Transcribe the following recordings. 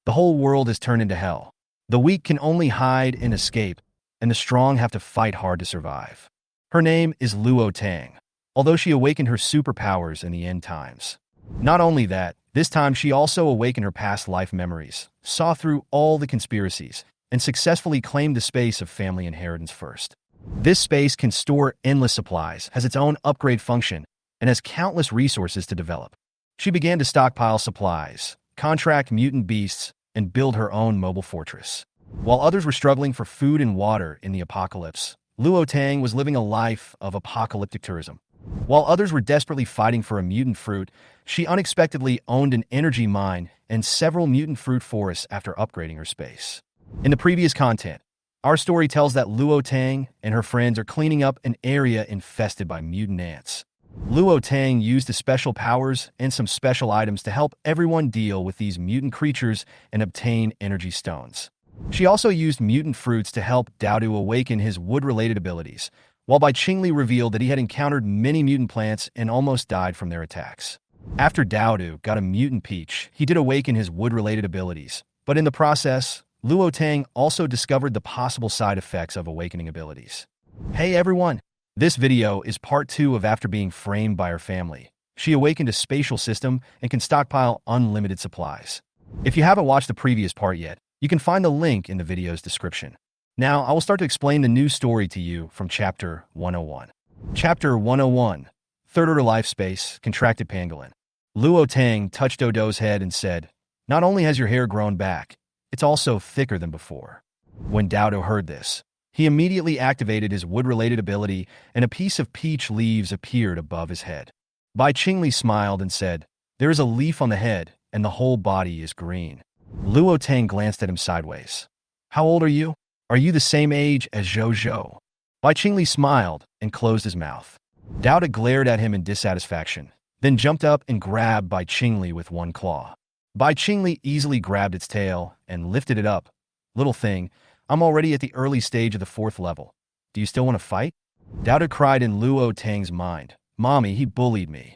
The whole world is turned into hell. The weak can only hide and escape, and the strong have to fight hard to survive. Her name is Luo Tang, although she awakened her superpowers in the end times. Not only that, this time she also awakened her past life memories, saw through all the conspiracies, and successfully claimed the space of family inheritance first. This space can store endless supplies, has its own upgrade function, and has countless resources to develop. She began to stockpile supplies, contract mutant beasts, and build her own mobile fortress. While others were struggling for food and water in the apocalypse, Luo Tang was living a life of apocalyptic tourism. While others were desperately fighting for a mutant fruit, she unexpectedly owned an energy mine and several mutant fruit forests after upgrading her space. In the previous content, our story tells that Luo Tang and her friends are cleaning up an area infested by mutant ants. Luo Tang used the special powers and some special items to help everyone deal with these mutant creatures and obtain energy stones. She also used mutant fruits to help Dao awaken his wood-related abilities, while Bai Qingli revealed that he had encountered many mutant plants and almost died from their attacks. After Dao got a mutant peach, he did awaken his wood-related abilities, but in the process, Luo Tang also discovered the possible side effects of awakening abilities. Hey everyone! This video is part 2 of after being framed by her family. She awakened a spatial system and can stockpile unlimited supplies. If you haven't watched the previous part yet, you can find the link in the video's description. Now, I will start to explain the new story to you from Chapter 101. Chapter 101, Third Order Life Space, Contracted Pangolin. Luo Tang touched Dodo's head and said, "Not only has your hair grown back, it's also thicker than before." When Dao heard this, he immediately activated his wood-related ability and a piece of peach leaves appeared above his head. Bai Qingli smiled and said, "There is a leaf on the head and the whole body is green." Luo Tang glanced at him sideways. "How old are you? Are you the same age as Zhou Zhou?" Bai Qingli smiled and closed his mouth. Dao glared at him in dissatisfaction, then jumped up and grabbed Bai Qingli with one claw. Bai Qingli easily grabbed its tail and lifted it up. "Little thing, I'm already at the early stage of the 4th level. Do you still want to fight?" Dao cried in Luo Tang's mind. "Mommy, he bullied me."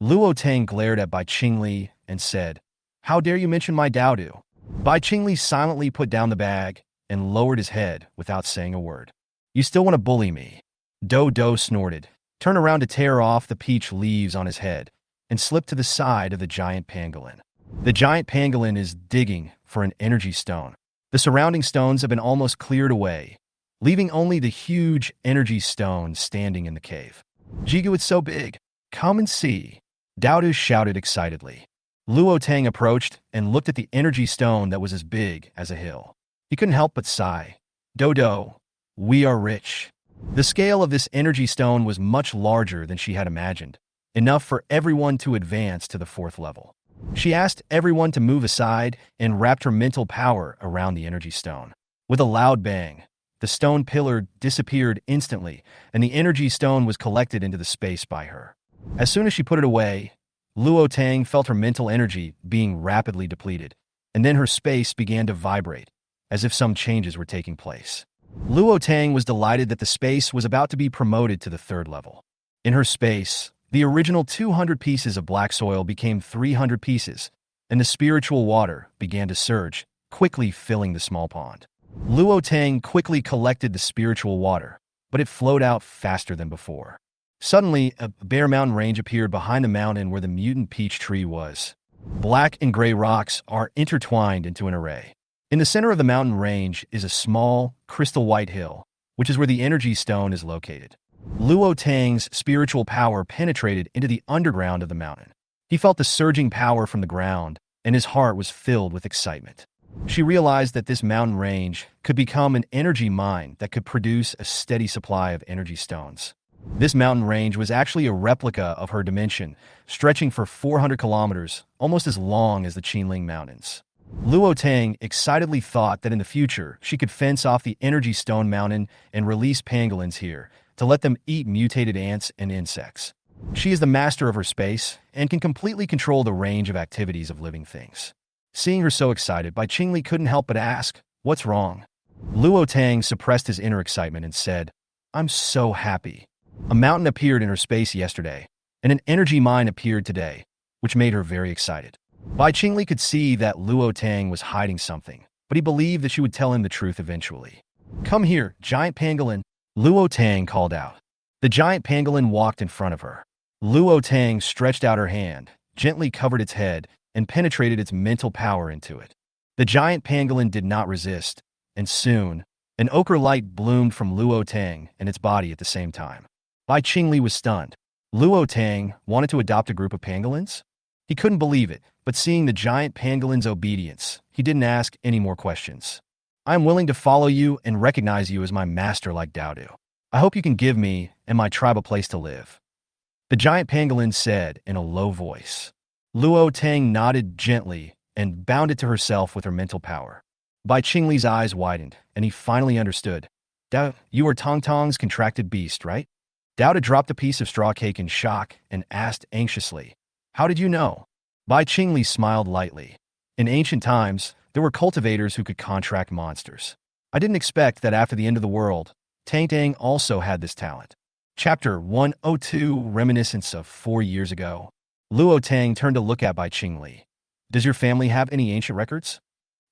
Luo Tang glared at Bai Qingli and said, "How dare you mention my Dao?" Bai Qingli silently put down the bag and lowered his head without saying a word. "You still want to bully me?" Do snorted, turned around to tear off the peach leaves on his head, and slipped to the side of the giant pangolin. The giant pangolin is digging for an energy stone. The surrounding stones have been almost cleared away, leaving only the huge energy stone standing in the cave. "Jigu, it's so big. Come and see," Dao shouted excitedly. Luo Tang approached and looked at the energy stone that was as big as a hill. He couldn't help but sigh. "Dodo, we are rich." The scale of this energy stone was much larger than she had imagined, enough for everyone to advance to the 4th level. She asked everyone to move aside and wrapped her mental power around the energy stone. With a loud bang, the stone pillar disappeared instantly, and the energy stone was collected into the space by her. As soon as she put it away, Luo Tang felt her mental energy being rapidly depleted, and then her space began to vibrate, as if some changes were taking place. Luo Tang was delighted that the space was about to be promoted to the 3rd level. In her space, the original 200 pieces of black soil became 300 pieces, and the spiritual water began to surge, quickly filling the small pond. Luo Tang quickly collected the spiritual water, but it flowed out faster than before. Suddenly, a bare mountain range appeared behind the mountain where the mutant peach tree was. Black and gray rocks are intertwined into an array. In the center of the mountain range is a small, crystal white hill, which is where the energy stone is located. Luo Tang's spiritual power penetrated into the underground of the mountain. He felt the surging power from the ground, and his heart was filled with excitement. She realized that this mountain range could become an energy mine that could produce a steady supply of energy stones. This mountain range was actually a replica of her dimension, stretching for 400 kilometers, almost as long as the Qinling Mountains. Luo Tang excitedly thought that in the future she could fence off the energy stone mountain and release pangolins here to let them eat mutated ants and insects. She is the master of her space and can completely control the range of activities of living things. Seeing her so excited, Bai Qingli couldn't help but ask, "What's wrong?" Luo Tang suppressed his inner excitement and said, "I'm so happy. A mountain appeared in her space yesterday, and an energy mine appeared today, which made her very excited." Bai Qingli could see that Luo Tang was hiding something, but he believed that she would tell him the truth eventually. "Come here, giant pangolin," Luo Tang called out. The giant pangolin walked in front of her. Luo Tang stretched out her hand, gently covered its head, and penetrated its mental power into it. The giant pangolin did not resist, and soon, an ochre light bloomed from Luo Tang and its body at the same time. Bai Qingli was stunned. Luo Tang wanted to adopt a group of pangolins? He couldn't believe it, but seeing the giant pangolin's obedience, he didn't ask any more questions. "I am willing to follow you and recognize you as my master like Daodu. I hope you can give me and my tribe a place to live," the giant pangolin said in a low voice. Luo Tang nodded gently and bounded to herself with her mental power. Bai Qingli's eyes widened, and he finally understood. "Dao, you are Tong Tong's contracted beast, right?" Daoda dropped a piece of straw cake in shock and asked anxiously, "How did you know?" Bai Qingli smiled lightly. "In ancient times, there were cultivators who could contract monsters. I didn't expect that after the end of the world, Tang Tang also had this talent." Chapter 102 Reminiscence of 4 years ago. Luo Tang turned to look at Bai Qingli. "Does your family have any ancient records?"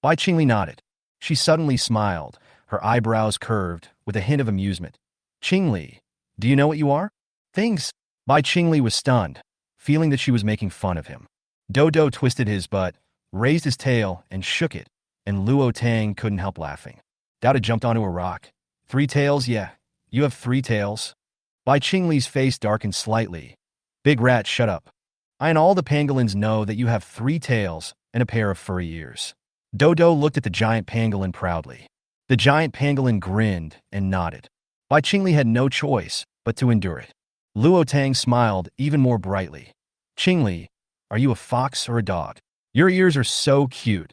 Bai Qingli nodded. She suddenly smiled, her eyebrows curved, with a hint of amusement. "Qingli, do you know what you are?" "Things." Bai Qingli was stunned, feeling that she was making fun of him. Dodo twisted his butt, raised his tail, and shook it, and Luo Tang couldn't help laughing. Daoda jumped onto a rock. "3 tails, yeah. You have 3 tails." Bai Qingli's face darkened slightly. "Big rat, shut up. I and all the pangolins know that you have 3 tails and a pair of furry ears." Dodo looked at the giant pangolin proudly. The giant pangolin grinned and nodded. Bai Qingli had no choice but to endure it. Luo Tang smiled even more brightly. "Qingli, are you a fox or a dog? Your ears are so cute.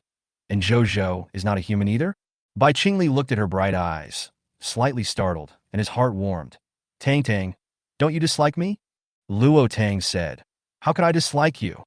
And Zhou is not a human either?" Bai Qingli looked at her bright eyes, slightly startled, and his heart warmed. "Tang Tang, don't you dislike me?" Luo Tang said. "How could I dislike you?"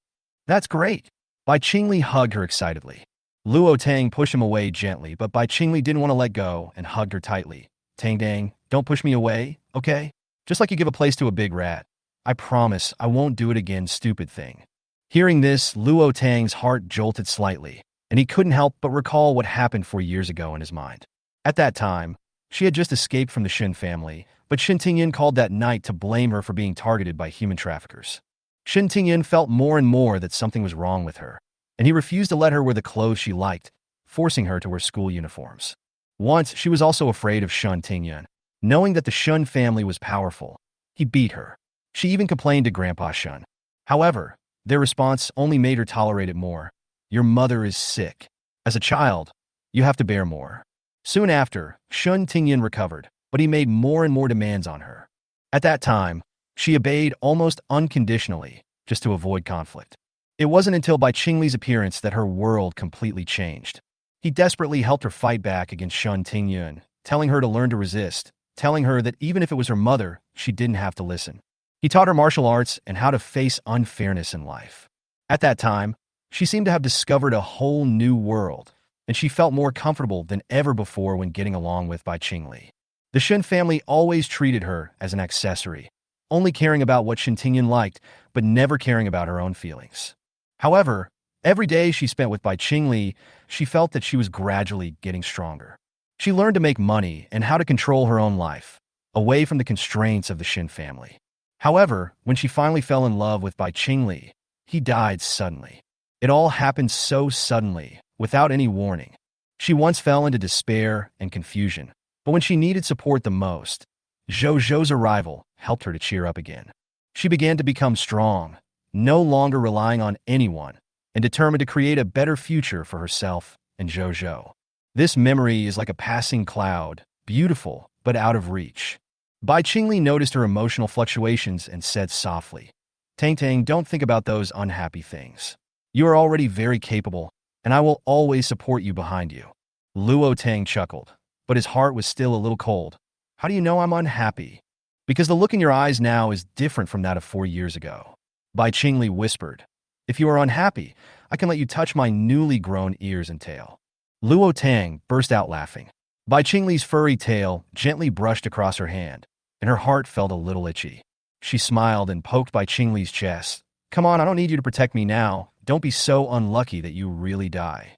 "That's great." Bai Qingli hugged her excitedly. Luo Tang pushed him away gently, but Bai Qingli didn't want to let go and hugged her tightly. "Tang Tang, don't push me away, okay? Just like you give a place to a big rat. I promise I won't do it again, stupid thing." Hearing this, Luo Tang's heart jolted slightly, and he couldn't help but recall what happened 4 years ago in his mind. At that time, she had just escaped from the Shen family, but Shen Tingyan called that night to blame her for being targeted by human traffickers. Shen Tingyan felt more and more that something was wrong with her, and he refused to let her wear the clothes she liked, forcing her to wear school uniforms. Once, she was also afraid of Shen Tingyan. Knowing that the Shen family was powerful, he beat her. She even complained to Grandpa Shen. However, their response only made her tolerate it more. "Your mother is sick. As a child, you have to bear more." Soon after, Shen Tingyan recovered, but he made more and more demands on her. At that time, she obeyed almost unconditionally, just to avoid conflict. It wasn't until Bai Qingli's appearance that her world completely changed. He desperately helped her fight back against Shen Tingyan, telling her to learn to resist, telling her that even if it was her mother, she didn't have to listen. He taught her martial arts and how to face unfairness in life. At that time, she seemed to have discovered a whole new world, and she felt more comfortable than ever before when getting along with Bai Qingli. The Shen family always treated her as an accessory, only caring about what Shen Tingyan liked, but never caring about her own feelings. However, every day she spent with Bai Qingli, she felt that she was gradually getting stronger. She learned to make money and how to control her own life, away from the constraints of the Shen family. However, when she finally fell in love with Bai Qingli, he died suddenly. It all happened so suddenly, without any warning. She once fell into despair and confusion, but when she needed support the most, Zhou's arrival helped her to cheer up again. She began to become strong, no longer relying on anyone, and determined to create a better future for herself and Zhou. This memory is like a passing cloud, beautiful but out of reach. Bai Qingli noticed her emotional fluctuations and said softly, "Tang Tang, don't think about those unhappy things. You are already very capable, and I will always support you behind you." Luo Tang chuckled, but his heart was still a little cold. "How do you know I'm unhappy?" "Because the look in your eyes now is different from that of 4 years ago." Bai Qingli whispered, "If you are unhappy, I can let you touch my newly grown ears and tail." Luo Tang burst out laughing. Bai Qingli's furry tail gently brushed across her hand, and her heart felt a little itchy. She smiled and poked Bai Qingli's chest. "Come on, I don't need you to protect me now. don't be so unlucky that you really die.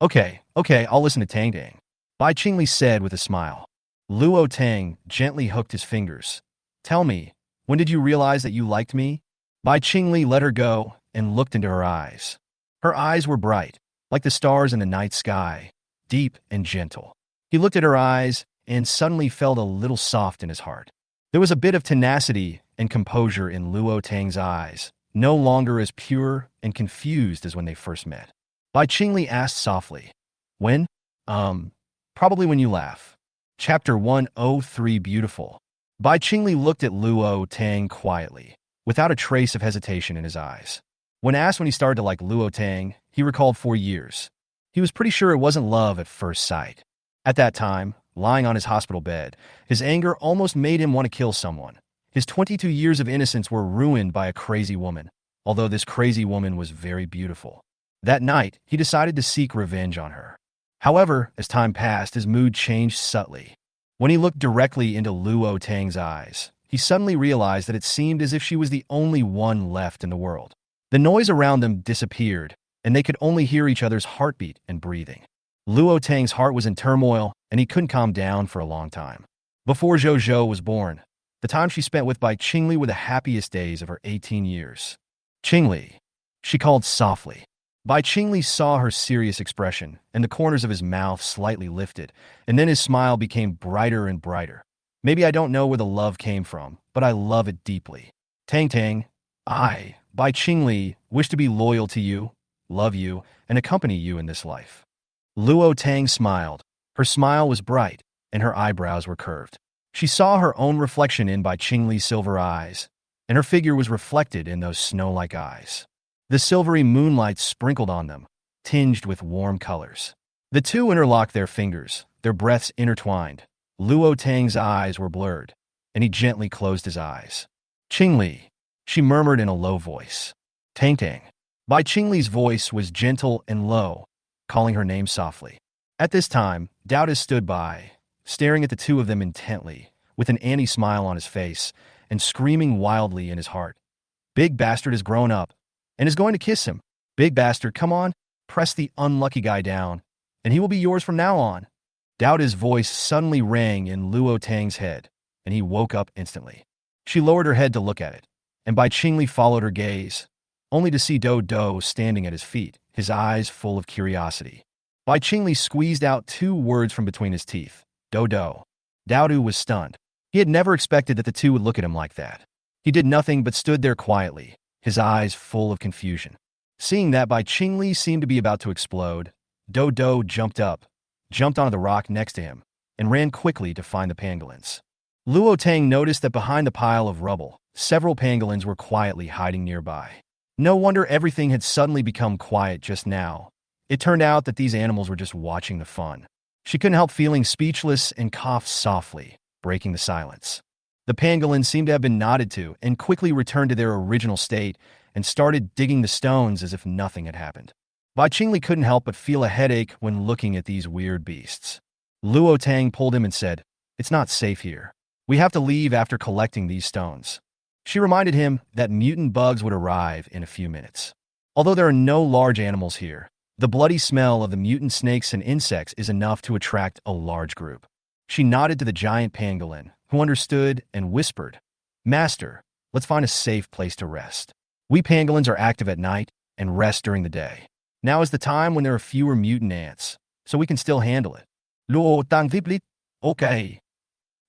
Okay, I'll listen to Tang Tang. Bai Qingli said with a smile. Luo Tang gently hooked his fingers. Tell me, when did you realize that you liked me? Bai Qingli let her go and looked into her eyes. Her eyes were bright, like the stars in the night sky, deep and gentle. He looked at her eyes and suddenly felt a little soft in his heart. There was a bit of tenacity and composure in Luo Tang's eyes, no longer as pure and confused as when they first met. Bai Qingli asked softly, When? Probably when you laugh. Chapter 103 Beautiful. Bai Qingli looked at Luo Tang quietly, without a trace of hesitation in his eyes. When asked when he started to like Luo Tang, he recalled 4 years. He was pretty sure it wasn't love at first sight. At that time, lying on his hospital bed, his anger almost made him want to kill someone. His 22 years of innocence were ruined by a crazy woman, although this crazy woman was very beautiful. That night, he decided to seek revenge on her. However, as time passed, his mood changed subtly. When he looked directly into Luo Tang's eyes, he suddenly realized that it seemed as if she was the only one left in the world. The noise around them disappeared, and they could only hear each other's heartbeat and breathing. Luo Tang's heart was in turmoil, and he couldn't calm down for a long time. Before Zhou was born, the time she spent with Bai Qingli were the happiest days of her 18 years. Qingli, she called softly. Bai Qingli saw her serious expression, and the corners of his mouth slightly lifted, and then his smile became brighter and brighter. Maybe I don't know where the love came from, but I love it deeply. Tang Tang, I, Bai Qingli, wish to be loyal to you, love you, and accompany you in this life. Luo Tang smiled. Her smile was bright, and her eyebrows were curved. She saw her own reflection in Bai Qingli's silver eyes, and her figure was reflected in those snow-like eyes. The silvery moonlight sprinkled on them, tinged with warm colors. The two interlocked their fingers, their breaths intertwined. Luo Tang's eyes were blurred, and he gently closed his eyes. Qingli, she murmured in a low voice. Tang Tang. Bai Qingli's voice was gentle and low, calling her name softly. At this time, Dao stood by, staring at the two of them intently, with an Annie smile on his face, and screaming wildly in his heart. Big Bastard has grown up, and is going to kiss him. Big Bastard, come on, press the unlucky guy down, and he will be yours from now on. Dao's voice suddenly rang in Luo Tang's head, and he woke up instantly. She lowered her head to look at it, and Bai Qingli followed her gaze, only to see Do standing at his feet, his eyes full of curiosity. Bai Qingli squeezed out 2 words from between his teeth. Do. Dao was stunned. He had never expected that the two would look at him like that. He did nothing but stood there quietly, his eyes full of confusion. Seeing that Bai Qingli seemed to be about to explode, Do jumped up, jumped onto the rock next to him, and ran quickly to find the pangolins. Luo Tang noticed that behind the pile of rubble, several pangolins were quietly hiding nearby. No wonder everything had suddenly become quiet just now. It turned out that these animals were just watching the fun. She couldn't help feeling speechless and coughed softly, breaking the silence. The pangolins seemed to have been nodded to and quickly returned to their original state and started digging the stones as if nothing had happened. Bai Qingli couldn't help but feel a headache when looking at these weird beasts. Luo Tang pulled him and said, "It's not safe here. We have to leave after collecting these stones." She reminded him that mutant bugs would arrive in a few minutes. Although there are no large animals here, the bloody smell of the mutant snakes and insects is enough to attract a large group. She nodded to the giant pangolin, who understood and whispered, "Master, let's find a safe place to rest. We pangolins are active at night and rest during the day. Now is the time when there are fewer mutant ants, so we can still handle it." Luo Tang viplit. Okay.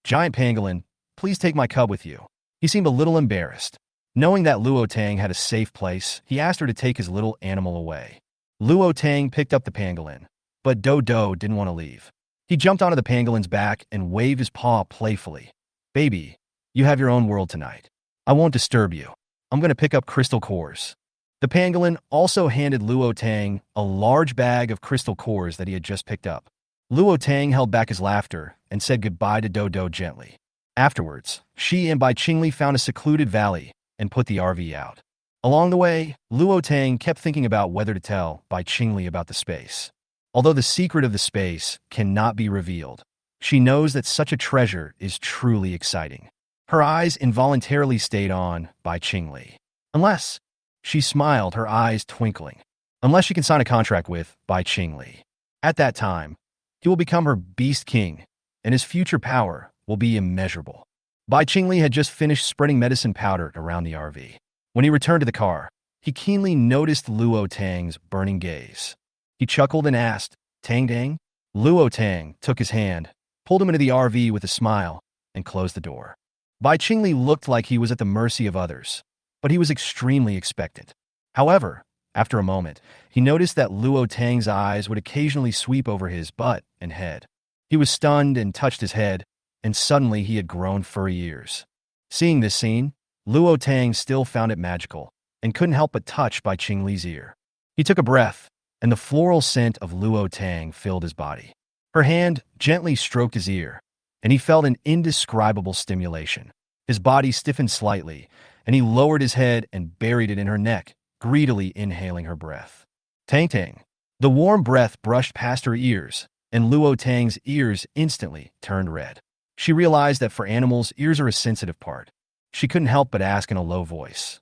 Giant pangolin, please take my cub with you. He seemed a little embarrassed. Knowing that Luo Tang had a safe place, he asked her to take his little animal away. Luo Tang picked up the pangolin, but Do didn't want to leave. He jumped onto the pangolin's back and waved his paw playfully. "Baby, you have your own world tonight. I won't disturb you. I'm going to pick up crystal cores." The pangolin also handed Luo Tang a large bag of crystal cores that he had just picked up. Luo Tang held back his laughter and said goodbye to Do gently. Afterwards, she and Bai Qingli found a secluded valley and put the RV out. Along the way, Luo Tang kept thinking about whether to tell Bai Qingli about the space. Although the secret of the space cannot be revealed, she knows that such a treasure is truly exciting. Her eyes involuntarily stayed on Bai Qingli. Unless She smiled, her eyes twinkling. Unless she can sign a contract with Bai Qingli. At that time, he will become her Beast King, and his future power will be immeasurable. Bai Qingli had just finished spreading medicine powder around the RV. When he returned to the car, he keenly noticed Luo Tang's burning gaze. He chuckled and asked, "Tang Dang?" Luo Tang took his hand, pulled him into the RV with a smile, and closed the door. Bai Qingli looked like he was at the mercy of others, but he was extremely expectant. However, after a moment, he noticed that Luo Tang's eyes would occasionally sweep over his butt and head. He was stunned and touched his head, and suddenly he had grown furry ears. Seeing this scene, Luo Tang still found it magical and couldn't help but touch Bai Qingli's ear. He took a breath, and the floral scent of Luo Tang filled his body. Her hand gently stroked his ear, and he felt an indescribable stimulation. His body stiffened slightly, and he lowered his head and buried it in her neck, greedily inhaling her breath. Tang Tang. The warm breath brushed past her ears, and Luo Tang's ears instantly turned red. She realized that for animals, ears are a sensitive part. She couldn't help but ask in a low voice,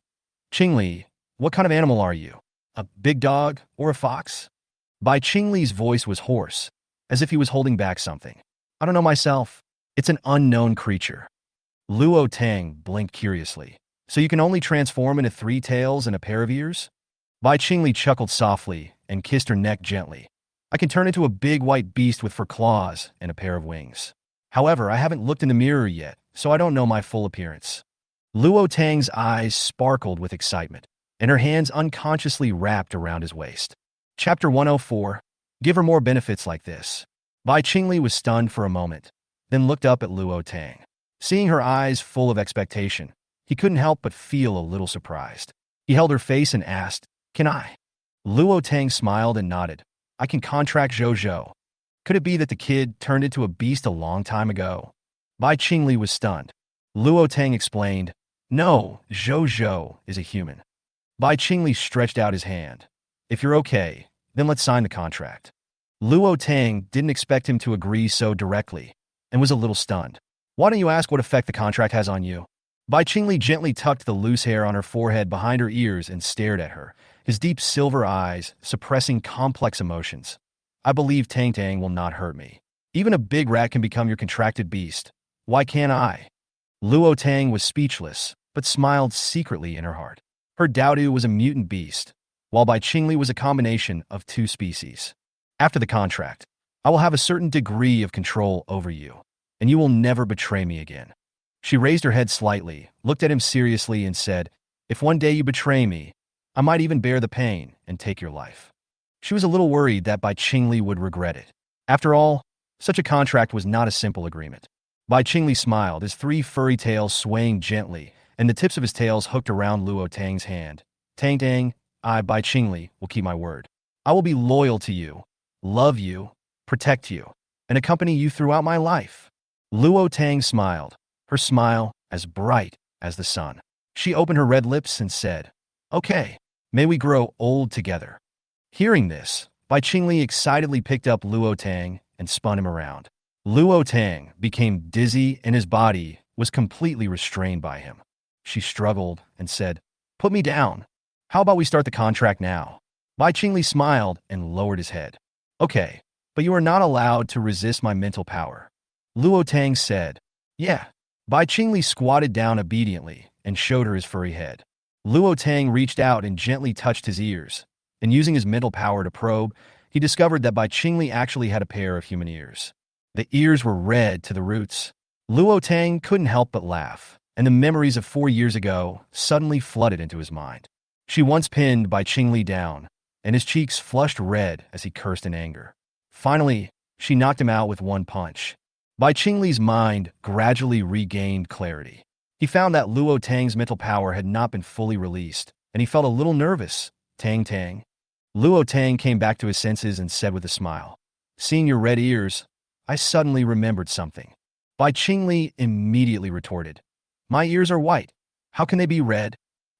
"Qingli, what kind of animal are you? A big dog or a fox?" Bai Qingli's voice was hoarse, as if he was holding back something. "I don't know myself. It's an unknown creature." Luo Tang blinked curiously. "So you can only transform into 3 tails and a pair of ears?" Bai Qingli chuckled softly and kissed her neck gently. "I can turn into a big white beast with fur claws and a pair of wings. However, I haven't looked in the mirror yet, so I don't know my full appearance." Luo Tang's eyes sparkled with excitement, and her hands unconsciously wrapped around his waist. Chapter 104. Give her more benefits like this. Bai Qingli was stunned for a moment, then looked up at Luo Tang. Seeing her eyes full of expectation, he couldn't help but feel a little surprised. He held her face and asked, "Can I?" Luo Tang smiled and nodded. "I can contract Zhou. Could it be that the kid turned into a beast a long time ago?" Bai Qingli was stunned. Luo Tang explained, "No, Zhou is a human." Bai Qingli stretched out his hand. "If you're okay, then let's sign the contract." Luo Tang didn't expect him to agree so directly, and was a little stunned. "Why don't you ask what effect the contract has on you?" Bai Qingli gently tucked the loose hair on her forehead behind her ears and stared at her, his deep silver eyes suppressing complex emotions. "I believe Tang Tang will not hurt me. Even a big rat can become your contracted beast. Why can't I?" Luo Tang was speechless, but smiled secretly in her heart. Her Daodu was a mutant beast, while Bai Qingli was a combination of 2 species. "After the contract, I will have a certain degree of control over you, and you will never betray me again." She raised her head slightly, looked at him seriously, and said, "If one day you betray me, I might even bear the pain and take your life." She was a little worried that Bai Qingli would regret it. After all, such a contract was not a simple agreement. Bai Qingli smiled, his 3 furry tails swaying gently, and the tips of his tails hooked around Luo Tang's hand. "Tang Tang, I, Bai Qingli, will keep my word. I will be loyal to you, love you, protect you, and accompany you throughout my life." Luo Tang smiled, her smile as bright as the sun. She opened her red lips and said, "Okay, may we grow old together." Hearing this, Bai Qingli excitedly picked up Luo Tang and spun him around. Luo Tang became dizzy and his body was completely restrained by him. She struggled and said, "Put me down. How about we start the contract now?" Bai Qingli smiled and lowered his head. "Okay, but you are not allowed to resist my mental power." Luo Tang said, "Yeah." Bai Qingli squatted down obediently and showed her his furry head. Luo Tang reached out and gently touched his ears, and using his mental power to probe, he discovered that Bai Qingli actually had a pair of human ears. The ears were red to the roots. Luo Tang couldn't help but laugh, and the memories of 4 years ago suddenly flooded into his mind. She once pinned Bai Qingli down, and his cheeks flushed red as he cursed in anger. Finally, she knocked him out with one punch. Bai Qingli's mind gradually regained clarity. He found that Luo Tang's mental power had not been fully released, and he felt a little nervous. "Tang Tang." Luo Tang came back to his senses and said with a smile, "Seeing your red ears, I suddenly remembered something." Bai Qingli immediately retorted, "My ears are white. How can they be red?"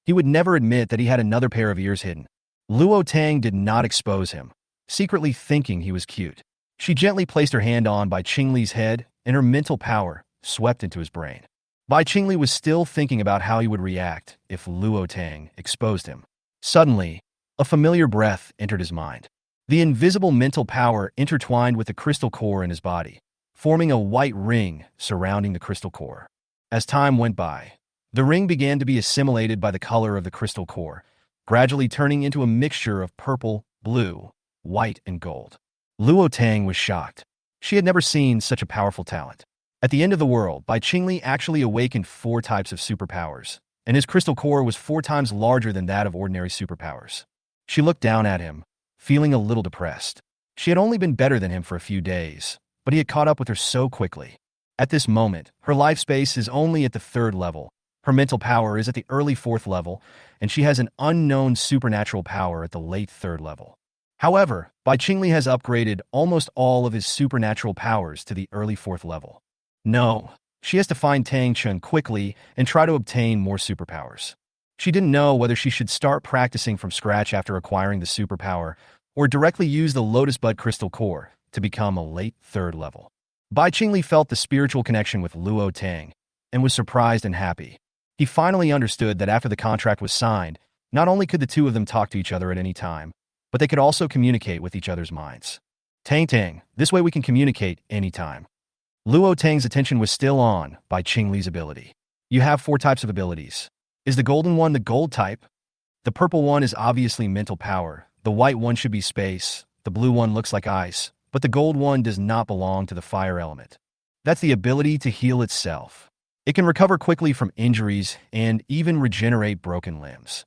He would never admit that he had another pair of ears hidden. Luo Tang did not expose him, secretly thinking he was cute. She gently placed her hand on Bai Qingli's head, and her mental power swept into his brain. Bai Qingli was still thinking about how he would react if Luo Tang exposed him. Suddenly, a familiar breath entered his mind. The invisible mental power intertwined with the crystal core in his body, forming a white ring surrounding the crystal core. As time went by, the ring began to be assimilated by the color of the crystal core, gradually turning into a mixture of purple, blue, white, and gold. Luo Tang was shocked. She had never seen such a powerful talent. At the end of the world, Bai Qingli actually awakened 4 types of superpowers, and his crystal core was 4 times larger than that of ordinary superpowers. She looked down at him, feeling a little depressed. She had only been better than him for a few days, but he had caught up with her so quickly. At this moment, her life space is only at the 3rd level, her mental power is at the early 4th level, and she has an unknown supernatural power at the late 3rd level. However, Bai Qingli has upgraded almost all of his supernatural powers to the early 4th level. No, she has to find Tang Chun quickly and try to obtain more superpowers. She didn't know whether she should start practicing from scratch after acquiring the superpower or directly use the Lotus Bud Crystal Core to become a late 3rd level. Bai Qingli felt the spiritual connection with Luo Tang and was surprised and happy. He finally understood that after the contract was signed, not only could the two of them talk to each other at any time, but they could also communicate with each other's minds. Tang, this way we can communicate anytime. Luo Tang's attention was still on Bai Qingli's ability. You have 4 types of abilities. Is the golden one the gold type? The purple one is obviously mental power, the white one should be space, the blue one looks like ice, but the gold one does not belong to the fire element. That's the ability to heal itself. It can recover quickly from injuries and even regenerate broken limbs.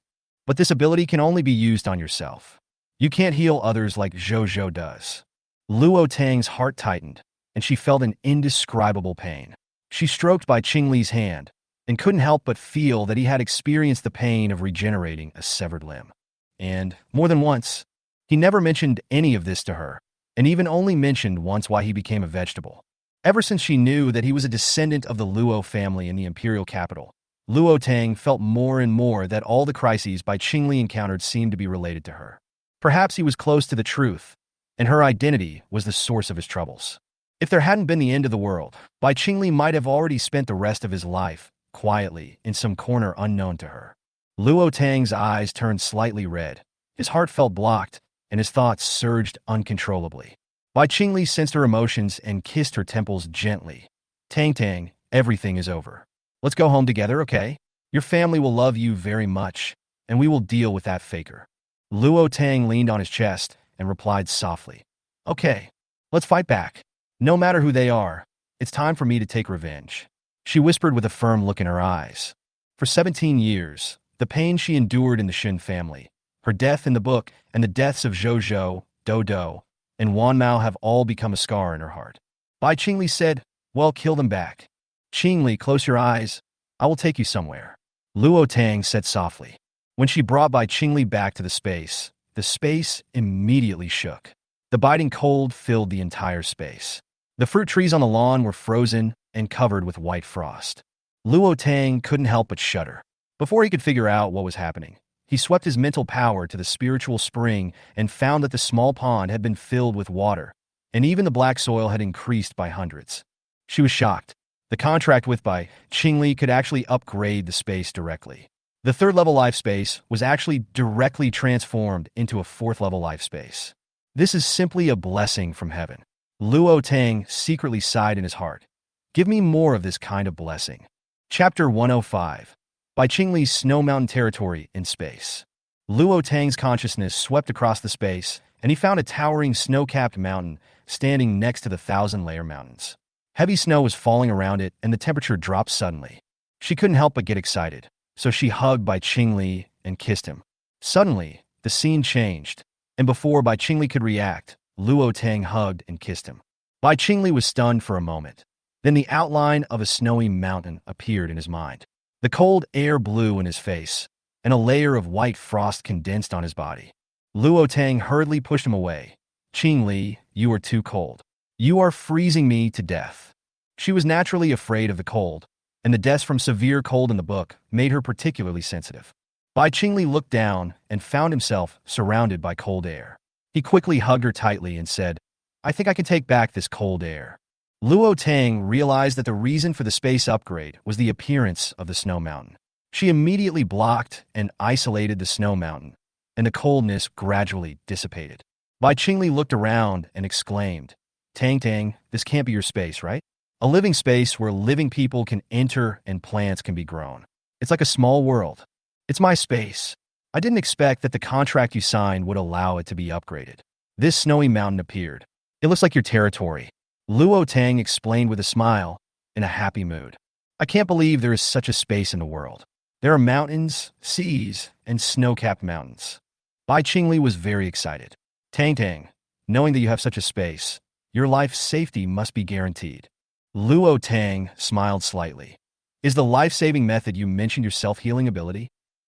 But this ability can only be used on yourself. You can't heal others like Zhou does. Luo Tang's heart tightened, and she felt an indescribable pain. She stroked Bai Qingli's hand, and couldn't help but feel that he had experienced the pain of regenerating a severed limb. And, more than once, he never mentioned any of this to her, and even only mentioned once why he became a vegetable. Ever since she knew that he was a descendant of the Luo family in the imperial capital, Luo Tang felt more and more that all the crises Bai Qingli encountered seemed to be related to her. Perhaps he was close to the truth, and her identity was the source of his troubles. If there hadn't been the end of the world, Bai Qingli might have already spent the rest of his life quietly in some corner unknown to her. Luo Tang's eyes turned slightly red, his heart felt blocked, and his thoughts surged uncontrollably. Bai Qingli sensed her emotions and kissed her temples gently. Tang, everything is over. Let's go home together, okay? Your family will love you very much, and we will deal with that faker. Luo Tang leaned on his chest and replied softly. Okay, let's fight back. No matter who they are, it's time for me to take revenge. She whispered with a firm look in her eyes. For 17 years, the pain she endured in the Shin family, her death in the book, and the deaths of Zhou, Do, and Wan Mao have all become a scar in her heart. Bai Qingli said, well, kill them back. Qingli, close your eyes. I will take you somewhere. Luo Tang said softly. When she brought Bai Qingli back to the space immediately shook. The biting cold filled the entire space. The fruit trees on the lawn were frozen and covered with white frost. Luo Tang couldn't help but shudder. Before he could figure out what was happening, he swept his mental power to the spiritual spring and found that the small pond had been filled with water, and even the black soil had increased by hundreds. She was shocked. The contract with Bai Qingli could actually upgrade the space directly. The 3rd level life space was actually directly transformed into a 4th level life space. This is simply a blessing from heaven. Luo Tang secretly sighed in his heart. Give me more of this kind of blessing. Chapter 105. Bai Qingli's Snow Mountain Territory in Space. Luo Tang's consciousness swept across the space, and he found a towering snow-capped mountain standing next to the 1,000-layer mountains. Heavy snow was falling around it, and the temperature dropped suddenly. She couldn't help but get excited, so she hugged Bai Qingli and kissed him. Suddenly, the scene changed, and before Bai Qingli could react, Luo Tang hugged and kissed him. Bai Qingli was stunned for a moment. Then the outline of a snowy mountain appeared in his mind. The cold air blew in his face, and a layer of white frost condensed on his body. Luo Tang hurriedly pushed him away. Qingli, you are too cold. You are freezing me to death. She was naturally afraid of the cold, and the deaths from severe cold in the book made her particularly sensitive. Bai Qingli looked down and found himself surrounded by cold air. He quickly hugged her tightly and said, I think I can take back this cold air. Luo Tang realized that the reason for the space upgrade was the appearance of the snow mountain. She immediately blocked and isolated the snow mountain, and the coldness gradually dissipated. Bai Qingli looked around and exclaimed, Tang Tang, this can't be your space, right? A living space where living people can enter and plants can be grown. It's like a small world. It's my space. I didn't expect that the contract you signed would allow it to be upgraded. This snowy mountain appeared. It looks like your territory. Luo Tang explained with a smile, in a happy mood. I can't believe there is such a space in the world. There are mountains, seas, and snow-capped mountains. Bai Qingli was very excited. Tang Tang, knowing that you have such a space, your life's safety must be guaranteed. Luo Tang smiled slightly. Is the life-saving method you mentioned your self-healing ability?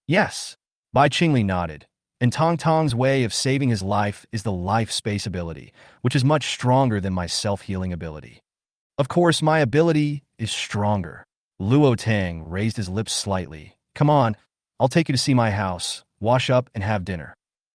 Yes. Bai Qingli nodded. And Tong Tong's way of saving his life is the life space ability, which is much stronger than my self-healing ability. Of course, my ability is stronger. Luo Tang raised his lips slightly. Come on, I'll take you to see my house, wash up, and have dinner.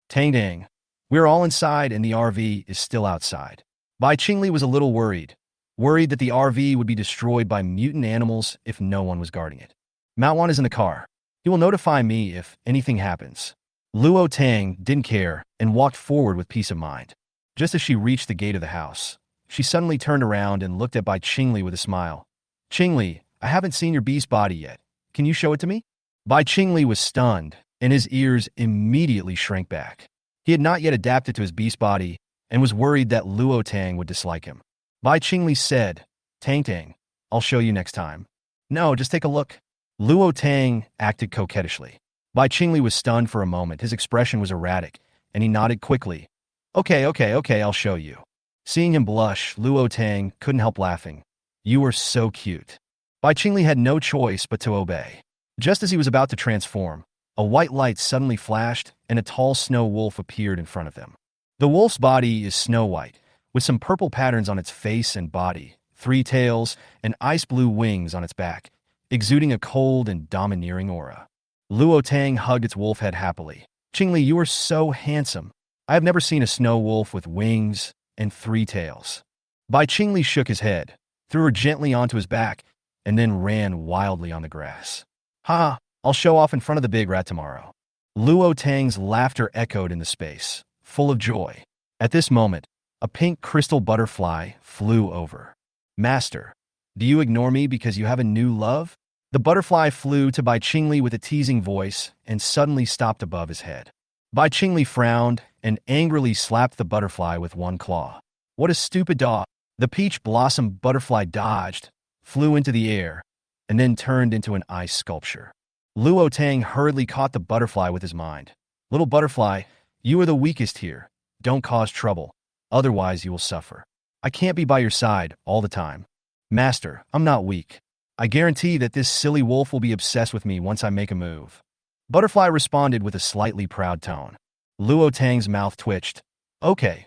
Tang Tang, we're all inside and the RV is still outside. Bai Qingli was a little worried that the RV would be destroyed by mutant animals if no one was guarding it. Manhwa is in the car. He will notify me if anything happens. Luo Tang didn't care and walked forward with peace of mind. Just as she reached the gate of the house, she suddenly turned around and looked at Bai Qingli with a smile. Qingli, I haven't seen your beast body yet. Can you show it to me? Bai Qingli was stunned, and his ears immediately shrank back. He had not yet adapted to his beast body and was worried that Luo Tang would dislike him. Bai Qingli said, Tang Tang, I'll show you next time. No, just take a look. Luo Tang acted coquettishly. Bai Qingli was stunned for a moment. His expression was erratic, and he nodded quickly. Okay, I'll show you. Seeing him blush, Luo Tang couldn't help laughing. You are so cute. Bai Qingli had no choice but to obey. Just as he was about to transform, a white light suddenly flashed, and a tall snow wolf appeared in front of them. The wolf's body is snow white, with some purple patterns on its face and body, 3 tails, and ice blue wings on its back, exuding a cold and domineering aura. Luo Tang hugged its wolf head happily. Qingli, you are so handsome. I have never seen a snow wolf with wings and 3 tails. Bai Qingli shook his head, threw her gently onto his back, and then ran wildly on the grass. Ha! I'll show off in front of the big rat tomorrow. Luo Tang's laughter echoed in the space, full of joy. At this moment, a pink crystal butterfly flew over. Master, do you ignore me because you have a new love? The butterfly flew to Bai Qingli with a teasing voice and suddenly stopped above his head. Bai Qingli frowned and angrily slapped the butterfly with one claw. What a stupid dog! The peach blossom butterfly dodged, flew into the air, and then turned into an ice sculpture. Luo Tang hurriedly caught the butterfly with his mind. Little butterfly, you are the weakest here. Don't cause trouble, otherwise you will suffer. I can't be by your side all the time. Master, I'm not weak. I guarantee that this silly wolf will be obsessed with me once I make a move. Butterfly responded with a slightly proud tone. Luo Tang's mouth twitched. Okay,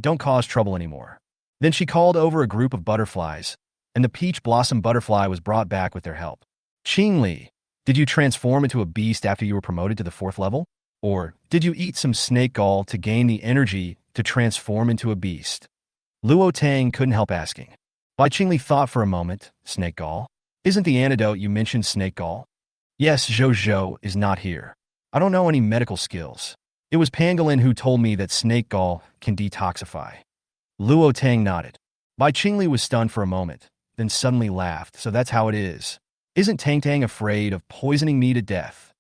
don't cause trouble anymore. Then she called over a group of butterflies, and the peach blossom butterfly was brought back with their help. Qingli, did you transform into a beast after you were promoted to the 4th level? Or did you eat some snake gall to gain the energy to transform into a beast? Luo Tang couldn't help asking. Bai Qingli thought for a moment. Snake gall? Isn't the antidote you mentioned snake gall? Yes, Zhou is not here. I don't know any medical skills. It was Pangolin who told me that snake gall can detoxify. Luo Tang nodded. Bai Qingli was stunned for a moment, then suddenly laughed. So that's how it is. Isn't Tang Tang afraid of poisoning me to death?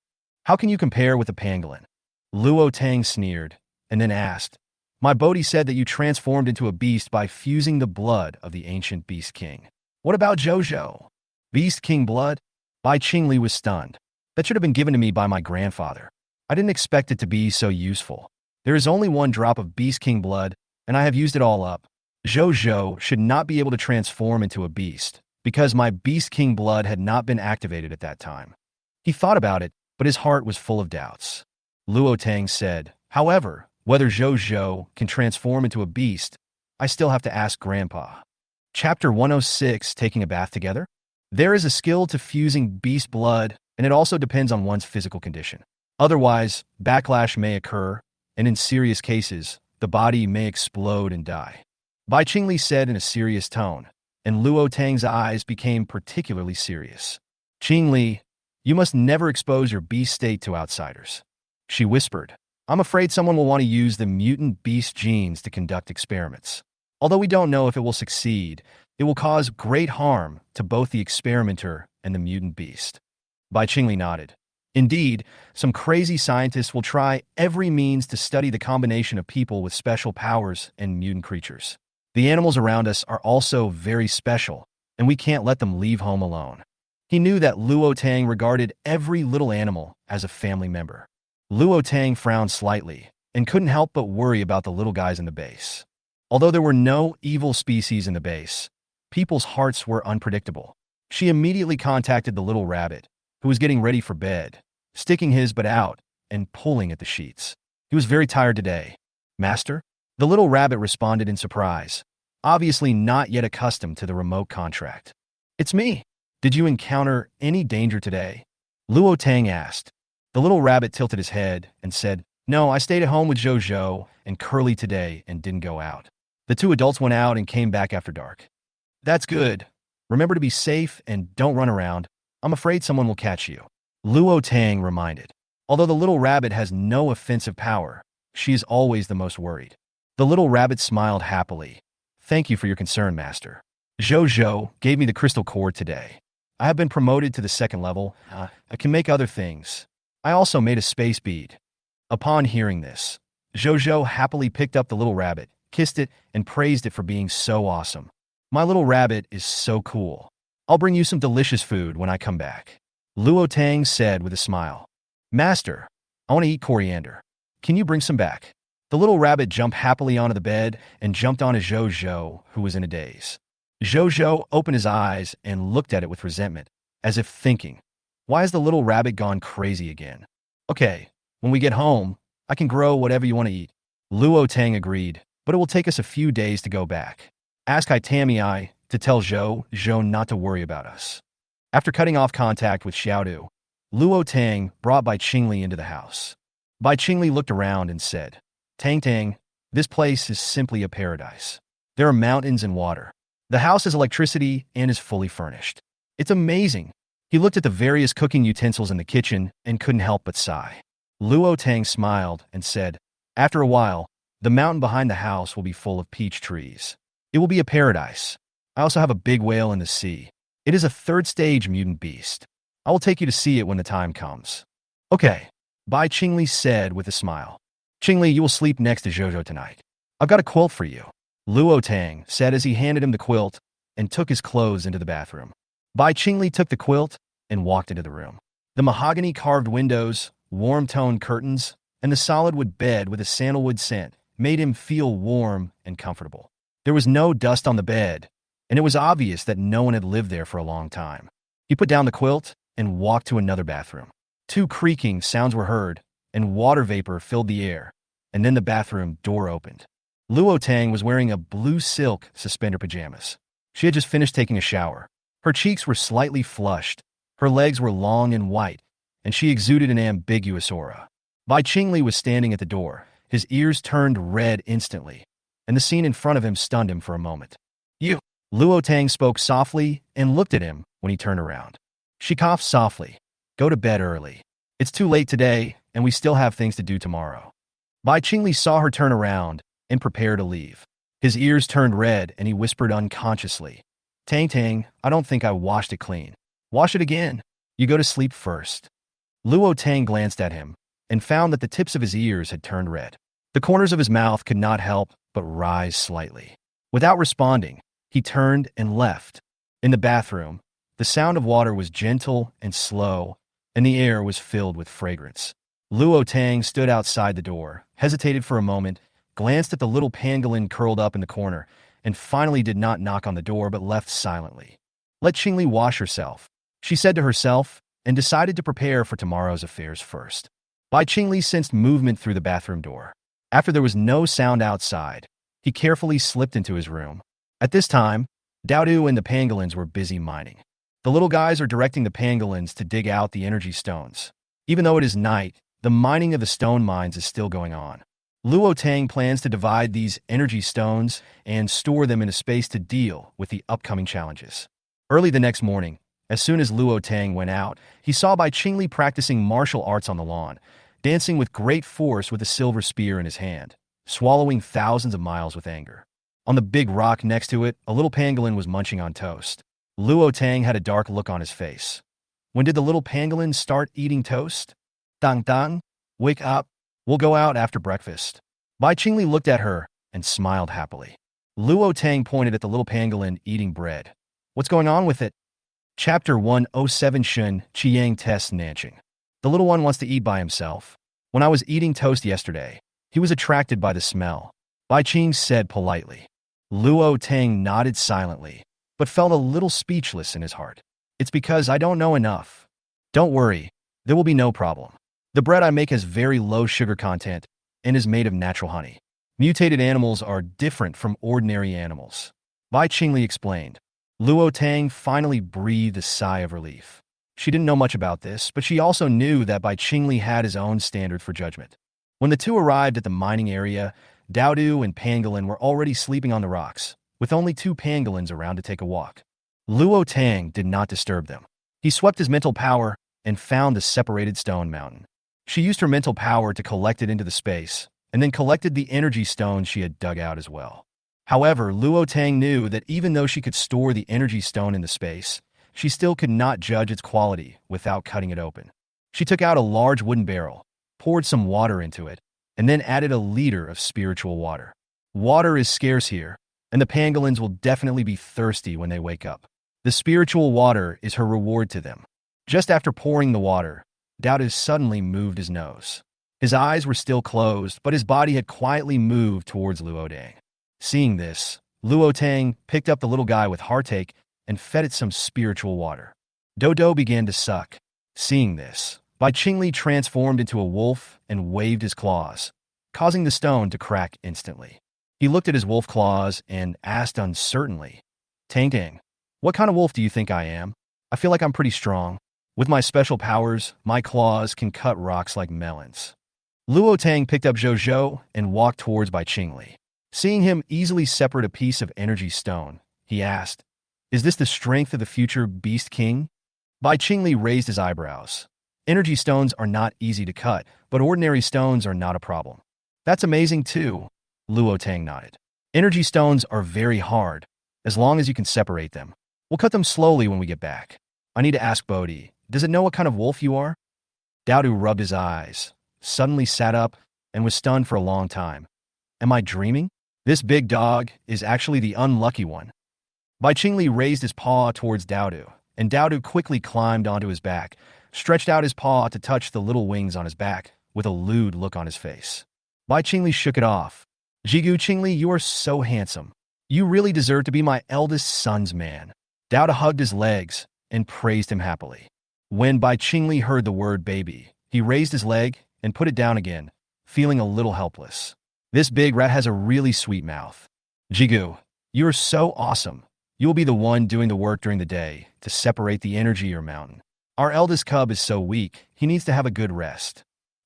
How can you compare with a pangolin? Luo Tang sneered, and then asked, My Bodhi said that you transformed into a beast by fusing the blood of the ancient Beast King. What about Zhou? Beast King blood? Bai Qingli was stunned. That should have been given to me by my grandfather. I didn't expect it to be so useful. There is only 1 drop of Beast King blood, and I have used it all up. Zhou should not be able to transform into a beast, because my Beast King blood had not been activated at that time. He thought about it, but his heart was full of doubts. Luo Tang said, However, whether Zhou can transform into a beast, I still have to ask Grandpa. Chapter 106, Taking a Bath Together? There is a skill to fusing beast blood, and it also depends on one's physical condition. Otherwise, backlash may occur, and in serious cases, the body may explode and die. Bai Qingli said in a serious tone, and Luo Tang's eyes became particularly serious. Qingli, you must never expose your beast state to outsiders. She whispered. I'm afraid someone will want to use the mutant beast genes to conduct experiments. Although we don't know if it will succeed, it will cause great harm to both the experimenter and the mutant beast. Bai Qingli nodded. Indeed, some crazy scientists will try every means to study the combination of people with special powers and mutant creatures. The animals around us are also very special, and we can't let them leave home alone. He knew that Luo Tang regarded every little animal as a family member. Luo Tang frowned slightly and couldn't help but worry about the little guys in the base. Although there were no evil species in the base, people's hearts were unpredictable. She immediately contacted the little rabbit, who was getting ready for bed, sticking his butt out and pulling at the sheets. He was very tired today. Master? The little rabbit responded in surprise, obviously not yet accustomed to the remote contract. It's me. Did you encounter any danger today? Luo Tang asked. The little rabbit tilted his head and said, No, I stayed at home with Zhou and Curly today and didn't go out. The two adults went out and came back after dark. That's good. Remember to be safe and don't run around. I'm afraid someone will catch you. Luo Tang reminded. Although the little rabbit has no offensive power, she is always the most worried. The little rabbit smiled happily. Thank you for your concern, Master. Zhou gave me the crystal cord today. I have been promoted to the second level. I can make other things. I also made a space bead. Upon hearing this, Zhou happily picked up the little rabbit, kissed it, and praised it for being so awesome. My little rabbit is so cool. I'll bring you some delicious food when I come back. Luo Tang said with a smile. Master, I want to eat coriander. Can you bring some back? The little rabbit jumped happily onto the bed and jumped onto Zhou, who was in a daze. Zhou opened his eyes and looked at it with resentment, as if thinking, why has the little rabbit gone crazy again? Okay, when we get home, I can grow whatever you want to eat. Luo Tang agreed, but it will take us a few days to go back. Ask Itamii to tell Zhou not to worry about us. After cutting off contact with Xiaodu, Luo Tang brought Bai Qingli into the house. Bai Qingli looked around and said, Tang, this place is simply a paradise. There are mountains and water. The house has electricity and is fully furnished. It's amazing. He looked at the various cooking utensils in the kitchen and couldn't help but sigh. Luo Tang smiled and said, After a while, the mountain behind the house will be full of peach trees. It will be a paradise. I also have a big whale in the sea. It is a third-stage mutant beast. I will take you to see it when the time comes. Okay, Bai Qingli said with a smile. Qingli, you will sleep next to Zhou tonight. I've got a quilt for you. Luo Tang said as he handed him the quilt and took his clothes into the bathroom. Bai Qingli took the quilt and walked into the room. The mahogany-carved windows, warm-toned curtains, and the solid wood bed with a sandalwood scent made him feel warm and comfortable. There was no dust on the bed, and it was obvious that no one had lived there for a long time. He put down the quilt and walked to another bathroom. Two creaking sounds were heard, and water vapor filled the air, and then the bathroom door opened. Luo Tang was wearing a blue silk suspender pajamas. She had just finished taking a shower. Her cheeks were slightly flushed, her legs were long and white, and she exuded an ambiguous aura. Bai Qingli was standing at the door, his ears turned red instantly, and the scene in front of him stunned him for a moment. You! Luo Tang spoke softly and looked at him when he turned around. She coughed softly. Go to bed early. It's too late today, and we still have things to do tomorrow. Bai Qingli saw her turn around and prepare to leave. His ears turned red, and he whispered unconsciously, Tang, I don't think I washed it clean. Wash it again. You go to sleep first. Luo Tang glanced at him and found that the tips of his ears had turned red. The corners of his mouth could not help but rise slightly. Without responding, he turned and left. In the bathroom, the sound of water was gentle and slow, and the air was filled with fragrance. Luo Tang stood outside the door, hesitated for a moment, glanced at the little pangolin curled up in the corner, and finally did not knock on the door but left silently. Let Qingli wash herself, she said to herself, and decided to prepare for tomorrow's affairs first. Bai Qingli sensed movement through the bathroom door. After there was no sound outside, he carefully slipped into his room. At this time, Daodu and the pangolins were busy mining. The little guys are directing the pangolins to dig out the energy stones. Even though it is night, the mining of the stone mines is still going on. Luo Tang plans to divide these energy stones and store them in a space to deal with the upcoming challenges. Early the next morning, as soon as Luo Tang went out, he saw Bai Qingli practicing martial arts on the lawn, dancing with great force with a silver spear in his hand, swallowing thousands of miles with anger. On the big rock next to it, a little pangolin was munching on toast. Luo Tang had a dark look on his face. When did the little pangolin start eating toast? Dang dang, wake up. We'll go out after breakfast. Bai Qingli looked at her and smiled happily. Luo Tang pointed at the little pangolin eating bread. What's going on with it? Chapter 107 Shun Qiang tests Nanqing. The little one wants to eat by himself. When I was eating toast yesterday, he was attracted by the smell. Bai Qing said politely. Luo Tang nodded silently, but felt a little speechless in his heart. It's because I don't know enough. Don't worry, there will be no problem. The bread I make has very low sugar content and is made of natural honey. Mutated animals are different from ordinary animals. Bai Qingli explained. Luo Tang finally breathed a sigh of relief. She didn't know much about this, but she also knew that Bai Qingli had his own standard for judgment. When the two arrived at the mining area, Daodu and Pangolin were already sleeping on the rocks, with only 2 pangolins around to take a walk. Luo Tang did not disturb them. He swept his mental power and found the separated stone mountain. She used her mental power to collect it into the space, and then collected the energy stones she had dug out as well. However, Luo Tang knew that even though she could store the energy stone in the space, she still could not judge its quality without cutting it open. She took out a large wooden barrel, poured some water into it, and then added a liter of spiritual water. Water is scarce here, and the pangolins will definitely be thirsty when they wake up. The spiritual water is her reward to them. Just after pouring the water, Daodu suddenly moved his nose. His eyes were still closed, but his body had quietly moved towards Luo Tang. Seeing this, Luo Tang picked up the little guy with heartache and fed it some spiritual water. Dodo began to suck. Seeing this, Bai Qingli transformed into a wolf and waved his claws, causing the stone to crack instantly. He looked at his wolf claws and asked uncertainly, Tang Tang, what kind of wolf do you think I am? I feel like I'm pretty strong. With my special powers, my claws can cut rocks like melons. Luo Tang picked up Zhou and walked towards Bai Qingli. Seeing him easily separate a piece of energy stone, he asked, Is this the strength of the future Beast King? Bai Qingli raised his eyebrows. Energy stones are not easy to cut, but ordinary stones are not a problem. That's amazing too, Luo Tang nodded. Energy stones are very hard, as long as you can separate them. We'll cut them slowly when we get back. I need to ask Bodhi, does it know what kind of wolf you are? Daodu rubbed his eyes, suddenly sat up, and was stunned for a long time. Am I dreaming? This big dog is actually the unlucky one. Bai Qingli raised his paw towards Daodu, and Daodu quickly climbed onto his back, stretched out his paw to touch the little wings on his back, with a lewd look on his face. Bai Qingli shook it off. Jigu Qingli, you are so handsome. You really deserve to be my eldest son's man. Daodu hugged his legs and praised him happily. When Bai Qingli heard the word baby, he raised his leg and put it down again, feeling a little helpless. This big rat has a really sweet mouth. Jigu, you are so awesome. You will be the one doing the work during the day to separate the energy or mountain. Our eldest cub is so weak, he needs to have a good rest.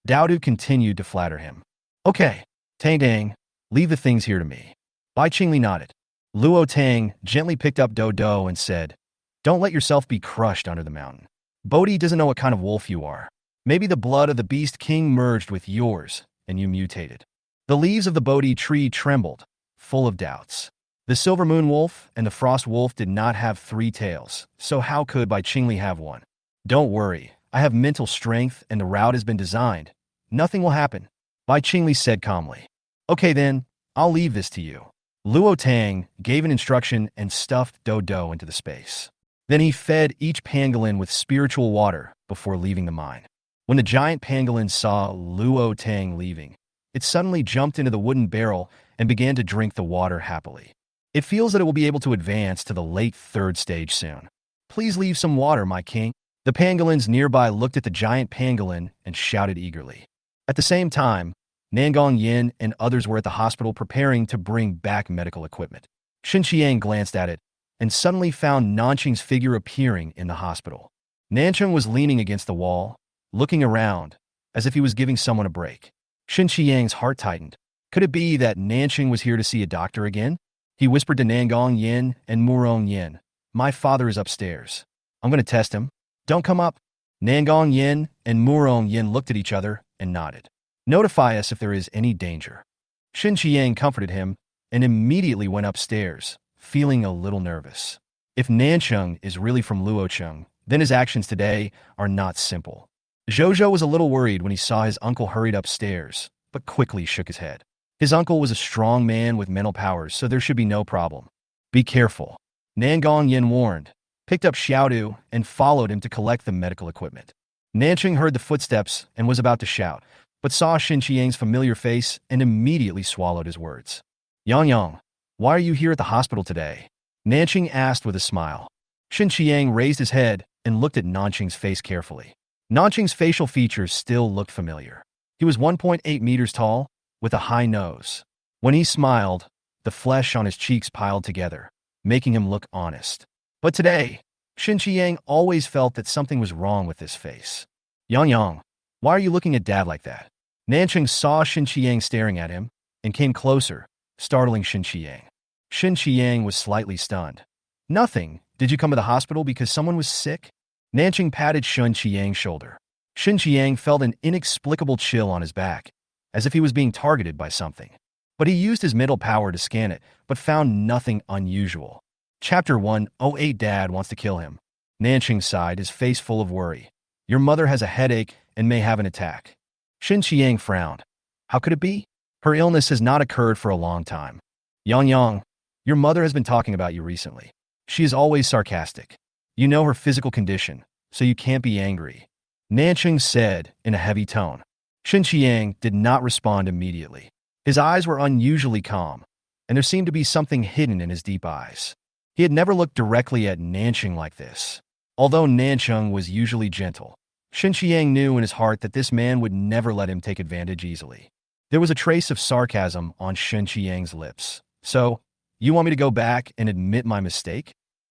Daodu continued to flatter him. Okay, Tang Tang, leave the things here to me. Bai Qingli nodded. Luo Tang gently picked up Dodo and said, Don't let yourself be crushed under the mountain. Bodhi doesn't know what kind of wolf you are. Maybe the blood of the Beast King merged with yours, and you mutated. The leaves of the Bodhi tree trembled, full of doubts. The Silver Moon Wolf and the Frost Wolf did not have 3 tails, so how could Bai Qingli have one? Don't worry, I have mental strength and the route has been designed. Nothing will happen, Bai Qingli said calmly. Okay then, I'll leave this to you. Luo Tang gave an instruction and stuffed Dodo into the space. Then he fed each pangolin with spiritual water before leaving the mine. When the giant pangolin saw Luo Tang leaving, it suddenly jumped into the wooden barrel and began to drink the water happily. It feels that it will be able to advance to the late 3rd stage soon. Please leave some water, my king. The pangolins nearby looked at the giant pangolin and shouted eagerly. At the same time, Nangong Yin and others were at the hospital preparing to bring back medical equipment. Shen Qiang glanced at it and suddenly found Nanqing's figure appearing in the hospital. Nanqing was leaning against the wall, looking around, as if he was giving someone a break. Shen Qiang's heart tightened. Could it be that Nanqing was here to see a doctor again? He whispered to Nangong Yin and Murong Yin, My father is upstairs. I'm going to test him. Don't come up. Nangong Yin and Murong Yin looked at each other and nodded. Notify us if there is any danger. Shin Qiang comforted him and immediately went upstairs, feeling a little nervous. If Nancheng is really from Luocheng, then his actions today are not simple. Zhou was a little worried when he saw his uncle hurried upstairs, but quickly shook his head. His uncle was a strong man with mental powers, so there should be no problem. Be careful. Nangong Yin warned, picked up Xiaodu, and followed him to collect the medical equipment. Nancheng heard the footsteps and was about to shout, but saw Shin Qiang's familiar face and immediately swallowed his words. Yang, why are you here at the hospital today? Nancheng asked with a smile. Shin Qiang raised his head and looked at Nancheng's face carefully. Nancheng's facial features still looked familiar. He was 1.8 meters tall, with a high nose. When he smiled, the flesh on his cheeks piled together, making him look honest. But today, Shin Qiang always felt that something was wrong with this face. Yang, why are you looking at Dad like that? Nancheng saw Shin Qiang staring at him and came closer, startling Shin Qiang. Shin Qiang was slightly stunned. Nothing. Did you come to the hospital because someone was sick? Nancheng patted Shin Qiang's shoulder. Shin Qiang felt an inexplicable chill on his back, as if he was being targeted by something. But he used his mental power to scan it, but found nothing unusual. Chapter 108 Dad wants to kill him. Nancheng sighed, his face full of worry. Your mother has a headache and may have an attack. Shin Qiang frowned. How could it be? Her illness has not occurred for a long time. Yang, your mother has been talking about you recently. She is always sarcastic. You know her physical condition, so you can't be angry. Nancheng said in a heavy tone. Shin Qiang did not respond immediately. His eyes were unusually calm, and there seemed to be something hidden in his deep eyes. He had never looked directly at Nancheng like this. Although Nancheng was usually gentle, Shin Qiang knew in his heart that this man would never let him take advantage easily. There was a trace of sarcasm on Shin Qiang's lips. So, you want me to go back and admit my mistake?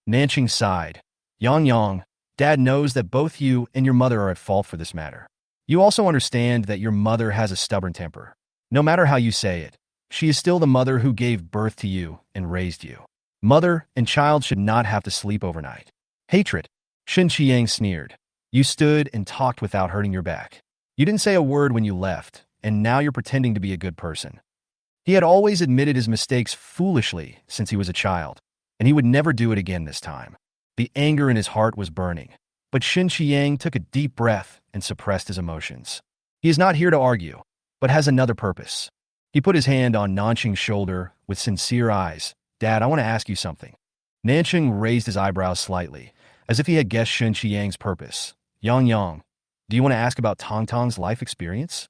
Nancheng sighed. Yang, Dad knows that both you and your mother are at fault for this matter. You also understand that your mother has a stubborn temper. No matter how you say it, she is still the mother who gave birth to you and raised you. Mother and child should not have to sleep overnight. Hatred. Shin Qiang sneered. You stood and talked without hurting your back. You didn't say a word when you left, and now you're pretending to be a good person. He had always admitted his mistakes foolishly since he was a child, and he would never do it again this time. The anger in his heart was burning, but Shin Qiang took a deep breath and suppressed his emotions. He is not here to argue, but has another purpose. He put his hand on Nancheng's shoulder with sincere eyes. Dad, I want to ask you something. Nancheng raised his eyebrows slightly, as if he had guessed Shin Qiang's purpose. Yang, do you want to ask about Tong Tong's life experience?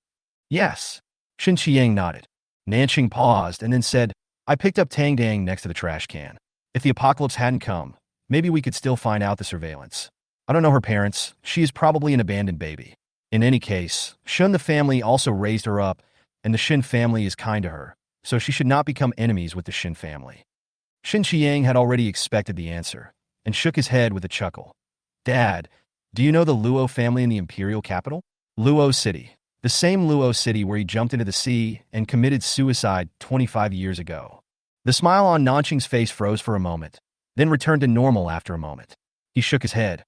Yes. Shin Qiang nodded. Nancheng paused and then said, I picked up Tang Dang next to the trash can. If the apocalypse hadn't come, maybe we could still find out the surveillance. I don't know her parents. She is probably an abandoned baby. In any case, Shun the family also raised her up, and the Shin family is kind to her, so she should not become enemies with the Shin family. Shin Qiang had already expected the answer, and shook his head with a chuckle. Dad, do you know the Luo family in the imperial capital? Luo City. The same Luo City where he jumped into the sea and committed suicide 25 years ago. The smile on Nancheng's face froze for a moment, then returned to normal after a moment. He shook his head.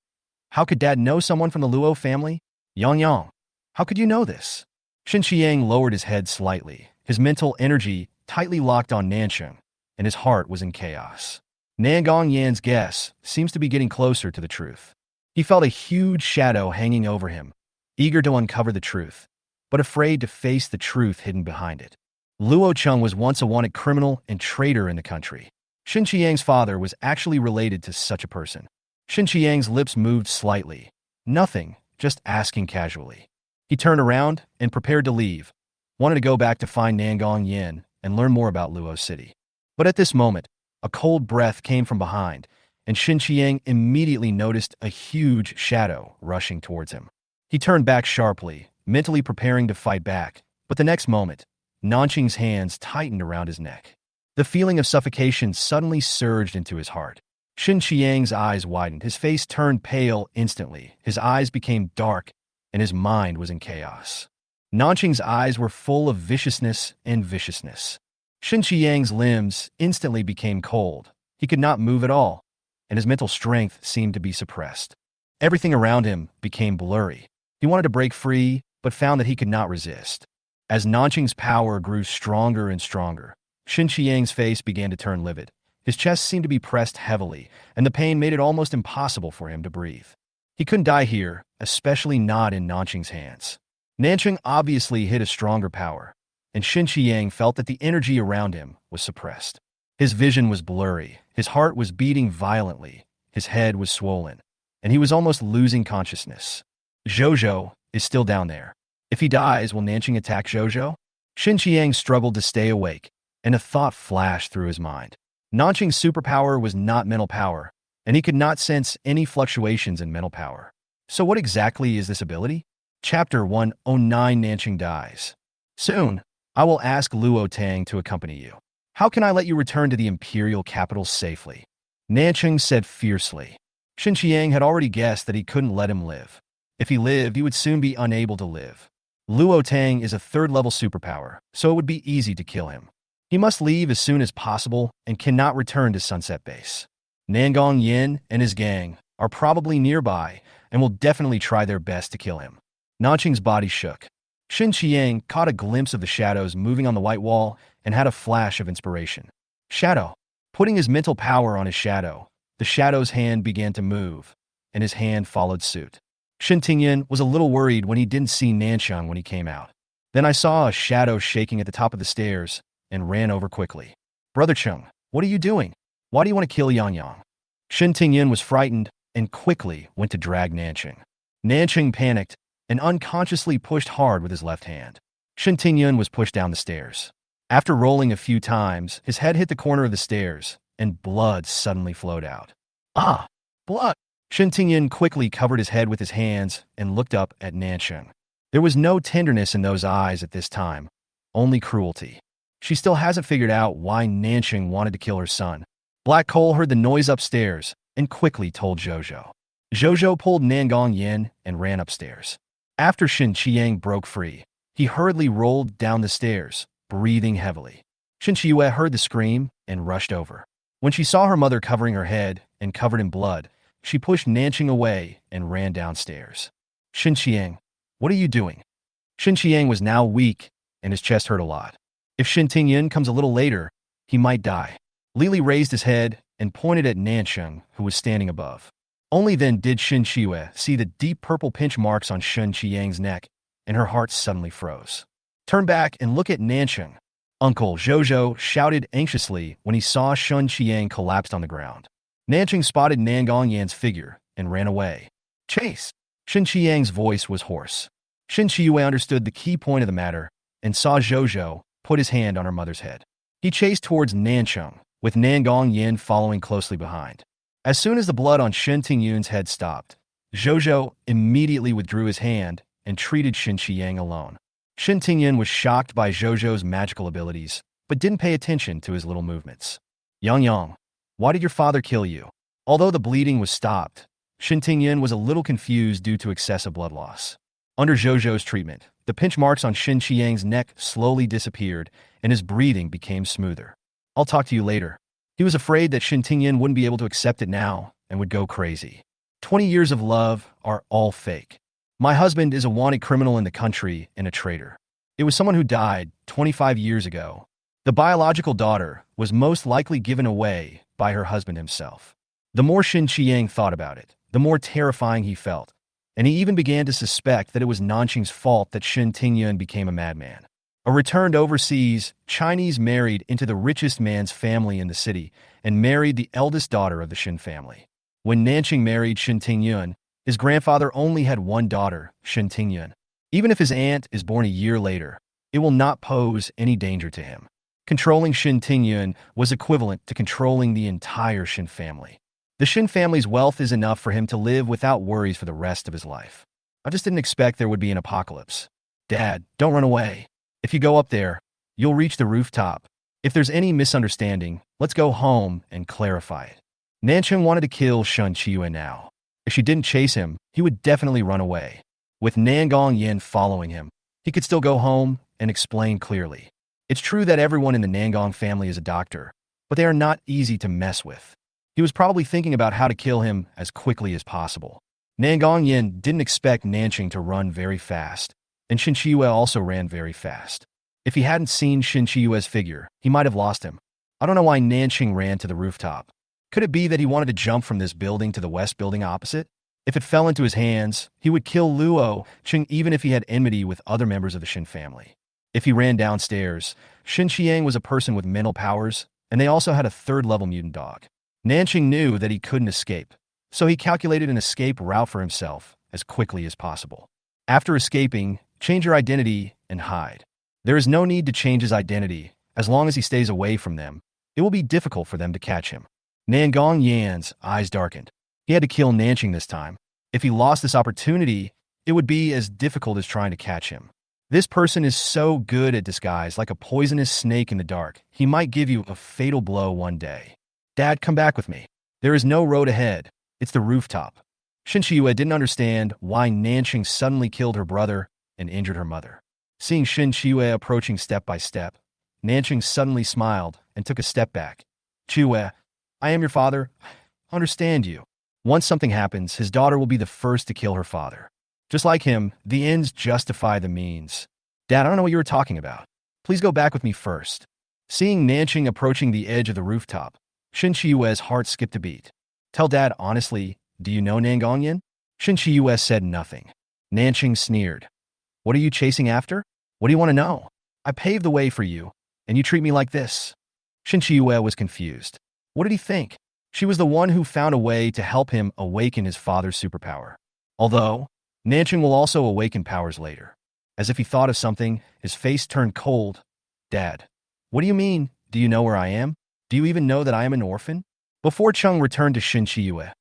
How could Dad know someone from the Luo family? Yang, how could you know this? Shin Qiang lowered his head slightly, his mental energy tightly locked on Nancheng, and his heart was in chaos. Nangong Yan's guess seems to be getting closer to the truth. He felt a huge shadow hanging over him, eager to uncover the truth, but afraid to face the truth hidden behind it. Luo Cheng was once a wanted criminal and traitor in the country. Shin Qiang's father was actually related to such a person. Shin Qiang's lips moved slightly. Nothing, just asking casually. He turned around and prepared to leave, wanted to go back to find Nangong Yin and learn more about Luo City. But at this moment, a cold breath came from behind, and Shin Qiang immediately noticed a huge shadow rushing towards him. He turned back sharply, mentally preparing to fight back, but the next moment, Nancheng's hands tightened around his neck. The feeling of suffocation suddenly surged into his heart. Shin Qiang's eyes widened, his face turned pale instantly, his eyes became dark, and his mind was in chaos. Nancheng's eyes were full of viciousness and viciousness. Shin Qiang's limbs instantly became cold. He could not move at all, and his mental strength seemed to be suppressed. Everything around him became blurry. He wanted to break free, but found that he could not resist. As Nanqing's power grew stronger and stronger, Xin Qiang's face began to turn livid. His chest seemed to be pressed heavily, and the pain made it almost impossible for him to breathe. He couldn't die here, especially not in Nanqing's hands. Nanqing obviously hid a stronger power, and Xin Qiang felt that the energy around him was suppressed. His vision was blurry, his heart was beating violently, his head was swollen, and he was almost losing consciousness. Zhou is still down there. If he dies, will Nanqing attack Zhou? Xin Qiang struggled to stay awake, and a thought flashed through his mind. Nanqing's superpower was not mental power, and he could not sense any fluctuations in mental power. So what exactly is this ability? Chapter 109 Nanqing dies. Soon, I will ask Luo Tang to accompany you. How can I let you return to the imperial capital safely? Nanqing said fiercely. Xin Qiang had already guessed that he couldn't let him live. If he lived, he would soon be unable to live. Luo Tang is a third-level superpower, so it would be easy to kill him. He must leave as soon as possible and cannot return to Sunset Base. Nangong Yin and his gang are probably nearby and will definitely try their best to kill him. Nanqing's body shook. Xin Qiang caught a glimpse of the shadows moving on the white wall and had a flash of inspiration. Shadow. Putting his mental power on his shadow, the shadow's hand began to move, and his hand followed suit. Xin Tingyan was a little worried when he didn't see Nanqing when he came out. Then I saw a shadow shaking at the top of the stairs and ran over quickly. Brother Chung, what are you doing? Why do you want to kill Yang Yang? Xin Tingyan was frightened and quickly went to drag Nanqing. Nanqing panicked and unconsciously pushed hard with his left hand. Xin Tingyan was pushed down the stairs. After rolling a few times, his head hit the corner of the stairs, and blood suddenly flowed out. Ah! Blood! Xin Tingyan quickly covered his head with his hands and looked up at Nanqing. There was no tenderness in those eyes at this time, only cruelty. She still hasn't figured out why Nanqing wanted to kill her son. Black Cole heard the noise upstairs and quickly told Zhou. Zhou pulled Nangong Yin and ran upstairs. After Xin Qiang broke free, he hurriedly rolled down the stairs, breathing heavily. Xin Qiang heard the scream and rushed over. When she saw her mother covering her head and covered in blood, she pushed Nanqing away and ran downstairs. Xin Qiang, what are you doing? Xin Qiang was now weak, and his chest hurt a lot. If Xin Tingyan comes a little later, he might die. Lili raised his head and pointed at Nanqing, who was standing above. Only then did Xin Qiang see the deep purple pinch marks on Xin Qiang's neck, and her heart suddenly froze. Turn back and look at Nanqing. Uncle Zhou shouted anxiously when he saw Xin Qiang collapsed on the ground. Nanqing spotted Nangong Yan's figure and ran away. Chase! Xin Qiang's voice was hoarse. Xin Qiang understood the key point of the matter and saw Zhou put his hand on her mother's head. He chased towards Nanqing, with Nangong Yin following closely behind. As soon as the blood on Xin Tingyun's head stopped, Zhou immediately withdrew his hand and treated Xin Qiang alone. Xin Tingyun was shocked by Zhou's magical abilities, but didn't pay attention to his little movements. Yang, why did your father kill you? Although the bleeding was stopped, Xin Tingyun was a little confused due to excessive blood loss. Under Zhou's treatment, the pinch marks on Xin Qiang's neck slowly disappeared, and his breathing became smoother. I'll talk to you later. He was afraid that Xin Tingyan wouldn't be able to accept it now and would go crazy. 20 years of love are all fake. My husband is a wanted criminal in the country and a traitor. It was someone who died 25 years ago. The biological daughter was most likely given away by her husband himself. The more Xin Qiang thought about it, the more terrifying he felt, and he even began to suspect that it was Nanqing's fault that Xin Tingyun became a madman. A returned overseas, Chinese married into the richest man's family in the city and married the eldest daughter of the Xin family. When Nanqing married Xin Tingyun, his grandfather only had one daughter, Xin Tingyun. Even if his aunt is born a year later, it will not pose any danger to him. Controlling Xin Tingyun was equivalent to controlling the entire Xin family. The Xin family's wealth is enough for him to live without worries for the rest of his life. I just didn't expect there would be an apocalypse. Dad, don't run away. If you go up there, you'll reach the rooftop. If there's any misunderstanding, let's go home and clarify it. Nanqing wanted to kill Xin Qiang now. If she didn't chase him, he would definitely run away. With Nangong Yin following him, he could still go home and explain clearly. It's true that everyone in the Nangong family is a doctor, but they are not easy to mess with. He was probably thinking about how to kill him as quickly as possible. Nangong Yin didn't expect Nanqing to run very fast, and Shin Chiyue also ran very fast. If he hadn't seen Shin Chiyue's figure, he might have lost him. I don't know why Nanqing ran to the rooftop. Could it be that he wanted to jump from this building to the west building opposite? If it fell into his hands, he would kill Luo Tang even if he had enmity with other members of the Shin family. If he ran downstairs, Shin Qiang was a person with mental powers, and they also had a third-level mutant dog. Nanqing knew that he couldn't escape, so he calculated an escape route for himself as quickly as possible. After escaping, change your identity and hide. There is no need to change his identity. As long as he stays away from them, it will be difficult for them to catch him. Nangong Yan's eyes darkened. He had to kill Nanqing this time. If he lost this opportunity, it would be as difficult as trying to catch him. This person is so good at disguise, like a poisonous snake in the dark. He might give you a fatal blow one day. Dad, come back with me. There is no road ahead. It's the rooftop. Shin Chiyue didn't understand why Nanqing suddenly killed her brother and injured her mother. Seeing Shin Chiyue approaching step by step, Nanqing suddenly smiled and took a step back. Chiyue, I am your father. I understand you. Once something happens, his daughter will be the first to kill her father. Just like him, the ends justify the means. Dad, I don't know what you were talking about. Please go back with me first. Seeing Nanqing approaching the edge of the rooftop, Shin Chiyue's heart skipped a beat. Tell Dad honestly, do you know Nangongyan? Shin Chiyue said nothing. Nanqing sneered. What are you chasing after? What do you want to know? I paved the way for you, and you treat me like this. Shin Chiyue was confused. What did he think? She was the one who found a way to help him awaken his father's superpower. Although, Nanqing will also awaken powers later. As if he thought of something, his face turned cold. Dad, what do you mean? Do you know where I am? Do you even know that I am an orphan? Before Chung returned to Shin Chiyue,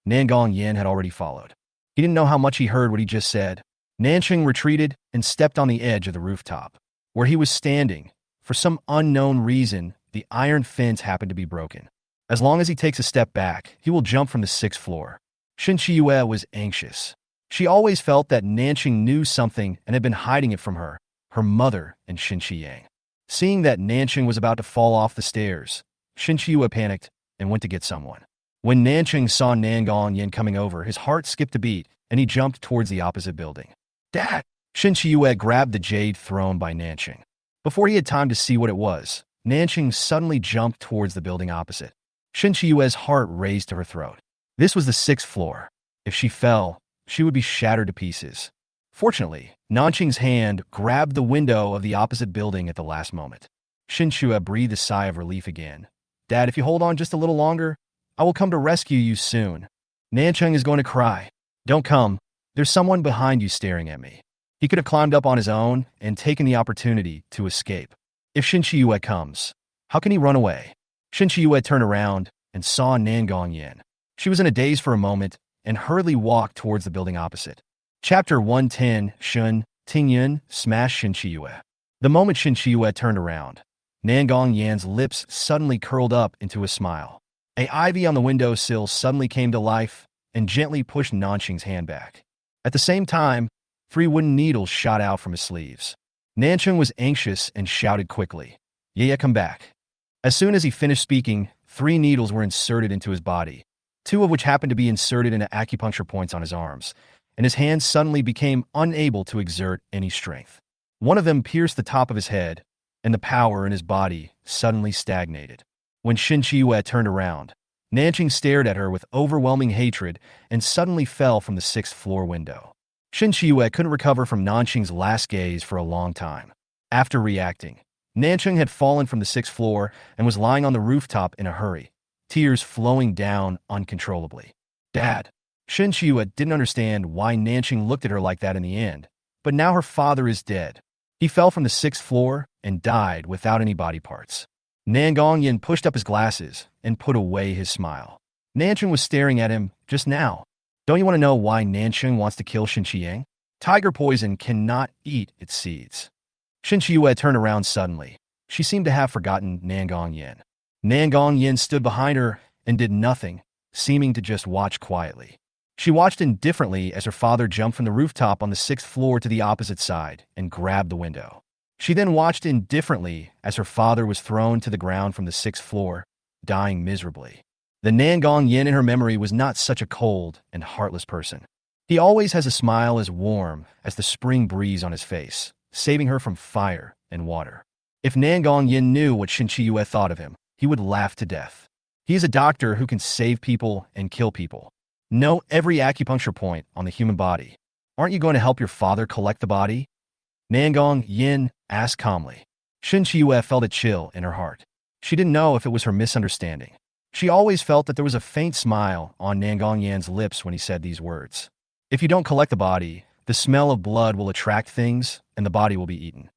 Nangong Yan had already followed. He didn't know how much he heard what he just said. Nanqing retreated and stepped on the edge of the rooftop. Where he was standing, for some unknown reason, the iron fence happened to be broken. As long as he takes a step back, he will jump from the 6th floor. Shin Chiyue was anxious. She always felt that Nanqing knew something and had been hiding it from her mother, and Shin Chiyang. Seeing that Nanqing was about to fall off the stairs, Shin Chiyue panicked and went to get someone. When Nanqing saw Nangong Yan coming over, his heart skipped a beat, and he jumped towards the opposite building. Dad! Shin Chiyue grabbed the jade thrown by Nanqing. Before he had time to see what it was, Nanqing suddenly jumped towards the building opposite. Shin Chiyue's heart raised to her throat. This was the 6th floor. If she fell, she would be shattered to pieces. Fortunately, Nanqing's hand grabbed the window of the opposite building at the last moment. Shin Chiyue breathed a sigh of relief again. Dad, if you hold on just a little longer, I will come to rescue you soon. Nanqing is going to cry. Don't come. There's someone behind you staring at me. He could have climbed up on his own and taken the opportunity to escape. If Shin Chiyue comes, how can he run away? Shin Chiyue turned around and saw Nangong Yan. She was in a daze for a moment and hurriedly walked towards the building opposite. Chapter 110, Shun, Tingyun, Smash Shin Chiyue. The moment Shin Chiyue turned around, Nangong Yan's lips suddenly curled up into a smile. A ivy on the windowsill suddenly came to life and gently pushed Nanqing's hand back. At the same time, 3 wooden needles shot out from his sleeves. Nanqing was anxious and shouted quickly, Yeah, come back. As soon as he finished speaking, 3 needles were inserted into his body, 2 of which happened to be inserted into acupuncture points on his arms, and his hands suddenly became unable to exert any strength. One of them pierced the top of his head, and the power in his body suddenly stagnated. When Shin Chiyue turned around, Nanqing stared at her with overwhelming hatred and suddenly fell from the 6th floor window. Shin Chiyue couldn't recover from Nanqing's last gaze for a long time. After reacting, Nanqing had fallen from the 6th floor and was lying on the rooftop in a hurry, tears flowing down uncontrollably. Dad! Shin Chiyue didn't understand why Nanqing looked at her like that in the end, but now her father is dead. He fell from the 6th floor and died without any body parts. Nangong Yan pushed up his glasses and put away his smile. Nanqing was staring at him just now. Don't you want to know why Nanqing wants to kill Shin Chiyang? Tiger poison cannot eat its seeds. Shin Chiyue turned around suddenly. She seemed to have forgotten Nangong Yan. Nangong Yan stood behind her and did nothing, seeming to just watch quietly. She watched indifferently as her father jumped from the rooftop on the 6th floor to the opposite side and grabbed the window. She then watched indifferently as her father was thrown to the ground from the 6th floor, dying miserably. The Nangong Yan in her memory was not such a cold and heartless person. He always has a smile as warm as the spring breeze on his face, saving her from fire and water. If Nangong Yin knew what Shin Chiyue thought of him, he would laugh to death. He is a doctor who can save people and kill people. Know every acupuncture point on the human body. Aren't you going to help your father collect the body? Nangong Yin asked calmly. Shin Chiyue felt a chill in her heart. She didn't know if it was her misunderstanding. She always felt that there was a faint smile on Nangong Yan's lips when he said these words. If you don't collect the body, the smell of blood will attract things, and the body will be eaten.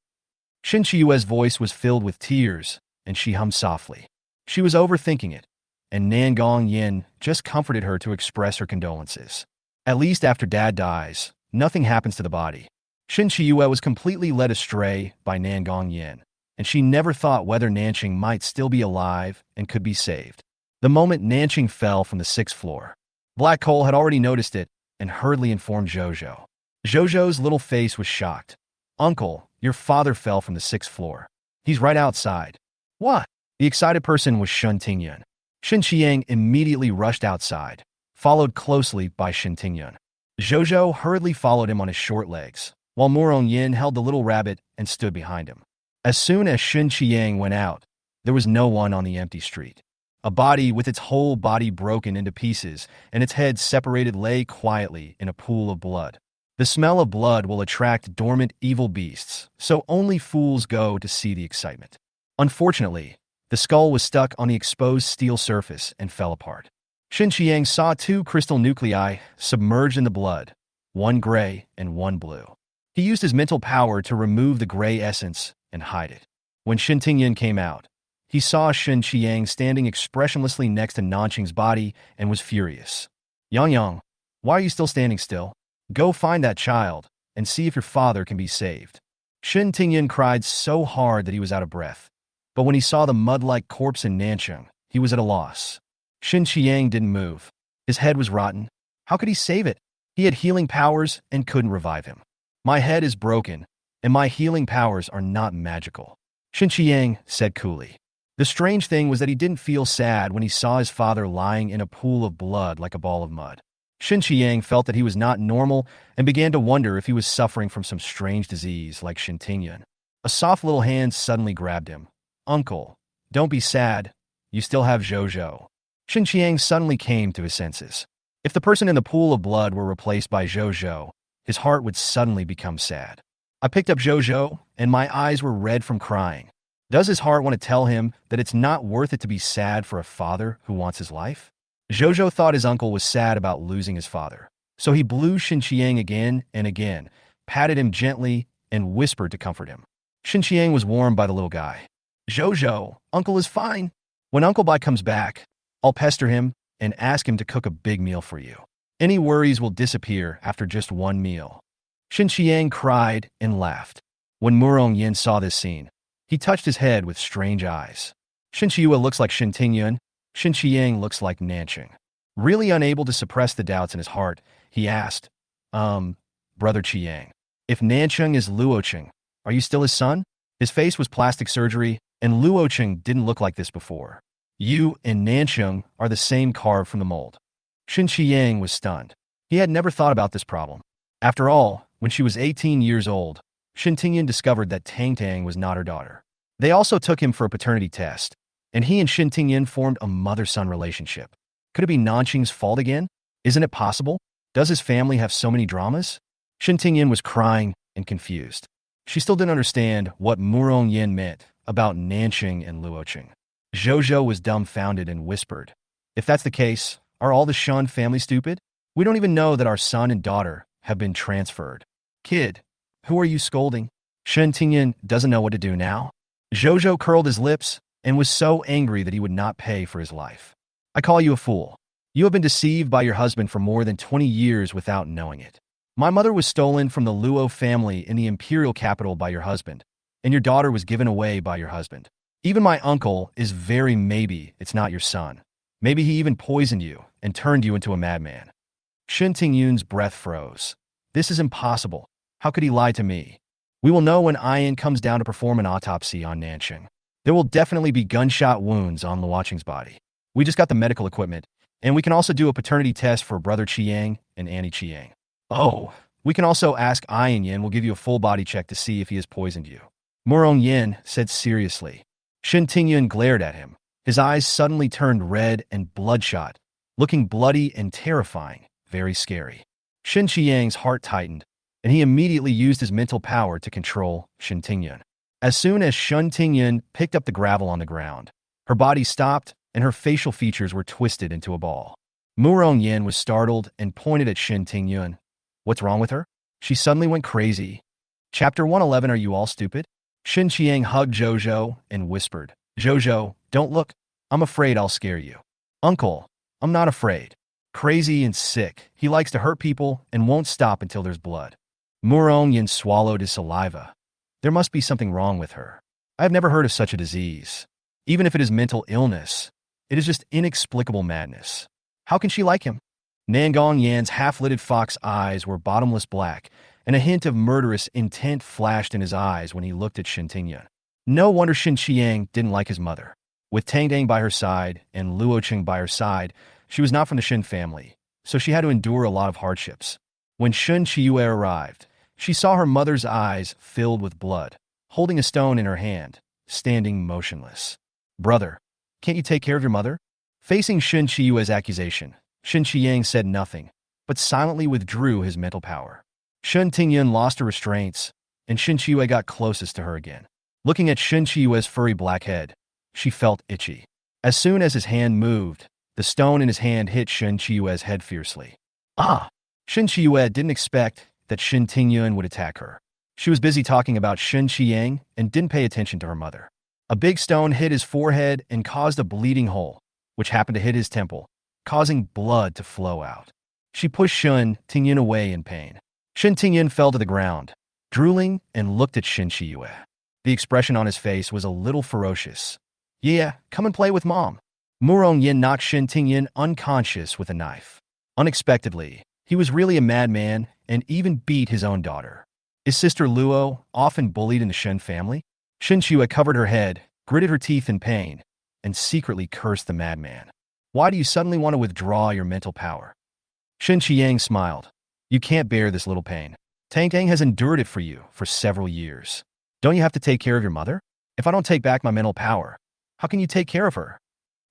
Shin Chiyue's voice was filled with tears, and she hummed softly. She was overthinking it, and Nangong Yin just comforted her to express her condolences. At least after Dad dies, nothing happens to the body. Shin Chiyue was completely led astray by Nangong Yin, and she never thought whether Nanqing might still be alive and could be saved. The moment Nanqing fell from the 6th floor, Black Coal had already noticed it and hurriedly informed Zhozhou. Zhozhou's little face was shocked. Uncle, your father fell from the 6th floor. He's right outside. What? The excited person was Shun Tingyun. Shin Qiang immediately rushed outside, followed closely by Shin Tingyun. Zhozhou hurriedly followed him on his short legs, while Murong Yin held the little rabbit and stood behind him. As soon as Shin Qiang went out, there was no one on the empty street. A body with its whole body broken into pieces and its head separated lay quietly in a pool of blood. The smell of blood will attract dormant evil beasts, so only fools go to see the excitement. Unfortunately, the skull was stuck on the exposed steel surface and fell apart. Shin Qiang saw 2 crystal nuclei submerged in the blood, one gray and one blue. He used his mental power to remove the gray essence and hide it. When Shin Tingyun came out, he saw Shin Qiang standing expressionlessly next to Nanqing's body and was furious. Yang, why are you still standing still? Go find that child and see if your father can be saved. Shin Tingyun cried so hard that he was out of breath. But when he saw the mud-like corpse in Nanqing, he was at a loss. Shin Qiang didn't move. His head was rotten. How could he save it? He had healing powers and couldn't revive him. My head is broken, and my healing powers are not magical, Shin Qiang said coolly. The strange thing was that he didn't feel sad when he saw his father lying in a pool of blood like a ball of mud. Shin Qiang felt that he was not normal and began to wonder if he was suffering from some strange disease like Shin Tingyun. A soft little hand suddenly grabbed him. Uncle, don't be sad. You still have Zhozhou. Shin Qiang suddenly came to his senses. If the person in the pool of blood were replaced by Zhozhou, his heart would suddenly become sad. I picked up Zhozhou, and my eyes were red from crying. Does his heart want to tell him that it's not worth it to be sad for a father who wants his life? Zhozhou thought his uncle was sad about losing his father, so he blew Shin Qiang again and again, patted him gently, and whispered to comfort him. Shin Qiang was warmed by the little guy. Zhozhou, Uncle is fine. When Uncle Bai comes back, I'll pester him and ask him to cook a big meal for you. Any worries will disappear after just one meal. Shin Qiang cried and laughed. When Murong Yin saw this scene, he touched his head with strange eyes. Shin Chiyue looks like Shin Tingyun. Shin Qiang looks like Nanqing. Really unable to suppress the doubts in his heart, he asked, Brother Qiang, if Nanqing is Luo Tang, are you still his son? His face was plastic surgery, and Luo Tang didn't look like this before. You and Nanqing are the same carved from the mold. Shin Qiang was stunned. He had never thought about this problem. After all, when she was 18 years old, Shin Tingyun discovered that Tang Tang was not her daughter. They also took him for a paternity test, and he and Shin Tingyun formed a mother-son relationship. Could it be Nanqing's fault again? Isn't it possible? Does his family have so many dramas? Shin Tingyun was crying and confused. She still didn't understand what Murong Yin meant about Nanqing and Luo Tang. Zhozhou was dumbfounded and whispered, if that's the case, are all the Shun family stupid? We don't even know that our son and daughter have been transferred. Kid, who are you scolding? Shin Tingyun doesn't know what to do now. Zhozhou curled his lips and was so angry that he would not pay for his life. I call you a fool. You have been deceived by your husband for more than 20 years without knowing it. My mother was stolen from the Luo family in the imperial capital by your husband, and your daughter was given away by your husband. Even my uncle is very maybe it's not your son. Maybe he even poisoned you and turned you into a madman. Shin Tingyun's breath froze. This is impossible. How could he lie to me? We will know when Ian comes down to perform an autopsy on Nanqing. There will definitely be gunshot wounds on Luo Tang's body. We just got the medical equipment, and we can also do a paternity test for Brother Qiang and Annie Qiang. Oh, we can also ask Ian Yin. We'll give you a full body check to see if he has poisoned you. Murong Yin said seriously. Shen Tingyun glared at him. His eyes suddenly turned red and bloodshot, looking bloody and terrifying, very scary. Shen Qiang's heart tightened, and he immediately used his mental power to control Shen Tingyun. As soon as Shen Tingyun picked up the gravel on the ground, her body stopped and her facial features were twisted into a ball. Murong Yin was startled and pointed at Shen Tingyun. What's wrong with her? She suddenly went crazy. Chapter 111. Are you all stupid? Shen Qiang hugged Zhou and whispered, Zhou, don't look. I'm afraid I'll scare you. Uncle, I'm not afraid. Crazy and sick, he likes to hurt people and won't stop until there's blood. Murong Yin swallowed his saliva. There must be something wrong with her. I have never heard of such a disease. Even if it is mental illness, it is just inexplicable madness. How can she like him? Nangong Yan's half-lidded fox eyes were bottomless black, and a hint of murderous intent flashed in his eyes when he looked at Shen Tingyun. No wonder Shen Qiang didn't like his mother. With Tang Dang by her side and Luo Tang by her side, she was not from the Shen family, so she had to endure a lot of hardships. When Shen Qiue arrived, she saw her mother's eyes filled with blood, holding a stone in her hand, standing motionless. Brother, can't you take care of your mother? Facing Shen Qiue's accusation, Shen Qiang said nothing, but silently withdrew his mental power. Shen Tingyun lost her restraints, and Shen Qiue got closest to her again. Looking at Shen Qiue's furry black head, she felt itchy. As soon as his hand moved, the stone in his hand hit Shen Qiue's head fiercely. Ah! Shen Qiue didn't expect that Shen Tingyun would attack her. She was busy talking about Shen Qiang and didn't pay attention to her mother. A big stone hit his forehead and caused a bleeding hole, which happened to hit his temple, causing blood to flow out. She pushed Shen Tingyun away in pain. Shen Tingyun fell to the ground, drooling, and looked at Shen Qiue. The expression on his face was a little ferocious. Yeah, come and play with Mom. Murong Yin knocked Shen Tingyun unconscious with a knife. Unexpectedly, he was really a madman and even beat his own daughter. His sister Luo, often bullied in the Shen family? Shen Qiue covered her head, gritted her teeth in pain, and secretly cursed the madman. Why do you suddenly want to withdraw your mental power? Shen Qiang smiled. You can't bear this little pain. Tang Tang has endured it for you for several years. Don't you have to take care of your mother? If I don't take back my mental power, how can you take care of her?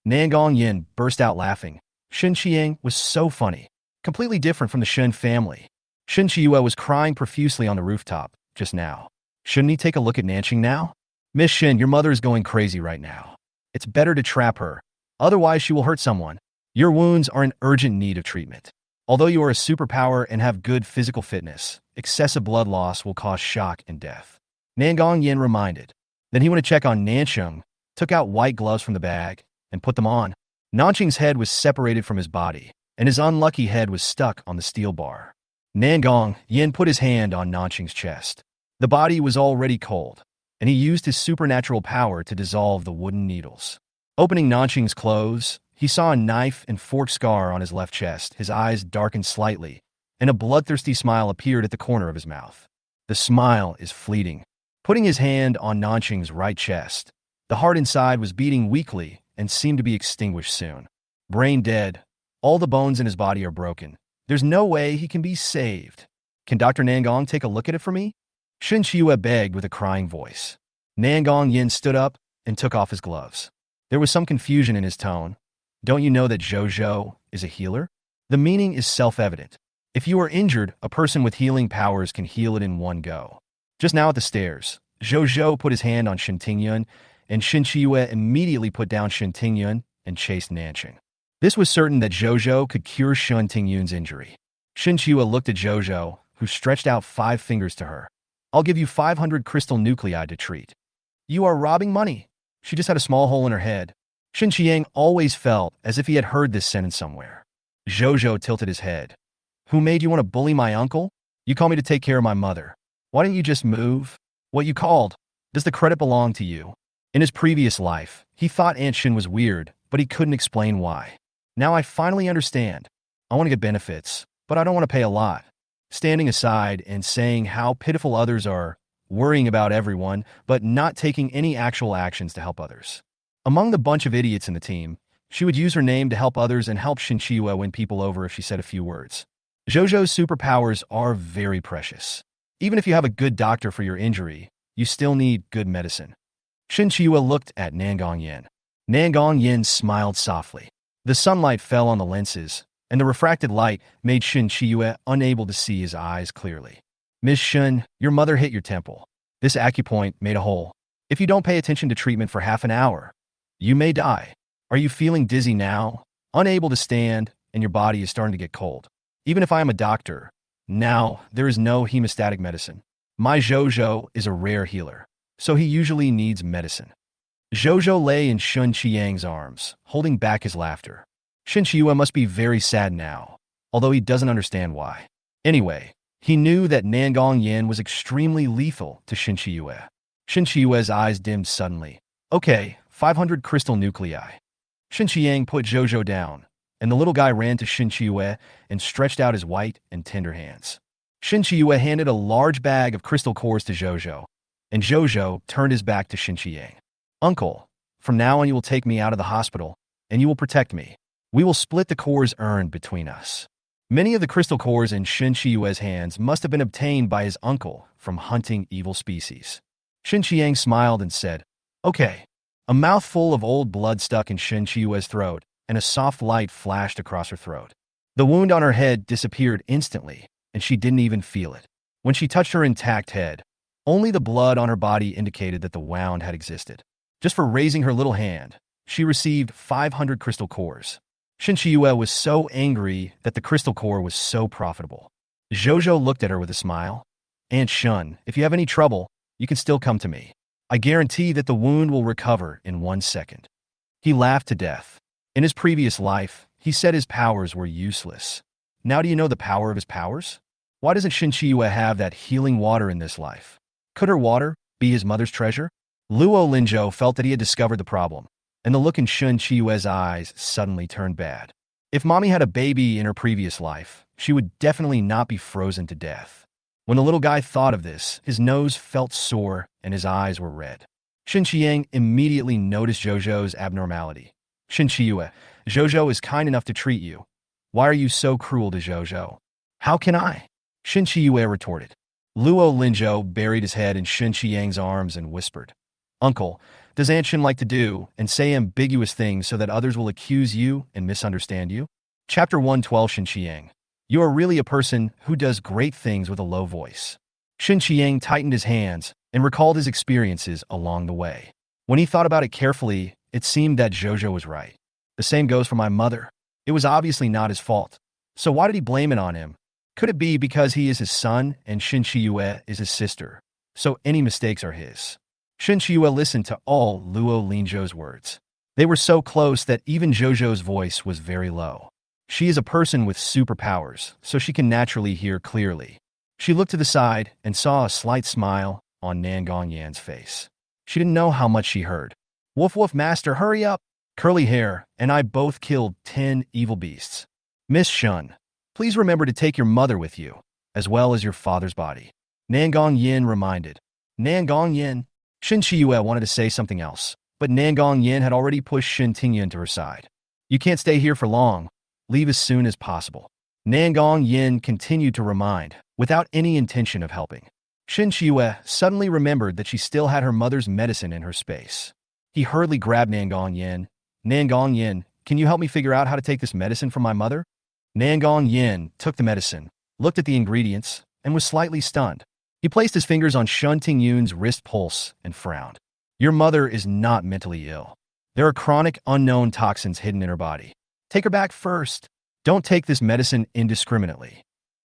Nangong Yin burst out laughing. Shen Qiang was so funny, completely different from the Shen family. Shen Qiue was crying profusely on the rooftop just now. Shouldn't he take a look at Nanqing now? Miss Shen, your mother is going crazy right now. It's better to trap her, otherwise she will hurt someone. Your wounds are in urgent need of treatment. Although you are a superpower and have good physical fitness, excessive blood loss will cause shock and death. Nangong Yin reminded. Then he went to check on Nanqing, took out white gloves from the bag, and put them on. Nanqing's head was separated from his body, and his unlucky head was stuck on the steel bar. Nangong Yin put his hand on Nanqing's chest. The body was already cold, and he used his supernatural power to dissolve the wooden needles. Opening Nanqing's clothes, he saw a knife and fork scar on his left chest. His eyes darkened slightly, and a bloodthirsty smile appeared at the corner of his mouth. The smile is fleeting. Putting his hand on Nanqing's right chest, the heart inside was beating weakly and seemed to be extinguished soon. Brain dead, all the bones in his body are broken. There's no way he can be saved. Can Dr. Nangong take a look at it for me? Shen Qiue begged with a crying voice. Nangong Yin stood up and took off his gloves. There was some confusion in his tone. Don't you know that Zhou is a healer? The meaning is self-evident. If you are injured, a person with healing powers can heal it in one go. Just now at the stairs, Zhou put his hand on Shen Tingyun, and Shen Qiue immediately put down Shen Tingyun and chased Nanqing. This was certain that Zhou could cure Shen Tingyun's injury. Shen Qiue looked at Zhou, who stretched out 5 fingers to her. I'll give you 500 crystal nuclei to treat. You are robbing money. She just had a small hole in her head. Shen Qiang always felt as if he had heard this sentence somewhere. Zhou tilted his head. Who made you want to bully my uncle? You call me to take care of my mother. Why didn't you just move? What you called? Does the credit belong to you? In his previous life, he thought Aunt Shin was weird, but he couldn't explain why. Now I finally understand. I want to get benefits, but I don't want to pay a lot. Standing aside and saying how pitiful others are, worrying about everyone, but not taking any actual actions to help others. Among the bunch of idiots in the team, she would use her name to help others and help Shen Qiue win people over if she said a few words. Zhou's superpowers are very precious. Even if you have a good doctor for your injury, you still need good medicine. Shen Qiyu looked at Nangong Yin. Nangong Yin smiled softly. The sunlight fell on the lenses, and the refracted light made Shen Qiyu unable to see his eyes clearly. Miss Shen, your mother hit your temple. This acupoint made a hole. If you don't pay attention to treatment for half an hour, you may die. Are you feeling dizzy now? Unable to stand, and your body is starting to get cold. Even if I am a doctor, now there is no hemostatic medicine. My Zhou is a rare healer, so he usually needs medicine. Zhou lay in Shun Qiang's arms, holding back his laughter. Shen Qiyu must be very sad now, although he doesn't understand why. Anyway, he knew that Nangong Yin was extremely lethal to Shen Qiyu. Shen Qiyu's eyes dimmed suddenly. Okay, 500 crystal nuclei. Shen Qiang put Zhou down, and the little guy ran to Shen Qiyu and stretched out his white and tender hands. Shen Qiyu handed a large bag of crystal cores to Zhou, and Zhou turned his back to Shen Qiang. Uncle, from now on you will take me out of the hospital, and you will protect me. We will split the cores earned between us. Many of the crystal cores in Shen Qiyu's hands must have been obtained by his uncle from hunting evil species. Shen Qiang smiled and said, Okay. A mouthful of old blood stuck in Shen Qiyu's throat, and a soft light flashed across her throat. The wound on her head disappeared instantly, and she didn't even feel it. When she touched her intact head, only the blood on her body indicated that the wound had existed. Just for raising her little hand, she received 500 crystal cores. Shen Qiyu was so angry that the crystal core was so profitable. Zhou looked at her with a smile. Aunt Shun, if you have any trouble, you can still come to me. I guarantee that the wound will recover in 1 second. He laughed to death. In his previous life, he said his powers were useless. Now do you know the power of his powers? Why doesn't Shen Qiyu have that healing water in this life? Could her water be his mother's treasure? Luo Linzhou felt that he had discovered the problem, and the look in Shen Qiyu's eyes suddenly turned bad. If mommy had a baby in her previous life, she would definitely not be frozen to death. When the little guy thought of this, his nose felt sore and his eyes were red. Shen Qiang immediately noticed Zhou's abnormality. Shen Qiyu, Zhou is kind enough to treat you. Why are you so cruel to Zhou? How can I? Shen Qiyu retorted. Luo Linzhou buried his head in Shen Qiang's arms and whispered, Uncle, does Aunt Shen like to do and say ambiguous things so that others will accuse you and misunderstand you? Chapter 112 Shen Qiang. You are really a person who does great things with a low voice. Shen Qiang tightened his hands and recalled his experiences along the way. When he thought about it carefully, it seemed that Zhou was right. The same goes for my mother. It was obviously not his fault. So why did he blame it on him? Could it be because he is his son and Shen Qiyu is his sister? So any mistakes are his. Shen Qiyu listened to all Luo Linzhou's words. They were so close that even Zhou's voice was very low. She is a person with superpowers, so she can naturally hear clearly. She looked to the side and saw a slight smile on Nangong Yan's face. She didn't know how much she heard. Woof woof master, hurry up! Curly Hair and I both killed 10 evil beasts. Miss Shun, please remember to take your mother with you, as well as your father's body. Nangong Yin reminded. Nangong Yin? Shen Qiyu wanted to say something else, but Nangong Yin had already pushed Shen Tingyan to her side. You can't stay here for long. Leave as soon as possible. Nangong Yin continued to remind, without any intention of helping. Shen Qiyu suddenly remembered that she still had her mother's medicine in her space. He hurriedly grabbed Nangong Yin. Nangong Yin, can you help me figure out how to take this medicine from my mother? Nangong Yin took the medicine, looked at the ingredients, and was slightly stunned. He placed his fingers on Shun Tingyun's wrist pulse and frowned. Your mother is not mentally ill. There are chronic, unknown toxins hidden in her body. Take her back first. Don't take this medicine indiscriminately.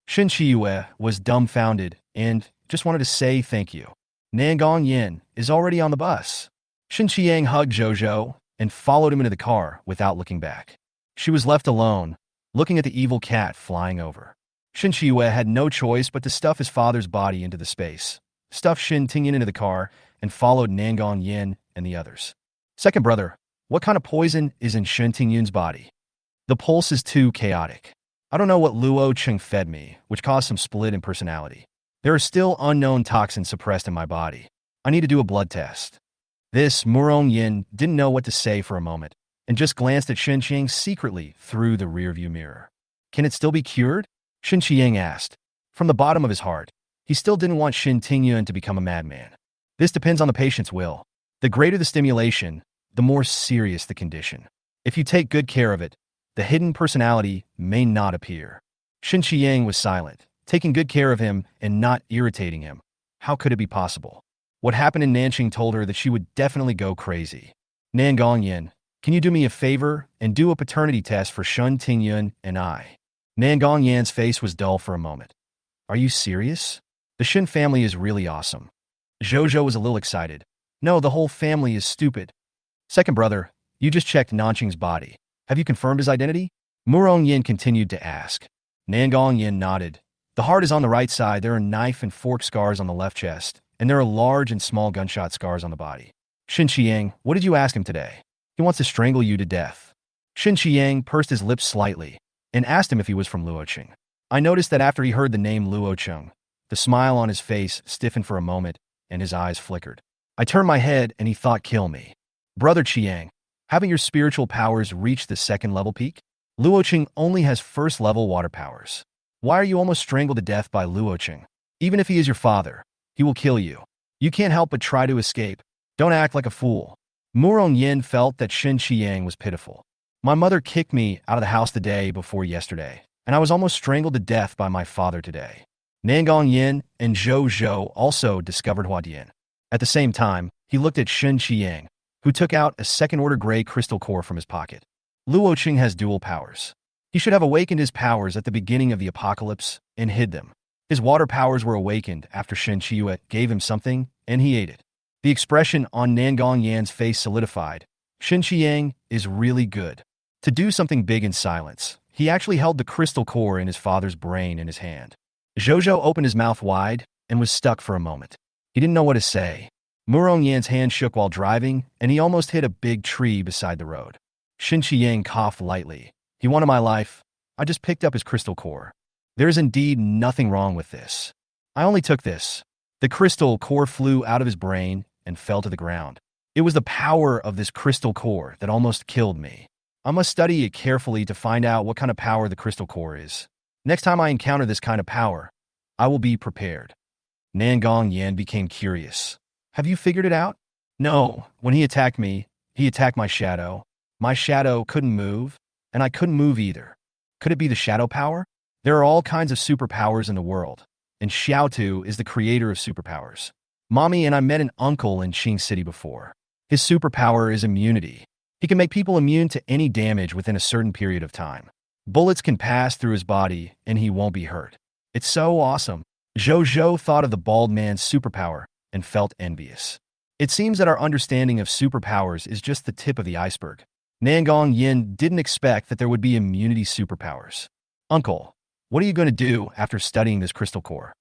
Shen Qiyu was dumbfounded and just wanted to say thank you. Nangong Yin is already on the bus. Shen Qiang hugged Zhou and followed him into the car without looking back. She was left alone, looking at the evil cat flying over. Shen Qiyu had no choice but to stuff his father's body into the space, stuffed Shen Tingyan into the car, and followed Nangong Yin and the others. Second brother, what kind of poison is in Shen Tingyun's body? The pulse is too chaotic. I don't know what Luo Cheng fed me, which caused some split in personality. There are still unknown toxins suppressed in my body. I need to do a blood test. This Murong Yin didn't know what to say for a moment, and just glanced at Shen Qiang secretly through the rearview mirror. Can it still be cured? Shin Qiang asked. From the bottom of his heart, he still didn't want Shin Tingyun to become a madman. This depends on the patient's will. The greater the stimulation, the more serious the condition. If you take good care of it, the hidden personality may not appear. Shin Qiang was silent, taking good care of him and not irritating him. How could it be possible? What happened in Nanqing told her that she would definitely go crazy. Nan Gongyan, can you do me a favor and do a paternity test for Shun Tingyun and I? Nan Gongyan's face was dull for a moment. Are you serious? The Shin family is really awesome. Zhou was a little excited. No, the whole family is stupid. Second brother, you just checked Nanqing's body. Have you confirmed his identity? Murong Yin continued to ask. Nangong Yin nodded. The heart is on the right side. There are knife and fork scars on the left chest, and there are large and small gunshot scars on the body. Shin Qiang, what did you ask him today? He wants to strangle you to death. Shin Qiang pursed his lips slightly and asked him if he was from Luo Tang. I noticed that after he heard the name Luo Tang, the smile on his face stiffened for a moment and his eyes flickered. I turned my head and he thought kill me. Brother Qiang, haven't your spiritual powers reached the second level peak? Luo Tang only has first level water powers. Why are you almost strangled to death by Luo Tang? Even if he is your father, he will kill you. You can't help but try to escape. Don't act like a fool. Murong Yin felt that Shin Qiang was pitiful. My mother kicked me out of the house the day before yesterday, and I was almost strangled to death by my father today. Nangong Yin and Zhou also discovered Huadian. At the same time, he looked at Shin Qiang, who took out a second-order gray crystal core from his pocket. Luo Tang has dual powers. He should have awakened his powers at the beginning of the apocalypse and hid them. His water powers were awakened after Shin Qiang gave him something, and he ate it. The expression on Nangong Yan's face solidified. Shin Qiang is really good. To do something big in silence, he actually held the crystal core in his father's brain in his hand. Zhou opened his mouth wide and was stuck for a moment. He didn't know what to say. Murong Yan's hand shook while driving, and he almost hit a big tree beside the road. Shin Qiang coughed lightly. He wanted my life. I just picked up his crystal core. There is indeed nothing wrong with this. I only took this. The crystal core flew out of his brain and fell to the ground. It was the power of this crystal core that almost killed me. I must study it carefully to find out what kind of power the crystal core is. Next time I encounter this kind of power, I will be prepared. Nangong Yan became curious. Have you figured it out? No. When he attacked me, he attacked my shadow. My shadow couldn't move, and I couldn't move either. Could it be the shadow power? There are all kinds of superpowers in the world, and Xiaotu is the creator of superpowers. Mommy and I met an uncle in Qing City before. His superpower is immunity. He can make people immune to any damage within a certain period of time. Bullets can pass through his body, and he won't be hurt. It's so awesome. Zhou thought of the bald man's superpower and felt envious. It seems that our understanding of superpowers is just the tip of the iceberg. Nangong Yin didn't expect that there would be immunity superpowers. Uncle, what are you going to do after studying this crystal core?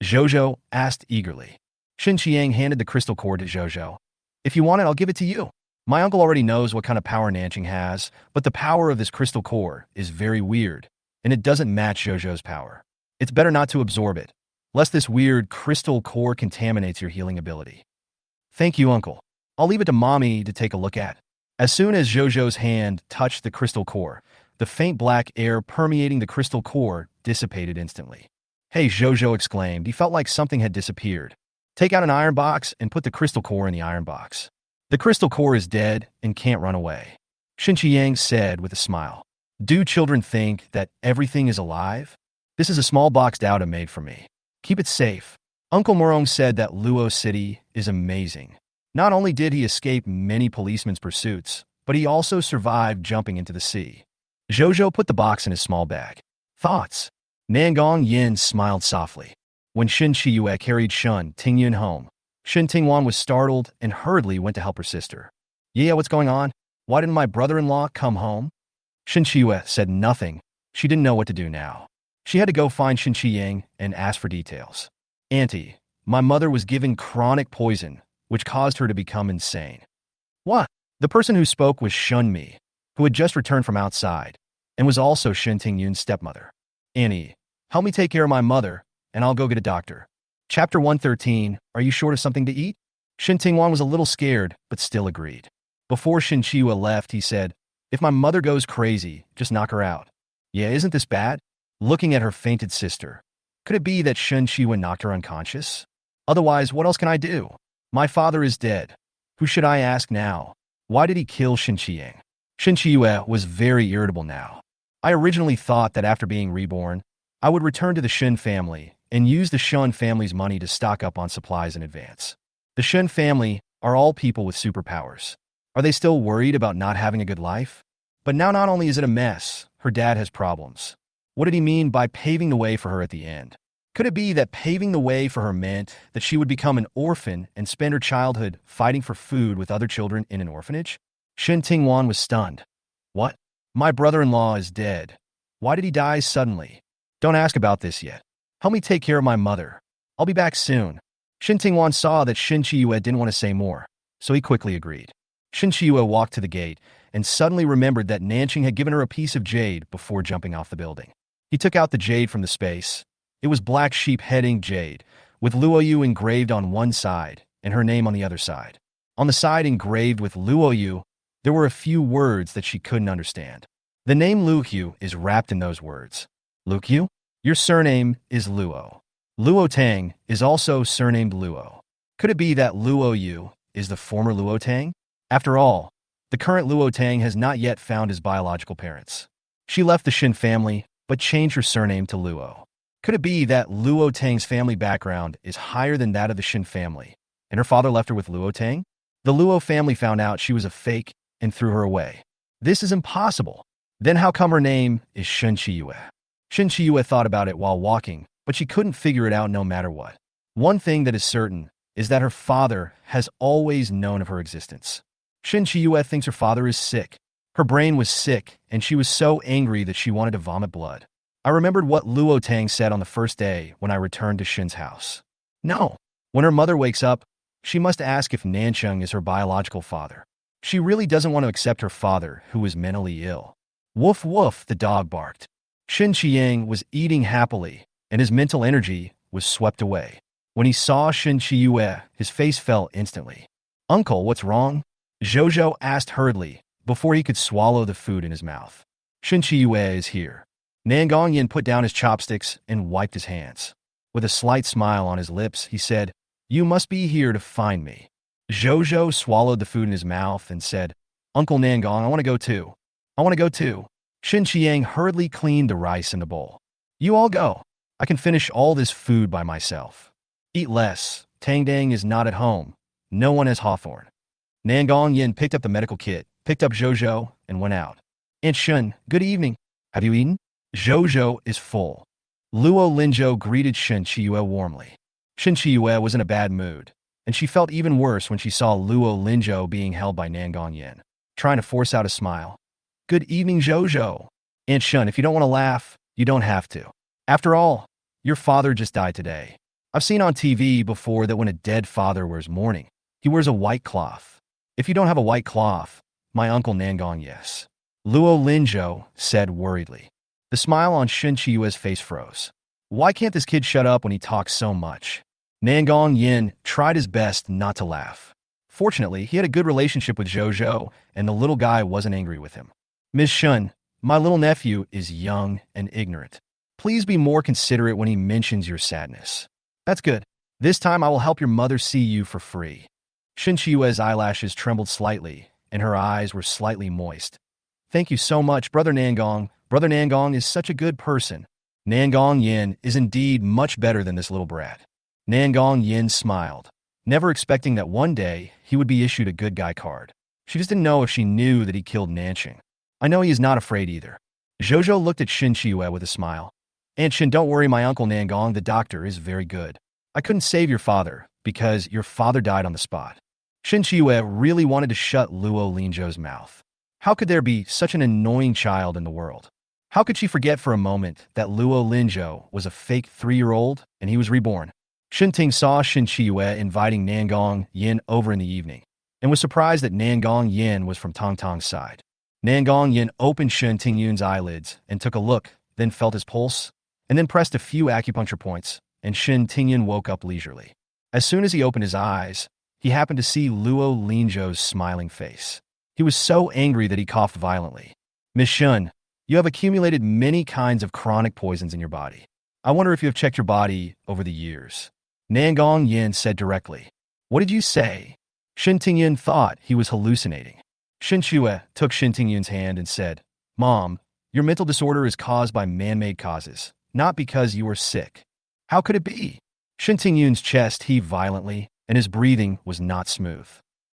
Zhou asked eagerly. Shin Qiang handed the crystal core to Zhou. If you want it, I'll give it to you. My uncle already knows what kind of power Nanqing has, but the power of this crystal core is very weird, and it doesn't match Zhou's power. It's better not to absorb it, lest this weird crystal core contaminates your healing ability. Thank you, Uncle. I'll leave it to Mommy to take a look at. As soon as Zhou's hand touched the crystal core, the faint black air permeating the crystal core dissipated instantly. Hey, Zhou exclaimed. He felt like something had disappeared. Take out an iron box and put the crystal core in the iron box. The crystal core is dead and can't run away. Shin Qiang said with a smile. Do children think that everything is alive? This is a small box Dowda made for me. Keep it safe. Uncle Murong said that Luo City is amazing. Not only did he escape many policemen's pursuits, but he also survived jumping into the sea. Zhou put the box in his small bag. Thoughts? Nangong Yin smiled softly. When Shin Qiang carried Shun Tingyun home, Shin Tingwan was startled and hurriedly went to help her sister. Yeah, what's going on? Why didn't my brother-in-law come home? Shin Qiang said nothing. She didn't know what to do now. She had to go find Shin Qiang and ask for details. Auntie, my mother was given chronic poison, which caused her to become insane. What? The person who spoke was Shun Mi, who had just returned from outside, and was also Shin Tingyun's stepmother. Annie, help me take care of my mother, and I'll go get a doctor. Chapter 113, Are you short of something to eat? Shin Tingwan was a little scared, but still agreed. Before Shin Qiang left, he said, If my mother goes crazy, just knock her out. Yeah, isn't this bad? looking at her fainted sister. Could it be that Shen Qiwen knocked her unconscious? Otherwise, what else can I do? My father is dead. Who should I ask now? Why did he kill Shen Qiang? Shen Qiyue was very irritable now. I originally thought that after being reborn, I would return to the Shen family and use the Shen family's money to stock up on supplies in advance. The Shen family are all people with superpowers. Are they still worried about not having a good life? But now not only is it a mess, her dad has problems. What did he mean by paving the way for her at the end? Could it be that paving the way for her meant that she would become an orphan and spend her childhood fighting for food with other children in an orphanage? Shen Tingwan was stunned. What? My brother-in-law is dead. Why did he die suddenly? Don't ask about this yet. Help me take care of my mother. I'll be back soon. Shen Tingwan saw that Shen Qiyue didn't want to say more, so he quickly agreed. Shen Qiyue walked to the gate and suddenly remembered that Nanqing had given her a piece of jade before jumping off the building. He took out the jade from the space. It was black sheep-heading jade, with Luo Yu engraved on one side and her name on the other side. On the side engraved with Luo Yu, there were a few words that she couldn't understand. The name Lu Hu is wrapped in those words. Lu Hu? Your surname is Luo. Luo Tang is also surnamed Luo. Could it be that Luo Yu is the former Luo Tang? After all, the current Luo Tang has not yet found his biological parents. She left the Shen family, but changed her surname to Luo. Could it be that Luo Tang's family background is higher than that of the Shen family, and her father left her with Luo Tang? The Luo family found out she was a fake and threw her away. This is impossible. Then how come her name is Shen Qiyue? Shen Qiyue thought about it while walking, but she couldn't figure it out no matter what. One thing that is certain is that her father has always known of her existence. Shen Qiyue thinks her father is sick. Her brain was sick, and she was so angry that she wanted to vomit blood. I remembered what Luo Tang said on the first day when I returned to Shen's house. No. When her mother wakes up, she must ask if Nancheng is her biological father. She really doesn't want to accept her father, who is mentally ill. Woof woof, the dog barked. Shen Qiang was eating happily, and his mental energy was swept away. When he saw Shen Qiyue, his face fell instantly. Uncle, what's wrong? Zhouzhou asked hurriedly, before he could swallow the food in his mouth. Shen Qiyue is here. Nangongyan put down his chopsticks and wiped his hands. With a slight smile on his lips, he said, You must be here to find me. Zhouzhou swallowed the food in his mouth and said, Uncle Nangong, I want to go too. I want to go too. Shen Qiang hurriedly cleaned the rice in the bowl. You all go. I can finish all this food by myself. Eat less. Tang Dang is not at home. No one has Hawthorne. Nangong Yin picked up the medical kit, picked up Zhouzhou, and went out. Aunt Shen, good evening. Have you eaten? Zhouzhou is full. Luo Linzhou greeted Shen Qiyue warmly. Shen Qiyue was in a bad mood, and she felt even worse when she saw Luo Linzhou being held by Nangong Yin, trying to force out a smile. Good evening, Zhouzhou. Aunt Shen, if you don't want to laugh, you don't have to. After all, your father just died today. I've seen on TV before that when a dead father wears mourning, he wears a white cloth. If you don't have a white cloth, my uncle Nangong, yes. Luo Linzhou said worriedly. The smile on Shen Qiyue's face froze. Why can't this kid shut up when he talks so much? Nangong Yin tried his best not to laugh. Fortunately, he had a good relationship with Zhouzhou, and the little guy wasn't angry with him. Miss Shen, my little nephew is young and ignorant. Please be more considerate when he mentions your sadness. That's good. This time I will help your mother see you for free. Shen Qiyue's eyelashes trembled slightly, and her eyes were slightly moist. Thank you so much, Brother Nangong. Brother Nangong is such a good person. Nangong Yin is indeed much better than this little brat. Nangong Yin smiled, never expecting that one day he would be issued a good guy card. She just didn't know if she knew that he killed Nanqing. I know he is not afraid either. Zhouzhou looked at Shen Qiyue with a smile. Aunt Shen, don't worry, my uncle Nangong, the doctor, is very good. I couldn't save your father because your father died on the spot. Shen Qiyue really wanted to shut Luo Linzhou's mouth. How could there be such an annoying child in the world? How could she forget for a moment that Luo Linzhou was a fake 3-year-old and he was reborn? Shen Ting saw Shen Qiyue inviting Nangong Yin over in the evening and was surprised that Nangong Yin was from Tong Tong's side. Nangong Yin opened Shen Ting Yun's eyelids and took a look, then felt his pulse, and then pressed a few acupuncture points, and Shen Ting Yun woke up leisurely. As soon as he opened his eyes, he happened to see Luo Linzhou's smiling face. He was so angry that he coughed violently. Miss Shen, You have accumulated many kinds of chronic poisons in your body. I wonder if you have checked your body over the years. Nangong Yin said directly. What did you say? Shin Tingyan thought he was hallucinating. Shin Shue took Shin Tingyan's hand and said, Mom, your mental disorder is caused by man-made causes, not because you are sick. How could it be? Shin Tingyan's chest heaved violently, and his breathing was not smooth.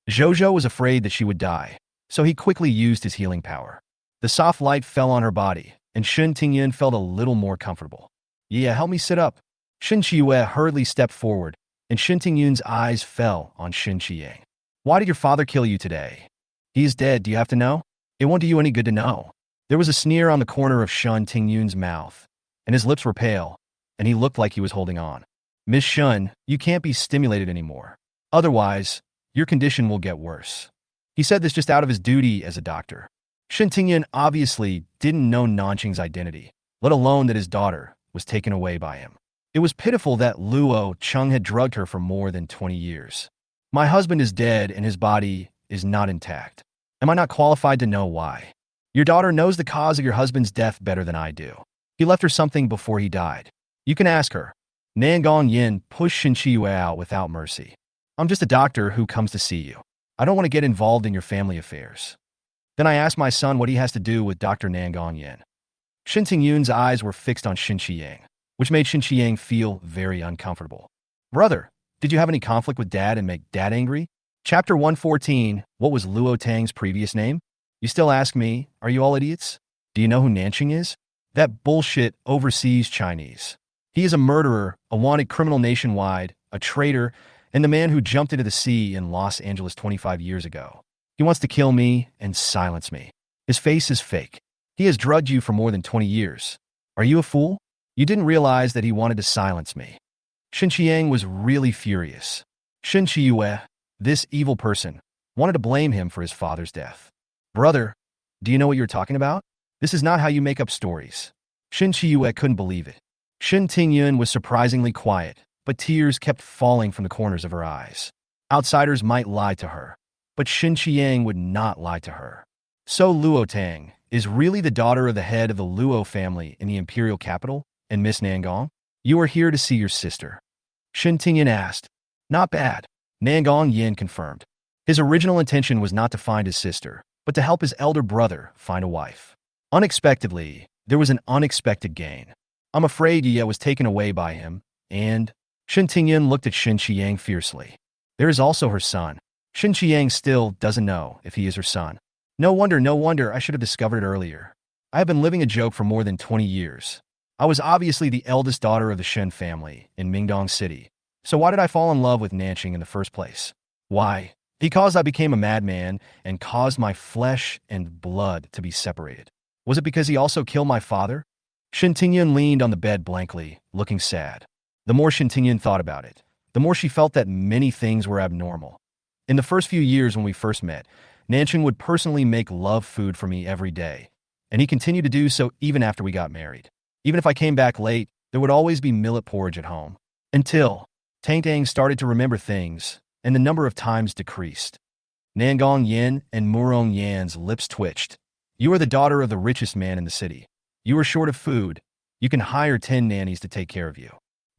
Zhozhou was afraid that she would die, so he quickly used his healing power. The soft light fell on her body, and Shin Tingyan felt a little more comfortable. Yeah, help me sit up. Shin Shue hurriedly stepped forward, and Shin Tingyun's eyes fell on Shin Chiyang. Why did your father kill you today? He is dead, do you have to know? It won't do you any good to know. There was a sneer on the corner of Shun Tingyun's mouth, and his lips were pale, and he looked like he was holding on. Miss Shun, you can't be stimulated anymore. Otherwise, your condition will get worse. He said this just out of his duty as a doctor. Shin Tingyun obviously didn't know Nanqing's identity, let alone that his daughter was taken away by him. It was pitiful that Luo Tang had drugged her for more than 20 years. My husband is dead and his body is not intact. Am I not qualified to know why? Your daughter knows the cause of your husband's death better than I do. He left her something before he died. You can ask her. Nangong Yin pushed Shin Shiyue out without mercy. I'm just a doctor who comes to see you. I don't want to get involved in your family affairs. Then I asked my son what he has to do with Dr. Nangong Yin. Shin Tingyun's eyes were fixed on Shin Chiyang, which made Shin Chiyang feel very uncomfortable. Brother, did you have any conflict with Dad and make Dad angry? Chapter 114, what was Luo Tang's previous name? You still ask me, are you all idiots? Do you know who Nanqing is? That bullshit overseas Chinese. He is a murderer, a wanted criminal nationwide, a traitor, and the man who jumped into the sea in Los Angeles 25 years ago. He wants to kill me and silence me. His face is fake. He has drugged you for more than 20 years. Are you a fool? You didn't realize that he wanted to silence me. Shin Chiyang was really furious. Shin Shiyue, this evil person, wanted to blame him for his father's death. Brother, do you know what you're talking about? This is not how you make up stories. Shin Shiyue couldn't believe it. Shin Tingyun was surprisingly quiet, but tears kept falling from the corners of her eyes. Outsiders might lie to her, but Shin Chiyang would not lie to her. So Luo Tang is really the daughter of the head of the Luo family in the imperial capital, and Miss Nangong? You are here to see your sister. Shin Tingyun asked. Not bad. Nangong Yin confirmed. His original intention was not to find his sister, but to help his elder brother find a wife. Unexpectedly, there was an unexpected gain. I'm afraid Ye was taken away by him, and Shin Tingyun looked at Shin Chiyang fiercely. There is also her son. Shin Chiyang still doesn't know if he is her son. No wonder, I should have discovered it earlier. I have been living a joke for more than 20 years. I was obviously the eldest daughter of the Shen family in Mingdong City, so why did I fall in love with Nanqing in the first place? Why? Because I became a madman and caused my flesh and blood to be separated. Was it because he also killed my father? Shin Tingyun leaned on the bed blankly, looking sad. The more Shin Tingyun thought about it, the more she felt that many things were abnormal. In the first few years when we first met, Nanqing would personally make love food for me every day, and he continued to do so even after we got married. Even if I came back late, there would always be millet porridge at home. Until Tang Tang started to remember things, and the number of times decreased. Nangong Yin and Murong Yan's lips twitched. You are the daughter of the richest man in the city. You are short of food. You can hire 10 nannies to take care of you.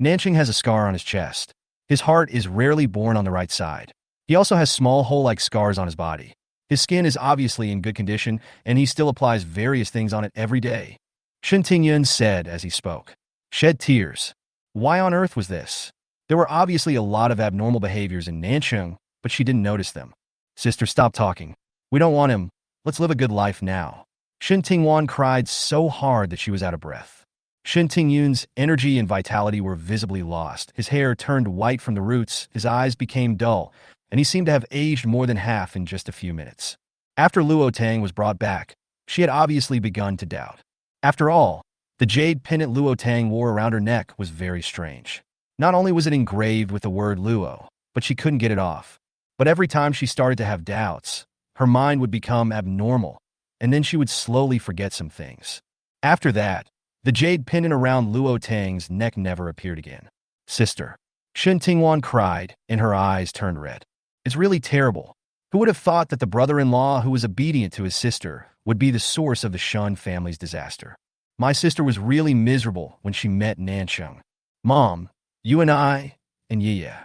Nanqing has a scar on his chest. His heart is rarely born on the right side. He also has small hole-like scars on his body. His skin is obviously in good condition, and he still applies various things on it every day. Shin Tingyun said as he spoke. Shed tears. Why on earth was this? There were obviously a lot of abnormal behaviors in Nanqing, but she didn't notice them. Sister, stop talking. We don't want him. Let's live a good life now. Shin Tingwan cried so hard that she was out of breath. Shin Tingyun's energy and vitality were visibly lost. His hair turned white from the roots, his eyes became dull, and he seemed to have aged more than half in just a few minutes. After Luo Tang was brought back, she had obviously begun to doubt. After all, the jade pendant Luo Tang wore around her neck was very strange. Not only was it engraved with the word Luo, but she couldn't get it off. But every time she started to have doubts, her mind would become abnormal, and then she would slowly forget some things. After that, the jade pendant around Luo Tang's neck never appeared again. Sister. Shin Tingwan cried, and her eyes turned red. It's really terrible. Who would have thought that the brother-in-law who was obedient to his sister would be the source of the Shun family's disaster? My sister was really miserable when she met Nanchung. Mom, you and I, and yeah.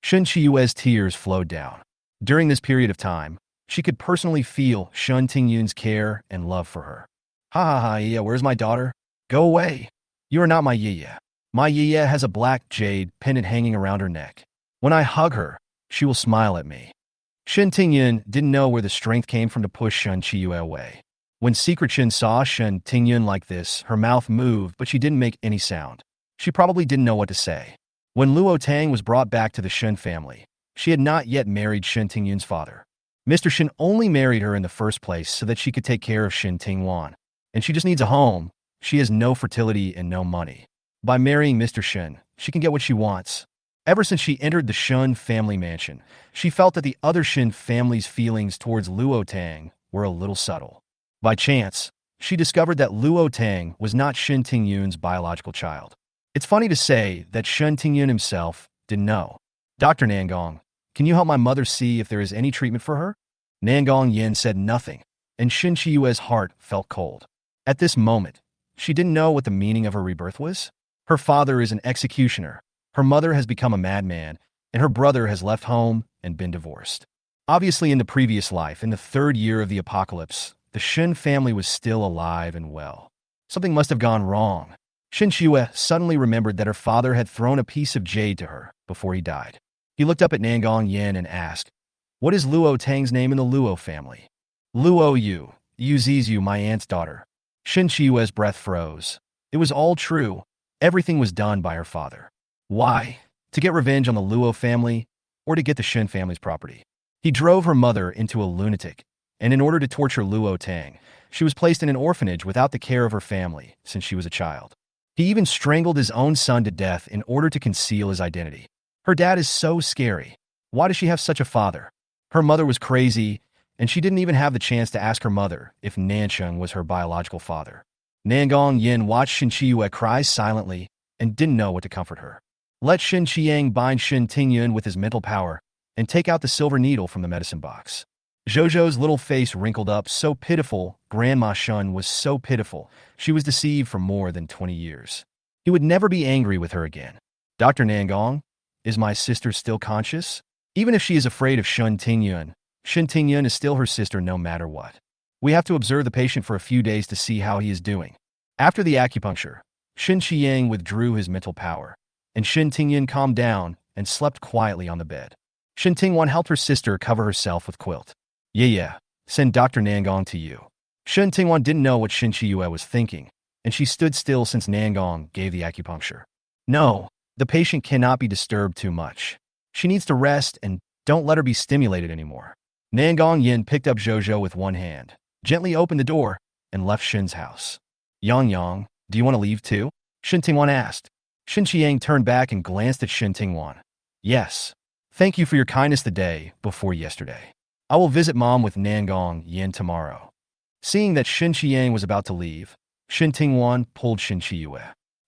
Shun Chiyue's tears flowed down. During this period of time, she could personally feel Shun Tingyun's care and love for her. Ha ha ha, yeah, where's my daughter? Go away. You are not my Yiya. My Yiya has a black jade pendant hanging around her neck. When I hug her, she will smile at me. Shen Tingyun didn't know where the strength came from to push Shun Chiyue away. When Secret Shin saw Shen Tingyun like this, her mouth moved, but she didn't make any sound. She probably didn't know what to say. When Luo Tang was brought back to the Shen family, she had not yet married Shen Tingyun's father. Mr. Shen only married her in the first place so that she could take care of Shen Tingwan. And she just needs a home. She has no fertility and no money. By marrying Mr. Shen, she can get what she wants. Ever since she entered the Shun family mansion, she felt that the other Shin family's feelings towards Luo Tang were a little subtle. By chance, she discovered that Luo Tang was not Shen Tingyun's biological child. It's funny to say that Shen Tingyun himself didn't know. Dr. Nangong, can you help my mother see if there is any treatment for her? Nangong Yin said nothing, and Shin Chiyue's heart felt cold. At this moment, she didn't know what the meaning of her rebirth was. Her father is an executioner, her mother has become a madman, and her brother has left home and been divorced. Obviously, in the previous life, in the third year of the apocalypse, the Shin family was still alive and well. Something must have gone wrong. Shin Chiyue suddenly remembered that her father had thrown a piece of jade to her before he died. He looked up at Nangong Yin and asked, "What is Luo Tang's name in the Luo family?" "Luo Yu. Yu Zizu, my aunt's daughter." Shin Chiyue's breath froze. It was all true. Everything was done by her father. Why? To get revenge on the Luo family, or to get the Shin family's property? He drove her mother into a lunatic, and in order to torture Luo Tang, she was placed in an orphanage without the care of her family since she was a child. He even strangled his own son to death in order to conceal his identity. Her dad is so scary. Why does she have such a father? Her mother was crazy, and she didn't even have the chance to ask her mother if Nanchung was her biological father. Nangong Yin watched Shin Chiyue cry silently and didn't know what to comfort her. Let Shin Chiang bind Shin Tingyun with his mental power and take out the silver needle from the medicine box. Zhozhou's little face wrinkled up, so pitiful. Grandma Shun was so pitiful. She was deceived for more than 20 years. He would never be angry with her again. Dr. Nangong, is my sister still conscious? Even if she is afraid of Shin Tingyun is still her sister no matter what. We have to observe the patient for a few days to see how he is doing. After the acupuncture, Shin Chiang withdrew his mental power, and Shin Tingyun calmed down and slept quietly on the bed. Shin Tingwan helped her sister cover herself with quilt. Yeah, send Dr. Nangong to you. Shin Tingwan didn't know what Shin Chiyue was thinking, and she stood still since Nangong gave the acupuncture. No, the patient cannot be disturbed too much. She needs to rest and don't let her be stimulated anymore. Nangong Yin picked up Zhozhou with one hand, gently opened the door, and left Shin's house. Yang, do you want to leave too? Shin Tingwan asked. Shin Chiang turned back and glanced at Shin Tingwan. Yes. Thank you for your kindness the day before yesterday. I will visit Mom with Nangong Yin tomorrow. Seeing that Shin Chiang was about to leave, Shin Tingwan pulled Shin Chiyue.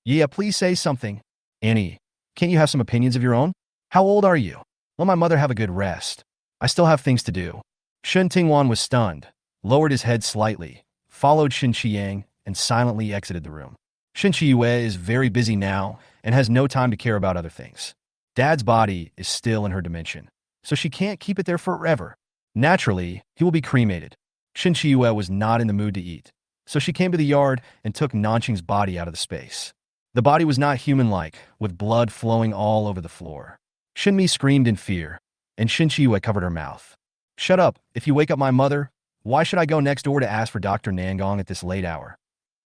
Yeah, please say something. Annie, can't you have some opinions of your own? How old are you? Let my mother have a good rest. I still have things to do. Shin Tingwan was stunned, lowered his head slightly, followed Shin Chiang, and silently exited the room. Shin Chiyue is very busy now and has no time to care about other things. Dad's body is still in her dimension, so she can't keep it there forever. Naturally, he will be cremated. Shin Chiyue was not in the mood to eat, so she came to the yard and took Nanqing's body out of the space. The body was not human-like, with blood flowing all over the floor. Shinmi screamed in fear, and Shin Chiyue covered her mouth. Shut up. If you wake up my mother, why should I go next door to ask for Dr. Nangong at this late hour?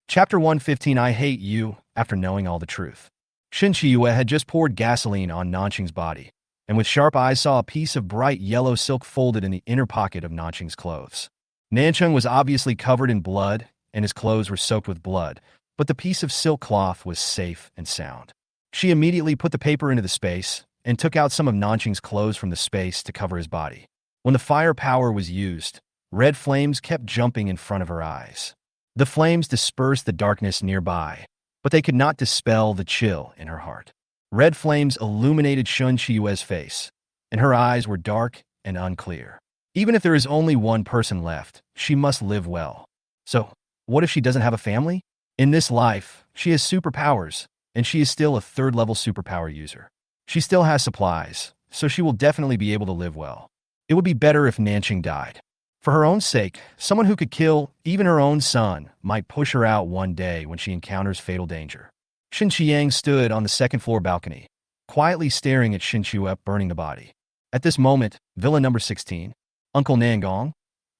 Chapter 115 I Hate You, after knowing all the truth. Shin Chiyue had just poured gasoline on Nanqing's body, and with sharp eyes saw a piece of bright yellow silk folded in the inner pocket of Nanqing's clothes. Nanchung was obviously covered in blood, and his clothes were soaked with blood, but the piece of silk cloth was safe and sound. She immediately put the paper into the space and took out some of Nanqing's clothes from the space to cover his body. When the fire power was used, red flames kept jumping in front of her eyes. The flames dispersed the darkness nearby, but they could not dispel the chill in her heart. Red flames illuminated Shun Chiyue's face, and her eyes were dark and unclear. Even if there is only one person left, she must live well. So, what if she doesn't have a family? In this life, she has superpowers, and she is still a third-level superpower user. She still has supplies, so she will definitely be able to live well. It would be better if Nanqing died. For her own sake, someone who could kill even her own son might push her out one day when she encounters fatal danger. Xin Qiang stood on the second-floor balcony, quietly staring at Xin Chuep burning the body. At this moment, Villa number 16, Uncle Nangong,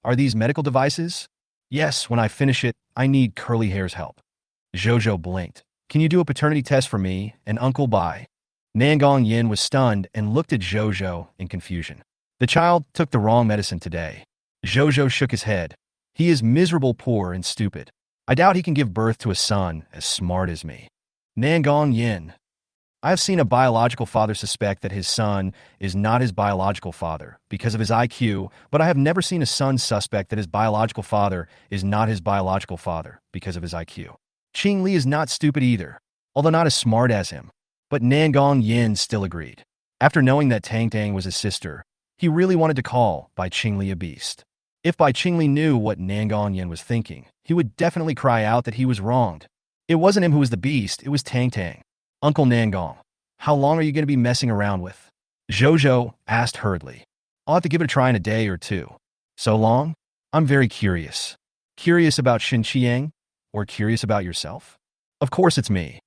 are these medical devices? Yes, when I finish it, I need Curly Hair's help. Zhou blinked. Can you do a paternity test for me and Uncle Bai? Nangong Yin was stunned and looked at Zhou in confusion. The child took the wrong medicine today. Zhou shook his head. He is miserable, poor, and stupid. I doubt he can give birth to a son as smart as me. Nangong Yin. I have seen a biological father suspect that his son is not his biological father because of his IQ, but I have never seen a son suspect that his biological father is not his biological father because of his IQ. Qing Li is not stupid either, although not as smart as him. But Nangong Yin still agreed. After knowing that Tang Tang was his sister, he really wanted to call Bai Qingli a beast. If Bai Qingli knew what Nangong Yin was thinking, he would definitely cry out that he was wronged. It wasn't him who was the beast, it was Tang Tang. Uncle Nangong, how long are you going to be messing around with? Zhou asked hurriedly. I'll have to give it a try in a day or two. So long? I'm very curious. Curious about Xin Qiang? Or curious about yourself? Of course it's me.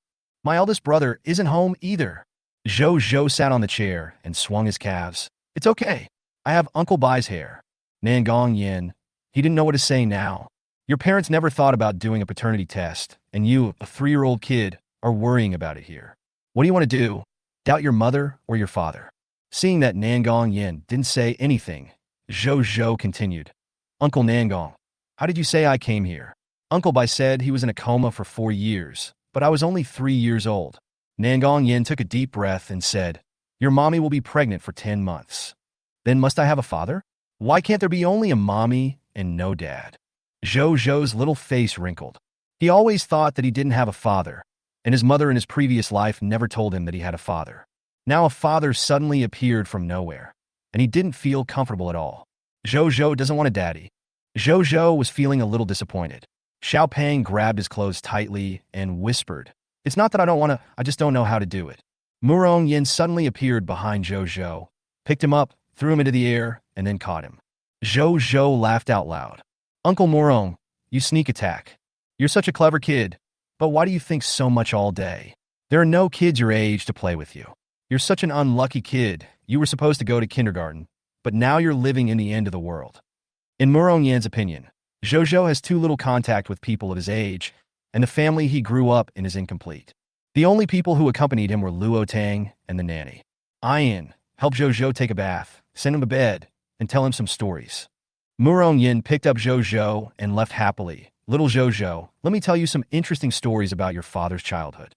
My eldest brother isn't home either. Zhou sat on the chair and swung his calves. It's okay. I have Uncle Bai's hair. Nangong Yin. He didn't know what to say now. Your parents never thought about doing a paternity test, and you, a 3-year-old kid, are worrying about it here. What do you want to do? Doubt your mother or your father? Seeing that Nangong Yin didn't say anything, Zhou continued. Uncle Nangong, how did you say I came here? Uncle Bai said he was in a coma for 4 years, but I was only 3 years old. Nangong Yin took a deep breath and said, your mommy will be pregnant for 10 months. Then must I have a father? Why can't there be only a mommy and no dad? Zhou's little face wrinkled. He always thought that he didn't have a father, and his mother in his previous life never told him that he had a father. Now a father suddenly appeared from nowhere, and he didn't feel comfortable at all. Zhou doesn't want a daddy. Zhou was feeling a little disappointed. Xiao Pang grabbed his clothes tightly and whispered, it's not that I don't want to, I just don't know how to do it. Murong Yin suddenly appeared behind Zhou, picked him up, threw him into the air, and then caught him. Zhou laughed out loud. Uncle Murong, you sneak attack. You're such a clever kid, but why do you think so much all day? There are no kids your age to play with you. You're such an unlucky kid. You were supposed to go to kindergarten, but now you're living in the end of the world. In Murong Yan's opinion, Zhou has too little contact with people of his age, and the family he grew up in is incomplete. The only people who accompanied him were Luo Tang and the nanny. Ian, help Zhou take a bath, send him to bed, and tell him some stories. Murong Yin picked up Zhou and left happily. Little Zhou, let me tell you some interesting stories about your father's childhood.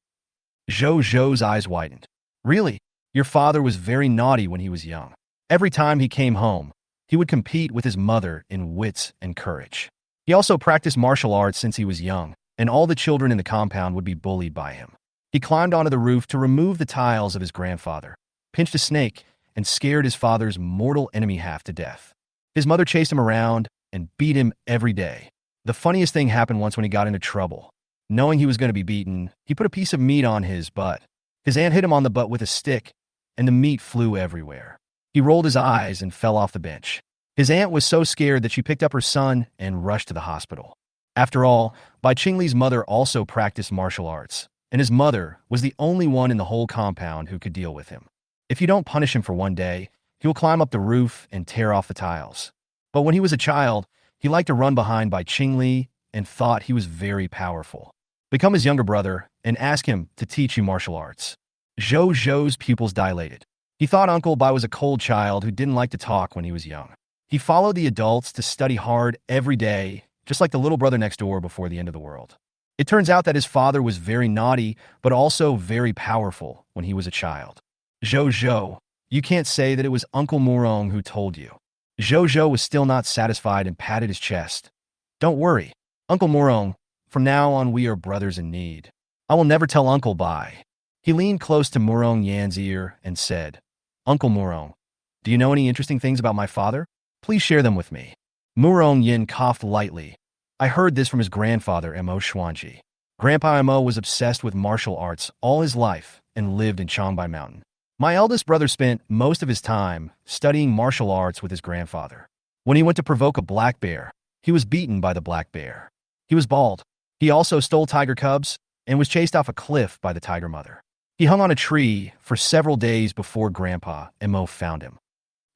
Zhou's eyes widened. Really? Your father was very naughty when he was young. Every time he came home, he would compete with his mother in wits and courage. He also practiced martial arts since he was young, and all the children in the compound would be bullied by him. He climbed onto the roof to remove the tiles of his grandfather, pinched a snake, and scared his father's mortal enemy half to death. His mother chased him around and beat him every day. The funniest thing happened once when he got into trouble. Knowing he was going to be beaten, he put a piece of meat on his butt. His aunt hit him on the butt with a stick, and the meat flew everywhere. He rolled his eyes and fell off the bench. His aunt was so scared that she picked up her son and rushed to the hospital. After all, Bai Qingli's mother also practiced martial arts, and his mother was the only one in the whole compound who could deal with him. If you don't punish him for one day, he will climb up the roof and tear off the tiles. But when he was a child, he liked to run behind Bai Qingli and thought he was very powerful. Become his younger brother and ask him to teach you martial arts. Zhou's pupils dilated. He thought Uncle Bai was a cold child who didn't like to talk when he was young. He followed the adults to study hard every day, just like the little brother next door before the end of the world. It turns out that his father was very naughty, but also very powerful when he was a child. Zhou, you can't say that it was Uncle Murong who told you. Zhou was still not satisfied and patted his chest. Don't worry, Uncle Murong, from now on we are brothers in need. I will never tell Uncle Bai. He leaned close to Murong Yan's ear and said, Uncle Murong, do you know any interesting things about my father? Please share them with me. Murong Yin coughed lightly. I heard this from his grandfather, Mo Xuanji. Grandpa Mo was obsessed with martial arts all his life and lived in Changbai Mountain. My eldest brother spent most of his time studying martial arts with his grandfather. When he went to provoke a black bear, he was beaten by the black bear. He was bald. He also stole tiger cubs and was chased off a cliff by the tiger mother. He hung on a tree for several days before Grandpa and Mo found him.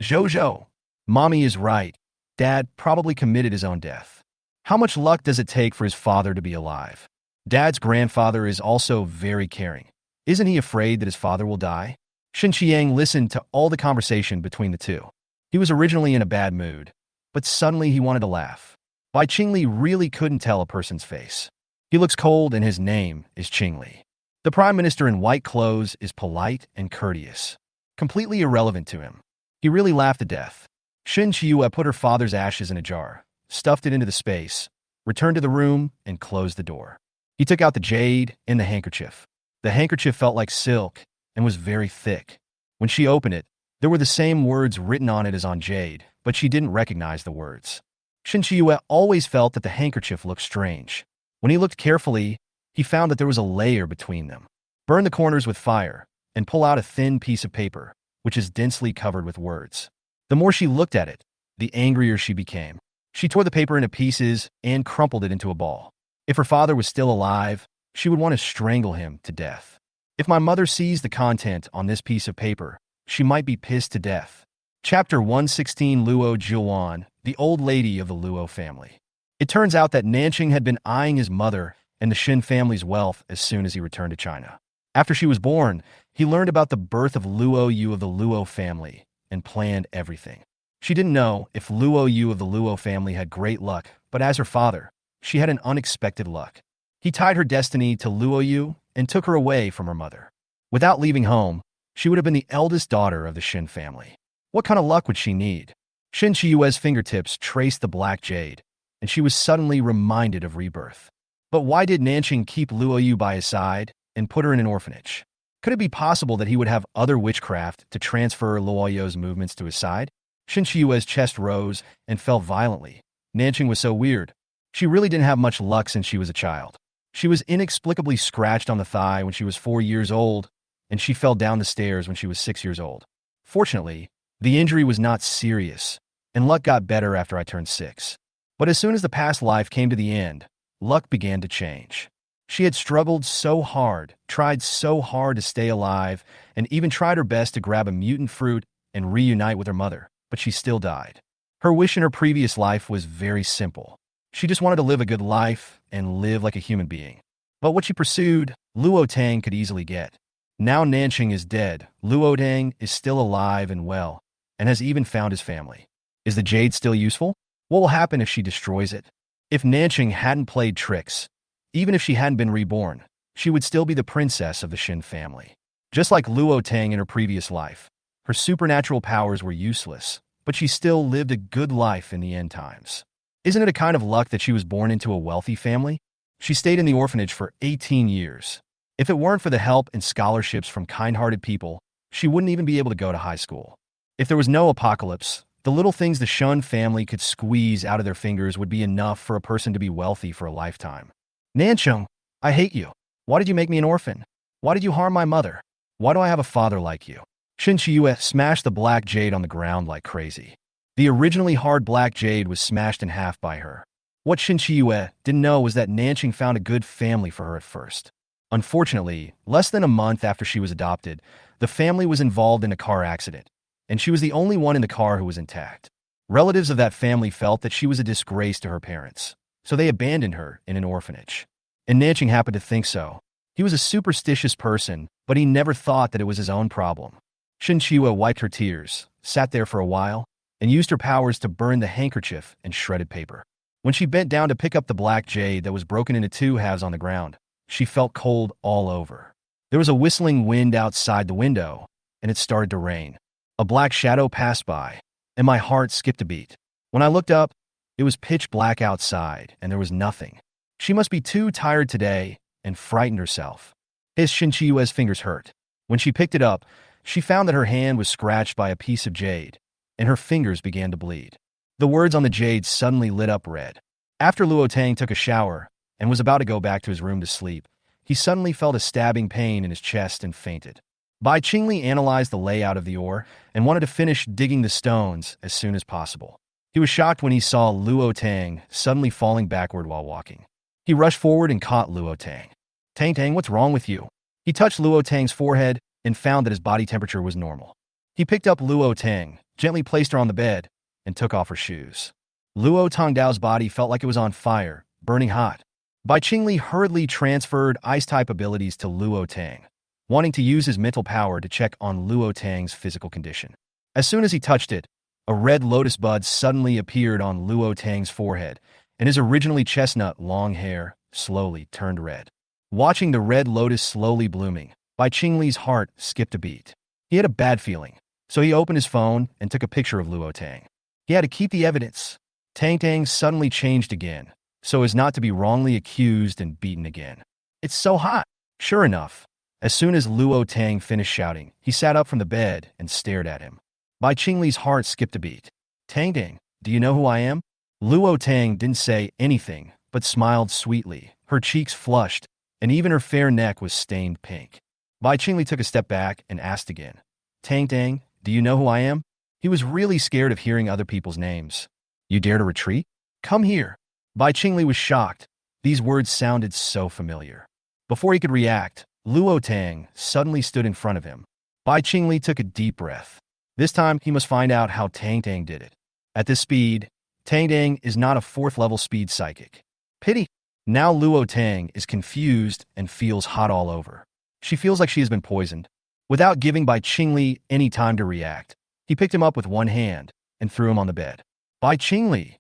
Jojo, Mommy is right. Dad probably committed his own death. How much luck does it take for his father to be alive? Dad's grandfather is also very caring. Isn't he afraid that his father will die? Shen Qiang listened to all the conversation between the two. He was originally in a bad mood, but suddenly he wanted to laugh. Bai Qingli really couldn't tell a person's face. He looks cold and his name is Qingli. The prime minister in white clothes is polite and courteous. Completely irrelevant to him. He really laughed to death. Shen Qiue put her father's ashes in a jar, stuffed it into the space, returned to the room, and closed the door. He took out the jade and the handkerchief. The handkerchief felt like silk and was very thick. When she opened it, there were the same words written on it as on jade, but she didn't recognize the words. Shen Qiue always felt that the handkerchief looked strange. When he looked carefully, he found that there was a layer between them. Burn the corners with fire and pull out a thin piece of paper, which is densely covered with words. The more she looked at it, the angrier she became. She tore the paper into pieces and crumpled it into a ball. If her father was still alive, she would want to strangle him to death. If my mother sees the content on this piece of paper, she might be pissed to death. Chapter 116 Luo Jiuan, the old lady of the Luo family. It turns out that Nanqing had been eyeing his mother and the Xin family's wealth as soon as he returned to China. After she was born, he learned about the birth of Luo Yu of the Luo family and planned everything. She didn't know if Luo Yu of the Luo family had great luck, but as her father, she had an unexpected luck. He tied her destiny to Luo Yu and took her away from her mother. Without leaving home, she would have been the eldest daughter of the Xin family. What kind of luck would she need? Shen Qiue's fingertips traced the black jade, and she was suddenly reminded of rebirth. But why did Nanqing keep Luo Yu by his side and put her in an orphanage? Could it be possible that he would have other witchcraft to transfer Luo Yu's movements to his side? Shen Qiue's chest rose and fell violently. Nanqing was so weird. She really didn't have much luck since she was a child. She was inexplicably scratched on the thigh when she was 4 years old, and she fell down the stairs when she was 6 years old. Fortunately, the injury was not serious, and luck got better after I turned 6. But as soon as the past life came to the end, luck began to change. She had struggled so hard, tried so hard to stay alive, and even tried her best to grab a mutant fruit and reunite with her mother, but she still died. Her wish in her previous life was very simple. She just wanted to live a good life and live like a human being. But what she pursued, Luo Tang could easily get. Now Nanqing is dead, Luo Tang is still alive and well, and has even found his family. Is the jade still useful? What will happen if she destroys it? If Nanqing hadn't played tricks, even if she hadn't been reborn, she would still be the princess of the Xin family. Just like Luo Tang in her previous life, her supernatural powers were useless, but she still lived a good life in the end times. Isn't it a kind of luck that she was born into a wealthy family? She stayed in the orphanage for 18 years. If it weren't for the help and scholarships from kind-hearted people, she wouldn't even be able to go to high school. If there was no apocalypse, the little things the Shun family could squeeze out of their fingers would be enough for a person to be wealthy for a lifetime. Nanqing, I hate you. Why did you make me an orphan? Why did you harm my mother? Why do I have a father like you? Shen Qiue smashed the black jade on the ground like crazy. The originally hard black jade was smashed in half by her. What Shen Qiue didn't know was that Nanqing found a good family for her at first. Unfortunately, less than a month after she was adopted, the family was involved in a car accident, and she was the only one in the car who was intact. Relatives of that family felt that she was a disgrace to her parents, so they abandoned her in an orphanage. And Nanqing happened to think so. He was a superstitious person, but he never thought that it was his own problem. Shen Qiue wiped her tears, sat there for a while, and used her powers to burn the handkerchief and shredded paper. When she bent down to pick up the black jade that was broken into 2 halves on the ground, she felt cold all over. There was a whistling wind outside the window, and it started to rain. A black shadow passed by, and my heart skipped a beat. When I looked up, it was pitch black outside, and there was nothing. She must be too tired today and frightened herself. His Shen Qiue's fingers hurt. When she picked it up, she found that her hand was scratched by a piece of jade, and her fingers began to bleed. The words on the jade suddenly lit up red. After Luo Tang took a shower and was about to go back to his room to sleep, he suddenly felt a stabbing pain in his chest and fainted. Bai Qingli analyzed the layout of the ore and wanted to finish digging the stones as soon as possible. He was shocked when he saw Luo Tang suddenly falling backward while walking. He rushed forward and caught Luo Tang. "Tang Tang, what's wrong with you?" He touched Luo Tang's forehead and found that his body temperature was normal. He picked up Luo Tang, gently placed her on the bed, and took off her shoes. Luo Tangdao's body felt like it was on fire, burning hot. Bai Qingli hurriedly transferred ice-type abilities to Luo Tang, wanting to use his mental power to check on Luo Tang's physical condition. As soon as he touched it, a red lotus bud suddenly appeared on Luo Tang's forehead, and his originally chestnut long hair slowly turned red. Watching the red lotus slowly blooming, Bai Qingli's heart skipped a beat. He had a bad feeling, so he opened his phone and took a picture of Luo Tang. He had to keep the evidence. Tang Tang suddenly changed again, so as not to be wrongly accused and beaten again. "It's so hot." Sure enough, as soon as Luo Tang finished shouting, he sat up from the bed and stared at him. Bai Qingli's heart skipped a beat. "Tang Tang, do you know who I am?" Luo Tang didn't say anything, but smiled sweetly. Her cheeks flushed, and even her fair neck was stained pink. Bai Qingli took a step back and asked again, "Tang Tang, do you know who I am?" He was really scared of hearing other people's names. "You dare to retreat? Come here." Bai Qingli was shocked. These words sounded so familiar. Before he could react, Luo Tang suddenly stood in front of him. Bai Qingli took a deep breath. This time, he must find out how Tang Tang did it. At this speed, Tang Tang is not a 4th-level speed psychic. Pity. Now Luo Tang is confused and feels hot all over. She feels like she has been poisoned. Without giving Bai Qingli any time to react, he picked him up with one hand and threw him on the bed. Bai Qingli.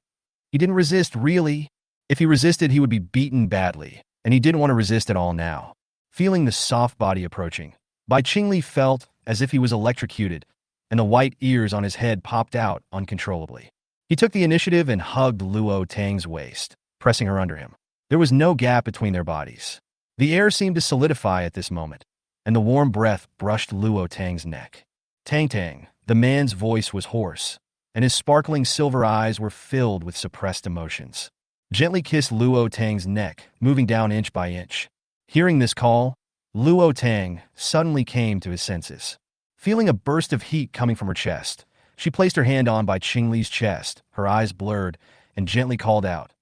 He didn't resist, really. If he resisted, he would be beaten badly, and he didn't want to resist at all now. Feeling the soft body approaching, Bai Qingli felt as if he was electrocuted, and the white ears on his head popped out uncontrollably. He took the initiative and hugged Luo Tang's waist, pressing her under him. There was no gap between their bodies. The air seemed to solidify at this moment, and the warm breath brushed Luo Tang's neck. "Tang Tang," the man's voice was hoarse, and his sparkling silver eyes were filled with suppressed emotions. Gently kissed Luo Tang's neck, moving down inch by inch. Hearing this call, Luo Tang suddenly came to his senses. Feeling a burst of heat coming from her chest, she placed her hand on Bai Qingli's chest, her eyes blurred, and gently called out,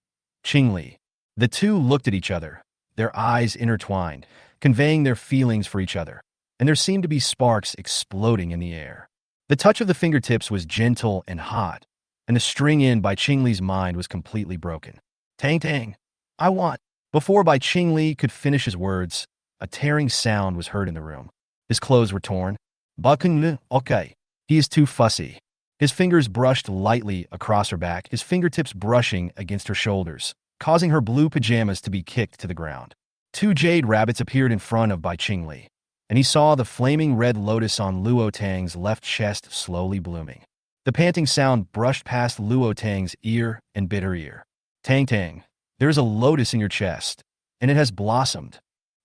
"Qingli." The two looked at each other, their eyes intertwined, conveying their feelings for each other, and there seemed to be sparks exploding in the air. The touch of the fingertips was gentle and hot, and the string in Bai Qingli's mind was completely broken. "Tang Tang, I want." Before Bai Qingli could finish his words, a tearing sound was heard in the room. His clothes were torn. "Bakun, okay." He is too fussy. His fingers brushed lightly across her back, his fingertips brushing against her shoulders, causing her blue pajamas to be kicked to the ground. 2 jade rabbits appeared in front of Bai Qingli, and he saw the flaming red lotus on Luo Tang's left chest slowly blooming. The panting sound brushed past Luo Tang's ear and bit her ear. "Tang Tang, there is a lotus in your chest, and it has blossomed."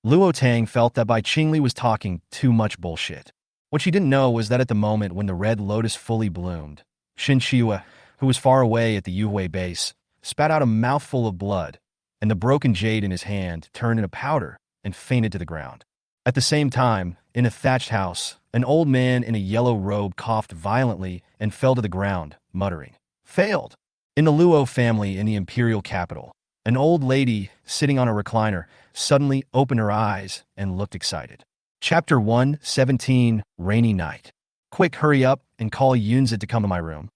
Luo Tang felt that Bai Qingli was talking too much bullshit. What she didn't know was that at the moment when the red lotus fully bloomed, Shin Shiwa, who was far away at the Yuhui base, spat out a mouthful of blood, and the broken jade in his hand turned into powder and fainted to the ground. At the same time, in a thatched house, an old man in a yellow robe coughed violently and fell to the ground, muttering, "Failed." In the Luo family in the imperial capital, an old lady sitting on a recliner suddenly opened her eyes and looked excited. Chapter 1:17 Rainy Night. "Quick, hurry up and call Yunzi to come to my room."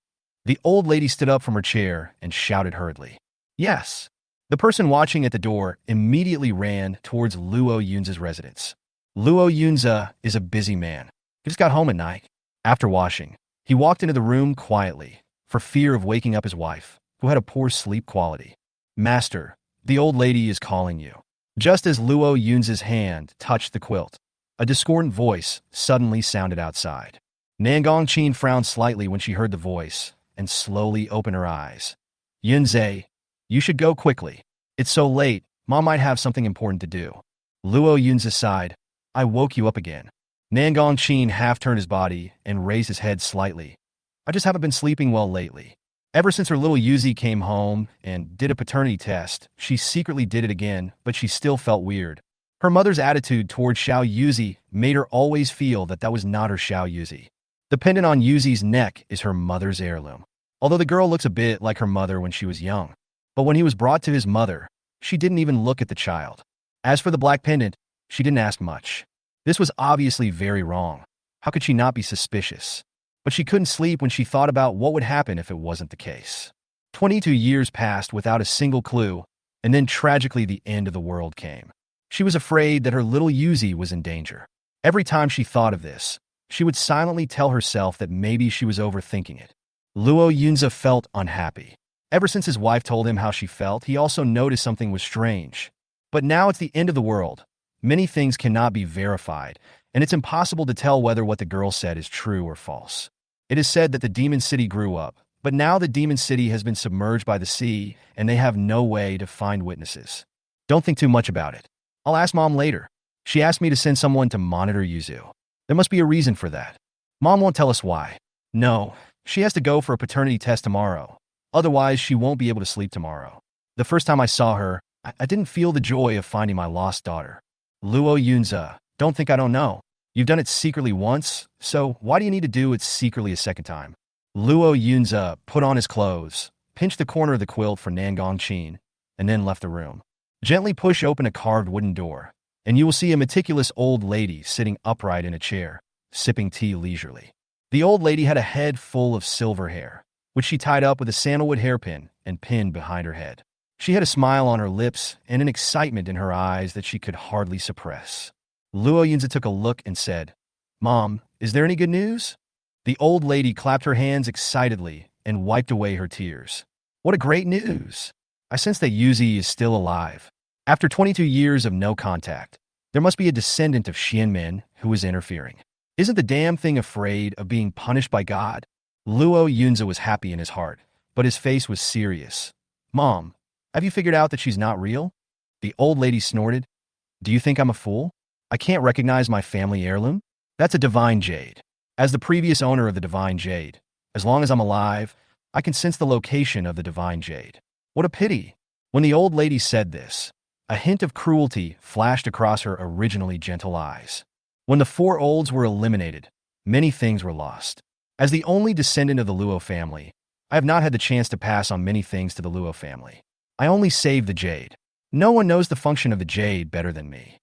The old lady stood up from her chair and shouted hurriedly, "Yes." The person watching at the door immediately ran towards Luo Yunzi's residence. Luo Yunzi is a busy man. He just got home at night. After washing, he walked into the room quietly, for fear of waking up his wife, who had a poor sleep quality. "Master, the old lady is calling you." Just as Luo Yunzi's hand touched the quilt, a discordant voice suddenly sounded outside. Nangong Qin frowned slightly when she heard the voice and slowly opened her eyes. "Yunzi, you should go quickly. It's so late, Mom might have something important to do." Luo Yunzi sighed. "I woke you up again." Nangong Qin half turned his body and raised his head slightly. "I just haven't been sleeping well lately." Ever since her little Yuzi came home and did a paternity test, she secretly did it again, but she still felt weird. Her mother's attitude toward Xiao Yuzi made her always feel that was not her Xiao Yuzi. The pendant on Yuzi's neck is her mother's heirloom. Although the girl looks a bit like her mother when she was young. But when he was brought to his mother, she didn't even look at the child. As for the black pendant, she didn't ask much. This was obviously very wrong. How could she not be suspicious? But she couldn't sleep when she thought about what would happen if it wasn't the case. 22 years passed without a single clue, and then tragically the end of the world came. She was afraid that her little Yuzi was in danger. Every time she thought of this, she would silently tell herself that maybe she was overthinking it. Luo Yunza felt unhappy. Ever since his wife told him how she felt, he also noticed something was strange. But now it's the end of the world. Many things cannot be verified, and it's impossible to tell whether what the girl said is true or false. It is said that the demon city grew up, but now the demon city has been submerged by the sea, and they have no way to find witnesses. Don't think too much about it. I'll ask Mom later. She asked me to send someone to monitor Yuzu. There must be a reason for that. Mom won't tell us why. No, she has to go for a paternity test tomorrow. Otherwise, she won't be able to sleep tomorrow. The first time I saw her, I didn't feel the joy of finding my lost daughter. Luo Yunza, don't think I don't know. You've done it secretly once, so why do you need to do it secretly a second time? Luo Yunza put on his clothes, pinched the corner of the quilt for Nangong Qin, and then left the room. Gently push open a carved wooden door, and you will see a meticulous old lady sitting upright in a chair, sipping tea leisurely. The old lady had a head full of silver hair, which she tied up with a sandalwood hairpin and pinned behind her head. She had a smile on her lips and an excitement in her eyes that she could hardly suppress. Luo Yunza took a look and said, "Mom, is there any good news?" The old lady clapped her hands excitedly and wiped away her tears. "What a great news! I sense that Yuzi is still alive. After 22 years of no contact, there must be a descendant of Xianmen who is interfering. Isn't the damn thing afraid of being punished by God?" Luo Yunza was happy in his heart, but his face was serious. "Mom, have you figured out that she's not real?" The old lady snorted. "Do you think I'm a fool? I can't recognize my family heirloom? That's a divine jade. As the previous owner of the divine jade, as long as I'm alive, I can sense the location of the divine jade. What a pity." When the old lady said this, a hint of cruelty flashed across her originally gentle eyes. When the four olds were eliminated, many things were lost. As the only descendant of the Luo family, I have not had the chance to pass on many things to the Luo family. I only saved the jade. No one knows the function of the jade better than me.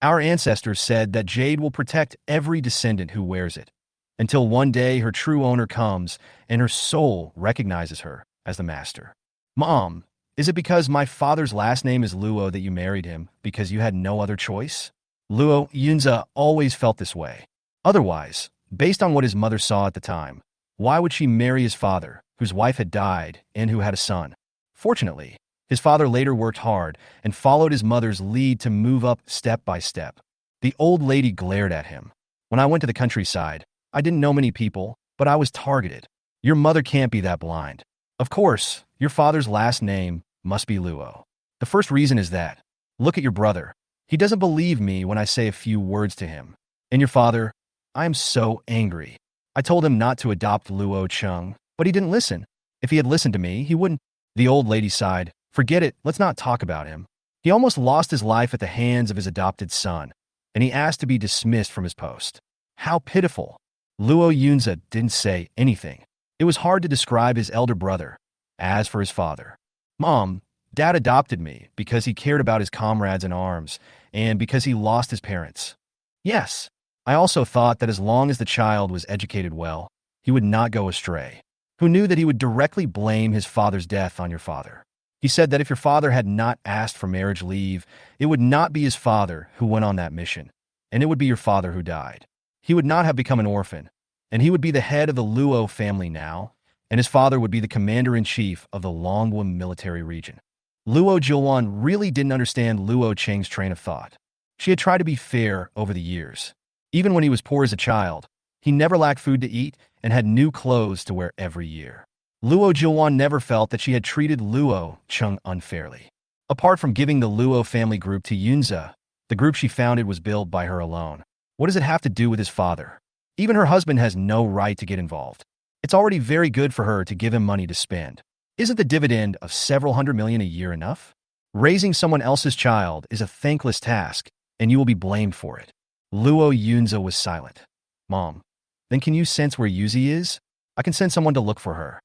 Our ancestors said that jade will protect every descendant who wears it, until one day her true owner comes and her soul recognizes her as the master. Mom, is it because my father's last name is Luo that you married him because you had no other choice? Luo Yunza always felt this way. Otherwise, based on what his mother saw at the time, why would she marry his father, whose wife had died and who had a son? Fortunately, his father later worked hard and followed his mother's lead to move up step by step. The old lady glared at him. When I went to the countryside, I didn't know many people, but I was targeted. Your mother can't be that blind. Of course, your father's last name must be Luo. The first reason is that. Look at your brother. He doesn't believe me when I say a few words to him. And your father, I am so angry. I told him not to adopt Luo Cheng, but he didn't listen. If he had listened to me, he wouldn't. The old lady sighed. Forget it, let's not talk about him. He almost lost his life at the hands of his adopted son, and he asked to be dismissed from his post. How pitiful. Luo Yunza didn't say anything. It was hard to describe his elder brother. As for his father, Mom, Dad adopted me because he cared about his comrades in arms and because he lost his parents. Yes, I also thought that as long as the child was educated well, he would not go astray. Who knew that he would directly blame his father's death on your father? He said that if your father had not asked for marriage leave, it would not be his father who went on that mission, and it would be your father who died. He would not have become an orphan, and he would be the head of the Luo family now, and his father would be the commander-in-chief of the Longwu military region. Luo Jiuan really didn't understand Luo Cheng's train of thought. She had tried to be fair over the years. Even when he was poor as a child, he never lacked food to eat and had new clothes to wear every year. Luo Jiuan never felt that she had treated Luo Cheng unfairly. Apart from giving the Luo family group to Yunza, the group she founded was built by her alone. What does it have to do with his father? Even her husband has no right to get involved. It's already very good for her to give him money to spend. Isn't the dividend of several hundred million a year enough? Raising someone else's child is a thankless task, and you will be blamed for it. Luo Yunzo was silent. Mom, then can you sense where Yuzi is? I can send someone to look for her.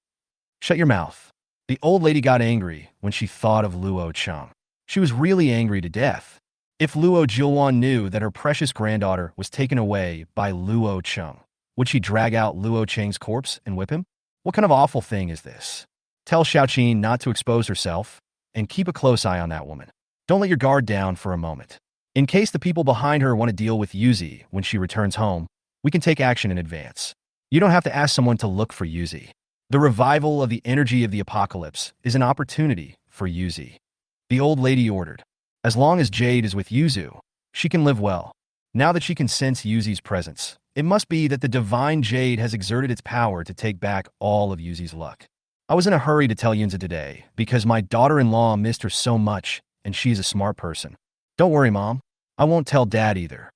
Shut your mouth. The old lady got angry when she thought of Luo Cheng. She was really angry to death. If Luo Jilwan knew that her precious granddaughter was taken away by Luo Cheng, would she drag out Luo Cheng's corpse and whip him? What kind of awful thing is this? Tell Xiaoqin not to expose herself, and keep a close eye on that woman. Don't let your guard down for a moment. In case the people behind her want to deal with Yuzi when she returns home, we can take action in advance. You don't have to ask someone to look for Yuzi. The revival of the energy of the apocalypse is an opportunity for Yuzi. The old lady ordered. As long as Jade is with Yuzu, she can live well. Now that she can sense Yuzi's presence, it must be that the divine Jade has exerted its power to take back all of Yuzi's luck. I was in a hurry to tell Yunza today because my daughter-in-law missed her so much and she is a smart person. Don't worry, Mom. I won't tell Dad either.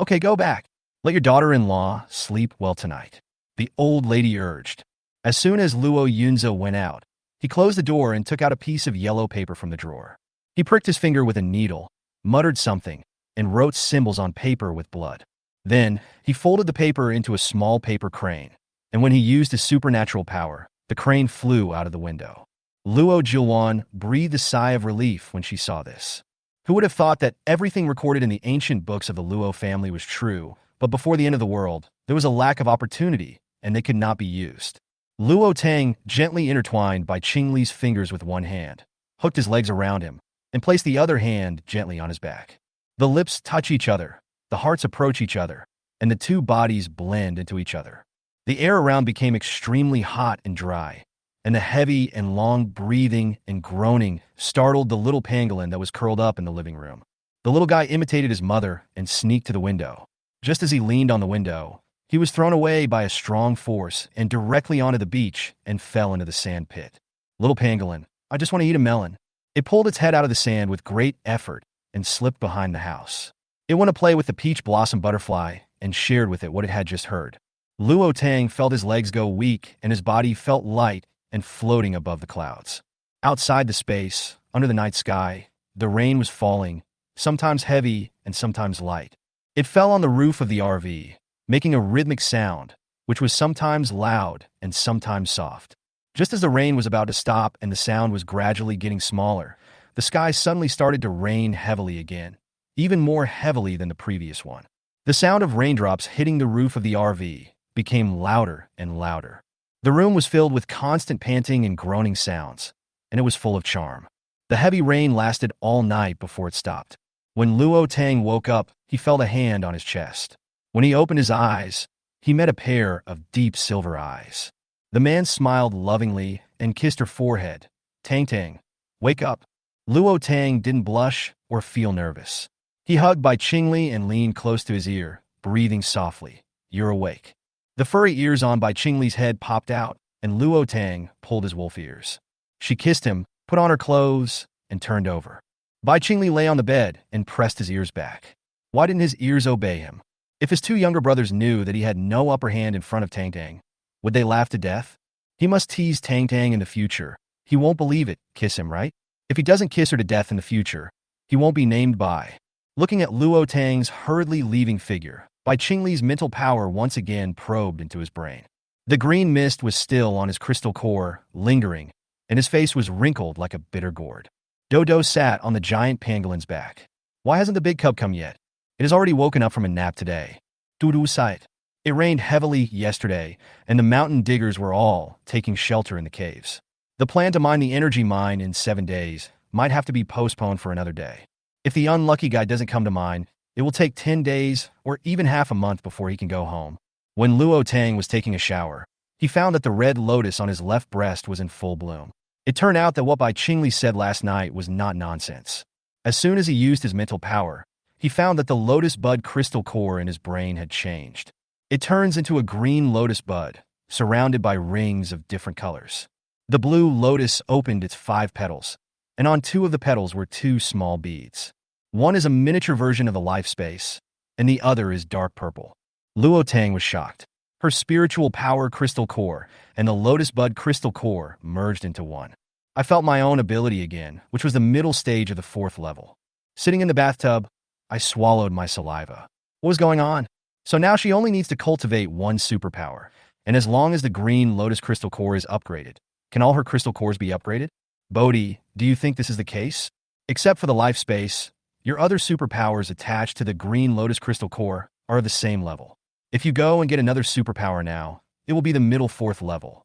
Okay, go back. Let your daughter-in-law sleep well tonight, the old lady urged. As soon as Luo Yunza went out, he closed the door and took out a piece of yellow paper from the drawer. He pricked his finger with a needle, muttered something, and wrote symbols on paper with blood. Then, he folded the paper into a small paper crane, and when he used his supernatural power, the crane flew out of the window. Luo Jilwan breathed a sigh of relief when she saw this. Who would have thought that everything recorded in the ancient books of the Luo family was true, but before the end of the world, there was a lack of opportunity, and they could not be used. Luo Tang, gently intertwined by Qingli's fingers with one hand, hooked his legs around him, and placed the other hand gently on his back. The lips touch each other, the hearts approach each other, and the two bodies blend into each other. The air around became extremely hot and dry, and the heavy and long breathing and groaning startled the little pangolin that was curled up in the living room. The little guy imitated his mother and sneaked to the window. Just as he leaned on the window, he was thrown away by a strong force and directly onto the beach and fell into the sand pit. Little pangolin, I just want to eat a melon. It pulled its head out of the sand with great effort and slipped behind the house. It went to play with the peach blossom butterfly and shared with it what it had just heard. Luo Tang felt his legs go weak and his body felt light and floating above the clouds. Outside the space, under the night sky, the rain was falling, sometimes heavy and sometimes light. It fell on the roof of the RV, making a rhythmic sound, which was sometimes loud and sometimes soft. Just as the rain was about to stop and the sound was gradually getting smaller, the sky suddenly started to rain heavily again, even more heavily than the previous one. The sound of raindrops hitting the roof of the RV became louder and louder. The room was filled with constant panting and groaning sounds, and it was full of charm. The heavy rain lasted all night before it stopped. When Luo Tang woke up, he felt a hand on his chest. When he opened his eyes, he met a pair of deep silver eyes. The man smiled lovingly and kissed her forehead. Tang Tang, wake up. Luo Tang didn't blush or feel nervous. He hugged Bai Qingli and leaned close to his ear, breathing softly. You're awake. The furry ears on Bai Qingli's head popped out, and Luo Tang pulled his wolf ears. She kissed him, put on her clothes, and turned over. Bai Qingli lay on the bed and pressed his ears back. Why didn't his ears obey him? If his two younger brothers knew that he had no upper hand in front of Tang Tang, would they laugh to death? He must tease Tang Tang in the future. He won't believe it, kiss him, right? If he doesn't kiss her to death in the future, he won't be named Bai. Looking at Luo Tang's hurriedly leaving figure, Bai Qingli's mental power once again probed into his brain. The green mist was still on his crystal core, lingering, and his face was wrinkled like a bitter gourd. Dodo sat on the giant pangolin's back. Why hasn't the big cub come yet? It has already woken up from a nap today. Dudu sighed. It rained heavily yesterday, and the mountain diggers were all taking shelter in the caves. The plan to mine the energy mine in 7 days might have to be postponed for another day. If the unlucky guy doesn't come to mine, it will take 10 days or even half a month before he can go home. When Luo Tang was taking a shower, he found that the red lotus on his left breast was in full bloom. It turned out that what Bai Qingli said last night was not nonsense. As soon as he used his mental power, he found that the lotus bud crystal core in his brain had changed. It turns into a green lotus bud, surrounded by rings of different colors. The blue lotus opened its 5 petals, and on 2 of the petals were 2 small beads. One is a miniature version of the life space, and the other is dark purple. Luo Tang was shocked. Her spiritual power crystal core and the lotus bud crystal core merged into one. I felt my own ability again, which was the middle stage of the 4th level. Sitting in the bathtub, I swallowed my saliva. What was going on? So now she only needs to cultivate one superpower, and as long as the green lotus crystal core is upgraded, can all her crystal cores be upgraded? Bodhi, do you think this is the case? Except for the life space, your other superpowers attached to the green lotus crystal core are the same level. If you go and get another superpower now, it will be the middle 4th level.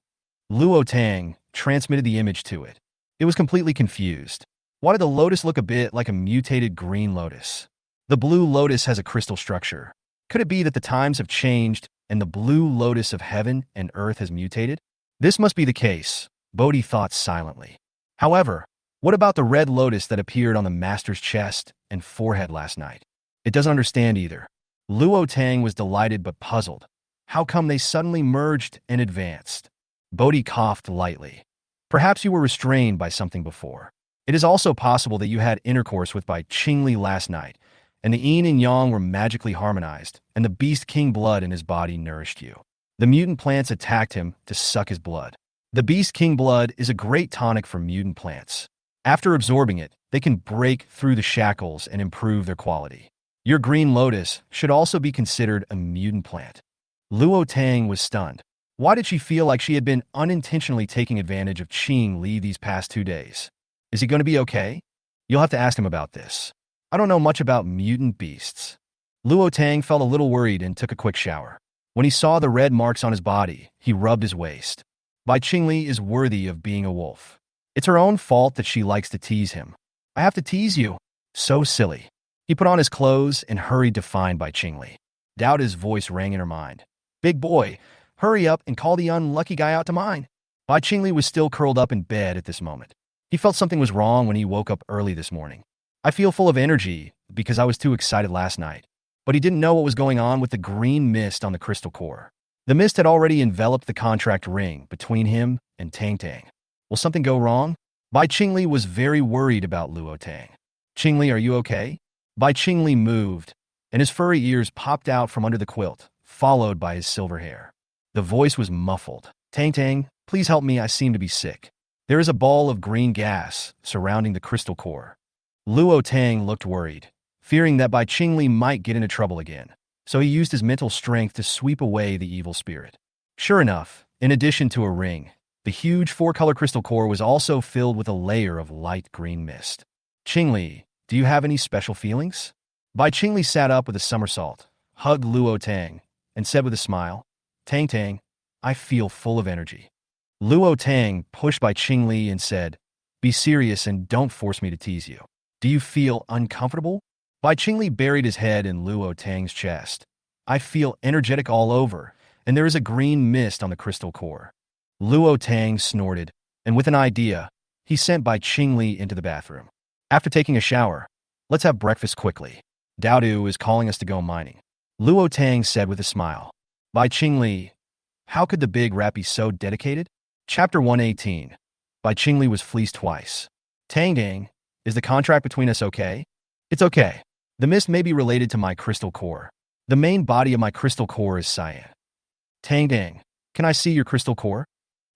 Luo Tang transmitted the image to it. It was completely confused. Why did the lotus look a bit like a mutated green lotus? The blue lotus has a crystal structure. Could it be that the times have changed and the blue lotus of heaven and earth has mutated? This must be the case, Bodhi thought silently. However, what about the red lotus that appeared on the master's chest and forehead last night? It doesn't understand either. Luo Tang was delighted but puzzled. How come they suddenly merged and advanced? Bodhi coughed lightly. Perhaps you were restrained by something before. It is also possible that you had intercourse with Bai Qingli last night, and the yin and yang were magically harmonized, and the beast king blood in his body nourished you. The mutant plants attacked him to suck his blood. The beast king blood is a great tonic for mutant plants. After absorbing it, they can break through the shackles and improve their quality. Your green lotus should also be considered a mutant plant. Luo Tang was stunned. Why did she feel like she had been unintentionally taking advantage of Qing Li these past 2 days? Is he going to be okay? You'll have to ask him about this. I don't know much about mutant beasts. Luo Tang felt a little worried and took a quick shower. When he saw the red marks on his body, he rubbed his waist. Bai Qingli is worthy of being a wolf. It's her own fault that she likes to tease him. I have to tease you. So silly. He put on his clothes and hurried to find Bai Qingli. Daoda's voice rang in her mind. Big boy, hurry up and call the unlucky guy out to mine. Bai Qingli was still curled up in bed at this moment. He felt something was wrong when he woke up early this morning. I feel full of energy because I was too excited last night. But he didn't know what was going on with the green mist on the crystal core. The mist had already enveloped the contract ring between him and Tang Tang. Will something go wrong? Bai Qingli was very worried about Luo Tang. Qingli, are you okay? Bai Qingli moved, and his furry ears popped out from under the quilt, followed by his silver hair. The voice was muffled. Tang Tang, please help me, I seem to be sick. There is a ball of green gas surrounding the crystal core. Luo Tang looked worried, fearing that Bai Qingli might get into trouble again, so he used his mental strength to sweep away the evil spirit. Sure enough, in addition to a ring, the huge 4-color crystal core was also filled with a layer of light green mist. Qingli, do you have any special feelings? Bai Qingli sat up with a somersault, hugged Luo Tang, and said with a smile, Tang Tang, I feel full of energy. Luo Tang pushed Bai Qingli and said, be serious and don't force me to tease you. Do you feel uncomfortable? Bai Qingli buried his head in Luo Tang's chest. I feel energetic all over, and there is a green mist on the crystal core. Luo Tang snorted, and with an idea, he sent Bai Qingli into the bathroom. After taking a shower, let's have breakfast quickly. Daodu is calling us to go mining. Luo Tang said with a smile. Bai Qingli, how could the big rat be so dedicated? Chapter 118. Bai Qingli was fleeced twice. Tang Tang, is the contract between us okay? It's okay. The mist may be related to my crystal core. The main body of my crystal core is cyan. Tang Tang, can I see your crystal core?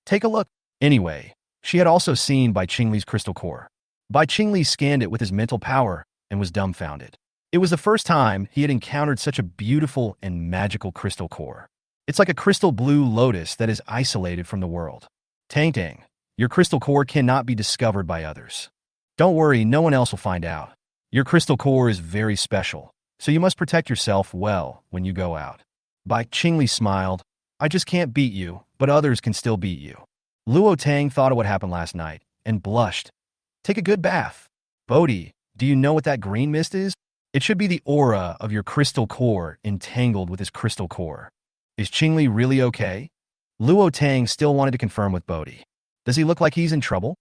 Take a look. Anyway, she had also seen Bai Qingli's crystal core. Bai Qingli scanned it with his mental power and was dumbfounded. It was the first time he had encountered such a beautiful and magical crystal core. It's like a crystal blue lotus that is isolated from the world. Tang Tang, your crystal core cannot be discovered by others. Don't worry, no one else will find out. Your crystal core is very special, so you must protect yourself well when you go out. Bai Qingli smiled. I just can't beat you, but others can still beat you. Luo Tang thought of what happened last night and blushed. Take a good bath. Bodhi, do you know what that green mist is? It should be the aura of your crystal core entangled with his crystal core. Is Qingli really okay? Luo Tang still wanted to confirm with Bodhi. Does he look like he's in trouble?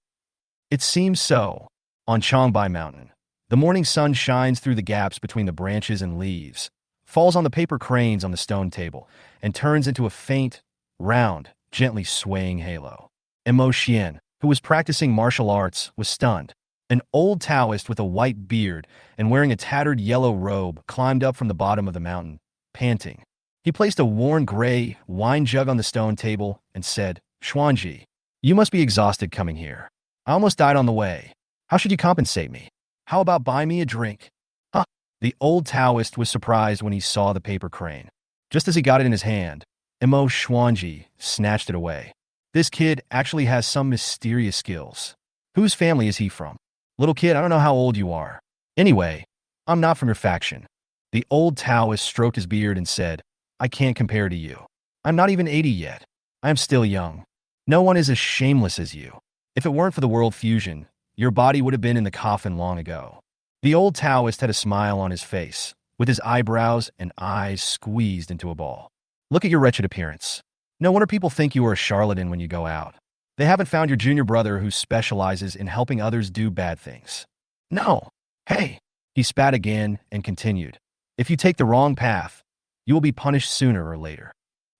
It seems so. On Changbai Mountain, the morning sun shines through the gaps between the branches and leaves, falls on the paper cranes on the stone table, and turns into a faint, round, gently swaying halo. Mo Xian, who was practicing martial arts, was stunned. An old Taoist with a white beard and wearing a tattered yellow robe climbed up from the bottom of the mountain, panting. He placed a worn gray wine jug on the stone table and said, Xuanji, you must be exhausted coming here. I almost died on the way. How should you compensate me? How about buy me a drink? Huh. The old Taoist was surprised when he saw the paper crane. Just as he got it in his hand, Mo Xuanji snatched it away. This kid actually has some mysterious skills. Whose family is he from? Little kid, I don't know how old you are. Anyway, I'm not from your faction. The old Taoist stroked his beard and said, I can't compare to you. I'm not even 80 yet. I am still young. No one is as shameless as you. If it weren't for the world fusion, your body would have been in the coffin long ago. The old Taoist had a smile on his face, with his eyebrows and eyes squeezed into a ball. Look at your wretched appearance. No wonder people think you are a charlatan when you go out. They haven't found your junior brother who specializes in helping others do bad things. No. Hey. He spat again and continued. If you take the wrong path, you will be punished sooner or later.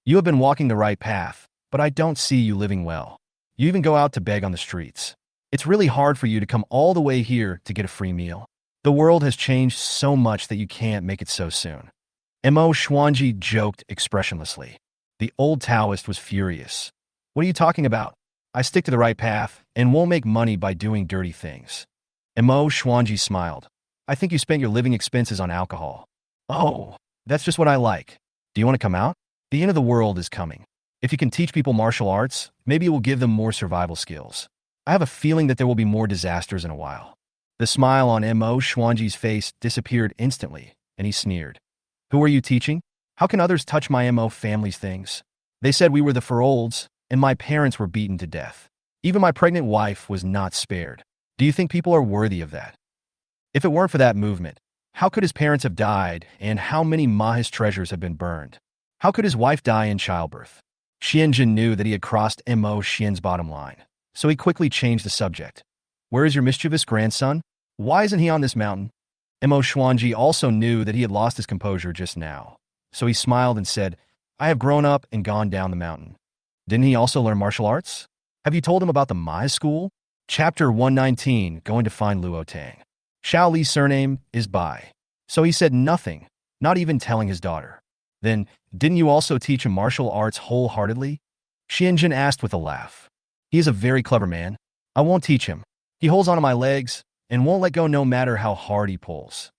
You have been walking the right path, but I don't see you living well. You even go out to beg on the streets. It's really hard for you to come all the way here to get a free meal. The world has changed so much that you can't make it so soon. Mo Xuanji joked expressionlessly. The old Taoist was furious. What are you talking about? I stick to the right path and won't make money by doing dirty things. Mo Xuanji smiled. I think you spent your living expenses on alcohol. Oh, that's just what I like. Do you want to come out? The end of the world is coming. If you can teach people martial arts, maybe it will give them more survival skills. I have a feeling that there will be more disasters in a while. The smile on Mo Xuanji's face disappeared instantly, and he sneered. Who are you teaching? How can others touch my Mo family's things? They said we were the Farolds, and my parents were beaten to death. Even my pregnant wife was not spared. Do you think people are worthy of that? If it weren't for that movement, how could his parents have died, and how many Maha's treasures have been burned? How could his wife die in childbirth? Xianjin knew that he had crossed Mo Xian's bottom line, so he quickly changed the subject. Where is your mischievous grandson? Why isn't he on this mountain? Mo Xuanji also knew that he had lost his composure just now, so he smiled and said, I have grown up and gone down the mountain. Didn't he also learn martial arts? Have you told him about the Maya school? Chapter 119, Going to Find Luo Tang. Xiao Li's surname is Bai, so he said nothing, not even telling his daughter. Then, didn't you also teach him martial arts wholeheartedly? Xianjin asked with a laugh. He is a very clever man. I won't teach him. He holds onto my legs and won't let go no matter how hard he pulls.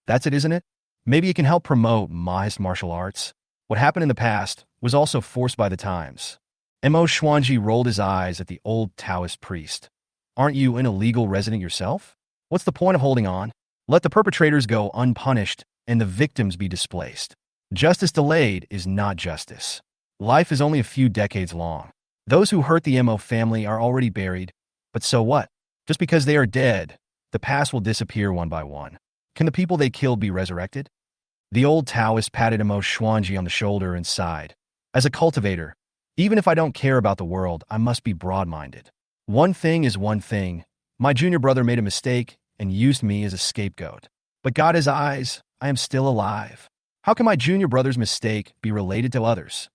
That's it, isn't it? Maybe it can help promote Maha's martial arts. What happened in the past was also forced by the times. Mo Xuanji rolled his eyes at the old Taoist priest. Aren't you an illegal resident yourself? What's the point of holding on? Let the perpetrators go unpunished and the victims be displaced. Justice delayed is not justice. Life is only a few decades long. Those who hurt the Mo family are already buried, but so what? Just because they are dead, the past will disappear one by one. Can the people they killed be resurrected? The old Taoist patted Mo Xuanji on the shoulder and sighed. As a cultivator, even if I don't care about the world, I must be broad-minded. One thing is one thing. My junior brother made a mistake and used me as a scapegoat. But God has eyes. I am still alive. How can my junior brother's mistake be related to others?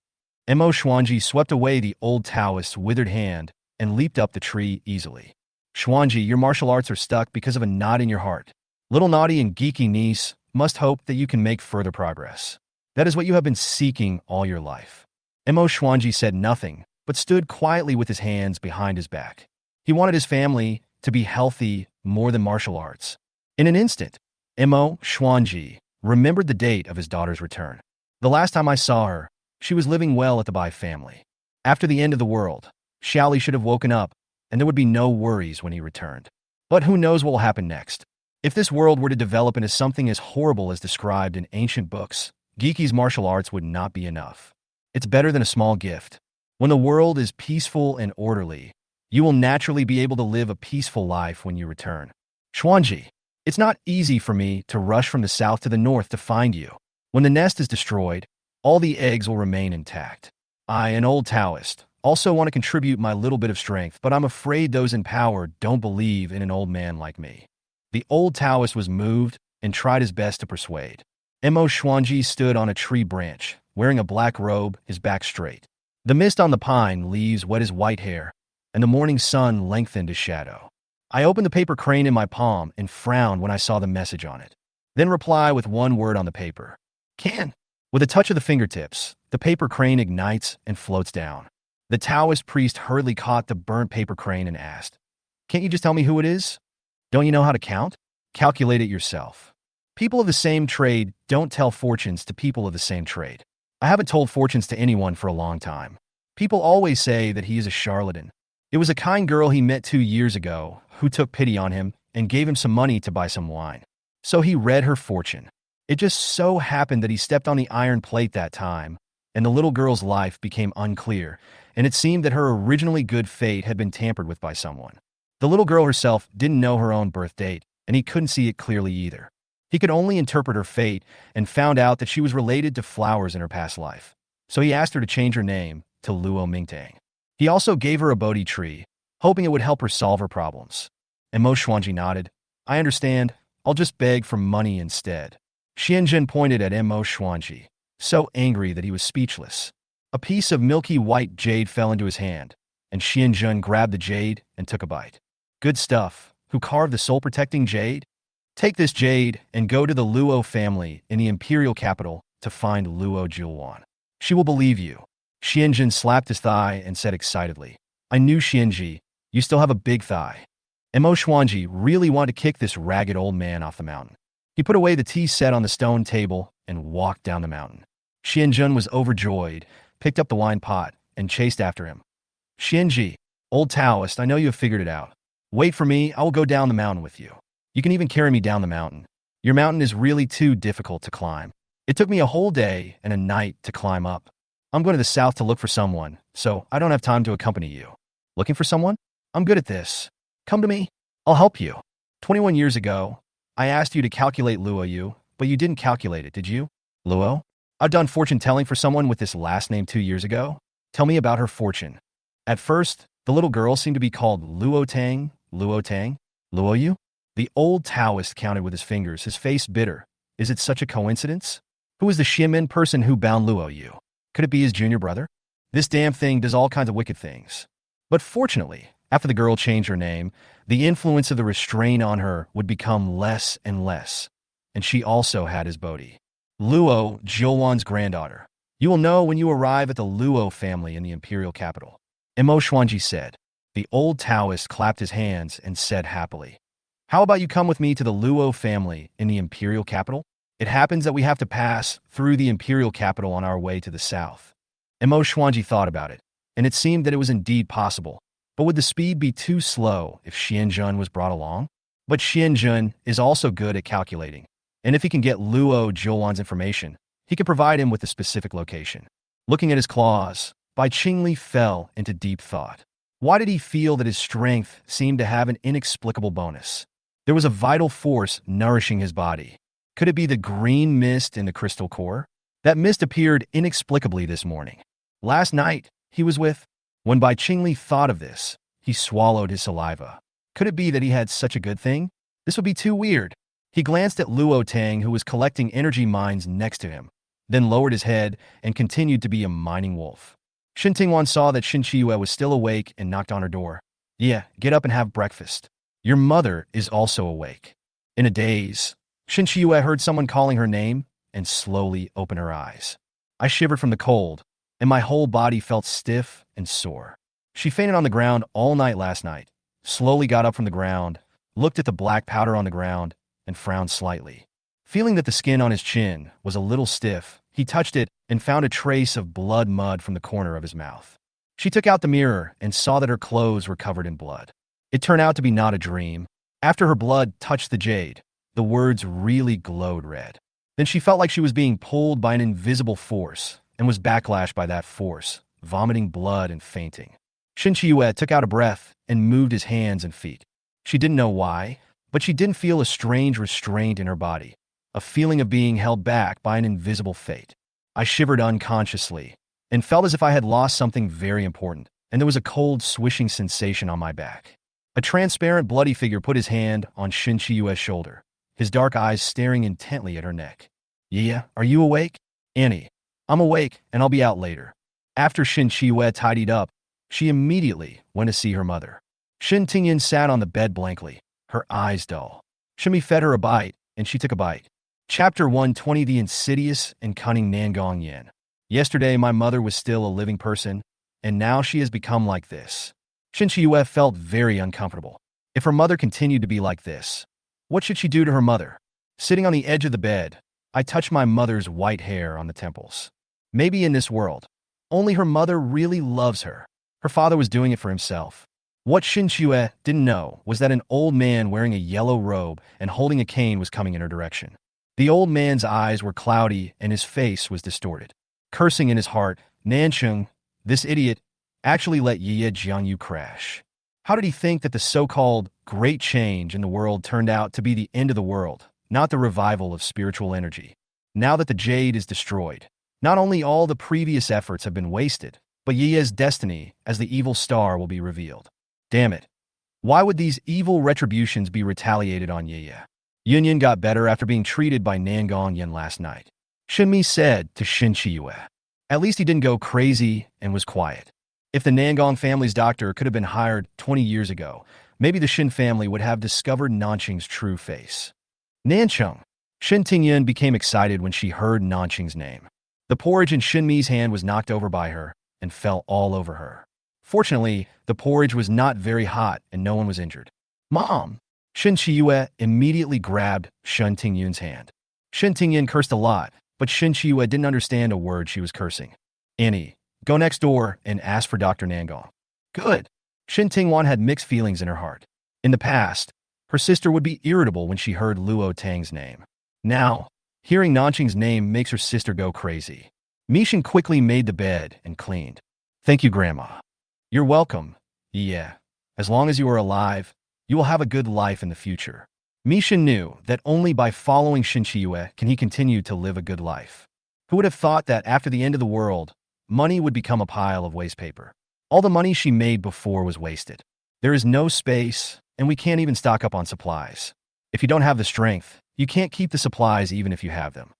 Mo Xuanji swept away the old Taoist's withered hand and leaped up the tree easily. Xuanji, your martial arts are stuck because of a knot in your heart. Little naughty and geeky niece must hope that you can make further progress. That is what you have been seeking all your life. Mo Xuanji said nothing, but stood quietly with his hands behind his back. He wanted his family to be healthy more than martial arts. In an instant, Mo Xuanji remembered the date of his daughter's return. The last time I saw her, she was living well at the Bai family. After the end of the world, Xiaoli should have woken up, and there would be no worries when he returned. But who knows what will happen next? If this world were to develop into something as horrible as described in ancient books, Geeky's martial arts would not be enough. It's better than a small gift. When the world is peaceful and orderly, you will naturally be able to live a peaceful life when you return. Xuanji, it's not easy for me to rush from the south to the north to find you. When the nest is destroyed, all the eggs will remain intact. I, an old Taoist, also want to contribute my little bit of strength, but I'm afraid those in power don't believe in an old man like me. The old Taoist was moved and tried his best to persuade. Mo Xuanji stood on a tree branch, wearing a black robe, his back straight. The mist on the pine leaves wet his white hair, and the morning sun lengthened his shadow. I opened the paper crane in my palm and frowned when I saw the message on it. Then reply with one word on the paper. Can. With a touch of the fingertips, the paper crane ignites and floats down. The Taoist priest hurriedly caught the burnt paper crane and asked, "Can't you just tell me who it is? Don't you know how to count? Calculate it yourself." People of the same trade don't tell fortunes to people of the same trade. I haven't told fortunes to anyone for a long time. People always say that he is a charlatan. It was a kind girl he met 2 years ago who took pity on him and gave him some money to buy some wine. So he read her fortune. It just so happened that he stepped on the iron plate that time, and the little girl's life became unclear, and it seemed that her originally good fate had been tampered with by someone. The little girl herself didn't know her own birth date, and he couldn't see it clearly either. He could only interpret her fate and found out that she was related to flowers in her past life. So he asked her to change her name to Luo Tang. He also gave her a Bodhi tree, hoping it would help her solve her problems. And Mo Xuanji nodded. "I understand. I'll just beg for money instead." Xianjun pointed at Mo Xuanji, so angry that he was speechless. A piece of milky white jade fell into his hand, and Xianjun grabbed the jade and took a bite. "Good stuff. Who carved the soul-protecting jade? Take this jade and go to the Luo family in the imperial capital to find Luo Julwan. She will believe you." Xianjun slapped his thigh and said excitedly, "I knew, Xianji. You still have a big thigh." Mo Xuanji really wanted to kick this ragged old man off the mountain. He put away the tea set on the stone table and walked down the mountain. Xianjun was overjoyed, picked up the wine pot, and chased after him. "Xianji, old Taoist, I know you have figured it out. Wait for me, I will go down the mountain with you. You can even carry me down the mountain. Your mountain is really too difficult to climb. It took me a whole day and a night to climb up. I'm going to the south to look for someone, so I don't have time to accompany you." "Looking for someone? I'm good at this. Come to me. I'll help you. 21 years ago, I asked you to calculate Luo, but you didn't calculate it, did you?" "Luo? I've done fortune telling for someone with this last name 2 years ago. Tell me about her fortune." At first, the little girl seemed to be called Luo Tang. Luo Tang? Luo? The old Taoist counted with his fingers, his face bitter. Is it such a coincidence? Who is the Xiamen person who bound Luo? Could it be his junior brother? This damn thing does all kinds of wicked things. But fortunately, after the girl changed her name, the influence of the restraint on her would become less and less, and she also had his Bodhi. "Luo, Julwan's granddaughter. You will know when you arrive at the Luo family in the imperial capital." Mo Xuanji said. The old Taoist clapped his hands and said happily, "How about you come with me to the Luo family in the imperial capital? It happens that we have to pass through the imperial capital on our way to the south." Mo Xuanji thought about it, and it seemed that it was indeed possible. But would the speed be too slow if Xianjun was brought along? But Xianjun is also good at calculating, and if he can get Luo Julwan's information, he can provide him with the specific location. Looking at his claws, Bai Qingli fell into deep thought. Why did he feel that his strength seemed to have an inexplicable bonus? There was a vital force nourishing his body. Could it be the green mist in the crystal core? That mist appeared inexplicably this morning. Last night, he was with. When Bai Qingli thought of this, he swallowed his saliva. Could it be that he had such a good thing? This would be too weird. He glanced at Luo Tang, who was collecting energy mines next to him, then lowered his head and continued to be a mining wolf. Shin Tingwan saw that Shin Chiyue was still awake and knocked on her door. "Yeah, get up and have breakfast. Your mother is also awake." In a daze, Shin Chiyue heard someone calling her name and slowly opened her eyes. I shivered from the cold, and my whole body felt stiff and sore. She fainted on the ground all night last night, slowly got up from the ground, looked at the black powder on the ground, and frowned slightly. Feeling that the skin on his chin was a little stiff, he touched it and found a trace of blood mud from the corner of his mouth. She took out the mirror and saw that her clothes were covered in blood. It turned out to be not a dream. After her blood touched the jade, the words really glowed red. Then she felt like she was being pulled by an invisible force and was backlashed by that force, vomiting blood and fainting. Shin Chiyue took out a breath and moved his hands and feet. She didn't know why, but she didn't feel a strange restraint in her body, a feeling of being held back by an invisible fate. I shivered unconsciously and felt as if I had lost something very important, and there was a cold swishing sensation on my back. A transparent bloody figure put his hand on Shin Chiyue's shoulder, his dark eyes staring intently at her neck. "Yeah, are you awake?" "Annie, I'm awake, and I'll be out later." After Shin Chiyue tidied up, she immediately went to see her mother. Shin Tingyan sat on the bed blankly, her eyes dull. Shimi fed her a bite, and she took a bite. Chapter 120: The Insidious and Cunning Nangong Yin. Yesterday, my mother was still a living person, and now she has become like this. Shin Shiyue felt very uncomfortable. If her mother continued to be like this, what should she do to her mother? Sitting on the edge of the bed, I touched my mother's white hair on the temples. Maybe in this world, only her mother really loves her. Her father was doing it for himself. What Shin Shiyue didn't know was that an old man wearing a yellow robe and holding a cane was coming in her direction. The old man's eyes were cloudy and his face was distorted. Cursing in his heart, Nancheng, this idiot, actually let Ye Jiangyu crash. How did he think that the so-called great change in the world turned out to be the end of the world, not the revival of spiritual energy? Now that the jade is destroyed, not only all the previous efforts have been wasted, but Ye's destiny as the evil star will be revealed. Damn it. Why would these evil retributions be retaliated on Ye? Yunyan got better after being treated by Nangong Yin last night. Shinmi said to Shin Shiyue. At least he didn't go crazy and was quiet. If the Nangong family's doctor could have been hired 20 years ago, maybe the Shin family would have discovered Nancheng's true face. Nancheng. Shin Tingyan became excited when she heard Nancheng's name. The porridge in Shinmi's hand was knocked over by her and fell all over her. Fortunately, the porridge was not very hot and no one was injured. Mom! Shin Shiyue immediately grabbed Shin Tingyun's hand. Shin Tingyun cursed a lot, but Shin Shiyue didn't understand a word she was cursing. Annie, go next door and ask for Dr. Nangong. Good. Shin Tingwan had mixed feelings in her heart. In the past, her sister would be irritable when she heard Luo Tang's name. Now, hearing Nancheng's name makes her sister go crazy. Mishin quickly made the bed and cleaned. Thank you, Grandma. You're welcome. Yeah. As long as you are alive, you will have a good life in the future. Mishin knew that only by following Shin Shiyue can he continue to live a good life. Who would have thought that after the end of the world, money would become a pile of waste paper? All the money she made before was wasted. There is no space, and we can't even stock up on supplies. If you don't have the strength, you can't keep the supplies even if you have them.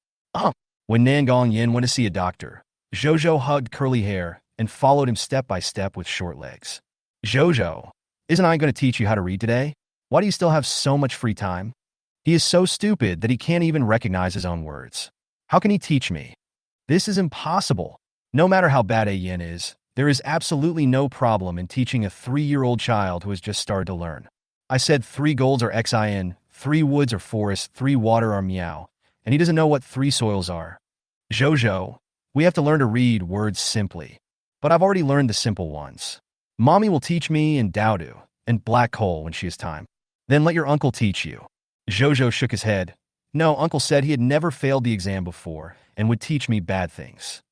When Nangong Yin went to see a doctor, Zhozhou hugged curly hair and followed him step by step with short legs. Zhozhou, isn't I going to teach you how to read today? Why do you still have so much free time? He is so stupid that he can't even recognize his own words. How can he teach me? This is impossible. No matter how bad a yin is, there is absolutely no problem in teaching a 3-year-old child who has just started to learn. I said 3 golds are xin, 3 woods are forest, 3 water are meow, and he doesn't know what 3 soils are. Zhozhou, we have to learn to read words simply. But I've already learned the simple ones. Mommy will teach me in Daodu and black coal when she has time. Then let your uncle teach you. Zhozhou shook his head. No, uncle said he had never failed the exam before and would teach me bad things.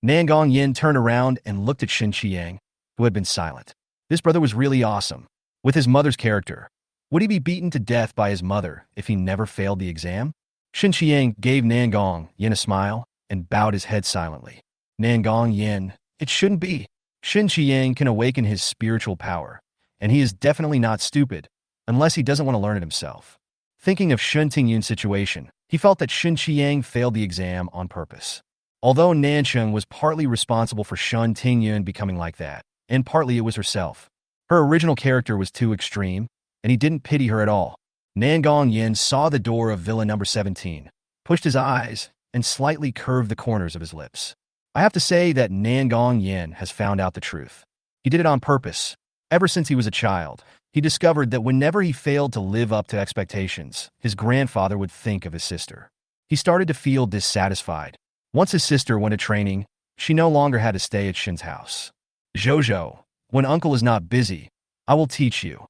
Nangong Yin turned around and looked at Shin Qiang, who had been silent. This brother was really awesome. With his mother's character, would he be beaten to death by his mother if he never failed the exam? Shin Qiang gave Nangong Yin a smile and bowed his head silently. Nangong Yin, it shouldn't be. Shin Qiang can awaken his spiritual power, and he is definitely not stupid, unless he doesn't want to learn it himself. Thinking of Shin Tingyun's situation, he felt that Shin Qiang failed the exam on purpose. Although Nancheng was partly responsible for Shin Tingyun becoming like that, and partly it was herself. Her original character was too extreme, and he didn't pity her at all. Nangong Yin saw the door of Villa number 17, pushed his eyes, and slightly curved the corners of his lips. I have to say that Nangong Yin has found out the truth. He did it on purpose. Ever since he was a child, he discovered that whenever he failed to live up to expectations, his grandfather would think of his sister. He started to feel dissatisfied. Once his sister went to training, she no longer had to stay at Shin's house. Zhozhou, when uncle is not busy, I will teach you.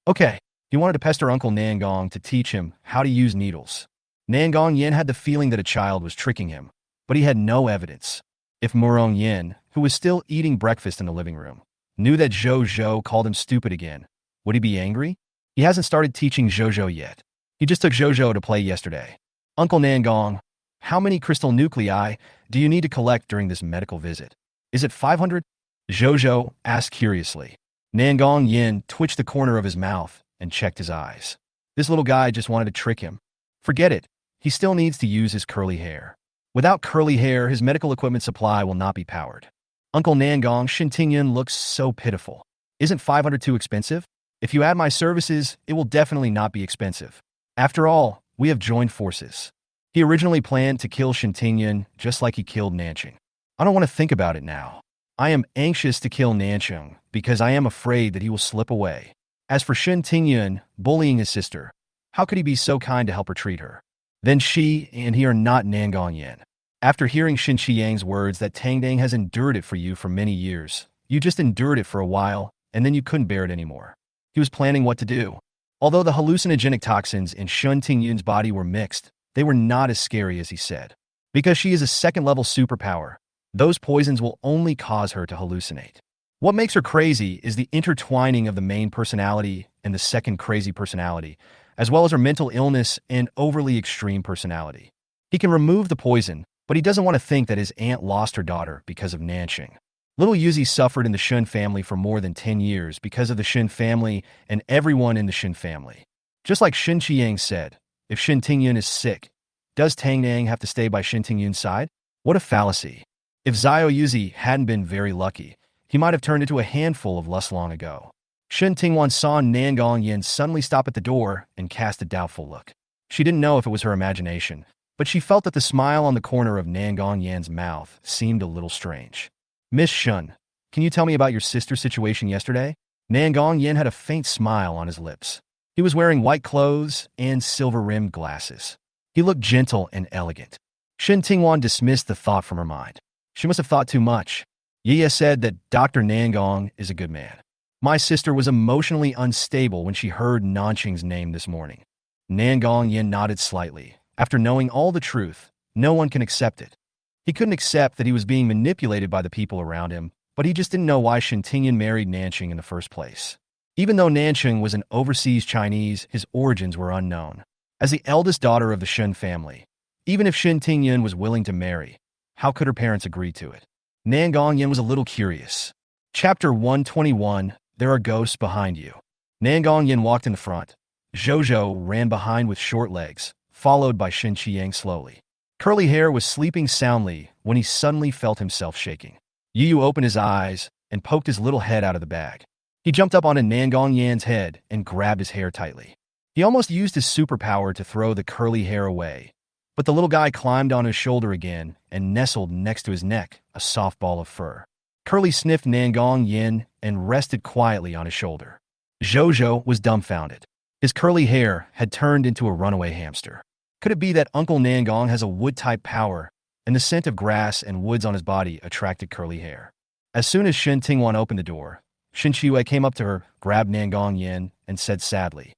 Okay, he wanted to pester Uncle Nangong to teach him how to use needles. Nangong Yin had the feeling that a child was tricking him, but he had no evidence. If Murong Yin, who was still eating breakfast in the living room, knew that Zhozhou called him stupid again, would he be angry? He hasn't started teaching Zhozhou yet. He just took Zhozhou to play yesterday. Uncle Nangong, how many crystal nuclei do you need to collect during this medical visit? Is it 500? Zhozhou asked curiously. Nangong Yin twitched the corner of his mouth and checked his eyes. This little guy just wanted to trick him. Forget it. He still needs to use his curly hair. Without curly hair, his medical equipment supply will not be powered. Uncle Nangong, Shin Tingyun looks so pitiful. Isn't 500 too expensive? If you add my services, it will definitely not be expensive. After all, we have joined forces. He originally planned to kill Shen Tingyun just like he killed Nanching. I don't want to think about it now. I am anxious to kill Nancheng because I am afraid that he will slip away. As for Shen Tingyun bullying his sister, how could he be so kind to help her treat her? Then she and he are not Nangong Yin. After hearing Shin Shiyang's words that Tang Dang has endured it for you for many years, you just endured it for a while, and then you couldn't bear it anymore. He was planning what to do. Although the hallucinogenic toxins in Shen Tingyun's body were mixed, they were not as scary as he said. Because she is a second-level superpower, those poisons will only cause her to hallucinate. What makes her crazy is the intertwining of the main personality and the second crazy personality, as well as her mental illness and overly extreme personality. He can remove the poison, but he doesn't want to think that his aunt lost her daughter because of Nanching. Little Yuzi suffered in the Shun family for more than 10 years because of the Shin family and everyone in the Shin family. Just like Shin Qiyang said, if Shin Tingyun is sick, does Tang Dang have to stay by Shin Tingyun's side? What a fallacy. If Zio Yuzi hadn't been very lucky, he might have turned into a handful of less long ago. Shin Tingwan saw Nangong Yin suddenly stop at the door and cast a doubtful look. She didn't know if it was her imagination, but she felt that the smile on the corner of Nangong Yan's mouth seemed a little strange. Miss Shun, can you tell me about your sister's situation yesterday? Nangong Yin had a faint smile on his lips. He was wearing white clothes and silver-rimmed glasses. He looked gentle and elegant. Shin Tingwan dismissed the thought from her mind. She must have thought too much. Ye said that Dr. Nangong is a good man. My sister was emotionally unstable when she heard Nanqing's name this morning. Nangong Yin nodded slightly. After knowing all the truth, no one can accept it. He couldn't accept that he was being manipulated by the people around him, but he just didn't know why Shin Tingyun married Nanqing in the first place. Even though Nanqing was an overseas Chinese, his origins were unknown. As the eldest daughter of the Shun family, even if Shin Tingyun was willing to marry, how could her parents agree to it? Nangong Yin was a little curious. Chapter 121, There Are Ghosts Behind You. Nangong Yin walked in the front. Zhozhou ran behind with short legs, followed by Shin Qiyang slowly. Curly Hair was sleeping soundly when he suddenly felt himself shaking. Yu opened his eyes and poked his little head out of the bag. He jumped up onto Nangong Yan's head and grabbed his hair tightly. He almost used his superpower to throw the curly hair away, but the little guy climbed on his shoulder again and nestled next to his neck, a soft ball of fur. Curly sniffed Nangong Yin and rested quietly on his shoulder. Zhozhou was dumbfounded. His curly hair had turned into a runaway hamster. Could it be that Uncle Nangong has a wood-type power, and the scent of grass and woods on his body attracted Curly Hair? As soon as Shin Tingwan opened the door, Shin Shiwei came up to her, grabbed Nangong Yin, and said sadly,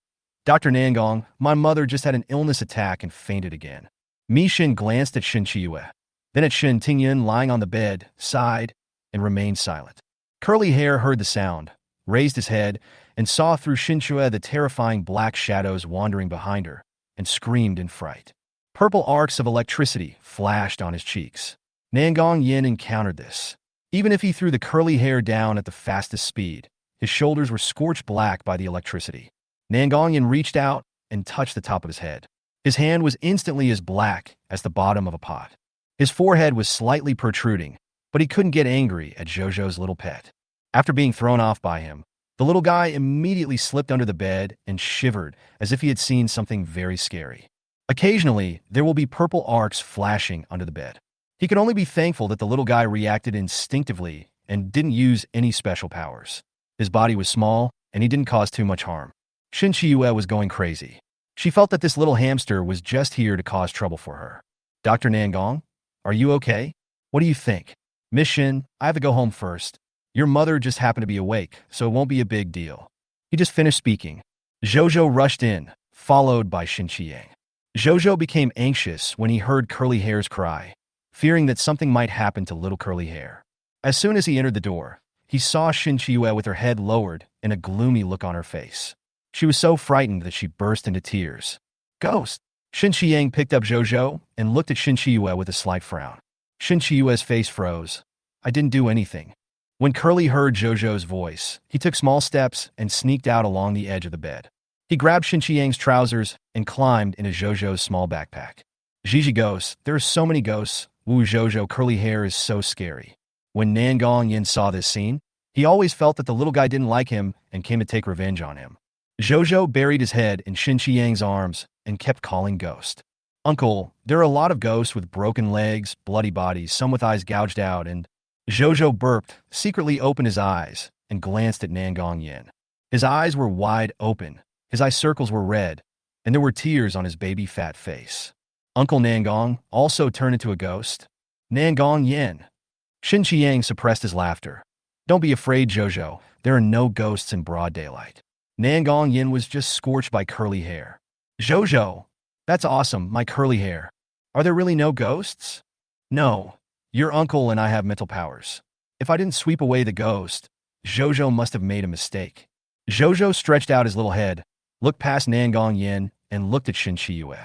Dr. Nangong, my mother just had an illness attack and fainted again. Mi Shin glanced at Shin Shiwei, then at Shin Tingyun lying on the bed, sighed, and remained silent. Curly Hair heard the sound, raised his head, and saw through Shin Shiwei the terrifying black shadows wandering behind her, and screamed in fright. Purple arcs of electricity flashed on his cheeks. Nangong Yin encountered this. Even if he threw the curly hair down at the fastest speed, his shoulders were scorched black by the electricity. Nangong Yin reached out and touched the top of his head. His hand was instantly as black as the bottom of a pot. His forehead was slightly protruding, but he couldn't get angry at Zhozhou's little pet. After being thrown off by him, the little guy immediately slipped under the bed and shivered as if he had seen something very scary. Occasionally, there will be purple arcs flashing under the bed. He could only be thankful that the little guy reacted instinctively and didn't use any special powers. His body was small, and he didn't cause too much harm. Shin Chiyue was going crazy. She felt that this little hamster was just here to cause trouble for her. Dr. Nangong, are you okay? What do you think? Miss Shin, I have to go home first. Your mother just happened to be awake, so it won't be a big deal. He just finished speaking. Zhozhou rushed in, followed by Shin Qiyang. Zhozhou became anxious when he heard Curly Hair's cry, fearing that something might happen to little Curly Hair. As soon as he entered the door, he saw Shin Chiyue with her head lowered and a gloomy look on her face. She was so frightened that she burst into tears. Ghost! Shin Qiyang picked up Zhozhou and looked at Shin Chiyue with a slight frown. Shin Chiyue's face froze. I didn't do anything. When Curly heard Zhozhou's voice, he took small steps and sneaked out along the edge of the bed. He grabbed Shin Qiyang's trousers and climbed into Zhozhou's small backpack. Gigi ghosts, there are so many ghosts. Wu Zhozhou Curly Hair is so scary. When Nangong Yin saw this scene, he always felt that the little guy didn't like him and came to take revenge on him. Zhozhou buried his head in Shin Qiyang's arms and kept calling Ghost. Uncle, there are a lot of ghosts with broken legs, bloody bodies, some with eyes gouged out, and Zhou burped, secretly opened his eyes, and glanced at Nangong Yin. His eyes were wide open, his eye circles were red, and there were tears on his baby fat face. Uncle Nangong also turned into a ghost. Nangong Yin. Shin Qiang suppressed his laughter. Don't be afraid, Zhou. There are no ghosts in broad daylight. Nangong Yin was just scorched by curly hair. Zhou, that's awesome, my curly hair. Are there really no ghosts? No. Your uncle and I have mental powers. If I didn't sweep away the ghost, Zhou must have made a mistake. Zhou stretched out his little head, looked past Nangong Yin, and looked at Shin Qiyue.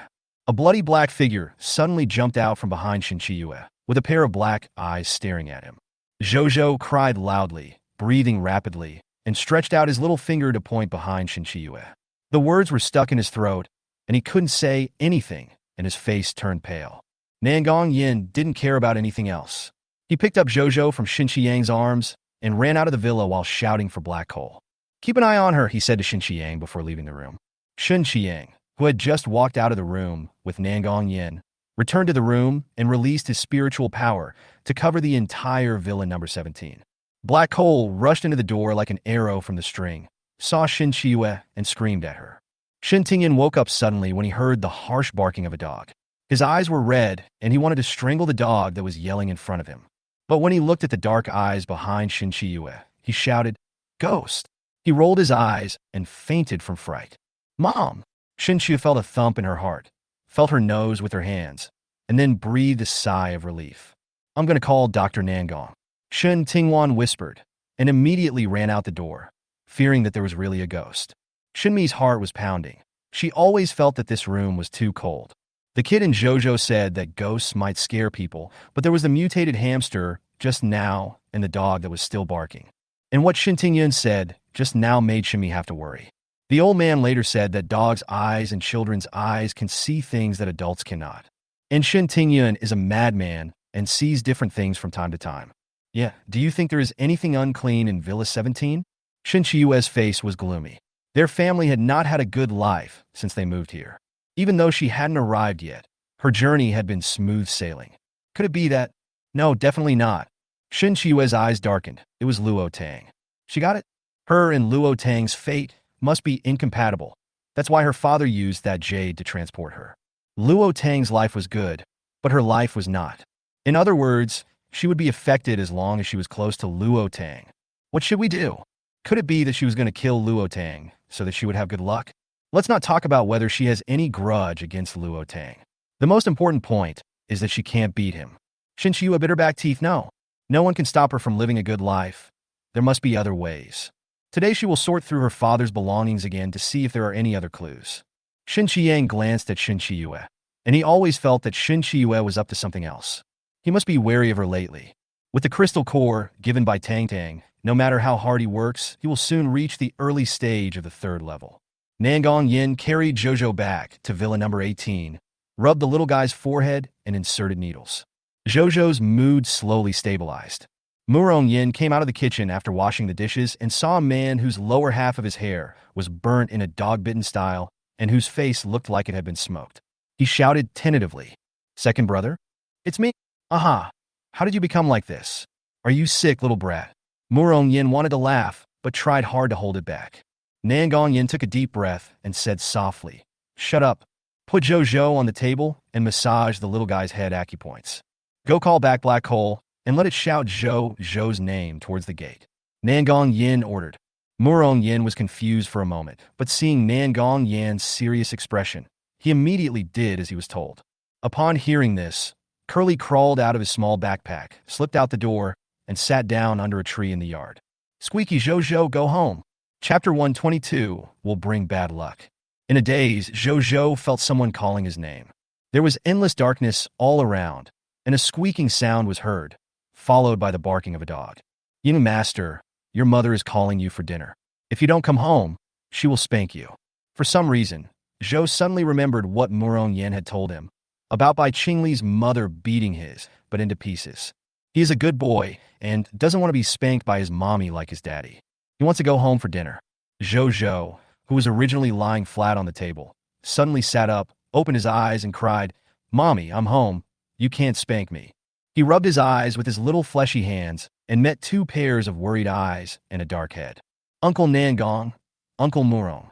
A bloody black figure suddenly jumped out from behind Shin Qiyue, with a pair of black eyes staring at him. Zhou cried loudly, breathing rapidly, and stretched out his little finger to point behind Shin Qiyue. The words were stuck in his throat, and he couldn't say anything, and his face turned pale. Nangong Yin didn't care about anything else. He picked up Zhou from Shin Qiang's arms and ran out of the villa while shouting for Black Coal. Keep an eye on her, he said to Shin Qiang before leaving the room. Shin Qiang, who had just walked out of the room with Nangong Yin, returned to the room and released his spiritual power to cover the entire villa number 17. Black Coal rushed into the door like an arrow from the string, saw Shin Qiyue, and screamed at her. Shin Tingyan woke up suddenly when he heard the harsh barking of a dog. His eyes were red, and he wanted to strangle the dog that was yelling in front of him. But when he looked at the dark eyes behind Shin Qiyue, he shouted, "Ghost!" He rolled his eyes and fainted from fright. "Mom!" Shin Qiyue felt a thump in her heart, felt her nose with her hands, and then breathed a sigh of relief. "I'm going to call Dr. Nangong," Shin Tingwan whispered, and immediately ran out the door, fearing that there was really a ghost. Shinmi's heart was pounding. She always felt that this room was too cold. The kid in Zhou said that ghosts might scare people, but there was the mutated hamster just now and the dog that was still barking. And what Shin Tingyun said just now made Shinmi have to worry. The old man later said that dogs' eyes and children's eyes can see things that adults cannot. And Shin Tingyun is a madman and sees different things from time to time. Yeah, do you think there is anything unclean in Villa 17? Shin Qiyue's face was gloomy. Their family had not had a good life since they moved here. Even though she hadn't arrived yet, her journey had been smooth sailing. Could it be that? No, definitely not. Shin Qiyue's eyes darkened. It was Luo Tang. She got it? Her and Luo Tang's fate must be incompatible. That's why her father used that jade to transport her. Luo Tang's life was good, but her life was not. In other words, she would be affected as long as she was close to Luo Tang. What should we do? Could it be that she was going to kill Luo Tang so that she would have good luck? Let's not talk about whether she has any grudge against Luo Tang. The most important point is that she can't beat him. Shin Qiyue bit her back teeth. No one can stop her from living a good life. There must be other ways. Today she will sort through her father's belongings again to see if there are any other clues. Shin Qiang glanced at Shin Qiyue, and he always felt that Shin Qiyue was up to something else. He must be wary of her lately. With the crystal core given by Tang, no matter how hard he works, he will soon reach the early stage of the 3rd level. Nangong Yin carried Zhou back to villa number 18, rubbed the little guy's forehead, and inserted needles. Zhou's mood slowly stabilized. Murong Yin came out of the kitchen after washing the dishes and saw a man whose lower half of his hair was burnt in a dog-bitten style and whose face looked like it had been smoked. He shouted tentatively, "Second brother? It's me. Aha. How did you become like this? Are you sick, little brat?" Murong Yin wanted to laugh, but tried hard to hold it back. Nangong Yin took a deep breath and said softly, "Shut up. Put Zhou on the table and massage the little guy's head acupoints. Go call back Black Hole and let it shout Zhou's name towards the gate." Nangong Yin ordered. Murong Yin was confused for a moment, but seeing Nangong Yin's serious expression, he immediately did as he was told. Upon hearing this, Curly crawled out of his small backpack, slipped out the door, and sat down under a tree in the yard. Squeaky Zhou, go home. Chapter 122 will bring bad luck. In a daze, Zhou felt someone calling his name. There was endless darkness all around, and a squeaking sound was heard, followed by the barking of a dog. "You master, your mother is calling you for dinner. If you don't come home, she will spank you." For some reason, Zhou suddenly remembered what Murong Yin had told him about Bai Qingli's mother beating his, but into pieces. He is a good boy and doesn't want to be spanked by his mommy like his daddy. He wants to go home for dinner. Zhou, who was originally lying flat on the table, suddenly sat up, opened his eyes, and cried, "Mommy, I'm home. You can't spank me." He rubbed his eyes with his little fleshy hands and met two pairs of worried eyes and a dark head. "Uncle Nangong, Uncle Murong."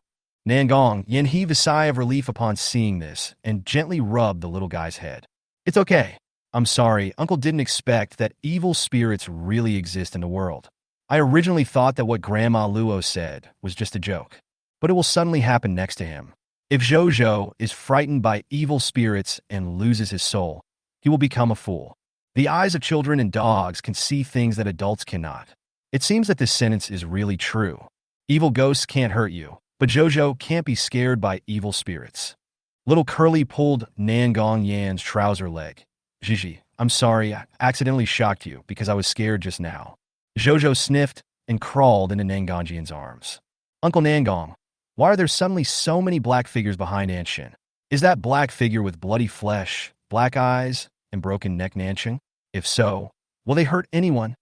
Nangong Yen heaved a sigh of relief upon seeing this and gently rubbed the little guy's head. "It's okay. I'm sorry. Uncle didn't expect that evil spirits really exist in the world. I originally thought that what Grandma Luo said was just a joke. But it will suddenly happen next to him. If Zhou is frightened by evil spirits and loses his soul, he will become a fool. The eyes of children and dogs can see things that adults cannot." It seems that this sentence is really true. Evil ghosts can't hurt you, but Zhou can't be scared by evil spirits. Little Curly pulled Nangong Yan's trouser leg. "Gigi, I'm sorry, I accidentally shocked you because I was scared just now." Zhou sniffed and crawled into Nangong Yan's arms. "Uncle Nangong, why are there suddenly so many black figures behind Aunt Shin? Is that black figure with bloody flesh, black eyes, and broken neck Nanching? If so, will they hurt anyone?"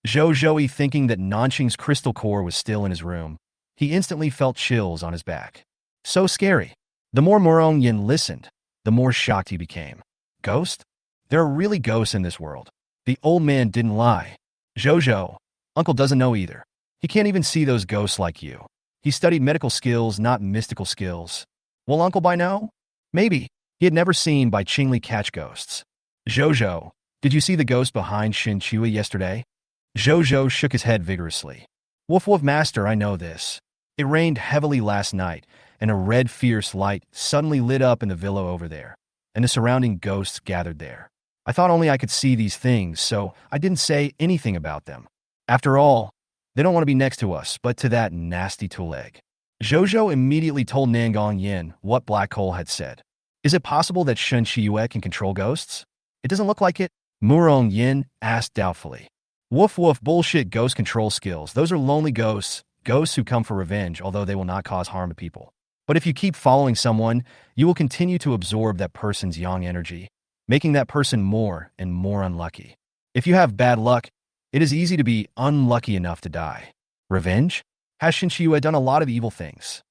Zhou, thinking that Nanching's crystal core was still in his room, he instantly felt chills on his back. So scary. The more Murong Yin listened, the more shocked he became. Ghost? There are really ghosts in this world. The old man didn't lie. "Zhou, Uncle doesn't know either. He can't even see those ghosts like you. He studied medical skills, not mystical skills. Will Uncle by now? Maybe. He had never seen Bai Qingli catch ghosts." "Zhou, did you see the ghost behind Shin Chua yesterday?" Zhou shook his head vigorously. Woof, master, I know this. It rained heavily last night, and a red fierce light suddenly lit up in the villa over there, and the surrounding ghosts gathered there. I thought only I could see these things, so I didn't say anything about them. After all, they don't want to be next to us, but to that nasty Tuleg." Zhou immediately told Nangong Yin what Black Hole had said. "Is it possible that Shen Chiyue can control ghosts?" "It doesn't look like it," Murong Yin asked doubtfully. Woof, bullshit ghost control skills. Those are lonely ghosts, ghosts who come for revenge, although they will not cause harm to people. But if you keep following someone, you will continue to absorb that person's yang energy, making that person more and more unlucky. If you have bad luck, it is easy to be unlucky enough to die. Revenge? Has Shin Chiyue done a lot of evil things?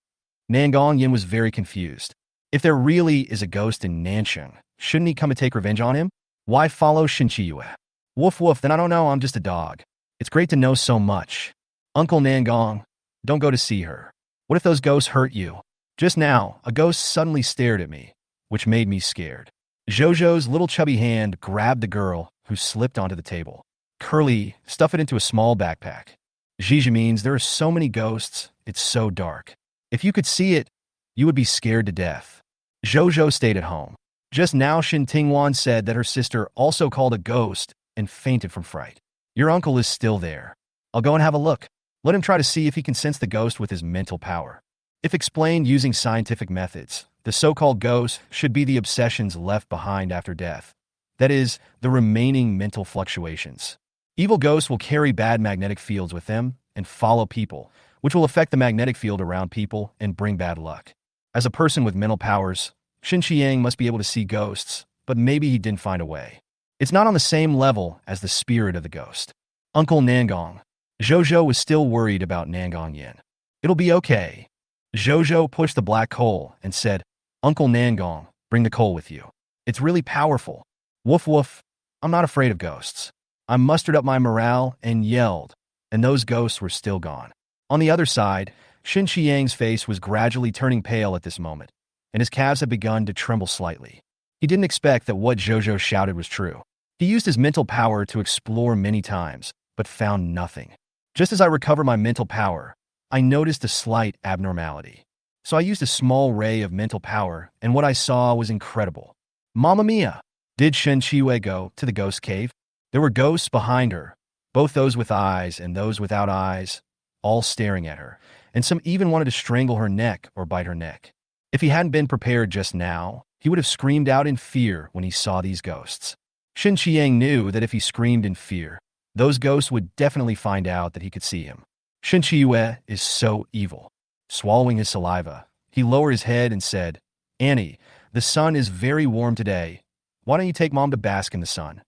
Nangong Yin was very confused. If there really is a ghost in Nancheng, shouldn't he come and take revenge on him? Why follow Shin Chiyue? Woof, then I don't know, I'm just a dog. It's great to know so much. Uncle Nangong, don't go to see her. What if those ghosts hurt you? Just now, a ghost suddenly stared at me, which made me scared. Zhou's little chubby hand grabbed the girl, who slipped onto the table. Curly, stuff it into a small backpack. Gigi means there are so many ghosts, it's so dark. If you could see it, you would be scared to death. Zhou stayed at home. Just now Shin Tingwan said that her sister also called a ghost and fainted from fright. Your uncle is still there. I'll go and have a look. Let him try to see if he can sense the ghost with his mental power. If explained using scientific methods, the so-called ghost should be the obsessions left behind after death. That is, the remaining mental fluctuations. Evil ghosts will carry bad magnetic fields with them and follow people, which will affect the magnetic field around people and bring bad luck. As a person with mental powers, Shin Qiang must be able to see ghosts, but maybe he didn't find a way. It's not on the same level as the spirit of the ghost. Uncle Nangong. Zhou was still worried about Nangong Yin. It'll be okay. Zhou pushed the black coal and said, "Uncle Nangong, bring the coal with you. It's really powerful." Woof, I'm not afraid of ghosts. I mustered up my morale and yelled, and those ghosts were still gone. On the other side, Shin Qiang's face was gradually turning pale at this moment, and his calves had begun to tremble slightly. He didn't expect that what Zhou shouted was true. He used his mental power to explore many times, but found nothing. Just as I recovered my mental power, I noticed a slight abnormality. So I used a small ray of mental power, and what I saw was incredible. Mamma mia! Did Shen Chiyue go to the ghost cave? There were ghosts behind her, both those with eyes and those without eyes, all staring at her, and some even wanted to strangle her neck or bite her neck. If he hadn't been prepared just now, he would have screamed out in fear when he saw these ghosts. Shin Qiang knew that if he screamed in fear, those ghosts would definitely find out that he could see him. Shin Chiyue is so evil. Swallowing his saliva, he lowered his head and said, "Annie, the sun is very warm today. Why don't you take Mom to bask in the sun?"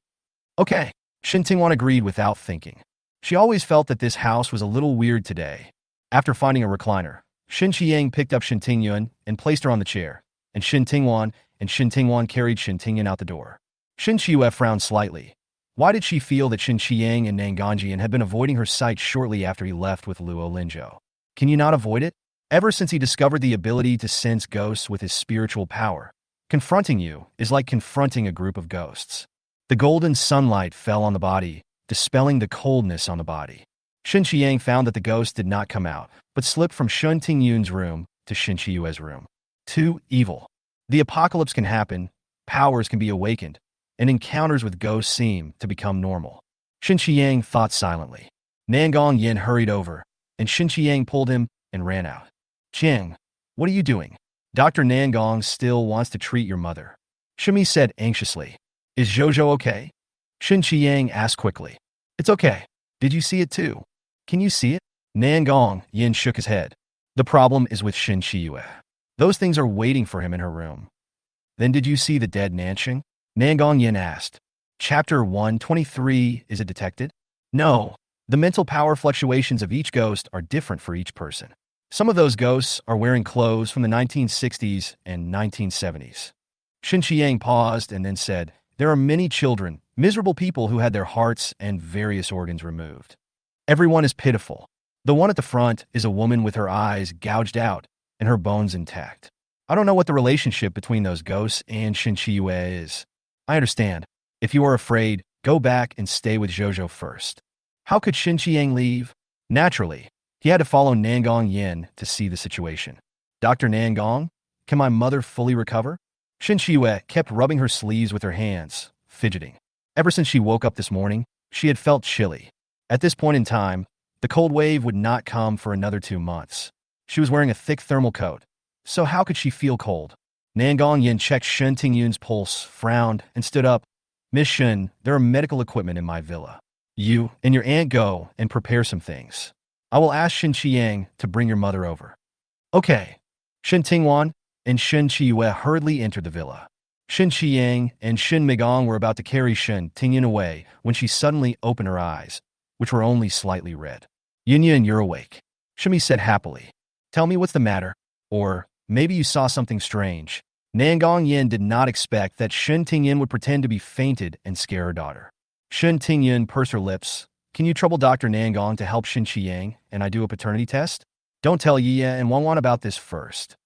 "Okay," Shin Tingwan agreed without thinking. She always felt that this house was a little weird today. After finding a recliner, Shin Qiang picked up Shin Tingyun and placed her on the chair, and Shin Tingwan and Shin Tingwan carried Shin Tingyan out the door. Shin Shiyue frowned slightly. Why did she feel that Shin Qiang and Nanganjian had been avoiding her sight shortly after he left with Luo Linzhou? Can you not avoid it? Ever since he discovered the ability to sense ghosts with his spiritual power, confronting you is like confronting a group of ghosts. The golden sunlight fell on the body, dispelling the coldness on the body. Shin Qiang found that the ghost did not come out, but slipped from Shin Tingyun's room to Shin Shiyue's room. 2. Evil. The apocalypse can happen, powers can be awakened, and encounters with ghosts seem to become normal. Shin Qiang thought silently. Nangong Yin hurried over, and Shin Qiang pulled him and ran out. Ching, what are you doing? Dr. Nangong still wants to treat your mother. Shimi said anxiously. Is Zhozhou okay? Shin Qiang asked quickly. It's okay. Did you see it too? Can you see it? Nangong Yin shook his head. The problem is with Shin Shiyue. Those things are waiting for him in her room. Then did you see the dead Nanxing? Nangong Yin asked. Chapter 123, is it detected? No. The mental power fluctuations of each ghost are different for each person. Some of those ghosts are wearing clothes from the 1960s and 1970s. Shin Qiang paused and then said, there are many children, miserable people who had their hearts and various organs removed. Everyone is pitiful. The one at the front is a woman with her eyes gouged out and her bones intact. I don't know what the relationship between those ghosts and Shin Shiyue is. I understand. If you are afraid, go back and stay with Zhozhou first. How could Shin Qiang leave? Naturally, he had to follow Nangong Yin to see the situation. Dr. Nangong, can my mother fully recover? Shin Shiyue kept rubbing her sleeves with her hands, fidgeting. Ever since she woke up this morning, she had felt chilly. At this point in time, the cold wave would not come for another 2 months. She was wearing a thick thermal coat, so how could she feel cold? Nangong Yin checked Shin Tingyun's pulse, frowned, and stood up. Miss Shin, there are medical equipment in my villa. You and your aunt go and prepare some things. I will ask Shin Qiang to bring your mother over. Okay. Shin Tingwan and Shin Shiyue hurriedly entered the villa. Shin Qiang and Shin Migong were about to carry Shin Tingyun away when she suddenly opened her eyes, which were only slightly red. Yin Yin, you're awake. Shimi said happily. Tell me what's the matter. Or maybe you saw something strange. Nangong Yin did not expect that Shin Tingyun would pretend to be fainted and scare her daughter. Shin Tingyun pursed her lips. Can you trouble Dr. Nangong to help Shin Qiang and I do a paternity test? Don't tell Yiye and Wangwan about this first.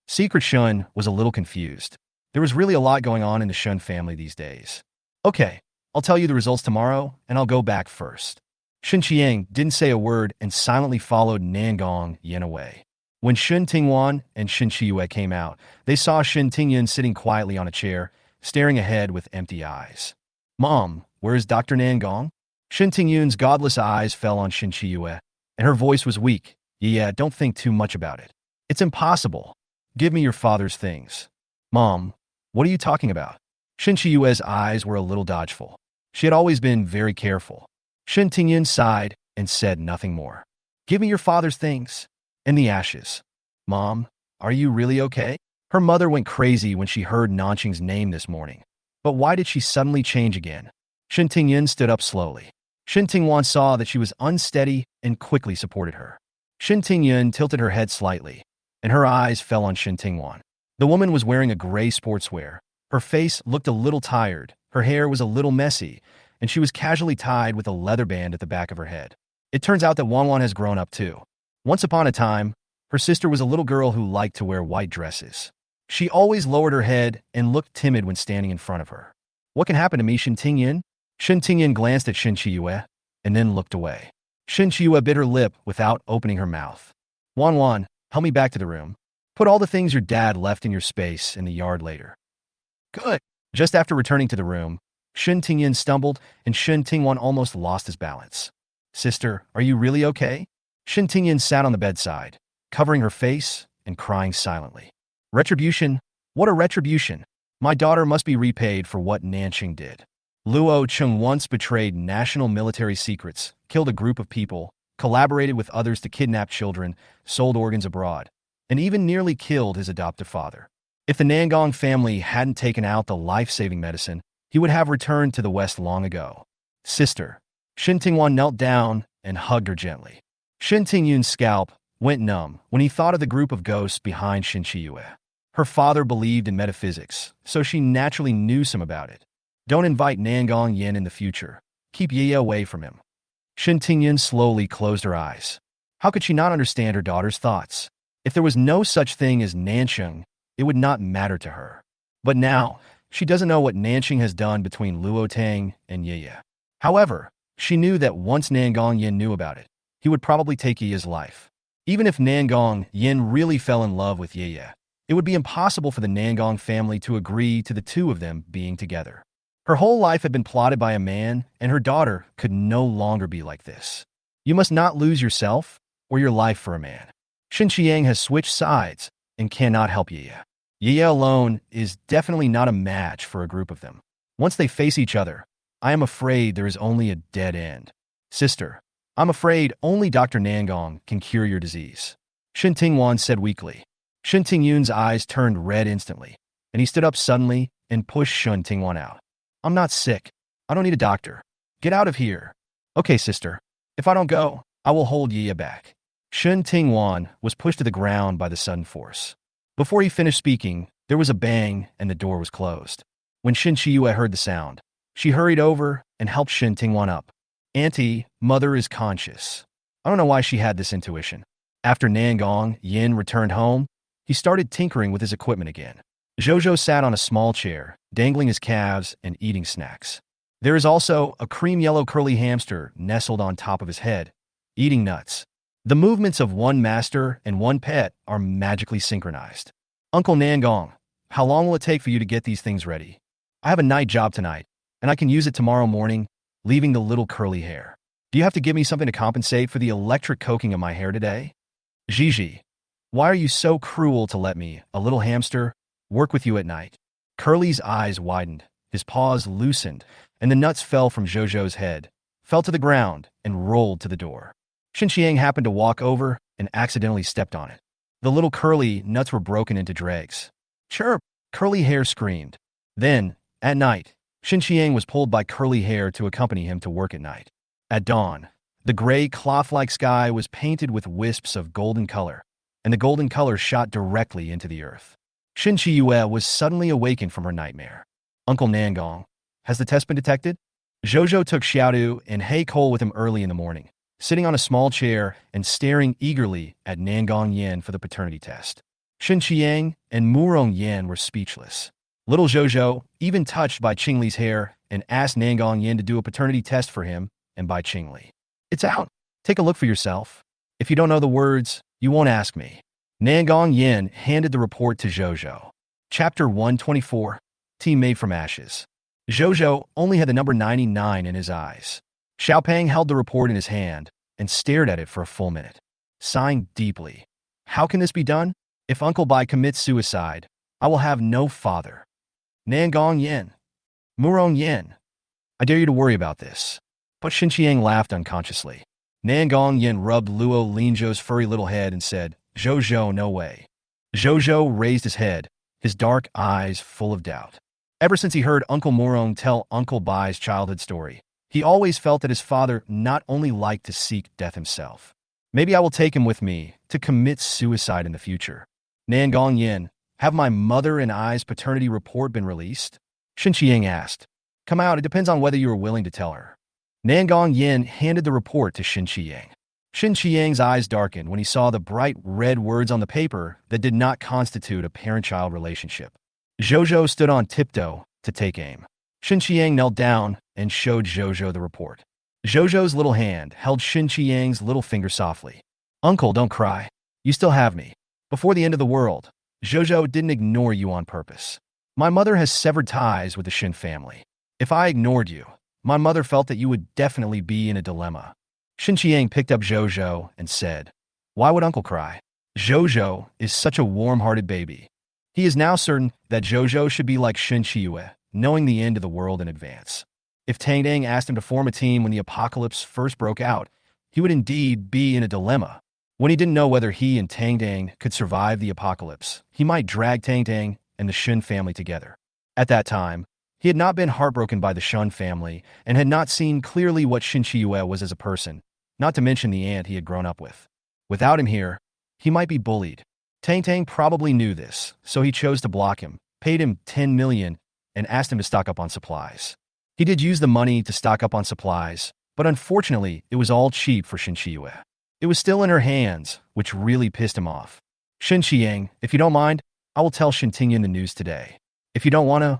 Secret Shun was a little confused. There was really a lot going on in the Shun family these days. Okay, I'll tell you the results tomorrow, and I'll go back first. Shin Qiang didn't say a word and silently followed Nangong Yin away. When Shin Tingwan and Shin Shiyue came out, they saw Shin Tingyun sitting quietly on a chair, staring ahead with empty eyes. Mom, where is Dr. Nangong? Shin Tingyun's godless eyes fell on Shin Shiyue, and her voice was weak. Yeah, don't think too much about it. It's impossible. Give me your father's things. Mom, what are you talking about? Shin Shiyue's eyes were a little dodgeful. She had always been very careful. Shin Tingyun sighed and said nothing more. Give me your father's things. And the ashes. Mom, are you really okay? Her mother went crazy when she heard Nanqing's name this morning. But why did she suddenly change again? Shin Tingyun stood up slowly. Shin Tingwan saw that she was unsteady and quickly supported her. Shin Tingyun tilted her head slightly, and her eyes fell on Shin Tingwan. The woman was wearing a gray sportswear. Her face looked a little tired, her hair was a little messy, and she was casually tied with a leather band at the back of her head. It turns out that Wangwan has grown up too. Once upon a time, her sister was a little girl who liked to wear white dresses. She always lowered her head and looked timid when standing in front of her. What can happen to me, Shin Tingyun? Shin Tingyun glanced at Shin Shiyue and then looked away. Shin Shiyue bit her lip without opening her mouth. Wan, help me back to the room. Put all the things your dad left in your space in the yard later. Good. Just after returning to the room, Shin Tingyun stumbled and Shin Tingwan almost lost his balance. Sister, are you really okay? Shin Tingyun sat on the bedside, covering her face and crying silently. Retribution? What a retribution! My daughter must be repaid for what Nanqing did. Luo Tang once betrayed national military secrets, killed a group of people, collaborated with others to kidnap children, sold organs abroad, and even nearly killed his adoptive father. If the Nangong family hadn't taken out the life-saving medicine, he would have returned to the West long ago. Sister. Shin Tingwan knelt down and hugged her gently. Shin Tingyun's scalp went numb when he thought of the group of ghosts behind Shin Shiyue. Her father believed in metaphysics, so she naturally knew some about it. Don't invite Nangong Yin in the future. Keep Ye away from him. Shen Tingyan slowly closed her eyes. How could she not understand her daughter's thoughts? If there was no such thing as Nansheng, it would not matter to her. But now, she doesn't know what Nansheng has done between Luo Tang and Ye. However, she knew that once Nangong Yin knew about it, he would probably take Ye's life. Even if Nangong Yin really fell in love with Ye, it would be impossible for the Nangong family to agree to the two of them being together. Her whole life had been plotted by a man, and her daughter could no longer be like this. You must not lose yourself or your life for a man. Shen Qiang has switched sides and cannot help Ye. Ye alone is definitely not a match for a group of them. Once they face each other, I am afraid there is only a dead end. Sister, I'm afraid only Dr. Nangong can cure your disease. Shen Tingwan said weakly. Shen Tingyun's eyes turned red instantly, and he stood up suddenly and pushed Shen Tingwan out. I'm not sick. I don't need a doctor. Get out of here. Okay, sister. If I don't go, I will hold Ye back. Shen Tingwan was pushed to the ground by the sudden force. Before he finished speaking, there was a bang and the door was closed. When Shen Chiyue heard the sound, she hurried over and helped Shen Tingwan up. Auntie, mother is conscious. I don't know why she had this intuition. After Nangong Yin returned home, he started tinkering with his equipment again. Zhozhou sat on a small chair, dangling his calves and eating snacks. There is also a cream-yellow curly hamster nestled on top of his head, eating nuts. The movements of one master and one pet are magically synchronized. Uncle Nangong, how long will it take for you to get these things ready? I have a night job tonight, and I can use it tomorrow morning, leaving the little curly hair. Do you have to give me something to compensate for the electric coking of my hair today? Gigi, why are you so cruel to let me, a little hamster, work with you at night? Curly's eyes widened, his paws loosened, and the nuts fell from Zhozhou's head, fell to the ground, and rolled to the door. Xinqiang happened to walk over and accidentally stepped on it. The little curly nuts were broken into dregs. Chirp! Curly hair screamed. Then, at night, Xinqiang was pulled by curly hair to accompany him to work at night. At dawn, the gray cloth-like sky was painted with wisps of golden color, and the golden color shot directly into the earth. Shen Chiyue was suddenly awakened from her nightmare. Uncle Nangong, has the test been detected? Zhozhou took Xiaodu and He Cole with him early in the morning, sitting on a small chair and staring eagerly at Nangong Yin for the paternity test. Shen Qiang and Murong Yin were speechless. Little Zhozhou, even touched by Qingli's hair, and asked Nangong Yin to do a paternity test for him and by Qingli. It's out. Take a look for yourself. If you don't know the words, you won't ask me. Nangong Yin handed the report to Zhozhou. Chapter 124, Team Made from Ashes. Zhozhou only had the number 99 in his eyes. Xiaopeng held the report in his hand and stared at it for a full minute, sighing deeply. How can this be done? If Uncle Bai commits suicide, I will have no father. Nangong Yin. Murong Yin. I dare you to worry about this. But Xinqiang laughed unconsciously. Nangong Yin rubbed Luo Linzhou's furry little head and said, Zhozhou, no way. Zhozhou raised his head, his dark eyes full of doubt. Ever since he heard Uncle Murong tell Uncle Bai's childhood story, he always felt that his father not only liked to seek death himself. Maybe I will take him with me to commit suicide in the future. Nangong Yin, have my mother and I's paternity report been released? Xinqiang asked. Come out, it depends on whether you are willing to tell her. Nangong Yin handed the report to Xinqiang. Xinqiang's eyes darkened when he saw the bright red words on the paper that did not constitute a parent-child relationship. Zhozhou stood on tiptoe to take aim. Xinqiang knelt down and showed Zhozhou the report. Zhozhou's little hand held Xinqiang's little finger softly. Uncle, don't cry. You still have me. Before the end of the world, Zhozhou didn't ignore you on purpose. My mother has severed ties with the Shin family. If I ignored you, my mother felt that you would definitely be in a dilemma. Xinqiang picked up Zhozhou and said, Why would Uncle cry? Zhozhou is such a warm-hearted baby. He is now certain that Zhozhou should be like Shen Chiyue, knowing the end of the world in advance. If Tang Dang asked him to form a team when the apocalypse first broke out, he would indeed be in a dilemma. When he didn't know whether he and Tang Dang could survive the apocalypse, he might drag Tang Dang and the Shen family together. At that time, he had not been heartbroken by the Shen family and had not seen clearly what Shen Chiyue was as a person, not to mention the aunt he had grown up with. Without him here, he might be bullied. Tang Tang probably knew this, so he chose to block him, paid him 10 million, and asked him to stock up on supplies. He did use the money to stock up on supplies, but unfortunately, it was all cheap for Shen Qiyue. It was still in her hands, which really pissed him off. Shen Qiyang, if you don't mind, I will tell Shen Tingyan the news today. If you don't want to,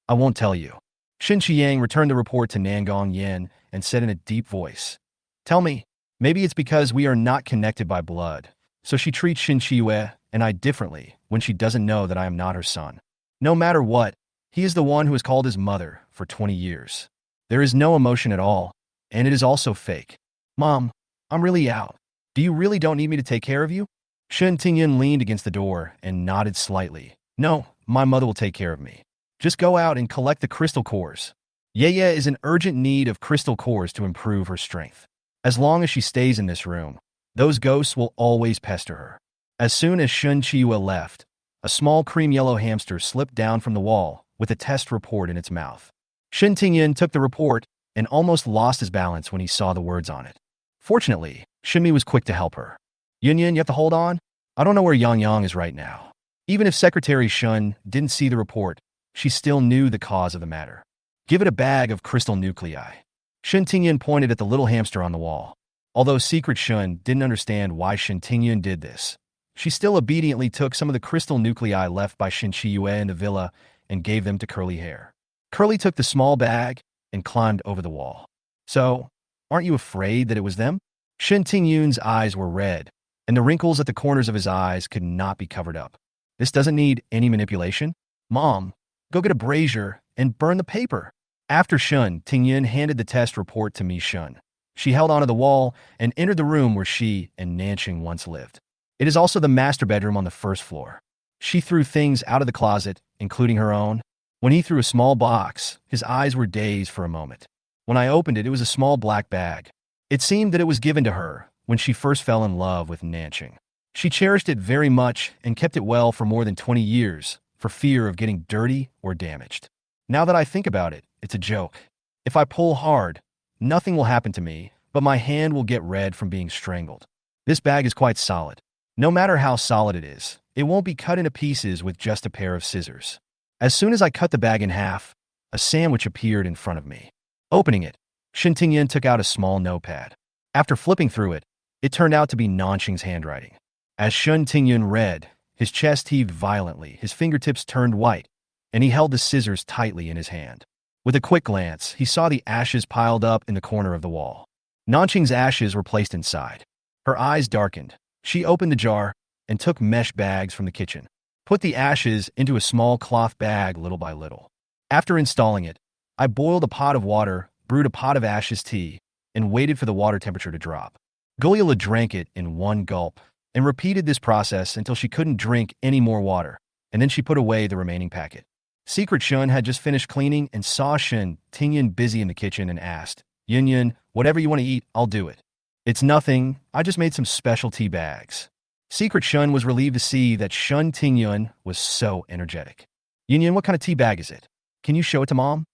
I won't tell you. Shen Qiyang returned the report to Nangong Yin and said in a deep voice, Tell me, maybe it's because we are not connected by blood, so she treats Shen Qiyue and I differently when she doesn't know that I am not her son. No matter what, he is the one who has called his mother for 20 years. There is no emotion at all, and it is also fake. Mom, I'm really out. Do you really don't need me to take care of you? Shen Tingyan leaned against the door and nodded slightly. No, my mother will take care of me. Just go out and collect the crystal cores. Yeye is in urgent need of crystal cores to improve her strength. As long as she stays in this room, those ghosts will always pester her. As soon as Shen Qiyue left, a small cream-yellow hamster slipped down from the wall with a test report in its mouth. Shen Tingyan took the report and almost lost his balance when he saw the words on it. Fortunately, Shenmi was quick to help her. Yin, you have to hold on? I don't know where Yang Yang is right now. Even if Secretary Shun didn't see the report, she still knew the cause of the matter. Give it a bag of crystal nuclei. Shen Tingyan pointed at the little hamster on the wall. Although Secret Shun didn't understand why Shen Tingyan did this, she still obediently took some of the crystal nuclei left by Shen Qiyue in the villa and gave them to Curly Hair. Curly took the small bag and climbed over the wall. So, aren't you afraid that it was them? Shen Tingyun's eyes were red, and the wrinkles at the corners of his eyes could not be covered up. This doesn't need any manipulation. Mom, go get a brazier and burn the paper. After Shun Tingyun handed the test report to Mi Shun, she held onto the wall and entered the room where she and Nanqing once lived. It is also the master bedroom on the first floor. She threw things out of the closet, including her own. When he threw a small box, his eyes were dazed for a moment. When I opened it, it was a small black bag. It seemed that it was given to her when she first fell in love with Nanqing. She cherished it very much and kept it well for more than 20 years for fear of getting dirty or damaged. Now that I think about it, it's a joke. If I pull hard, nothing will happen to me, but my hand will get red from being strangled. This bag is quite solid. No matter how solid it is, it won't be cut into pieces with just a pair of scissors. As soon as I cut the bag in half, a sandwich appeared in front of me. Opening it, Shen Tingyan took out a small notepad. After flipping through it, it turned out to be Nanqing's handwriting. As Shen Tingyan read, his chest heaved violently, his fingertips turned white, and he held the scissors tightly in his hand. With a quick glance, he saw the ashes piled up in the corner of the wall. Nanqing's ashes were placed inside. Her eyes darkened. She opened the jar and took mesh bags from the kitchen. Put the ashes into a small cloth bag little by little. After installing it, I boiled a pot of water, brewed a pot of ashes tea, and waited for the water temperature to drop. Gulila drank it in one gulp and repeated this process until she couldn't drink any more water, and then she put away the remaining packet. Secret Shun had just finished cleaning and saw Shen Tingyan busy in the kitchen and asked, Yin, whatever you want to eat, I'll do it. It's nothing, I just made some special tea bags. Secret Shun was relieved to see that Shen Tingyun was so energetic. Yin, what kind of tea bag is it? Can you show it to Mom?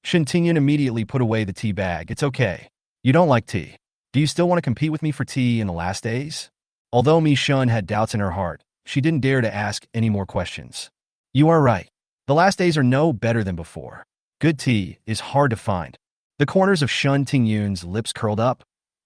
Shen Tingyun immediately put away the tea bag. It's okay. You don't like tea. Do you still want to compete with me for tea in the last days? Although Mi Shun had doubts in her heart, she didn't dare to ask any more questions. You are right. The last days are no better than before. Good tea is hard to find. The corners of Shen Tingyun's lips curled up.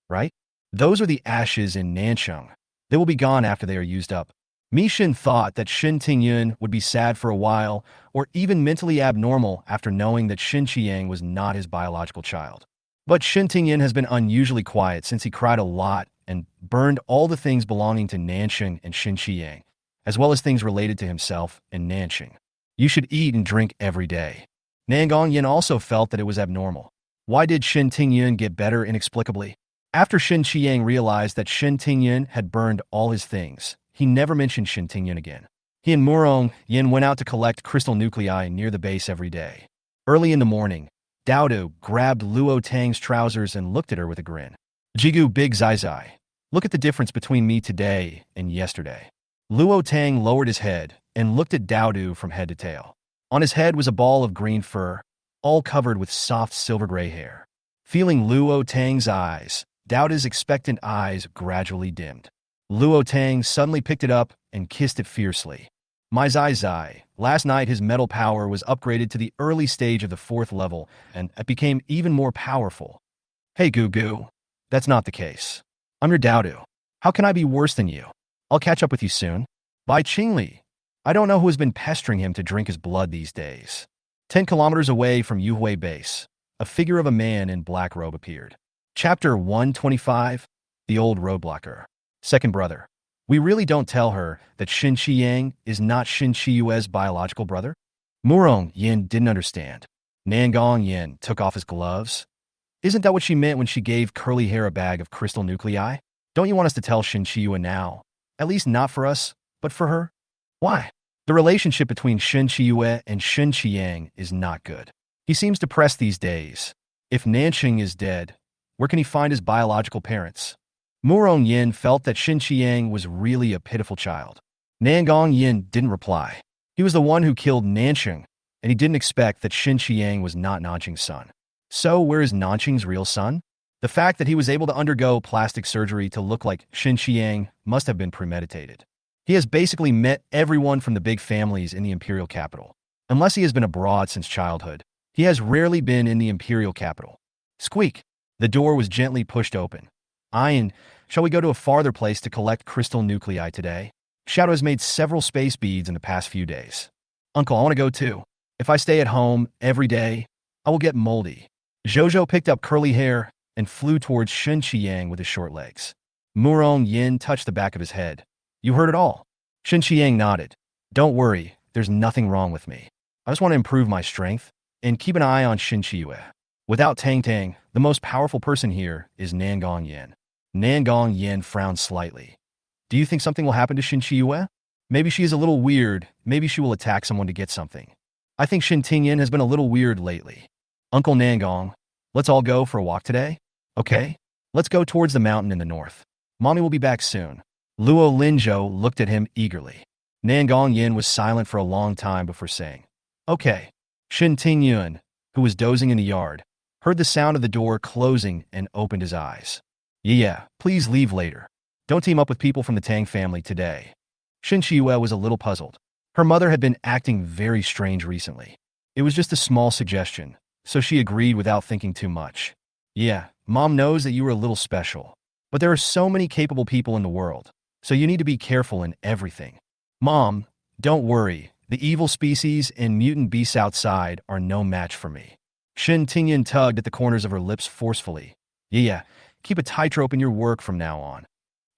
Right? Those are the ashes in Nansheng. They will be gone after they are used up. Mi Shin thought that Shen Tingyun would be sad for a while, or even mentally abnormal after knowing that Shen Qiyang was not his biological child. But Shen Tingyun has been unusually quiet since he cried a lot and burned all the things belonging to Nansheng and Shen Qiyang, as well as things related to himself and Nansheng. You should eat and drink every day. Nangong Yin also felt that it was abnormal. Why did Shen Tingyun get better inexplicably? After Shen Qiyang realized that Shen Tingyun had burned all his things, he never mentioned Shen Tingyun again. He and Murong Yin went out to collect crystal nuclei near the base every day. Early in the morning, Daodu grabbed Luo Tang's trousers and looked at her with a grin. Jigu Big Zai Zai, look at the difference between me today and yesterday. Luo Tang lowered his head and looked at Daodu from head to tail. On his head was a ball of green fur, all covered with soft silver-gray hair. Feeling Luo Tang's eyes, Daodu's expectant eyes gradually dimmed. Luo Tang suddenly picked it up and kissed it fiercely. My Zai Zai. Last night his metal power was upgraded to the early stage of the 4th level, and it became even more powerful. Hey Goo Goo. That's not the case. I'm your Daodu. How can I be worse than you? I'll catch up with you soon. Bye Qingli. I don't know who has been pestering him to drink his blood these days. 10 kilometers away from Yuhui base, a figure of a man in black robe appeared. Chapter 125, The Old Roadblocker. Second brother. We really don't tell her that Shin Qiyang is not Shin Qiyue's biological brother? Murong Yin didn't understand. Nangong Yin took off his gloves. Isn't that what she meant when she gave curly hair a bag of crystal nuclei? Don't you want us to tell Shin Qiyue now? At least not for us, but for her? Why? The relationship between Shin Qiyue and Shin Qiyang is not good. He seems depressed these days. If Nanxing is dead, where can he find his biological parents? Murong Yin felt that Shin Qiyang was really a pitiful child. Nangong Yin didn't reply. He was the one who killed Nanxing, and he didn't expect that Shin Qiyang was not Nanxing's son. So where is Nanxing's real son? The fact that he was able to undergo plastic surgery to look like Shin Qiyang must have been premeditated. He has basically met everyone from the big families in the imperial capital. Unless he has been abroad since childhood, he has rarely been in the imperial capital. Squeak! The door was gently pushed open. Ian, shall we go to a farther place to collect crystal nuclei today? Shadow has made several space beads in the past few days. Uncle, I want to go too. If I stay at home every day, I will get moldy. Zhozhou picked up curly hair and flew towards Shin Qiyang with his short legs. Murong Yin touched the back of his head. You heard it all. Shin Qiyang nodded. Don't worry, there's nothing wrong with me. I just want to improve my strength and keep an eye on Shin Qiyue. Without Tang Tang, the most powerful person here is Nangong Yin. Nangong Yin frowned slightly. Do you think something will happen to Shin Qiyue? Maybe she is a little weird. Maybe she will attack someone to get something. I think Shin Tingyan has been a little weird lately. Uncle Nangong, let's all go for a walk today? Okay. Let's go towards the mountain in the north. Mommy will be back soon. Luo Linzhou looked at him eagerly. Nangong Yin was silent for a long time before saying, Okay. Shin Tingyun, who was dozing in the yard, heard the sound of the door closing and opened his eyes. Yeah, please leave later. Don't team up with people from the Tang family today. Shin Qiyue was a little puzzled. Her mother had been acting very strange recently. It was just a small suggestion, so she agreed without thinking too much. Yeah, Mom knows that you are a little special. But there are so many capable people in the world, so you need to be careful in everything. Mom, don't worry. The evil species and mutant beasts outside are no match for me. Shin Tingyan tugged at the corners of her lips forcefully. Yeah, keep a tightrope in your work from now on.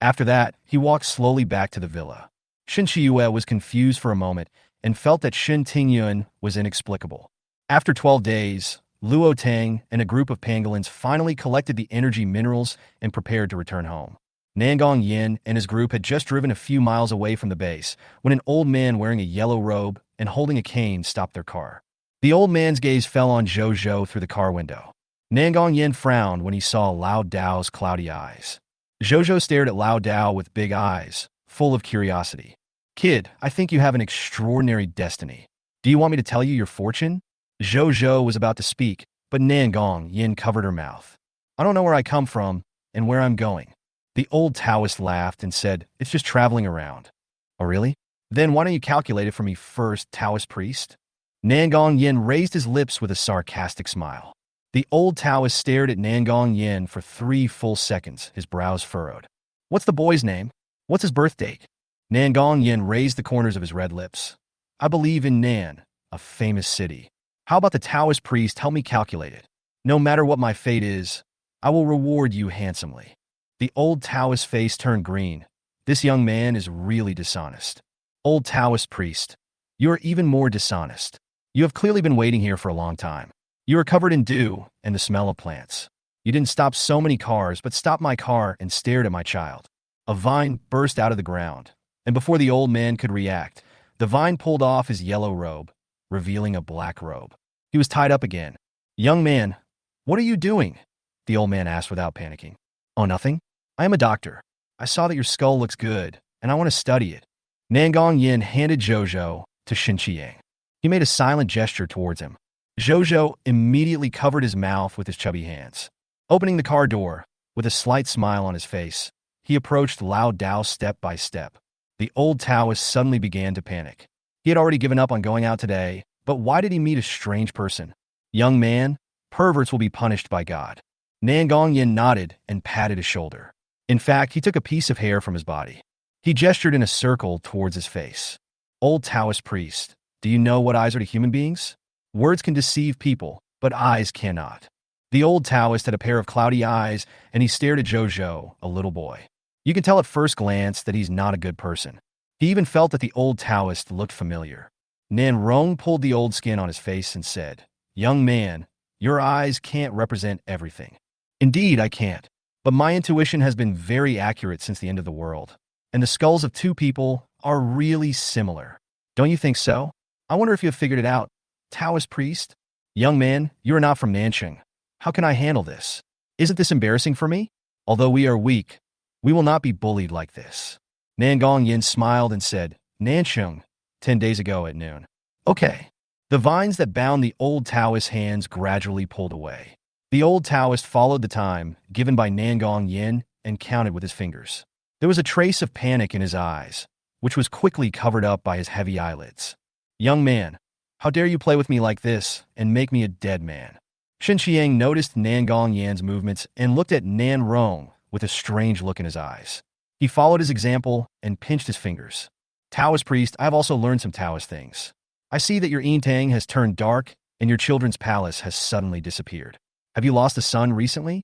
After that, he walked slowly back to the villa. Shin Qiyue was confused for a moment and felt that Shin Tingyun was inexplicable. After 12 days, Luo Tang and a group of pangolins finally collected the energy minerals and prepared to return home. Nangong Yin and his group had just driven a few miles away from the base when an old man wearing a yellow robe and holding a cane stopped their car. The old man's gaze fell on Zhozhou through the car window. Nangong Yin frowned when he saw Lao Dao's cloudy eyes. Zhozhou stared at Lao Dao with big eyes, full of curiosity. Kid, I think you have an extraordinary destiny. Do you want me to tell you your fortune? Zhozhou was about to speak, but Nangong Yin covered her mouth. I don't know where I come from and where I'm going. The old Taoist laughed and said, It's just traveling around. Oh, really? Then why don't you calculate it for me first, Taoist priest? Nangong Yin raised his lips with a sarcastic smile. The old Taoist stared at Nangong Yin for 3 full seconds, his brows furrowed. What's the boy's name? What's his birth date? Nangong Yin raised the corners of his red lips. I believe in Nan, a famous city. How about the Taoist priest help me calculate it? No matter what my fate is, I will reward you handsomely. The old Taoist face turned green. This young man is really dishonest. Old Taoist priest, you are even more dishonest. You have clearly been waiting here for a long time. You are covered in dew and the smell of plants. You didn't stop so many cars, but stopped my car and stared at my child. A vine burst out of the ground, and before the old man could react, the vine pulled off his yellow robe, revealing a black robe. He was tied up again. Young man, what are you doing? The old man asked without panicking. Oh, nothing? I am a doctor. I saw that your skull looks good, and I want to study it. Nangong Yin handed Zhozhou to Shin Qiyang. He made a silent gesture towards him. Zhozhou immediately covered his mouth with his chubby hands. Opening the car door, with a slight smile on his face, he approached Lao Dao step by step. The old Taoist suddenly began to panic. He had already given up on going out today, but why did he meet a strange person? Young man, perverts will be punished by God. Nangong Yin nodded and patted his shoulder. In fact, he took a piece of hair from his body. He gestured in a circle towards his face. Old Taoist priest, do you know what eyes are to human beings? Words can deceive people, but eyes cannot. The old Taoist had a pair of cloudy eyes, and he stared at Zhou, a little boy. You can tell at first glance that he's not a good person. He even felt that the old Taoist looked familiar. Nan Rong pulled the old skin on his face and said, Young man, your eyes can't represent everything. Indeed, I can't. But my intuition has been very accurate since the end of the world. And the skulls of two people are really similar. Don't you think so? I wonder if you have figured it out. Taoist priest? Young man, you are not from Nancheng. How can I handle this? Isn't this embarrassing for me? Although we are weak, we will not be bullied like this. Nangong Yin smiled and said, Nancheng, 10 days ago at noon. Okay. The vines that bound the old Taoist's hands gradually pulled away. The old Taoist followed the time given by Nangong Yin and counted with his fingers. There was a trace of panic in his eyes, which was quickly covered up by his heavy eyelids. Young man, how dare you play with me like this and make me a dead man? Shen Qiang noticed Nangong Yan's movements and looked at Nan Rong with a strange look in his eyes. He followed his example and pinched his fingers. Taoist priest, I have also learned some Taoist things. I see that your Yin Tang has turned dark and your children's palace has suddenly disappeared. Have you lost a son recently?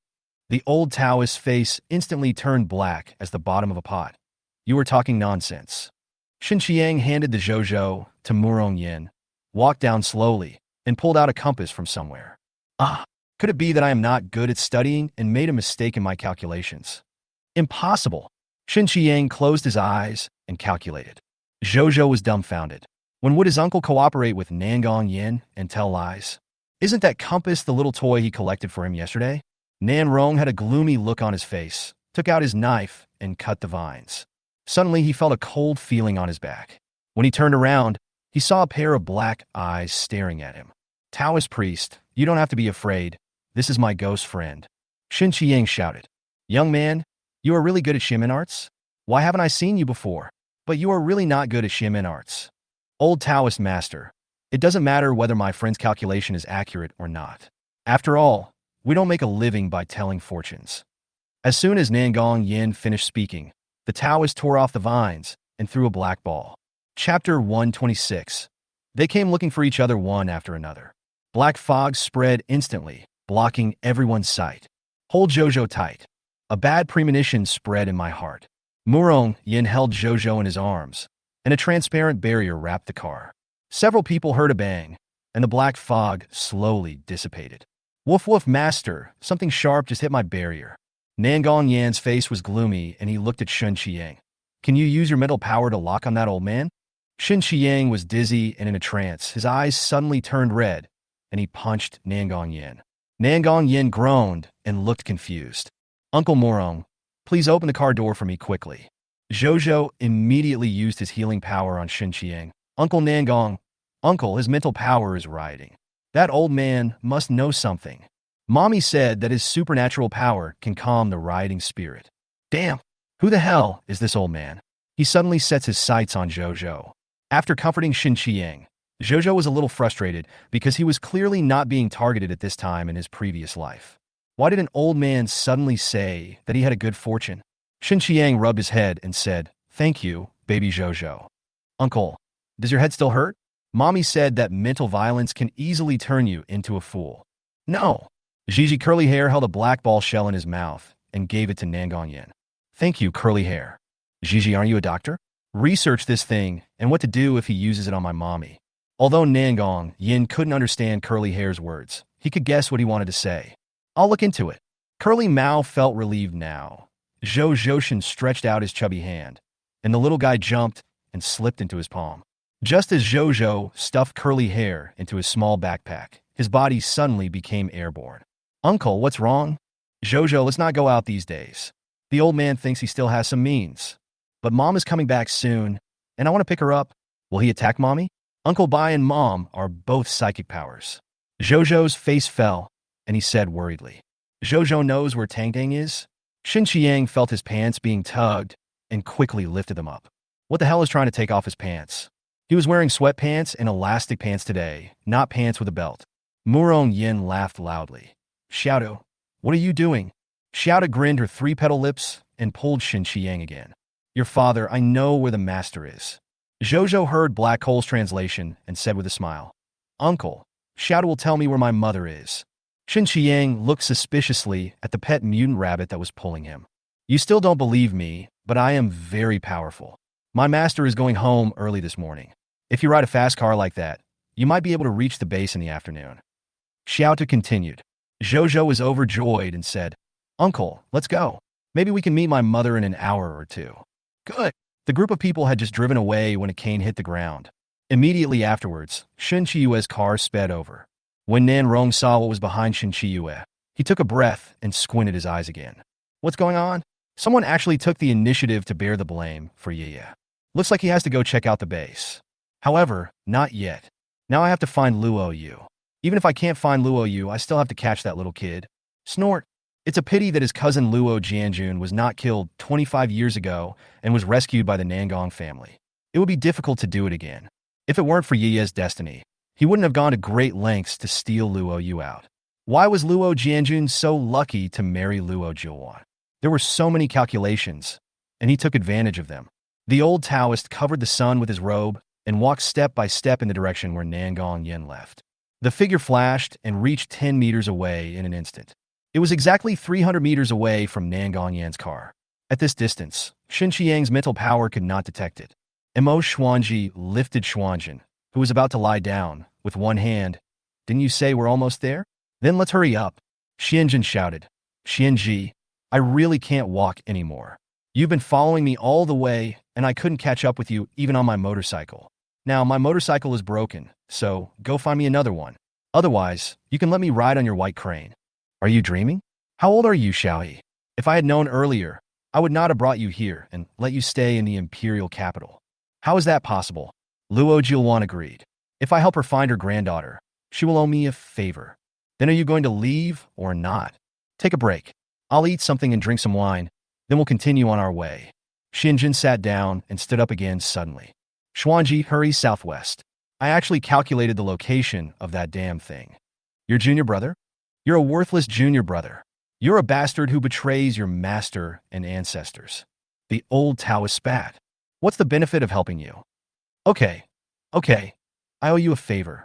The old Taoist's face instantly turned black as the bottom of a pot. You are talking nonsense. Shen Qiang handed the Zhou to Murong Yin, walked down slowly, and pulled out a compass from somewhere. Could it be that I am not good at studying and made a mistake in my calculations? Impossible. Shen Qiang closed his eyes and calculated. Zhou was dumbfounded. When would his uncle cooperate with Nangong Yin and tell lies? Isn't that compass the little toy he collected for him yesterday? Nan Rong had a gloomy look on his face, took out his knife, and cut the vines. Suddenly, he felt a cold feeling on his back. When he turned around, he saw a pair of black eyes staring at him. Taoist priest, you don't have to be afraid. This is my ghost friend. Shen Qiang shouted. Young man, you are really good at shaman arts? Why haven't I seen you before? But you are really not good at shaman arts. Old Taoist master, it doesn't matter whether my friend's calculation is accurate or not. After all, we don't make a living by telling fortunes. As soon as Nangong Yin finished speaking, the Taoist tore off the vines and threw a black ball. Chapter 126. They came looking for each other one after another. Black fog spread instantly, blocking everyone's sight. Hold Zhou tight. A bad premonition spread in my heart. Murong Yin held Zhou in his arms, and a transparent barrier wrapped the car. Several people heard a bang, and the black fog slowly dissipated. Woof woof master, something sharp just hit my barrier. Nangong Yan's face was gloomy, and he looked at Shen Qiang. Can you use your mental power to lock on that old man? Shen Qiang was dizzy and in a trance. His eyes suddenly turned red, and he punched Nangong Yin. Nangong Yin groaned and looked confused. Uncle Murong, please open the car door for me quickly. Zhou immediately used his healing power on Shen Qiang. Uncle Nangong, Uncle, his mental power is rioting. That old man must know something. Mommy said that his supernatural power can calm the rioting spirit. Damn, who the hell is this old man? He suddenly sets his sights on Zhou. After comforting Shen Qiang, Zhou was a little frustrated because he was clearly not being targeted at this time in his previous life. Why did an old man suddenly say that he had a good fortune? Shen Qiang rubbed his head and said, Thank you, baby Zhou. Uncle, does your head still hurt? Mommy said that mental violence can easily turn you into a fool. No. Gigi Curly Hair held a black ball shell in his mouth and gave it to Nangong Yin. Thank you, Curly Hair. Gigi, aren't you a doctor? Research this thing and what to do if he uses it on my mommy. Although Nangong Yin couldn't understand Curly Hair's words, he could guess what he wanted to say. I'll look into it. Curly Mao felt relieved now. Zhou stretched out his chubby hand, and the little guy jumped and slipped into his palm. Just as Zhou stuffed Curly Hair into his small backpack, his body suddenly became airborne. Uncle, what's wrong? Zhou, let's not go out these days. The old man thinks he still has some means. But Mom is coming back soon, and I want to pick her up. Will he attack Mommy? Uncle Bai and Mom are both psychic powers. Zhou's face fell, and he said worriedly, Zhou knows where Tang is? Shen Qiang felt his pants being tugged and quickly lifted them up. What the hell is trying to take off his pants? He was wearing sweatpants and elastic pants today, not pants with a belt. Murong Yin laughed loudly. Xiaotu, what are you doing? Xiaotu grinned her three-petal lips and pulled Shin Qiang again. Your father, I know where the master is. Zhozhou heard Black Hole's translation and said with a smile, Uncle, Xiaotu will tell me where my mother is. Shin Qiang looked suspiciously at the pet mutant rabbit that was pulling him. You still don't believe me, but I am very powerful. My master is going home early this morning. If you ride a fast car like that, you might be able to reach the base in the afternoon. Xiaotu continued. Zhozhou was overjoyed and said, Uncle, let's go. Maybe we can meet my mother in an hour or two. Good. The group of people had just driven away when a cane hit the ground. Immediately afterwards, Shin Chiyue's car sped over. When Nan Rong saw what was behind Shin Chiyue, he took a breath and squinted his eyes again. What's going on? Someone actually took the initiative to bear the blame for Ye. Looks like he has to go check out the base. However, not yet. Now I have to find Luo Yu. Even if I can't find Luo Yu, I still have to catch that little kid. Snort. It's a pity that his cousin Luo Jianjun was not killed 25 years ago and was rescued by the Nangong family. It would be difficult to do it again. If it weren't for Ye's destiny, he wouldn't have gone to great lengths to steal Luo Yu out. Why was Luo Jianjun so lucky to marry Luo Jiuan? There were so many calculations, and he took advantage of them. The old Taoist covered the sun with his robe and walked step by step in the direction where Nangong Yin left. The figure flashed and reached 10 meters away in an instant. It was exactly 300 meters away from Nangong Yan's car. At this distance, Shin Qiang's mental power could not detect it. Mo Xuanji lifted Xuanjin, who was about to lie down, with one hand. Didn't you say we're almost there? Then let's hurry up. Xianjin shouted. Xianji, I really can't walk anymore. You've been following me all the way, and I couldn't catch up with you even on my motorcycle. Now, my motorcycle is broken, so go find me another one. Otherwise, you can let me ride on your white crane. Are you dreaming? How old are you, Xiaoyi? If I had known earlier, I would not have brought you here and let you stay in the imperial capital. How is that possible? Luo Jiuan agreed. If I help her find her granddaughter, she will owe me a favor. Then are you going to leave or not? Take a break. I'll eat something and drink some wine, then we'll continue on our way. Xinjin sat down and stood up again suddenly. Xuanji, hurry southwest. I actually calculated the location of that damn thing. Your junior brother? You're a worthless junior brother. You're a bastard who betrays your master and ancestors. The old Taoist spat. What's the benefit of helping you? Okay. I owe you a favor.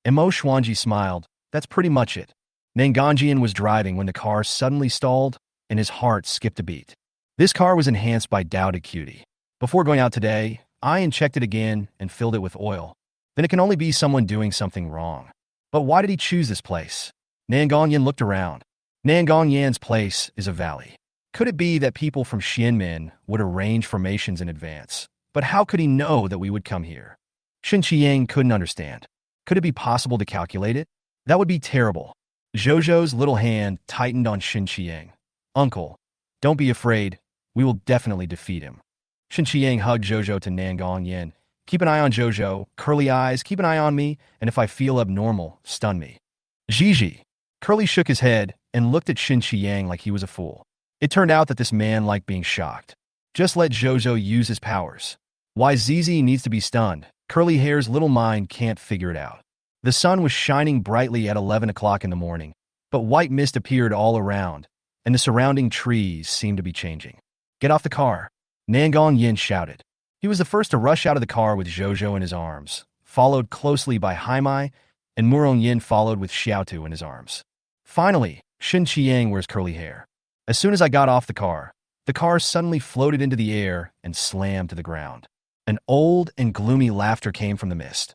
Mo Xuanji smiled. That's pretty much it. Nanganjian was driving when the car suddenly stalled, and his heart skipped a beat. This car was enhanced by Doubted Cutie. Before going out today, I checked it again and filled it with oil. Then it can only be someone doing something wrong. But why did he choose this place? Nangongyan looked around. Nangongyan's place is a valley. Could it be that people from Xianmen would arrange formations in advance? But how could he know that we would come here? Shin Qiang couldn't understand. Could it be possible to calculate it? That would be terrible. Zhozhou's little hand tightened on Shin Qiang. Uncle, don't be afraid. We will definitely defeat him. Shin Qiang hugged Zhozhou to Nangongyan. Keep an eye on Zhozhou, curly eyes, keep an eye on me, and if I feel abnormal, stun me. Gigi. Curly shook his head and looked at Shin Qiang like he was a fool. It turned out that this man liked being shocked. Just let Zhozhou use his powers. Why Zizi needs to be stunned, Curly Hair's little mind can't figure it out. The sun was shining brightly at 11 o'clock in the morning, but white mist appeared all around, and the surrounding trees seemed to be changing. Get off the car, Nangong Yin shouted. He was the first to rush out of the car with Zhozhou in his arms, followed closely by Haimai, and Murong Yin followed with Xiaotu in his arms. Finally, Shin Qiang wears curly hair. As soon as I got off the car suddenly floated into the air and slammed to the ground. An old and gloomy laughter came from the mist.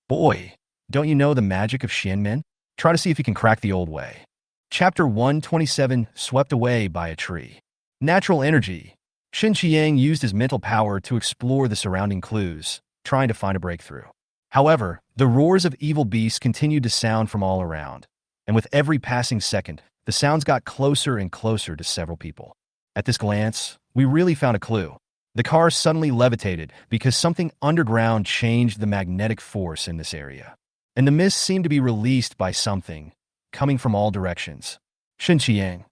Boy, don't you know the magic of Xianmen? Try to see if you can crack the old way. Chapter 127, Swept Away by a Tree. Natural energy. Shin Qiang used his mental power to explore the surrounding clues, trying to find a breakthrough. However, the roars of evil beasts continued to sound from all around, and with every passing second, the sounds got closer and closer to several people. At this glance, we really found a clue. The car suddenly levitated because something underground changed the magnetic force in this area, and the mist seemed to be released by something, coming from all directions. Shin Qiang.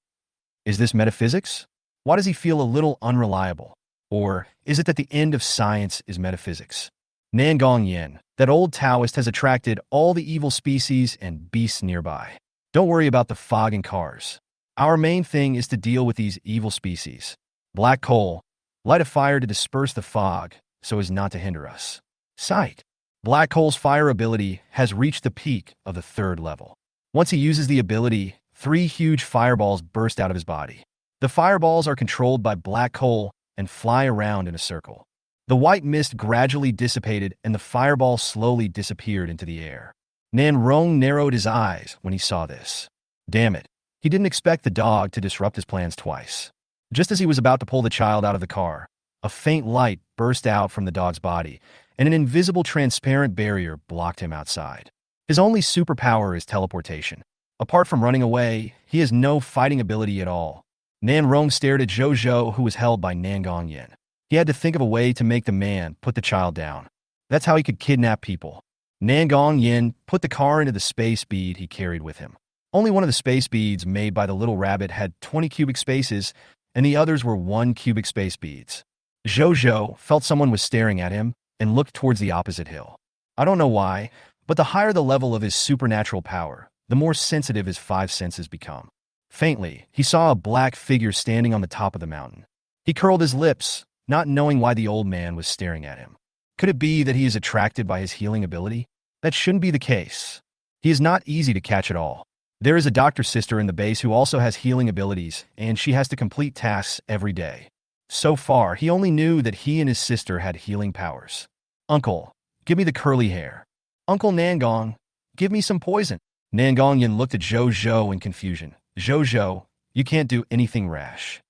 Is this metaphysics? Why does he feel a little unreliable? Or is it that the end of science is metaphysics? Nangong Yin, that old Taoist, has attracted all the evil species and beasts nearby. Don't worry about the fog and cars. Our main thing is to deal with these evil species. Black coal, light a fire to disperse the fog so as not to hinder us. Sight. Black coal's fire ability has reached the peak of the 3rd level. Once he uses the ability, 3 huge fireballs burst out of his body. The fireballs are controlled by black coal and fly around in a circle. The white mist gradually dissipated and the fireball slowly disappeared into the air. Nan Rong narrowed his eyes when he saw this. Damn it. He didn't expect the dog to disrupt his plans twice. Just as he was about to pull the child out of the car, a faint light burst out from the dog's body, and an invisible transparent barrier blocked him outside. His only superpower is teleportation. Apart from running away, he has no fighting ability at all. Nan Rong stared at Zhou, who was held by Nangong Yin. He had to think of a way to make the man put the child down. That's how he could kidnap people. Nangong Yin put the car into the space bead he carried with him. Only one of the space beads made by the little rabbit had 20 cubic spaces, and the others were 1 cubic space beads. Zhou felt someone was staring at him and looked towards the opposite hill. I don't know why, but the higher the level of his supernatural power, the more sensitive his 5 senses become. Faintly, he saw a black figure standing on the top of the mountain. He curled his lips, not knowing why the old man was staring at him. Could it be that he is attracted by his healing ability? That shouldn't be the case. He is not easy to catch at all. There is a doctor sister in the base who also has healing abilities, and she has to complete tasks every day. So far, he only knew that he and his sister had healing powers. Uncle, give me the curly hair. Uncle Nangong, give me some poison. Nangong Yin looked at Zhou in confusion. Zhou, you can't do anything rash.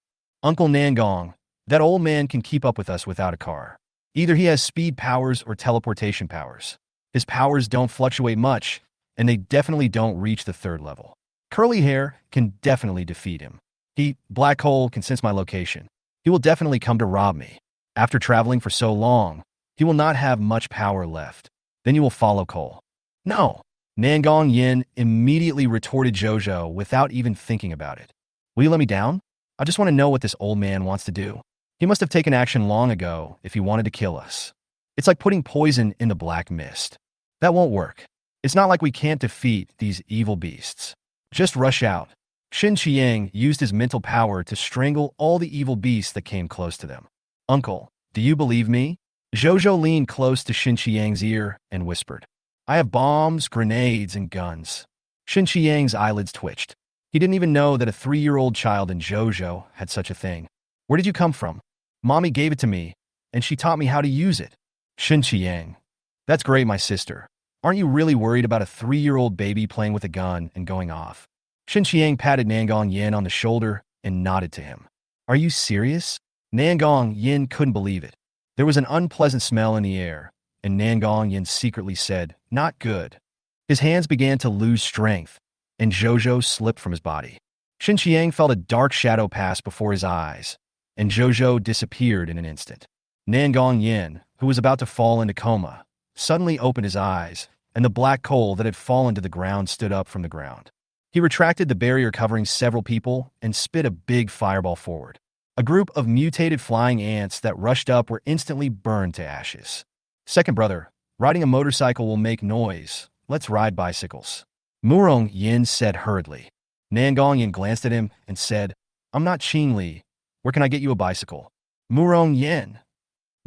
Uncle Nangong, that old man can keep up with us without a car. Either he has speed powers or teleportation powers. His powers don't fluctuate much, and they definitely don't reach the 3rd level. Curly hair can definitely defeat him. Black hole, can sense my location. He will definitely come to rob me. After traveling for so long, he will not have much power left. Then you will follow Cole. No. Nangong Yin immediately retorted Zhou without even thinking about it. Will you let me down? I just want to know what this old man wants to do. He must have taken action long ago if he wanted to kill us. It's like putting poison in the black mist. That won't work. It's not like we can't defeat these evil beasts. Just rush out. Xin Qiang used his mental power to strangle all the evil beasts that came close to them. Uncle, do you believe me? Zhou leaned close to Xin Qiang's ear and whispered, I have bombs, grenades, and guns. Xin Qiang's eyelids twitched. He didn't even know that a 3-year-old child in Zhou had such a thing. Where did you come from? Mommy gave it to me, and she taught me how to use it. Xin Qiang. That's great, my sister. Aren't you really worried about a 3-year-old baby playing with a gun and going off? Xin Qiang patted Nangong Yin on the shoulder and nodded to him. Are you serious? Nangong Yin couldn't believe it. There was an unpleasant smell in the air, and Nangong Yin secretly said, not good. His hands began to lose strength, and Zhou slipped from his body. Xin Qiang felt a dark shadow pass before his eyes, and Zhou disappeared in an instant. Nangong Yin, who was about to fall into coma, suddenly opened his eyes, and the black coal that had fallen to the ground stood up from the ground. He retracted the barrier covering several people and spit a big fireball forward. A group of mutated flying ants that rushed up were instantly burned to ashes. Second brother, riding a motorcycle will make noise. Let's ride bicycles. Murong Yin said hurriedly. Nangong Yin glanced at him and said, I'm not Qing Li. Where can I get you a bicycle? Murong Yin.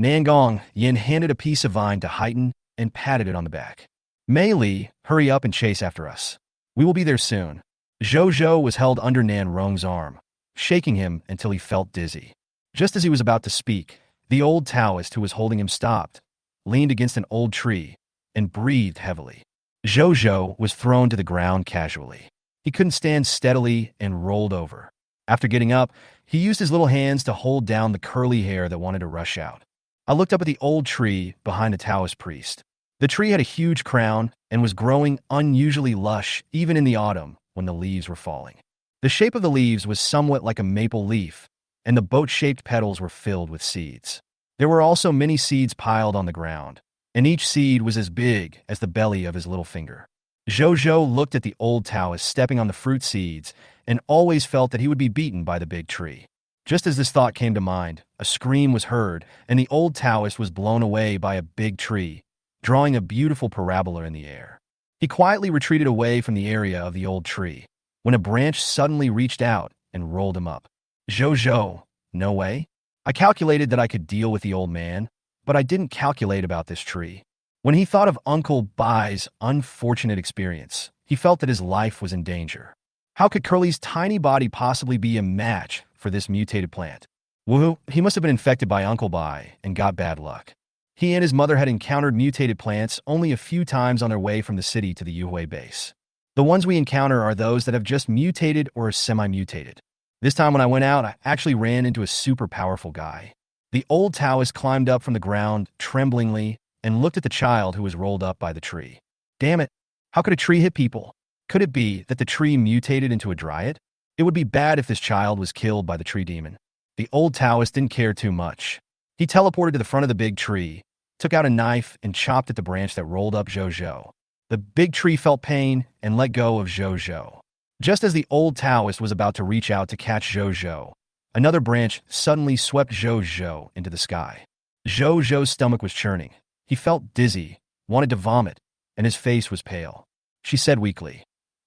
Nangong Yin handed a piece of vine to Heighten and patted it on the back. Mei Li, hurry up and chase after us. We will be there soon. Zhou was held under Nan Rong's arm, shaking him until he felt dizzy. Just as he was about to speak, the old Taoist who was holding him stopped, leaned against an old tree, and breathed heavily. Zhou was thrown to the ground casually. He couldn't stand steadily and rolled over. After getting up, he used his little hands to hold down the curly hair that wanted to rush out. I looked up at the old tree behind the Taoist priest. The tree had a huge crown and was growing unusually lush even in the autumn when the leaves were falling. The shape of the leaves was somewhat like a maple leaf, and the boat-shaped petals were filled with seeds. There were also many seeds piled on the ground, and each seed was as big as the belly of his little finger. Zhou looked at the old Taoist stepping on the fruit seeds and always felt that he would be beaten by the big tree. Just as this thought came to mind, a scream was heard, and the old Taoist was blown away by a big tree, drawing a beautiful parabola in the air. He quietly retreated away from the area of the old tree, when a branch suddenly reached out and rolled him up. Zhou, no way. I calculated that I could deal with the old man, but I didn't calculate about this tree. When he thought of Uncle Bai's unfortunate experience, he felt that his life was in danger. How could Curly's tiny body possibly be a match for this mutated plant? Woohoo, he must have been infected by Uncle Bai and got bad luck. He and his mother had encountered mutated plants only a few times on their way from the city to the Yuhui base. The ones we encounter are those that have just mutated or are semi-mutated. This time when I went out, I actually ran into a super powerful guy. The old Taoist climbed up from the ground tremblingly and looked at the child who was rolled up by the tree. Damn it, how could a tree hit people? Could it be that the tree mutated into a dryad? It would be bad if this child was killed by the tree demon. The old Taoist didn't care too much. He teleported to the front of the big tree, took out a knife, and chopped at the branch that rolled up Zhou. The big tree felt pain and let go of Zhou. Just as the old Taoist was about to reach out to catch Zhou, another branch suddenly swept Zhou into the sky. Zhou's stomach was churning. He felt dizzy, wanted to vomit, and his face was pale. She said weakly,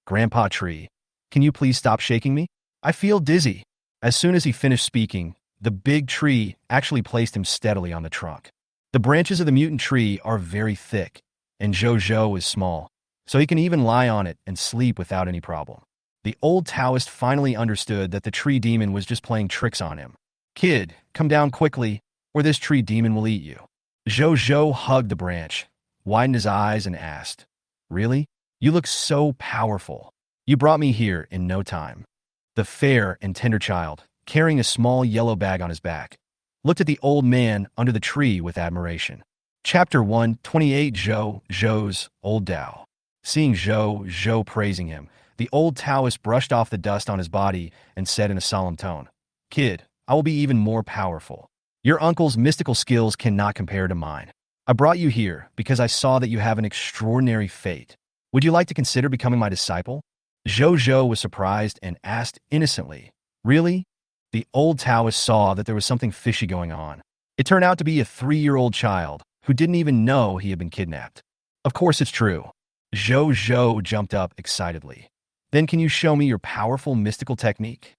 "Grandpa Tree, can you please stop shaking me? I feel dizzy." As soon as he finished speaking, the big tree actually placed him steadily on the trunk. The branches of the mutant tree are very thick, and Zhou is small, so he can even lie on it and sleep without any problem. The old Taoist finally understood that the tree demon was just playing tricks on him. "Kid, come down quickly, or this tree demon will eat you." Zhou hugged the branch, widened his eyes, and asked, "Really? You look so powerful. You brought me here in no time." The fair and tender child, carrying a small yellow bag on his back, looked at the old man under the tree with admiration. Chapter 128 Zhou's Old Tao. Seeing Zhou praising him, the old Taoist brushed off the dust on his body and said in a solemn tone, "Kid, I will be even more powerful. Your uncle's mystical skills cannot compare to mine. I brought you here because I saw that you have an extraordinary fate. Would you like to consider becoming my disciple?" Zhou was surprised and asked innocently, "Really?" The old Taoist saw that there was something fishy going on. It turned out to be a 3-year-old child who didn't even know he had been kidnapped. "Of course it's true." Zhou jumped up excitedly. "Then can you show me your powerful mystical technique?"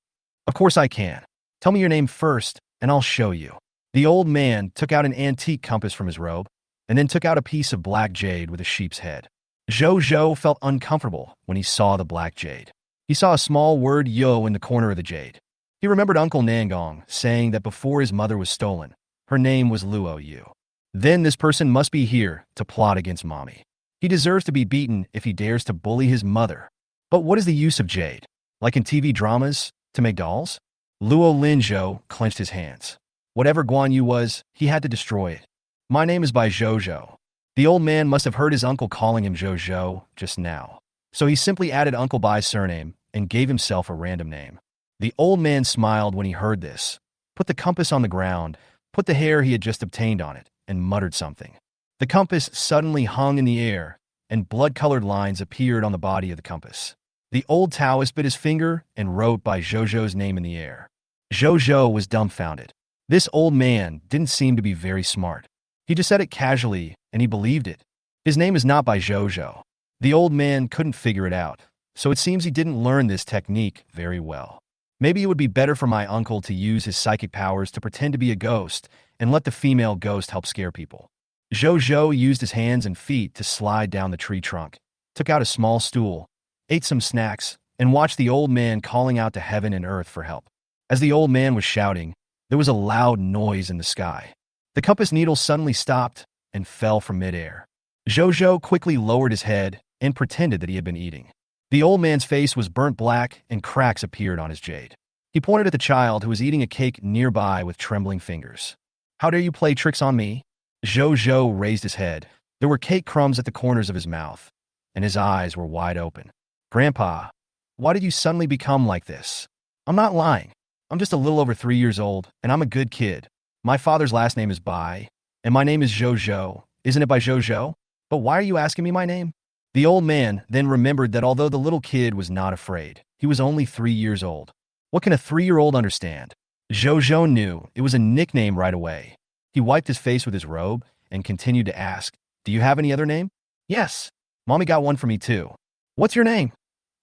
"Of course I can. Tell me your name first, and I'll show you." The old man took out an antique compass from his robe, and then took out a piece of black jade with a sheep's head. Zhou felt uncomfortable when he saw the black jade. He saw a small word "yo" in the corner of the jade. He remembered Uncle Nangong saying that before his mother was stolen, her name was Luo Yu. Then this person must be here to plot against mommy. He deserves to be beaten if he dares to bully his mother. But what is the use of jade? Like in TV dramas, to make dolls? Luo Linzhou clenched his hands. Whatever Guan Yu was, he had to destroy it. "My name is by Zhou." The old man must have heard his uncle calling him Zhou just now, so he simply added Uncle Bai's surname and gave himself a random name. The old man smiled when he heard this, put the compass on the ground, put the hair he had just obtained on it, and muttered something. The compass suddenly hung in the air, and blood-colored lines appeared on the body of the compass. The old Taoist bit his finger and wrote by Zhou's name in the air. Zhou was dumbfounded. This old man didn't seem to be very smart. He just said it casually, and he believed it. His name is not by Zhou. The old man couldn't figure it out, so it seems he didn't learn this technique very well. Maybe it would be better for my uncle to use his psychic powers to pretend to be a ghost and let the female ghost help scare people. Zhou used his hands and feet to slide down the tree trunk, took out a small stool, ate some snacks, and watched the old man calling out to heaven and earth for help. As the old man was shouting, there was a loud noise in the sky. The compass needle suddenly stopped and fell from midair. Zhou quickly lowered his head and pretended that he had been eating. The old man's face was burnt black and cracks appeared on his jade. He pointed at the child who was eating a cake nearby with trembling fingers. "How dare you play tricks on me?" Zhou raised his head. There were cake crumbs at the corners of his mouth, and his eyes were wide open. "Grandpa, why did you suddenly become like this?" "I'm not lying. I'm just a little over 3 years old, and I'm a good kid. My father's last name is Bai, and my name is Zhou. Isn't it by Zhou? But why are you asking me my name?" The old man then remembered that although the little kid was not afraid, he was only 3 years old. What can a 3-year-old understand? Zhou knew it was a nickname right away. He wiped his face with his robe and continued to ask, "Do you have any other name?" "Yes. Mommy got one for me too." "What's your name?"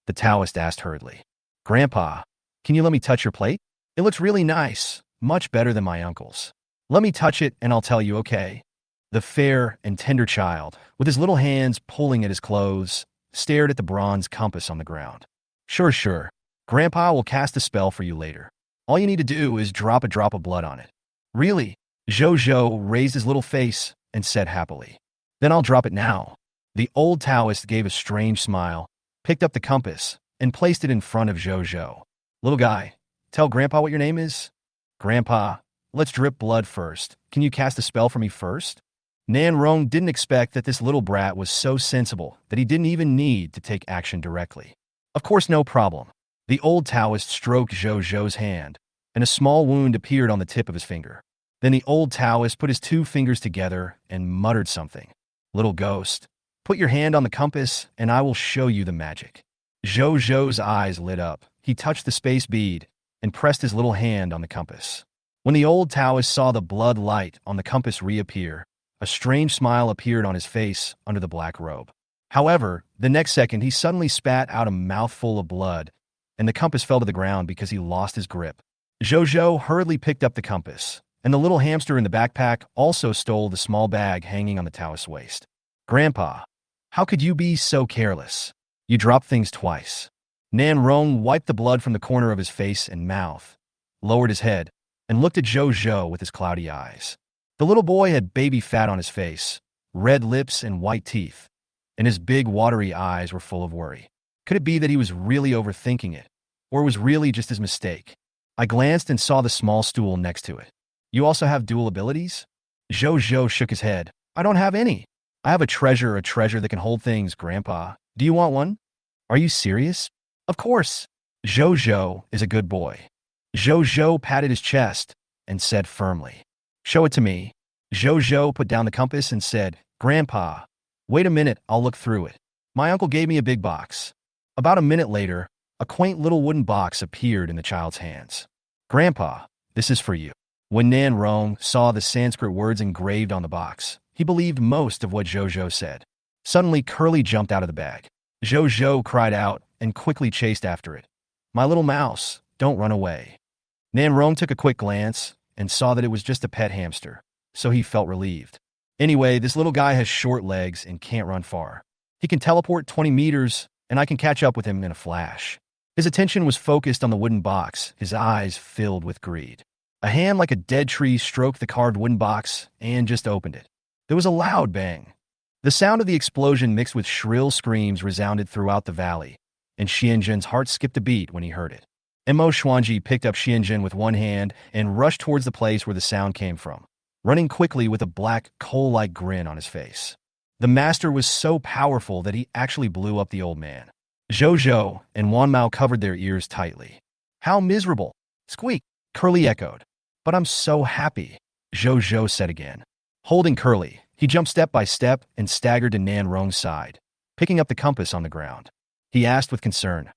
the Taoist asked hurriedly. "Grandpa, can you let me touch your plate? It looks really nice, much better than my uncle's." "Let me touch it and I'll tell you, okay?" The fair and tender child, with his little hands pulling at his clothes, stared at the bronze compass on the ground. "Sure, sure. Grandpa will cast a spell for you later. All you need to do is drop a drop of blood on it." "Really?" Zhou raised his little face and said happily. "Then I'll drop it now." The old Taoist gave a strange smile, picked up the compass, and placed it in front of Zhou. "Little guy, tell Grandpa what your name is." "Grandpa, let's drip blood first. Can you cast a spell for me first?" Nan Rong didn't expect that this little brat was so sensible that he didn't even need to take action directly. "Of course, no problem." The old Taoist stroked Zhou's hand, and a small wound appeared on the tip of his finger. Then the old Taoist put his two fingers together and muttered something. "Little ghost, put your hand on the compass and I will show you the magic." Zhou's eyes lit up. He touched the space bead and pressed his little hand on the compass. When the old Taoist saw the blood light on the compass reappear, a strange smile appeared on his face under the black robe. However, the next second he suddenly spat out a mouthful of blood, and the compass fell to the ground because he lost his grip. Zhou hurriedly picked up the compass, and the little hamster in the backpack also stole the small bag hanging on the Taoist's waist. "Grandpa, how could you be so careless? You dropped things twice." Nan Rong wiped the blood from the corner of his face and mouth, lowered his head, and looked at Zhou with his cloudy eyes. The little boy had baby fat on his face, red lips and white teeth, and his big watery eyes were full of worry. Could it be that he was really overthinking it, or was really just his mistake? I glanced and saw the small stool next to it. "You also have dual abilities?" Zhou shook his head. "I don't have any. I have a treasure that can hold things, Grandpa. Do you want one?" "Are you serious?" "Of course." Zhou is a good boy. Zhou patted his chest and said firmly, "Show it to me." Zhou put down the compass and said, "Grandpa, wait a minute, I'll look through it. My uncle gave me a big box." About a minute later, a quaint little wooden box appeared in the child's hands. "Grandpa, this is for you." When Nan Rong saw the Sanskrit words engraved on the box, he believed most of what Zhou said. Suddenly, Curly jumped out of the bag. Zhou cried out and quickly chased after it. "My little mouse, don't run away." Nan Rong took a quick glance and saw that it was just a pet hamster, so he felt relieved. "Anyway, this little guy has short legs and can't run far. He can teleport 20 meters, and I can catch up with him in a flash." His attention was focused on the wooden box, his eyes filled with greed. A hand like a dead tree stroked the carved wooden box and just opened it. There was a loud bang. The sound of the explosion mixed with shrill screams resounded throughout the valley, and Xianzhen's heart skipped a beat when he heard it. Mo Xuanji picked up Xianzhen with one hand and rushed towards the place where the sound came from, running quickly with a black, coal-like grin on his face. The master was so powerful that he actually blew up the old man. Zhou and Wanmao covered their ears tightly. "How miserable!" "Squeak!" Curly echoed. "But I'm so happy," Zhou said again. Holding Curly, he jumped step by step and staggered to Nan Rong's side, picking up the compass on the ground. He asked with concern,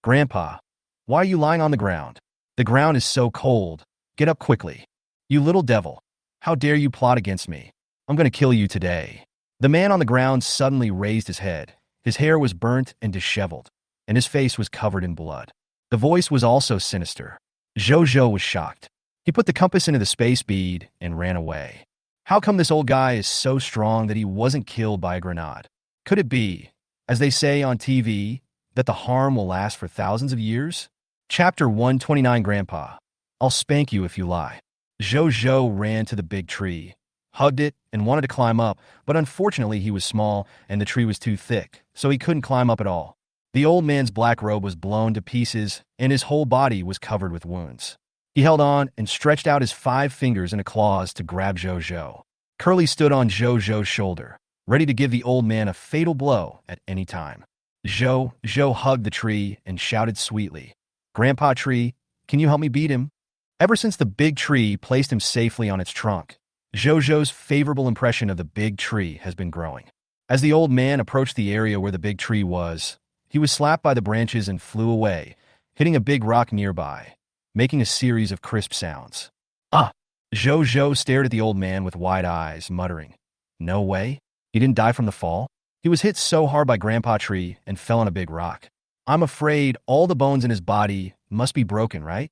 "Grandpa, why are you lying on the ground? The ground is so cold. Get up quickly." "You little devil. How dare you plot against me? I'm going to kill you today." The man on the ground suddenly raised his head. His hair was burnt and disheveled, and his face was covered in blood. The voice was also sinister. Zhou was shocked. He put the compass into the space bead and ran away. How come this old guy is so strong that he wasn't killed by a grenade? Could it be, as they say on TV, that the harm will last for thousands of years? Chapter 129. Grandpa, I'll spank you if you lie. Zhou ran to the big tree, hugged it, and wanted to climb up, but unfortunately he was small and the tree was too thick, so he couldn't climb up at all. The old man's black robe was blown to pieces, and his whole body was covered with wounds. He held on and stretched out his 5 fingers and claws to grab Zhou. Curly stood on Zhou's shoulder, ready to give the old man a fatal blow at any time. Zhou hugged the tree and shouted sweetly, "Grandpa Tree, can you help me beat him?" Ever since the big tree placed him safely on its trunk, Zhou's favorable impression of the big tree has been growing. As the old man approached the area where the big tree was, he was slapped by the branches and flew away, hitting a big rock nearby. making a series of crisp sounds. Ah! Zhou stared at the old man with wide eyes, muttering, "No way? He didn't die from the fall? He was hit so hard by Grandpa Tree and fell on a big rock. I'm afraid all the bones in his body must be broken, right?"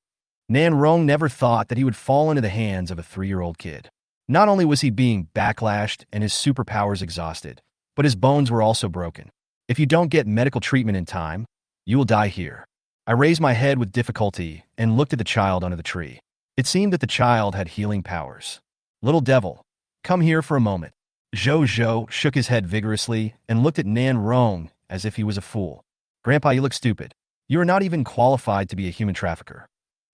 Nan Rong never thought that he would fall into the hands of a 3-year-old kid. Not only was he being backlashed and his superpowers exhausted, but his bones were also broken. "If you don't get medical treatment in time, you will die here." I raised my head with difficulty and looked at the child under the tree. It seemed that the child had healing powers. "Little devil, come here for a moment." Zhou shook his head vigorously and looked at Nan Rong as if he was a fool. "Grandpa, you look stupid. You are not even qualified to be a human trafficker."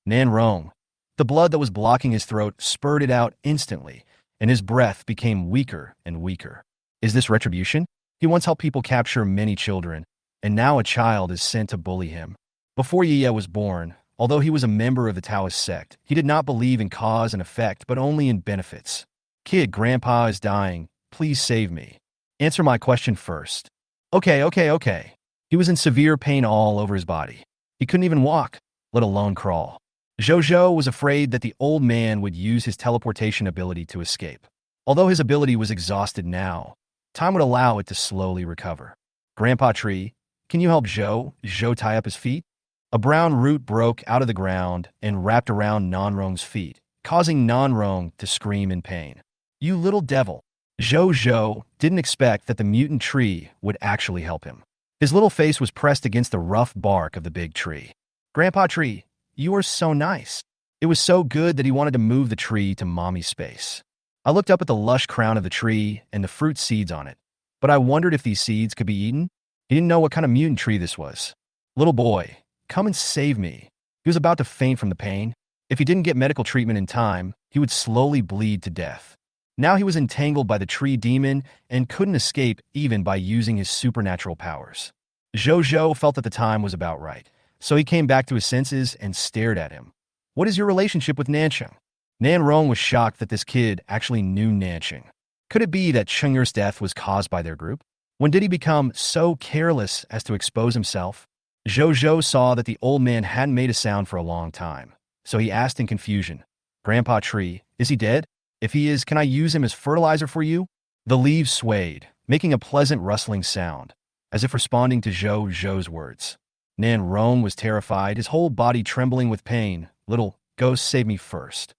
Nan Rong. The blood that was blocking his throat spurted out instantly, and his breath became weaker and weaker. Is this retribution? He once helped people capture many children, and now a child is sent to bully him. Before Yiye was born, although he was a member of the Taoist sect, he did not believe in cause and effect, but only in benefits. "Kid, Grandpa is dying. Please save me. Answer my question first." Okay. He was in severe pain all over his body. He couldn't even walk, let alone crawl. Zhou was afraid that the old man would use his teleportation ability to escape. Although his ability was exhausted now, time would allow it to slowly recover. "Grandpa Tree, can you help Zhou tie up his feet?" A brown root broke out of the ground and wrapped around Nanrong's feet, causing Nanrong to scream in pain. "You little devil." Zhou didn't expect that the mutant tree would actually help him. His little face was pressed against the rough bark of the big tree. "Grandpa Tree, you are so nice." It was so good that he wanted to move the tree to Mommy's space. I looked up at the lush crown of the tree and the fruit seeds on it, but I wondered if these seeds could be eaten. He didn't know what kind of mutant tree this was. "Little boy, come and save me." He was about to faint from the pain. If he didn't get medical treatment in time, he would slowly bleed to death. Now he was entangled by the tree demon and couldn't escape even by using his supernatural powers. Zhou felt that the time was about right, so he came back to his senses and stared at him. "What is your relationship with Nancheng?" Nan Rong was shocked that this kid actually knew Nancheng. Could it be that Cheng'er's death was caused by their group? When did he become so careless as to expose himself? Zhou saw that the old man hadn't made a sound for a long time, so he asked in confusion, "Grandpa Tree, is he dead? If he is, can I use him as fertilizer for you?" The leaves swayed, making a pleasant rustling sound, as if responding to Zhou's words. Nan Rong was terrified, his whole body trembling with pain. "Little ghost, save me first."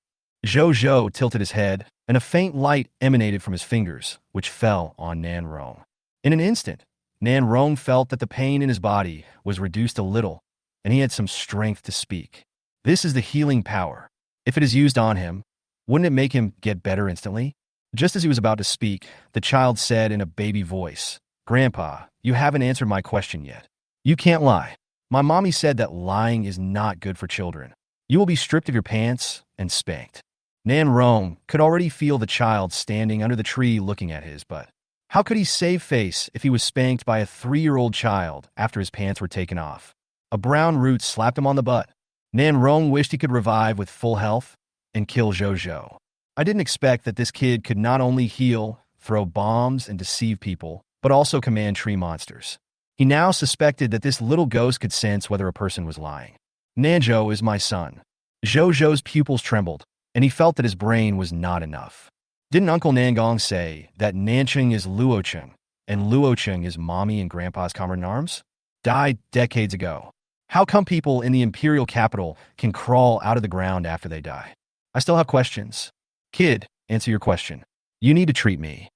Zhou tilted his head, and a faint light emanated from his fingers, which fell on Nan Rong. In an instant, Nan Rong felt that the pain in his body was reduced a little, and he had some strength to speak. This is the healing power. If it is used on him, wouldn't it make him get better instantly? Just as he was about to speak, the child said in a baby voice, "Grandpa, you haven't answered my question yet. You can't lie. My mommy said that lying is not good for children. You will be stripped of your pants and spanked." Nan Rong could already feel the child standing under the tree looking at his butt. How could he save face if he was spanked by a 3-year-old child after his pants were taken off? A brown root slapped him on the butt. Nan Rong wished he could revive with full health and kill Zhou. I didn't expect that this kid could not only heal, throw bombs, and deceive people, but also command tree monsters. He now suspected that this little ghost could sense whether a person was lying. "Nanzhou is my son." Zhou's pupils trembled, and he felt that his brain was not enough. Didn't Uncle Nangong say that Nancheng is Luo Tang, and Luo Tang is Mommy and Grandpa's comrade-in-arms? Died decades ago. How come people in the imperial capital can crawl out of the ground after they die? I still have questions. "Kid, answer your question. You need to treat me."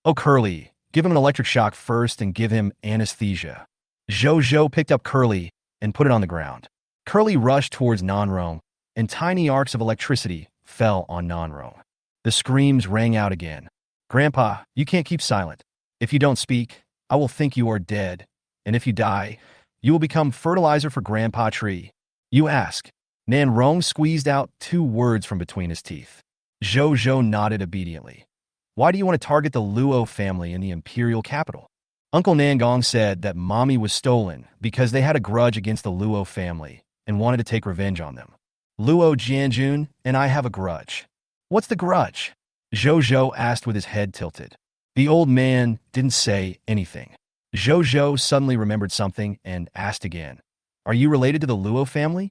"Oh, Curly, give him an electric shock first and give him anesthesia." Zhou picked up Curly and put it on the ground. Curly rushed towards Nanrong, and tiny arcs of electricity fell on Nanrong. The screams rang out again. "Grandpa, you can't keep silent. If you don't speak, I will think you are dead, and if you die, you will become fertilizer for Grandpa Tree." "You ask." Nan Rong squeezed out 2 words from between his teeth. Zhou nodded obediently. "Why do you want to target the Luo family in the imperial capital?" Uncle Nangong said that Mommy was stolen because they had a grudge against the Luo family and wanted to take revenge on them. "Luo Jianjun and I have a grudge." "What's the grudge?" Zhou asked with his head tilted. The old man didn't say anything. Zhou suddenly remembered something and asked again, "Are you related to the Luo family?"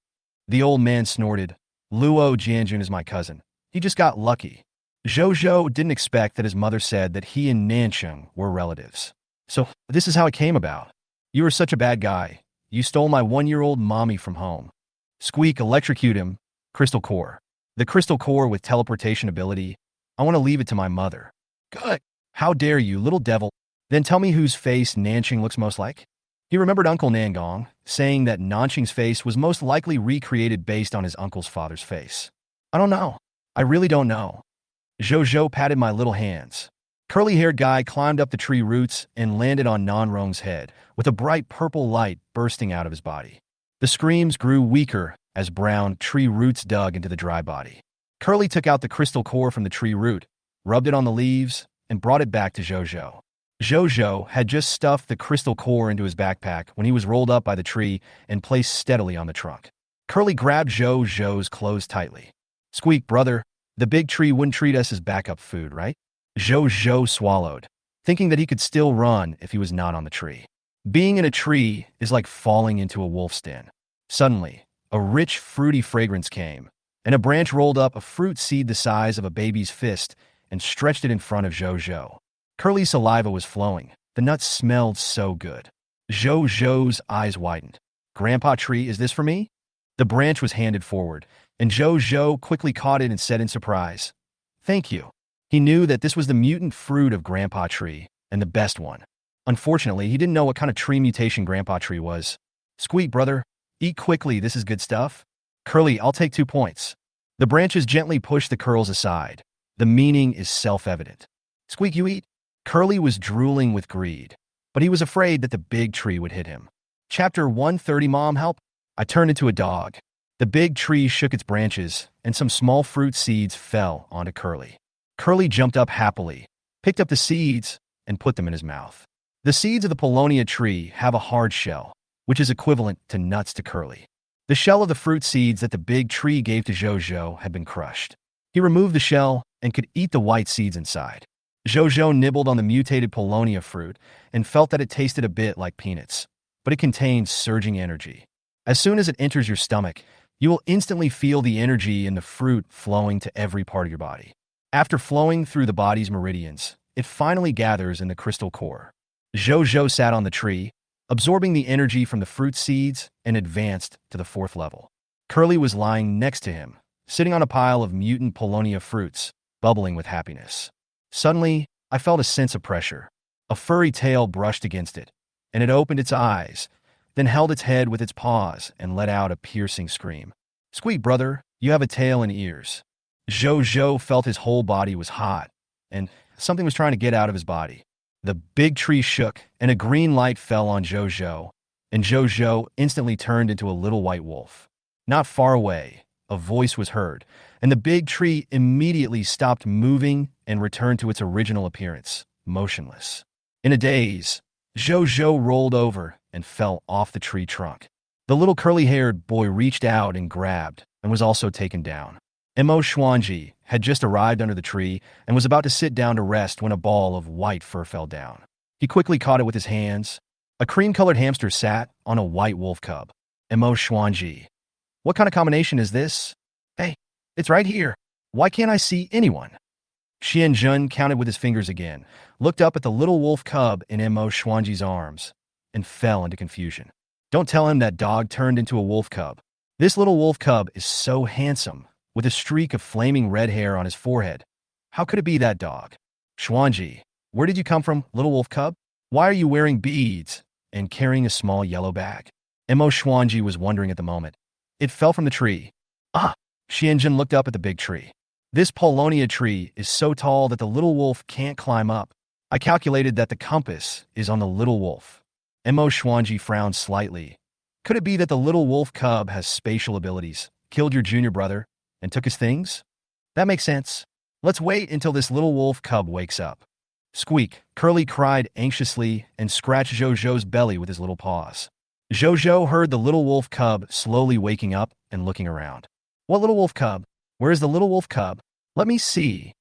The old man snorted. Luo Jianjun is my cousin. He just got lucky. Zhou didn't expect that his mother said that he and Nancheng were relatives. So, this is how it came about. You were such a bad guy. You stole my 1-year-old mommy from home. Squeak, electrocute him. Crystal core. The crystal core with teleportation ability. I want to leave it to my mother. Good. How dare you, little devil. Then tell me whose face Nancheng looks most like? He remembered Uncle Nangong, saying that Nancheng's face was most likely recreated based on his uncle's father's face. I don't know. I really don't know. Zhou patted my little hands. Curly-haired guy climbed up the tree roots and landed on Nanrong's head, with a bright purple light bursting out of his body. The screams grew weaker as brown tree roots dug into the dry body. Curly took out the crystal core from the tree root, rubbed it on the leaves, and brought it back to Zhou. Zhou had just stuffed the crystal core into his backpack when he was rolled up by the tree and placed steadily on the trunk. Curly grabbed Zhou's clothes tightly. Squeak, brother, the big tree wouldn't treat us as backup food, right? Zhou swallowed, thinking that he could still run if he was not on the tree. Being in a tree is like falling into a wolf's den. Suddenly, a rich, fruity fragrance came, and a branch rolled up a fruit seed the size of a baby's fist and stretched it in front of Zhou. Curly's saliva was flowing. The nuts smelled so good. Zhou's eyes widened. Grandpa Tree, is this for me? The branch was handed forward, and Zhou quickly caught it and said in surprise, "Thank you." He knew that this was the mutant fruit of Grandpa Tree, and the best one. Unfortunately, he didn't know what kind of tree mutation Grandpa Tree was. Squeak, brother, eat quickly, this is good stuff. Curly, I'll take 2 points. The branches gently pushed the curls aside. The meaning is self-evident. Squeak, you eat? Curly was drooling with greed, but he was afraid that the big tree would hit him. Chapter 130, Mom, help. I turned into a dog. The big tree shook its branches, and some small fruit seeds fell onto Curly. Curly jumped up happily, picked up the seeds, and put them in his mouth. The seeds of the Paulownia tree have a hard shell, which is equivalent to nuts to Curly. The shell of the fruit seeds that the big tree gave to Zhou had been crushed. He removed the shell and could eat the white seeds inside. Zhou nibbled on the mutated Paulownia fruit and felt that it tasted a bit like peanuts, but it contained surging energy. As soon as it enters your stomach, you will instantly feel the energy in the fruit flowing to every part of your body. After flowing through the body's meridians, it finally gathers in the crystal core. Zhou sat on the tree, absorbing the energy from the fruit seeds, and advanced to the 4th level. Curly was lying next to him, sitting on a pile of mutant Paulownia fruits, bubbling with happiness. Suddenly, I felt a sense of pressure. A furry tail brushed against it, and it opened its eyes, then held its head with its paws and let out a piercing scream. Squeak, brother, you have a tail and ears. Zhou felt his whole body was hot, and something was trying to get out of his body. The big tree shook, and a green light fell on Zhou, and Zhou instantly turned into a little white wolf. Not far away, a voice was heard, and the big tree immediately stopped moving and returned to its original appearance, motionless. In a daze, Zhou rolled over and fell off the tree trunk. The little curly-haired boy reached out and grabbed, and was also taken down. Mo Xuanji had just arrived under the tree and was about to sit down to rest when a ball of white fur fell down. He quickly caught it with his hands. A cream-colored hamster sat on a white wolf cub. Mo Xuanji. What kind of combination is this? Hey, it's right here. Why can't I see anyone? Xianjun counted with his fingers again, looked up at the little wolf cub in Mo Xuanji's arms, and fell into confusion. Don't tell him that dog turned into a wolf cub. This little wolf cub is so handsome, with a streak of flaming red hair on his forehead. How could it be that dog? Xuanji, where did you come from, little wolf cub? Why are you wearing beads and carrying a small yellow bag? Mo Xuanji was wondering at the moment. It fell from the tree. Ah! Xianjun looked up at the big tree. This Paulownia tree is so tall that the little wolf can't climb up. I calculated that the compass is on the little wolf. Mo Xuanji frowned slightly. Could it be that the little wolf cub has spatial abilities, killed your junior brother, and took his things? That makes sense. Let's wait until this little wolf cub wakes up. Squeak, Curly cried anxiously and scratched Zhou's belly with his little paws. Zhou heard the little wolf cub slowly waking up and looking around. What little wolf cub? Where is the little wolf cub? Let me see.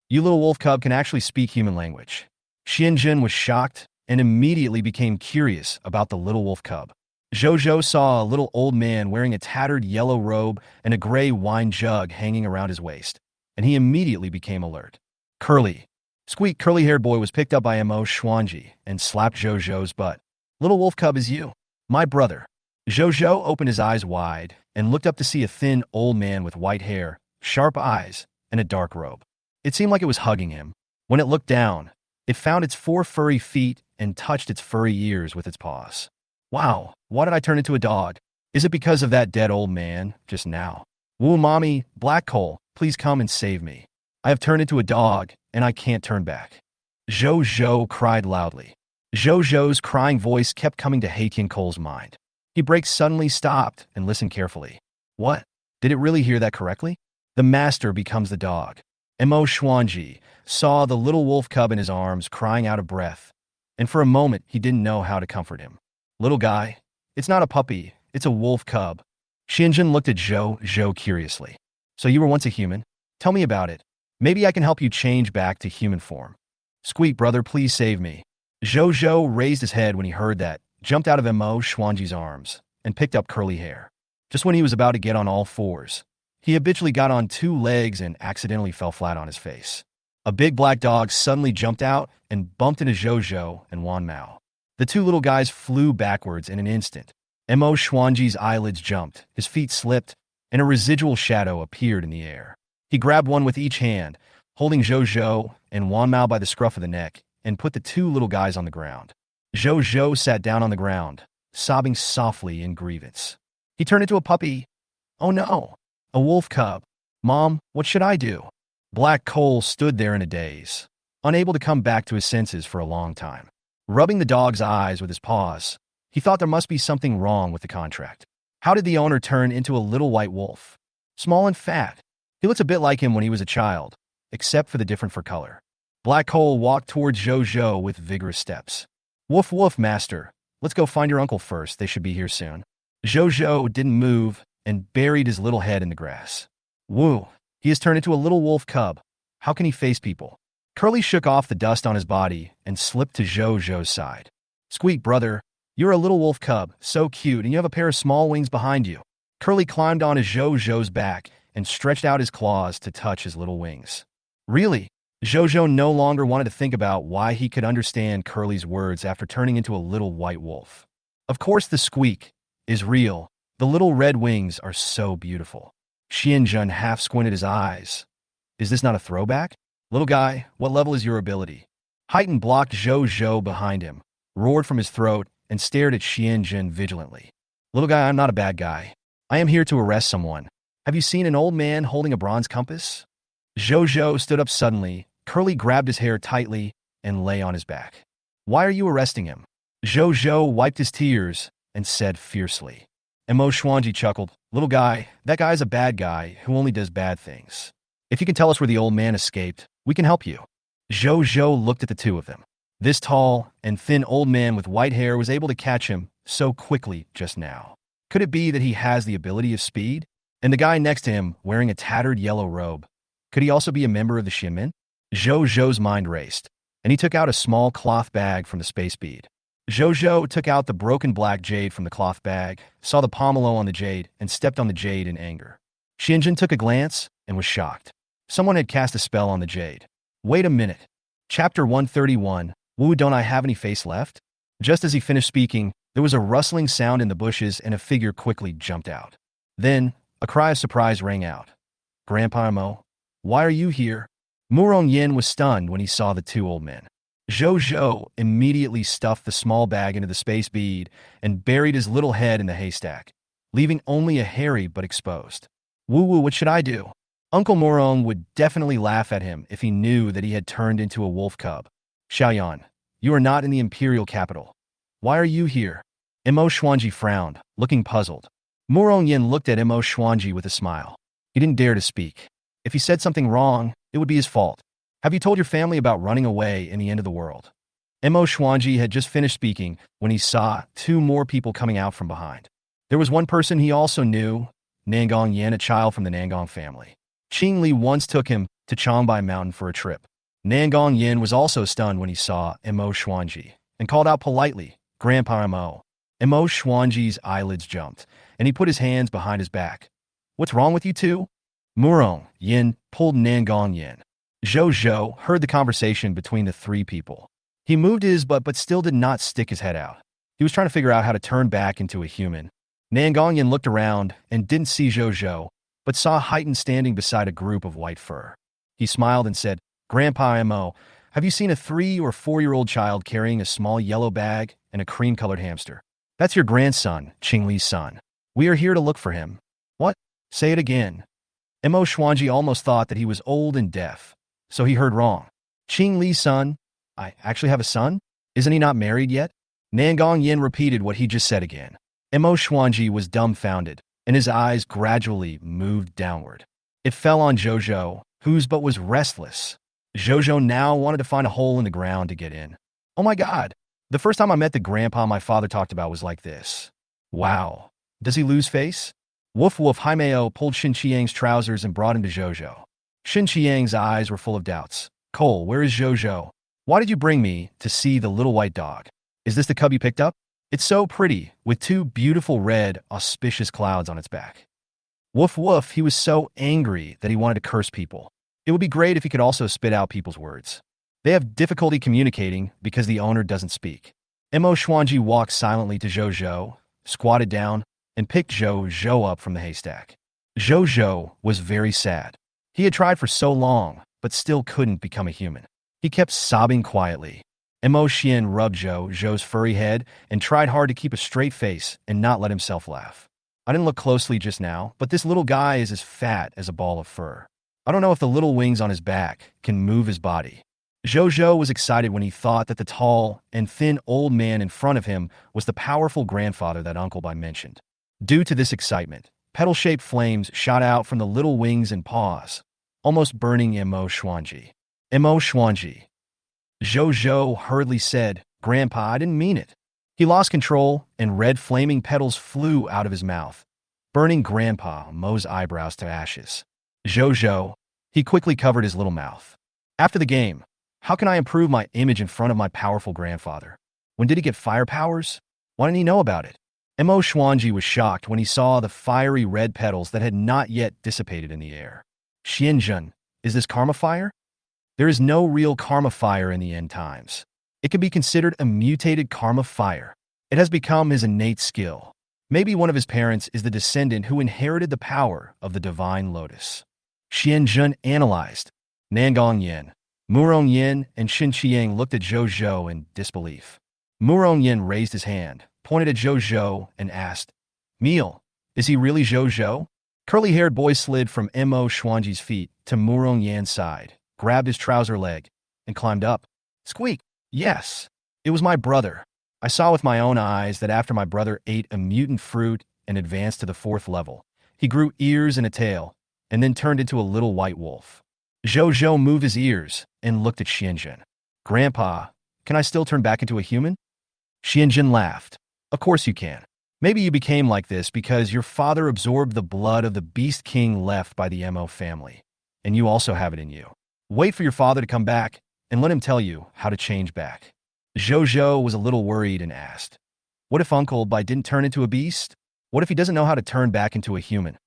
You little wolf cub can actually speak human language. Xianjun was shocked and immediately became curious about the little wolf cub. Zhou saw a little old man wearing a tattered yellow robe and a gray wine jug hanging around his waist, and he immediately became alert. Curly. Squeak, curly-haired boy was picked up by Mo Xuanji and slapped Zhou's butt. Little wolf cub is you. My brother. Zhou opened his eyes wide and looked up to see a thin old man with white hair, sharp eyes, and a dark robe. It seemed like it was hugging him. When it looked down, it found its 4 furry feet and touched its furry ears with its paws. Wow, why did I turn into a dog? Is it because of that dead old man just now? Woo mommy, black coal, please come and save me. I have turned into a dog, and I can't turn back. Zhou cried loudly. Zhou's crying voice kept coming to Heiqian Cole's mind. He brakes suddenly stopped and listened carefully. What? Did it really hear that correctly? The master becomes the dog. Mo Xuanji saw the little wolf cub in his arms crying out of breath, and for a moment he didn't know how to comfort him. Little guy, it's not a puppy, it's a wolf cub. Xianjun looked at Zhou curiously. So you were once a human? Tell me about it. Maybe I can help you change back to human form. Squeak, brother, please save me. Zhou raised his head when he heard that, jumped out of Mo Xuanji's arms, and picked up curly hair. Just when he was about to get on all fours, he habitually got on 2 legs and accidentally fell flat on his face. A big black dog suddenly jumped out and bumped into Zhou and Wan Mao. The 2 little guys flew backwards in an instant. Mo Xuanji's eyelids jumped, his feet slipped, and a residual shadow appeared in the air. He grabbed one with each hand, holding Zhou and Wan Mao by the scruff of the neck, and put the 2 little guys on the ground. Zhou sat down on the ground, sobbing softly in grievance. He turned into a puppy. Oh no, a wolf cub. Mom, what should I do? Black Coal stood there in a daze, unable to come back to his senses for a long time. Rubbing the dog's eyes with his paws, he thought there must be something wrong with the contract. How did the owner turn into a little white wolf? Small and fat. He looks a bit like him when he was a child, except for the different fur color. Black Coal walked towards Zhou with vigorous steps. Woof woof, master. Let's go find your uncle first. They should be here soon. Zhou didn't move and buried his little head in the grass. Woo, he has turned into a little wolf cub. How can he face people? Curly shook off the dust on his body and slipped to Zhou's side. Squeak, brother, you're a little wolf cub, so cute, and you have a pair of small wings behind you. Curly climbed onto Zhou's back and stretched out his claws to touch his little wings. Really? Zhou no longer wanted to think about why he could understand Curly's words after turning into a little white wolf. Of course the squeak is real. The little red wings are so beautiful. Xianjun half squinted his eyes. Is this not a throwback? Little guy, what level is your ability? Heighten blocked Zhou behind him, roared from his throat, and stared at Xianjun vigilantly. Little guy, I'm not a bad guy. I am here to arrest someone. Have you seen an old man holding a bronze compass? Zhou stood up suddenly. Curly grabbed his hair tightly and lay on his back. Why are you arresting him? Zhou wiped his tears and said fiercely. Mo Xuanji chuckled. Little guy, that guy is a bad guy who only does bad things. If you can tell us where the old man escaped, we can help you. Zhou looked at the 2 of them. This tall and thin old man with white hair was able to catch him so quickly just now. Could it be that he has the ability of speed? And the guy next to him, wearing a tattered yellow robe, could he also be a member of the Shinmen? Zhou's mind raced, and he took out a small cloth bag from the space bead. Zhou took out the broken black jade from the cloth bag, saw the pomelo on the jade, and stepped on the jade in anger. Xianjun took a glance and was shocked. Someone had cast a spell on the jade. Wait a minute. Chapter 131, Woo, don't I have any face left? Just as he finished speaking, there was a rustling sound in the bushes and a figure quickly jumped out. Then, a cry of surprise rang out. Grandpa Mo, why are you here? Murong Yin was stunned when he saw the 2 old men. Zhou immediately stuffed the small bag into the space bead and buried his little head in the haystack, leaving only a hairy but exposed. Woo, what should I do? Uncle Murong would definitely laugh at him if he knew that he had turned into a wolf cub. Xiaoyan, you are not in the imperial capital. Why are you here? Mo Xuanji frowned, looking puzzled. Murong Yin looked at Mo Xuanji with a smile. He didn't dare to speak. If he said something wrong, it would be his fault. Have you told your family about running away in the end of the world? Mo Xuanji had just finished speaking when he saw 2 more people coming out from behind. There was one person he also knew, Nangong Yan, a child from the Nangong family. Qing Li once took him to Changbai Mountain for a trip. Nangong Yin was also stunned when he saw Mo Xuanji and called out politely, Grandpa Mo. Mo Xuanji's eyelids jumped, and he put his hands behind his back. What's wrong with you two? Murong Yin pulled Nangong Yin. Zhou Zhou heard the conversation between the three people. He moved his butt but still did not stick his head out. He was trying to figure out how to turn back into a human. Nangong Yin looked around and didn't see Zhou Zhou, but saw Haiten standing beside a group of white fur. He smiled and said, Grandpa Mo, have you seen a 3 or 4-year-old child carrying a small yellow bag and a cream-colored hamster? That's your grandson, Qingli's son. We are here to look for him. What? Say it again. Mo Xuanji almost thought that he was old and deaf, so he heard wrong. Qingli's son? I actually have a son? Isn't he not married yet? Nangong Yin repeated what he just said again. Mo Xuanji was dumbfounded, and his eyes gradually moved downward. It fell on Zhou Zhou, whose butt was restless. Zhou Zhou now wanted to find a hole in the ground to get in. Oh my God! The first time I met the grandpa my father talked about was like this. Wow. Does he lose face? Woof woof. Haimeo pulled Shin Qiang's trousers and brought him to Zhou Zhou. Shin Qiang's eyes were full of doubts. Cole, where is Zhou Zhou? Why did you bring me to see the little white dog? Is this the cub you picked up? It's so pretty, with 2 beautiful red, auspicious clouds on its back. Woof woof, he was so angry that he wanted to curse people. It would be great if he could also spit out people's words. They have difficulty communicating because the owner doesn't speak. Mo Xuanji walked silently to Zhou Zhou, squatted down, and picked Zhou Zhou up from the haystack. Zhou Zhou was very sad. He had tried for so long, but still couldn't become a human. He kept sobbing quietly. Mo Xian rubbed Zhou Zhou's furry head and tried hard to keep a straight face and not let himself laugh. I didn't look closely just now, but this little guy is as fat as a ball of fur. I don't know if the little wings on his back can move his body. Zhou Zhou was excited when he thought that the tall and thin old man in front of him was the powerful grandfather that Uncle Bai mentioned. Due to this excitement, petal-shaped flames shot out from the little wings and paws, almost burning Mo Xuanji. Mo Xuanji. Zhou Zhou hurriedly said, Grandpa, I didn't mean it. He lost control, and red flaming petals flew out of his mouth, burning Grandpa Mo's eyebrows to ashes. Zhou Zhou. He quickly covered his little mouth. After the game, how can I improve my image in front of my powerful grandfather? When did he get fire powers? Why didn't he know about it? Mo Xuanji was shocked when he saw the fiery red petals that had not yet dissipated in the air. Xianzhen, is this karma fire? There is no real karma fire in the end times. It can be considered a mutated karma fire. It has become his innate skill. Maybe one of his parents is the descendant who inherited the power of the divine lotus. Xianzhen analyzed. Nangong Yin, Murong Yin, and Shin Qiang looked at Zhou Zhou in disbelief. Murong Yin raised his hand, pointed at Zhou Zhou, and asked, Meal, is he really Zhou Zhou? Curly-haired boy slid from Mo Xuanji's feet to Murong Yan's side, grabbed his trouser leg, and climbed up. Squeak! Yes, it was my brother. I saw with my own eyes that after my brother ate a mutant fruit and advanced to the 4th level, he grew ears and a tail, and then turned into a little white wolf. Zhou Zhou moved his ears and looked at Xianzhen. Grandpa, can I still turn back into a human? Xianzhen laughed. Of course you can. Maybe you became like this because your father absorbed the blood of the beast king left by the Mo family, and you also have it in you. Wait for your father to come back, and let him tell you how to change back. Zhou Zhou was a little worried and asked, what if Uncle Bai didn't turn into a beast? What if he doesn't know how to turn back into a human?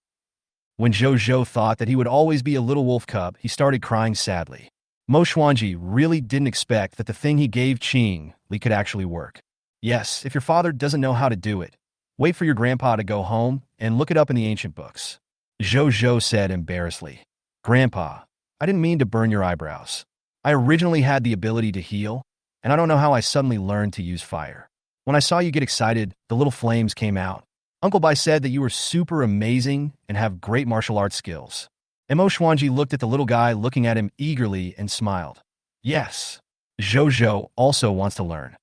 When Zhou Zhou thought that he would always be a little wolf cub, he started crying sadly. Mo Xuanji really didn't expect that the thing he gave Qing Li could actually work. Yes, if your father doesn't know how to do it, wait for your grandpa to go home and look it up in the ancient books. Zhou Zhou said embarrassedly, Grandpa, I didn't mean to burn your eyebrows. I originally had the ability to heal, and I don't know how I suddenly learned to use fire. When I saw you get excited, the little flames came out. Uncle Bai said that you were super amazing and have great martial arts skills. Mo Xuanji looked at the little guy looking at him eagerly and smiled. Yes, Zhou Zhou also wants to learn.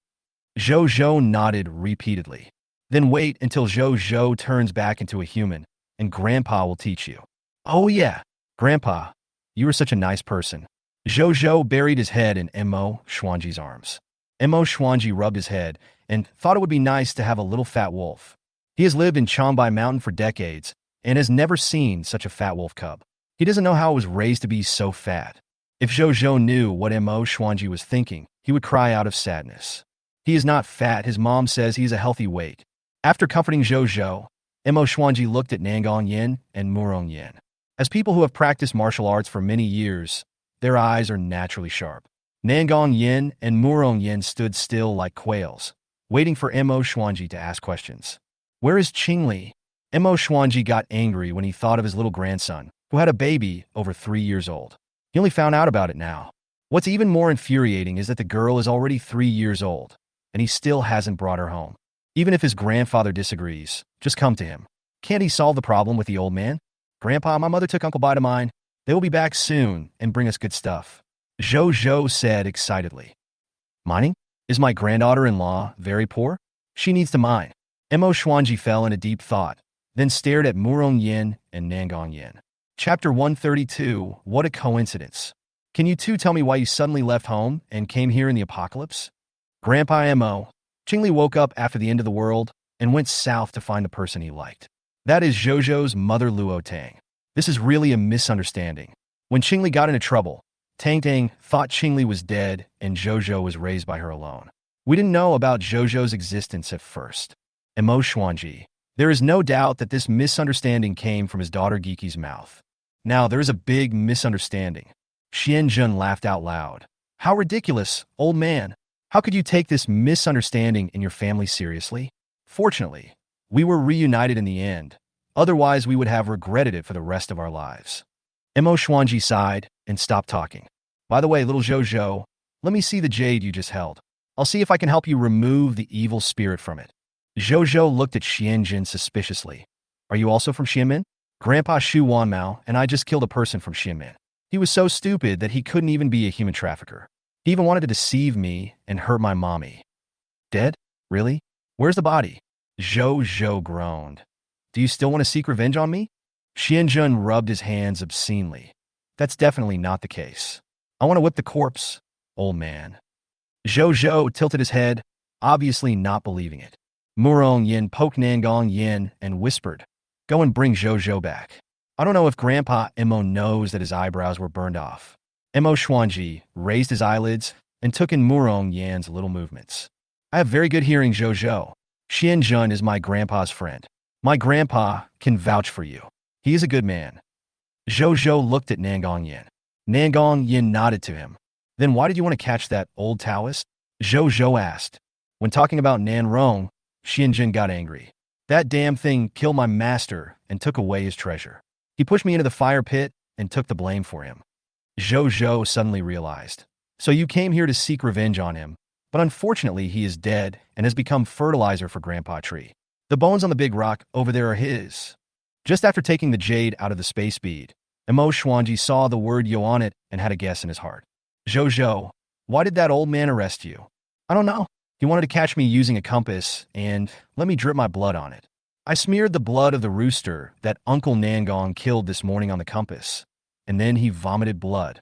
Zhou Zhou nodded repeatedly. Then wait until Zhou Zhou turns back into a human, and Grandpa will teach you. Oh yeah, Grandpa, you are such a nice person. Zhou Zhou buried his head in Mo Xuanji's arms. Mo Xuanji rubbed his head and thought it would be nice to have a little fat wolf. He has lived in Changbai Mountain for decades and has never seen such a fat wolf cub. He doesn't know how it was raised to be so fat. If Zhou Zhou knew what Mo Xuanji was thinking, he would cry out of sadness. He is not fat. His mom says he is a healthy weight. After comforting Zhou, Mo Xuanji looked at Nangong Yin and Murong Yin. As people who have practiced martial arts for many years, their eyes are naturally sharp. Nangong Yin and Murong Yin stood still like quails, waiting for Mo Xuanji to ask questions. Where is Qingli? Mo Xuanji got angry when he thought of his little grandson, who had a baby over 3 years old. He only found out about it now. What's even more infuriating is that the girl is already 3 years old, and he still hasn't brought her home. Even if his grandfather disagrees, just come to him. Can't he solve the problem with the old man? Grandpa, my mother took Uncle Bai to mine. They will be back soon and bring us good stuff. Zhou said excitedly. Mining? Is my granddaughter-in-law very poor? She needs to mine. Mo Xuanji fell into deep thought, then stared at Murong Yin and Nangong Yin. Chapter 132, What a Coincidence. Can you two tell me why you suddenly left home and came here in the apocalypse? Grandpa Mo. Qingli woke up after the end of the world and went south to find the person he liked. That is Zhou's mother Luo Tang. This is really a misunderstanding. When Qingli got into trouble, Tang thought Qingli was dead and Zhou was raised by her alone. We didn't know about Zhou's existence at first. Mo Xuanji. There is no doubt that this misunderstanding came from his daughter Geeky's mouth. Now, there is a big misunderstanding. Xianjun laughed out loud. How ridiculous, old man. How could you take this misunderstanding in your family seriously? Fortunately, we were reunited in the end. Otherwise, we would have regretted it for the rest of our lives. Mo Xuanji sighed and stopped talking. By the way, little Zhou, let me see the jade you just held. I'll see if I can help you remove the evil spirit from it. Zhou looked at Xianjun suspiciously. Are you also from Xianmin? Grandpa Shu Wanmao and I just killed a person from Xianmin. He was so stupid that he couldn't even be a human trafficker. He even wanted to deceive me and hurt my mommy. Dead? Really? Where's the body? Zhou groaned. Do you still want to seek revenge on me? Xianjun rubbed his hands obscenely. That's definitely not the case. I want to whip the corpse, old man. Zhou tilted his head, obviously not believing it. Murong Yin poked Nangong Yin and whispered, Go and bring Zhou back. I don't know if Grandpa Mo knows that his eyebrows were burned off. Mo Xuanji raised his eyelids and took in Murong Yan's little movements. I have very good hearing, Zhou. Xianjun is my grandpa's friend. My grandpa can vouch for you. He is a good man. Zhou looked at Nangong Yin. Nangong Yin nodded to him. Then why did you want to catch that old Taoist? Zhou asked. When talking about Nan Rong, Xianjun got angry. That damn thing killed my master and took away his treasure. He pushed me into the fire pit and took the blame for him. Zhou suddenly realized. So you came here to seek revenge on him, but unfortunately he is dead and has become fertilizer for Grandpa Tree. The bones on the big rock over there are his. Just after taking the jade out of the space bead, Mo Xuanji saw the word Yo on it and had a guess in his heart. Zhou, why did that old man arrest you? I don't know. He wanted to catch me using a compass and let me drip my blood on it. I smeared the blood of the rooster that Uncle Nangong killed this morning on the compass, and then he vomited blood.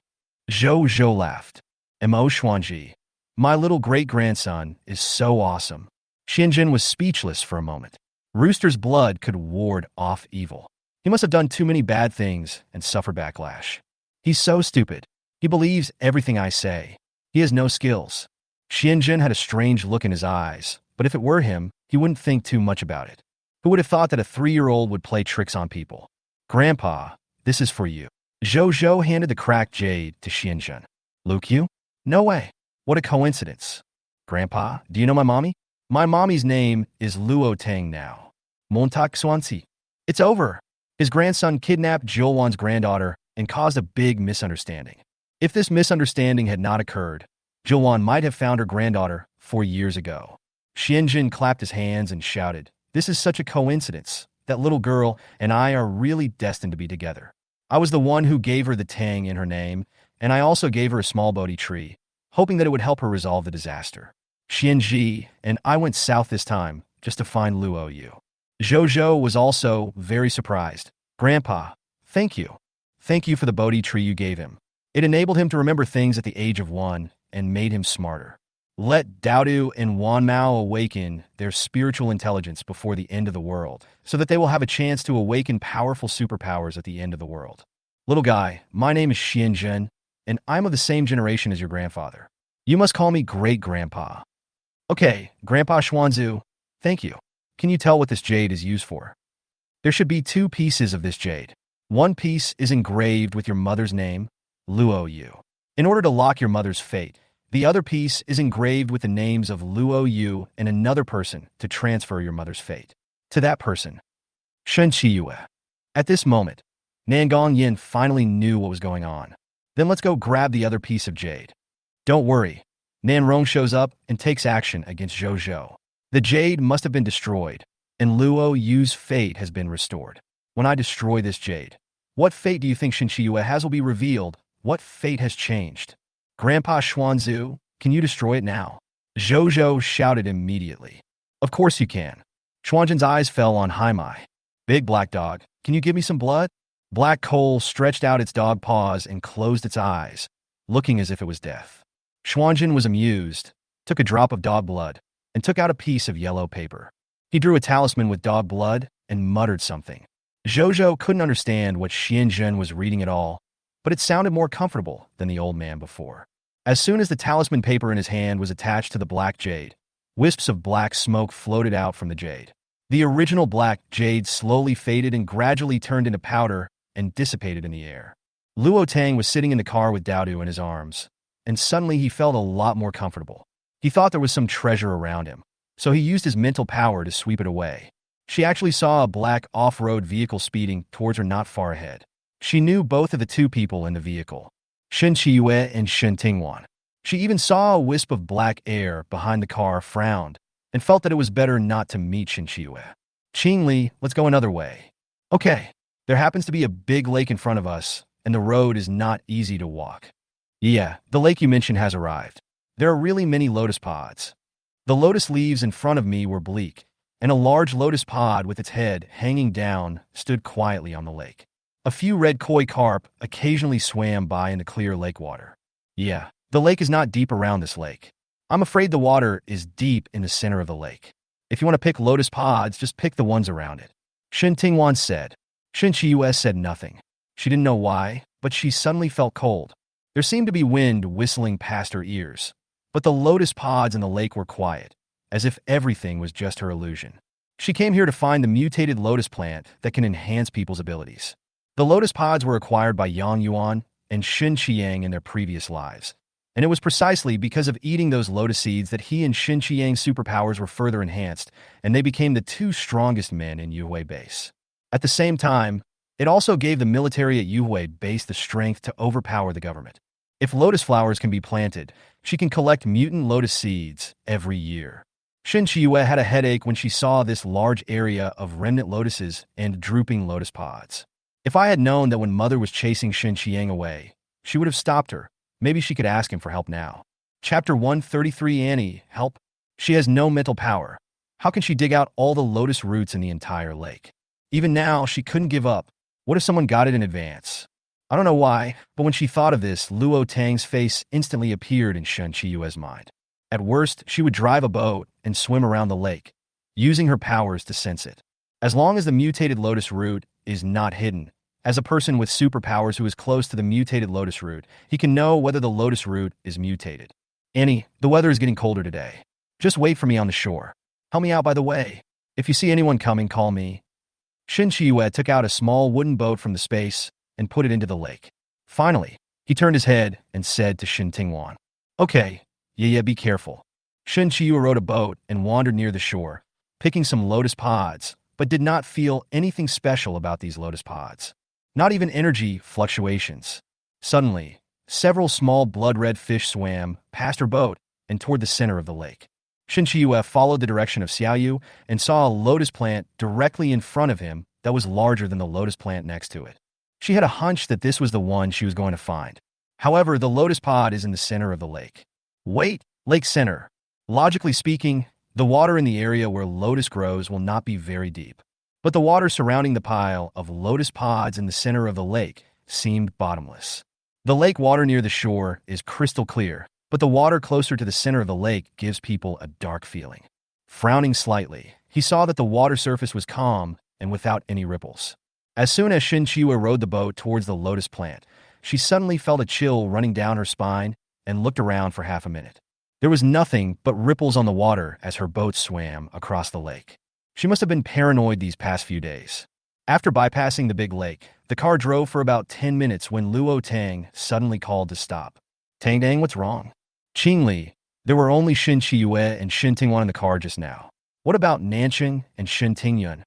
Zhou laughed. Mo Xuanji, my little great-grandson is so awesome. Xianjun was speechless for a moment. Rooster's blood could ward off evil. He must have done too many bad things and suffered backlash. He's so stupid. He believes everything I say. He has no skills. Xianjun had a strange look in his eyes, but if it were him, he wouldn't think too much about it. Who would have thought that a 3-year-old would play tricks on people? Grandpa, this is for you. Zhou handed the cracked jade to Xianjun. Luke? No way. What a coincidence. Grandpa, do you know my mommy? My mommy's name is Luo Tang now. Montak Xuanzi. It's over. His grandson kidnapped Zhouwan's granddaughter and caused a big misunderstanding. If this misunderstanding had not occurred, Zhouwan might have found her granddaughter 4 years ago. Xianjun clapped his hands and shouted, This is such a coincidence. That little girl and I are really destined to be together. I was the one who gave her the Tang in her name, and I also gave her a small Bodhi tree, hoping that it would help her resolve the disaster. Xianji and I went south this time, just to find Luo Yu. Zhou was also very surprised. Grandpa, thank you. Thank you for the Bodhi tree you gave him. It enabled him to remember things at the age of 1 and made him smarter. Let Daodu and Wanmao awaken their spiritual intelligence before the end of the world, so that they will have a chance to awaken powerful superpowers at the end of the world. Little guy, my name is Xianjun, and I'm of the same generation as your grandfather. You must call me Great-Grandpa. Okay, Grandpa Xuanzu, thank you. Can you tell what this jade is used for? There should be two pieces of this jade. One piece is engraved with your mother's name, Luo Yu, in order to lock your mother's fate. The other piece is engraved with the names of Luo Yu and another person to transfer your mother's fate to that person, Shen Qiyue. At this moment, Nangong Yin finally knew what was going on. Then let's go grab the other piece of jade. Don't worry. Nan Rong shows up and takes action against Zhou Zhou. The jade must have been destroyed, and Luo Yu's fate has been restored. When I destroy this jade, what fate do you think Shen Qiyue has will be revealed? What fate has changed? Grandpa Xuanzu, can you destroy it now? Zhou Zhou shouted immediately. Of course you can. Xuanzhen's eyes fell on Haimai. Big black dog, can you give me some blood? Black coal stretched out its dog paws and closed its eyes, looking as if it was death. Xuanzhen was amused, took a drop of dog blood, and took out a piece of yellow paper. He drew a talisman with dog blood and muttered something. Zhou Zhou couldn't understand what Xianzhen was reading at all, but it sounded more comfortable than the old man before. As soon as the talisman paper in his hand was attached to the black jade, wisps of black smoke floated out from the jade. The original black jade slowly faded and gradually turned into powder and dissipated in the air. Luo Tang was sitting in the car with Daodu in his arms, and suddenly he felt a lot more comfortable. He thought there was some treasure around him, so he used his mental power to sweep it away. She actually saw a black off-road vehicle speeding towards her not far ahead. She knew both of the two people in the vehicle, Shen Qiyue and Shen Tingwan. She even saw a wisp of black air behind the car, frowned, and felt that it was better not to meet Shen Qiyue. Qing Li, let's go another way. Okay, there happens to be a big lake in front of us, and the road is not easy to walk. Yeah, the lake you mentioned has arrived. There are really many lotus pods. The lotus leaves in front of me were bleak, and a large lotus pod with its head hanging down stood quietly on the lake. A few red koi carp occasionally swam by in the clear lake water. Yeah, the lake is not deep around this lake. I'm afraid the water is deep in the center of the lake. If you want to pick lotus pods, just pick the ones around it. Shen Tingwan said. Shen Qiyue said nothing. She didn't know why, but she suddenly felt cold. There seemed to be wind whistling past her ears, but the lotus pods in the lake were quiet, as if everything was just her illusion. She came here to find the mutated lotus plant that can enhance people's abilities. The lotus pods were acquired by Yang Yuan and Shen Qiang in their previous lives, and it was precisely because of eating those lotus seeds that he and Shen Qiang's superpowers were further enhanced, and they became the two strongest men in Yuhui Base. At the same time, it also gave the military at Yuhui Base the strength to overpower the government. If lotus flowers can be planted, she can collect mutant lotus seeds every year. Shen Qiyue had a headache when she saw this large area of remnant lotuses and drooping lotus pods. If I had known that when Mother was chasing Shen Qiang away, she would have stopped her. Maybe she could ask him for help now. Chapter 133 Annie, help? She has no mental power. How can she dig out all the lotus roots in the entire lake? Even now, she couldn't give up. What if someone got it in advance? I don't know why, but when she thought of this, Luo Tang's face instantly appeared in Shen Qiyue's mind. At worst, she would drive a boat and swim around the lake, using her powers to sense it. As long as the mutated lotus root is not hidden, as a person with superpowers who is close to the mutated lotus root, he can know whether the lotus root is mutated. Annie, the weather is getting colder today. Just wait for me on the shore. Help me out by the way. If you see anyone coming, call me. Shen Qiyue took out a small wooden boat from the space and put it into the lake. Finally, he turned his head and said to Shen Tingwan, Okay, yeah, be careful. Shen Qiyue rowed a boat and wandered near the shore, picking some lotus pods, but did not feel anything special about these lotus pods. Not even energy fluctuations. Suddenly, several small blood-red fish swam past her boat and toward the center of the lake. Shen Qiyue followed the direction of Xiaoyu and saw a lotus plant directly in front of him that was larger than the lotus plant next to it. She had a hunch that this was the one she was going to find. However, the lotus pod is in the center of the lake. Wait, lake center. Logically speaking, the water in the area where lotus grows will not be very deep. But the water surrounding the pile of lotus pods in the center of the lake seemed bottomless. The lake water near the shore is crystal clear, but the water closer to the center of the lake gives people a dark feeling. Frowning slightly, he saw that the water surface was calm and without any ripples. As soon as Shen Qiyue rowed the boat towards the lotus plant, she suddenly felt a chill running down her spine and looked around for half a minute. There was nothing but ripples on the water as her boat swam across the lake. She must have been paranoid these past few days. After bypassing the big lake, the car drove for about 10 minutes when Luo Tang suddenly called to stop. Tang Dang, what's wrong? Qingli, there were only Shin Chiyue and Shin Tingwan in the car just now. What about Nanching and Shin Tingyun?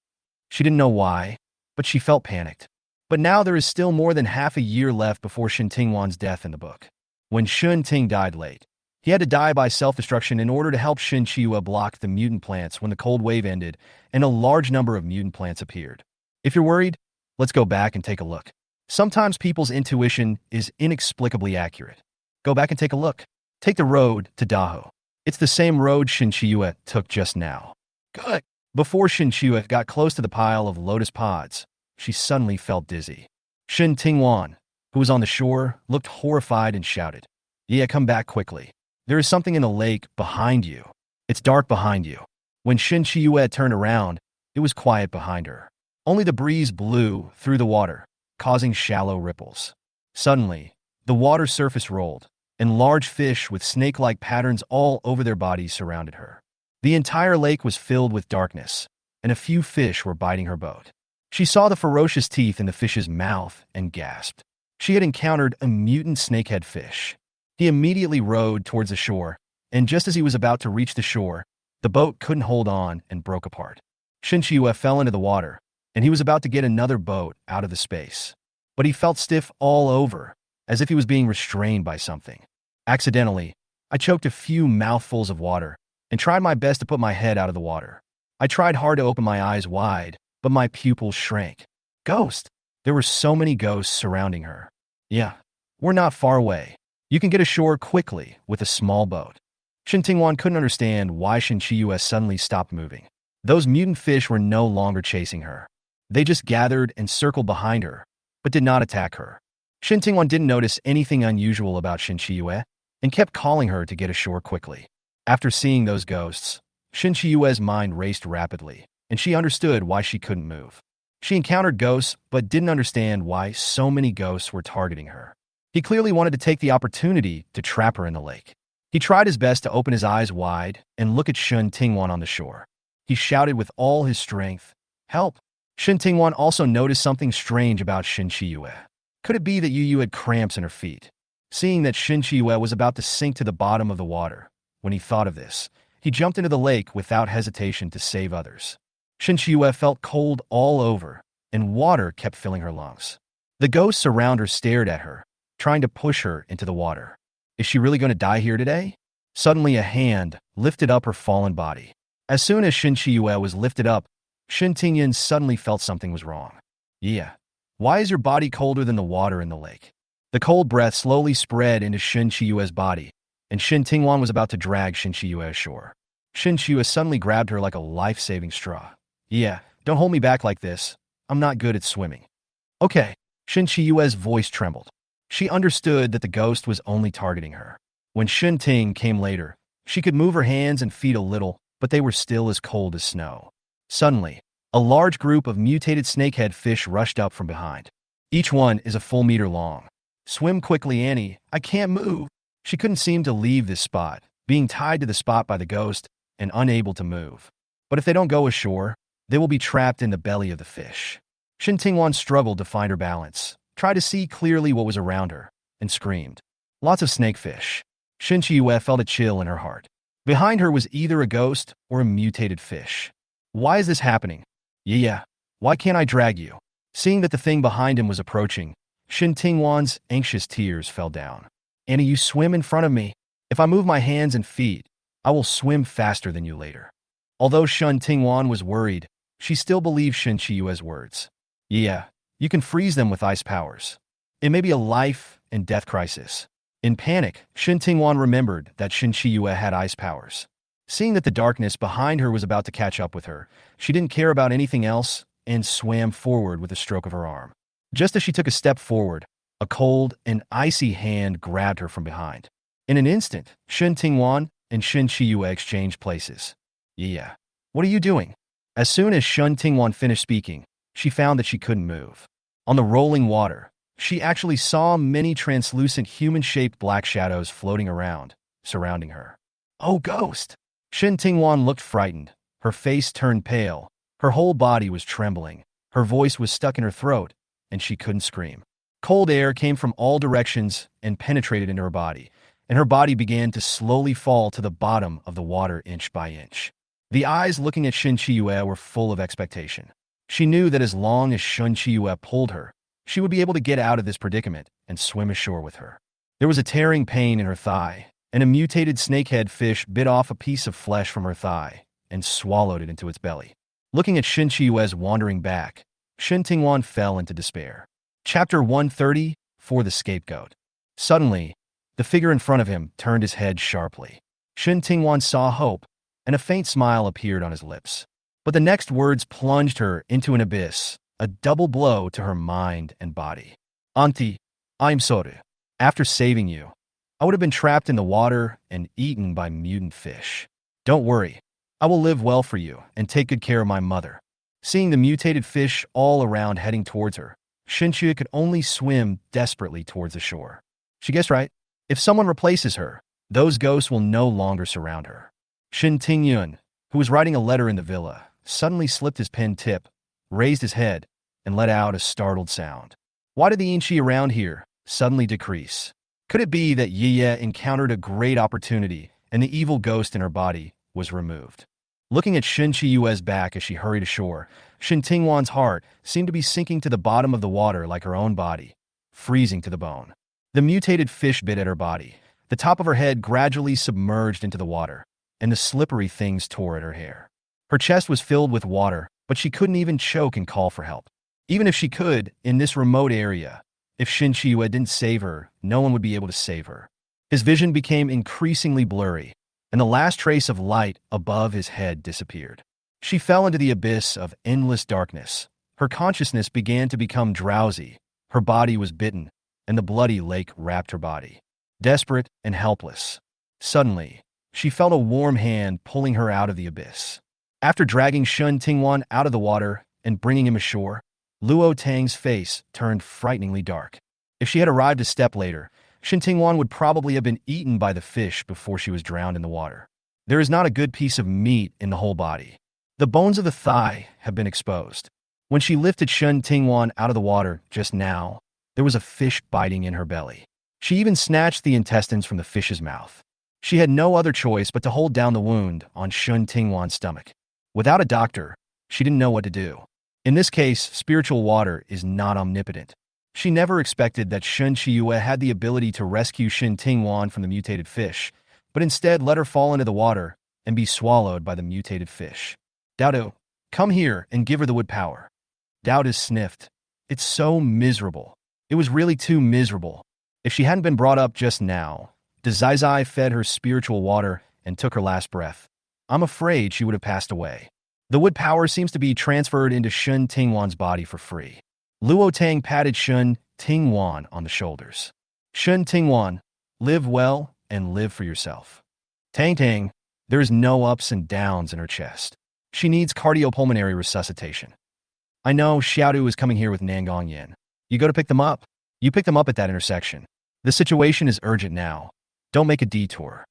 She didn't know why, but she felt panicked. But now there is still more than half a year left before Shin Tingwan's death in the book. When Shin Ting died late, he had to die by self-destruction in order to help Shin Chiyue block the mutant plants when the cold wave ended and a large number of mutant plants appeared. If you're worried, let's go back and take a look. Sometimes people's intuition is inexplicably accurate. Go back and take a look. Take the road to Daho. It's the same road Shin Chiyue took just now. Good. Before Shin Chiyue got close to the pile of lotus pods, she suddenly felt dizzy. Shin Tingwan, who was on the shore, looked horrified and shouted, "Yeah, come back quickly. There is something in the lake behind you. It's dark behind you." When Shin Chiyue turned around, it was quiet behind her. Only the breeze blew through the water, causing shallow ripples. Suddenly, the water surface rolled, and large fish with snake-like patterns all over their bodies surrounded her. The entire lake was filled with darkness, and a few fish were biting her boat. She saw the ferocious teeth in the fish's mouth and gasped. She had encountered a mutant snakehead fish. He immediately rowed towards the shore, and just as he was about to reach the shore, the boat couldn't hold on and broke apart. Shin Chiyue fell into the water, and he was about to get another boat out of the space. But he felt stiff all over, as if he was being restrained by something. Accidentally, I choked a few mouthfuls of water and tried my best to put my head out of the water. I tried hard to open my eyes wide, but my pupils shrank. Ghost! There were so many ghosts surrounding her. Yeah, we're not far away. You can get ashore quickly with a small boat. Shin Tingwan couldn't understand why Shin Chiyue suddenly stopped moving. Those mutant fish were no longer chasing her. They just gathered and circled behind her, but did not attack her. Shin Tingwan didn't notice anything unusual about Shin Chiyue and kept calling her to get ashore quickly. After seeing those ghosts, Shin Chiyue's mind raced rapidly, and she understood why she couldn't move. She encountered ghosts, but didn't understand why so many ghosts were targeting her. He clearly wanted to take the opportunity to trap her in the lake. He tried his best to open his eyes wide and look at Shin Tingwan on the shore. He shouted with all his strength, "Help!" Shin Tingwan also noticed something strange about Shin Chiyue. Could it be that Yu had cramps in her feet? Seeing that Shin Chiyue was about to sink to the bottom of the water, when he thought of this, he jumped into the lake without hesitation to save others. Shin Chiyue felt cold all over, and water kept filling her lungs. The ghosts around her stared at her, trying to push her into the water. Is she really going to die here today? Suddenly a hand lifted up her fallen body. As soon as Shin Chiyue was lifted up, Shin Tingyan suddenly felt something was wrong. Yeah. Why is your body colder than the water in the lake? The cold breath slowly spread into Shin Chiyue's body, and Shin Tingwan was about to drag Shin Chiyue ashore. Shin Chiyue suddenly grabbed her like a life-saving straw. Yeah, don't hold me back like this. I'm not good at swimming. Okay. Shin Chiyue's voice trembled. She understood that the ghost was only targeting her. When Shin Ting came later, she could move her hands and feet a little, but they were still as cold as snow. Suddenly, a large group of mutated snakehead fish rushed up from behind. Each one is a full meter long. Swim quickly, Annie. I can't move. She couldn't seem to leave this spot, being tied to the spot by the ghost and unable to move. But if they don't go ashore, they will be trapped in the belly of the fish. Shin Tingwan struggled to find her balance, tried to see clearly what was around her, and screamed. Lots of snakefish. Shin Chiyue felt a chill in her heart. Behind her was either a ghost or a mutated fish. Why is this happening? Yeah, why can't I drag you? Seeing that the thing behind him was approaching, Shin Tingwan's anxious tears fell down. Annie, you swim in front of me. If I move my hands and feet, I will swim faster than you later. Although Shin Tingwan was worried, she still believed Shin Chiyue's words. Yeah, you can freeze them with ice powers. It may be a life and death crisis. In panic, Shin Tingwan remembered that Shin Chiyue had ice powers. Seeing that the darkness behind her was about to catch up with her, she didn't care about anything else and swam forward with a stroke of her arm. Just as she took a step forward, a cold and icy hand grabbed her from behind. In an instant, Shin Tingwan and Shin Chiyue exchanged places. Yeah. What are you doing? As soon as Shin Tingwan finished speaking, she found that she couldn't move. On the rolling water, she actually saw many translucent human-shaped black shadows floating around, surrounding her. Oh, ghost! Shin Tingwan looked frightened. Her face turned pale, Her whole body was trembling, her voice was stuck in her throat, and she couldn't scream. Cold air came from all directions and penetrated into her body, and her body began to slowly fall to the bottom of the water inch by inch. The eyes looking at Shin Chiyue were full of expectation. She knew that as long as Shin Chiyue pulled her, she would be able to get out of this predicament and swim ashore with her. There was a tearing pain in her thigh, and a mutated snakehead fish bit off a piece of flesh from her thigh and swallowed it into its belly. Looking at Shin Chiyue's wandering back, Shin Tingwan fell into despair. Chapter 130, For the Scapegoat. Suddenly, the figure in front of him turned his head sharply. Shin Tingwan saw hope, and a faint smile appeared on his lips. But the next words plunged her into an abyss, a double blow to her mind and body. Auntie, I'm sorry. After saving you, I would have been trapped in the water and eaten by mutant fish. Don't worry, I will live well for you and take good care of my mother. Seeing the mutated fish all around heading towards her, Shinchue could only swim desperately towards the shore. She guessed right. If someone replaces her, those ghosts will no longer surround her. Shin Tingyun, who was writing a letter in the villa, suddenly slipped his pen tip, raised his head, and let out a startled sound. Why did the Inchi around here suddenly decrease? Could it be that Yiye encountered a great opportunity and the evil ghost in her body was removed? Looking at Shin Chiyue's back as she hurried ashore, Shin Tingwan's heart seemed to be sinking to the bottom of the water like her own body, freezing to the bone. The mutated fish bit at her body. The top of her head gradually submerged into the water, and the slippery things tore at her hair. Her chest was filled with water, but she couldn't even choke and call for help. Even if she could, in this remote area, if Shin Chiyue didn't save her, no one would be able to save her. His vision became increasingly blurry, and the last trace of light above his head disappeared. She fell into the abyss of endless darkness. Her consciousness began to become drowsy. Her body was bitten, and the bloody lake wrapped her body. Desperate and helpless. Suddenly, she felt a warm hand pulling her out of the abyss. After dragging Shin Tingwan out of the water and bringing him ashore, Luo Tang's face turned frighteningly dark. If she had arrived a step later, Shin Tingwan would probably have been eaten by the fish before she was drowned in the water. There is not a good piece of meat in the whole body. The bones of the thigh have been exposed. When she lifted Shin Tingwan out of the water just now, there was a fish biting in her belly. She even snatched the intestines from the fish's mouth. She had no other choice but to hold down the wound on Shin Tingwan's stomach. Without a doctor, she didn't know what to do. In this case, spiritual water is not omnipotent. She never expected that Shin Chiyue had the ability to rescue Shin Tingwan from the mutated fish, but instead let her fall into the water and be swallowed by the mutated fish. Daodu, come here and give her the wood power. Daodu sniffed. It's so miserable. It was really too miserable. If she hadn't been brought up just now, Dazai fed her spiritual water and took her last breath, I'm afraid she would have passed away. The wood power seems to be transferred into Shin Tingwan's body for free. Luo Tang patted Shin Tingwan on the shoulders. Shin Tingwan, live well and live for yourself. Tang, there is no ups and downs in her chest. She needs cardiopulmonary resuscitation. I know Xiaodu is coming here with Nangong Yin. You go to pick them up. You pick them up at that intersection. The situation is urgent now. Don't make a detour.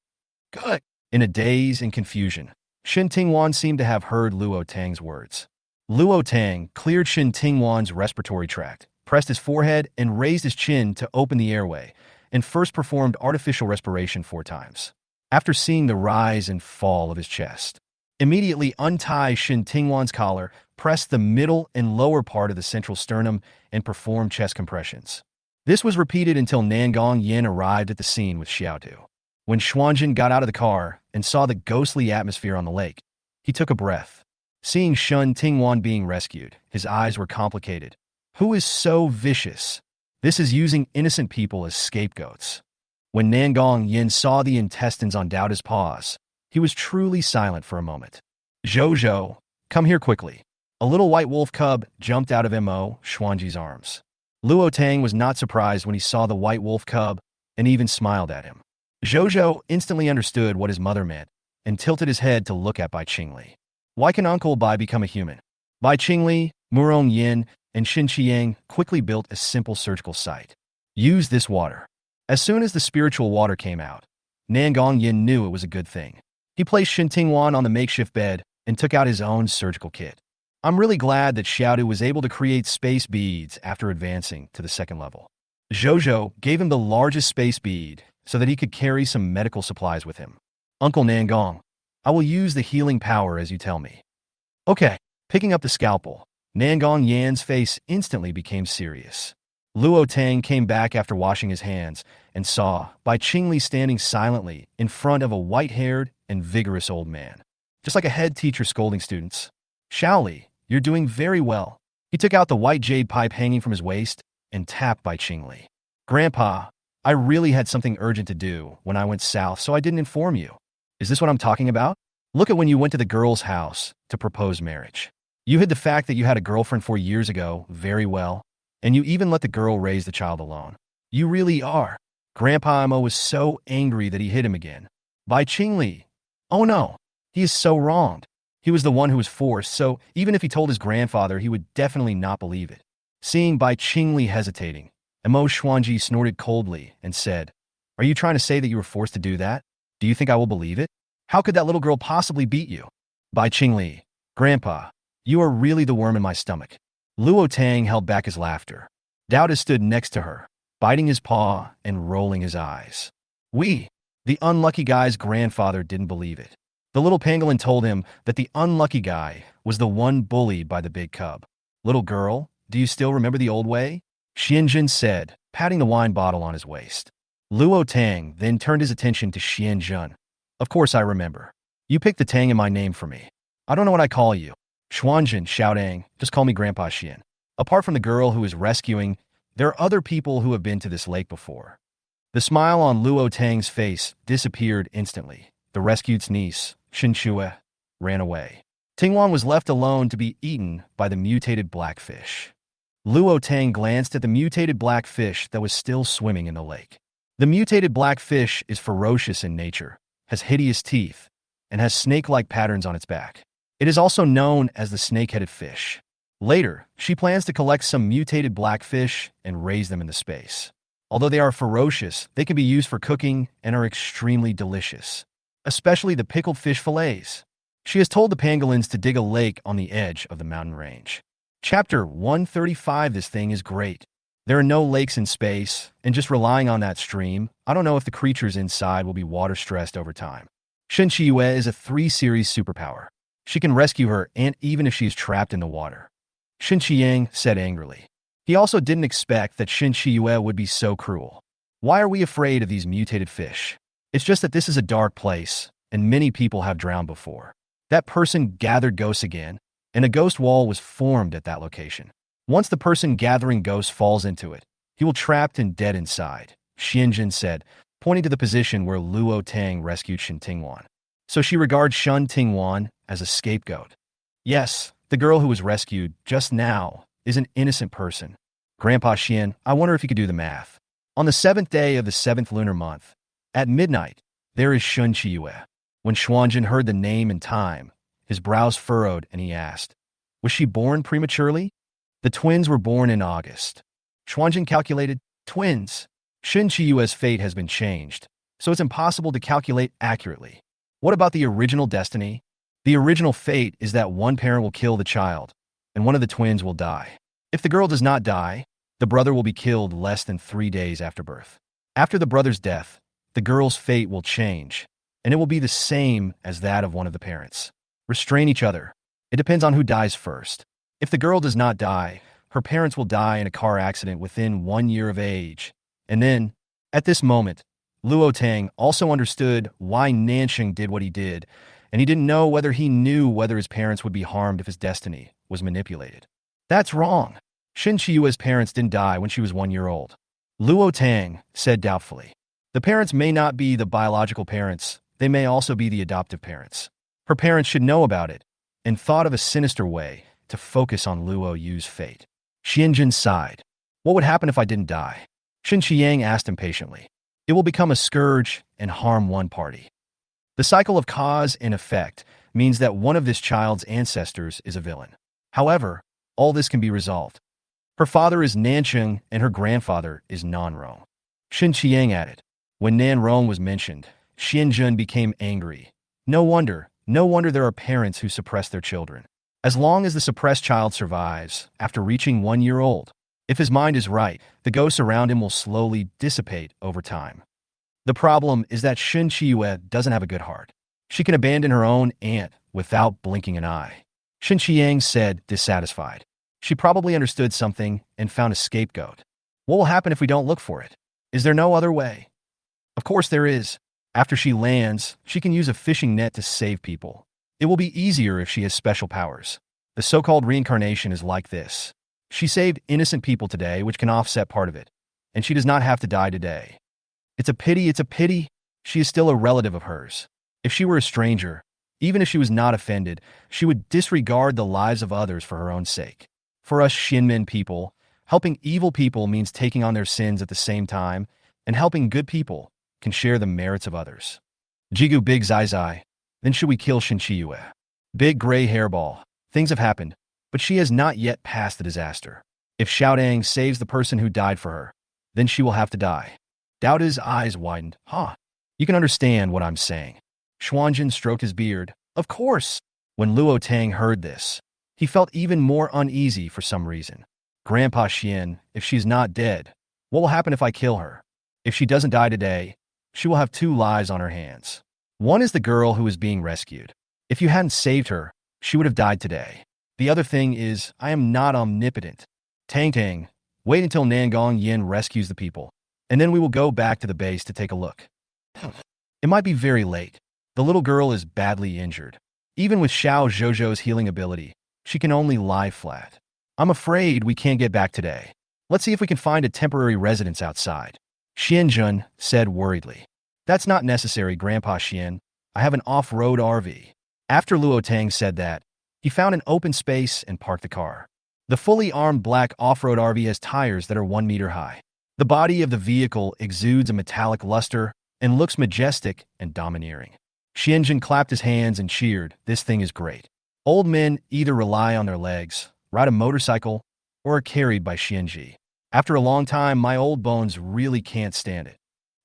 Good. In a daze and confusion, Shin Tingwan seemed to have heard Luo Tang's words. Luo Tang cleared Shin Tingwan's respiratory tract, pressed his forehead, and raised his chin to open the airway, and first performed artificial respiration 4 times. After seeing the rise and fall of his chest, immediately untie Shin Tingwan's collar, press the middle and lower part of the central sternum, and perform chest compressions. This was repeated until Nangong Yin arrived at the scene with Xiaodu. When Xuanjin got out of the car and saw the ghostly atmosphere on the lake, he took a breath. Seeing Shin Tingwan being rescued, his eyes were complicated. Who is so vicious? This is using innocent people as scapegoats. When Nangong Yin saw the intestines on Daoda's paws, he was truly silent for a moment. Zhou, come here quickly. A little white wolf cub jumped out of Mo. Xuanji's arms. Luo Tang was not surprised when he saw the white wolf cub and even smiled at him. Zhou instantly understood what his mother meant and tilted his head to look at Bai Qingli. Why can Uncle Bai become a human? Bai Qingli, Murong Yin, and Xin Qiang quickly built a simple surgical site. Use this water. As soon as the spiritual water came out, Nangong Yin knew it was a good thing. He placed Shin Tingwan on the makeshift bed and took out his own surgical kit. I'm really glad that Xiaodu was able to create space beads after advancing to the second level. Zhouzhou gave him the largest space bead so that he could carry some medical supplies with him. Uncle Nangong, I will use the healing power as you tell me. Okay. Picking up the scalpel, Nangong Yan's face instantly became serious. Luo Tang came back after washing his hands and saw Bai Qingli standing silently in front of a white-haired and vigorous old man, just like a head teacher scolding students. Shaoli, you're doing very well. He took out the white jade pipe hanging from his waist and tapped Bai Qingli. Grandpa, I really had something urgent to do when I went south, so I didn't inform you. Is this what I'm talking about? Look at when you went to the girl's house to propose marriage. You hid the fact that you had a girlfriend 4 years ago very well, and you even let the girl raise the child alone. You really are. Grandpa Imo was so angry that he hit him again. Bai Qingli. Oh no, he is so wronged. He was the one who was forced, so even if he told his grandfather, he would definitely not believe it. Seeing Bai Qingli hesitating, Imo Xuanji snorted coldly and said, Are you trying to say that you were forced to do that? Do you think I will believe it? How could that little girl possibly beat you? Bai Qingli. Grandpa, you are really the worm in my stomach. Luo Tang held back his laughter. Dowda stood next to her, biting his paw and rolling his eyes. The unlucky guy's grandfather didn't believe it. The little pangolin told him that the unlucky guy was the one bullied by the big cub. Little girl, do you still remember the old way? Xianjun said, patting the wine bottle on his waist. Luo Tang then turned his attention to Xianjun. Of course I remember. You picked the Tang in my name for me. I don't know what I call you. Xuanjun, Xiaodang, just call me Grandpa Xian. Apart from the girl who is rescuing, there are other people who have been to this lake before. The smile on Luo Tang's face disappeared instantly. The rescued's niece, Xinchue, ran away. Tingwan was left alone to be eaten by the mutated blackfish. Luo Tang glanced at the mutated blackfish that was still swimming in the lake. The mutated blackfish is ferocious in nature, has hideous teeth, and has snake-like patterns on its back. It is also known as the snake-headed fish. Later, she plans to collect some mutated blackfish and raise them into space. Although they are ferocious, they can be used for cooking and are extremely delicious, especially the pickled fish fillets. She has told the pangolins to dig a lake on the edge of the mountain range. Chapter 135. This thing is great. There are no lakes in space, and just relying on that stream, I don't know if the creatures inside will be water-stressed over time. Shen Qiyue is a 3-series superpower. She can rescue her, and even if she is trapped in the water. Shen Qiyang said angrily. He also didn't expect that Shen Qiyue would be so cruel. Why are we afraid of these mutated fish? It's just that this is a dark place, and many people have drowned before. That person gathered ghosts again, and a ghost wall was formed at that location. Once the person gathering ghosts falls into it, he will trapped and dead inside, Xianjun said, pointing to the position where Luo Tang rescued Shen Tingwan. So she regards Shen Tingwan as a scapegoat. Yes, the girl who was rescued just now is an innocent person. Grandpa Xian, I wonder if you could do the math. On the 7th day of the 7th lunar month, at midnight, there is Shen Qiyue. When Xuanjun heard the name and time, his brows furrowed and he asked, Was she born prematurely? The twins were born in August. Xuanjun calculated, twins. Shen Qiyue's fate has been changed, so it's impossible to calculate accurately. What about the original destiny? The original fate is that one parent will kill the child, and one of the twins will die. If the girl does not die, the brother will be killed less than 3 days after birth. After the brother's death, the girl's fate will change, and it will be the same as that of one of the parents. Restrain each other. It depends on who dies first. If the girl does not die, her parents will die in a car accident within 1 year of age. And then, at this moment, Luo Tang also understood why Nansheng did what he did, and he didn't know whether he knew whether his parents would be harmed if his destiny was manipulated. That's wrong. Shen Qiyue's parents didn't die when she was 1 year old. Luo Tang said doubtfully. The parents may not be the biological parents, they may also be the adoptive parents. Her parents should know about it, and thought of a sinister way to focus on Luo Yu's fate. Xianjun sighed. What would happen if I didn't die? Shen Qiyang asked impatiently. It will become a scourge and harm one party. The cycle of cause and effect means that one of this child's ancestors is a villain. However, all this can be resolved. Her father is Nansheng and her grandfather is Nanrong. Shen Qiyang added. When Nanrong was mentioned, Xianjun became angry. No wonder there are parents who suppress their children. as long as the suppressed child survives after reaching 1 year old. If his mind is right, the ghosts around him will slowly dissipate over time. The problem is that Shin Chiyue doesn't have a good heart. She can abandon her own aunt without blinking an eye. Shin Qiang said, dissatisfied. She probably understood something and found a scapegoat. What will happen if we don't look for it? Is there no other way? Of course there is. After she lands, she can use a fishing net to save people. It will be easier if she has special powers. The so-called reincarnation is like this. She saved innocent people today, which can offset part of it, and she does not have to die today. It's a pity. She is still a relative of hers. If she were a stranger, even if she was not offended, she would disregard the lives of others for her own sake. For us Shinmen people, helping evil people means taking on their sins at the same time, and helping good people can share the merits of others. Jigu Big Zai Zai, then should we kill Shin Chiyue? Big gray hairball. Things have happened, but she has not yet passed the disaster. If Xiaodang saves the person who died for her, then she will have to die. Daoda's eyes widened. You can understand what I'm saying. Xuanjin stroked his beard. Of course. When Luo Tang heard this, he felt even more uneasy for some reason. Grandpa Xian, if she's not dead, what will happen if I kill her? If she doesn't die today, she will have 2 lives on her hands. One is the girl who is being rescued. If you hadn't saved her, she would have died today. The other thing is, I am not omnipotent. Tang, wait until Nangong Yin rescues the people, and then we will go back to the base to take a look. It might be very late. The little girl is badly injured. Even with Xiao Zhozhou's healing ability, she can only lie flat. I'm afraid we can't get back today. Let's see if we can find a temporary residence outside. Xianjun said worriedly. That's not necessary, Grandpa Xian. I have an off-road RV. After Luo Tang said that, he found an open space and parked the car. The fully armed black off-road RV has tires that are 1 meter high. The body of the vehicle exudes a metallic luster and looks majestic and domineering. Xianjun clapped his hands and cheered. This thing is great. Old men either rely on their legs, ride a motorcycle, or are carried by Xianji. After a long time, my old bones really can't stand it.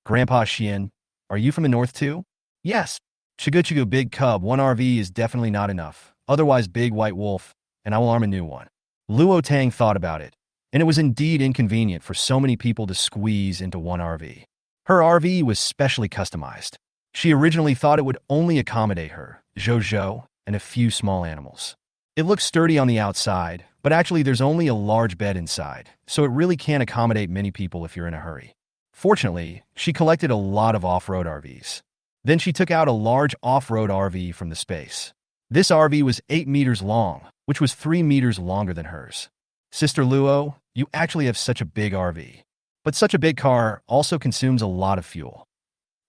Grandpa Xian, are you from the north too? Yes. Chigu Big Cub, 1 RV is definitely not enough. Otherwise Big White Wolf, and I will arm a new one. Luo Tang thought about it, and it was indeed inconvenient for so many people to squeeze into 1 RV. Her RV was specially customized. She originally thought it would only accommodate her, Zhozhou, and a few small animals. It looks sturdy on the outside, but actually there's only a large bed inside, so it really can't accommodate many people if you're in a hurry. Fortunately, she collected a lot of off-road RVs. Then she took out a large off-road RV from the space. This RV was 8 meters long, which was 3 meters longer than hers. Sister Luo, you actually have such a big RV. But such a big car also consumes a lot of fuel.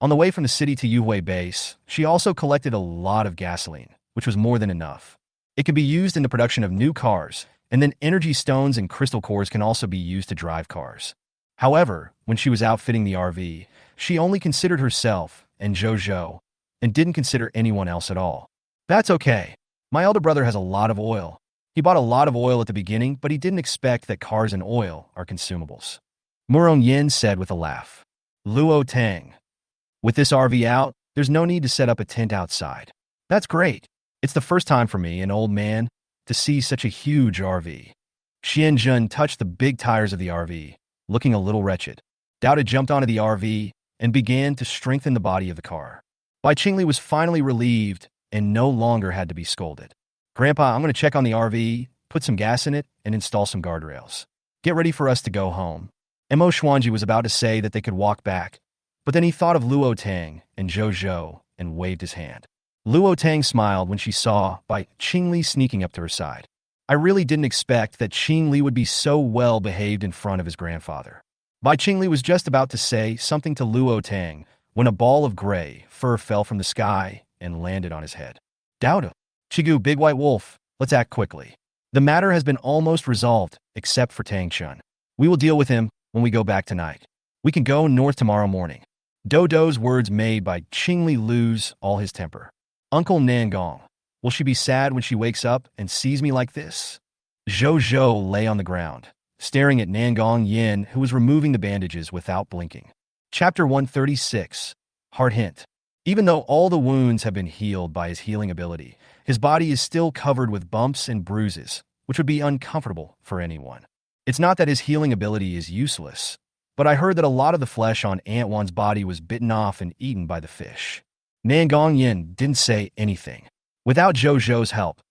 On the way from the city to Yuhui base, she also collected a lot of gasoline, which was more than enough. It can be used in the production of new cars, and then energy stones and crystal cores can also be used to drive cars. However, when she was outfitting the RV, she only considered herself and Zhozhou, and didn't consider anyone else at all. That's okay. My elder brother has a lot of oil. He bought a lot of oil at the beginning, but he didn't expect that cars and oil are consumables. Muron Yin said with a laugh. Luo Tang. With this RV out, there's no need to set up a tent outside. That's great. It's the first time for me, an old man, to see such a huge RV. Xianjun touched the big tires of the RV, looking a little wretched. Daoda jumped onto the RV and began to strengthen the body of the car. Bai Qingli was finally relieved and no longer had to be scolded. Grandpa, I'm going to check on the RV, put some gas in it, and install some guardrails. Get ready for us to go home. Mo Xuanji was about to say that they could walk back, but then he thought of Luo Tang and Zhozhou and waved his hand. Luo Tang smiled when she saw Bai Qingli sneaking up to her side. I really didn't expect that Qingli would be so well behaved in front of his grandfather. Bai Qingli was just about to say something to Luo Tang when a ball of gray fur fell from the sky and landed on his head. Daoda. Chigu Big White Wolf, let's act quickly. The matter has been almost resolved, except for Tang Chun. We will deal with him when we go back tonight. We can go north tomorrow morning. Dodo's words made Bai Qingli lose all his temper. Uncle Nangong, will she be sad when she wakes up and sees me like this? Zhozhou lay on the ground, staring at Nangong Yin, who was removing the bandages without blinking. Chapter 136. Hard Hint. Even though all the wounds have been healed by his healing ability, his body is still covered with bumps and bruises, which would be uncomfortable for anyone. It's not that his healing ability is useless, but I heard that a lot of the flesh on Antwan's body was bitten off and eaten by the fish. Nangong Yin didn't say anything. Without Zhou's help,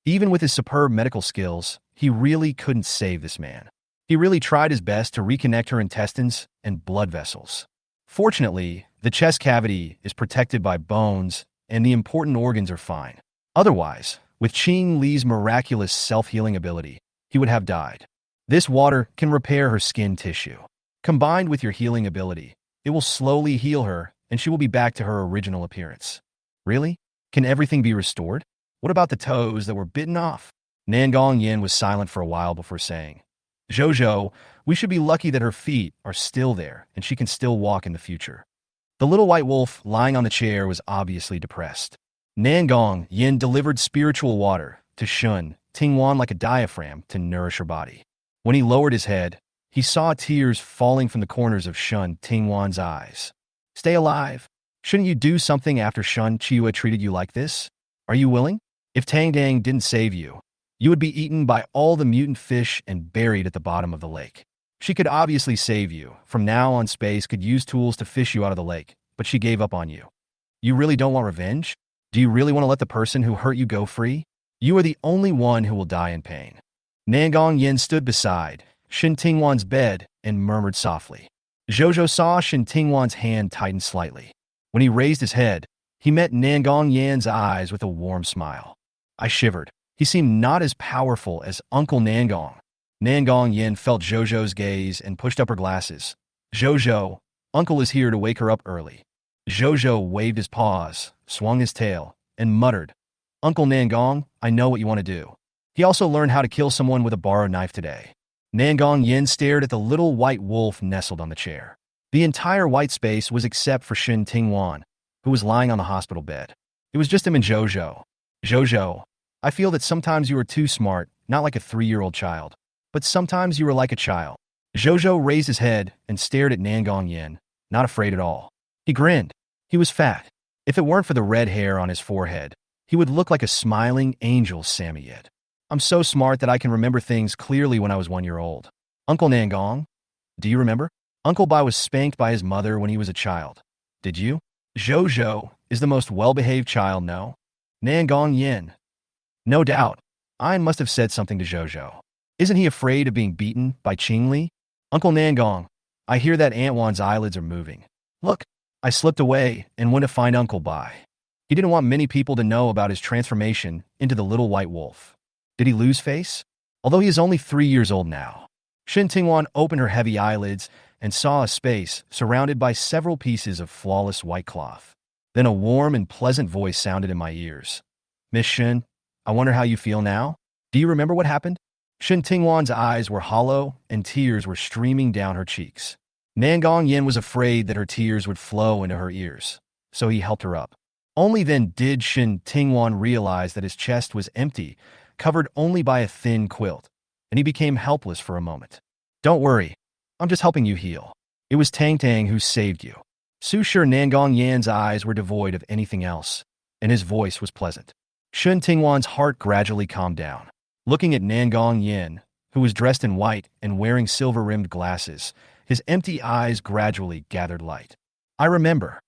even with his superb medical skills, he really couldn't save this man. He really tried his best to reconnect her intestines and blood vessels. Fortunately, the chest cavity is protected by bones and the important organs are fine. Otherwise, with Qing Li's miraculous self-healing ability, he would have died. This water can repair her skin tissue. Combined with your healing ability, it will slowly heal her and she will be back to her original appearance. Really? Can everything be restored? What about the toes that were bitten off? Nangong Yin was silent for a while before saying, Zhou, we should be lucky that her feet are still there and she can still walk in the future. The little white wolf lying on the chair was obviously depressed. Nangong Yin delivered spiritual water to Shun Tingwan like a diaphragm to nourish her body. When he lowered his head, he saw tears falling from the corners of Shun Tingwan's eyes. Stay alive. Shouldn't you do something after Shun Chiua treated you like this? Are you willing? If Tang Dang didn't save you, you would be eaten by all the mutant fish and buried at the bottom of the lake. She could obviously save you. From now on, Space could use tools to fish you out of the lake, but she gave up on you. You really don't want revenge? Do you really want to let the person who hurt you go free? You are the only one who will die in pain. Nangong Yin stood beside Shin Tingwan's bed and murmured softly. Zhou saw Shin Tingwan's hand tighten slightly. When he raised his head, he met Nangong Yin's eyes with a warm smile. I shivered. He seemed not as powerful as Uncle Nangong. Nangong Yin felt Zhou's gaze and pushed up her glasses. Zhou, Uncle is here to wake her up early. Zhou waved his paws, swung his tail, and muttered, Uncle Nangong, I know what you want to do. He also learned how to kill someone with a borrowed knife today. Nangong Yin stared at the little white wolf nestled on the chair. The entire white space was except for Shin Tingwan, who was lying on the hospital bed. It was just him and Zhou. Zhou, I feel that sometimes you are too smart, not like a 3-year-old child, but sometimes you are like a child. Zhou raised his head and stared at Nangong Yin, not afraid at all. He grinned. He was fat. If it weren't for the red hair on his forehead, he would look like a smiling angel Samyet. I'm so smart that I can remember things clearly when I was 1 year old. Uncle Nangong, do you remember? Uncle Bai was spanked by his mother when he was a child. Did you? Zhou is the most well-behaved child, no? Nangong Yin. No doubt. I must have said something to Zhou. Isn't he afraid of being beaten by Qingli? Uncle Nangong, I hear that Antwan's eyelids are moving. Look, I slipped away and went to find Uncle Bai. He didn't want many people to know about his transformation into the little white wolf. Did he lose face? Although he is only 3 years old now. Shin Tingwan opened her heavy eyelids and saw a space surrounded by several pieces of flawless white cloth. Then a warm and pleasant voice sounded in my ears. Miss Shin, I wonder how you feel now? Do you remember what happened? Shin Tingwan's eyes were hollow and tears were streaming down her cheeks. Nangong Yin was afraid that her tears would flow into her ears, so he helped her up. Only then did Shin Tingwan realize that his chest was empty, covered only by a thin quilt, and he became helpless for a moment. Don't worry, I'm just helping you heal. It was Tang who saved you. Su Sure Nangong Yan's eyes were devoid of anything else, and his voice was pleasant. Shin Tingwan's heart gradually calmed down. Looking at Nangong Yin, who was dressed in white and wearing silver-rimmed glasses, his empty eyes gradually gathered light. I remember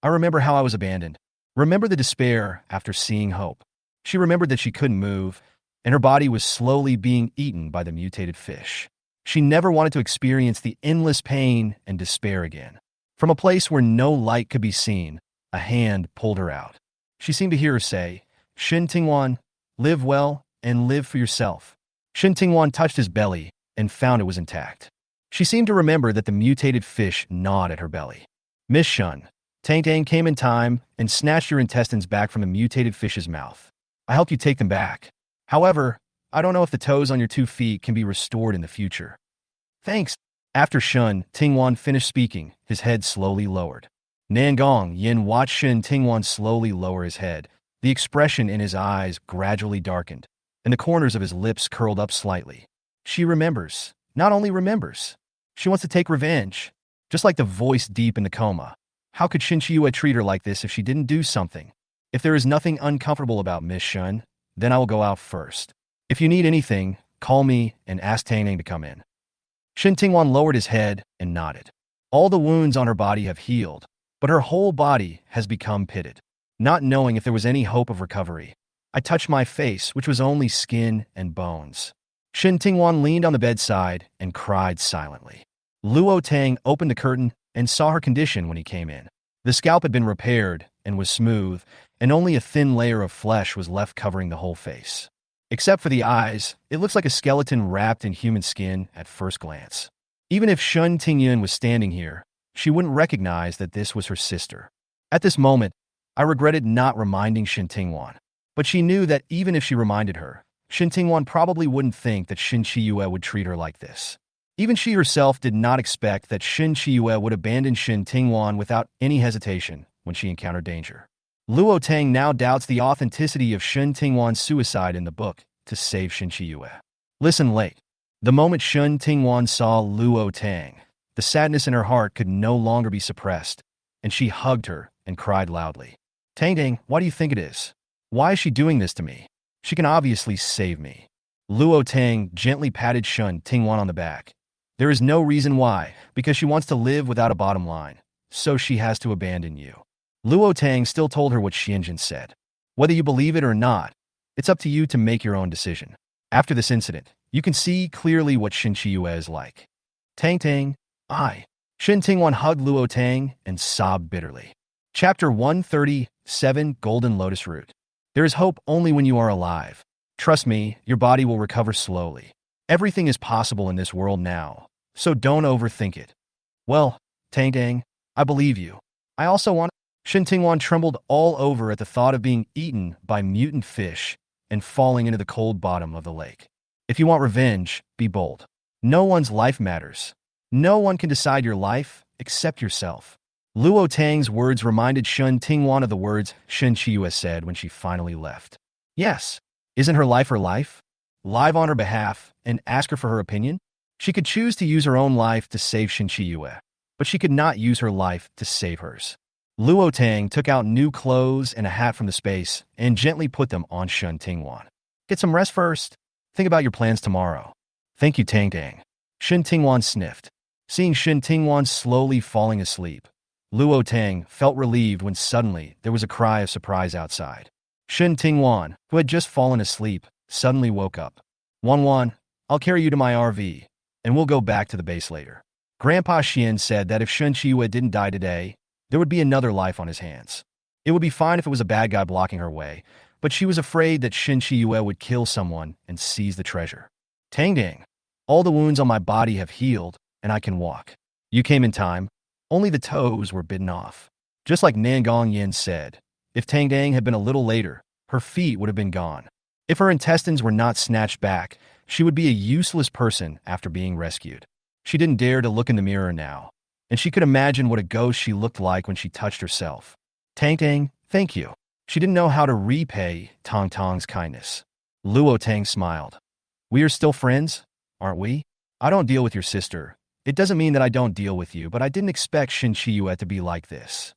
how I was abandoned. Remember the despair after seeing hope. She remembered that she couldn't move, and her body was slowly being eaten by the mutated fish. She never wanted to experience the endless pain and despair again. From a place where no light could be seen, a hand pulled her out. She seemed to hear her say, Shin Tingwan, live well and live for yourself. Shin Tingwan touched his belly and found it was intact. She seemed to remember that the mutated fish gnawed at her belly. Miss Shun, Tang came in time and snatched your intestines back from the mutated fish's mouth. I helped you take them back. However, I don't know if the toes on your 2 feet can be restored in the future. Thanks. After Shun Tingwan finished speaking, his head slowly lowered. Nangong Yin watched Shin Tingwan slowly lower his head. The expression in his eyes gradually darkened, and the corners of his lips curled up slightly. She remembers. Not only remembers. She wants to take revenge. Just like the voice deep in the coma. How could Shin Chiyue treat her like this if she didn't do something? If there is nothing uncomfortable about Miss Shun, then I will go out first. If you need anything, call me and ask Tang Tang to come in. Shin Tingwan lowered his head and nodded. All the wounds on her body have healed, but her whole body has become pitted. Not knowing if there was any hope of recovery, I touched my face, which was only skin and bones. Shin Tingwan leaned on the bedside and cried silently. Luo Tang opened the curtain and saw her condition when he came in. The scalp had been repaired and was smooth, and only a thin layer of flesh was left covering the whole face. Except for the eyes, it looks like a skeleton wrapped in human skin at first glance. Even if Shun Tingyun was standing here, she wouldn't recognize that this was her sister. At this moment, I regretted not reminding Shin Tingwan, but she knew that even if she reminded her, Shin Tingwan probably wouldn't think that Shin Chiyue would treat her like this. Even she herself did not expect that Shin Chiyue would abandon Shin Tingwan without any hesitation when she encountered danger. Luo Tang now doubts the authenticity of Shin Tingwan's suicide in the book to save Shin Chiyue. Listen late. The moment Shin Tingwan saw Luo Tang, the sadness in her heart could no longer be suppressed, and she hugged her and cried loudly. Tang Tang, why do you think it is? Why is she doing this to me? She can obviously save me. Luo Tang gently patted Shin Tingwan on the back. There is no reason why, because she wants to live without a bottom line, so she has to abandon you. Luo Tang still told her what Xianjun said. Whether you believe it or not, it's up to you to make your own decision. After this incident, you can see clearly what Shin Chiyue is like. Tang Tang, Shin Tingwan hugged Luo Tang and sobbed bitterly. Chapter 137, Golden Lotus Root. There is hope only when you are alive. Trust me, your body will recover slowly. Everything is possible in this world now, so don't overthink it. Well, Tang Tang, I believe you. I also want... Shin Tingwan trembled all over at the thought of being eaten by mutant fish and falling into the cold bottom of the lake. If you want revenge, be bold. No one's life matters. No one can decide your life except yourself. Luo Tang's words reminded Shin Tingwan of the words Shin Chiyue said when she finally left. Yes, isn't her life her life? Live on her behalf and ask her for her opinion? She could choose to use her own life to save Shin Chiyue, but she could not use her life to save hers. Luo Tang took out new clothes and a hat from the space and gently put them on Shin Tingwan. Get some rest first. Think about your plans tomorrow. Thank you, Tang Tang. Shin Tingwan sniffed. Seeing Shin Tingwan slowly falling asleep, Luo Tang felt relieved when suddenly there was a cry of surprise outside. Shin Tingwan, who had just fallen asleep, suddenly woke up. Wan, I'll carry you to my RV, and we'll go back to the base later. Grandpa Xian said that if Shin Chiyue didn't die today, there would be another life on his hands. It would be fine if it was a bad guy blocking her way, but she was afraid that Shin Chiyue would kill someone and seize the treasure. Tang Tang, all the wounds on my body have healed, and I can walk. You came in time. Only the toes were bitten off. Just like Nangong Yin said, if Tang Tang had been a little later, her feet would have been gone. If her intestines were not snatched back, she would be a useless person after being rescued. She didn't dare to look in the mirror now, and she could imagine what a ghost she looked like when she touched herself. Tang Tang, thank you. She didn't know how to repay Tang Tang's kindness. Luo Tang smiled. We are still friends, aren't we? I don't deal with your sister. It doesn't mean that I don't deal with you, but I didn't expect Shin Chiyue to be like this.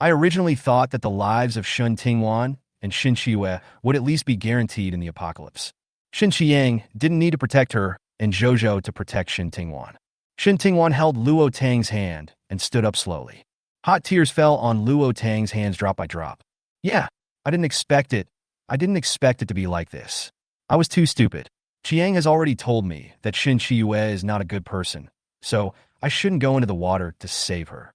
I originally thought that the lives of Shin Tingwan and Shin Chiyue would at least be guaranteed in the apocalypse. Shin Qiang didn't need to protect her, and Zhou to protect Shin Tingwan. Shin Tingwan held Luo Tang's hand and stood up slowly. Hot tears fell on Luo Tang's hands drop by drop. Yeah, I didn't expect it. I didn't expect it to be like this. I was too stupid. Qiang has already told me that Shin Chiyue is not a good person, so I shouldn't go into the water to save her.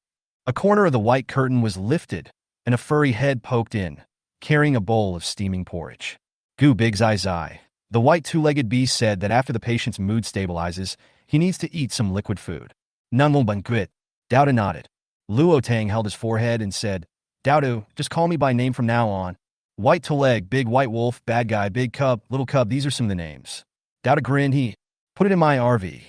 A corner of the white curtain was lifted, and a furry head poked in, carrying a bowl of steaming porridge. Gu Big Zai Zai. The white two-legged beast said that after the patient's mood stabilizes, he needs to eat some liquid food. None will banquet. Dowda nodded. Luo Tang held his forehead and said, Dowdu, just call me by name from now on. White two-leg, big white wolf, bad guy, big cub, little cub, these are some of the names. Dowda grinned. He put it in my RV.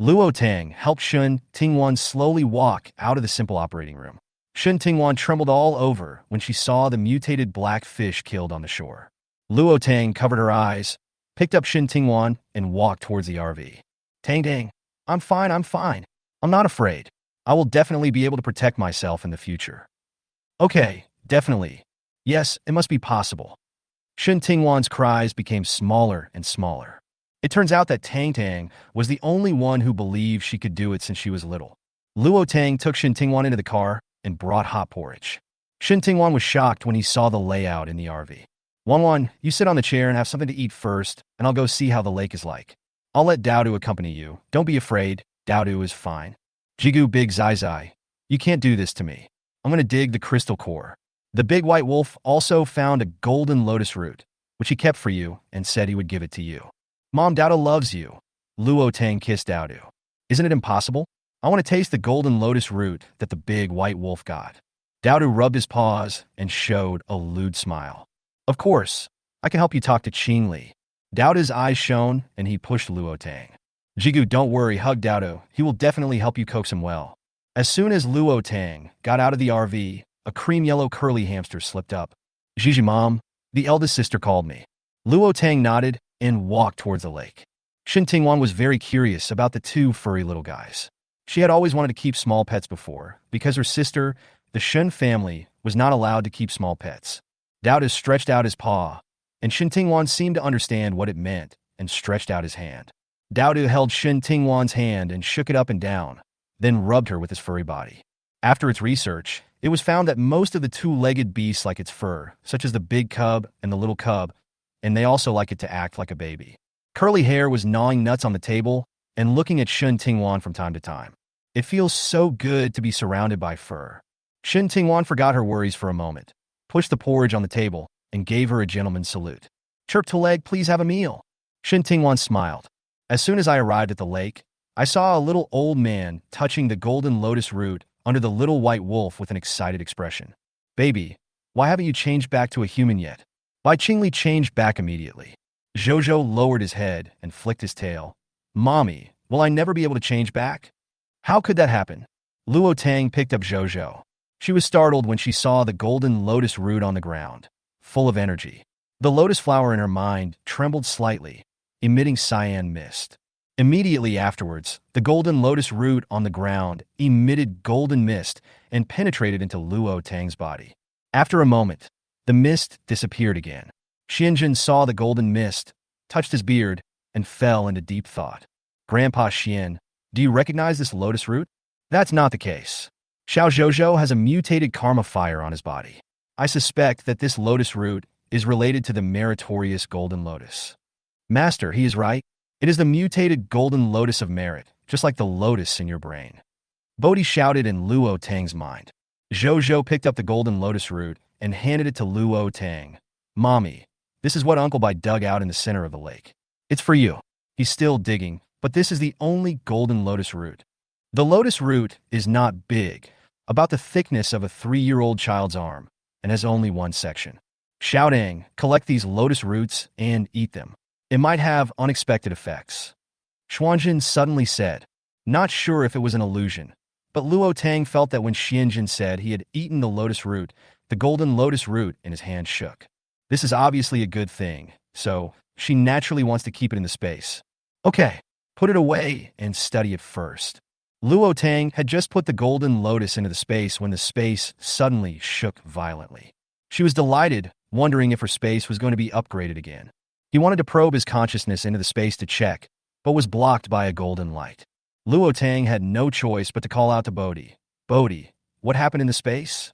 Luo Tang helped Shin Tingwan slowly walk out of the simple operating room. Shin Tingwan trembled all over when she saw the mutated black fish killed on the shore. Luo Tang covered her eyes, picked up Shin Tingwan, and walked towards the RV. Tang Tang, I'm fine. I'm not afraid. I will definitely be able to protect myself in the future. Okay, definitely. Yes, it must be possible. Shen Tingwan's cries became smaller and smaller. It turns out that Tang Tang was the only one who believed she could do it since she was little. Luo Tang took Shen Tingwan into the car and brought hot porridge. Shen Tingwan was shocked when he saw the layout in the RV. Wan, you sit on the chair and have something to eat first, and I'll go see how the lake is like. I'll let Daodu accompany you. Don't be afraid. Daodu is fine. Jigu Big Zai Zai, you can't do this to me. I'm going to dig the crystal core. The big white wolf also found a golden lotus root, which he kept for you and said he would give it to you. Mom, Daodu loves you. Luo Tang kissed Daodu. Isn't it impossible? I want to taste the golden lotus root that the big white wolf got. Daodu rubbed his paws and showed a lewd smile. Of course, I can help you talk to Qing Li. Daodu's eyes shone and he pushed Luo Tang. Jigu, don't worry, hug Daodu. He will definitely help you coax him well. As soon as Luo Tang got out of the RV, a cream-yellow curly hamster slipped up. Gigi, Mom, the eldest sister called me. Luo Tang nodded and walked towards the lake. Shen Tingwan was very curious about the two furry little guys. She had always wanted to keep small pets before, because her sister, the Shen family, was not allowed to keep small pets. Daodu stretched out his paw, and Shen Tingwan seemed to understand what it meant and stretched out his hand. Daodu held Shen Tingwan's hand and shook it up and down, then rubbed her with his furry body. After its research, it was found that most of the two-legged beasts like its fur, such as the big cub and the little cub, and they also like it to act like a baby. Curly Hair was gnawing nuts on the table and looking at Shen Tingwan from time to time. It feels so good to be surrounded by fur. Shen Tingwan forgot her worries for a moment, pushed the porridge on the table, and gave her a gentleman's salute. Chirp to leg, please have a meal. Shen Tingwan smiled. As soon as I arrived at the lake, I saw a little old man touching the golden lotus root under the little white wolf with an excited expression. Baby, why haven't you changed back to a human yet? Bai Qingli changed back immediately. Zhou lowered his head and flicked his tail. Mommy, will I never be able to change back? How could that happen? Luo Tang picked up Zhou. She was startled when she saw the golden lotus root on the ground, full of energy. The lotus flower in her mind trembled slightly, emitting cyan mist. Immediately afterwards, the golden lotus root on the ground emitted golden mist and penetrated into Luo Tang's body. After a moment, the mist disappeared again. Xianjun saw the golden mist, touched his beard, and fell into deep thought. Grandpa Xian, do you recognize this lotus root? That's not the case. Xiao Zhou has a mutated karma fire on his body. I suspect that this lotus root is related to the meritorious golden lotus. Master, he is right. It is the mutated golden lotus of merit, just like the lotus in your brain. Bodhi shouted in Luo Tang's mind. Zhou picked up the golden lotus root and handed it to Luo Tang. Mommy, this is what Uncle Bai dug out in the center of the lake. It's for you. He's still digging, but this is the only golden lotus root. The lotus root is not big, about the thickness of a 3-year-old child's arm, and has only one section. Shouting, collect these lotus roots and eat them. It might have unexpected effects. Xuanjin suddenly said, not sure if it was an illusion, but Luo Tang felt that when Xianjin said he had eaten the lotus root, the golden lotus root in his hand shook. This is obviously a good thing, so she naturally wants to keep it in the space. Okay, put it away and study it first. Luo Tang had just put the golden lotus into the space when the space suddenly shook violently. She was delighted, wondering if her space was going to be upgraded again. He wanted to probe his consciousness into the space to check, but was blocked by a golden light. Luo Tang had no choice but to call out to Bodhi. Bodhi, what happened in the space?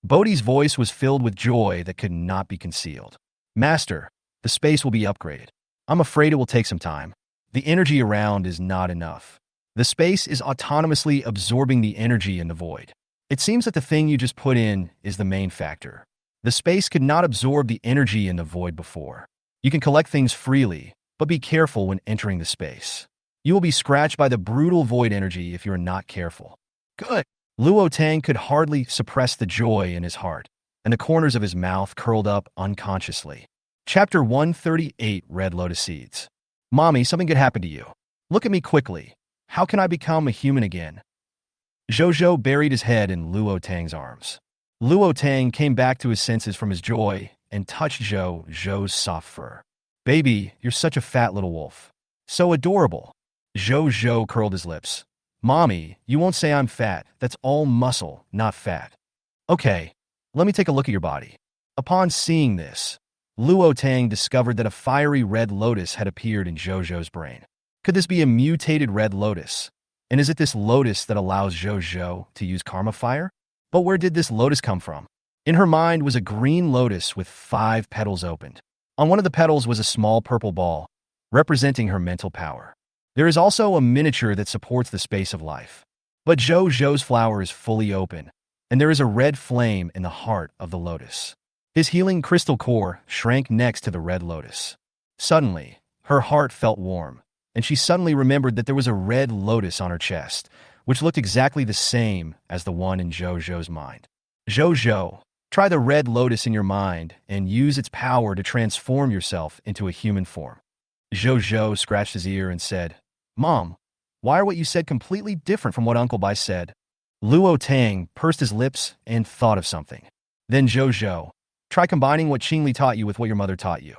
Bodhi's voice was filled with joy that could not be concealed. Master, the space will be upgraded. I'm afraid it will take some time. The energy around is not enough. The space is autonomously absorbing the energy in the void. It seems that the thing you just put in is the main factor. The space could not absorb the energy in the void before. You can collect things freely, but be careful when entering the space. You will be scratched by the brutal void energy if you are not careful. Good. Luo Tang could hardly suppress the joy in his heart, and the corners of his mouth curled up unconsciously. Chapter 138, Red Lotus Seeds. Mommy, something could happen to you. Look at me quickly. How can I become a human again? Zhou buried his head in Luo Tang's arms. Luo Tang came back to his senses from his joy and touched Zhou's soft fur. Baby, you're such a fat little wolf. So adorable. Zhou curled his lips. Mommy, you won't say I'm fat. That's all muscle, not fat. Okay, Let me take a look at your body. Upon seeing this, Luo Tang discovered that a fiery red lotus had appeared in Zhou brain. Could this be a mutated red lotus? And is it this lotus that allows Zhou to use karma fire? But where did this lotus come from? In her mind was a green lotus with 5 petals opened. On one of the petals was a small purple ball, representing her mental power. There is also a miniature that supports the space of life. But Zhou's flower is fully open, and there is a red flame in the heart of the lotus. His healing crystal core shrank next to the red lotus. Suddenly, her heart felt warm, and she suddenly remembered that there was a red lotus on her chest, which looked exactly the same as the one in Zhou's mind. Zhou, try the red lotus in your mind and use its power to transform yourself into a human form. Zhou scratched his ear and said, Mom, why are what you said completely different from what Uncle Bai said? Luo Tang pursed his lips and thought of something. Then Zhou, try combining what Qingli taught you with what your mother taught you.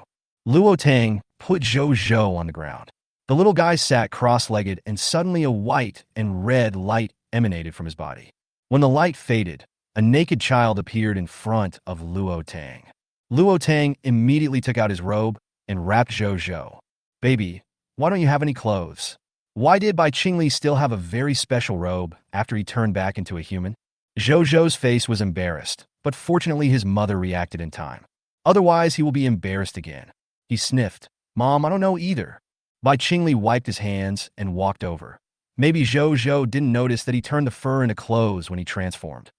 Luo Tang put Zhou on the ground. The little guy sat cross-legged, and suddenly a white and red light emanated from his body. When the light faded, a naked child appeared in front of Luo Tang. Luo Tang immediately took out his robe and wrapped Zhou. Baby, why don't you have any clothes? Why did Bai Qingli still have a very special robe after he turned back into a human? Zhou's face was embarrassed, but fortunately his mother reacted in time. Otherwise, he will be embarrassed again. He sniffed. Mom, I don't know either. Bai Qingli wiped his hands and walked over. Maybe Zhou didn't notice that he turned the fur into clothes when he transformed.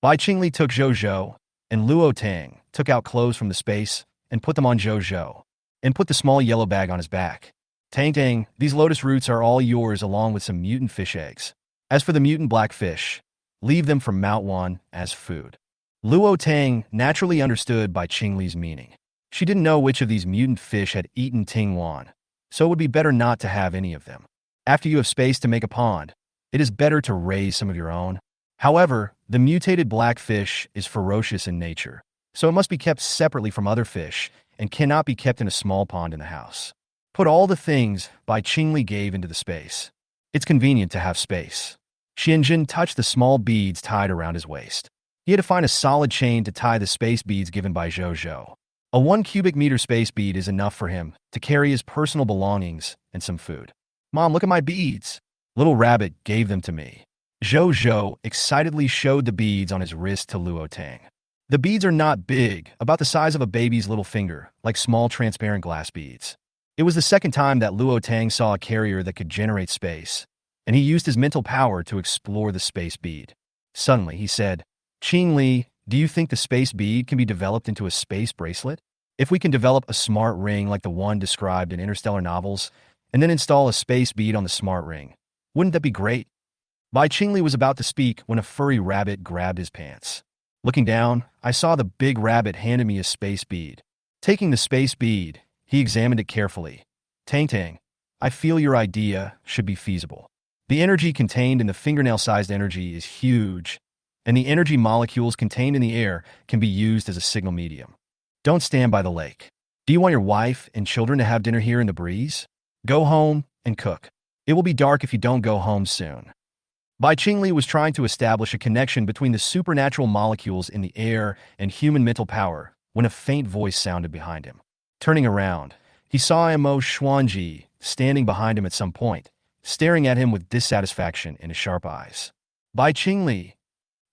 Bai Qingli took Zhou, and Luo Tang took out clothes from the space and put them on Zhou, and put the small yellow bag on his back. Tang, these lotus roots are all yours along with some mutant fish eggs. As for the mutant black fish, leave them for Mount Wan as food. Luo Tang naturally understood Bai Qingli's meaning. She didn't know which of these mutant fish had eaten Ting Wan, so it would be better not to have any of them. After you have space to make a pond, it is better to raise some of your own. However, the mutated black fish is ferocious in nature, so it must be kept separately from other fish and cannot be kept in a small pond in the house. Put all the things Bai Qingli gave into the space. It's convenient to have space. Xianjin touched the small beads tied around his waist. He had to find a solid chain to tie the space beads given by Zhou. A 1 cubic meter space bead is enough for him to carry his personal belongings and some food. Mom, look at my beads. Little Rabbit gave them to me. Zhou excitedly showed the beads on his wrist to Luo Tang. The beads are not big, about the size of a baby's little finger, like small transparent glass beads. It was the second time that Luo Tang saw a carrier that could generate space, and he used his mental power to explore the space bead. Suddenly, he said, Qingli, do you think the space bead can be developed into a space bracelet? If we can develop a smart ring like the one described in interstellar novels, and then install a space bead on the smart ring, wouldn't that be great? Bai Qingli was about to speak when a furry rabbit grabbed his pants. Looking down, I saw the big rabbit handed me a space bead. Taking the space bead, he examined it carefully. Tang, I feel your idea should be feasible. The energy contained in the fingernail-sized energy is huge, and the energy molecules contained in the air can be used as a signal medium. Don't stand by the lake. Do you want your wife and children to have dinner here in the breeze? Go home and cook. It will be dark if you don't go home soon. Bai Qingli was trying to establish a connection between the supernatural molecules in the air and human mental power when a faint voice sounded behind him. Turning around, he saw Mo Xuanji standing behind him at some point, staring at him with dissatisfaction in his sharp eyes. Bai Qingli.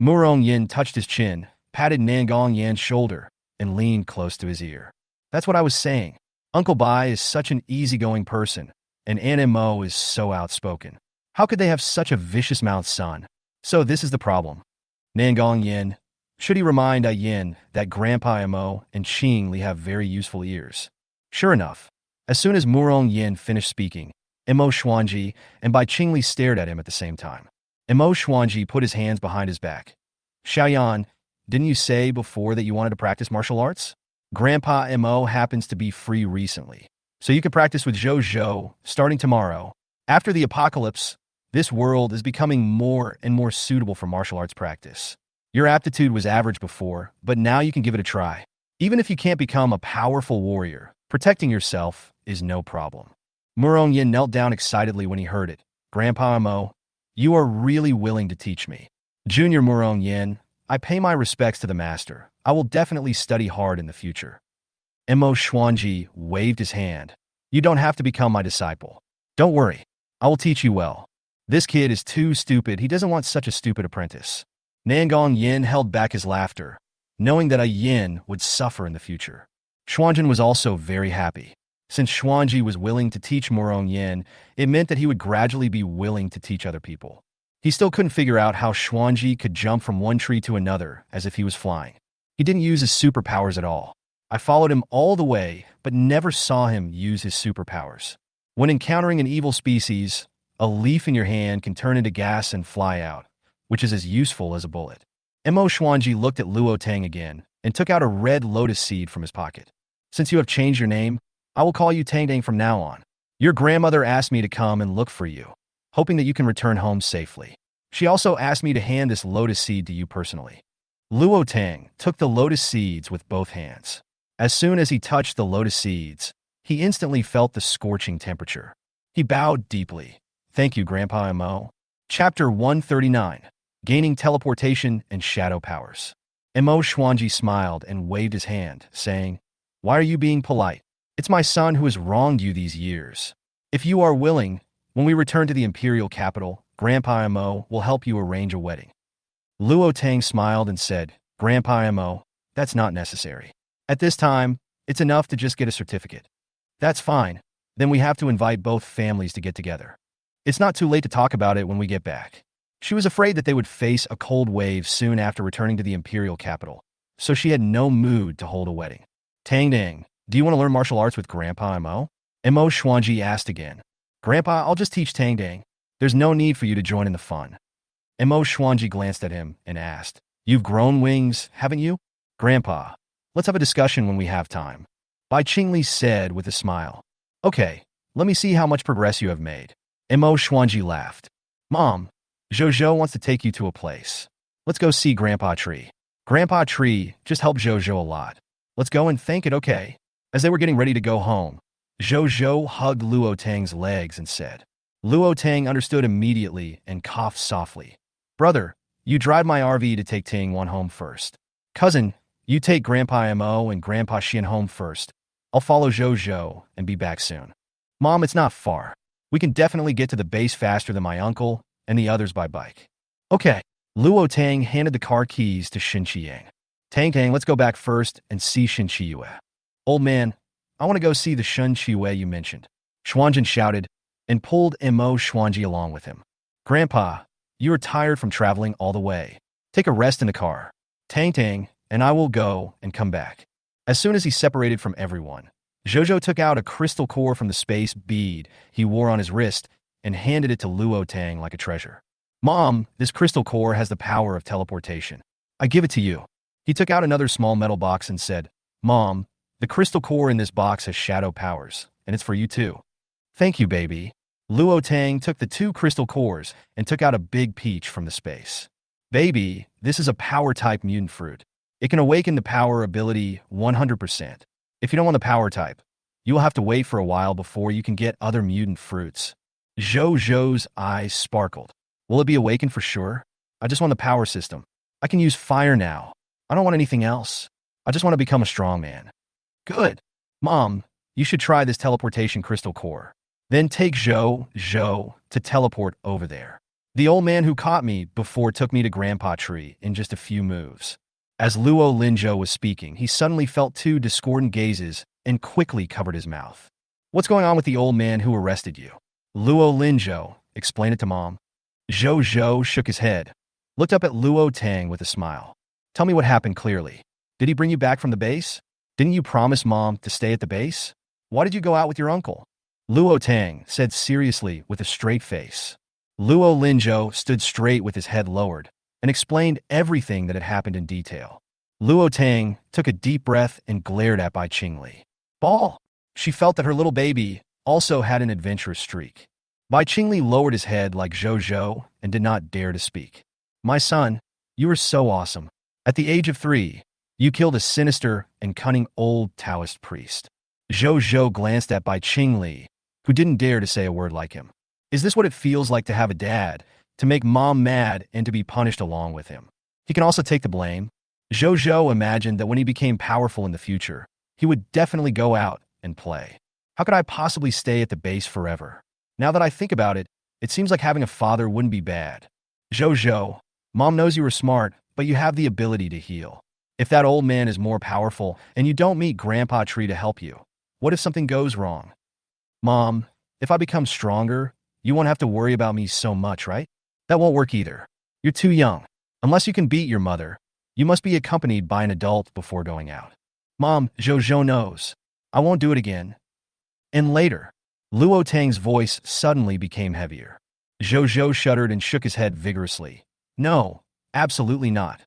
Murong Yin touched his chin, patted Nangong Yan's shoulder, and leaned close to his ear. That's what I was saying. Uncle Bai is such an easygoing person, and Aunt Mo is so outspoken. How could they have such a vicious-mouthed son? So this is the problem. Nangong Yin. Should he remind Yin that Grandpa Mo and Qingli have very useful ears? Sure enough, as soon as Murong Yin finished speaking, Mo Xuanji and Bai Qingli stared at him at the same time. Mo Xuanji put his hands behind his back. Xiaoyan, didn't you say before that you wanted to practice martial arts? Grandpa Mo happens to be free recently, so you can practice with Zhou starting tomorrow. After the apocalypse, this world is becoming more and more suitable for martial arts practice. Your aptitude was average before, but now you can give it a try. Even if you can't become a powerful warrior, protecting yourself is no problem. Murong Yin knelt down excitedly when he heard it. Grandpa Mo, you are really willing to teach me. Junior Murong Yin, I pay my respects to the master. I will definitely study hard in the future. Mo Xuanji waved his hand. You don't have to become my disciple. Don't worry. I will teach you well. This kid is too stupid. He doesn't want such a stupid apprentice. Nangong Yin held back his laughter, knowing that a Yin would suffer in the future. Xuanjin was also very happy. Since Xuanji was willing to teach Morong Yin, it meant that he would gradually be willing to teach other people. He still couldn't figure out how Xuanji could jump from one tree to another as if he was flying. He didn't use his superpowers at all. I followed him all the way, but never saw him use his superpowers. When encountering an evil species, a leaf in your hand can turn into gas and fly out, which is as useful as a bullet. Mo Xuanji looked at Luo Tang again and took out a red lotus seed from his pocket. Since you have changed your name, I will call you Tang Dang from now on. Your grandmother asked me to come and look for you, hoping that you can return home safely. She also asked me to hand this lotus seed to you personally. Luo Tang took the lotus seeds with both hands. As soon as he touched the lotus seeds, he instantly felt the scorching temperature. He bowed deeply. Thank you, Grandpa Mo. Chapter 139. Gaining Teleportation and Shadow Powers. Mo Xuanji smiled and waved his hand, saying, Why are you being polite? It's my son who has wronged you these years. If you are willing, when we return to the imperial capital, Grandpa Mo will help you arrange a wedding. Luo Tang smiled and said, Grandpa Mo, that's not necessary. At this time, it's enough to just get a certificate. That's fine. Then we have to invite both families to get together. It's not too late to talk about it when we get back. She was afraid that they would face a cold wave soon after returning to the imperial capital, so she had no mood to hold a wedding. Tang Dang, do you want to learn martial arts with Grandpa Mo? Mo Xuanji asked again. Grandpa, I'll just teach Tang Dang. There's no need for you to join in the fun. Mo Xuanji glanced at him and asked, You've grown wings, haven't you? Grandpa, let's have a discussion when we have time. Bai Qingli said with a smile. Okay, let me see how much progress you have made. Mo Xuanji laughed. Mom, Zhou wants to take you to a place. Let's go see Grandpa Tree. Grandpa Tree just helped Zhou a lot. Let's go and thank it, okay? As they were getting ready to go home, Zhou hugged Luo Tang's legs and said. Luo Tang understood immediately and coughed softly. Brother, you drive my RV to take Ting Wan home first. Cousin, you take Grandpa Mo and Grandpa Xian home first. I'll follow Zhou and be back soon. Mom, it's not far. We can definitely get to the base faster than my uncle and the others by bike. Okay. Luo Tang handed the car keys to Shin Qiyang. Tang, let's go back first and see Shin Qiyue. Old man, I want to go see the Shin Qiyue you mentioned. Xuanjin shouted and pulled Mo Xuanji along with him. Grandpa, you are tired from traveling all the way. Take a rest in the car. Tang, and I will go and come back. As soon as he separated from everyone, Zhou took out a crystal core from the space bead he wore on his wrist and handed it to Luo Tang like a treasure. Mom, this crystal core has the power of teleportation. I give it to you. He took out another small metal box and said, Mom, the crystal core in this box has shadow powers, and it's for you too. Thank you, baby. Luo Tang took the 2 crystal cores and took out a big peach from the space. Baby, this is a power-type mutant fruit. It can awaken the power ability 100%. If you don't want the power type, you will have to wait for a while before you can get other mutant fruits. Zhou's eyes sparkled. Will it be awakened for sure? I just want the power system. I can use fire now. I don't want anything else. I just want to become a strong man. Good. Mom, you should try this teleportation crystal core. Then take Zhou to teleport over there. The old man who caught me before took me to Grandpa Tree in just a few moves. As Luo Linzhou was speaking, he suddenly felt 2 discordant gazes and quickly covered his mouth. What's going on with the old man who arrested you? Luo Linzhou, explain it to Mom. Zhou shook his head, looked up at Luo Tang with a smile. Tell me what happened clearly. Did he bring you back from the base? Didn't you promise Mom to stay at the base? Why did you go out with your uncle? Luo Tang said seriously with a straight face. Luo Linzhou stood straight with his head lowered and explained everything that had happened in detail. Luo Tang took a deep breath and glared at Bai Qingli. Ball! She felt that her little baby also had an adventurous streak. Bai Qingli lowered his head like Zhou and did not dare to speak. My son, you are so awesome. At the age of 3, you killed a sinister and cunning old Taoist priest. Zhou glanced at Bai Qingli, who didn't dare to say a word like him. Is this what it feels like to have a dad, to make Mom mad and to be punished along with him? He can also take the blame. Zhou imagined that when he became powerful in the future, he would definitely go out and play. How could I possibly stay at the base forever? Now that I think about it, it seems like having a father wouldn't be bad. Zhou, Mom knows you were smart, but you have the ability to heal. If that old man is more powerful and you don't meet Grandpa Tree to help you, what if something goes wrong? Mom, if I become stronger, you won't have to worry about me so much, right? That won't work either. You're too young. Unless you can beat your mother, you must be accompanied by an adult before going out. Mom, Zhou knows. I won't do it again. And later, Luo Tang's voice suddenly became heavier. Zhou shuddered and shook his head vigorously. No, absolutely not.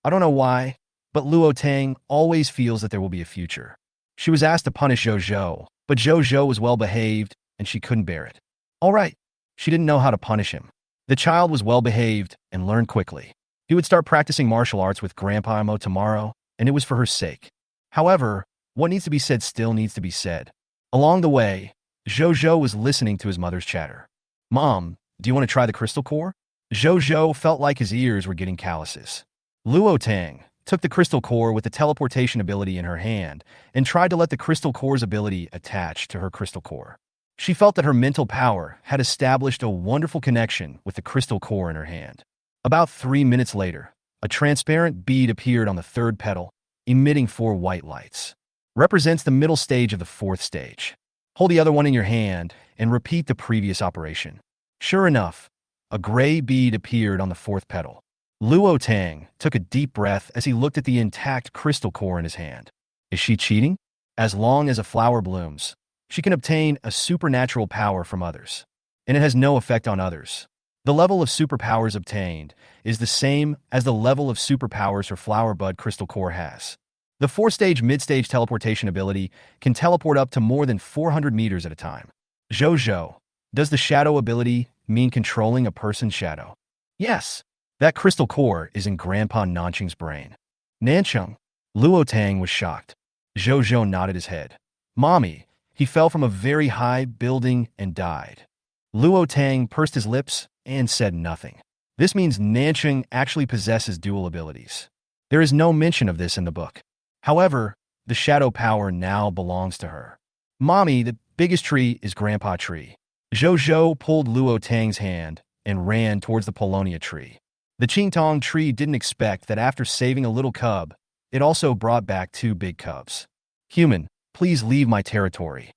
I don't know why, but Luo Tang always feels that there will be a future. She was asked to punish Zhou, but Zhou was well-behaved, and she couldn't bear it. All right, she didn't know how to punish him. The child was well-behaved and learned quickly. He would start practicing martial arts with Grandpa Mo tomorrow, and it was for her sake. However, what needs to be said still needs to be said. Along the way, Zhou was listening to his mother's chatter. Mom, do you want to try the crystal core? Zhou felt like his ears were getting calluses. Luo Tang took the crystal core with the teleportation ability in her hand and tried to let the crystal core's ability attach to her crystal core. She felt that her mental power had established a wonderful connection with the crystal core in her hand. About 3 minutes later, a transparent bead appeared on the third petal, emitting 4 white lights. Represents the middle stage of the 4th stage. Hold the other one in your hand and repeat the previous operation. Sure enough, a gray bead appeared on the 4th petal. Luo Tang took a deep breath as he looked at the intact crystal core in his hand. Is she cheating? As long as a flower blooms, she can obtain a supernatural power from others, and it has no effect on others. The level of superpowers obtained is the same as the level of superpowers her flower bud crystal core has. The 4-stage mid-stage teleportation ability can teleport up to more than 400 meters at a time. Zhou, does the shadow ability mean controlling a person's shadow? Yes. That crystal core is in Grandpa Nancheng's brain. Nancheng, Luo Tang was shocked. Zhou nodded his head. Mommy, he fell from a very high building and died. Luo Tang pursed his lips and said nothing. This means Nancheng actually possesses dual abilities. There is no mention of this in the book. However, the shadow power now belongs to her. Mommy, the biggest tree is Grandpa Tree. Zhou pulled Luo Tang's hand and ran towards the Polonia tree. The Qingtong tree didn't expect that after saving a little cub, it also brought back 2 big cubs. Human, please leave my territory.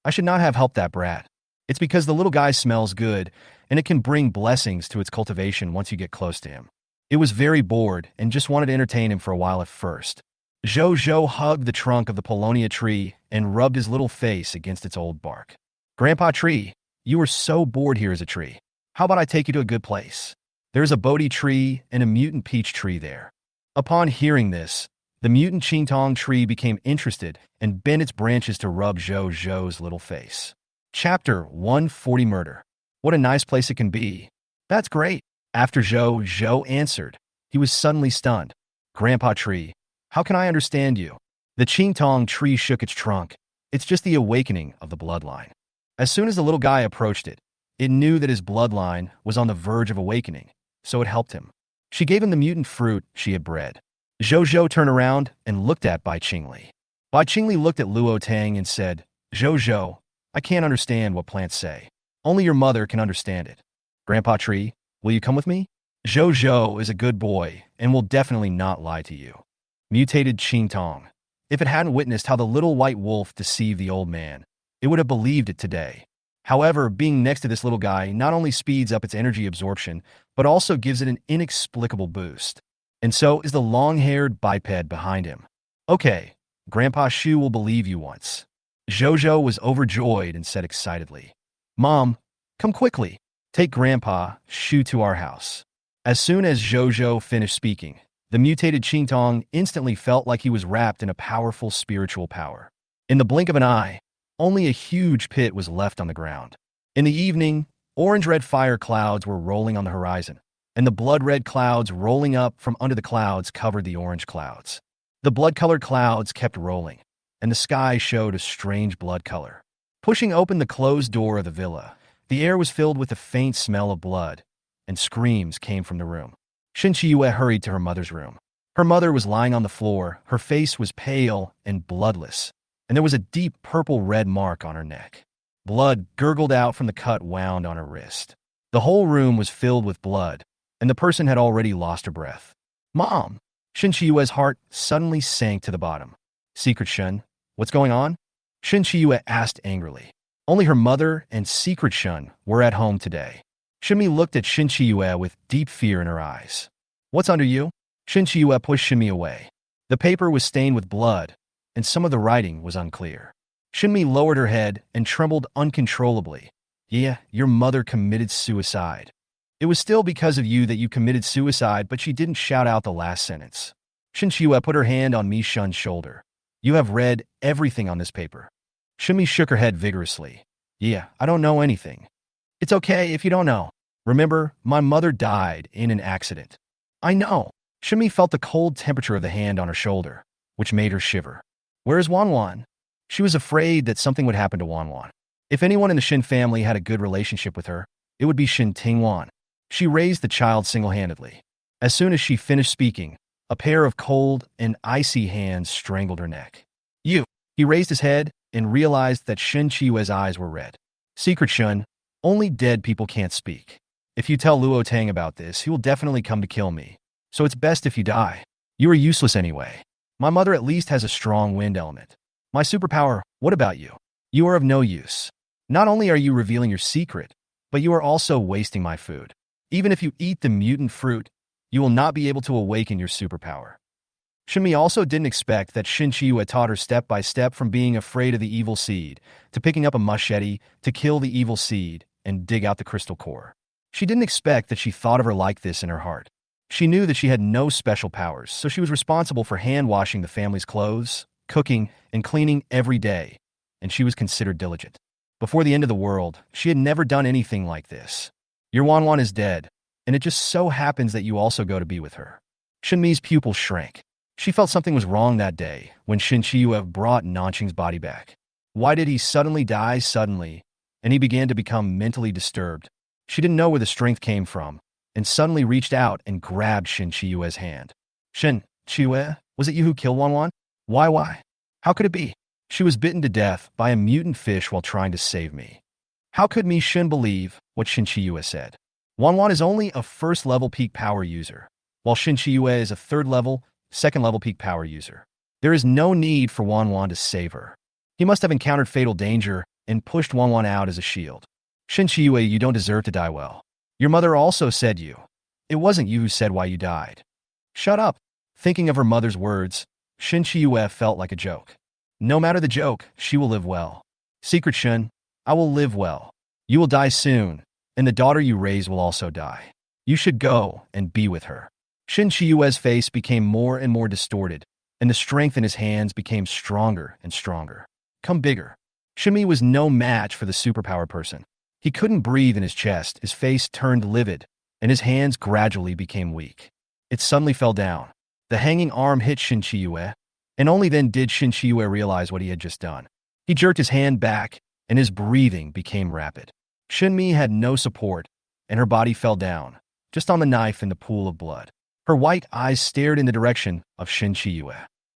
I should not have helped that brat. It's because the little guy smells good, and it can bring blessings to its cultivation once you get close to him. It was very bored and just wanted to entertain him for a while at first. Zhou hugged the trunk of the Polonia tree and rubbed his little face against its old bark. Grandpa Tree, you were so bored here as a tree. How about I take you to a good place? There's a Bodhi tree and a mutant peach tree there. Upon hearing this, the mutant Qingtong tree became interested and bent its branches to rub Zhou's little face. Chapter 140 Murder. What a nice place it can be. That's great. After Zhou answered, he was suddenly stunned. Grandpa Tree, how can I understand you? The Qingtong tree shook its trunk. It's just the awakening of the bloodline. As soon as the little guy approached it, it knew that his bloodline was on the verge of awakening, so it helped him. She gave him the mutant fruit she had bred. Zhou turned around and looked at Bai Qingli. Bai Qingli looked at Luo Tang and said, Zhou, I can't understand what plants say. Only your mother can understand it. Grandpa Tree, will you come with me? Zhou is a good boy and will definitely not lie to you. Mutated Qingtong. If it hadn't witnessed how the little white wolf deceived the old man, it would have believed it today. However, being next to this little guy not only speeds up its energy absorption, but also gives it an inexplicable boost. And so is the long-haired biped behind him. Okay, Grandpa Shu will believe you once. Zhou was overjoyed and said excitedly, Mom, come quickly. Take Grandpa Shu to our house. As soon as Zhou finished speaking, the mutated Qingtong instantly felt like he was wrapped in a powerful spiritual power. In the blink of an eye, only a huge pit was left on the ground. In the evening, orange-red fire clouds were rolling on the horizon, and the blood-red clouds rolling up from under the clouds covered the orange clouds. The blood-colored clouds kept rolling, and the sky showed a strange blood color. Pushing open the closed door of the villa, the air was filled with a faint smell of blood, and screams came from the room. Shin Chiyue hurried to her mother's room. Her mother was lying on the floor, her face was pale and bloodless, and there was a deep purple-red mark on her neck. Blood gurgled out from the cut wound on her wrist. The whole room was filled with blood, and the person had already lost her breath. Mom! Shin Chiyue's heart suddenly sank to the bottom. Secret Shun, what's going on? Shin Chiyue asked angrily. Only her mother and Secret Shun were at home today. Shinmi looked at Shin Chiyue with deep fear in her eyes. What's under you? Shin Chiyue pushed Shinmi away. The paper was stained with blood, and some of the writing was unclear. Shinmi lowered her head and trembled uncontrollably. Yeah, your mother committed suicide. It was still because of you that you committed suicide, but she didn't shout out the last sentence. Shin Chiyue put her hand on Mi Shun's shoulder. You have read everything on this paper. Shinmi shook her head vigorously. Yeah, I don't know anything. It's okay if you don't know. Remember, my mother died in an accident. I know. Shinmi felt the cold temperature of the hand on her shoulder, which made her shiver. Where is Wanwan? She was afraid that something would happen to Wanwan. If anyone in the Shin family had a good relationship with her, it would be Shin Tingwan. She raised the child single-handedly. As soon as she finished speaking, a pair of cold and icy hands strangled her neck. You! He raised his head and realized that Shin Chiyue's eyes were red. Secret Shun, only dead people can't speak. If you tell Luo Tang about this, he will definitely come to kill me. So it's best if you die. You are useless anyway. My mother at least has a strong wind element. My superpower, what about you? You are of no use. Not only are you revealing your secret, but you are also wasting my food. Even if you eat the mutant fruit, you will not be able to awaken your superpower. Shinmi also didn't expect that Shin Chiyue taught her step by step from being afraid of the evil seed, to picking up a machete, to kill the evil seed, and dig out the crystal core. She didn't expect that she thought of her like this in her heart. She knew that she had no special powers, so she was responsible for hand-washing the family's clothes, cooking, and cleaning every day, and she was considered diligent. Before the end of the world, she had never done anything like this. Your Wanwan is dead, and it just so happens that you also go to be with her. Shinmi's pupils shrank. She felt something was wrong that day when Shin Chiyue brought Nanqing's body back. Why did he suddenly die suddenly, and he began to become mentally disturbed? She didn't know where the strength came from, and suddenly reached out and grabbed Shin Chiyue's hand. Shin Chiyue, was it you who killed Wanwan? Why? How could it be? She was bitten to death by a mutant fish while trying to save me. How could Mi Shin believe what Shin Chiyue said? Wanwan is only a first-level peak power user, while Shin Chiyue is a third-level, second-level peak power user. There is no need for Wanwan to save her. He must have encountered fatal danger and pushed Wanwan out as a shield. Shin Chiyue, you don't deserve to die well. Your mother also said you. It wasn't you who said why you died. Shut up. Thinking of her mother's words, Shin Chiyue felt like a joke. No matter the joke, she will live well. Secret Shun, I will live well. You will die soon, and the daughter you raise will also die. You should go and be with her. Shin Chiyue's face became more and more distorted, and the strength in his hands became stronger and stronger. Come bigger. Shinmi was no match for the superpower person. He couldn't breathe in his chest, his face turned livid, and his hands gradually became weak. It suddenly fell down. The hanging arm hit Shin Chiyue, and only then did Shin Chiyue realize what he had just done. He jerked his hand back, and his breathing became rapid. Shinmi had no support, and her body fell down, just on the knife in the pool of blood. Her white eyes stared in the direction of Shin Chiyue.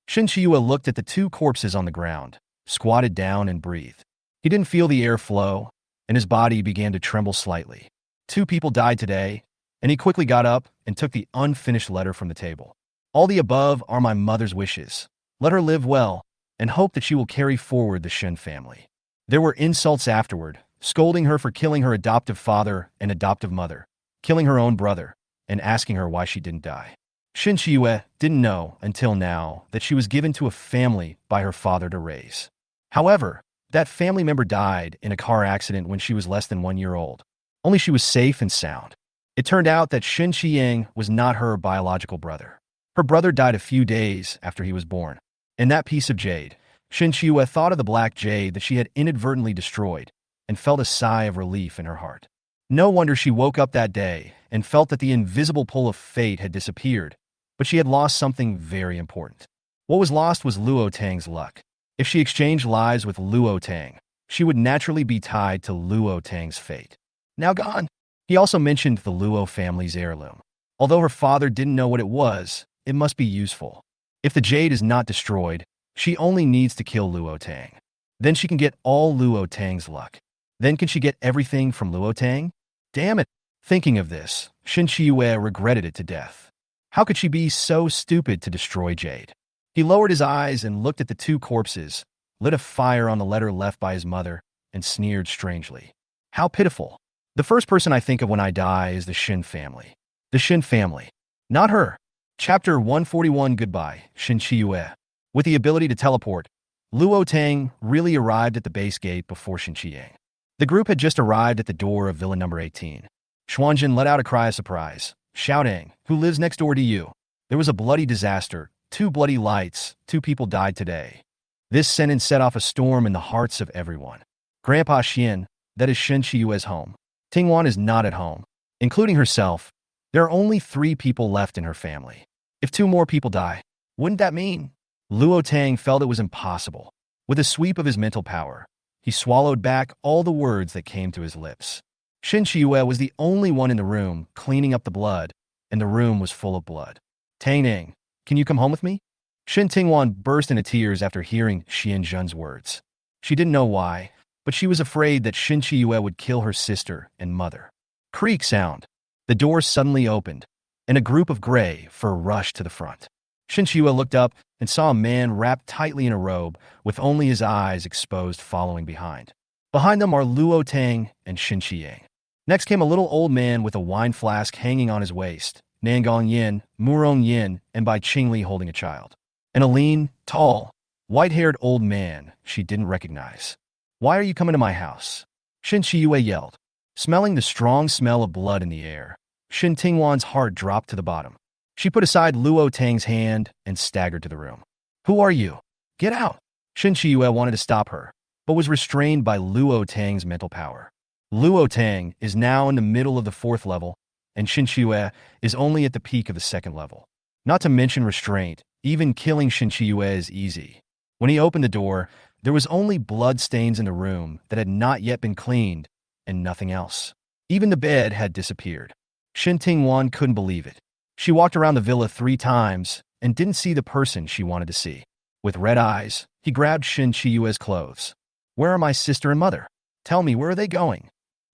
Shin Chiyue looked at the two corpses on the ground, squatted down and breathed. He didn't feel the air flow, and his body began to tremble slightly. 2 people died today, and he quickly got up and took the unfinished letter from the table. All the above are my mother's wishes. Let her live well, and hope that she will carry forward the Shin family. There were insults afterward, scolding her for killing her adoptive father and adoptive mother, killing her own brother, and asking her why she didn't die. Shin Chiyue didn't know until now that she was given to a family by her father to raise. However, that family member died in a car accident when she was less than 1 year old. Only she was safe and sound. It turned out that Shin Chiyang was not her biological brother. Her brother died a few days after he was born. In that piece of jade, Shin Chiyue thought of the black jade that she had inadvertently destroyed and felt a sigh of relief in her heart. No wonder she woke up that day and felt that the invisible pull of fate had disappeared, but she had lost something very important. What was lost was Luo Tang's luck. If she exchanged lives with Luo Tang, she would naturally be tied to Luo Tang's fate. Now gone. He also mentioned the Luo family's heirloom. Although her father didn't know what it was, it must be useful. If the jade is not destroyed, she only needs to kill Luo Tang. Then she can get all Luo Tang's luck. Then can she get everything from Luo Tang? Damn it! Thinking of this, Shen Shiyue regretted it to death. How could she be so stupid to destroy Jade? He lowered his eyes and looked at the two corpses, lit a fire on the letter left by his mother, and sneered strangely. How pitiful. The first person I think of when I die is the Shin family. The Shin family. Not her. Chapter 141 Goodbye, Shin Shiyue. With the ability to teleport, Luo Tang really arrived at the base gate before Shin Qiyang. The group had just arrived at the door of Villa number 18. Xuanjin let out a cry of surprise, shouting, "Who lives next door to you?" There was a bloody disaster, 2 bloody lights, 2 people died today. This sentence set off a storm in the hearts of everyone. Grandpa Xian, that is Shen Shiyue's home. Tingwan is not at home. Including herself, there are only 3 people left in her family. If 2 more people die, wouldn't that mean? Luo Tang felt it was impossible. With a sweep of his mental power, he swallowed back all the words that came to his lips. Shen Shiyue was the only one in the room cleaning up the blood, and the room was full of blood. Tang, can you come home with me? Shen Tingwan burst into tears after hearing Xian Zhen's words. She didn't know why, but she was afraid that Shen Shiyue would kill her sister and mother. Creak sound. The door suddenly opened, and a group of gray fur rushed to the front. Shen Shiyue looked up and saw a man wrapped tightly in a robe, with only his eyes exposed following behind. Behind them are Luo Tang and Shen Qiyang. Next came a little old man with a wine flask hanging on his waist, Nangong Yin, Murong Yin, and Bai Qingli holding a child. And a lean, tall, white-haired old man she didn't recognize. "Why are you coming to my house?" Shen Shiyue yelled. Smelling the strong smell of blood in the air, Shen Tingwan's heart dropped to the bottom. She put aside Luo Tang's hand and staggered to the room. "Who are you? Get out!" Shen Shiyue wanted to stop her, but was restrained by Luo Tang's mental power. Luo Tang is now in the middle of the 4th level, and Shen Shiyue is only at the peak of the 2nd level. Not to mention restraint, even killing Shen Shiyue is easy. When he opened the door, there was only blood stains in the room that had not yet been cleaned, and nothing else. Even the bed had disappeared. Shen Tingwan couldn't believe it. She walked around the villa 3 times and didn't see the person she wanted to see. With red eyes, he grabbed Shen Shiyue's clothes. "Where are my sister and mother? Tell me, where are they going?"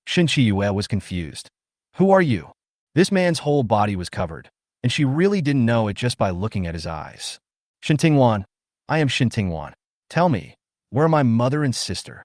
Shen Shiyue was confused. "Who are you?" This man's whole body was covered, and she really didn't know it just by looking at his eyes. "Shen Tingwan, I am Shen Tingwan. Tell me, where are my mother and sister?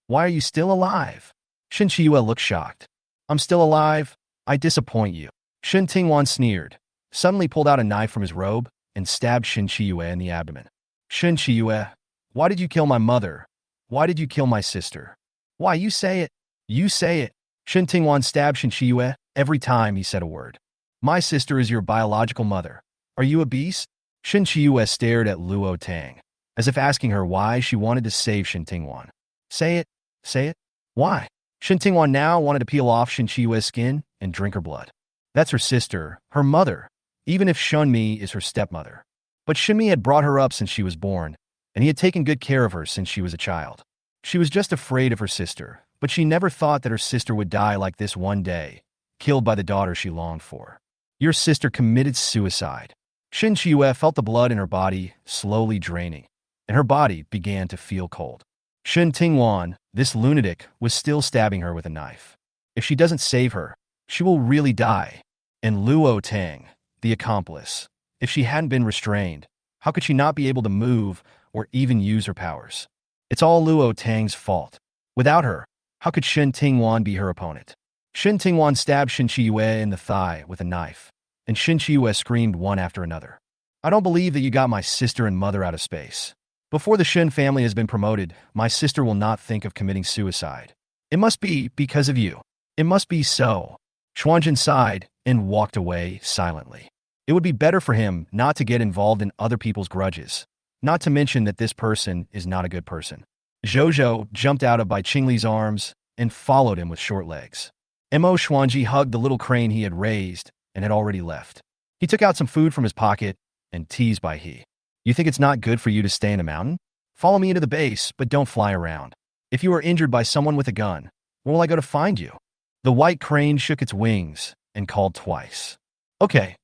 Why are you still alive?" Shen Shiyue looked shocked. "I'm still alive? I disappoint you." Shen Tingwan sneered, suddenly pulled out a knife from his robe, and stabbed Shen Shiyue in the abdomen. "Shen Shiyue, why did you kill my mother? Why did you kill my sister? Why, you say it. You say it." Shen Tingwan stabbed Shen Shiyue every time he said a word. "My sister is your biological mother. Are you a beast?" Shen Shiyue stared at Luo Tang, as if asking her why she wanted to save Shen Tingwan. "Say it. Say it. Why?" Shen Tingwan now wanted to peel off Shen Shiyue's skin and drink her blood. That's her sister, her mother, even if Shunmi is her stepmother. But Shunmi had brought her up since she was born, and he had taken good care of her since she was a child. She was just afraid of her sister, but she never thought that her sister would die like this one day, killed by the daughter she longed for. Your sister committed suicide. Shen Shiyue felt the blood in her body slowly draining, and her body began to feel cold. Shen Tingwan, this lunatic, was still stabbing her with a knife. If she doesn't save her, she will really die. And Luo Tang, the accomplice, if she hadn't been restrained, how could she not be able to move or even use her powers? It's all Luo Tang's fault. Without her, how could Shen Tingwan be her opponent? Shen Tingwan stabbed Shen Shiyue in the thigh with a knife, and Shen Shiyue screamed one after another. "I don't believe that you got my sister and mother out of space. Before the Shen family has been promoted, my sister will not think of committing suicide. It must be because of you. It must be so." Xuanjin sighed and walked away silently. It would be better for him not to get involved in other people's grudges, not to mention that this person is not a good person. Zhouzhou jumped out of Bai Qingli's arms and followed him with short legs. Mo Xuanji hugged the little crane he had raised and had already left. He took out some food from his pocket and teased Bai He. "You think it's not good for you to stay in the mountain? Follow me into the base, but don't fly around. If you are injured by someone with a gun, where will I go to find you?" The white crane shook its wings and called twice. Okay,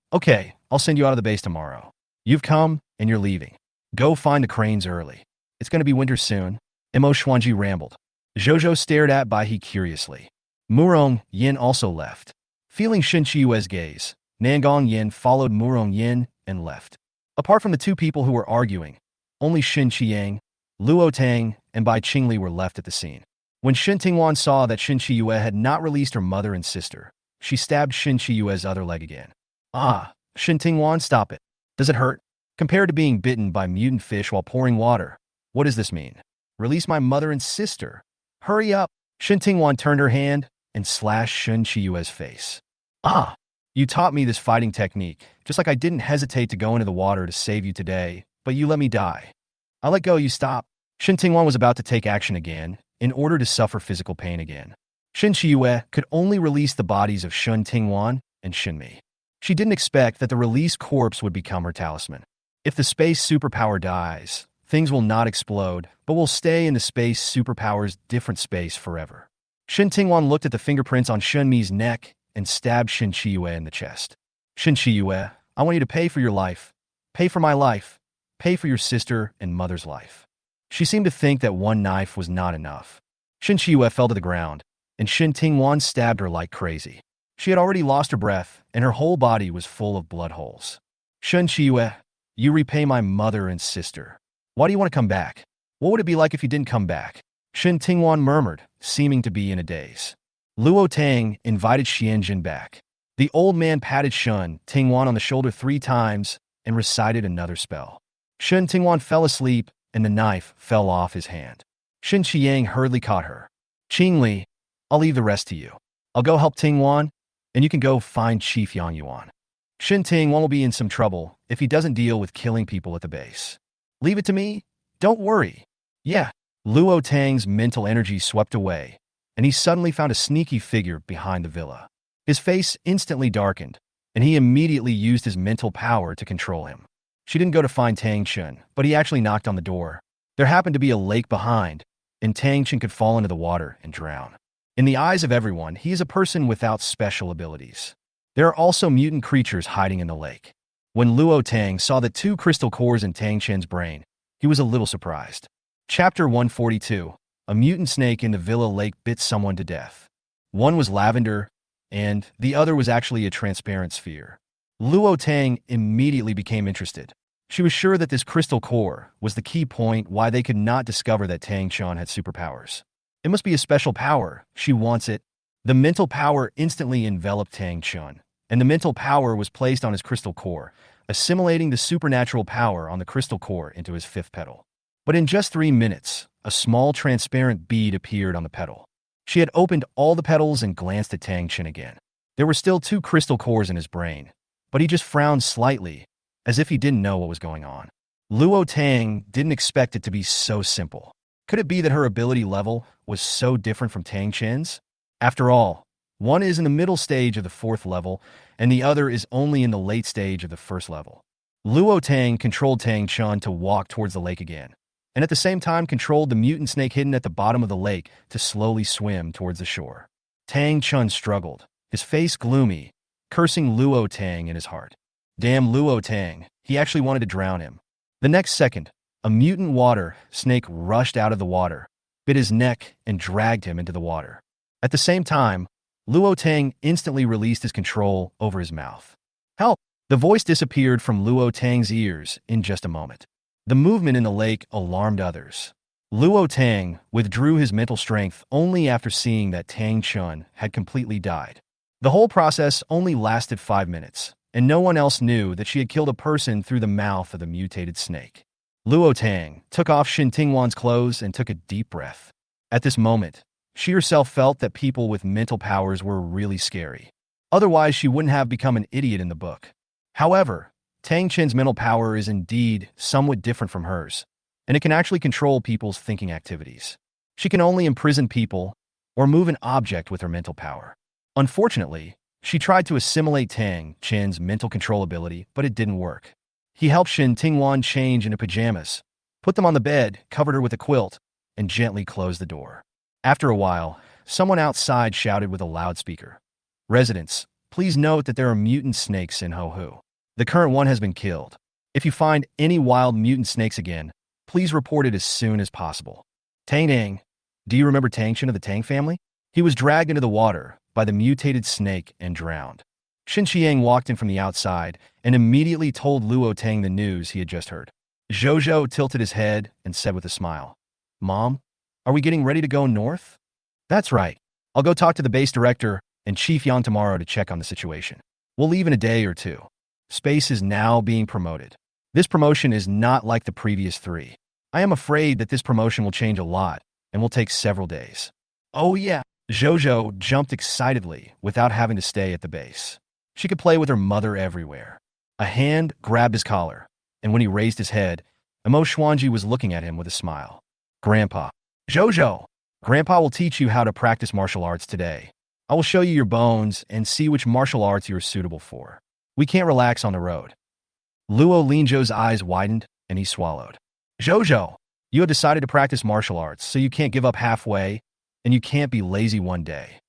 I'll send you out of the base tomorrow. You've come, and you're leaving. Go find the cranes early. It's going to be winter soon. Mo Xuanji rambled. Zhouzhou stared at Bai He curiously. Murong Yin also left. Feeling Shin Chiyue's gaze, Nangong Yin followed Murong Yin and left. Apart from the two people who were arguing, only Shin Qiyang, Luo Tang, and Bai Qingli were left at the scene. When Shin Tingwan saw that Shin Chiyue had not released her mother and sister, she stabbed Shin Chiyue's other leg again. Ah, Shin Tingwan, stop it. Does it hurt? Compared to being bitten by mutant fish while pouring water, what does this mean? Release my mother and sister. Hurry up. Shin Tingwan turned her hand and slashed Shin Chiyue's face. Ah, you taught me this fighting technique, just like I didn't hesitate to go into the water to save you today, but you let me die. I let go, you stop. Shin Tingwan was about to take action again, in order to suffer physical pain again. Shin Chiyue could only release the bodies of Shin Tingwan and Shin Mi. She didn't expect that the released corpse would become her talisman. If the space superpower dies, things will not explode, but will stay in the space superpower's different space forever. Shin Tingwan looked at the fingerprints on Shin Mi's neck and stabbed Shin Chiyue in the chest. Shin Chiyue, I want you to pay for your life. Pay for my life. Pay for your sister and mother's life. She seemed to think that one knife was not enough. Shin Chiyue fell to the ground, and Shin Tingwan stabbed her like crazy. She had already lost her breath, and her whole body was full of blood holes. Shin Chiyue, you repay my mother and sister. Why do you want to come back? What would it be like if you didn't come back? Shin Tingwan murmured, seeming to be in a daze. Luo Tang invited Xianjin back. The old man patted Shin Tingwan on the shoulder 3 times and recited another spell. Shin Tingwan fell asleep, and the knife fell off his hand. Shin Qiyang hurriedly caught her. Qingli, I'll leave the rest to you. I'll go help Tingwan, and you can go find Chief Yang Yuan. Shin Tingwan will be in some trouble if he doesn't deal with killing people at the base. Leave it to me? Don't worry. Yeah. Luo Tang's mental energy swept away, and he suddenly found a sneaky figure behind the villa. His face instantly darkened, and he immediately used his mental power to control him. She didn't go to find Tang Chun, but he actually knocked on the door. There happened to be a lake behind, and Tang Chun could fall into the water and drown. In the eyes of everyone, he is a person without special abilities. There are also mutant creatures hiding in the lake. When Luo Tang saw the 2 crystal cores in Tang Chen's brain, he was a little surprised. Chapter 142. A mutant snake in the villa lake bit someone to death. One was lavender, and the other was actually a transparent sphere. Luo Tang immediately became interested. She was sure that this crystal core was the key point why they could not discover that Tang Chun had superpowers. It must be a special power. She wants it. The mental power instantly enveloped Tang Chun, and the mental power was placed on his crystal core, assimilating the supernatural power on the crystal core into his 5th petal. But in just 3 minutes, a small transparent bead appeared on the petal. She had opened all the petals and glanced at Tang Chun again. There were still 2 crystal cores in his brain, but he just frowned slightly, as if he didn't know what was going on. Luo Tang didn't expect it to be so simple. Could it be that her ability level was so different from Tang Chen's? After all, one is in the middle stage of the 4th level, and the other is only in the late stage of the 1st level. Luo Tang controlled Tang Chun to walk towards the lake again, and at the same time controlled the mutant snake hidden at the bottom of the lake to slowly swim towards the shore. Tang Chun struggled, his face gloomy, cursing Luo Tang in his heart. Damn Luo Tang, he actually wanted to drown him. The next second, a mutant water snake rushed out of the water, bit his neck, and dragged him into the water. At the same time, Luo Tang instantly released his control over his mouth. Help! The voice disappeared from Luo Tang's ears in just a moment. The movement in the lake alarmed others. Luo Tang withdrew his mental strength only after seeing that Tang Chun had completely died. The whole process only lasted 5 minutes, and no one else knew that she had killed a person through the mouth of the mutated snake. Luo Tang took off Shin Tingwan's clothes and took a deep breath. At this moment, she herself felt that people with mental powers were really scary. Otherwise, she wouldn't have become an idiot in the book. However, Tang Chen's mental power is indeed somewhat different from hers, and it can actually control people's thinking activities. She can only imprison people or move an object with her mental power. Unfortunately, she tried to assimilate Tang Chen's mental control ability, but it didn't work. He helped Shin Tingwan change into pajamas, put them on the bed, covered her with a quilt, and gently closed the door. After a while, someone outside shouted with a loudspeaker, "Residents, Please note that there are mutant snakes in Hohu. The current one has been killed. If you find any wild mutant snakes again, please report it as soon as possible. Tang. Do you remember Tangshin of the Tang family? He was dragged into the water by the mutated snake and drowned. Shin Qiang walked in from the outside and immediately told Luo Tang the news he had just heard. Zhou tilted his head and said with a smile, "Mom, are we getting ready to go north?" "That's right. I'll go talk to the base director and Chief Yan tomorrow to check on the situation. We'll leave in a day or two." Space is now being promoted. This promotion is not like the previous 3. I am afraid that this promotion will change a lot and will take several days. Oh yeah. Zhou jumped excitedly without having to stay at the base. She could play with her mother everywhere. A hand grabbed his collar, and when he raised his head, Emo Xuanji was looking at him with a smile. "Grandpa." "Zhou, Grandpa will teach you how to practice martial arts today. I will show you your bones and see which martial arts you are suitable for. We can't relax on the road." Luo Linzhou's eyes widened, and he swallowed. "Zhou, you have decided to practice martial arts, so you can't give up halfway, and you can't be lazy one day."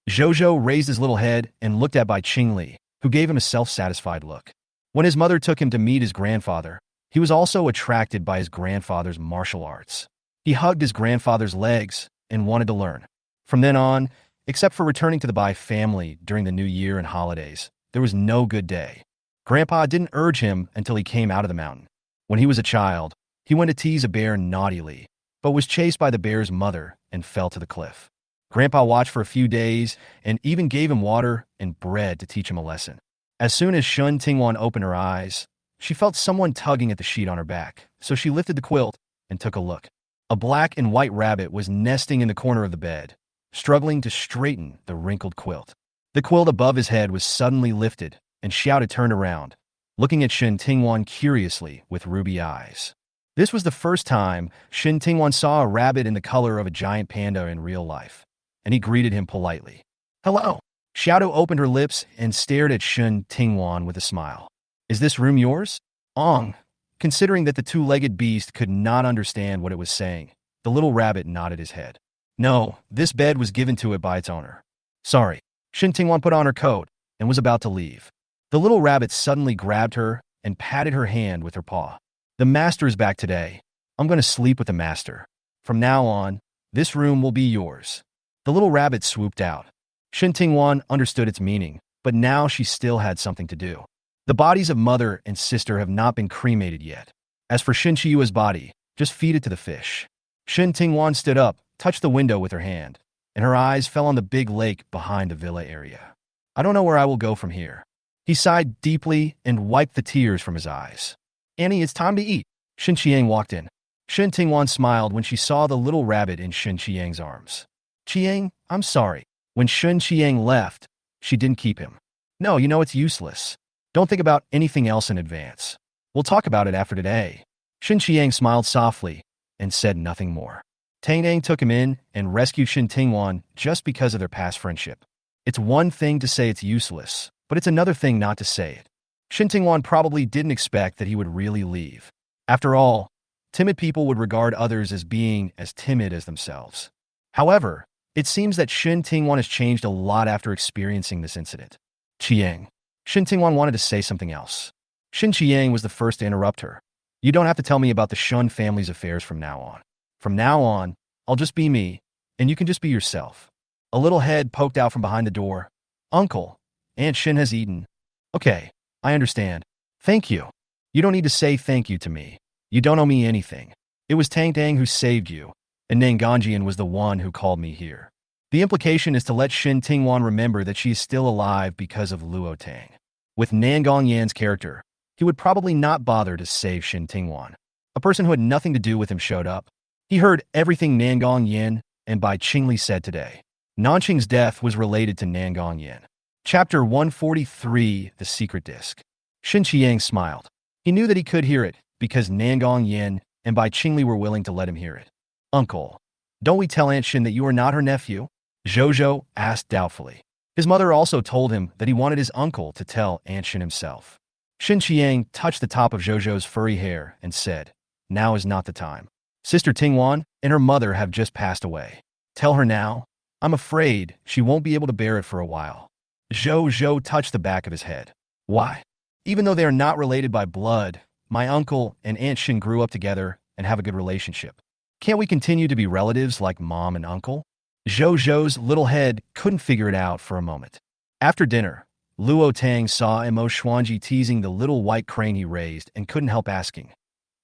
Zhou raised his little head and looked at Bai Qingli, who gave him a self-satisfied look. When his mother took him to meet his grandfather, he was also attracted by his grandfather's martial arts. He hugged his grandfather's legs and wanted to learn. From then on, except for returning to the Bai family during the New Year and holidays, there was no good day. Grandpa didn't urge him until he came out of the mountain. When he was a child, he went to tease a bear naughtily, but was chased by the bear's mother and fell to the cliff. Grandpa watched for a few days and even gave him water and bread to teach him a lesson. As soon as Shun Tingwan opened her eyes, she felt someone tugging at the sheet on her back, so she lifted the quilt and took a look. A black and white rabbit was nesting in the corner of the bed, struggling to straighten the wrinkled quilt. The quilt above his head was suddenly lifted, and Xiao turned around, looking at Shin Tingwan curiously with ruby eyes. This was the first time Shin Tingwan saw a rabbit in the color of a giant panda in real life, and he greeted him politely. "Hello." Xiao opened her lips and stared at Shin Tingwan with a smile. "Is this room yours?" "Ong." Considering that the two-legged beast could not understand what it was saying, the little rabbit nodded his head. "No, this bed was given to it by its owner." "Sorry." Shin Tingwan put on her coat and was about to leave. The little rabbit suddenly grabbed her and patted her hand with her paw. "The master is back today. I'm going to sleep with the master. From now on, this room will be yours." The little rabbit swooped out. Shin Tingwan understood its meaning, but now she still had something to do. The bodies of mother and sister have not been cremated yet. As for Shin Chiyua's body, just feed it to the fish. Shin Tingwan stood up, touched the window with her hand, and her eyes fell on the big lake behind the villa area. "I don't know where I will go from here." He sighed deeply and wiped the tears from his eyes. "Annie, it's time to eat." Shin Qiang walked in. Shin Tingwan smiled when she saw the little rabbit in Shin Qiang's arms. "Qiang, I'm sorry." When Shin Qiang left, she didn't keep him. "No, you know it's useless. Don't think about anything else in advance. We'll talk about it after today." Shin Qiang smiled softly and said nothing more. Tang Ang took him in and rescued Shin Tingwan just because of their past friendship. It's one thing to say it's useless, but it's another thing not to say it. Shin Tingwan probably didn't expect that he would really leave. After all, timid people would regard others as being as timid as themselves. However, it seems that Shin Tingwan has changed a lot after experiencing this incident. "Qiang." Shin Tingwan wanted to say something else. Shin Qiang was the first to interrupt her. "You don't have to tell me about the Shun family's affairs from now on. From now on, I'll just be me, and you can just be yourself." A little head poked out from behind the door. "Uncle, Aunt Shin has eaten." "Okay, I understand. Thank you." "You don't need to say thank you to me. You don't owe me anything. It was Tang Tang who saved you, and Nanganjian was the one who called me here." The implication is to let Shin Tingwan remember that she is still alive because of Luo Tang. With Nangong Yan's character, he would probably not bother to save Shin Tingwan. A person who had nothing to do with him showed up. He heard everything Nangong Yan and Bai Qingli said today. Nanqing's death was related to Nangong Yan. Chapter 143, The Secret Disc. Shin Qiang smiled. He knew that he could hear it because Nangong Yan and Bai Qingli were willing to let him hear it. "Uncle, don't we tell Aunt Shin that you are not her nephew?" Zhou asked doubtfully. His mother also told him that he wanted his uncle to tell Aunt Shin himself. Shin Qiang touched the top of Zhou's furry hair and said, "Now is not the time. Sister Tingwan and her mother have just passed away. Tell her now. I'm afraid she won't be able to bear it for a while." Zhou touched the back of his head. Why? Even though they are not related by blood, my uncle and Aunt Shin grew up together and have a good relationship. Can't we continue to be relatives like mom and uncle? Zhou's little head couldn't figure it out for a moment. After dinner, Luo Tang saw Mo Xuanji teasing the little white crane he raised and couldn't help asking,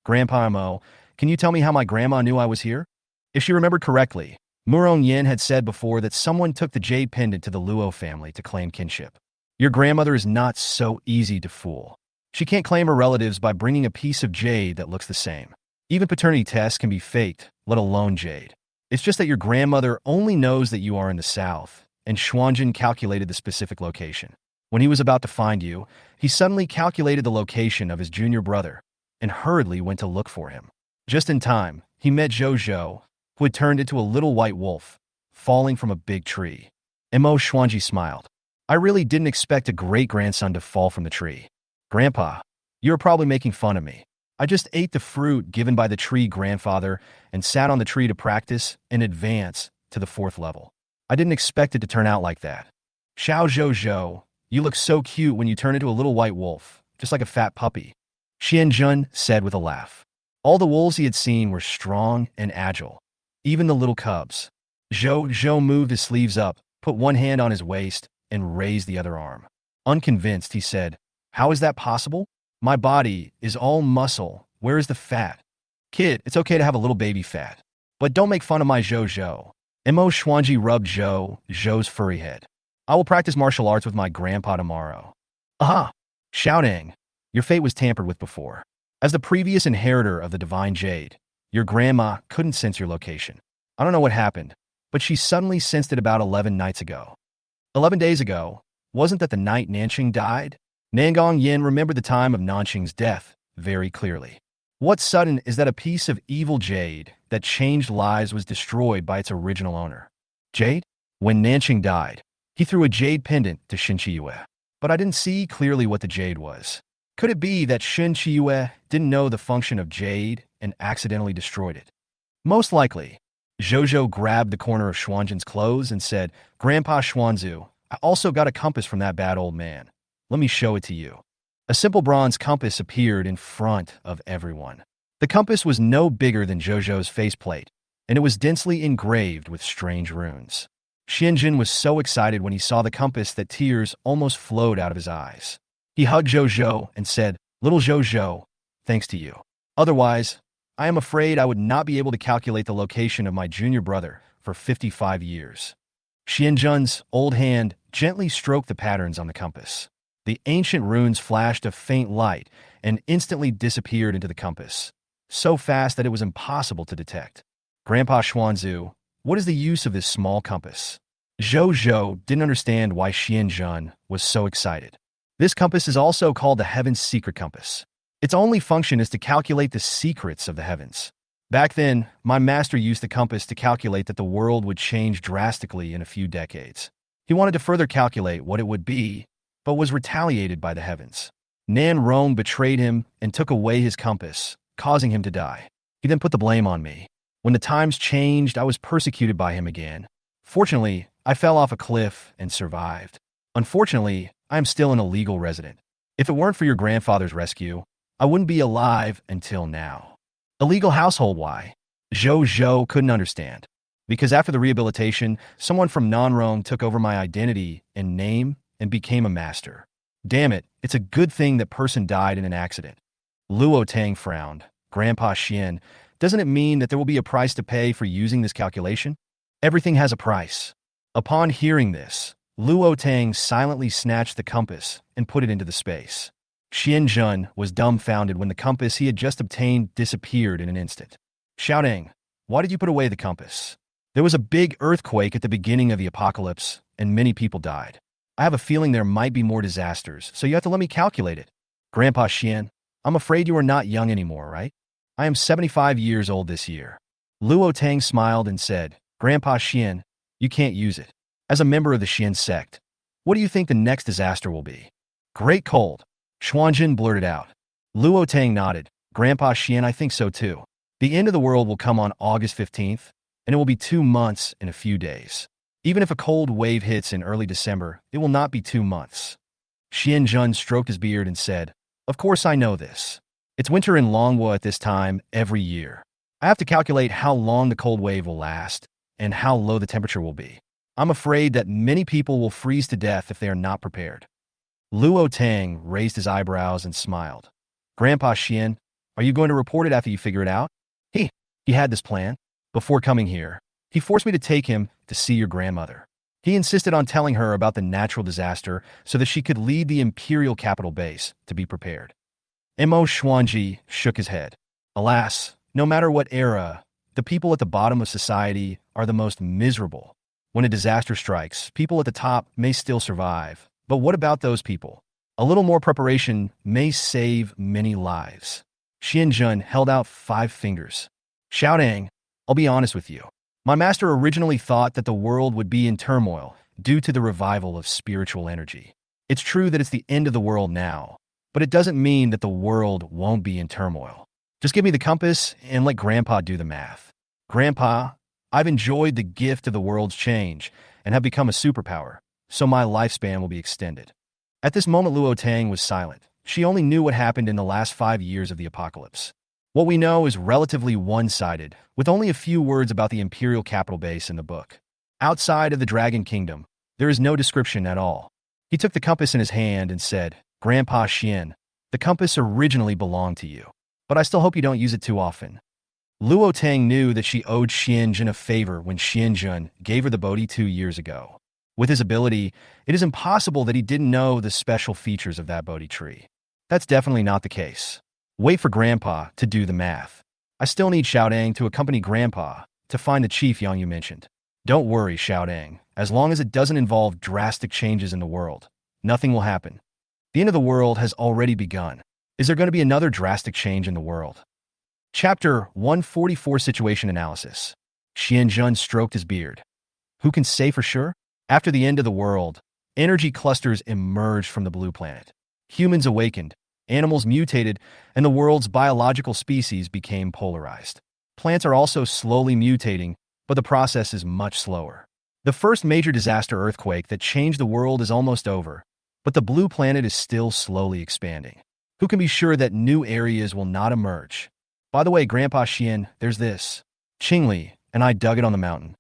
Grandpa Mo, can you tell me how my grandma knew I was here? If she remembered correctly, Murong Yin had said before that someone took the jade pendant to the Luo family to claim kinship. Your grandmother is not so easy to fool. She can't claim her relatives by bringing a piece of jade that looks the same. Even paternity tests can be faked, let alone jade. It's just that your grandmother only knows that you are in the south, and Xuanjin calculated the specific location. When he was about to find you, he suddenly calculated the location of his junior brother and hurriedly went to look for him. Just in time, he met Zhou, who had turned into a little white wolf, falling from a big tree. Mo Xuanji smiled. I really didn't expect a great-grandson to fall from the tree. Grandpa, you're probably making fun of me. I just ate the fruit given by the tree grandfather and sat on the tree to practice and advance to the 4th level. I didn't expect it to turn out like that. Xiao Zhou, you look so cute when you turn into a little white wolf, just like a fat puppy. Xianjun said with a laugh. All the wolves he had seen were strong and agile, even the little cubs. Zhou moved his sleeves up, put one hand on his waist, and raised the other arm. Unconvinced, he said, How is that possible? My body is all muscle. Where is the fat? Kid, it's okay to have a little baby fat. But don't make fun of my Zhou. Mo Xuanji rubbed Zhou's furry head. I will practice martial arts with my grandpa tomorrow. Aha! Shouting. Your fate was tampered with before. As the previous inheritor of the divine jade, your grandma couldn't sense your location. I don't know what happened, but she suddenly sensed it about 11 nights ago. 11 days ago, wasn't that the night Nanqing died? Nangong Yin remembered the time of Nanqing's death very clearly. What's sudden is that a piece of evil jade that changed lives was destroyed by its original owner. Jade? When Nanqing died, he threw a jade pendant to Shin Qiyue. But I didn't see clearly what the jade was. Could it be that Shin Qiyue didn't know the function of jade and accidentally destroyed it? Most likely. Zhou grabbed the corner of Xuanjin's clothes and said, Grandpa Xuanzu, I also got a compass from that bad old man. Let me show it to you. A simple bronze compass appeared in front of everyone. The compass was no bigger than Zhou's faceplate, and it was densely engraved with strange runes. Xianjin was so excited when he saw the compass that tears almost flowed out of his eyes. He hugged Zhou and said, Little Zhou, thanks to you. Otherwise, I am afraid I would not be able to calculate the location of my junior brother for 55 years. Xianjun's old hand gently stroked the patterns on the compass. The ancient runes flashed a faint light and instantly disappeared into the compass, so fast that it was impossible to detect. Grandpa Xuanzu, what is the use of this small compass? Zhou didn't understand why Xianjun was so excited. This compass is also called the Heaven's Secret Compass. Its only function is to calculate the secrets of the heavens. Back then, my master used the compass to calculate that the world would change drastically in a few decades. He wanted to further calculate what it would be, but was retaliated by the heavens. Nan Rong betrayed him and took away his compass, causing him to die. He then put the blame on me. When the times changed, I was persecuted by him again. Fortunately, I fell off a cliff and survived. Unfortunately, I am still an illegal resident. If it weren't for your grandfather's rescue, I wouldn't be alive until now. Illegal household, why? Zhou couldn't understand. Because after the rehabilitation, someone from Nanrong took over my identity and name and became a master. Damn it, it's a good thing that person died in an accident. Luo Tang frowned. Grandpa Xian, doesn't it mean that there will be a price to pay for using this calculation? Everything has a price. Upon hearing this, Luo Tang silently snatched the compass and put it into the space. Xianjun was dumbfounded when the compass he had just obtained disappeared in an instant. Shouting, why did you put away the compass? There was a big earthquake at the beginning of the apocalypse, and many people died. I have a feeling there might be more disasters, so you have to let me calculate it. Grandpa Xian, I'm afraid you are not young anymore, right? I am 75 years old this year. Luo Tang smiled and said, Grandpa Xian, you can't use it. As a member of the Xian sect, what do you think the next disaster will be? Great cold. Xuanjin blurted out. Luo Tang nodded. Grandpa Xian, I think so too. The end of the world will come on August 15th, and it will be 2 months in a few days. Even if a cold wave hits in early December, it will not be 2 months. Xianjun stroked his beard and said, "Of course I know this. It's winter in Longwa at this time every year. I have to calculate how long the cold wave will last and how low the temperature will be. I'm afraid that many people will freeze to death if they are not prepared." Luo Tang raised his eyebrows and smiled. "Grandpa Xian, are you going to report it after you figure it out?" He had this plan. Before coming here, he forced me to take him to see your grandmother. He insisted on telling her about the natural disaster so that she could lead the imperial capital base to be prepared. Mo Xuanji shook his head. "Alas, no matter what era, the people at the bottom of society are the most miserable. When a disaster strikes, people at the top may still survive. But what about those people? A little more preparation may save many lives." Xianjun held out 5 fingers. "Xiaodang, I'll be honest with you. My master originally thought that the world would be in turmoil due to the revival of spiritual energy. It's true that it's the end of the world now, but it doesn't mean that the world won't be in turmoil. Just give me the compass and let Grandpa do the math. Grandpa, I've enjoyed the gift of the world's change and have become a superpower, so my lifespan will be extended." At this moment, Luo Tang was silent. She only knew what happened in the last 5 years of the apocalypse. What we know is relatively one-sided, with only a few words about the imperial capital base in the book. Outside of the Dragon Kingdom, there is no description at all. He took the compass in his hand and said, "Grandpa Xian, the compass originally belonged to you, but I still hope you don't use it too often." Luo Tang knew that she owed Xianjun a favor when Xianjun gave her the Bodhi 2 years ago. With his ability, it is impossible that he didn't know the special features of that Bodhi tree. That's definitely not the case. Wait for Grandpa to do the math. I still need Xiaodang to accompany Grandpa to find the chief Yang you mentioned. Don't worry, Xiaodang. As long as it doesn't involve drastic changes in the world, nothing will happen. The end of the world has already begun. Is there going to be another drastic change in the world? Chapter 144 Situation Analysis. Xianjun stroked his beard. Who can say for sure? After the end of the world, energy clusters emerged from the blue planet. Humans awakened, animals mutated, and the world's biological species became polarized. Plants are also slowly mutating, but the process is much slower. The first major disaster earthquake that changed the world is almost over, but the blue planet is still slowly expanding. Who can be sure that new areas will not emerge? By the way, Grandpa Xian, there's this. Qingli and I dug it on the mountain.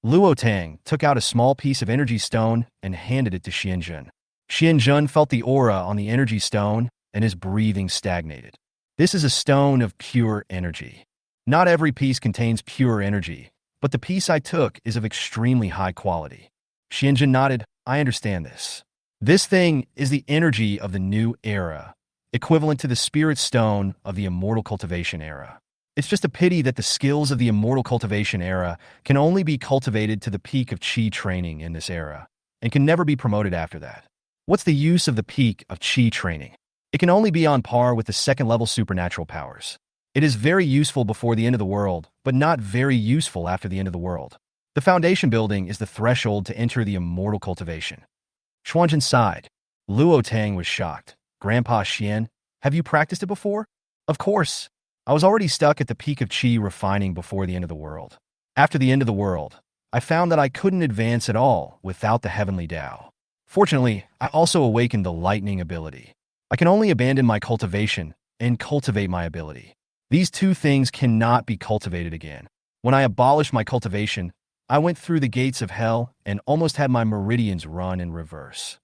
Luo Tang took out a small piece of energy stone and handed it to Xianjun. Xianjun felt the aura on the energy stone, and his breathing stagnated. This is a stone of pure energy. Not every piece contains pure energy, but the piece I took is of extremely high quality. Xianjun nodded. I understand this. This thing is the energy of the new era, equivalent to the spirit stone of the immortal cultivation era. It's just a pity that the skills of the immortal cultivation era can only be cultivated to the peak of Qi training in this era, and can never be promoted after that. What's the use of the peak of Qi training? It can only be on par with the second-level supernatural powers. It is very useful before the end of the world, but not very useful after the end of the world. The foundation building is the threshold to enter the immortal cultivation. Xuanjun sighed. Luo Tang was shocked. Grandpa Xian, have you practiced it before? Of course. I was already stuck at the peak of Qi refining before the end of the world. After the end of the world, I found that I couldn't advance at all without the heavenly Tao. Fortunately, I also awakened the lightning ability. I can only abandon my cultivation and cultivate my ability. These two things cannot be cultivated again. When I abolished my cultivation, I went through the gates of hell and almost had my meridians run in reverse.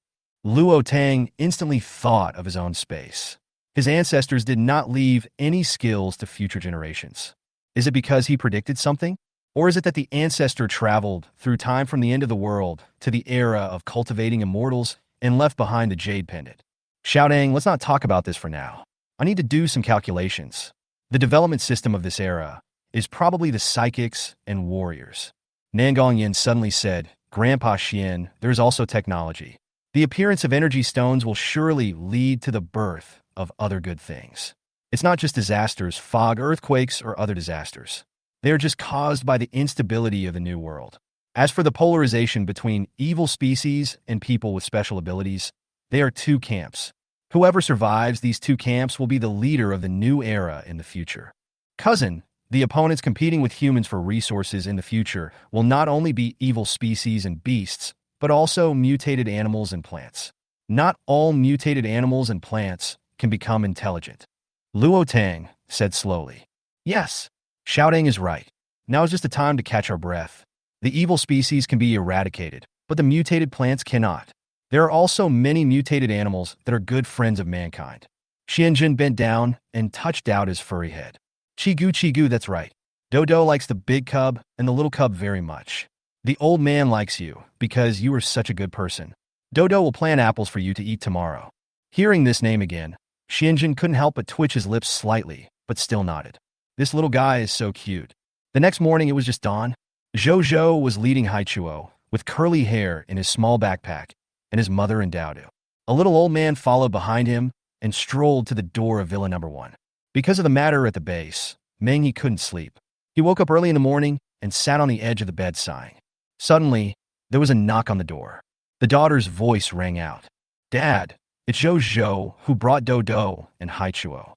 Luo Tang instantly thought of his own space. His ancestors did not leave any skills to future generations. Is it because he predicted something? Or is it that the ancestor traveled through time from the end of the world to the era of cultivating immortals and left behind the jade pendant? Xiaodang, let's not talk about this for now. I need to do some calculations. The development system of this era is probably the psychics and warriors. Nangongyan suddenly said, Grandpa Xian, there's also technology. The appearance of energy stones will surely lead to the birth of other good things. It's not just disasters, fog, earthquakes, or other disasters. They are just caused by the instability of the new world. As for the polarization between evil species and people with special abilities, they are two camps. Whoever survives these two camps will be the leader of the new era in the future. Cousin, The opponents competing with humans for resources in the future will not only be evil species and beasts, but also mutated animals and plants. Not all mutated animals and plants can become intelligent. Luo Tang said slowly. Yes, Xiaodang is right. Now is just the time to catch our breath. The evil species can be eradicated, but the mutated plants cannot. There are also many mutated animals that are good friends of mankind. Xianjun bent down and touched out his furry head. Chigu, that's right. Dodo likes the big cub and the little cub very much. The old man likes you because you are such a good person. Dodo will plant apples for you to eat tomorrow. Hearing this name again, Xianjun couldn't help but twitch his lips slightly, but still nodded. This little guy is so cute. The next morning it was just dawn. Zhou was leading Haichuo, with curly hair in his small backpack, and his mother and Daodu. A little old man followed behind him and strolled to the door of Villa number 1. Because of the matter at the base, Meng couldn't sleep. He woke up early in the morning and sat on the edge of the bed sighing. Suddenly, there was a knock on the door. The daughter's voice rang out. Dad, it's Zhou who brought Dodo and Haichuo.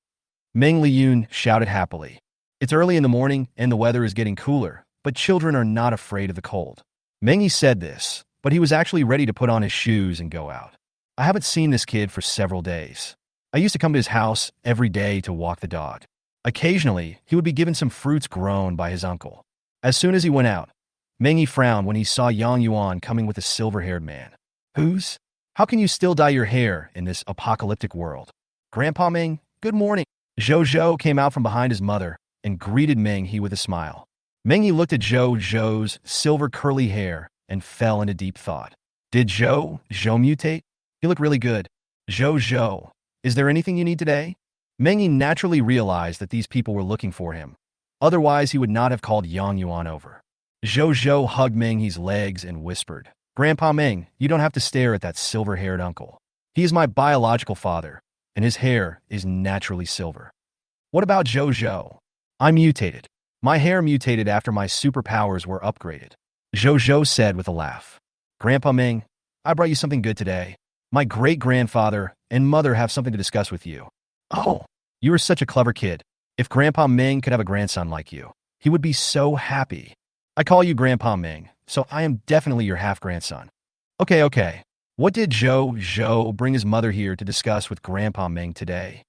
Meng Liyun shouted happily. It's early in the morning and the weather is getting cooler, but children are not afraid of the cold. Meng said this, but he was actually ready to put on his shoes and go out. I haven't seen this kid for several days. I used to come to his house every day to walk the dog. Occasionally, he would be given some fruits grown by his uncle. As soon as he went out, Meng frowned when he saw Yang Yuan coming with a silver-haired man. Who's? How can you still dye your hair in this apocalyptic world? Grandpa Meng, good morning. Zhou came out from behind his mother and greeted Meng with a smile. Meng looked at Zhou's silver curly hair and fell into deep thought. Did Zhou mutate? He looked really good. Zhou, is there anything you need today? Meng naturally realized that these people were looking for him. Otherwise, he would not have called Yang Yuan over. Zhou hugged Meng's legs and whispered, Grandpa Meng, you don't have to stare at that silver-haired uncle. He is my biological father, and his hair is naturally silver. What about Zhou? I mutated. My hair mutated after my superpowers were upgraded. Zhou said with a laugh. Grandpa Meng, I brought you something good today. My great-grandfather and mother have something to discuss with you. Oh, you are such a clever kid. If Grandpa Meng could have a grandson like you, he would be so happy. I call you Grandpa Meng, so I am definitely your half-grandson. Okay. What did Zhou bring his mother here to discuss with Grandpa Meng today?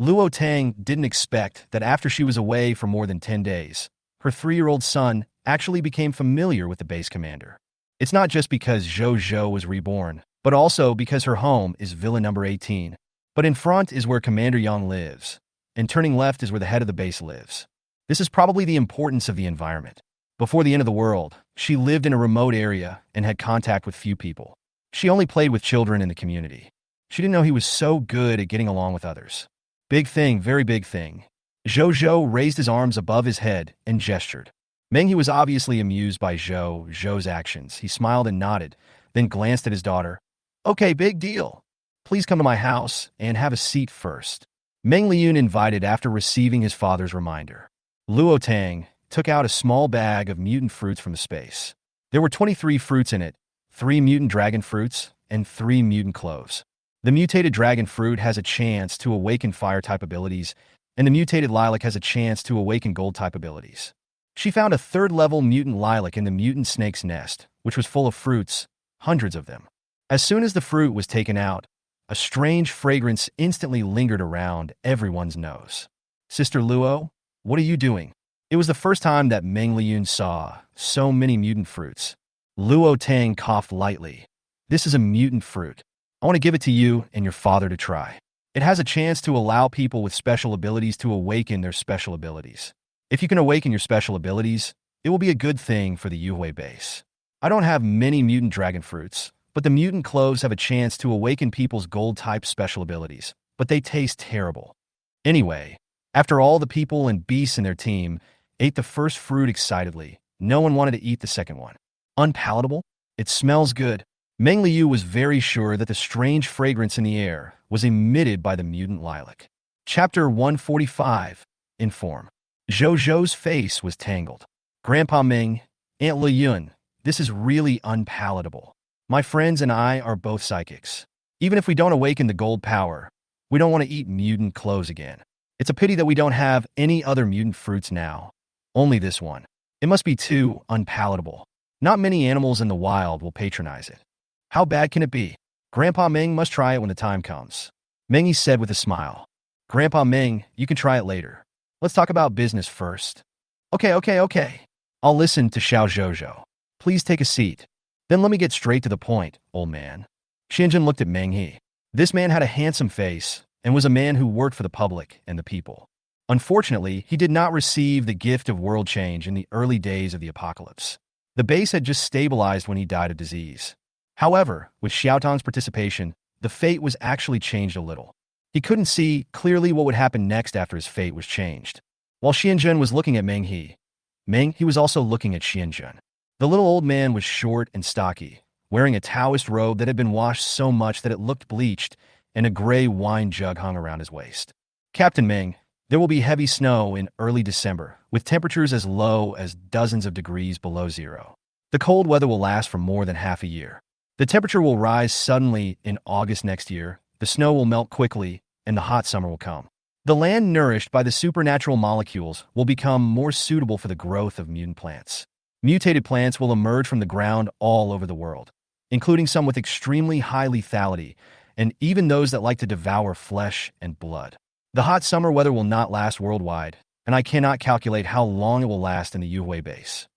Luo Tang didn't expect that after she was away for more than 10 days, her 3-year-old son actually became familiar with the base commander. It's not just because Zhou was reborn, but also because her home is Villa number 18. But in front is where Commander Yang lives, and turning left is where the head of the base lives. This is probably the importance of the environment. Before the end of the world, she lived in a remote area and had contact with few people. She only played with children in the community. She didn't know he was so good at getting along with others. Big thing, very big thing. Zhou raised his arms above his head and gestured. Meng was obviously amused by Zhou's actions. He smiled and nodded, then glanced at his daughter. Okay, big deal. Please come to my house and have a seat first. Meng Liyun invited after receiving his father's reminder. Luo Tang took out a small bag of mutant fruits from the space. There were 23 fruits in it, 3 mutant dragon fruits, and 3 mutant cloves. The mutated dragon fruit has a chance to awaken fire-type abilities, and the mutated lilac has a chance to awaken gold-type abilities. She found a 3rd-level mutant lilac in the mutant snake's nest, which was full of fruits, hundreds of them. As soon as the fruit was taken out, a strange fragrance instantly lingered around everyone's nose. Sister Luo, what are you doing? It was the first time that Meng Liyun saw so many mutant fruits. Luo Tang coughed lightly. This is a mutant fruit. I want to give it to you and your father to try. It has a chance to allow people with special abilities to awaken their special abilities. If you can awaken your special abilities, it will be a good thing for the Yuhui base. I don't have many mutant dragon fruits, but the mutant cloves have a chance to awaken people's gold-type special abilities, but they taste terrible. Anyway, after all the people and beasts in their team ate the first fruit excitedly, no one wanted to eat the second one. Unpalatable? It smells good. Meng Liu was very sure that the strange fragrance in the air was emitted by the mutant lilac. Chapter 145. Inform. Zhou's face was tangled. Grandpa Meng, Aunt Liyun, this is really unpalatable. My friends and I are both psychics. Even if we don't awaken the gold power, we don't want to eat mutant cloves again. It's a pity that we don't have any other mutant fruits now. Only this one. It must be too unpalatable. Not many animals in the wild will patronize it. How bad can it be? Grandpa Ming must try it when the time comes. Mengi said with a smile. Grandpa Ming, you can try it later. Let's talk about business first. Okay. I'll listen to Xiao Zhozhou. Please take a seat. Then let me get straight to the point, old man. Xianjun looked at Meng He. This man had a handsome face and was a man who worked for the public and the people. Unfortunately, he did not receive the gift of world change in the early days of the apocalypse. The base had just stabilized when he died of disease. However, with Xiaotang's participation, the fate was actually changed a little. He couldn't see clearly what would happen next after his fate was changed. While Xianjun was looking at Meng He was also looking at Xianjun. The little old man was short and stocky, wearing a Taoist robe that had been washed so much that it looked bleached, and a gray wine jug hung around his waist. Captain Ming, there will be heavy snow in early December, with temperatures as low as dozens of degrees below zero. The cold weather will last for more than half a year. The temperature will rise suddenly in August next year, the snow will melt quickly, and the hot summer will come. The land nourished by the supernatural molecules will become more suitable for the growth of mutant plants. Mutated plants will emerge from the ground all over the world, including some with extremely high lethality, and even those that like to devour flesh and blood. The hot summer weather will not last worldwide, and I cannot calculate how long it will last in the Yuhui base.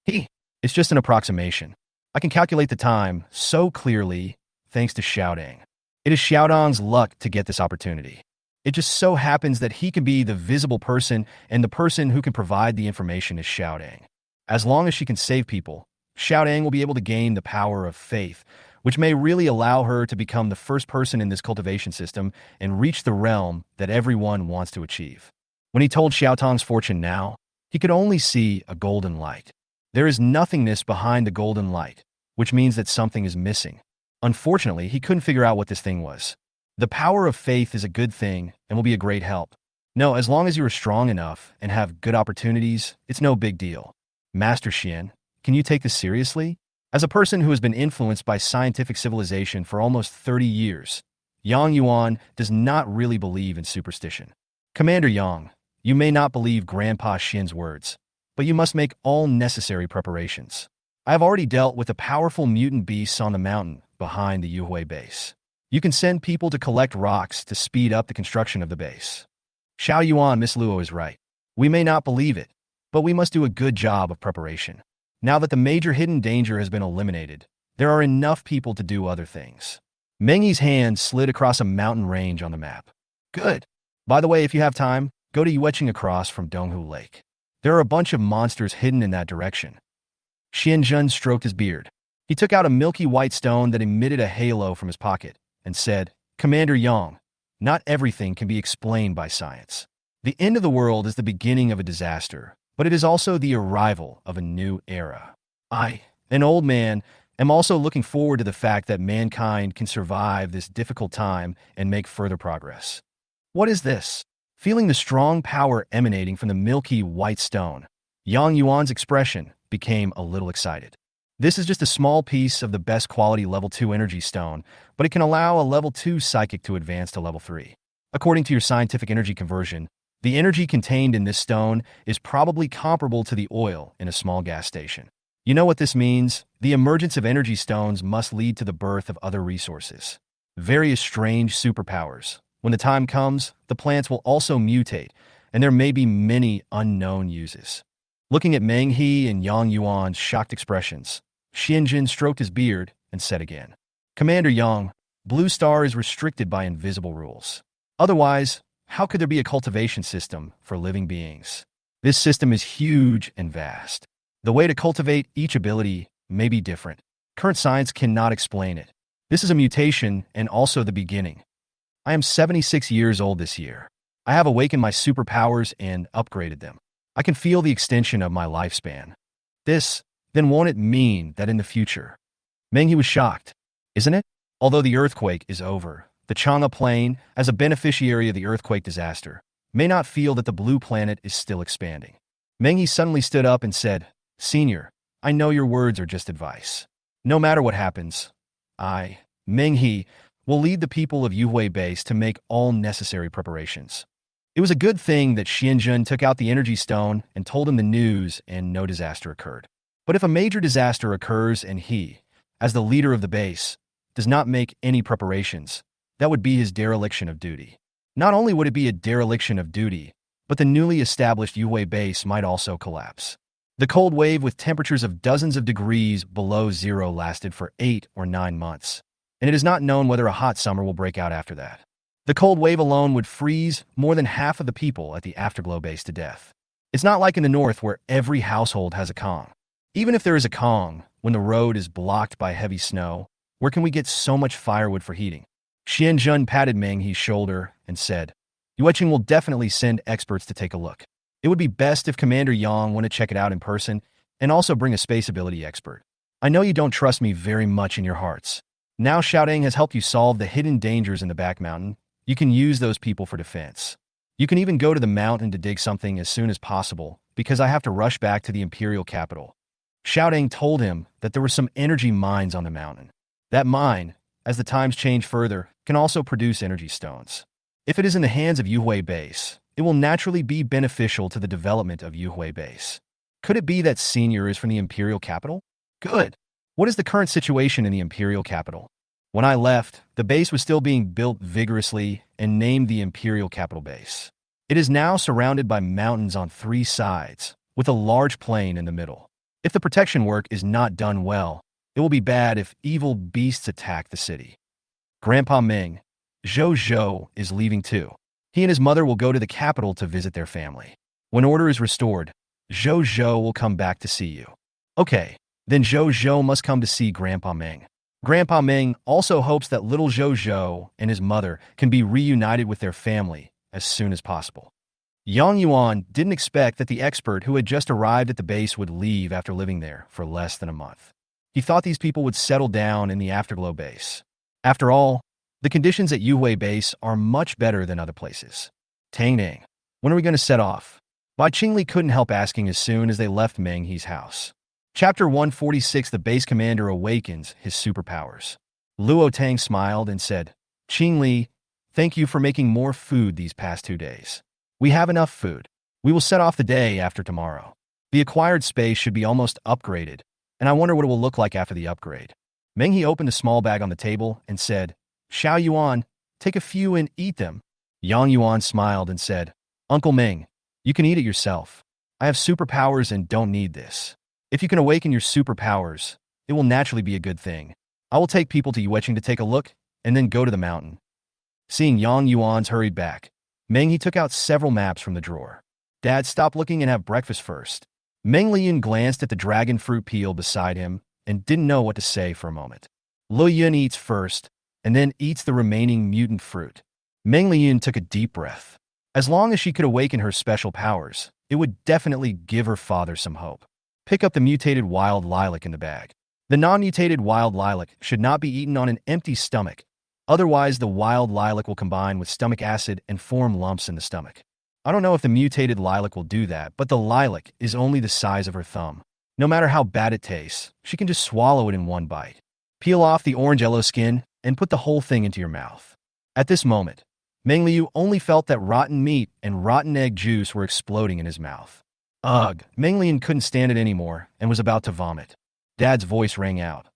It's just an approximation. I can calculate the time so clearly thanks to Xiaodang. It is Xiaodang's luck to get this opportunity. It just so happens that he can be the visible person, and the person who can provide the information is Xiaodang. As long as she can save people, Xiaodang will be able to gain the power of faith, which may really allow her to become the first person in this cultivation system and reach the realm that everyone wants to achieve. When he told Xiaotang's fortune now, he could only see a golden light. There is nothingness behind the golden light, which means that something is missing. Unfortunately, he couldn't figure out what this thing was. The power of faith is a good thing and will be a great help. No, as long as you are strong enough and have good opportunities, it's no big deal. Master Xian, can you take this seriously? As a person who has been influenced by scientific civilization for almost 30 years, Yang Yuan does not really believe in superstition. Commander Yang, you may not believe Grandpa Xian's words, but you must make all necessary preparations. I have already dealt with the powerful mutant beasts on the mountain behind the Yuhui base. You can send people to collect rocks to speed up the construction of the base. Xiao Yuan, Miss Luo is right. We may not believe it, but we must do a good job of preparation. Now that the major hidden danger has been eliminated, there are enough people to do other things. Mengi's hand slid across a mountain range on the map. Good. By the way, if you have time, go to Yueching across from Donghu Lake. There are a bunch of monsters hidden in that direction. Xianjun stroked his beard. He took out a milky white stone that emitted a halo from his pocket and said, Commander Yang, not everything can be explained by science. The end of the world is the beginning of a disaster, but it is also the arrival of a new era. I, an old man, am also looking forward to the fact that mankind can survive this difficult time and make further progress. What is this? Feeling the strong power emanating from the milky white stone, Yang Yuan's expression became a little excited. This is just a small piece of the best quality level 2 energy stone, but it can allow a level 2 psychic to advance to level 3. According to your scientific energy conversion, the energy contained in this stone is probably comparable to the oil in a small gas station. You know what this means? The emergence of energy stones must lead to the birth of other resources. Various strange superpowers. When the time comes, the plants will also mutate, and there may be many unknown uses. Looking at Meng He and Yang Yuan's shocked expressions, Xianjun stroked his beard and said again, Commander Yang, Blue Star is restricted by invisible rules. Otherwise, how could there be a cultivation system for living beings? This system is huge and vast. The way to cultivate each ability may be different. Current science cannot explain it. This is a mutation and also the beginning. I am 76 years old this year. I have awakened my superpowers and upgraded them. I can feel the extension of my lifespan. Then won't it mean that in the future? Meng He was shocked, isn't it? Although the earthquake is over, the Chang'e Plain, as a beneficiary of the earthquake disaster, may not feel that the blue planet is still expanding. Meng He suddenly stood up and said, Senior, I know your words are just advice. No matter what happens, I, Meng He, will lead the people of Yuhui Base to make all necessary preparations. It was a good thing that Xianjun took out the energy stone and told him the news and no disaster occurred. But if a major disaster occurs and he, as the leader of the base, does not make any preparations, that would be his dereliction of duty. Not only would it be a dereliction of duty, but the newly established Yue base might also collapse. The cold wave with temperatures of dozens of degrees below zero lasted for 8 or 9 months, and it is not known whether a hot summer will break out after that. The cold wave alone would freeze more than half of the people at the Afterglow base to death. It's not like in the north where every household has a Kong. Even if there is a Kong, when the road is blocked by heavy snow, where can we get so much firewood for heating? Xianjun patted Meng He's shoulder and said, Yueqing will definitely send experts to take a look. It would be best if Commander Yang want to check it out in person and also bring a space ability expert. I know you don't trust me very much in your hearts. Now Xiaodong has helped you solve the hidden dangers in the back mountain. You can use those people for defense. You can even go to the mountain to dig something as soon as possible, because I have to rush back to the imperial capital. Xiaodong told him that there were some energy mines on the mountain. That mine, as the times change further, can also produce energy stones. If it is in the hands of Yue base, it will naturally be beneficial to the development of Yue base. Could it be that Senior is from the imperial capital? Good. What is the current situation in the imperial capital? When I left, the base was still being built vigorously and named the Imperial Capital Base. It is now surrounded by mountains on 3 sides, with a large plain in the middle. If the protection work is not done well, it will be bad if evil beasts attack the city. Grandpa Ming, Zhou is leaving too. He and his mother will go to the capital to visit their family. When order is restored, Zhou will come back to see you. Okay, then Zhou must come to see Grandpa Ming. Grandpa Ming also hopes that little Zhou and his mother can be reunited with their family as soon as possible. Yang Yuan didn't expect that the expert who had just arrived at the base would leave after living there for less than a month. He thought these people would settle down in the Afterglow base. After all, the conditions at Yue base are much better than other places. Tang, when are we going to set off? Bai Qingli couldn't help asking as soon as they left Meng He's house. Chapter 146 The Base Commander Awakens His Superpowers. Luo Tang smiled and said, Qingli, thank you for making more food these past 2 days. We have enough food. We will set off the day after tomorrow. The acquired space should be almost upgraded, and I wonder what it will look like after the upgrade. Meng He opened a small bag on the table and said, Xiao Yuan, take a few and eat them. Yang Yuan smiled and said, Uncle Meng, you can eat it yourself. I have superpowers and don't need this. If you can awaken your superpowers, it will naturally be a good thing. I will take people to Yueqing to take a look, and then go to the mountain. Seeing Yang Yuan's hurried back, Meng He took out several maps from the drawer. Dad, stop looking and have breakfast first. Meng Liyun glanced at the dragon fruit peel beside him and didn't know what to say for a moment. Luo Yun eats first, and then eats the remaining mutant fruit. Meng Liyun took a deep breath. As long as she could awaken her special powers, it would definitely give her father some hope. Pick up the mutated wild lilac in the bag. The non-mutated wild lilac should not be eaten on an empty stomach, otherwise the wild lilac will combine with stomach acid and form lumps in the stomach. I don't know if the mutated lilac will do that, but the lilac is only the size of her thumb. No matter how bad it tastes, she can just swallow it in one bite. Peel off the orange-yellow skin and put the whole thing into your mouth. At this moment, Meng Liu only felt that rotten meat and rotten egg juice were exploding in his mouth. Ugh, Meng Lian couldn't stand it anymore and was about to vomit. Dad's voice rang out.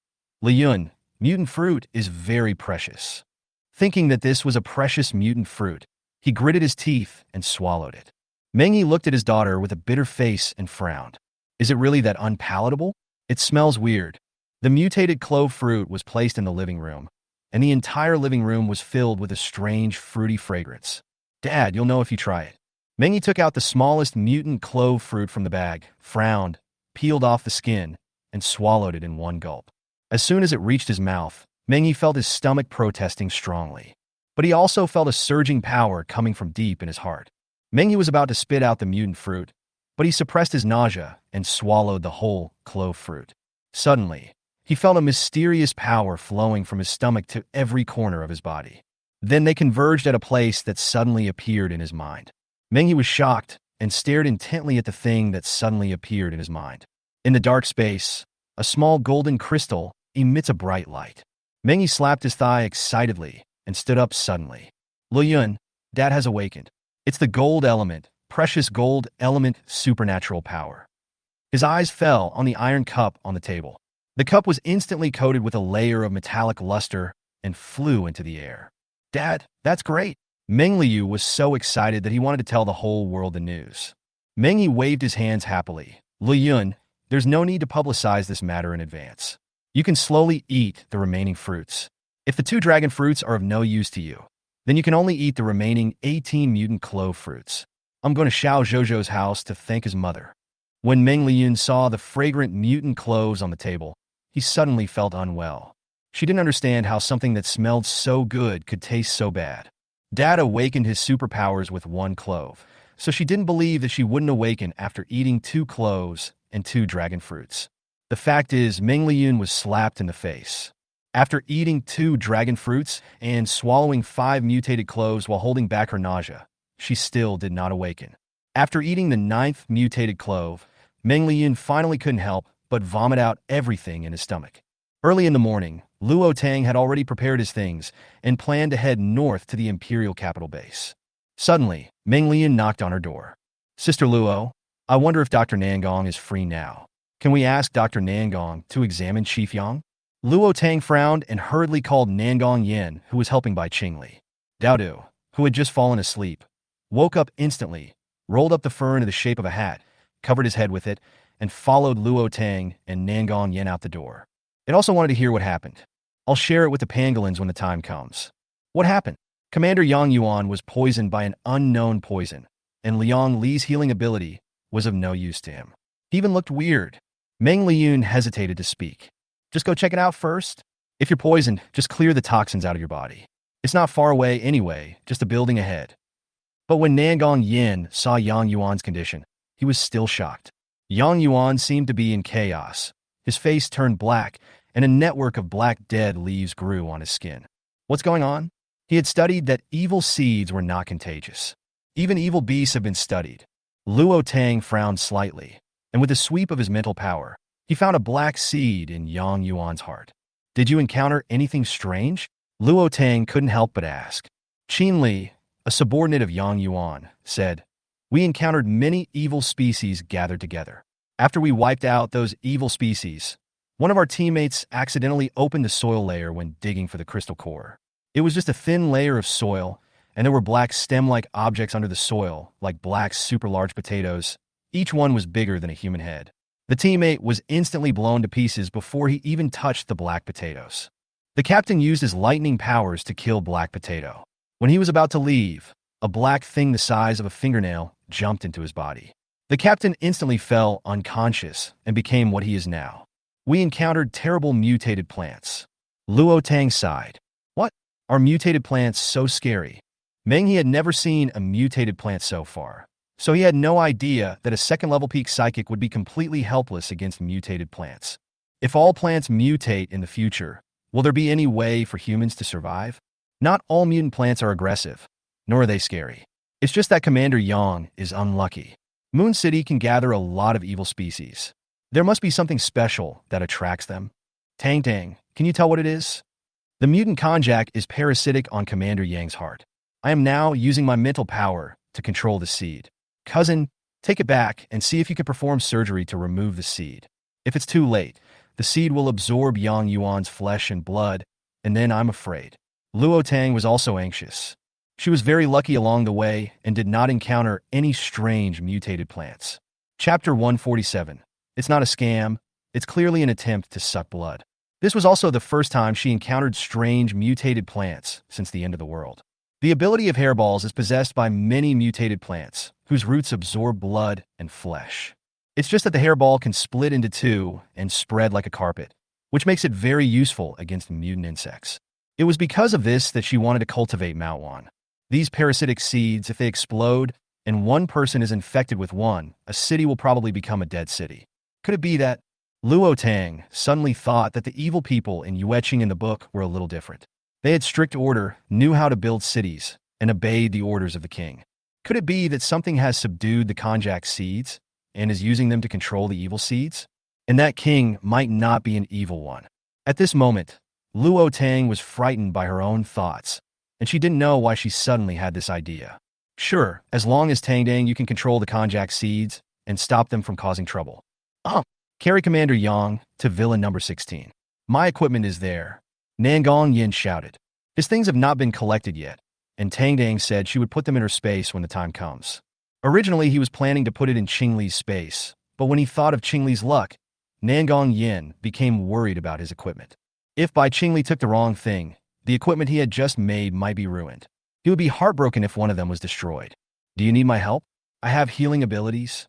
Liyun, mutant fruit is very precious. Thinking that this was a precious mutant fruit, he gritted his teeth and swallowed it. Meng Yi looked at his daughter with a bitter face and frowned. Is it really that unpalatable? It smells weird. The mutated clove fruit was placed in the living room, and the entire living room was filled with a strange, fruity fragrance. Dad, you'll know if you try it. Meng Yi took out the smallest mutant clove fruit from the bag, frowned, peeled off the skin, and swallowed it in one gulp. As soon as it reached his mouth, Meng Yi felt his stomach protesting strongly. But he also felt a surging power coming from deep in his heart. Meng Yi was about to spit out the mutant fruit, but he suppressed his nausea and swallowed the whole clove fruit. Suddenly, he felt a mysterious power flowing from his stomach to every corner of his body. Then they converged at a place that suddenly appeared in his mind. Meng Yi was shocked and stared intently at the thing that suddenly appeared in his mind. In the dark space, a small golden crystal emits a bright light. Meng Yi slapped his thigh excitedly and stood up suddenly. Luo Yun, Dad has awakened. It's the gold element, precious gold element supernatural power. His eyes fell on the iron cup on the table. The cup was instantly coated with a layer of metallic luster and flew into the air. Dad, that's great. Meng Liu was so excited that he wanted to tell the whole world the news. Meng Yi waved his hands happily. Li Yun, there's no need to publicize this matter in advance. You can slowly eat the remaining fruits. If the 2 dragon fruits are of no use to you, then you can only eat the remaining 18 mutant clove fruits. I'm going to Xiao Zhozhou's house to thank his mother. When Meng Liyun saw the fragrant mutant cloves on the table, he suddenly felt unwell. She didn't understand how something that smelled so good could taste so bad. Dad awakened his superpowers with 1 clove, so she didn't believe that she wouldn't awaken after eating 2 cloves and 2 dragon fruits. The fact is, Meng Liyun was slapped in the face. After eating 2 dragon fruits and swallowing 5 mutated cloves while holding back her nausea, she still did not awaken. After eating the 9th mutated clove, Meng Liyun finally couldn't help but vomit out everything in his stomach. Early in the morning, Luo Tang had already prepared his things and planned to head north to the Imperial capital base. Suddenly, Meng Liyun knocked on her door. Sister Luo, I wonder if Dr. Nangong is free now. Can we ask Dr. Nangong to examine Chief Yang? Luo Tang frowned and hurriedly called Nangong Yin, who was helping by Qingli. Daodu, who had just fallen asleep, woke up instantly, rolled up the fur into the shape of a hat, covered his head with it, and followed Luo Tang and Nangong Yin out the door. It also wanted to hear what happened. I'll share it with the pangolins when the time comes. What happened? Commander Yang Yuan was poisoned by an unknown poison, and Liang Li's healing ability was of no use to him. He even looked weird. Meng Liyun hesitated to speak. Just go check it out first. If you're poisoned, just clear the toxins out of your body. It's not far away anyway, just a building ahead. But when Nangong Yin saw Yang Yuan's condition, he was still shocked. Yang Yuan seemed to be in chaos. His face turned black, and a network of black dead leaves grew on his skin. What's going on? He had studied that evil seeds were not contagious. Even evil beasts have been studied. Luo Tang frowned slightly, and with a sweep of his mental power, he found a black seed in Yang Yuan's heart. Did you encounter anything strange? Luo Tang couldn't help but ask. Qin Li, a subordinate of Yang Yuan, said, We encountered many evil species gathered together. After we wiped out those evil species, one of our teammates accidentally opened the soil layer when digging for the crystal core. It was just a thin layer of soil, and there were black stem-like objects under the soil, like black super large potatoes. Each one was bigger than a human head. The teammate was instantly blown to pieces before he even touched the black potatoes. The captain used his lightning powers to kill Black Potato. When he was about to leave, a black thing the size of a fingernail jumped into his body. The captain instantly fell unconscious and became what he is now. We encountered terrible mutated plants. Luo Tang sighed. What? Are mutated plants so scary? Meng He had never seen a mutated plant so far, so he had no idea that a second-level peak psychic would be completely helpless against mutated plants. If all plants mutate in the future, will there be any way for humans to survive? Not all mutant plants are aggressive, nor are they scary. It's just that Commander Yang is unlucky. Moon City can gather a lot of evil species. There must be something special that attracts them. Tang Tang, can you tell what it is? The mutant konjac is parasitic on Commander Yang's heart. I am now using my mental power to control the seed. Cousin, take it back and see if you can perform surgery to remove the seed. If it's too late, the seed will absorb Yang Yuan's flesh and blood, and then I'm afraid. Luo Tang was also anxious. She was very lucky along the way and did not encounter any strange mutated plants. Chapter 147. It's not a scam. It's clearly an attempt to suck blood. This was also the first time she encountered strange mutated plants since the end of the world. The ability of hairballs is possessed by many mutated plants, whose roots absorb blood and flesh. It's just that the hairball can split into two and spread like a carpet, which makes it very useful against mutant insects. It was because of this that she wanted to cultivate manhwa. These parasitic seeds, if they explode and one person is infected with one, a city will probably become a dead city. Could it be that Luo Tang suddenly thought that the evil people in Yueqing in the book were a little different? They had strict order, knew how to build cities, and obeyed the orders of the king. Could it be that something has subdued the konjac seeds and is using them to control the evil seeds? And that king might not be an evil one. At this moment, Luo Tang was frightened by her own thoughts, and she didn't know why she suddenly had this idea. Sure, as long as Tangdang you can control the Konjac seeds and stop them from causing trouble. Um, Carry Commander Yang to villain number 16. My equipment is there. Nangong Yin shouted. His things have not been collected yet, and Tangdang said she would put them in her space when the time comes. Originally, he was planning to put it in Qingli's space, but when he thought of Qingli's luck, Nangong Yin became worried about his equipment. If Bai Qingli took the wrong thing, the equipment he had just made might be ruined. He would be heartbroken if one of them was destroyed. Do you need my help? I have healing abilities.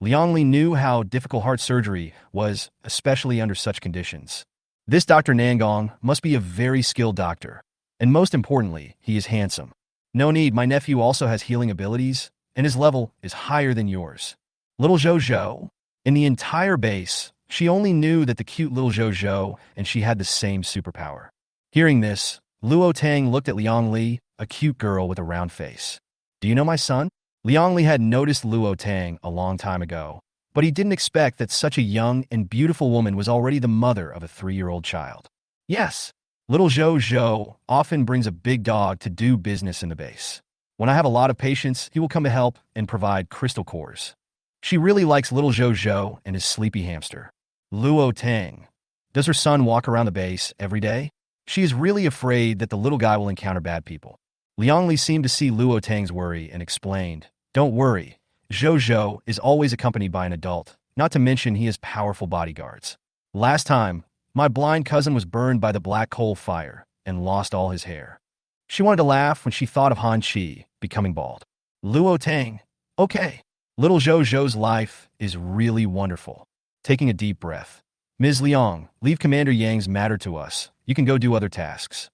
Liangli knew how difficult heart surgery was, especially under such conditions. This Dr. Nangong must be a very skilled doctor, and most importantly, he is handsome. No need, my nephew also has healing abilities, and his level is higher than yours. Little Zhou. In the entire base, she only knew that the cute little Zhou and she had the same superpower. Hearing this, Luo Tang looked at Liang Li, a cute girl with a round face. Do you know my son? Liang Li had noticed Luo Tang a long time ago, but he didn't expect that such a young and beautiful woman was already the mother of a 3-year-old child. Yes, little Zhou often brings a big dog to do business in the base. When I have a lot of patients, he will come to help and provide crystal cores. She really likes little Zhou and his sleepy hamster. Luo Tang. Does her son walk around the base every day? She is really afraid that the little guy will encounter bad people. Liang Li seemed to see Luo Tang's worry and explained, Don't worry, Zhou is always accompanied by an adult, not to mention he has powerful bodyguards. Last time, my blind cousin was burned by the black coal fire and lost all his hair. She wanted to laugh when she thought of Han Chi becoming bald. Luo Tang. Okay. Little Zhou's life is really wonderful. Taking a deep breath. Ms. Liang, leave Commander Yang's matter to us. You can go do other tasks.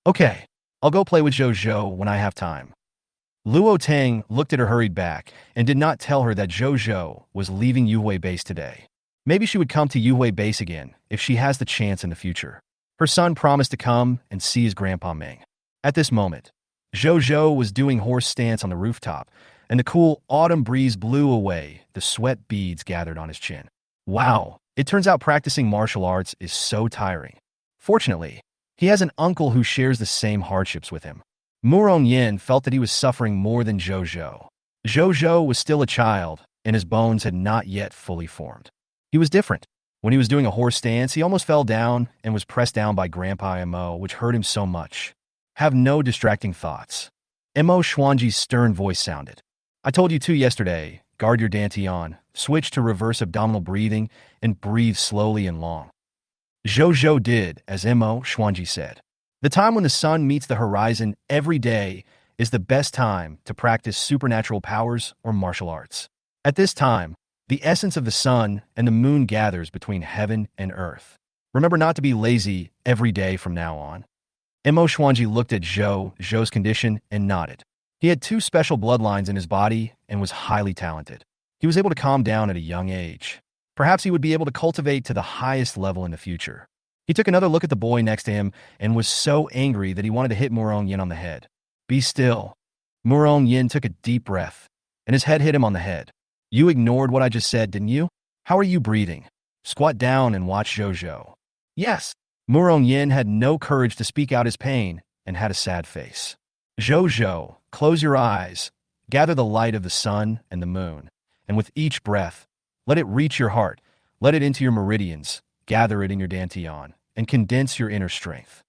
Okay. I'll go play with Zhou when I have time. Luo Tang looked at her hurried back and did not tell her that Zhou was leaving Yuhui base today. Maybe she would come to Yuhui base again if she has the chance in the future. Her son promised to come and see his grandpa Meng. At this moment, Zhou was doing horse stance on the rooftop, and the cool autumn breeze blew away the sweat beads gathered on his chin. Wow, it turns out practicing martial arts is so tiring. Fortunately, he has an uncle who shares the same hardships with him. Murong Yin felt that he was suffering more than Zhou. Zhou was still a child, and his bones had not yet fully formed. He was different. When he was doing a horse stance, he almost fell down and was pressed down by Grandpa Mo, which hurt him so much. Have no distracting thoughts. Mo Xuanji's stern voice sounded. I told you 2 yesterday, guard your dantian, switch to reverse abdominal breathing, and breathe slowly and long. Zhou did, as Mo Xuanji said. The time when the sun meets the horizon every day is the best time to practice supernatural powers or martial arts. At this time, the essence of the sun and the moon gathers between heaven and earth. Remember not to be lazy every day from now on. Mo Xuanji looked at Zhou's condition and nodded. He had 2 special bloodlines in his body and was highly talented. He was able to calm down at a young age. Perhaps he would be able to cultivate to the highest level in the future. He took another look at the boy next to him and was so angry that he wanted to hit Murong Yin on the head. Be still. Murong Yin took a deep breath, and his head hit him on the head. You ignored what I just said, didn't you? How are you breathing? Squat down and watch Zhou. Yes. Murong Yin had no courage to speak out his pain and had a sad face. Zhou, close your eyes, gather the light of the sun and the moon, and with each breath, let it reach your heart, let it into your meridians, gather it in your dantian, and condense your inner strength.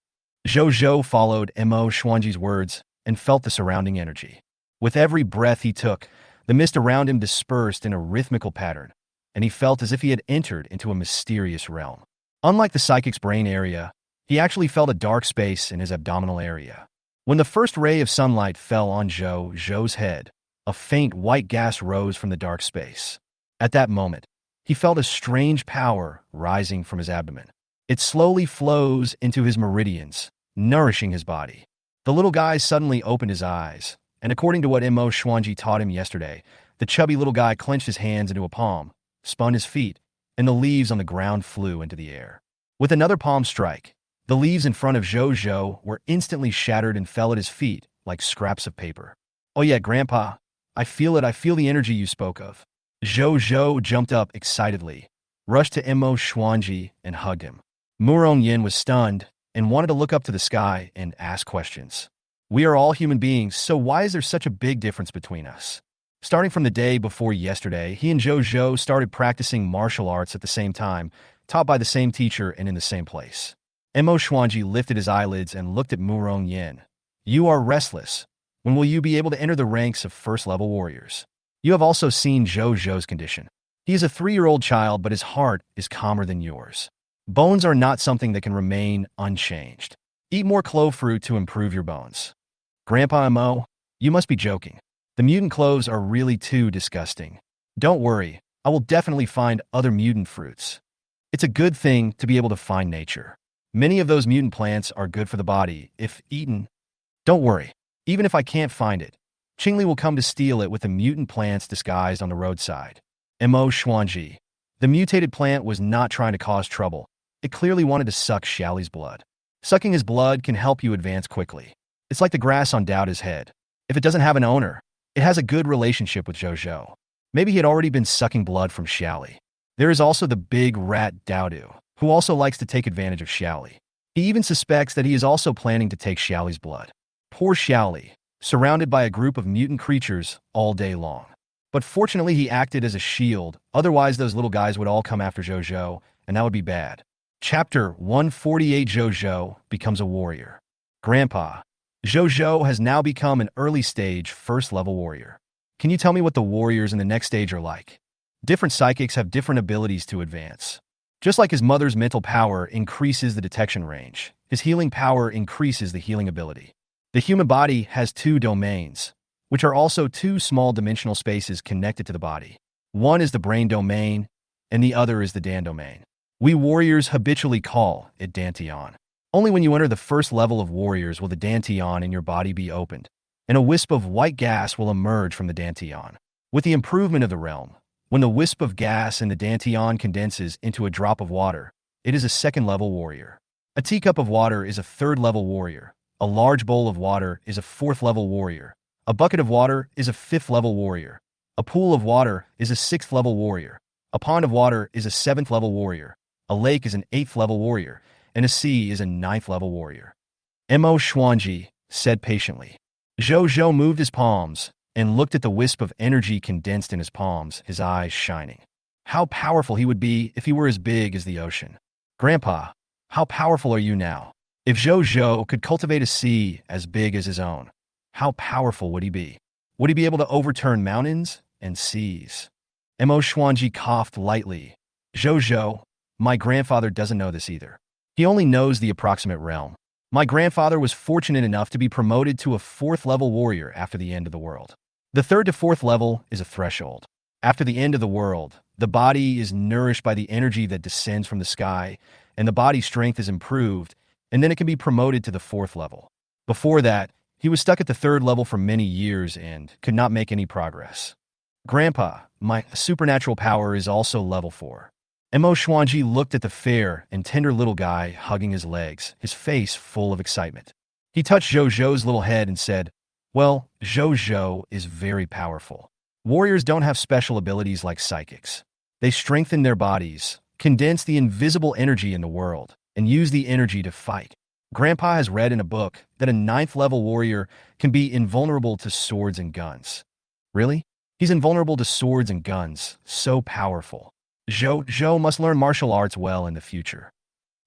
Zhou followed Mo Xuanji's words and felt the surrounding energy. With every breath he took, the mist around him dispersed in a rhythmical pattern, and he felt as if he had entered into a mysterious realm. Unlike the psychic's brain area, he actually felt a dark space in his abdominal area. When the first ray of sunlight fell on Zhou's head, a faint white gas rose from the dark space. At that moment, he felt a strange power rising from his abdomen. It slowly flows into his meridians, nourishing his body. The little guy suddenly opened his eyes, and according to what Mo Xuanji taught him yesterday, the chubby little guy clenched his hands into a palm, spun his feet, and the leaves on the ground flew into the air. With another palm strike, the leaves in front of Zhou were instantly shattered and fell at his feet like scraps of paper. Oh yeah, Grandpa, I feel it, I feel the energy you spoke of. Zhou jumped up excitedly, rushed to Mo Xuanji and hugged him. Murong Yin was stunned and wanted to look up to the sky and ask questions. We are all human beings, so why is there such a big difference between us? Starting from the day before yesterday, he and Zhou started practicing martial arts at the same time, taught by the same teacher and in the same place. Mo Xuanji lifted his eyelids and looked at Murong Yin. You are restless. When will you be able to enter the ranks of first-level warriors? You have also seen Zhou's condition. He is a 3-year-old child, but his heart is calmer than yours. Bones are not something that can remain unchanged. Eat more clove fruit to improve your bones. Grandpa Mo, you must be joking. The mutant cloves are really too disgusting. Don't worry, I will definitely find other mutant fruits. It's a good thing to be able to find nature. Many of those mutant plants are good for the body if eaten. Don't worry, even if I can't find it, Qingli will come to steal it with the mutant plants disguised on the roadside. Mo Xuanji. The mutated plant was not trying to cause trouble. It clearly wanted to suck Xiaoli's blood. Sucking his blood can help you advance quickly. It's like the grass on Daoda's head. If it doesn't have an owner, it has a good relationship with Zhou. Maybe he had already been sucking blood from Xiaoli. There is also the big rat Daodu, who also likes to take advantage of Xiaoli. He even suspects that he is also planning to take Xiaoli's blood. Poor Xiaoli, surrounded by a group of mutant creatures all day long. But fortunately he acted as a shield, otherwise those little guys would all come after Zhou, and that would be bad. Chapter 148. Zhou becomes a warrior. Grandpa, Zhou has now become an early-stage first-level warrior. Can you tell me what the warriors in the next stage are like? Different psychics have different abilities to advance. Just like his mother's mental power increases the detection range, his healing power increases the healing ability. The human body has 2 domains, which are also 2 small dimensional spaces connected to the body. One is the brain domain, and the other is the Dan domain. We warriors habitually call it Dantian. Only when you enter the first level of warriors will the Dantian in your body be opened, and a wisp of white gas will emerge from the Dantian. With the improvement of the realm, when the wisp of gas in the Dantian condenses into a drop of water, it is a second-level warrior. A teacup of water is a third-level warrior. A large bowl of water is a fourth-level warrior. A bucket of water is a fifth-level warrior. A pool of water is a sixth-level warrior. A pond of water is a seventh-level warrior. A lake is an eighth-level warrior, and a sea is a ninth-level warrior. Mo Xuanji said patiently. Zhou moved his palms and looked at the wisp of energy condensed in his palms, his eyes shining. How powerful he would be if he were as big as the ocean. Grandpa, how powerful are you now? If Zhou could cultivate a sea as big as his own, how powerful would he be? Would he be able to overturn mountains and seas? Mo Xuanji coughed lightly. Zhou, my grandfather doesn't know this either. He only knows the approximate realm. My grandfather was fortunate enough to be promoted to a 4th-level warrior after the end of the world. The 3rd to 4th level is a threshold. After the end of the world, the body is nourished by the energy that descends from the sky, and the body's strength is improved, and then it can be promoted to the 4th level. Before that, he was stuck at the 3rd level for many years and could not make any progress. Grandpa, my supernatural power is also level 4. Mo Xuanji looked at the fair and tender little guy hugging his legs, his face full of excitement. He touched Zhou's little head and said, well, Zhou is very powerful. Warriors don't have special abilities like psychics. They strengthen their bodies, condense the invisible energy in the world, and use the energy to fight. Grandpa has read in a book that a 9th-level warrior can be invulnerable to swords and guns. Really? He's invulnerable to swords and guns, so powerful. Zhou must learn martial arts well in the future.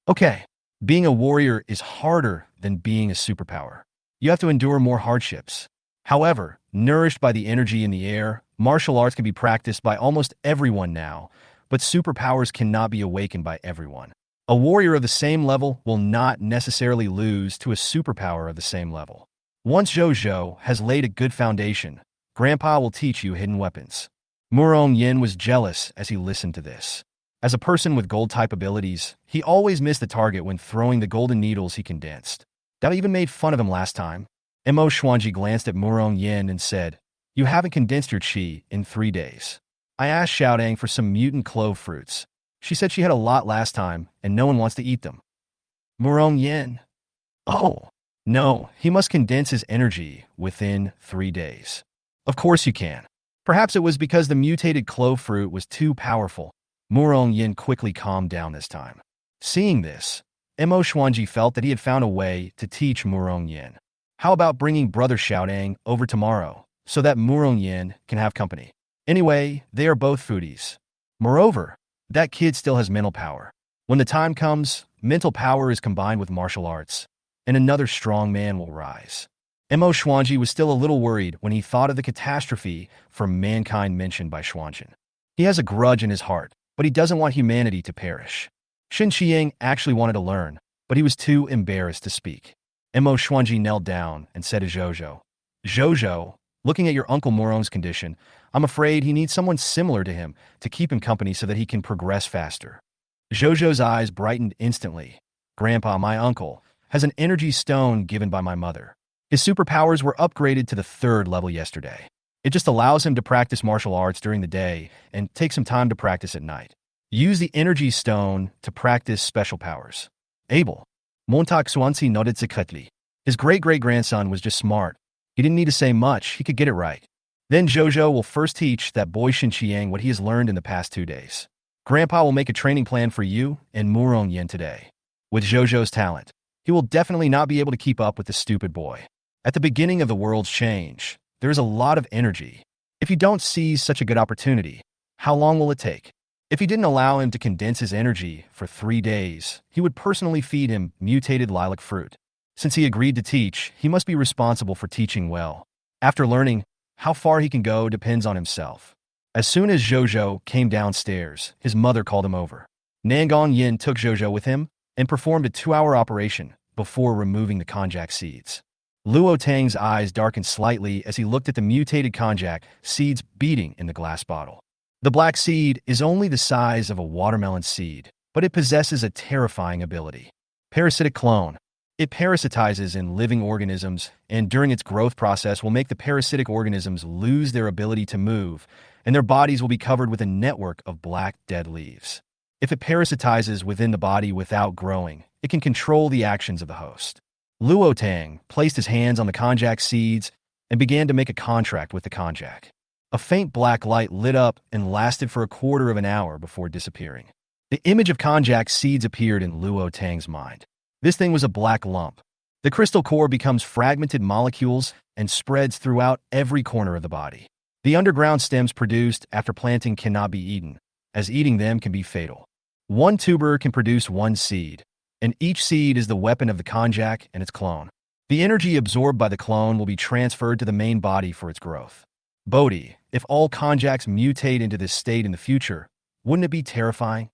Okay, being a warrior is harder than being a superpower. You have to endure more hardships. However, nourished by the energy in the air, martial arts can be practiced by almost everyone now, but superpowers cannot be awakened by everyone. A warrior of the same level will not necessarily lose to a superpower of the same level. Once Zhou has laid a good foundation, Grandpa will teach you hidden weapons. Murong Yin was jealous as he listened to this. As a person with gold-type abilities, he always missed the target when throwing the golden needles he condensed. That even made fun of him last time. Mo Xuanji glanced at Murong Yin and said, you haven't condensed your qi in 3 days. I asked Xiaodang for some mutant clove fruits. She said she had a lot last time, and no one wants to eat them. Murong Yin. Oh, no, he must condense his energy within 3 days. Of course you can. Perhaps it was because the mutated clove fruit was too powerful. Murong Yin quickly calmed down this time. Seeing this, Mo Xuanji felt that he had found a way to teach Murong Yin. How about bringing Brother Xiaodang over tomorrow so that Murong Yin can have company? Anyway, they are both foodies. Moreover, that kid still has mental power. When the time comes, mental power is combined with martial arts, and another strong man will rise. Mo Xuanji was still a little worried when he thought of the catastrophe for mankind mentioned by Xuanzhen. He has a grudge in his heart, but he doesn't want humanity to perish. Shen Qiang actually wanted to learn, but he was too embarrassed to speak. Mo Xuanji knelt down and said to Zhozhou, Zhozhou, looking at your Uncle Morong's condition, I'm afraid he needs someone similar to him to keep him company so that he can progress faster. Zhozhou's eyes brightened instantly. Grandpa, my uncle, has an energy stone given by my mother. His superpowers were upgraded to the 3rd level yesterday. It just allows him to practice martial arts during the day and take some time to practice at night. Use the energy stone to practice special powers. Abel. Montauk Xuanzi nodded secretly. His great-great-grandson was just smart. He didn't need to say much, he could get it right. Then Zhozhou will first teach that boy Shen Qiang what he has learned in the past 2 days. Grandpa will make a training plan for you and Murong Yin today. With Zhozhou's talent, he will definitely not be able to keep up with the stupid boy. At the beginning of the world's change, there is a lot of energy. If you don't seize such a good opportunity, how long will it take? If he didn't allow him to condense his energy for 3 days, he would personally feed him mutated lilac fruit. Since he agreed to teach, he must be responsible for teaching well. After learning, how far he can go depends on himself. As soon as Zhozhou came downstairs, his mother called him over. Nangang Yin took Zhozhou with him and performed a 2-hour operation before removing the konjac seeds. Luo Tang's eyes darkened slightly as he looked at the mutated konjac seeds beating in the glass bottle. The black seed is only the size of a watermelon seed, but it possesses a terrifying ability. Parasitic clone. It parasitizes in living organisms and during its growth process will make the parasitic organisms lose their ability to move, and their bodies will be covered with a network of black dead leaves. If it parasitizes within the body without growing, it can control the actions of the host. Luo Tang placed his hands on the konjac seeds and began to make a contract with the konjac. A faint black light lit up and lasted for a quarter of an hour before disappearing. The image of konjac seeds appeared in Luo Tang's mind. This thing was a black lump. The crystal core becomes fragmented molecules and spreads throughout every corner of the body. The underground stems produced after planting cannot be eaten, as eating them can be fatal. One tuber can produce 1 seed, and each seed is the weapon of the konjac and its clone. The energy absorbed by the clone will be transferred to the main body for its growth. Bodhi, if all konjacs mutate into this state in the future, wouldn't it be terrifying?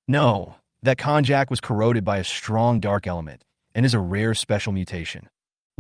No, that konjac was corroded by a strong dark element and is a rare special mutation.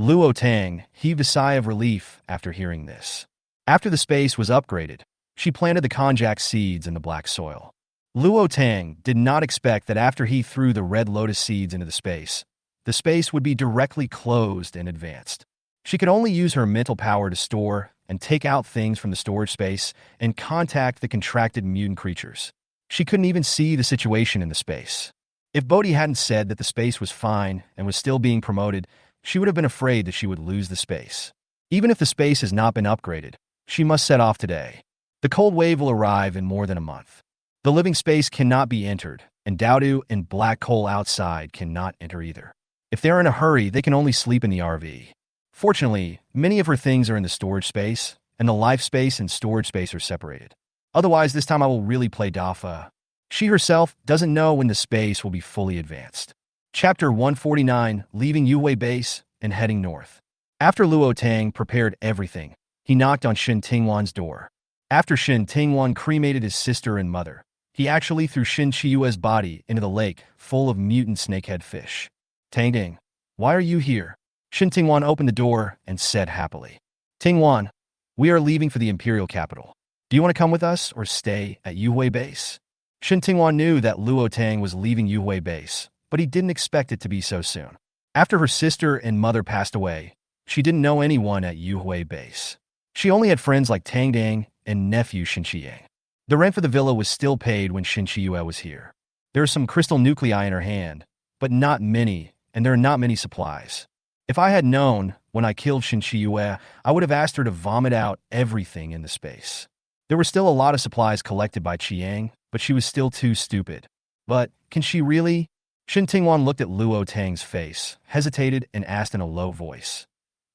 Luo Tang heaved a sigh of relief after hearing this. After the space was upgraded, she planted the konjac seeds in the black soil. Luo Tang did not expect that after he threw the red lotus seeds into the space would be directly closed and advanced. She could only use her mental power to store and take out things from the storage space and contact the contracted mutant creatures. She couldn't even see the situation in the space. If Bodhi hadn't said that the space was fine and was still being promoted, she would have been afraid that she would lose the space. Even if the space has not been upgraded, she must set off today. The cold wave will arrive in more than a month. The living space cannot be entered, and Dowdu and black coal outside cannot enter either. If they're in a hurry, they can only sleep in the RV. Fortunately, many of her things are in the storage space, and the life space and storage space are separated. Otherwise, this time I will really play Dafa. She herself doesn't know when the space will be fully advanced. Chapter 149, leaving Yuhui base and heading north. After Luo Tang prepared everything, he knocked on Shen Tingwan's door. After Shen Tingwan cremated his sister and mother, he actually threw Shen Chiyue's body into the lake full of mutant snakehead fish. Tang Ding, why are you here? Shen Tingwan opened the door and said happily. Tingwan, we are leaving for the imperial capital. Do you want to come with us or stay at Yuhui base? Shen Tingwan knew that Luo Tang was leaving Yuhui base, but he didn't expect it to be so soon. After her sister and mother passed away, she didn't know anyone at Yuhui base. She only had friends like Tang Ding and nephew Shen Qiang. The rent for the villa was still paid when Shen Chiyue was here. There are some crystal nuclei in her hand, but not many, and there are not many supplies. If I had known when I killed Shen Chiyue, I would have asked her to vomit out everything in the space. There were still a lot of supplies collected by Qiang, but she was still too stupid. But can she really? Shen Tingwan looked at Luo Tang's face, hesitated, and asked in a low voice.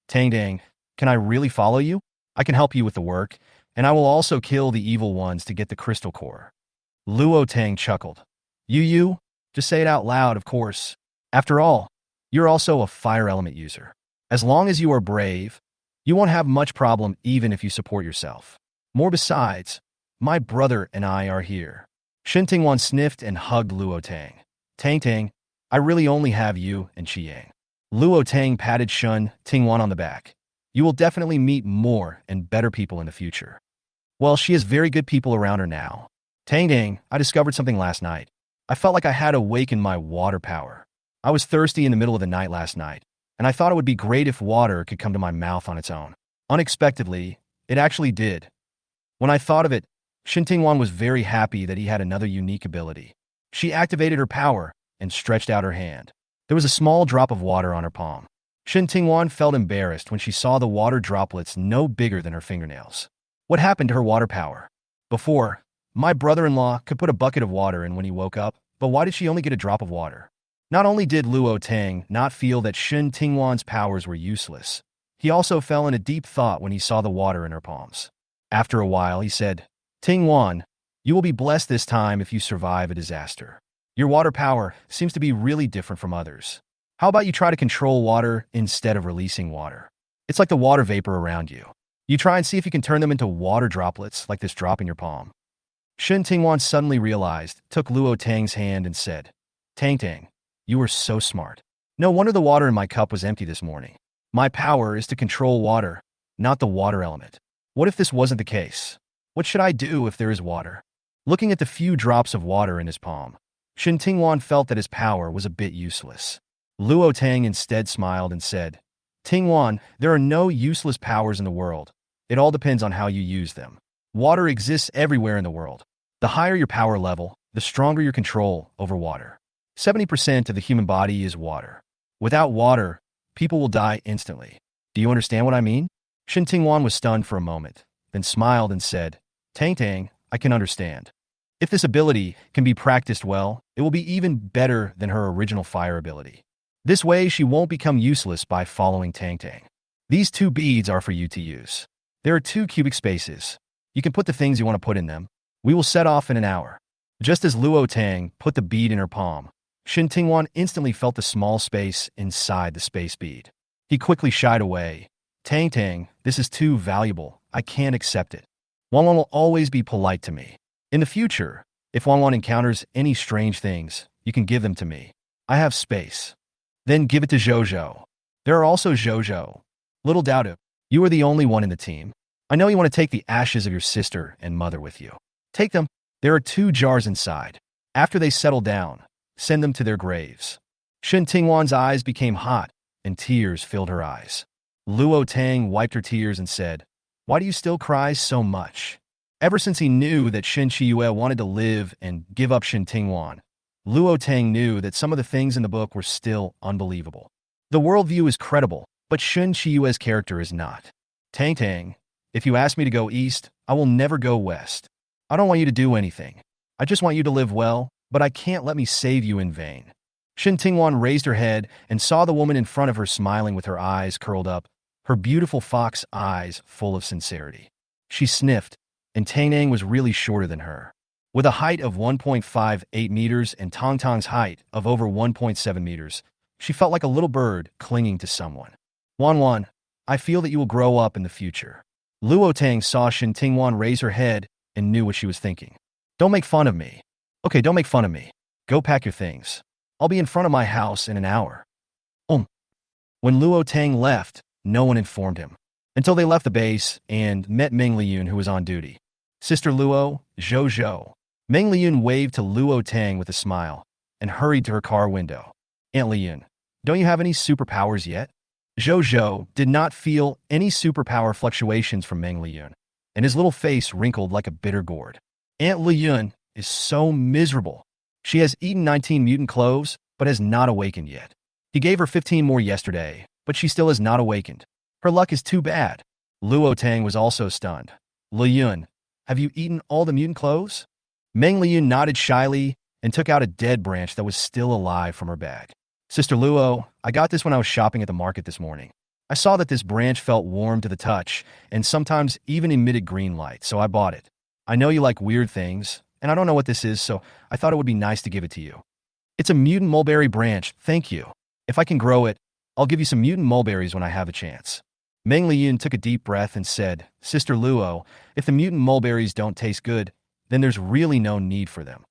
Tang Dang, can I really follow you? I can help you with the work, and I will also kill the evil ones to get the crystal core. Luo Tang chuckled. You? Just say it out loud, of course. After all, you're also a fire element user. As long as you are brave, you won't have much problem even if you support yourself. More besides, my brother and I are here. Shen Tingwan sniffed and hugged Luo Tang. Tang, I really only have you and Chiang. Luo Tang patted Shen Tingwan on the back. You will definitely meet more and better people in the future. Well, she has very good people around her now. Tang, I discovered something last night. I felt like I had awakened my water power. I was thirsty in the middle of the night last night, and I thought it would be great if water could come to my mouth on its own. Unexpectedly, it actually did. When I thought of it, Shen Tingwan was very happy that he had another unique ability. She activated her power and stretched out her hand. There was a small drop of water on her palm. Shen Tingwan felt embarrassed when she saw the water droplets no bigger than her fingernails. What happened to her water power? Before, my brother-in-law could put a bucket of water in when he woke up, but why did she only get a drop of water? Not only did Luo Tang not feel that Shen Tingwan's powers were useless, he also fell in a deep thought when he saw the water in her palms. After a while, he said, Tingwan, you will be blessed this time if you survive a disaster. Your water power seems to be really different from others. How about you try to control water instead of releasing water? It's like the water vapor around you. You try and see if you can turn them into water droplets like this drop in your palm. Shen Tingwan suddenly realized, took Luo Tang's hand and said, Tang, you are so smart. No wonder the water in my cup was empty this morning. My power is to control water, not the water element. What if this wasn't the case? What should I do if there is water? Looking at the few drops of water in his palm, Shen Tingwan felt that his power was a bit useless. Luo Tang instead smiled and said, Tingwan, there are no useless powers in the world. It all depends on how you use them. Water exists everywhere in the world. The higher your power level, the stronger your control over water. 70% of the human body is water. Without water, people will die instantly. Do you understand what I mean? Shen Tingwan was stunned for a moment, then smiled and said, Tang, I can understand. If this ability can be practiced well, it will be even better than her original fire ability. This way, she won't become useless by following Tang. These 2 beads are for you to use. There are 2 cubic spaces. You can put the things you want to put in them. We will set off in an hour. Just as Luo Tang put the bead in her palm, Shen Tingwan instantly felt the small space inside the space bead. He quickly shied away. Tang, this is too valuable. I can't accept it. Wanwan will always be polite to me. In the future, if Wanwan encounters any strange things, you can give them to me. I have space. Then give it to Zhou. There are also Zhou. Little doubt it. You are the only one in the team. I know you want to take the ashes of your sister and mother with you. Take them. There are 2 jars inside. After they settle down, send them to their graves. Shen Tingwan's eyes became hot, and tears filled her eyes. Luo Tang wiped her tears and said, Why do you still cry so much? Ever since he knew that Shen Qiyue wanted to live and give up Shen Tingwan, Luo Tang knew that some of the things in the book were still unbelievable. The worldview is credible, but Shen Qiyue's character is not. Tang, if you ask me to go east, I will never go west. I don't want you to do anything. I just want you to live well, but I can't let me save you in vain. Shen Tingwan raised her head and saw the woman in front of her smiling with her eyes curled up, her beautiful fox eyes full of sincerity. She sniffed, and Tang was really shorter than her. With a height of 1.58 meters and Tang's height of over 1.7 meters, she felt like a little bird clinging to someone. Wanwan, I feel that you will grow up in the future. Luo Tang saw Shen Tingwan raise her head and knew what she was thinking. Don't make fun of me. Okay, don't make fun of me. Go pack your things. I'll be in front of my house in an hour. When Luo Tang left, no one informed him. Until they left the base and met Meng Liyun, who was on duty. Sister Luo, Zhou. Meng Liyun waved to Luo Tang with a smile and hurried to her car window. Aunt Liyun, don't you have any superpowers yet? Zhou did not feel any superpower fluctuations from Meng Liyun, and his little face wrinkled like a bitter gourd. Aunt Liyun is so miserable. She has eaten 19 mutant cloves, but has not awakened yet. He gave her 15 more yesterday, but she still has not awakened. Her luck is too bad. Luo Tang was also stunned. Liyun, have you eaten all the mutant cloves? Meng Liyun nodded shyly and took out a dead branch that was still alive from her bag. Sister Luo, I got this when I was shopping at the market this morning. I saw that this branch felt warm to the touch and sometimes even emitted green light, so I bought it. I know you like weird things, and I don't know what this is, so I thought it would be nice to give it to you. It's a mutant mulberry branch, thank you. If I can grow it, I'll give you some mutant mulberries when I have a chance. Meng Liyun took a deep breath and said, Sister Luo, if the mutant mulberries don't taste good, then there's really no need for them.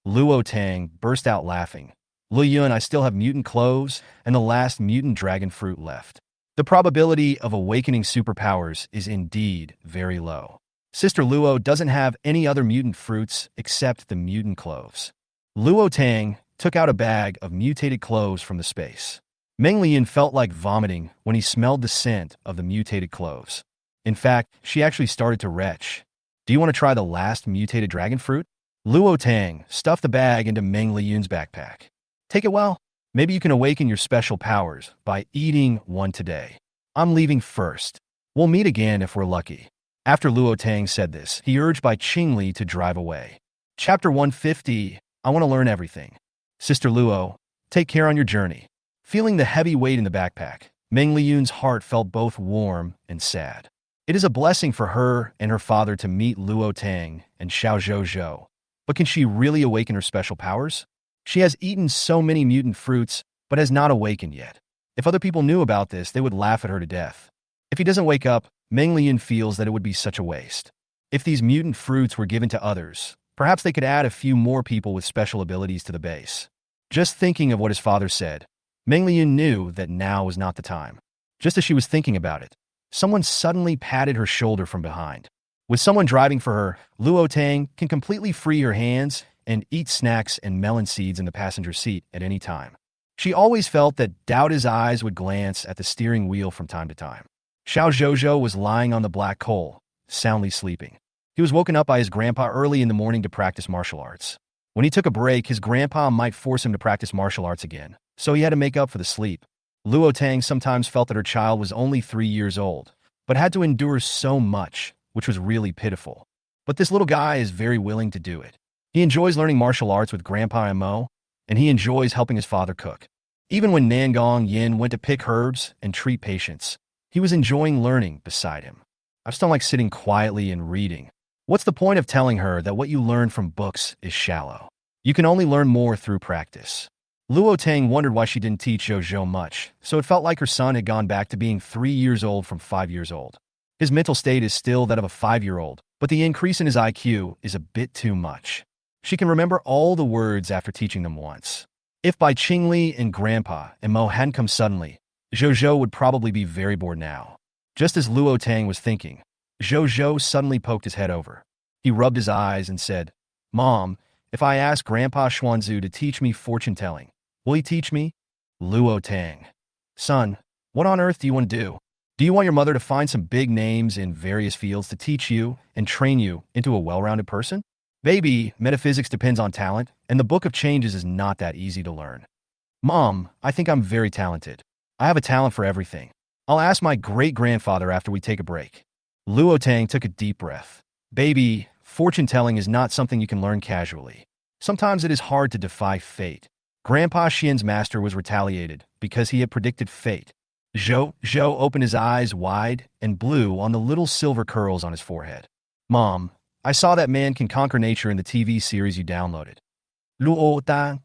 Luo Tang burst out laughing. Liyun, I still have mutant cloves and the last mutant dragon fruit left. The probability of awakening superpowers is indeed very low. Sister Luo doesn't have any other mutant fruits except the mutant cloves. Luo Tang took out a bag of mutated cloves from the space. Meng Liyun felt like vomiting when he smelled the scent of the mutated cloves. In fact, she actually started to retch. Do you want to try the last mutated dragon fruit? Luo Tang stuffed the bag into Meng Liyun's backpack. Take it well. Maybe you can awaken your special powers by eating one today. I'm leaving first. We'll meet again if we're lucky. After Luo Tang said this, he urged Bai Qingli to drive away. Chapter 150, I want to learn everything. Sister Luo, take care on your journey. Feeling the heavy weight in the backpack, Meng Liyun's heart felt both warm and sad. It is a blessing for her and her father to meet Luo Tang and Xiao Zhou. But can she really awaken her special powers? She has eaten so many mutant fruits, but has not awakened yet. If other people knew about this, they would laugh at her to death. If he doesn't wake up, Meng Liyun feels that it would be such a waste. If these mutant fruits were given to others, perhaps they could add a few more people with special abilities to the base. Just thinking of what his father said, Meng Liyun knew that now was not the time. Just as she was thinking about it, someone suddenly patted her shoulder from behind. With someone driving for her, Luo Tang can completely free her hands and eat snacks and melon seeds in the passenger seat at any time. She always felt that Daoda's eyes would glance at the steering wheel from time to time. Xiao Zhou was lying on the black coal, soundly sleeping. He was woken up by his grandpa early in the morning to practice martial arts. When he took a break, his grandpa might force him to practice martial arts again, so he had to make up for the sleep. Luo Tang sometimes felt that her child was only 3 years old, but had to endure so much, which was really pitiful. But this little guy is very willing to do it. He enjoys learning martial arts with Grandpa Mo, and he enjoys helping his father cook. Even when Nangong Yin went to pick herbs and treat patients, he was enjoying learning beside him. I just don't like sitting quietly and reading. What's the point of telling her that what you learn from books is shallow? You can only learn more through practice. Luo Tang wondered why she didn't teach Zhou much, so it felt like her son had gone back to being 3 years old from 5 years old. His mental state is still that of a 5-year-old, but the increase in his IQ is a bit too much. She can remember all the words after teaching them once. If Bai Qingli and Grandpa and Mo hadn't come suddenly, Zhou would probably be very bored now. Just as Luo Tang was thinking, Zhou suddenly poked his head over. He rubbed his eyes and said, Mom, if I ask Grandpa Xuanzu to teach me fortune-telling, will he teach me? Luo Tang. Son, what on earth do you want to do? Do you want your mother to find some big names in various fields to teach you and train you into a well-rounded person? Baby, metaphysics depends on talent, and the Book of Changes is not that easy to learn. Mom, I think I'm very talented. I have a talent for everything. I'll ask my great-grandfather after we take a break. Luo Tang took a deep breath. Baby, fortune-telling is not something you can learn casually. Sometimes it is hard to defy fate. Grandpa Xian's master was retaliated because he had predicted fate. Zhou opened his eyes wide and blew on the little silver curls on his forehead. Mom, I saw that man can conquer nature in the TV series you downloaded. Luo Tang.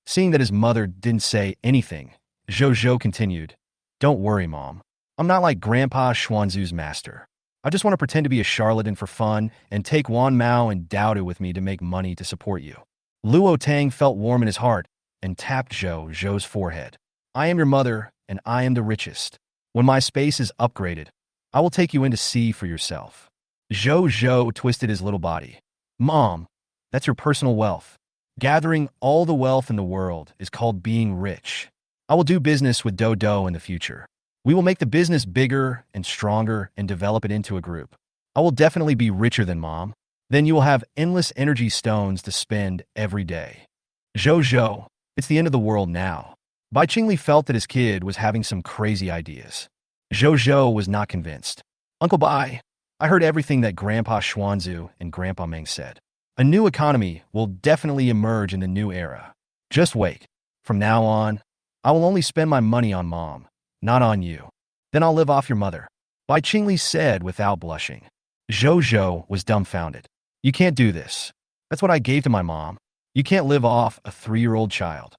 Seeing that his mother didn't say anything, Zhou continued, Don't worry, Mom. I'm not like Grandpa Xuanzu's master. I just want to pretend to be a charlatan for fun and take Wan Mao and Daoda with me to make money to support you. Luo Tang felt warm in his heart and tapped Zhou's forehead. I am your mother, and I am the richest. When my space is upgraded, I will take you in to see for yourself. Zhou twisted his little body. Mom, that's your personal wealth. Gathering all the wealth in the world is called being rich. I will do business with Dodo in the future. We will make the business bigger and stronger and develop it into a group. I will definitely be richer than Mom. Then you will have endless energy stones to spend every day. Zhou, it's the end of the world now. Bai Qingli felt that his kid was having some crazy ideas. Zhou was not convinced. Uncle Bai, I heard everything that Grandpa Xuanzu and Grandpa Meng said. A new economy will definitely emerge in the new era. Just wait. From now on, I will only spend my money on Mom, not on you. Then I'll live off your mother. Bai Qingli said without blushing. Zhou was dumbfounded. You can't do this. That's what I gave to my mom. You can't live off a 3-year-old child.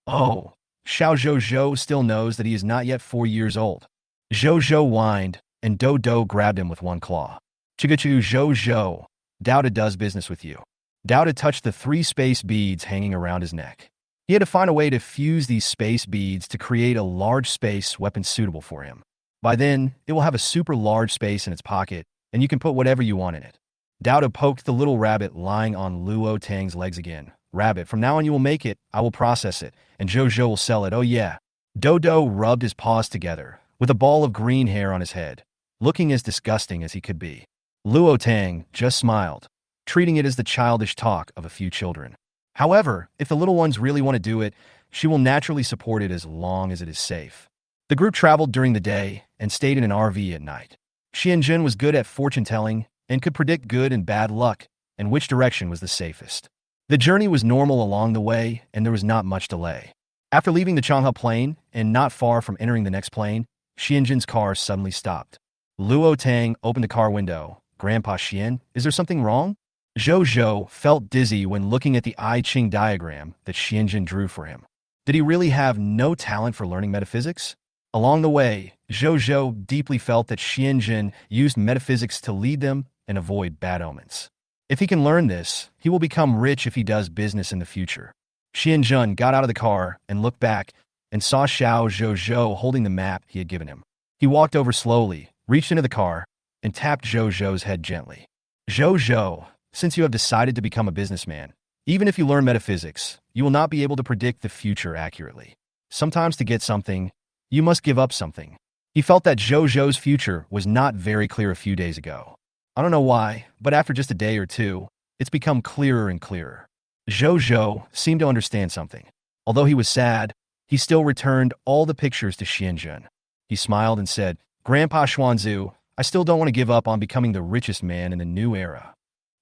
Oh, Xiao Zhou still knows that he is not yet 4 years old. Zhou whined, and Do grabbed him with one claw. Chigachu Zhou, Dowda does business with you. Dowda touched the 3 space beads hanging around his neck. He had to find a way to fuse these space beads to create a large space weapon suitable for him. By then, it will have a super large space in its pocket, and you can put whatever you want in it. Dowda poked the little rabbit lying on Luo Tang's legs again. Rabbit, from now on you will make it, I will process it, and Zhou will sell it, oh yeah. Dodo rubbed his paws together, with a ball of green hair on his head, looking as disgusting as he could be. Luo Tang just smiled, treating it as the childish talk of a few children. However, if the little ones really want to do it, she will naturally support it as long as it is safe. The group traveled during the day and stayed in an RV at night. Xianjun was good at fortune-telling and could predict good and bad luck and which direction was the safest. The journey was normal along the way, and there was not much delay. After leaving the Changhua plain and not far from entering the next plain, Xianjun's car suddenly stopped. Luo Tang opened the car window. Grandpa Xian, is there something wrong? Zhou felt dizzy when looking at the I Ching diagram that Xianjun drew for him. Did he really have no talent for learning metaphysics? Along the way, Zhou deeply felt that Xianjun used metaphysics to lead them and avoid bad omens. If he can learn this, he will become rich if he does business in the future. Xianjun got out of the car and looked back and saw Xiao Zhou holding the map he had given him. He walked over slowly, reached into the car, and tapped Zhou's head gently. Zhou, since you have decided to become a businessman, even if you learn metaphysics, you will not be able to predict the future accurately. Sometimes to get something, you must give up something. He felt that Zhou's future was not very clear a few days ago. I don't know why, but after just a day or two, it's become clearer and clearer. Zhou seemed to understand something. Although he was sad, he still returned all the pictures to Xianjun. He smiled and said, Grandpa Xuanzu, I still don't want to give up on becoming the richest man in the new era.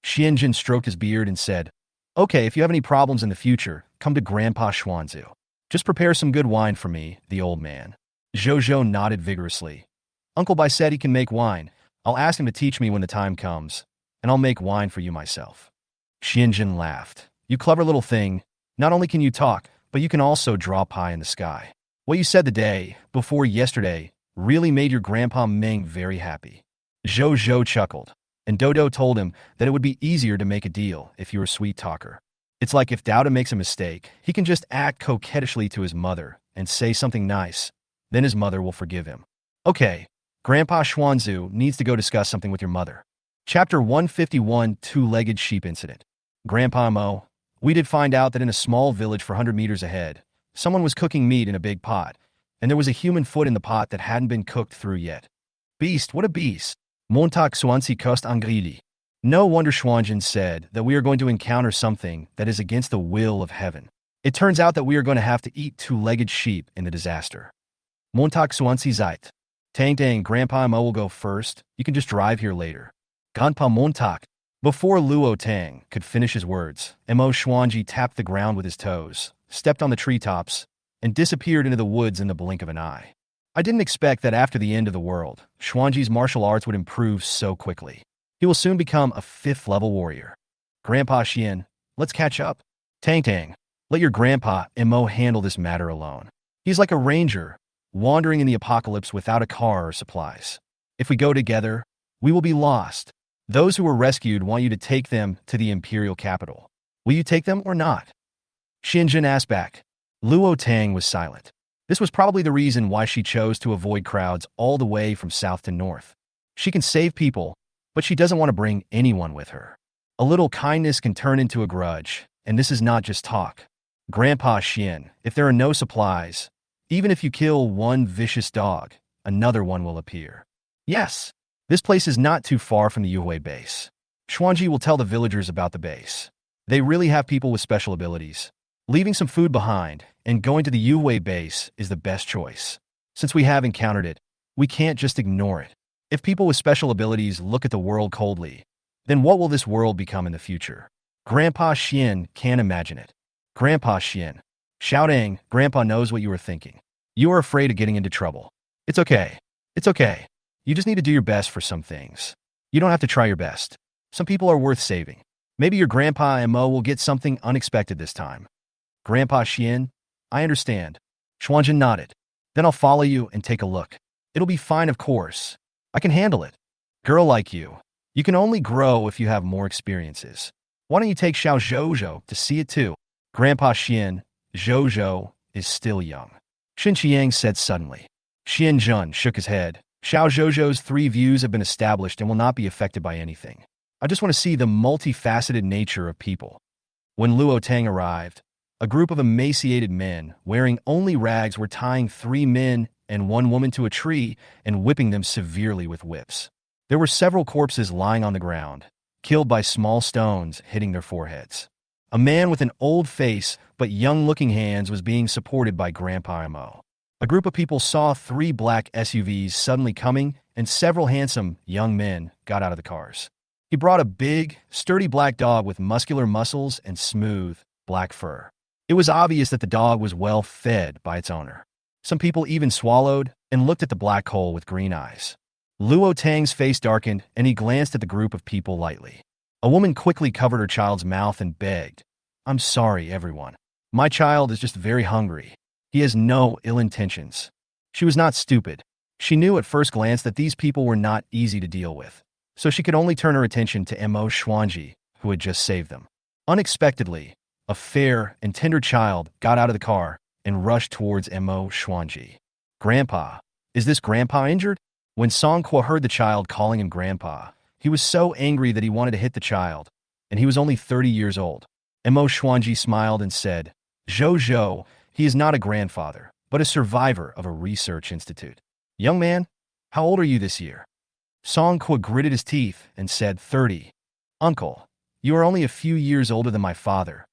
Xianjun stroked his beard and said, Okay, if you have any problems in the future, come to Grandpa Xuanzu. Just prepare some good wine for me, the old man. Zhou nodded vigorously. Uncle Bai said he can make wine. I'll ask him to teach me when the time comes, and I'll make wine for you myself. Xianjun laughed. You clever little thing. Not only can you talk, but you can also draw pie in the sky. What you said the day before yesterday really made your Grandpa Ming very happy. Zhou chuckled, and Dodo told him that it would be easier to make a deal if you were a sweet talker. It's like if Dowda makes a mistake, he can just act coquettishly to his mother and say something nice. Then his mother will forgive him. Okay, Grandpa Xuanzu needs to go discuss something with your mother. Chapter 151, Two-Legged Sheep Incident. Grandpa Mo, we did find out that in a small village 400 meters ahead, someone was cooking meat in a big pot, and there was a human foot in the pot that hadn't been cooked through yet. Beast, what a beast! Montauk Xuanzi Cost Angrili. No wonder Xuanjun said that we are going to encounter something that is against the will of heaven. It turns out that we are going to have to eat two-legged sheep in the disaster. Montauk Xuanzi Zeit. Tang, Grandpa Mo will go first. You can just drive here later. Ganpa Montauk. Before Luo Tang could finish his words, Mo Xuanji tapped the ground with his toes, stepped on the treetops, and disappeared into the woods in the blink of an eye. I didn't expect that after the end of the world, Xuanji's martial arts would improve so quickly. He will soon become a 5th-level warrior. Grandpa Xian, let's catch up. Tang, let your grandpa Mo handle this matter alone. He's like a ranger, wandering in the apocalypse without a car or supplies. If we go together, we will be lost. Those who were rescued want you to take them to the imperial capital. Will you take them or not? Xianjun asked back. Luo Tang was silent. This was probably the reason why she chose to avoid crowds all the way from south to north. She can save people, but she doesn't want to bring anyone with her. A little kindness can turn into a grudge, and this is not just talk. Grandpa Xian, if there are no supplies, even if you kill one vicious dog, another one will appear. Yes, this place is not too far from the Yuhui base. Xuanji will tell the villagers about the base. They really have people with special abilities. Leaving some food behind and going to the Yuhui base is the best choice. Since we have encountered it, we can't just ignore it. If people with special abilities look at the world coldly, then what will this world become in the future? Grandpa Xian can't imagine it. Grandpa Xian. Shouting, Grandpa knows what you are thinking. You are afraid of getting into trouble. It's okay. It's okay. You just need to do your best for some things. You don't have to try your best. Some people are worth saving. Maybe your grandpa Mo will get something unexpected this time. Grandpa Xian, I understand. Xuanjin nodded. Then I'll follow you and take a look. It'll be fine, of course. I can handle it. Girl like you. You can only grow if you have more experiences. Why don't you take Xiao Zhozhou to see it too? Grandpa Xian, Zhozhou is still young. Xin Qiang said suddenly. Xian Jun shook his head. Xiao Zhozhou's 3 views have been established and will not be affected by anything. I just want to see the multifaceted nature of people. When Luo Tang arrived, a group of emaciated men wearing only rags were tying 3 men and 1 woman to a tree and whipping them severely with whips. There were several corpses lying on the ground, killed by small stones hitting their foreheads. A man with an old face but young-looking hands was being supported by Grandpa Mo. A group of people saw 3 black SUVs suddenly coming, and several handsome young men got out of the cars. He brought a big, sturdy black dog with muscular muscles and smooth, black fur. It was obvious that the dog was well fed by its owner. Some people even swallowed and looked at the black hole with green eyes. Luo Tang's face darkened, and he glanced at the group of people lightly. A woman quickly covered her child's mouth and begged, "I'm sorry, everyone. My child is just very hungry. He has no ill intentions." She was not stupid. She knew at first glance that these people were not easy to deal with, so she could only turn her attention to Mo Xuanji, who had just saved them. Unexpectedly, a fair and tender child got out of the car and rushed towards Mo Xuanji. "Grandpa, is this Grandpa injured?" When Song Kuo heard the child calling him Grandpa, he was so angry that he wanted to hit the child, and he was only 30 years old. Mo Xuanji smiled and said, "Zhou, he is not a grandfather, but a survivor of a research institute. Young man, how old are you this year?" Song Kuo gritted his teeth and said, 30. "Uncle, you are only a few years older than my father.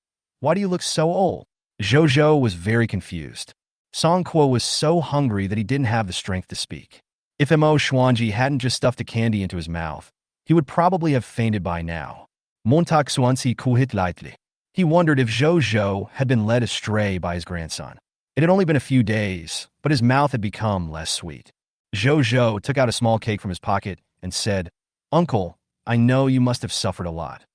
Why do you look so old?" Zhou was very confused. Song Kuo was so hungry that he didn't have the strength to speak. If Mo Xuanji hadn't just stuffed a candy into his mouth, he would probably have fainted by now. Montak Xuanzi kuhit lightly. He wondered if Zhou had been led astray by his grandson. It had only been a few days, but his mouth had become less sweet. Zhou took out a small cake from his pocket and said, "Uncle, I know you must have suffered a lot."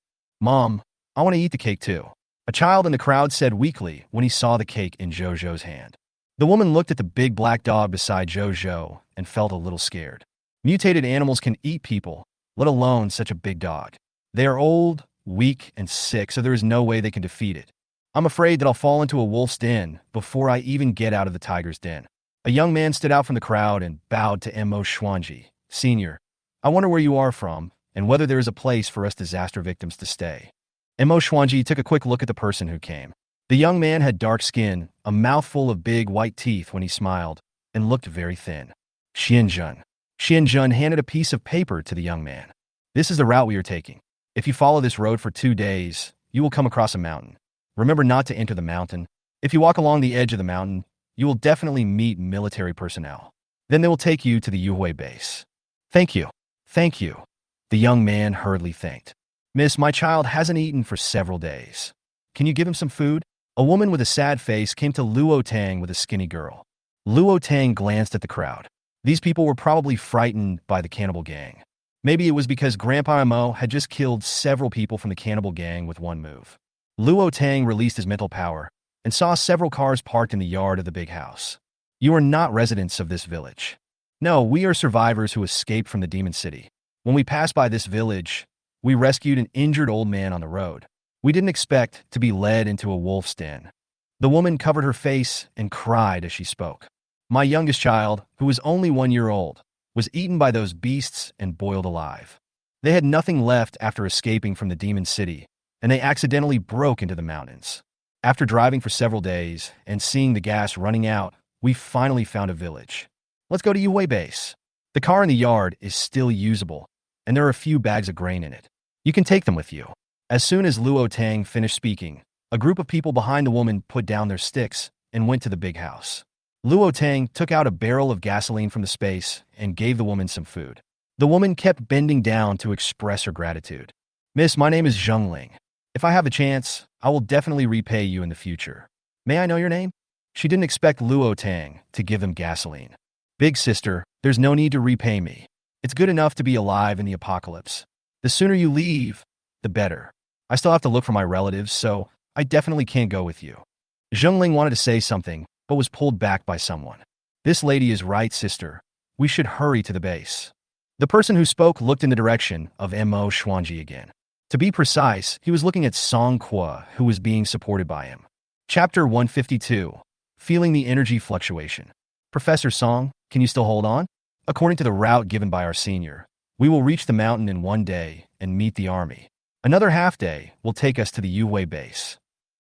"Mom, I want to eat the cake too," a child in the crowd said weakly when he saw the cake in Zhou's hand. The woman looked at the big black dog beside Zhou and felt a little scared. Mutated animals can eat people, let alone such a big dog. They are old, weak, and sick, so there is no way they can defeat it. "I'm afraid that I'll fall into a wolf's den before I even get out of the tiger's den." A young man stood out from the crowd and bowed to Mo Xuanji. "Senior, I wonder where you are from and whether there is a place for us disaster victims to stay." Mo Xuanji took a quick look at the person who came. The young man had dark skin, a mouthful of big white teeth when he smiled, and looked very thin. Xianjun. Xianjun handed a piece of paper to the young man. "This is the route we are taking. If you follow this road for 2 days, you will come across a mountain. Remember not to enter the mountain. If you walk along the edge of the mountain, you will definitely meet military personnel. Then they will take you to the Yuhui base." "Thank you. Thank you." The young man hurriedly thanked. "Miss, my child hasn't eaten for several days. Can you give him some food?" A woman with a sad face came to Luo Tang with a skinny girl. Luo Tang glanced at the crowd. These people were probably frightened by the cannibal gang. Maybe it was because Grandpa Mo had just killed several people from the cannibal gang with one move. Luo Tang released his mental power and saw several cars parked in the yard of the big house. "You are not residents of this village. No, we are survivors who escaped from the demon city. When we passed by this village, we rescued an injured old man on the road. We didn't expect to be led into a wolf's den." The woman covered her face and cried as she spoke. "My youngest child, who was only 1 year old, was eaten by those beasts and boiled alive. They had nothing left after escaping from the demon city, and they accidentally broke into the mountains. After driving for several days and seeing the gas running out, we finally found a village. Let's go to Yuhui base. The car in the yard is still usable, and there are a few bags of grain in it. You can take them with you." As soon as Luo Tang finished speaking, a group of people behind the woman put down their sticks and went to the big house. Luo Tang took out a barrel of gasoline from the space and gave the woman some food. The woman kept bending down to express her gratitude. "Miss, my name is Zheng Ling. If I have a chance, I will definitely repay you in the future. May I know your name?" She didn't expect Luo Tang to give them gasoline. "Big sister, There's no need to repay me. It's good enough to be alive in the apocalypse. The sooner you leave, the better. I still have to look for my relatives, so I definitely can't go with you. Zhengling wanted to say something, but was pulled back by someone. This lady is right, sister. We should hurry to the base. The person who spoke looked in the direction of Mo Xuanji again. To be precise, he was looking at Song Kuo, who was being supported by him. Chapter 152. Feeling the energy fluctuation. Professor Song, can you still hold on? According to the route given by our senior, we will reach the mountain in 1 day and meet the army. Another half day will take us to the Yuwei base.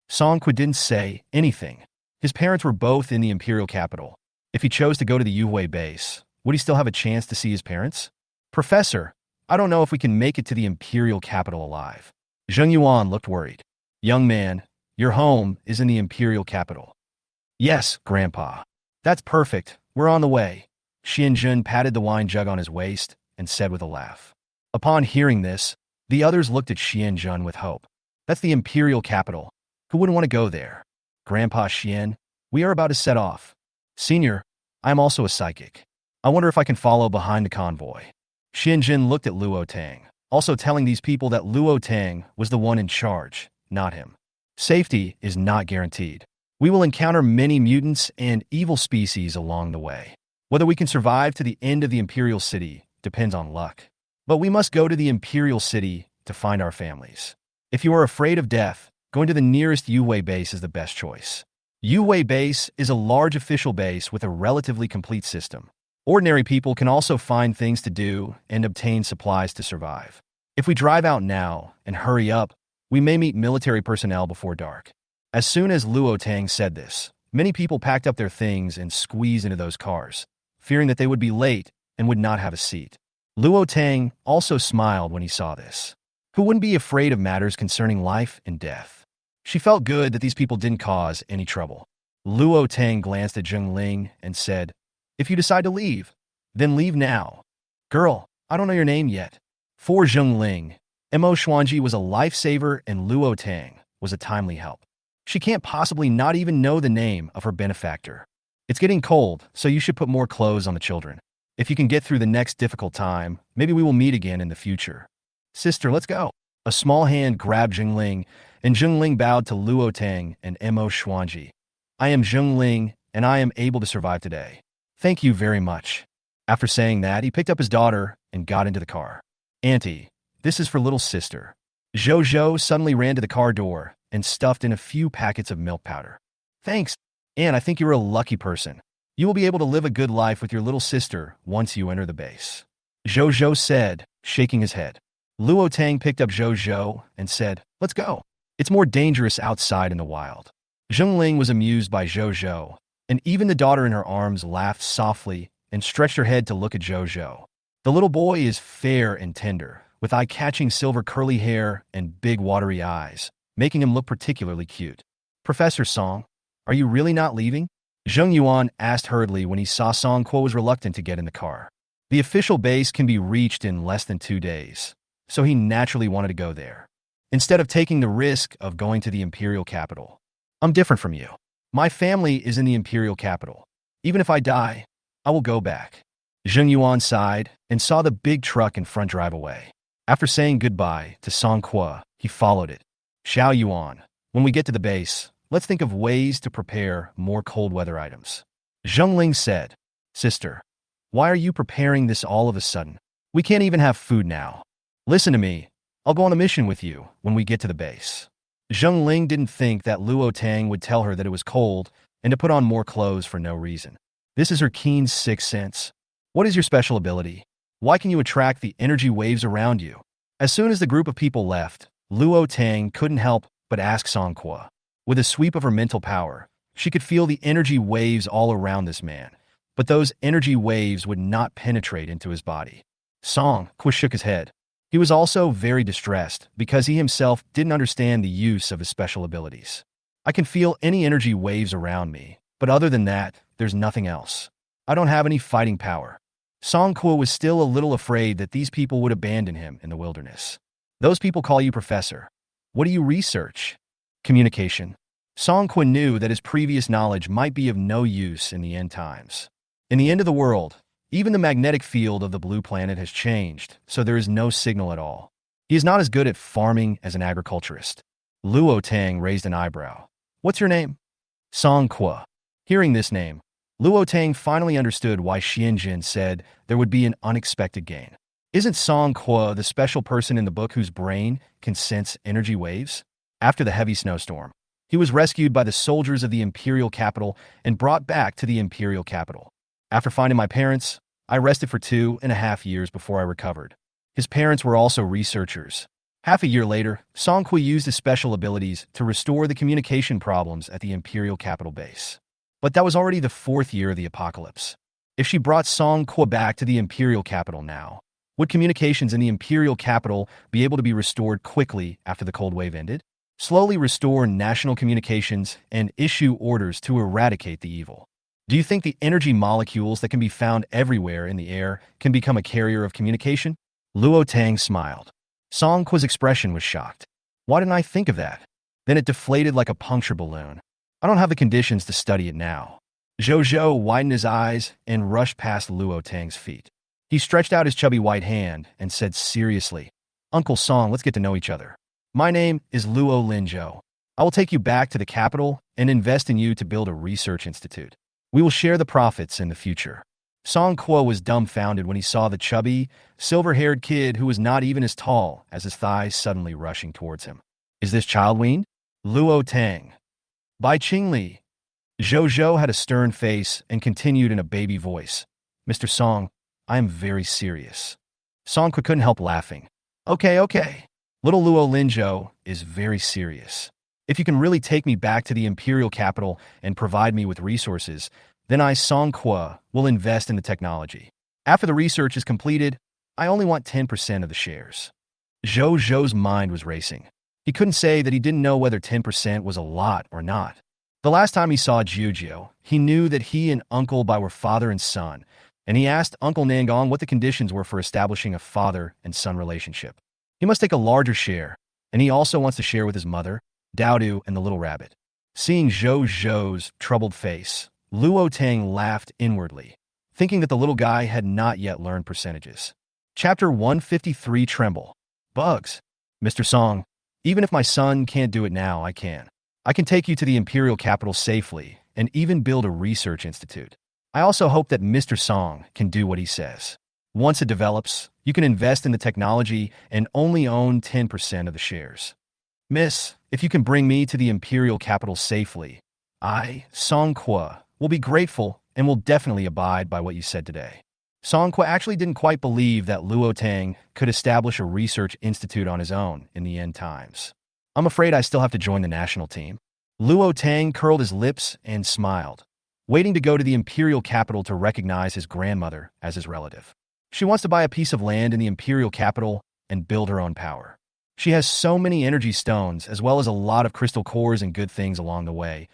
Song Kuo didn't say anything. His parents were both in the imperial capital. If he chose to go to the Yuwei base, would he still have a chance to see his parents? Professor, I don't know if we can make it to the imperial capital alive. Zheng Yuan looked worried. Young man, your home is in the imperial capital. Yes, Grandpa. That's perfect. We're on the way. Xianjun patted the wine jug on his waist and said with a laugh. Upon hearing this, the others looked at Xianjun with hope. That's the imperial capital. Who wouldn't want to go there? Grandpa Xian, we are about to set off. Senior, I am also a psychic. I wonder if I can follow behind the convoy. Xianjun looked at Luo Tang, also telling these people that Luo Tang was the one in charge, not him. Safety is not guaranteed. We will encounter many mutants and evil species along the way. Whether we can survive to the end of the Imperial City depends on luck. But we must go to the Imperial City to find our families. If you are afraid of death, going to the nearest Yuwei base is the best choice. Yuwei base is a large official base with a relatively complete system. Ordinary people can also find things to do and obtain supplies to survive. If we drive out now and hurry up, we may meet military personnel before dark. As soon as Luo Tang said this, many people packed up their things and squeezed into those cars, fearing that they would be late and would not have a seat. Luo Tang also smiled when he saw this. Who wouldn't be afraid of matters concerning life and death? She felt good that these people didn't cause any trouble. Luo Tang glanced at Zheng Ling and said, if you decide to leave, then leave now. Girl, I don't know your name yet. For Zheng Ling, Mo Xuanji was a lifesaver and Luo Tang was a timely help. She can't possibly not even know the name of her benefactor. It's getting cold, so you should put more clothes on the children. If you can get through the next difficult time, maybe we will meet again in the future. Sister, let's go. A small hand grabbed Zheng Ling, and Zheng Ling bowed to Luo Tang and Mo Xuanji. I am Zheng Ling, and I am able to survive today. Thank you very much. After saying that, he picked up his daughter and got into the car. Auntie, this is for little sister. Zhou suddenly ran to the car door and stuffed in a few packets of milk powder. Thanks, Anne, I think you're a lucky person. You will be able to live a good life with your little sister once you enter the base. Zhou said, shaking his head. Luo Tang picked up Zhou and said, let's go. It's more dangerous outside in the wild. Zheng Ling was amused by Zhou, and even the daughter in her arms laughed softly and stretched her head to look at Zhou. The little boy is fair and tender, with eye-catching silver curly hair and big watery eyes, making him look particularly cute. Professor Song, are you really not leaving? Zheng Yuan asked hurriedly when he saw Song Kuo was reluctant to get in the car. The official base can be reached in less than 2 days, so he naturally wanted to go there, instead of taking the risk of going to the imperial capital. I'm different from you. My family is in the imperial capital. Even if I die, I will go back. Zheng Yuan sighed and saw the big truck in front drive away. After saying goodbye to Song Kuo, he followed it. Xiao Yuan, when we get to the base, let's think of ways to prepare more cold weather items. Zheng Ling said, Sister, why are you preparing this all of a sudden? We can't even have food now. Listen to me. I'll go on a mission with you when we get to the base. Zheng Ling didn't think that Luo Tang would tell her that it was cold and to put on more clothes for no reason. This is her keen sixth sense. What is your special ability? Why can you attract the energy waves around you? As soon as the group of people left, Luo Tang couldn't help but ask Song Kuo. With a sweep of her mental power, she could feel the energy waves all around this man, but those energy waves would not penetrate into his body. Song Kuo shook his head. He was also very distressed because he himself didn't understand the use of his special abilities. I can feel any energy waves around me, but other than that, there's nothing else. I don't have any fighting power. Song Kuo was still a little afraid that these people would abandon him in the wilderness. Those people call you professor. What do you research? Communication. Song Kuo knew that his previous knowledge might be of no use in the end times. In the end of the world, Even the magnetic field of the blue planet has changed, so there is no signal at all. He is not as good at farming as an agriculturist. Luo Tang raised an eyebrow. What's your name? Song Kwa. Hearing this name, Luo Tang finally understood why Xianjin said there would be an unexpected gain. Isn't Song Kwa the special person in the book whose brain can sense energy waves? After the heavy snowstorm, he was rescued by the soldiers of the imperial capital and brought back to the imperial capital. After finding my parents, I rested for 2.5 years before I recovered. His parents were also researchers. Half a year later, Song Kwa used his special abilities to restore the communication problems at the imperial capital base. But that was already the 4th year of the apocalypse. If she brought Song Kwa back to the imperial capital now, would communications in the imperial capital be able to be restored quickly after the Cold Wave ended? Slowly restore national communications and issue orders to eradicate the evil. Do you think the energy molecules that can be found everywhere in the air can become a carrier of communication? Luo Tang smiled. Song Kwa's expression was shocked. Why didn't I think of that? Then it deflated like a puncture balloon. I don't have the conditions to study it now. Zhou widened his eyes and rushed past Luo Tang's feet. He stretched out his chubby white hand and said seriously, Uncle Song, let's get to know each other. My name is Luo Linzhou. I will take you back to the capital and invest in you to build a research institute. We will share the profits in the future. Song Kwa was dumbfounded when he saw the chubby, silver-haired kid who was not even as tall as his thighs suddenly rushing towards him. Is this child weaned? Luo Tang. By Qingli. Zhou had a stern face and continued in a baby voice. Mr. Song, I am very serious. Song Kwa couldn't help laughing. Okay. Little Luo Linzhou is very serious. If you can really take me back to the imperial capital and provide me with resources, then I, Song Kwa, will invest in the technology. After the research is completed, I only want 10% of the shares. Zhou's mind was racing. He couldn't say that he didn't know whether 10% was a lot or not. The last time he saw Jiujiu, he knew that he and Uncle Bai were father and son, and he asked Uncle Nangong what the conditions were for establishing a father and son relationship. He must take a larger share, and he also wants to share with his mother, Daodu, and the little rabbit. Seeing Zhou's troubled face, Luo Tang laughed inwardly, thinking that the little guy had not yet learned percentages. Chapter 153 Tremble. Bugs. Mr. Song, even if my son can't do it now, I can. I can take you to the imperial capital safely and even build a research institute. I also hope that Mr. Song can do what he says. Once it develops, you can invest in the technology and only own 10% of the shares. Miss, if you can bring me to the imperial capital safely, I, Song Kwa, will be grateful and will definitely abide by what you said today. Song Kwa actually didn't quite believe that Luo Tang could establish a research institute on his own in the end times. I'm afraid I still have to join the national team. Luo Tang curled his lips and smiled, waiting to go to the imperial capital to recognize his grandmother as his relative. She wants to buy a piece of land in the imperial capital and build her own power. She has so many energy stones as well as a lot of crystal cores and good things along the way,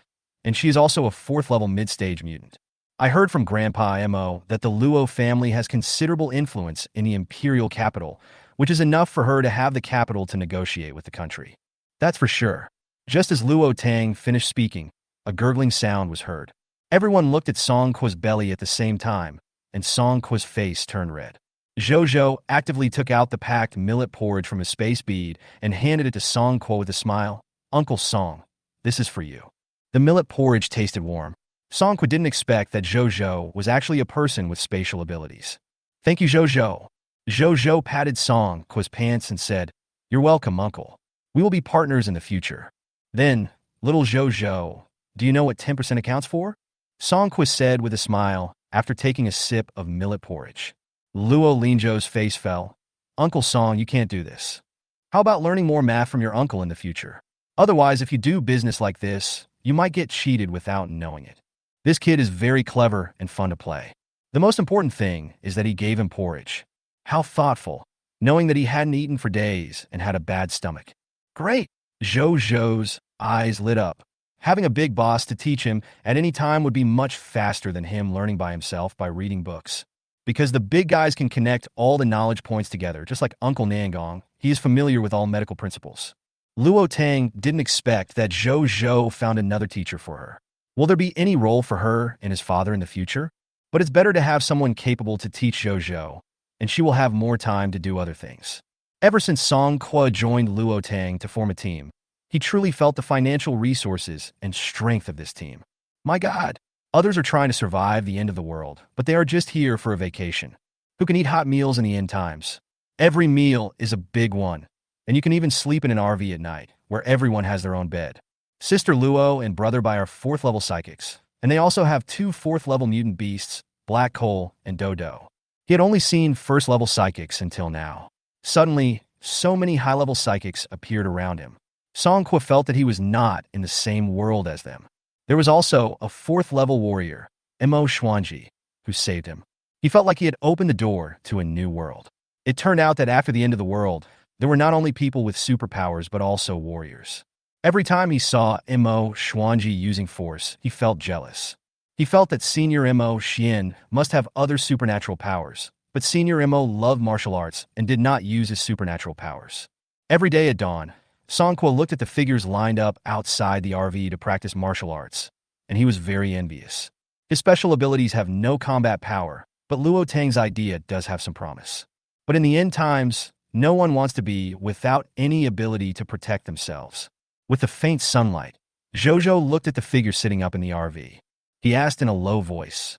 and she is also a 4th-level mid-stage mutant. I heard from Grandpa Mo that the Luo family has considerable influence in the imperial capital, which is enough for her to have the capital to negotiate with the country. That's for sure. Just as Luo Tang finished speaking, a gurgling sound was heard. Everyone looked at Song Kwa's belly at the same time, and Song Kwa's face turned red. Zhou actively took out the packed millet porridge from his space bead and handed it to Song Kwa with a smile. Uncle Song, this is for you. The millet porridge tasted warm. Song Kwa didn't expect that Zhou was actually a person with spatial abilities. Thank you, Zhou. Zhou patted Song Kwa's pants and said, You're welcome, Uncle. We will be partners in the future. Then, little Zhou, do you know what 10% accounts for? Song Kwa said with a smile after taking a sip of millet porridge. Luo Linzhou's face fell. Uncle Song, you can't do this. How about learning more math from your uncle in the future? Otherwise, if you do business like this, you might get cheated without knowing it. This kid is very clever and fun to play. The most important thing is that he gave him porridge. How thoughtful, knowing that he hadn't eaten for days and had a bad stomach. Great! Zhou's eyes lit up. Having a big boss to teach him at any time would be much faster than him learning by himself by reading books. Because the big guys can connect all the knowledge points together, just like Uncle Nangong, he is familiar with all medical principles. Luo Tang didn't expect that Zhou found another teacher for her. Will there be any role for her and his father in the future? But it's better to have someone capable to teach Zhou, and she will have more time to do other things. Ever since Song Kwa joined Luo Tang to form a team, he truly felt the financial resources and strength of this team. My God, others are trying to survive the end of the world, but they are just here for a vacation. Who can eat hot meals in the end times? Every meal is a big one, and you can even sleep in an RV at night, where everyone has their own bed. Sister Luo and brother Bai are 4th level psychics, and they also have 2 4th level mutant beasts, Black Coal and Dodo. He had only seen 1st level psychics until now. Suddenly, so many high-level psychics appeared around him. Song Kwa felt that he was not in the same world as them. There was also a 4th level warrior, Mo Xuanji, who saved him. He felt like he had opened the door to a new world. It turned out that after the end of the world, there were not only people with superpowers but also warriors. Every time he saw Mo Xuanji using force, he felt jealous. He felt that Senior Mo Xian must have other supernatural powers, but Senior Mo loved martial arts and did not use his supernatural powers. Every day at dawn, Song Kwa looked at the figures lined up outside the RV to practice martial arts, and he was very envious. His special abilities have no combat power, but Luo Tang's idea does have some promise. But in the end times, no one wants to be without any ability to protect themselves. With the faint sunlight, Zhou looked at the figure sitting up in the RV. He asked in a low voice,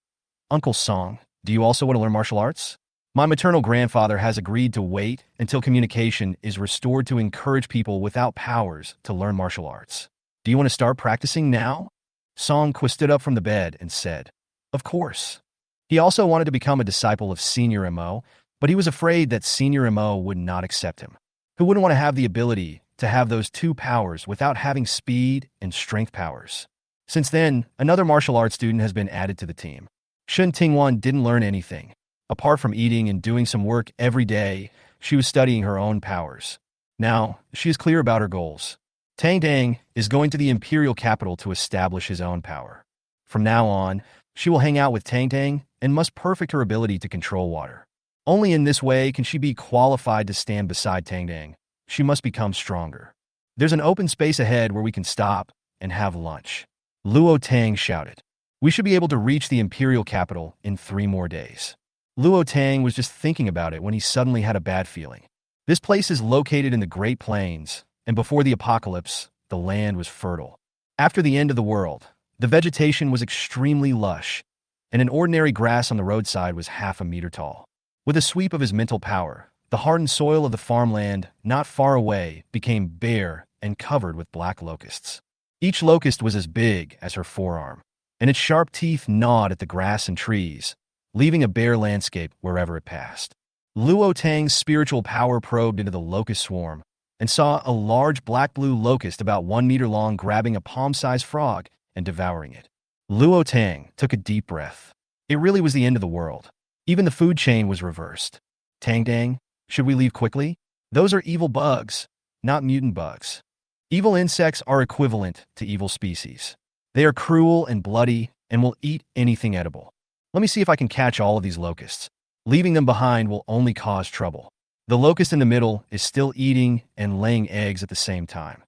"Uncle Song, do you also want to learn martial arts? My maternal grandfather has agreed to wait until communication is restored to encourage people without powers to learn martial arts. Do you want to start practicing now?" Song Kwa stood up from the bed and said, "Of course." He also wanted to become a disciple of Senior Mo, but he was afraid that Senior Mo would not accept him. Who wouldn't want to have the ability to have those 2 powers without having speed and strength powers? Since then, another martial arts student has been added to the team. Shun Tingwan didn't learn anything. Apart from eating and doing some work every day, she was studying her own powers. Now, she is clear about her goals. Tang Tang is going to the imperial capital to establish his own power. From now on, she will hang out with Tang Tang and must perfect her ability to control water. Only in this way can she be qualified to stand beside Tang Tang. She must become stronger. There's an open space ahead where we can stop and have lunch. Luo Tang shouted. We should be able to reach the imperial capital in 3 more days. Luo Tang was just thinking about it when he suddenly had a bad feeling. This place is located in the Great Plains, and before the apocalypse, the land was fertile. After the end of the world, the vegetation was extremely lush, and an ordinary grass on the roadside was half a meter tall. With a sweep of his mental power, the hardened soil of the farmland not far away became bare and covered with black locusts. Each locust was as big as her forearm, and its sharp teeth gnawed at the grass and trees, leaving a bare landscape wherever it passed. Luo Tang's spiritual power probed into the locust swarm and saw a large black-blue locust about 1 meter long grabbing a palm-sized frog and devouring it. Luo Tang took a deep breath. It really was the end of the world. Even the food chain was reversed. Tang Tang, should we leave quickly? Those are evil bugs, not mutant bugs. Evil insects are equivalent to evil species. They are cruel and bloody and will eat anything edible. Let me see if I can catch all of these locusts. Leaving them behind will only cause trouble. The locust in the middle is still eating and laying eggs at the same time.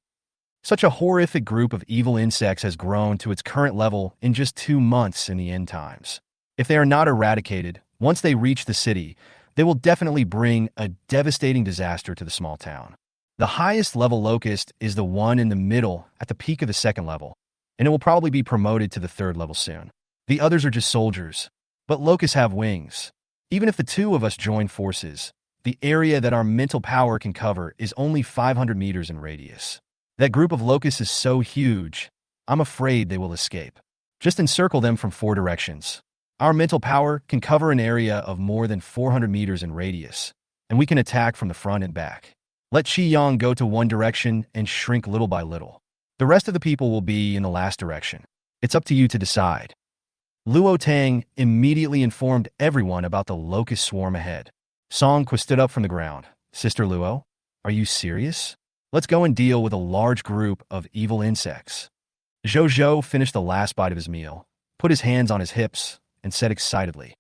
Such a horrific group of evil insects has grown to its current level in just 2 months in the end times. If they are not eradicated, once they reach the city, they will definitely bring a devastating disaster to the small town. The highest level locust is the one in the middle at the peak of the 2nd level, and it will probably be promoted to the 3rd level soon. The others are just soldiers, but locusts have wings. Even if the 2 of us join forces, the area that our mental power can cover is only 500 meters in radius. That group of locusts is so huge, I'm afraid they will escape. Just encircle them from 4 directions. Our mental power can cover an area of more than 400 meters in radius, and we can attack from the front and back. Let Qi Yang go to one direction and shrink little by little. The rest of the people will be in the last direction. It's up to you to decide. Luo Tang immediately informed everyone about the locust swarm ahead. Song Kwa stood up from the ground. Sister Luo, are you serious? Let's go and deal with a large group of evil insects. Zhou finished the last bite of his meal, put his hands on his hips, and said excitedly,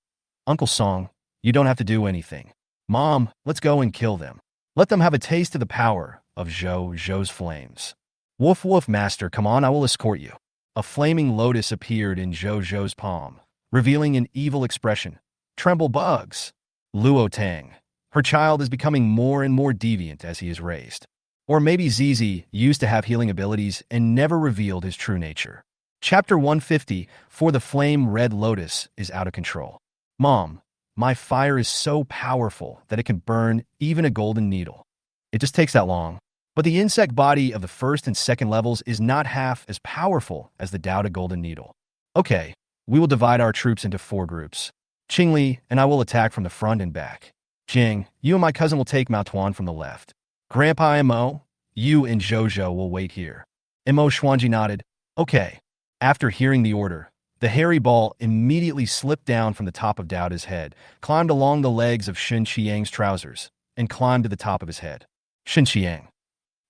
Uncle Song, you don't have to do anything. Mom, let's go and kill them. Let them have a taste of the power of Zhou's flames. Woof woof, master, come on, I will escort you. A flaming lotus appeared in Zhou's palm, revealing an evil expression. Tremble bugs. Luo Tang. Her child is becoming more and more deviant as he is raised. Or maybe Zizi used to have healing abilities and never revealed his true nature. Chapter 150, For the Flame Red Lotus is out of control. Mom, my fire is so powerful that it can burn even a golden needle. It just takes that long. But the insect body of the first and second levels is not half as powerful as the Tao to Golden Needle. Okay, we will divide our troops into 4 groups. Qingli and I will attack from the front and back. Jing, you and my cousin will take Mao Tuan from the left. Grandpa Mo, you and Zhou will wait here. Mo Xuanji nodded. Okay. After hearing the order, the hairy ball immediately slipped down from the top of Daoda's head, climbed along the legs of Shen Qiang's trousers, and climbed to the top of his head. Shen Qiang,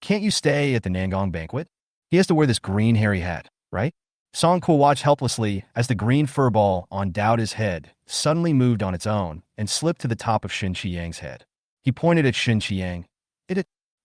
can't you stay at the Nangong banquet? He has to wear this green hairy hat, right? Song Kuo watched helplessly as the green fur ball on Daoda's head suddenly moved on its own and slipped to the top of Shen Qiang's head. He pointed at Shen Qiang.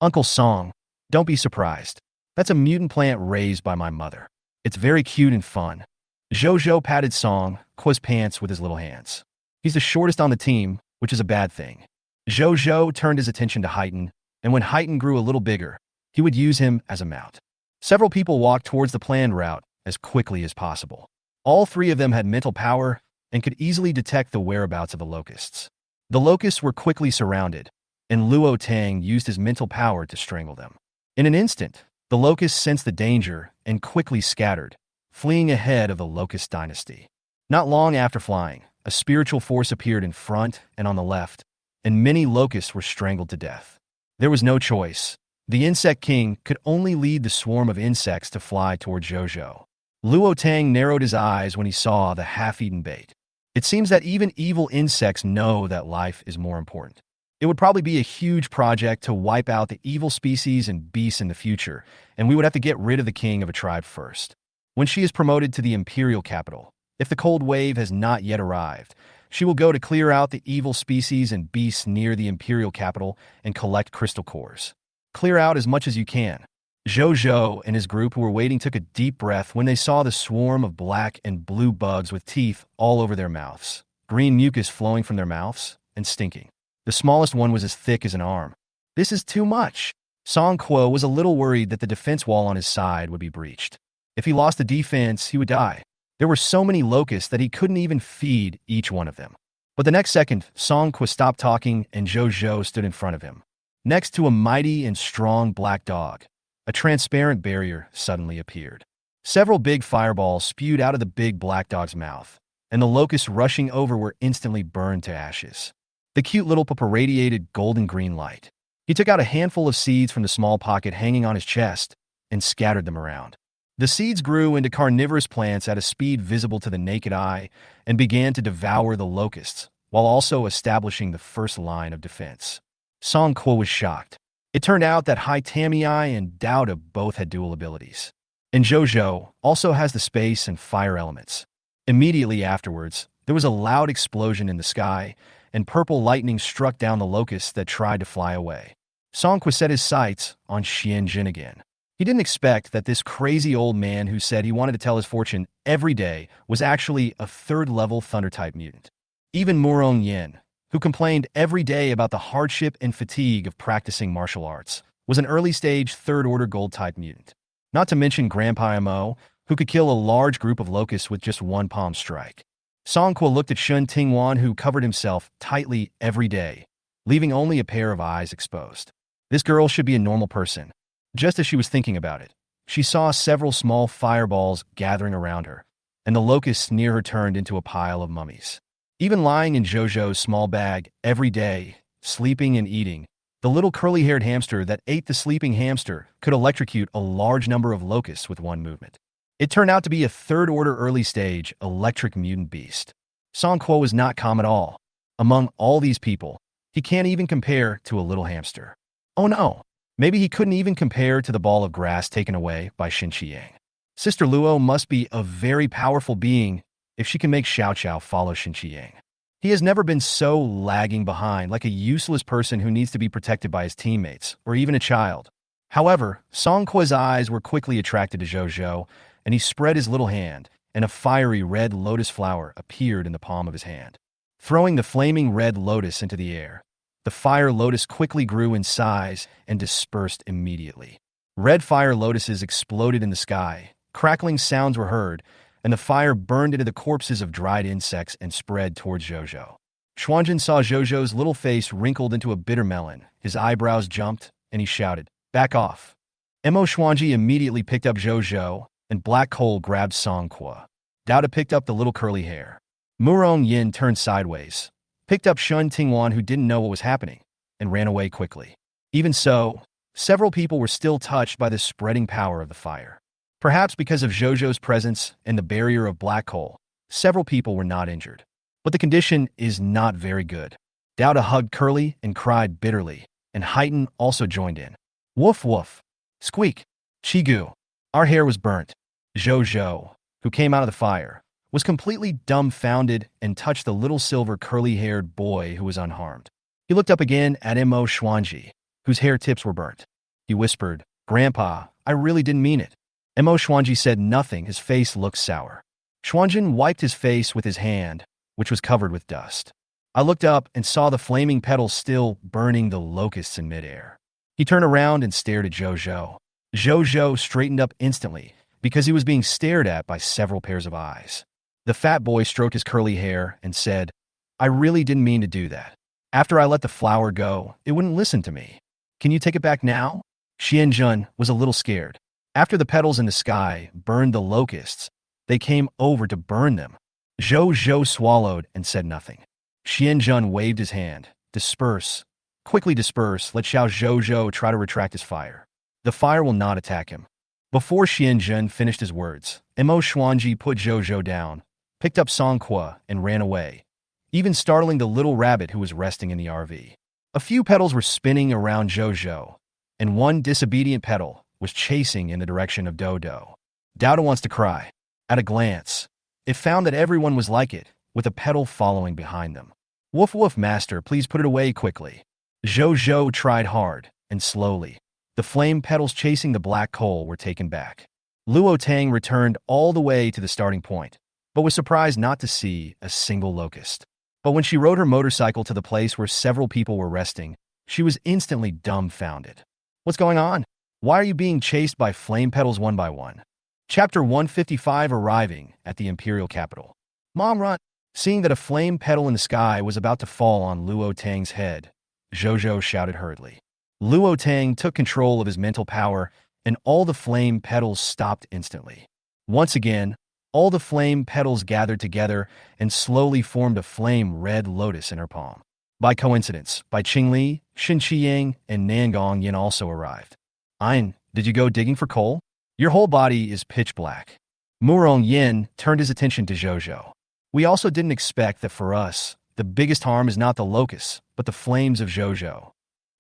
Uncle Song, don't be surprised. That's a mutant plant raised by my mother. It's very cute and fun. Zhou patted Song Kuo's pants with his little hands. He's the shortest on the team, which is a bad thing. Zhou turned his attention to Haitan, and when Haitan grew a little bigger, he would use him as a mount. Several people walked towards the planned route as quickly as possible. All 3 of them had mental power and could easily detect the whereabouts of the locusts. The locusts were quickly surrounded, and Luo Tang used his mental power to strangle them. In an instant, the locusts sensed the danger and quickly scattered, fleeing ahead of the locust dynasty. Not long after flying, a spiritual force appeared in front and on the left, and many locusts were strangled to death. There was no choice. The insect king could only lead the swarm of insects to fly toward Zhou. Luo Tang narrowed his eyes when he saw the half-eaten bait. It seems that even evil insects know that life is more important. It would probably be a huge project to wipe out the evil species and beasts in the future, and we would have to get rid of the king of a tribe first. When she is promoted to the imperial capital, if the cold wave has not yet arrived, she will go to clear out the evil species and beasts near the imperial capital and collect crystal cores. Clear out as much as you can. Zhou and his group who were waiting took a deep breath when they saw the swarm of black and blue bugs with teeth all over their mouths, green mucus flowing from their mouths, and stinking. The smallest one was as thick as an arm. This is too much. Song Kuo was a little worried that the defense wall on his side would be breached. If he lost the defense, he would die. There were so many locusts that he couldn't even feed each one of them. But the next second, Song Kuo stopped talking and Zhou stood in front of him. Next to a mighty and strong black dog, a transparent barrier suddenly appeared. Several big fireballs spewed out of the big black dog's mouth, and the locusts rushing over were instantly burned to ashes. The cute little pupa radiated golden-green light. He took out a handful of seeds from the small pocket hanging on his chest and scattered them around. The seeds grew into carnivorous plants at a speed visible to the naked eye and began to devour the locusts, while also establishing the first line of defense. Song Kuo was shocked. It turned out that Hai Tamii and Daoda both had dual abilities. And Zhou also has the space and fire elements. Immediately afterwards, there was a loud explosion in the sky, and purple lightning struck down the locusts that tried to fly away. Song Kuo set his sights on Xianjin again. He didn't expect that this crazy old man who said he wanted to tell his fortune every day was actually a 3rd-level Thunder-type mutant. Even Murong Yin, who complained every day about the hardship and fatigue of practicing martial arts, was an early-stage 3rd-order Gold-type mutant. Not to mention Grandpa Mo, who could kill a large group of locusts with just one palm strike. Song Kuo looked at Shun Tingwan, who covered himself tightly every day, leaving only a pair of eyes exposed. This girl should be a normal person. Just as she was thinking about it, she saw several small fireballs gathering around her, and the locusts near her turned into a pile of mummies. Even lying in Zhou's small bag every day, sleeping and eating, the little curly-haired hamster that ate the sleeping hamster could electrocute a large number of locusts with one movement. It turned out to be a 3rd-order early-stage electric mutant beast. Song Kuo was not calm at all. Among all these people, he can't even compare to a little hamster. Oh no, maybe he couldn't even compare to the ball of grass taken away by Xin Qiang. Sister Luo must be a very powerful being if she can make Xiao Qiao follow Xin Qiang. He has never been so lagging behind like a useless person who needs to be protected by his teammates, or even a child. However, Song Kuo's eyes were quickly attracted to Zhou, and he spread his little hand and a fiery red lotus flower appeared in the palm of his hand. Throwing the flaming red lotus into the air, the fire lotus quickly grew in size and dispersed immediately. Red fire lotuses exploded in the sky, crackling sounds were heard, and the fire burned into the corpses of dried insects and spread towards Zhou. Xuanzhen saw Zhou's little face wrinkled into a bitter melon, his eyebrows jumped, and he shouted, "Back off!" Mo Xuanji immediately picked up Zhou, and Black Coal grabbed Song Qua. Dao picked up the little curly hair. Murong Yin turned sideways, picked up Shun Tingwan, who didn't know what was happening, and ran away quickly. Even so, several people were still touched by the spreading power of the fire. Perhaps because of Zhou's presence and the barrier of black coal, several people were not injured. But the condition is not very good. Dao hugged Curly and cried bitterly, and Heighten also joined in. Woof woof. Squeak. Chigu. Our hair was burnt. Zhou, who came out of the fire, was completely dumbfounded and touched the little silver curly-haired boy who was unharmed. He looked up again at Mo Xuanji, whose hair tips were burnt. He whispered, "Grandpa, I really didn't mean it." Mo Xuanji said nothing, his face looked sour. Xuanzhen wiped his face with his hand, which was covered with dust. I looked up and saw the flaming petals still burning the locusts in midair. He turned around and stared at Zhou. Zhou straightened up instantly, because he was being stared at by several pairs of eyes. The fat boy stroked his curly hair and said, "I really didn't mean to do that. After I let the flower go, it wouldn't listen to me. Can you take it back now?" Xianzhen was a little scared. After the petals in the sky burned the locusts, they came over to burn them. Zhou swallowed and said nothing. Xianzhen waved his hand. "Disperse. Quickly disperse. Let Zhou try to retract his fire. The fire will not attack him." Before Xianzhen finished his words, Mo Xuanji put Zhou down, picked up Song Qua, and ran away, even startling the little rabbit who was resting in the RV. A few petals were spinning around Zhou, and one disobedient petal was chasing in the direction of Dodo. Dao wants to cry. At a glance, it found that everyone was like it, with a petal following behind them. "Woof woof, master, please put it away quickly." Zhou tried hard, and slowly, the flame petals chasing the black coal were taken back. Luo Tang returned all the way to the starting point, but was surprised not to see a single locust. But when she rode her motorcycle to the place where several people were resting, she was instantly dumbfounded. "What's going on? Why are you being chased by flame petals one by one?" Chapter 155. Arriving at the Imperial Capital. "Mom, run!" Seeing that a flame petal in the sky was about to fall on Luo Tang's head, Zhou shouted hurriedly. Luo Tang took control of his mental power, and all the flame petals stopped instantly. Once again, all the flame petals gathered together and slowly formed a flame red lotus in her palm. By coincidence, Bai Qingli, Shin Qiyang, and Nangong Yin also arrived. "Ein, did you go digging for coal? Your whole body is pitch black." Murong Yin turned his attention to Zhou. "We also didn't expect that for us, the biggest harm is not the locusts, but the flames of Zhou."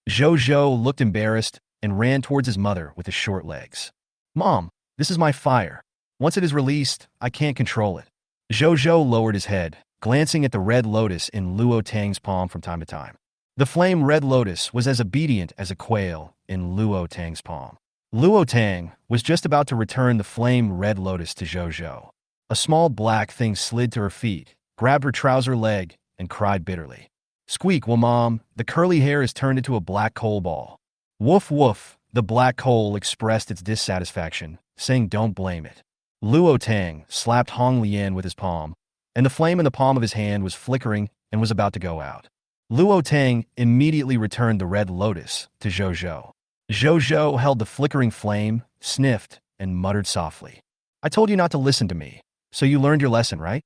Zhou looked embarrassed and ran towards his mother with his short legs. "Mom, this is my fire. Once it is released, I can't control it." Zhou lowered his head, glancing at the red lotus in Luo Tang's palm from time to time. The flame red lotus was as obedient as a quail in Luo Tang's palm. Luo Tang was just about to return the flame red lotus to Zhou. A small black thing slid to her feet, grabbed her trouser leg, and cried bitterly. "Squeak, well, Mom, the curly hair is turned into a black coal ball." "Woof woof," the black coal expressed its dissatisfaction, saying don't blame it. Luo Tang slapped Hong Lian with his palm, and the flame in the palm of his hand was flickering and was about to go out. Luo Tang immediately returned the red lotus to Zhou. Zhou held the flickering flame, sniffed, and muttered softly. "I told you not to listen to me, so you learned your lesson, right?"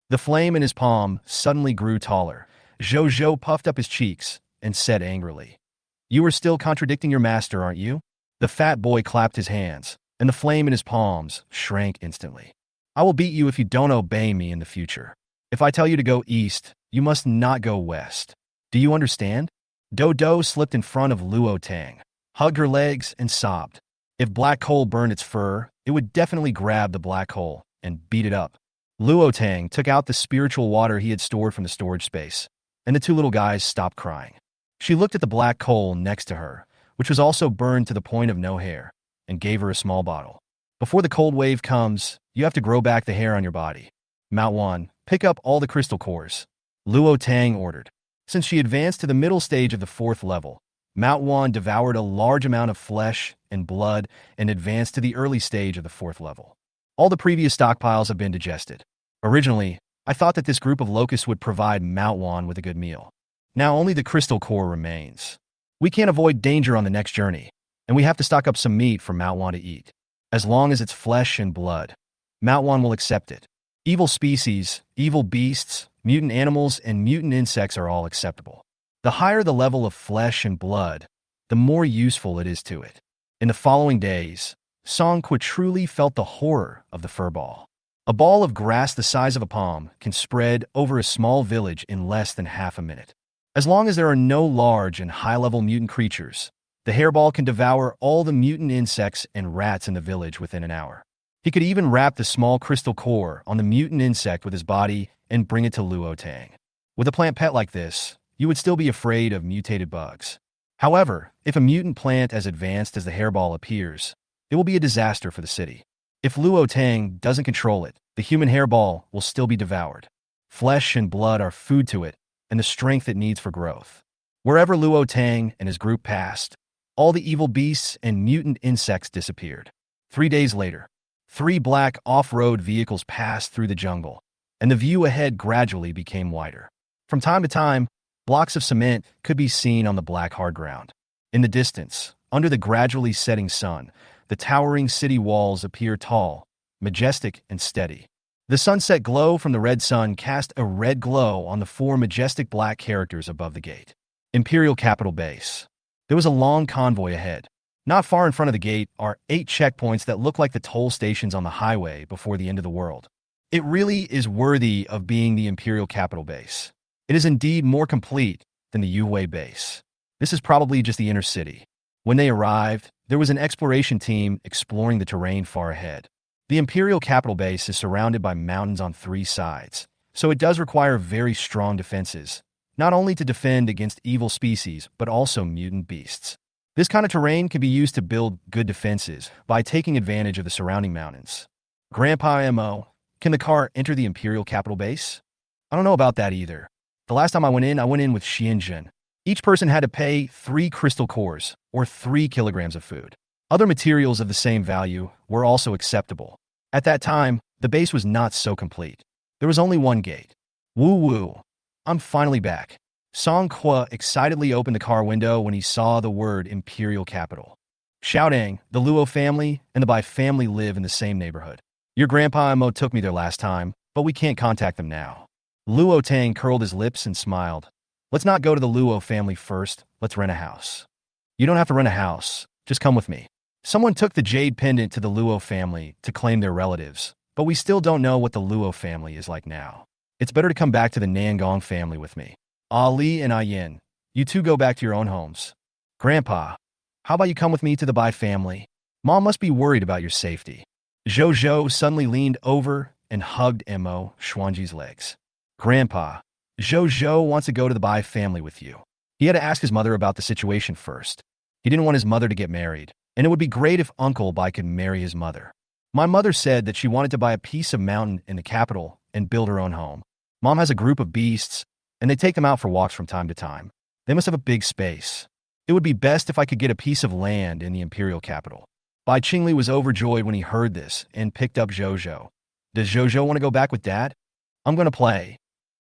The flame in his palm suddenly grew taller. Zhou puffed up his cheeks and said angrily, "You are still contradicting your master, aren't you?" The fat boy clapped his hands, and the flame in his palms shrank instantly. "I will beat you if you don't obey me in the future. If I tell you to go east, you must not go west. Do you understand?" Dodo slipped in front of Luo Tang, hugged her legs, and sobbed. If black coal burned its fur, it would definitely grab the black coal and beat it up. Luo Tang took out the spiritual water he had stored from the storage space, and the two little guys stopped crying. She looked at the black coal next to her, which was also burned to the point of no hair, and gave her a small bottle. "Before the cold wave comes, you have to grow back the hair on your body. manhwa, pick up all the crystal cores. Luo Tang ordered. Since she advanced to the middle stage of the 4th level, manhwa devoured a large amount of flesh and blood and advanced to the early stage of the 4th level. All the previous stockpiles have been digested. Originally, I thought that this group of locusts would provide manhwa with a good meal. Now only the crystal core remains. We can't avoid danger on the next journey, and we have to stock up some meat for manhwa to eat. As long as it's flesh and blood, manhwa will accept it. Evil species, evil beasts, mutant animals, and mutant insects are all acceptable. The higher the level of flesh and blood, the more useful it is to it. In the following days, Songqua truly felt the horror of the furball. A ball of grass the size of a palm can spread over a small village in less than half a minute. As long as there are no large and high-level mutant creatures, the hairball can devour all the mutant insects and rats in the village within an hour. He could even wrap the small crystal core on the mutant insect with his body and bring it to Luo Tang. With a plant pet like this, you would still be afraid of mutated bugs. However, if a mutant plant as advanced as the hairball appears, it will be a disaster for the city. If Luo Tang doesn't control it, the human hairball will still be devoured. Flesh and blood are food to it, and the strength it needs for growth. Wherever Luo Tang and his group passed, all the evil beasts and mutant insects disappeared. 3 days later, 3 black off-road vehicles passed through the jungle, and the view ahead gradually became wider. From time to time, blocks of cement could be seen on the black hard ground. In the distance, under the gradually setting sun, the towering city walls appear tall, majestic, and steady. The sunset glow from the red sun cast a red glow on the 4 majestic black characters above the gate. Imperial Capital Base. There was a long convoy ahead. Not far in front of the gate are 8 checkpoints that look like the toll stations on the highway before the end of the world. It really is worthy of being the Imperial Capital Base. It is indeed more complete than the Yue base. This is probably just the inner city. When they arrived, there was an exploration team exploring the terrain far ahead. The Imperial Capital Base is surrounded by mountains on 3 sides, so it does require very strong defenses, not only to defend against evil species, but also mutant beasts. This kind of terrain can be used to build good defenses by taking advantage of the surrounding mountains. Grandpa Mo, can the car enter the Imperial Capital Base? I don't know about that either. The last time I went in with Xianzhen. Each person had to pay 3 crystal cores, or 3 kilograms of food. Other materials of the same value were also acceptable. At that time, the base was not so complete. There was only 1 gate. Woo woo. I'm finally back. Songqua excitedly opened the car window when he saw the word Imperial Capital. Shouting, the Luo family and the Bai family live in the same neighborhood. Your grandpa Mo took me there last time, but we can't contact them now. Luo Tang curled his lips and smiled. Let's not go to the Luo family first, let's rent a house. You don't have to rent a house, just come with me. Someone took the jade pendant to the Luo family to claim their relatives, but we still don't know what the Luo family is like now. It's better to come back to the Nangong family with me. Ali and Ayin, you 2 go back to your own homes. Grandpa, how about you come with me to the Bai family? Mom must be worried about your safety. Zhou suddenly leaned over and hugged Mo Xuanji's legs. Grandpa, Zhou wants to go to the Bai family with you. He had to ask his mother about the situation first. He didn't want his mother to get married, and it would be great if Uncle Bai could marry his mother. My mother said that she wanted to buy a piece of mountain in the capital and build her own home. Mom has a group of beasts, and they take them out for walks from time to time. They must have a big space. It would be best if I could get a piece of land in the imperial capital. Bai Qingli was overjoyed when he heard this and picked up Zhou. Does Zhou want to go back with Dad? I'm going to play.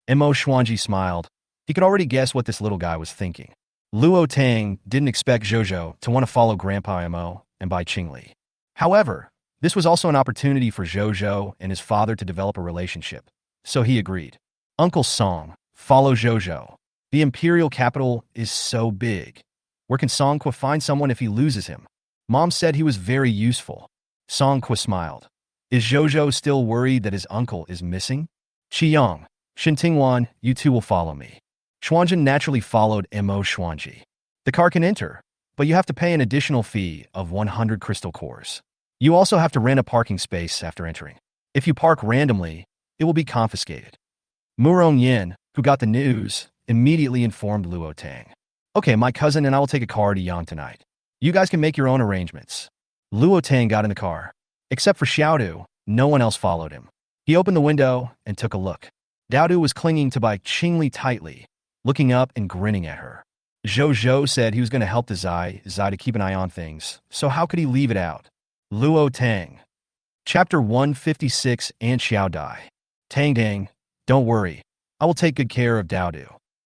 Mo Xuanji smiled. He could already guess what this little guy was thinking. Luo Tang didn't expect Zhou to want to follow Grandpa Mo and Bai Qingli. However, this was also an opportunity for Zhou and his father to develop a relationship, so he agreed. Uncle Song, follow Zhou. The imperial capital is so big. Where can Songqua find someone if he loses him? Mom said he was very useful. Songqua smiled. Is Zhou still worried that his uncle is missing? Qiyang, Shintingwan, you 2 will follow me. Xuanzhen naturally followed Mo Xuanji. The car can enter, but you have to pay an additional fee of 100 crystal cores. You also have to rent a parking space after entering. If you park randomly, it will be confiscated. Murong Yin, who got the news, immediately informed Luo Tang. Okay, my cousin and I will take a car to Yang tonight. You guys can make your own arrangements. Luo Tang got in the car. Except for Xiaodu, No one else followed him. He opened the window and took a look. Dowdu was clinging to Bai Qingli tightly, looking up and grinning at her. Zhou said he was going to help the Zai to keep an eye on things, so how could he leave it out? Luo Tang. Chapter 156 and Xiao Dai. Tang, don't worry. I will take good care of Dowdu.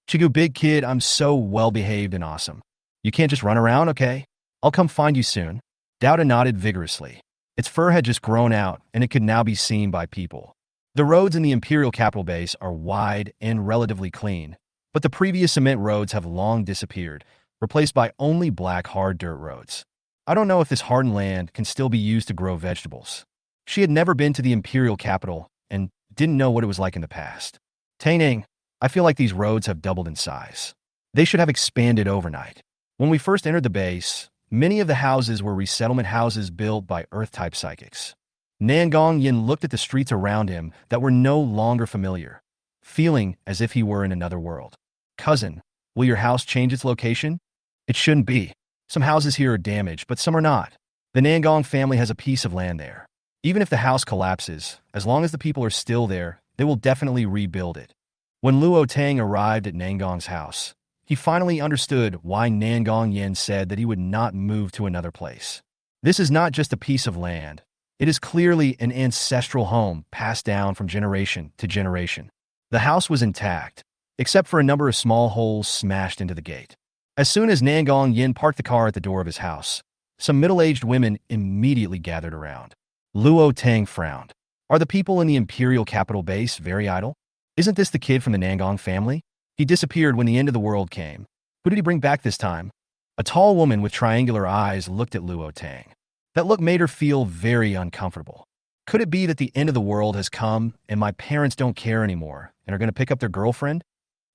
Chigu big kid, I'm so well-behaved and awesome. You can't just run around, okay? I'll come find you soon. Dowdu nodded vigorously. Its fur had just grown out, and it could now be seen by people. The roads in the Imperial Capital Base are wide and relatively clean, but the previous cement roads have long disappeared, replaced by only black hard dirt roads. I don't know if this hardened land can still be used to grow vegetables. She had never been to the Imperial Capital and didn't know what it was like in the past. Taining, I feel like these roads have doubled in size. They should have expanded overnight. When we first entered the base, many of the houses were resettlement houses built by Earth-type psychics. Nangong Yin looked at the streets around him that were no longer familiar, feeling as if he were in another world. Cousin, will your house change its location? It shouldn't be. Some houses here are damaged, but some are not. The Nangong family has a piece of land there. Even if the house collapses, as long as the people are still there, they will definitely rebuild it. When Luo Tang arrived at Nangong's house, he finally understood why Nangong Yin said that he would not move to another place. This is not just a piece of land. It is clearly an ancestral home passed down from generation to generation. The house was intact, except for a number of small holes smashed into the gate. As soon as Nangong Yin parked the car at the door of his house, some middle-aged women immediately gathered around. Luo Tang frowned. Are the people in the Imperial Capital Base very idle? Isn't this the kid from the Nangong family? He disappeared when the end of the world came. Who did he bring back this time? A tall woman with triangular eyes looked at Luo Tang. That look made her feel very uncomfortable. Could it be that the end of the world has come and my parents don't care anymore and are going to pick up their girlfriend?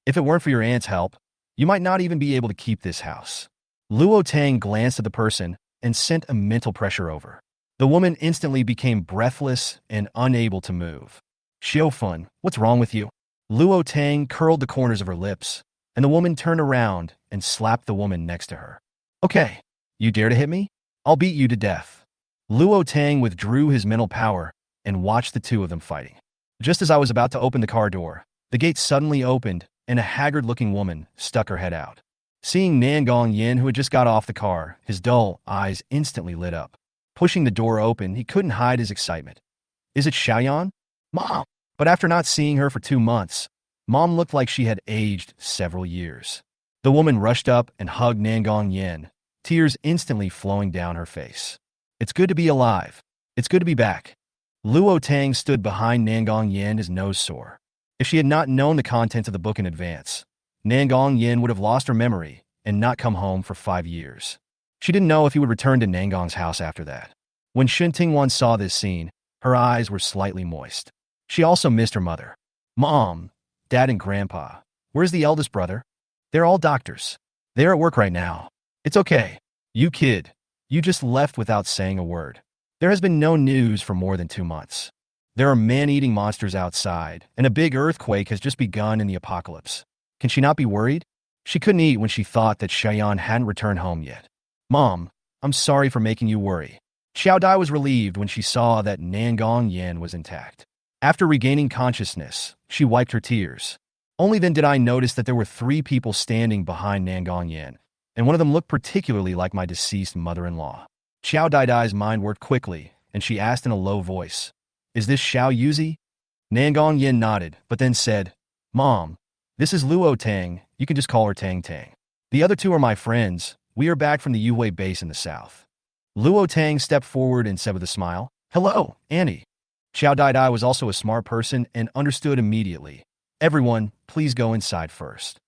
If it weren't for your aunt's help, you might not even be able to keep this house. Luo Tang glanced at the person and sent a mental pressure over. The woman instantly became breathless and unable to move. Xiaofun, what's wrong with you? Luo Tang curled the corners of her lips, and the woman turned around and slapped the woman next to her. Okay, you dare to hit me? I'll beat you to death. Luo Tang withdrew his mental power and watched the two of them fighting. Just as I was about to open the car door, the gate suddenly opened and a haggard-looking woman stuck her head out. Seeing Nangong Yin, who had just got off the car, his dull eyes instantly lit up. Pushing the door open, he couldn't hide his excitement. Is it Xiaoyan? Mom! But after not seeing her for 2 months, Mom looked like she had aged several years. The woman rushed up and hugged Nangong Yin, tears instantly flowing down her face. It's good to be alive. It's good to be back. Luo Tang stood behind Nangong Yin, his nose sore. If she had not known the contents of the book in advance, Nangong Yin would have lost her memory and not come home for 5 years. She didn't know if he would return to Nangong's house after that. When Shen Tingwan saw this scene, her eyes were slightly moist. She also missed her mother. Mom, Dad, and Grandpa. Where's the eldest brother? They're all doctors. They're at work right now. It's okay. You kid. You just left without saying a word. There has been no news for more than 2 months. There are man-eating monsters outside, and a big earthquake has just begun in the apocalypse. Can she not be worried? She couldn't eat when she thought that Xiaoyan hadn't returned home yet. Mom, I'm sorry for making you worry. Xiao Dai was relieved when she saw that Nangong Yin was intact. After regaining consciousness, she wiped her tears. Only then did I notice that there were 3 people standing behind Nangong Yin, and one of them looked particularly like my deceased mother-in-law. Xiao Dai's mind worked quickly, and she asked in a low voice, Is this Xiao Yuzi? Nangong Yin nodded, but then said, Mom, this is Luo Tang. You can just call her Tang Tang. The other 2 are my friends. We are back from the Yue base in the south. Luo Tang stepped forward and said with a smile, Hello, Annie. Xiao Dai was also a smart person and understood immediately. Everyone, please go inside first.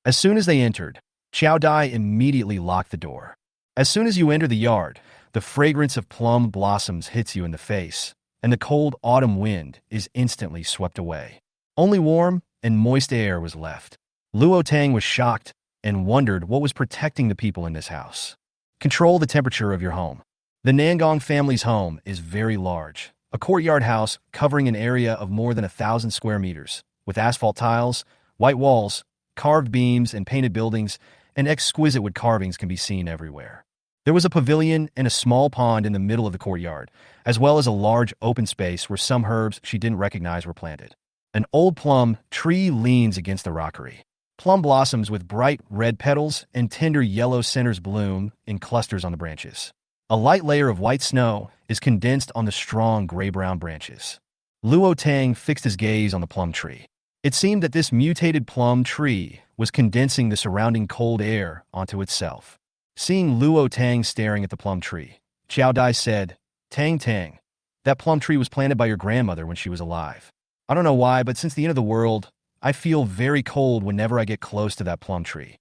As soon as they entered, Xiao Dai immediately locked the door. As soon as you enter the yard, the fragrance of plum blossoms hits you in the face, and the cold autumn wind is instantly swept away. Only warm and moist air was left. Luo Tang was shocked and wondered what was protecting the people in this house. Control the temperature of your home. The Nangong family's home is very large, a courtyard house covering an area of more than 1,000 square meters, with asphalt tiles, white walls, carved beams, and painted buildings, and exquisite wood carvings can be seen everywhere. There was a pavilion and a small pond in the middle of the courtyard, as well as a large open space where some herbs she didn't recognize were planted. An old plum tree leans against the rockery. Plum blossoms with bright red petals and tender yellow centers bloom in clusters on the branches. A light layer of white snow is condensed on the strong gray-brown branches. Luo Tang fixed his gaze on the plum tree. It seemed that this mutated plum tree was condensing the surrounding cold air onto itself. Seeing Luo Tang staring at the plum tree, Xiao Dai said, "Tang Tang, that plum tree was planted by your grandmother when she was alive. I don't know why, but since the end of the world, I feel very cold whenever I get close to that plum tree."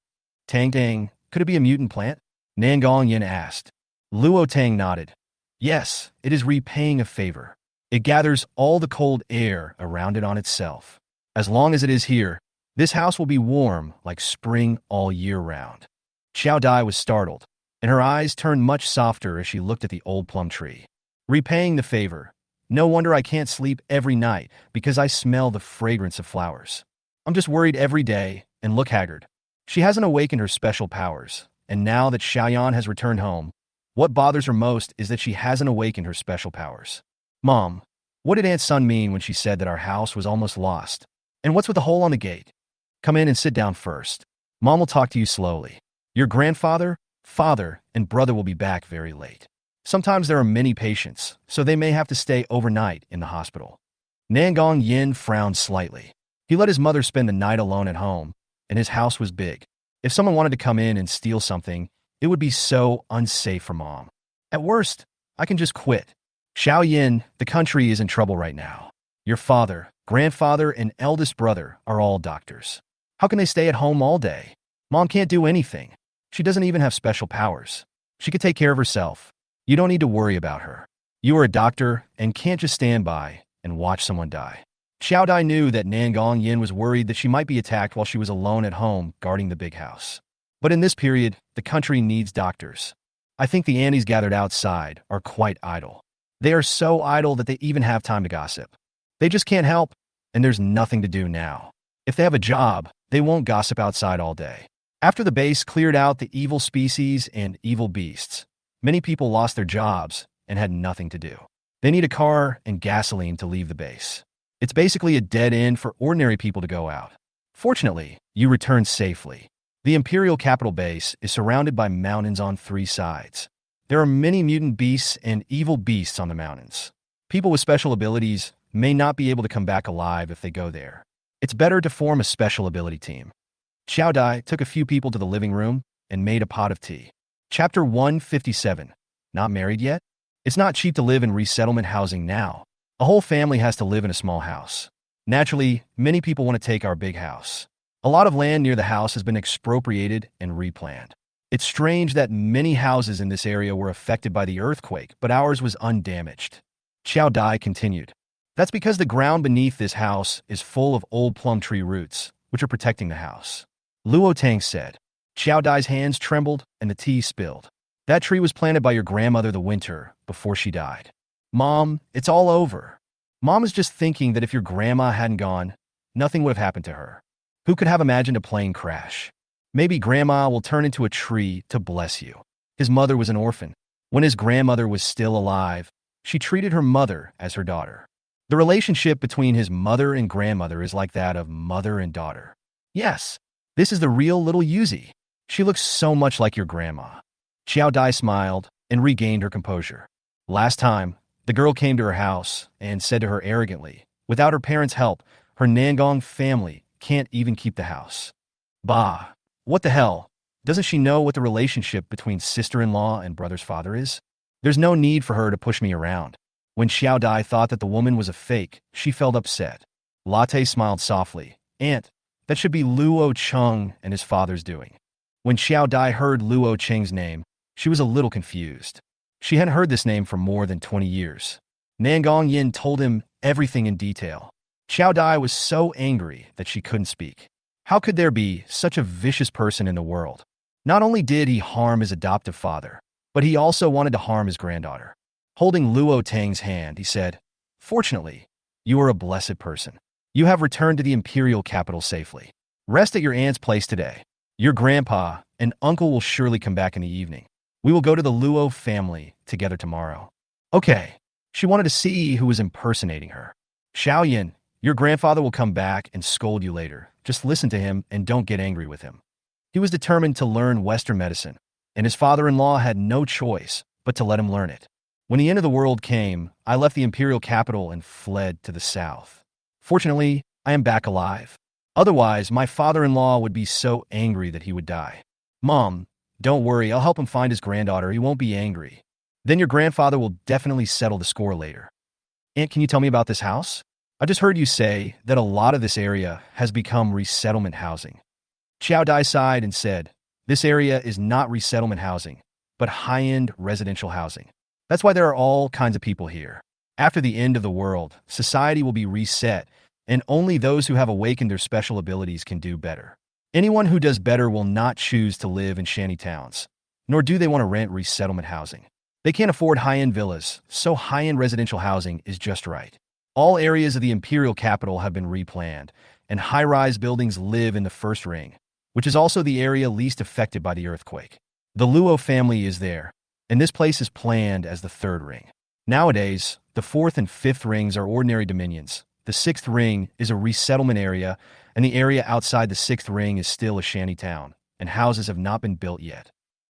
"Tang Tang, could it be a mutant plant?" Nangong Yin asked. Luo Tang nodded. "Yes, it is repaying a favor. It gathers all the cold air around it on itself. As long as it is here, this house will be warm like spring all year round." Xiao Dai was startled, and her eyes turned much softer as she looked at the old plum tree. "Repaying the favor. No wonder I can't sleep every night because I smell the fragrance of flowers. I'm just worried every day and look haggard." She hasn't awakened her special powers, and now that Xiaoyan has returned home, what bothers her most is that she hasn't awakened her special powers. "Mom, what did Aunt Sun mean when she said that our house was almost lost? And what's with the hole on the gate? Come in and sit down first. Mom will talk to you slowly. Your grandfather, father, and brother will be back very late. Sometimes there are many patients, so they may have to stay overnight in the hospital." Nangong Yin frowned slightly. He let his mother spend the night alone at home, and his house was big. If someone wanted to come in and steal something, it would be so unsafe for Mom. "At worst, I can just quit. Xiao Yin, the country is in trouble right now. Your father, grandfather, and eldest brother are all doctors. How can they stay at home all day? Mom can't do anything. She doesn't even have special powers. She could take care of herself. You don't need to worry about her. You are a doctor and can't just stand by and watch someone die." Xiao Dai knew that Nangong Yin was worried that she might be attacked while she was alone at home guarding the big house. But in this period, the country needs doctors. "I think the aunties gathered outside are quite idle. They are so idle that they even have time to gossip. They just can't help, and there's nothing to do now. If they have a job, they won't gossip outside all day." After the base cleared out the evil species and evil beasts, many people lost their jobs and had nothing to do. They need a car and gasoline to leave the base. It's basically a dead end for ordinary people to go out. Fortunately, you returned safely. The Imperial Capital Base is surrounded by mountains on 3 sides. There are many mutant beasts and evil beasts on the mountains. People with special abilities may not be able to come back alive if they go there. It's better to form a special ability team. Xiao Dai took a few people to the living room and made a pot of tea. Chapter 157. Not married yet? It's not cheap to live in resettlement housing now. A whole family has to live in a small house. Naturally, many people want to take our big house. A lot of land near the house has been expropriated and replanned. It's strange that many houses in this area were affected by the earthquake, but ours was undamaged. Xiao Dai continued. That's because the ground beneath this house is full of old plum tree roots, which are protecting the house. Luo Tang said. Xiao Dai's hands trembled and the tea spilled. That tree was planted by your grandmother the winter before she died. Mom, it's all over. Mom is just thinking that if your grandma hadn't gone, nothing would have happened to her. Who could have imagined a plane crash? Maybe grandma will turn into a tree to bless you. His mother was an orphan. When his grandmother was still alive, she treated her mother as her daughter. The relationship between his mother and grandmother is like that of mother and daughter. Yes, this is the real little Yuzi. She looks so much like your grandma. Xiao Dai smiled and regained her composure. Last time, the girl came to her house and said to her arrogantly, without her parents' help, her Nangong family can't even keep the house. Bah, what the hell? Doesn't she know what the relationship between sister-in-law and brother's father is? There's no need for her to push me around. When Xiao Dai thought that the woman was a fake, she felt upset. Latte smiled softly. Aunt, that should be Luo Cheng and his father's doing. When Xiao Dai heard Luo Cheng's name, she was a little confused. She hadn't heard this name for more than 20 years. Nangong Yin told him everything in detail. Xiao Dai was so angry that she couldn't speak. How could there be such a vicious person in the world? Not only did he harm his adoptive father, but he also wanted to harm his granddaughter. Holding Luo Tang's hand, he said, Fortunately, you are a blessed person. You have returned to the imperial capital safely. Rest at your aunt's place today. Your grandpa and uncle will surely come back in the evening. We will go to the Luo family together tomorrow. Okay. She wanted to see who was impersonating her. Xiaoyan, your grandfather will come back and scold you later. Just listen to him and don't get angry with him. He was determined to learn Western medicine, and his father-in-law had no choice but to let him learn it. When the end of the world came, I left the imperial capital and fled to the south. Fortunately, I am back alive. Otherwise, my father-in-law would be so angry that he would die. Mom, don't worry, I'll help him find his granddaughter. He won't be angry. Then your grandfather will definitely settle the score later. Aunt, can you tell me about this house? I just heard you say that a lot of this area has become resettlement housing. Xiao Dai sighed and said, this area is not resettlement housing, but high-end residential housing. That's why there are all kinds of people here. After the end of the world, society will be reset, and only those who have awakened their special abilities can do better. Anyone who does better will not choose to live in shanty towns, nor do they want to rent resettlement housing. They can't afford high-end villas, so high-end residential housing is just right. All areas of the imperial capital have been replanned, and high-rise buildings live in the first ring, which is also the area least affected by the earthquake. The Luo family is there, and this place is planned as the third ring. Nowadays, the fourth and fifth rings are ordinary dominions. The sixth ring is a resettlement area, and the area outside the sixth ring is still a shanty town, and houses have not been built yet.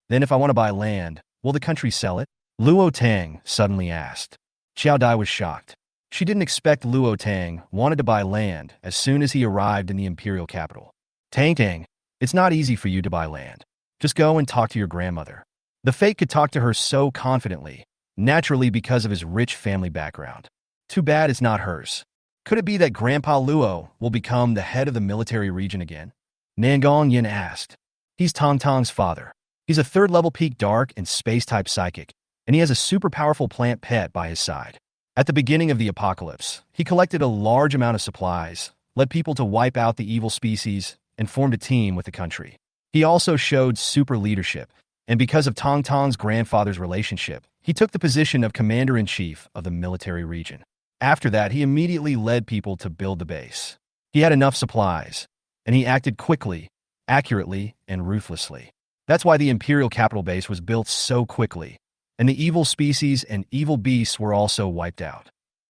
Then if I want to buy land, will the country sell it? Luo Tang suddenly asked. Xiao Dai was shocked. She didn't expect Luo Tang wanted to buy land as soon as he arrived in the imperial capital. Tang, it's not easy for you to buy land. Just go and talk to your grandmother. The fake could talk to her so confidently, naturally because of his rich family background. Too bad it's not hers. Could it be that Grandpa Luo will become the head of the military region again? Nangong Yin asked. He's Tong Tong's father. He's a third-level peak dark and space-type psychic, and he has a super powerful plant pet by his side. At the beginning of the apocalypse, he collected a large amount of supplies, led people to wipe out the evil species, and formed a team with the country. He also showed super leadership, and because of Tong Tong's grandfather's relationship, he took the position of commander-in-chief of the military region. After that, he immediately led people to build the base. He had enough supplies, and he acted quickly, accurately, and ruthlessly. That's why the imperial capital base was built so quickly, and the evil species and evil beasts were also wiped out.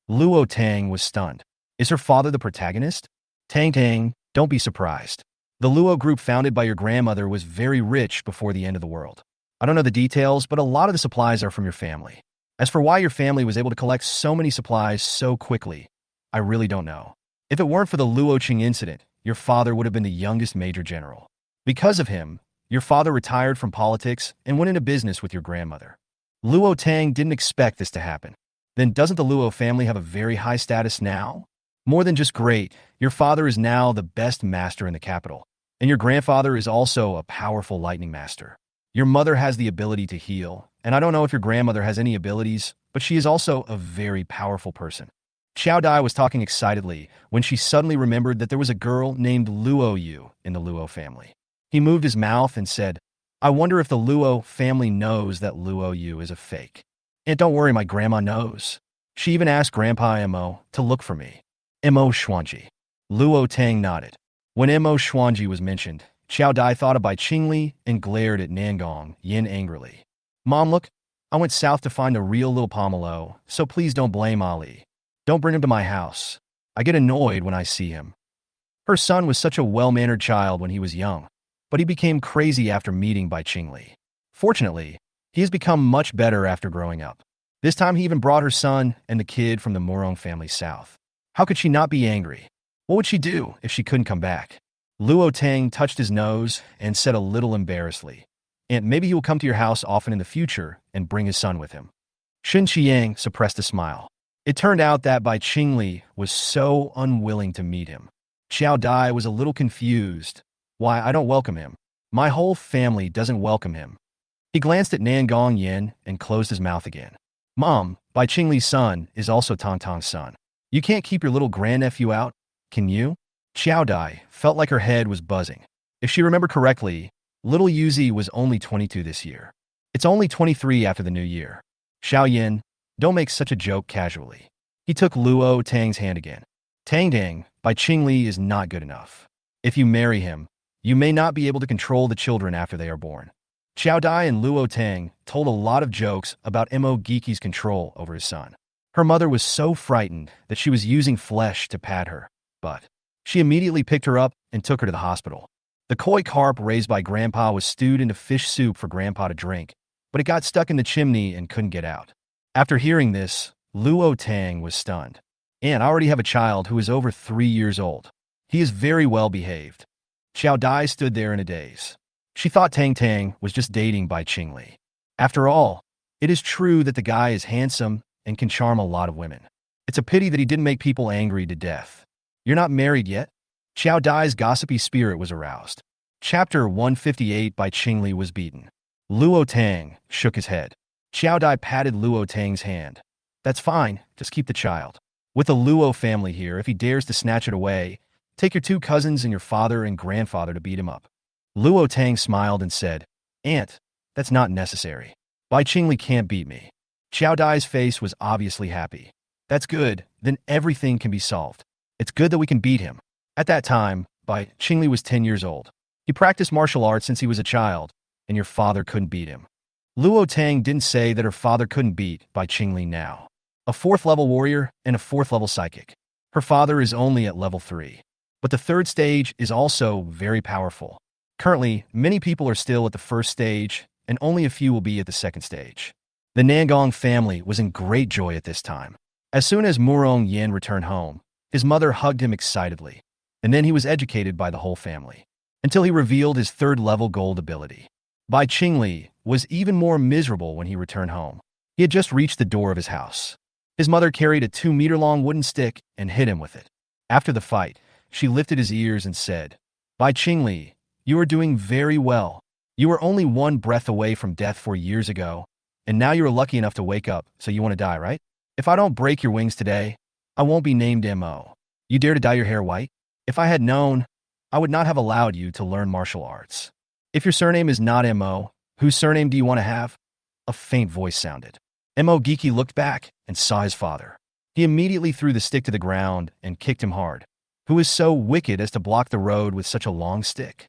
Luo Tang was stunned. Is her father the protagonist? Tang, don't be surprised. The Luo group founded by your grandmother was very rich before the end of the world. I don't know the details, but a lot of the supplies are from your family. As for why your family was able to collect so many supplies so quickly, I really don't know. If it weren't for the Luo Qing incident, your father would have been the youngest major general. Because of him, your father retired from politics and went into business with your grandmother. Luo Tang didn't expect this to happen. Then doesn't the Luo family have a very high status now? More than just great, your father is now the best master in the capital, and your grandfather is also a powerful lightning master. Your mother has the ability to heal, and I don't know if your grandmother has any abilities, but she is also a very powerful person. Xiao Dai was talking excitedly when she suddenly remembered that there was a girl named Luo Yu in the Luo family. He moved his mouth and said, I wonder if the Luo family knows that Luo Yu is a fake. And don't worry, my grandma knows. She even asked Grandpa Mo to look for me. Mo Xuanji. Luo Tang nodded. When Mo Xuanji was mentioned, Xiao Dai thought of Bai Qingli and glared at Nangong Yin angrily. Mom, look, I went south to find a real little pomelo, so please don't blame Ali. Don't bring him to my house. I get annoyed when I see him. Her son was such a well-mannered child when he was young, but he became crazy after meeting Bai Qingli. Fortunately, he has become much better after growing up. This time he even brought her son and the kid from the Murong family south. How could she not be angry? What would she do if she couldn't come back? Luo Tang touched his nose and said a little embarrassedly, Aunt, maybe he will come to your house often in the future and bring his son with him. Shen Qiang suppressed a smile. It turned out that Bai Qingli was so unwilling to meet him. Xiao Dai was a little confused. Why, I don't welcome him. My whole family doesn't welcome him. He glanced at Nangong Yin and closed his mouth again. Mom, Bai Qingli's son is also Tong Tong's son. You can't keep your little grandnephew out, can you? Xiao Dai felt like her head was buzzing. If she remembered correctly, little Yuzi was only 22 this year. It's only 23 after the new year. Xiao Yin, don't make such a joke casually. He took Luo Tang's hand again. Tang, Bai Qingli is not good enough. If you marry him, you may not be able to control the children after they are born. Xiao Dai and Luo Tang told a lot of jokes about Mo Geeky's control over his son. Her mother was so frightened that she was using flesh to pat her, but she immediately picked her up and took her to the hospital. The koi carp raised by Grandpa was stewed into fish soup for Grandpa to drink, but it got stuck in the chimney and couldn't get out. After hearing this, Luo Tang was stunned. And I already have a child who is over 3 years old. He is very well behaved. Xiao Dai stood there in a daze. She thought Tang Tang was just dating Bai Qingli. After all, it is true that the guy is handsome and can charm a lot of women. It's a pity that he didn't make people angry to death. You're not married yet? Xiao Dai's gossipy spirit was aroused. Chapter 158 Bai Qingli was beaten. Luo Tang shook his head. Xiao Dai patted Luo Tang's hand. That's fine, just keep the child. With the Luo family here, if he dares to snatch it away, take your 2 cousins and your father and grandfather to beat him up. Luo Tang smiled and said, Aunt, that's not necessary. Bai Qingli can't beat me. Xiao Dai's face was obviously happy. That's good, then everything can be solved. It's good that we can beat him. At that time, Bai Qingli was 10 years old. He practiced martial arts since he was a child, and your father couldn't beat him. Luo Tang didn't say that her father couldn't beat Bai Qingli now. A 4th-level warrior and a 4th-level psychic. Her father is only at level 3. But the 3rd stage is also very powerful. Currently, many people are still at the 1st stage, and only a few will be at the 2nd stage. The Nangong family was in great joy at this time. As soon as Murong Yin returned home, his mother hugged him excitedly, and then he was educated by the whole family, until he revealed his 3rd-level gold ability. Bai Qingli was even more miserable when he returned home. He had just reached the door of his house. His mother carried a 2-meter-long wooden stick and hit him with it. After the fight, she lifted his ears and said, Bai Qingli, you are doing very well. You were only 1 breath away from death 4 years ago, and now you're lucky enough to wake up, so you want to die, right? If I don't break your wings today, I won't be named Mo. You dare to dye your hair white? If I had known, I would not have allowed you to learn martial arts. If your surname is not Mo, whose surname do you want to have? A faint voice sounded. Mo Geeky looked back and saw his father. He immediately threw the stick to the ground and kicked him hard. Who is so wicked as to block the road with such a long stick?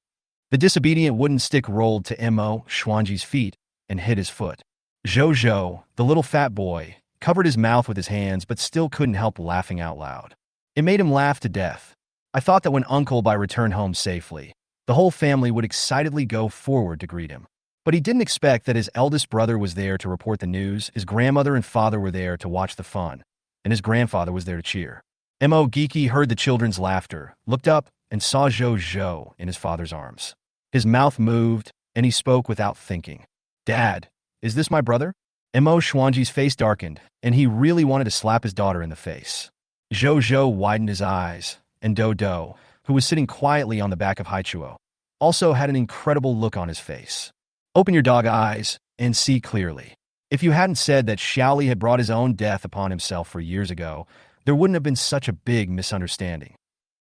The disobedient wooden stick rolled to Mo Xuanji's feet and hit his foot. Zhou, the little fat boy, covered his mouth with his hands but still couldn't help laughing out loud. It made him laugh to death. I thought that when Uncle Bai returned home safely, the whole family would excitedly go forward to greet him. But he didn't expect that his eldest brother was there to report the news, his grandmother and father were there to watch the fun, and his grandfather was there to cheer. Mo Geeky heard the children's laughter, looked up, and saw Zhou in his father's arms. His mouth moved, and he spoke without thinking. Dad, is this my brother? Mo Xuanji's face darkened, and he really wanted to slap his daughter in the face. Zhou widened his eyes, and Do, who was sitting quietly on the back of Haichuo, also had an incredible look on his face. Open your dog eyes and see clearly. If you hadn't said that Xiaoli had brought his own death upon himself 4 years ago, there wouldn't have been such a big misunderstanding.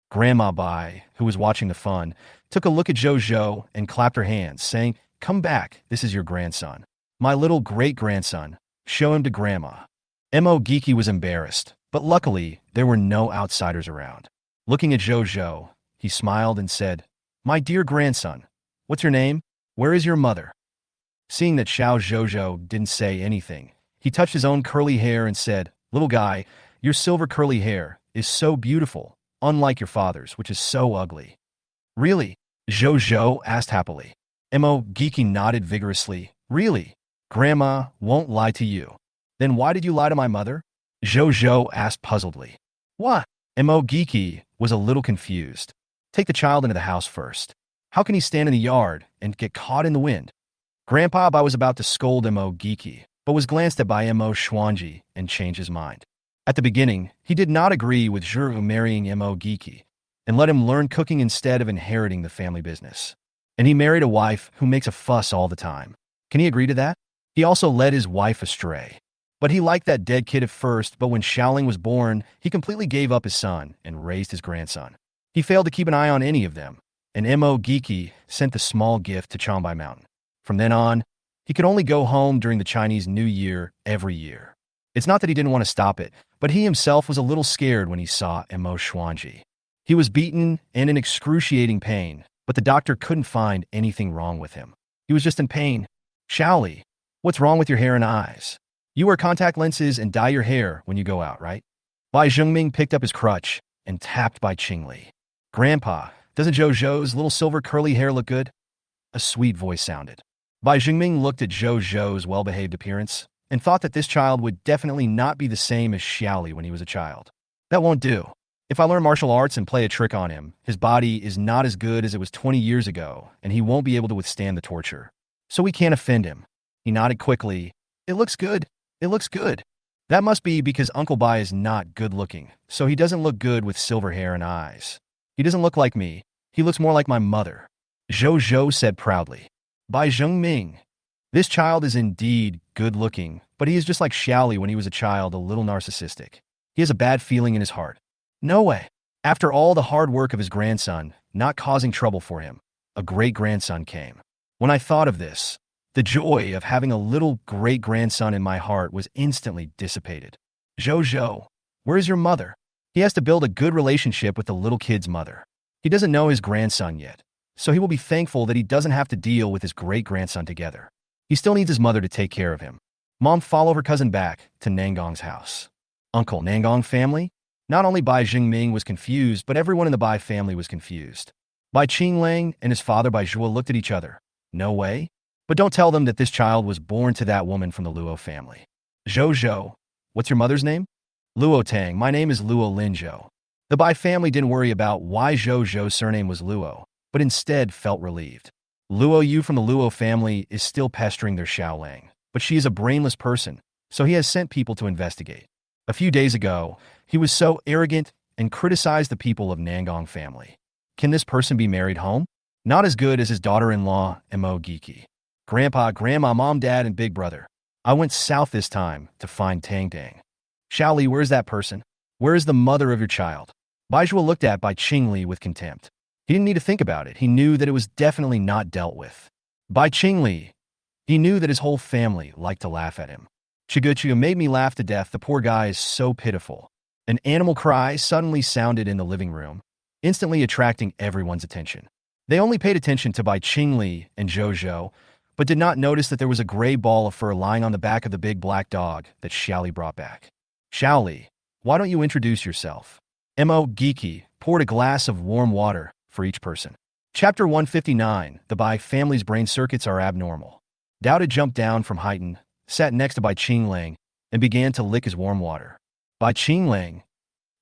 Grandma Bai, who was watching the fun, took a look at Zhou and clapped her hands, saying, Come back, this is your grandson. My little great-grandson. Show him to Grandma. Mo Geeky was embarrassed, but luckily there were no outsiders around. Looking at Zhou, he smiled and said, My dear grandson, what's your name? Where is your mother? Seeing that Zhou didn't say anything, he touched his own curly hair and said, Little guy, your silver curly hair is so beautiful, unlike your father's, which is so ugly. Really? Zhou asked happily. Mo Geeky nodded vigorously. Really? Grandma won't lie to you. Then why did you lie to my mother? Zhou asked puzzledly. What? Mo Geeky was a little confused. Take the child into the house first. How can he stand in the yard and get caught in the wind? Grandpa Bai was about to scold Mo Geeky, but was glanced at by Mo Xuanji and changed his mind. At the beginning, he did not agree with Zhou marrying Mo Geeky and let him learn cooking instead of inheriting the family business. And he married a wife who makes a fuss all the time. Can he agree to that? He also led his wife astray. But he liked that dead kid at first, but when Xiaoling was born, he completely gave up his son and raised his grandson. He failed to keep an eye on any of them, and Mo Geeky sent the small gift to Changbai Mountain. From then on, he could only go home during the Chinese New Year every year. It's not that he didn't want to stop it, but he himself was a little scared when he saw Mo Xuanji. He was beaten and in excruciating pain, but the doctor couldn't find anything wrong with him. He was just in pain. Xiaoli, what's wrong with your hair and eyes? You wear contact lenses and dye your hair when you go out, right? Bai Zhengming picked up his crutch and tapped Bai Qingli. Grandpa, doesn't Zhou Zhou's little silver curly hair look good? A sweet voice sounded. Bai Jingming looked at Zhou Zhou's well-behaved appearance and thought that this child would definitely not be the same as Xiaoli when he was a child. That won't do. If I learn martial arts and play a trick on him, his body is not as good as it was 20 years ago, and he won't be able to withstand the torture. So we can't offend him. He nodded quickly. It looks good. It looks good. That must be because Uncle Bai is not good-looking, so he doesn't look good with silver hair and eyes. He doesn't look like me. He looks more like my mother. Zhou Zhou said proudly. Bai Zhengming. This child is indeed good-looking, but he is just like Xiaoli when he was a child, a little narcissistic. He has a bad feeling in his heart. No way. After all the hard work of his grandson, not causing trouble for him, a great-grandson came. When I thought of this, the joy of having a little great-grandson in my heart was instantly dissipated. Zhou Zhou, where is your mother? He has to build a good relationship with the little kid's mother. He doesn't know his grandson yet, so he will be thankful that he doesn't have to deal with his great-grandson together. He still needs his mother to take care of him. Mom followed her cousin back to Nangong's house. Uncle Nangong family? Not only Bai Jingming was confused, but everyone in the Bai family was confused. Bai Qinglang and his father Bai Zhuo looked at each other. No way. But don't tell them that this child was born to that woman from the Luo family. Zhou Zhou, what's your mother's name? Luo Tang. My name is Luo Linzhou. The Bai family didn't worry about why Zhou Zhou's surname was Luo, but instead felt relieved. Luo Yu from the Luo family is still pestering their Xiaolang, but she is a brainless person, so he has sent people to investigate. A few days ago, he was so arrogant and criticized the people of Nangong family. Can this person be married home? Not as good as his daughter-in-law, Mo Giki. Grandpa, Grandma, Mom, Dad, and Big Brother. I went south this time to find Tang Tang. Xiaoli, where's that person? Where is the mother of your child? Bai Zhuo looked at Bai Qingli with contempt. He didn't need to think about it. He knew that it was definitely not dealt with. Bai Qingli. He knew that his whole family liked to laugh at him. Chiguchu made me laugh to death. The poor guy is so pitiful. An animal cry suddenly sounded in the living room, instantly attracting everyone's attention. They only paid attention to Bai Qingli and Zhou Zhou, but did not notice that there was a gray ball of fur lying on the back of the big black dog that Xiaoli brought back. Xiaoli, why don't you introduce yourself? Mo Giki poured a glass of warm water for each person. Chapter 159, the Bai family's brain circuits are abnormal. Dao had jumped down from Haitan, sat next to Bai Qinglang, and began to lick his warm water. Bai Qinglang,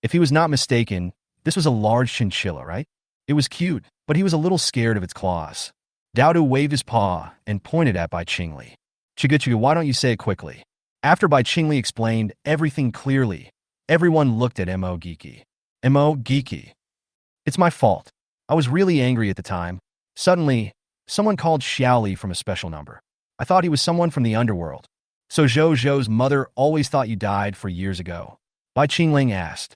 if he was not mistaken, this was a large chinchilla, right? It was cute, but he was a little scared of its claws. Dao waved his paw and pointed at Bai Qingli. Chiguchu, why don't you say it quickly? After Bai Qingli explained everything clearly, everyone looked at Mo Giki. Mo Giki. It's my fault. I was really angry at the time. Suddenly, someone called Xiaoli from a special number. I thought he was someone from the underworld. So Zhou Zhou's mother always thought you died 4 years ago. Bai Qingling asked.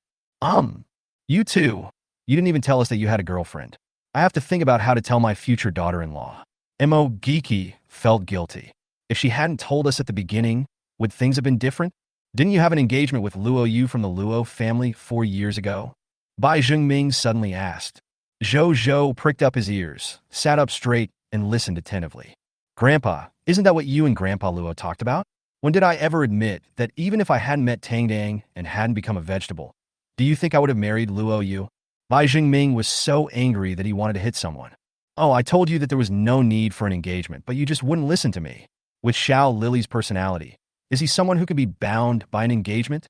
You too. You didn't even tell us that you had a girlfriend. I have to think about how to tell my future daughter-in-law. Mo Giki felt guilty. If she hadn't told us at the beginning, would things have been different? Didn't you have an engagement with Luo Yu from the Luo family 4 years ago? Bai Zhengming suddenly asked. Zhou Zhou pricked up his ears, sat up straight, and listened attentively. Grandpa, isn't that what you and Grandpa Luo talked about? When did I ever admit that even if I hadn't met Tang Tang and hadn't become a vegetable, do you think I would have married Luo Yu? Bai Jingming was so angry that he wanted to hit someone. Oh, I told you that there was no need for an engagement, but you just wouldn't listen to me. With Xiao Lily's personality, is he someone who can be bound by an engagement?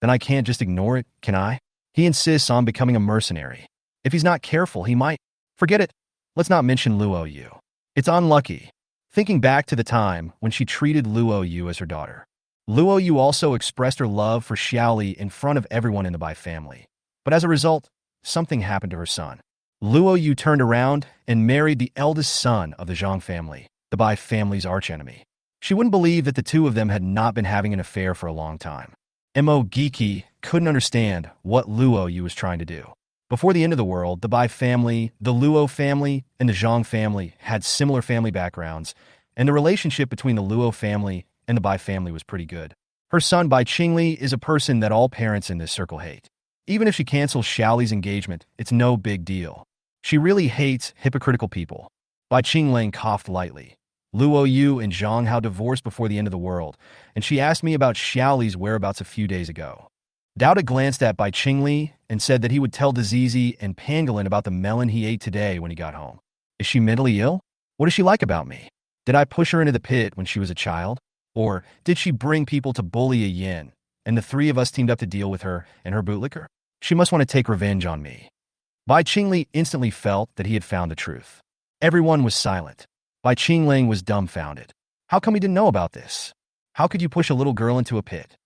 Then I can't just ignore it, can I? He insists on becoming a mercenary. If he's not careful, he might. Forget it. Let's not mention Luo Yu. It's unlucky. Thinking back to the time when she treated Luo Yu as her daughter. Luo Yu also expressed her love for Xiaoli in front of everyone in the Bai family. But as a result, something happened to her son. Luo Yu turned around and married the eldest son of the Zhang family, the Bai family's archenemy. She wouldn't believe that the two of them had not been having an affair for a long time. Mo Giki couldn't understand what Luo Yu was trying to do. Before the end of the world, the Bai family, the Luo family, and the Zhang family had similar family backgrounds, and the relationship between the Luo family and the Bai family was pretty good. Her son Bai Qingli is a person that all parents in this circle hate. Even if she cancels Xiaoli's engagement, it's no big deal. She really hates hypocritical people. Bai Qingling coughed lightly. Luo Yu and Zhang Hao divorced before the end of the world, and she asked me about Xiaoli's whereabouts a few days ago. Dowda glanced at Bai Qingli and said that he would tell Dazizi and Pangolin about the melon he ate today when he got home. Is she mentally ill? What does she like about me? Did I push her into the pit when she was a child? Or did she bring people to bully a yin, and the three of us teamed up to deal with her and her bootlicker? She must want to take revenge on me. Bai Qingli instantly felt that he had found the truth. Everyone was silent. Bai Qingling was dumbfounded. How come he didn't know about this? How could you push a little girl into a pit?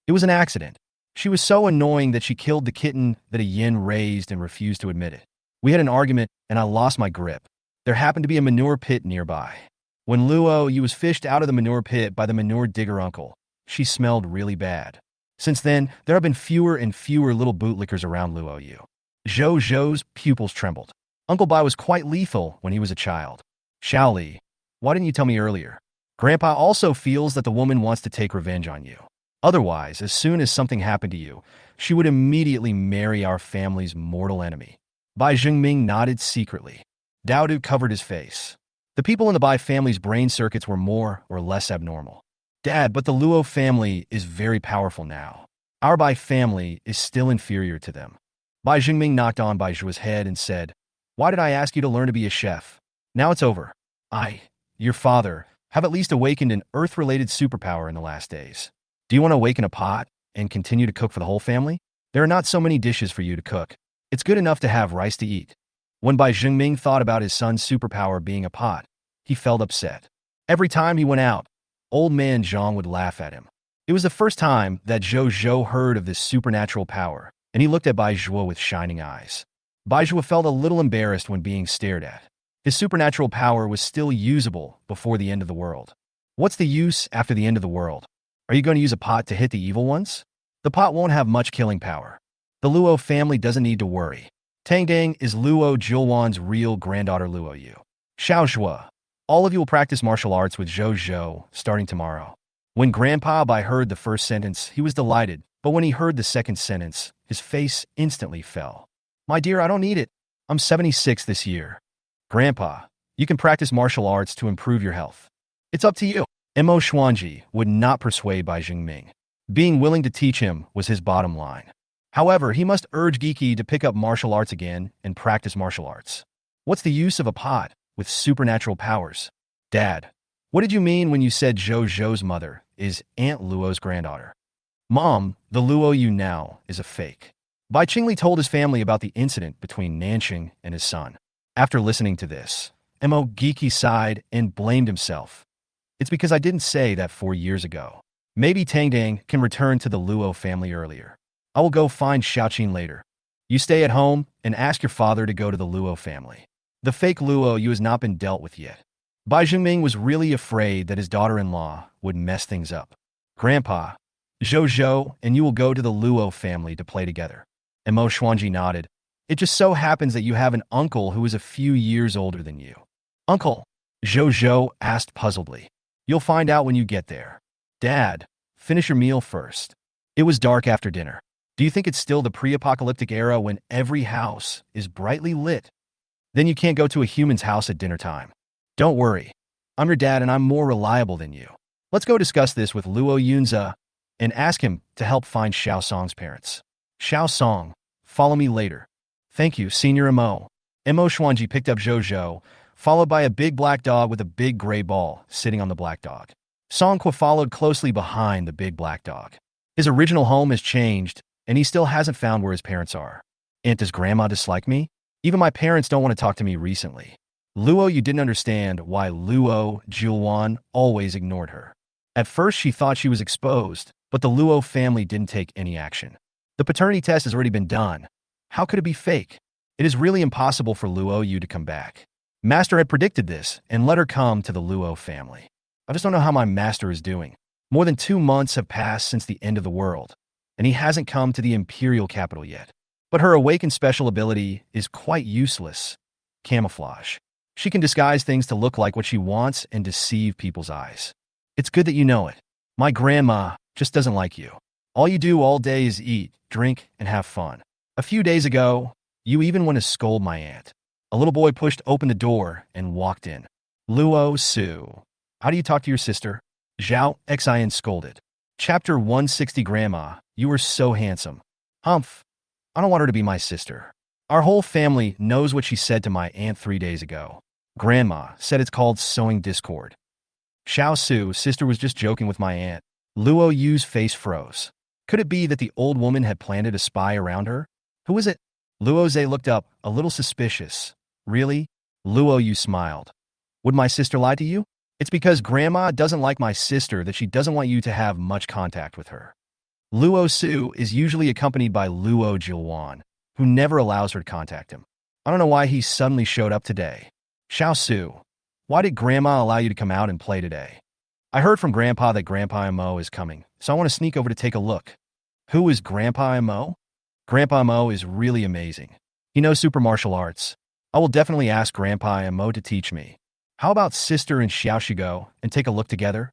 It was an accident. She was so annoying that she killed the kitten that a yin raised and refused to admit it. We had an argument, and I lost my grip. There happened to be a manure pit nearby. When Luo Yu was fished out of the manure pit by the manure digger uncle, she smelled really bad. Since then, there have been fewer and fewer little bootlickers around Luo Yu. Zhou Zhou's pupils trembled. Uncle Bai was quite lethal when he was a child. Xiaoli, why didn't you tell me earlier? Grandpa also feels that the woman wants to take revenge on you. Otherwise, as soon as something happened to you, she would immediately marry our family's mortal enemy. Bai Jingming nodded secretly. Daodu covered his face. The people in the Bai family's brain circuits were more or less abnormal. Dad, but the Luo family is very powerful now. Our Bai family is still inferior to them. Bai Jingming knocked on Bai Zhuo's head and said, why did I ask you to learn to be a chef? Now it's over. Your father, have at least awakened an Earth-related superpower in the last days. Do you want to awaken a pot and continue to cook for the whole family? There are not so many dishes for you to cook. It's good enough to have rice to eat. When Bai Jingming thought about his son's superpower being a pot, he felt upset. Every time he went out, old man Zhang would laugh at him. It was the first time that Zhou Zhou heard of this supernatural power, and he looked at Bai Zhuo with shining eyes. Bai Zhuo felt a little embarrassed when being stared at. His supernatural power was still usable before the end of the world. What's the use after the end of the world? Are you going to use a pot to hit the evil ones? The pot won't have much killing power. The Luo family doesn't need to worry. Tang Dang is Luo Julwan's real granddaughter Luo Yu. Xiao Zhua, all of you will practice martial arts with Zhou Zhou starting tomorrow. When Grandpa Bai heard the first sentence, he was delighted, but when he heard the second sentence, his face instantly fell. My dear, I don't need it. I'm 76 this year. Grandpa, you can practice martial arts to improve your health. It's up to you. Mo Xuanji would not persuade Bai Jingming. Being willing to teach him was his bottom line. However, he must urge Geeky to pick up martial arts again and practice martial arts. What's the use of a pot with supernatural powers? Dad, what did you mean when you said Zhou Zhou's mother is Aunt Luo's granddaughter? Mom, the Luo Yu now is a fake. Bai Qingli told his family about the incident between Nanqing and his son. After listening to this, Mo Geeky sighed and blamed himself. It's because I didn't say that 4 years ago. Maybe Tang Dang can return to the Luo family earlier. I will go find Xiaoqin later. You stay at home and ask your father to go to the Luo family. The fake Luo Yu has not been dealt with yet. Bai Jingming was really afraid that his daughter-in-law would mess things up. Grandpa, Zhou Zhou and you will go to the Luo family to play together. Mo Xuanji nodded. It just so happens that you have an uncle who is a few years older than you. Uncle? Zhou Zhou asked puzzledly. You'll find out when you get there. Dad, finish your meal first. It was dark after dinner. Do you think it's still the pre-apocalyptic era when every house is brightly lit? Then you can't go to a human's house at dinner time. Don't worry. I'm your dad and I'm more reliable than you. Let's go discuss this with Luo Yunza and ask him to help find Xiao Song's parents. Xiao Song, follow me later. Thank you, Senior Mo. Mo Xuanji picked up Zhou Zhou, followed by a big black dog with a big gray ball sitting on the black dog. Songqua followed closely behind the big black dog. His original home has changed, and he still hasn't found where his parents are. And does Grandma dislike me? Even my parents don't want to talk to me recently. Luo, you didn't understand why Luo Julwan always ignored her. At first, she thought she was exposed, but the Luo family didn't take any action. The paternity test has already been done. How could it be fake? It is really impossible for Luo Yu to come back. Master had predicted this and let her come to the Luo family. I just don't know how my master is doing. More than 2 months have passed since the end of the world, and he hasn't come to the imperial capital yet. But her awakened special ability is quite useless. Camouflage. She can disguise things to look like what she wants and deceive people's eyes. It's good that you know it. My grandma just doesn't like you. All you do all day is eat, drink, and have fun. A few days ago, you even went to scold my aunt. A little boy pushed open the door and walked in. Luo Su. How do you talk to your sister? Zhao Xin scolded. Chapter 160. Grandma, you are so handsome. Humph. I don't want her to be my sister. Our whole family knows what she said to my aunt 3 days ago. Grandma said it's called sowing discord. Xiao Su's sister was just joking with my aunt. Luo Yu's face froze. Could it be that the old woman had planted a spy around her? Who is it? Luo Zhe looked up, a little suspicious. Really? Luo Yu smiled. Would my sister lie to you? It's because Grandma doesn't like my sister that she doesn't want you to have much contact with her. Luo Su is usually accompanied by Luo Jilwan, who never allows her to contact him. I don't know why he suddenly showed up today. Xiao Su, why did Grandma allow you to come out and play today? I heard from Grandpa that Grandpa Mo is coming, so I want to sneak over to take a look. Who is Grandpa Mo? Grandpa Mo is really amazing. He knows super martial arts. I will definitely ask Grandpa Mo to teach me. How about Sister and Xiao go and take a look together?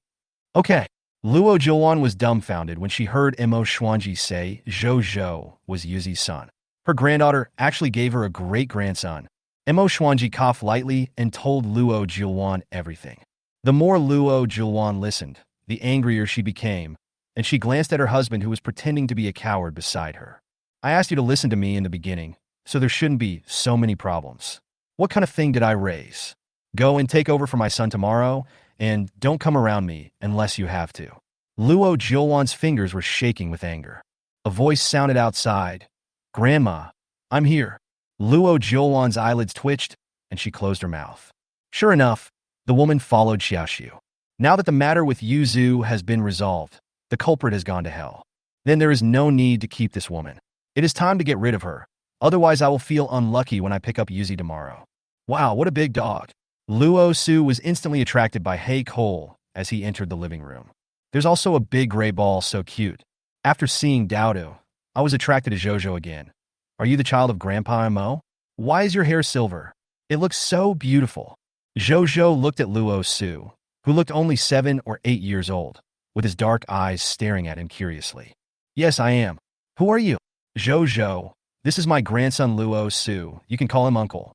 Okay. Luo Jilwan was dumbfounded when she heard Mo Xuanji say Zhou Zhou was Yuzi's son. Her granddaughter actually gave her a great-grandson. Mo Xuanji coughed lightly and told Luo Jilwan everything. The more Luo Jilwan listened, the angrier she became, and she glanced at her husband who was pretending to be a coward beside her. I asked you to listen to me in the beginning, so there shouldn't be so many problems. What kind of thing did I raise? Go and take over for my son tomorrow, and don't come around me unless you have to. Luo Jilwan's fingers were shaking with anger. A voice sounded outside. Grandma, I'm here. Luo Jilwan's eyelids twitched, and she closed her mouth. Sure enough, the woman followed Xiaoxiu. Now that the matter with Yu Zhu has been resolved, the culprit has gone to hell. Then there is no need to keep this woman. It is time to get rid of her. Otherwise, I will feel unlucky when I pick up Yuzi tomorrow. Wow, what a big dog. Luo Su was instantly attracted by He Cole as he entered the living room. There's also a big gray ball so cute. After seeing Daodu, I was attracted to Zhou again. Are you the child of Grandpa Mo? Why is your hair silver? It looks so beautiful. Zhou looked at Luo Su, who looked only 7 or 8 years old, with his dark eyes staring at him curiously. Yes, I am. Who are you? Zhou, this is my grandson Luo Su. You can call him uncle.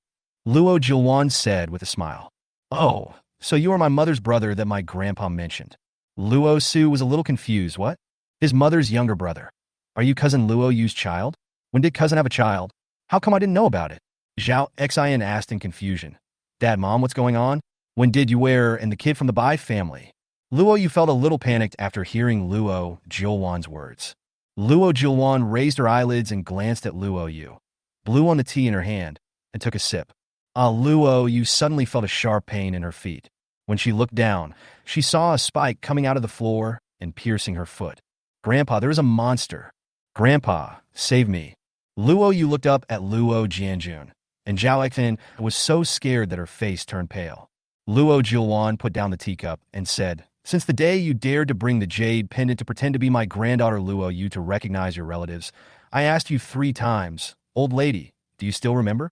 Luo Jilwan said with a smile. Oh, so you are my mother's brother that my grandpa mentioned. Luo Su was a little confused. What? His mother's younger brother. Are you cousin Luo Yu's child? When did cousin have a child? How come I didn't know about it? Zhao Xin asked in confusion. Dad, Mom, what's going on? When did you wear and the kid from the Bai family? Luo Yu felt a little panicked after hearing Luo Jilwan's words. Luo Jilwan raised her eyelids and glanced at Luo Yu, blew on the tea in her hand, and took a sip. Luo Yu suddenly felt a sharp pain in her feet. When she looked down, she saw a spike coming out of the floor and piercing her foot. Grandpa, there is a monster. Grandpa, save me. Luo Yu looked up at Luo Jianjun, and Zhao Xin was so scared that her face turned pale. Luo Jilwan put down the teacup and said, Since the day you dared to bring the jade pendant to pretend to be my granddaughter Luo Yu to recognize your relatives, I asked you 3 times, old lady, do you still remember?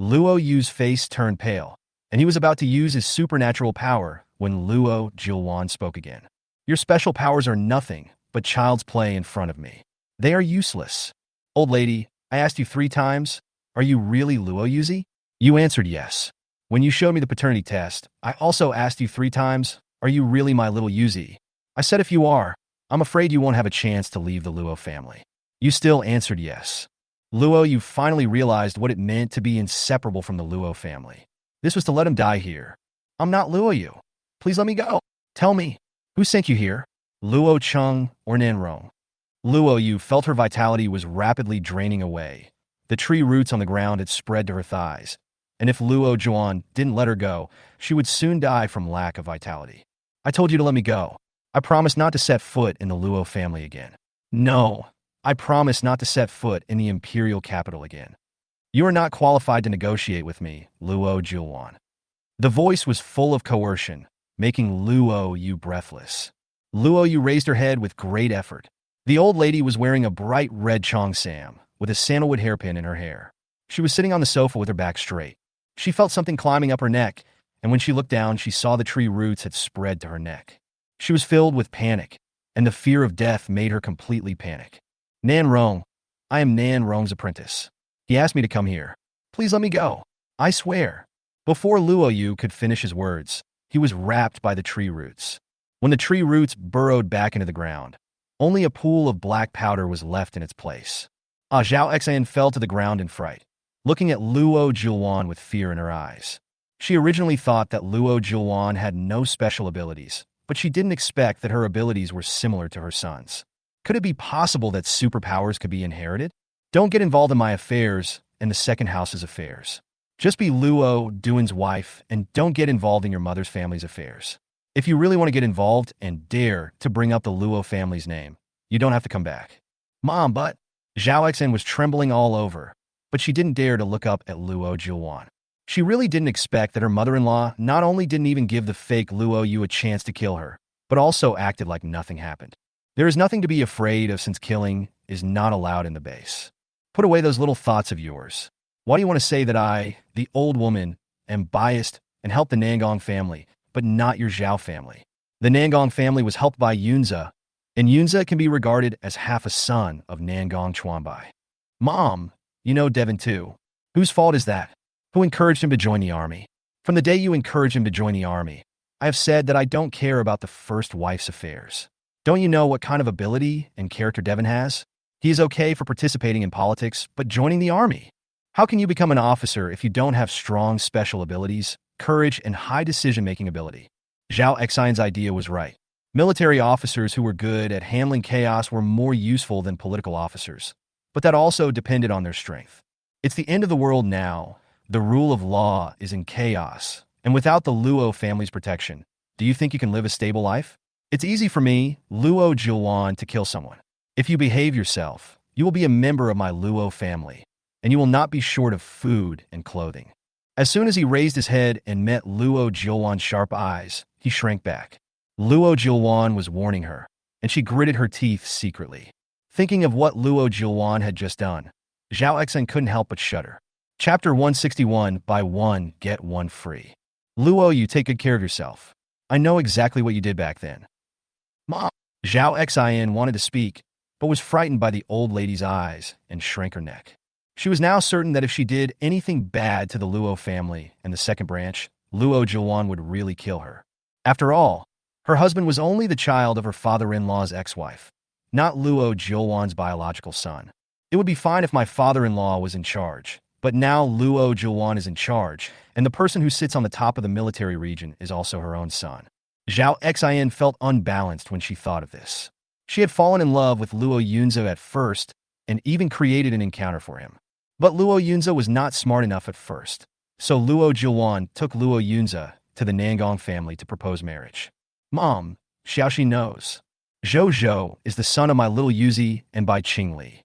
Luo Yu's face turned pale, and he was about to use his supernatural power when Luo Jilwan spoke again. Your special powers are nothing but child's play in front of me. They are useless. Old lady, I asked you 3 times, are you really Luo Yuzi? You answered yes. When you showed me the paternity test, I also asked you 3 times, are you really my little Yuzi? I said if you are, I'm afraid you won't have a chance to leave the Luo family. You still answered yes. Luo Yu finally realized what it meant to be inseparable from the Luo family. This was to let him die here. I'm not Luo Yu. Please let me go. Tell me, who sent you here? Luo Cheng or Nanrong? Luo Yu felt her vitality was rapidly draining away. The tree roots on the ground had spread to her thighs, and if Luo Juan didn't let her go, she would soon die from lack of vitality. I told you to let me go. I promised not to set foot in the Luo family again. No, I promise not to set foot in the imperial capital again. You are not qualified to negotiate with me, Luo Jilwan. The voice was full of coercion, making Luo Yu breathless. Luo Yu raised her head with great effort. The old lady was wearing a bright red cheongsam with a sandalwood hairpin in her hair. She was sitting on the sofa with her back straight. She felt something climbing up her neck, and when she looked down, she saw the tree roots had spread to her neck. She was filled with panic, and the fear of death made her completely panic. Nan Rong, I am Nan Rong's apprentice. He asked me to come here. Please let me go. I swear. Before Luo Yu could finish his words, he was wrapped by the tree roots. When the tree roots burrowed back into the ground, only a pool of black powder was left in its place. Zhao Xian fell to the ground in fright, looking at Luo Zhiluan with fear in her eyes. She originally thought that Luo Zhiluan had no special abilities, but she didn't expect that her abilities were similar to her son's. Could it be possible that superpowers could be inherited? Don't get involved in my affairs and the second house's affairs. Just be Luo Duan's wife and don't get involved in your mother's family's affairs. If you really want to get involved and dare to bring up the Luo family's name, you don't have to come back. Mom, but Zhao Xian was trembling all over, but she didn't dare to look up at Luo Zhiluan. She really didn't expect that her mother-in-law not only didn't even give the fake Luo Yu a chance to kill her, but also acted like nothing happened. There is nothing to be afraid of since killing is not allowed in the base. Put away those little thoughts of yours. Why do you want to say that I, the old woman, am biased and help the Nangong family, but not your Zhao family? The Nangong family was helped by Yunze, and Yunze can be regarded as half a son of Nangong Chuanbai. Mom, you know Devon too. Whose fault is that? Who encouraged him to join the army? From the day you encouraged him to join the army, I have said that I don't care about the first wife's affairs. Don't you know what kind of ability and character Devon has? He is okay for participating in politics, but joining the army? How can you become an officer if you don't have strong special abilities, courage, and high decision-making ability? Zhao Xian's idea was right. Military officers who were good at handling chaos were more useful than political officers, but that also depended on their strength. It's the end of the world now. The rule of law is in chaos, and without the Luo family's protection, do you think you can live a stable life? It's easy for me, Luo Zhiluan, to kill someone. If you behave yourself, you will be a member of my Luo family, and you will not be short of food and clothing. As soon as he raised his head and met Luo Zhiluan's sharp eyes, he shrank back. Luo Zhiluan was warning her, and she gritted her teeth secretly. Thinking of what Luo Zhiluan had just done, Zhao Xian couldn't help but shudder. Chapter 161, Buy one, get one free. Luo, you take good care of yourself. I know exactly what you did back then. Mom. Zhao Xian wanted to speak, but was frightened by the old lady's eyes and shrank her neck. She was now certain that if she did anything bad to the Luo family and the second branch, Luo Zhiluan would really kill her. After all, her husband was only the child of her father-in-law's ex-wife, not Luo Zhiluan's biological son. It would be fine if my father-in-law was in charge, but now Luo Zhiluan is in charge, and the person who sits on the top of the military region is also her own son. Zhao Xian felt unbalanced when she thought of this. She had fallen in love with Luo Yunze at first and even created an encounter for him. But Luo Yunze was not smart enough at first, so Luo Zhiluan took Luo Yunze to the Nangong family to propose marriage. Mom, Xiaoxi knows. Zhou Zhou is the son of my little Yuzi and by Qingli.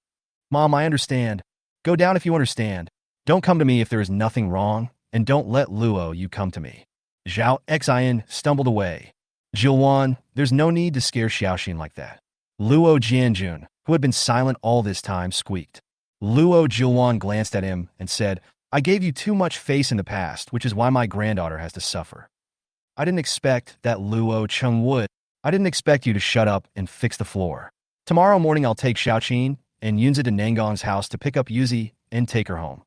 Mom, I understand. Go down if you understand. Don't come to me if there is nothing wrong, and don't let Luo you come to me. Zhao Xian stumbled away. Zhiluan, there's no need to scare Xiaoxin like that. Luo Jianjun, who had been silent all this time, squeaked. Luo Zhiluan glanced at him and said, I gave you too much face in the past, which is why my granddaughter has to suffer. I didn't expect that Luo Cheng would. I didn't expect you to shut up and fix the floor. Tomorrow morning I'll take Xiaoqin and Yunze to Nangong's house to pick up Yuzi and take her home.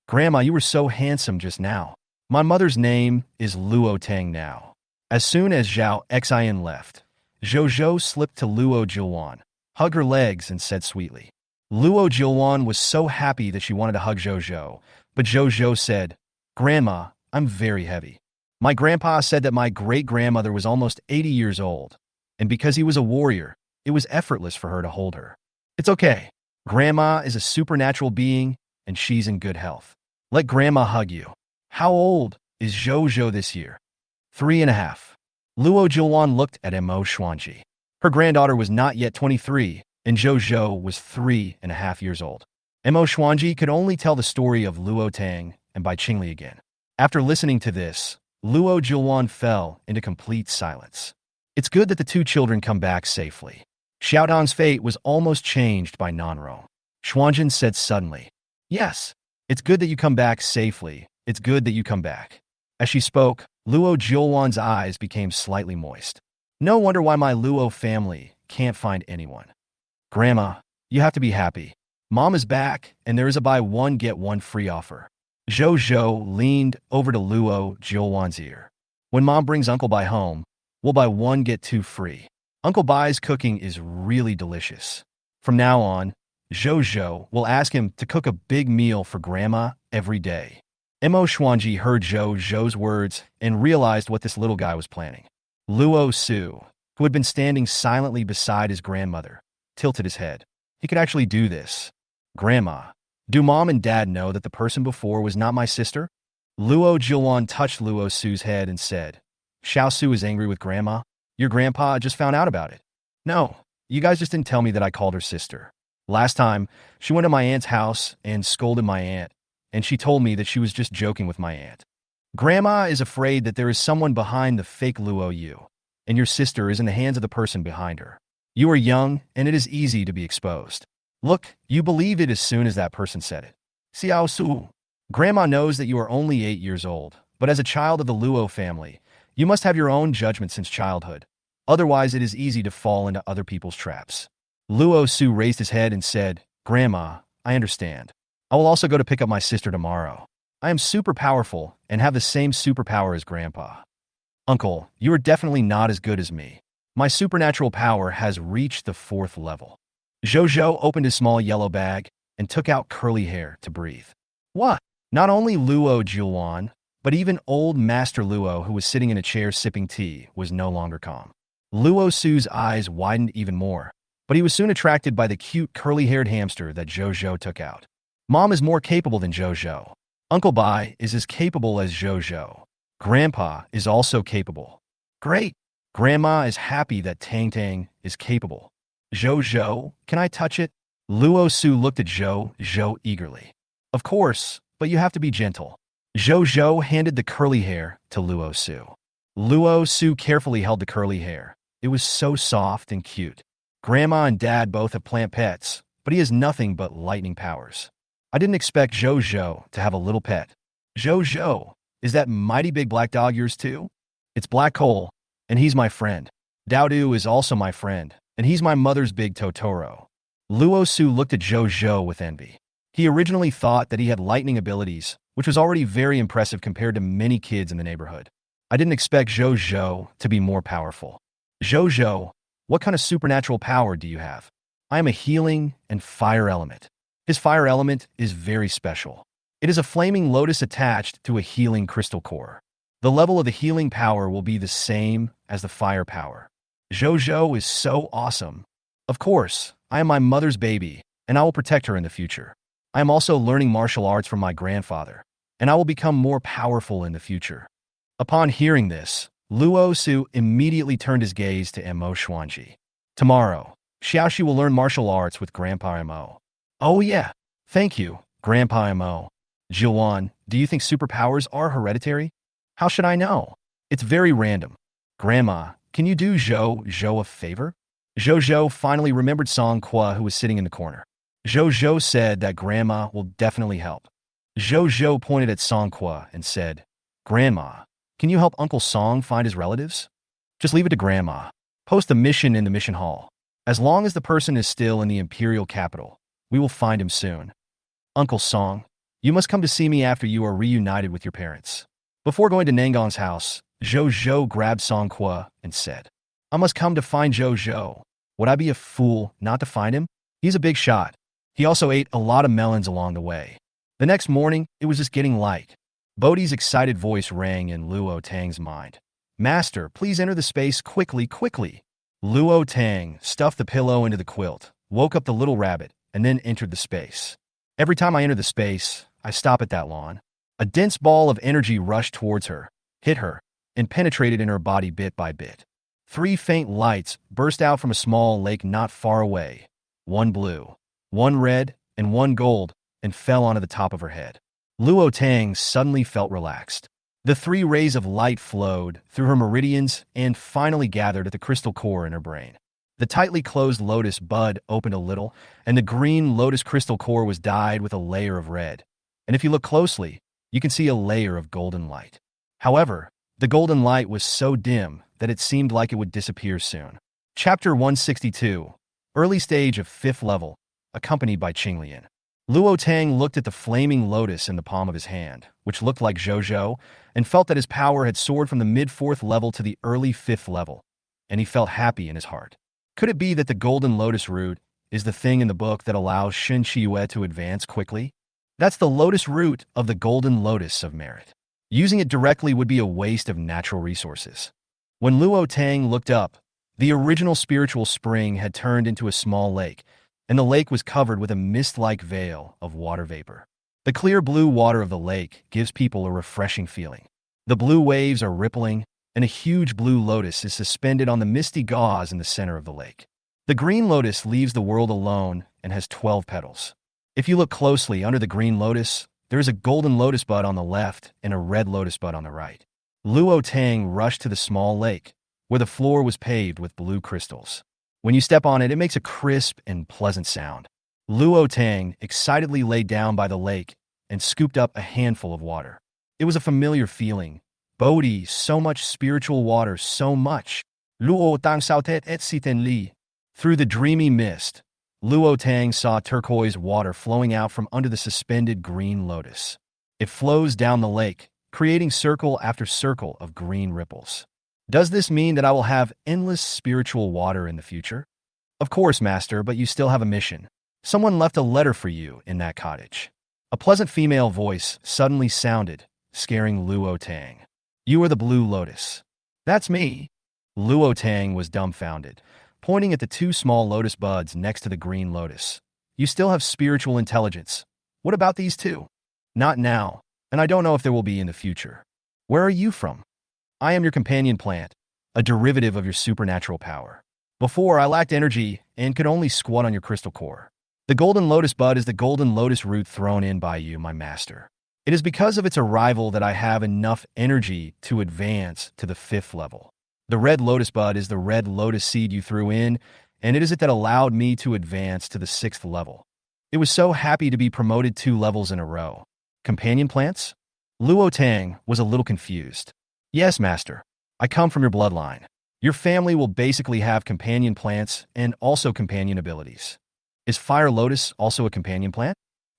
Grandma, you were so handsome just now. My mother's name is Luo Tang now. As soon as Zhao Xian left, Zhou Zhou slipped to Luo Zhiluan, hugged her legs, and said sweetly. Luo Zhiluan was so happy that she wanted to hug Zhou Zhou, but Zhou Zhou said, Grandma, I'm very heavy. My grandpa said that my great-grandmother was almost 80 years old, and because he was a warrior, it was effortless for her to hold her. It's okay. Grandma is a supernatural being, and she's in good health. Let Grandma hug you. How old is Zhou Zhou this year? 3.5. Luo Zhiluan looked at Mo Xuanji. Her granddaughter was not yet 23, and Zhou Zhou was 3.5 years old. Mo Xuanji could only tell the story of Luo Tang and Bai Qingli again. After listening to this, Luo Zhiluan fell into complete silence. It's good that the two children come back safely. Xiaodan's fate was almost changed by Nanro. Xuanjin said suddenly, Yes, it's good that you come back safely. It's good that you come back. As she spoke, Luo Zhiluan's eyes became slightly moist. No wonder why my Luo family can't find anyone. Grandma, you have to be happy. Mom is back, and there is a buy one get one free offer. Zhou Zhou leaned over to Luo Zhiluan's ear. When Mom brings Uncle Bai home, we'll buy one get two free. Uncle Bai's cooking is really delicious. From now on, Zhou will ask him to cook a big meal for Grandma every day. Mo Xuanji heard Zhou's words and realized what this little guy was planning. Luo Su, who had been standing silently beside his grandmother, tilted his head. He could actually do this. Grandma, do Mom and Dad know that the person before was not my sister? Luo Jiluan touched Luo Su's head and said, Xiao Su is angry with Grandma? Your grandpa just found out about it. No, you guys just didn't tell me that I called her sister. Last time, she went to my aunt's house and scolded my aunt, and she told me that she was just joking with my aunt. Grandma is afraid that there is someone behind the fake Luo Yu, and your sister is in the hands of the person behind her. You are young, and it is easy to be exposed. Look, you believed it as soon as that person said it. Xiao Su. Grandma knows that you are only 8 years old, but as a child of the Luo family, you must have your own judgment since childhood. Otherwise, it is easy to fall into other people's traps. Luo Su raised his head and said, Grandma, I understand. I will also go to pick up my sister tomorrow. I am super powerful and have the same superpower as Grandpa. Uncle, you are definitely not as good as me. My supernatural power has reached the 4th level. Zhou opened his small yellow bag and took out curly hair to breathe. What? Not only Luo Jiluan, but even old Master Luo, who was sitting in a chair sipping tea, was no longer calm. Luo Su's eyes widened even more, but he was soon attracted by the cute curly-haired hamster that Zhou took out. Mom is more capable than Zhou. Uncle Bai is as capable as Zhou. Grandpa is also capable. Great! Grandma is happy that Tang is capable. Zhou, can I touch it? Luo Su looked at Zhou eagerly. Of course, but you have to be gentle. Zhou handed the curly hair to Luo Su. Luo Su carefully held the curly hair. It was so soft and cute. Grandma and Dad both have plant pets, but he has nothing but lightning powers. I didn't expect Zhou to have a little pet. Zhou, is that mighty big black dog yours too? It's Black Hole, and he's my friend. Daodu is also my friend, and he's my mother's big Totoro. Luo Su looked at Zhou with envy. He originally thought that he had lightning abilities, which was already very impressive compared to many kids in the neighborhood. I didn't expect Zhou to be more powerful. Zhou, what kind of supernatural power do you have? I am a healing and fire element. His fire element is very special. It is a flaming lotus attached to a healing crystal core. The level of the healing power will be the same as the fire power. Zhou is so awesome. Of course, I am my mother's baby, and I will protect her in the future. I am also learning martial arts from my grandfather, and I will become more powerful in the future. Upon hearing this, Luo Su immediately turned his gaze to Mo Xuanji. Tomorrow, Xiaoxi will learn martial arts with Grandpa Mo. Oh yeah, thank you, Grandpa Mo. Jiluan, do you think superpowers are hereditary? How should I know? It's very random. Grandma, can you do Zhou a favor? Zhou finally remembered Song Qua, who was sitting in the corner. Zhou said that Grandma will definitely help. Zhou pointed at Song Qua and said, Grandma, can you help Uncle Song find his relatives? Just leave it to Grandma. Post the mission in the mission hall. As long as the person is still in the imperial capital, we will find him soon. Uncle Song, you must come to see me after you are reunited with your parents. Before going to Nangong's house, Zhou grabbed Song Qua and said, I must come to find Zhou. Would I be a fool not to find him? He's a big shot. He also ate a lot of melons along the way. The next morning, it was just getting light. Bodhi's excited voice rang in Luo Tang's mind. Master, please enter the space quickly. Luo Tang stuffed the pillow into the quilt, woke up the little rabbit, and then entered the space. Every time I enter the space, I stop at that lawn. A dense ball of energy rushed towards her, hit her, and penetrated in her body bit by bit. 3 faint lights burst out from a small lake not far away. 1 blue, 1 red, and 1 gold, and fell onto the top of her head. Luo Tang suddenly felt relaxed. The 3 rays of light flowed through her meridians and finally gathered at the crystal core in her brain. The tightly closed lotus bud opened a little, and the green lotus crystal core was dyed with a layer of red. And if you look closely, you can see a layer of golden light. However, the golden light was so dim that it seemed like it would disappear soon. Chapter 162, Early Stage of 5th Level, accompanied by Qinglian. Luo Tang looked at the flaming lotus in the palm of his hand, which looked like Zhou, and felt that his power had soared from the mid-4th level to the early 5th level, and he felt happy in his heart. Could it be that the golden lotus root is the thing in the book that allows Shen Qiyue to advance quickly? That's the lotus root of the golden lotus of merit. Using it directly would be a waste of natural resources. When Luo Tang looked up, the original spiritual spring had turned into a small lake, and the lake was covered with a mist-like veil of water vapor. The clear blue water of the lake gives people a refreshing feeling. The blue waves are rippling, and a huge blue lotus is suspended on the misty gauze in the center of the lake. The green lotus leaves the world alone and has 12 petals. If you look closely under the green lotus, there is a golden lotus bud on the left and a red lotus bud on the right. Luo Tang rushed to the small lake, where the floor was paved with blue crystals. When you step on it, it makes a crisp and pleasant sound. Luo Tang excitedly lay down by the lake and scooped up a handful of water. It was a familiar feeling. Bodhi, so much spiritual water, so much. Luo Tang sautet et siten li. Through the dreamy mist, Luo Tang saw turquoise water flowing out from under the suspended green lotus. It flows down the lake, creating circle after circle of green ripples. Does this mean that I will have endless spiritual water in the future? Of course, Master, but you still have a mission. Someone left a letter for you in that cottage. A pleasant female voice suddenly sounded, scaring Luo Tang. You are the blue lotus. That's me. Luo Tang was dumbfounded, pointing at the 2 small lotus buds next to the green lotus. You still have spiritual intelligence. What about these 2? Not now, and I don't know if there will be in the future. Where are you from? I am your companion plant, a derivative of your supernatural power. Before, I lacked energy and could only squat on your crystal core. The golden lotus bud is the golden lotus root thrown in by you, my master. It is because of its arrival that I have enough energy to advance to the 5th level. The red lotus bud is the red lotus seed you threw in, and it is it that allowed me to advance to the 6th level. It was so happy to be promoted 2 levels in a row. Companion plants? Luo Tang was a little confused. Yes, Master. I come from your bloodline. Your family will basically have companion plants and also companion abilities. Is Fire Lotus also a companion plant?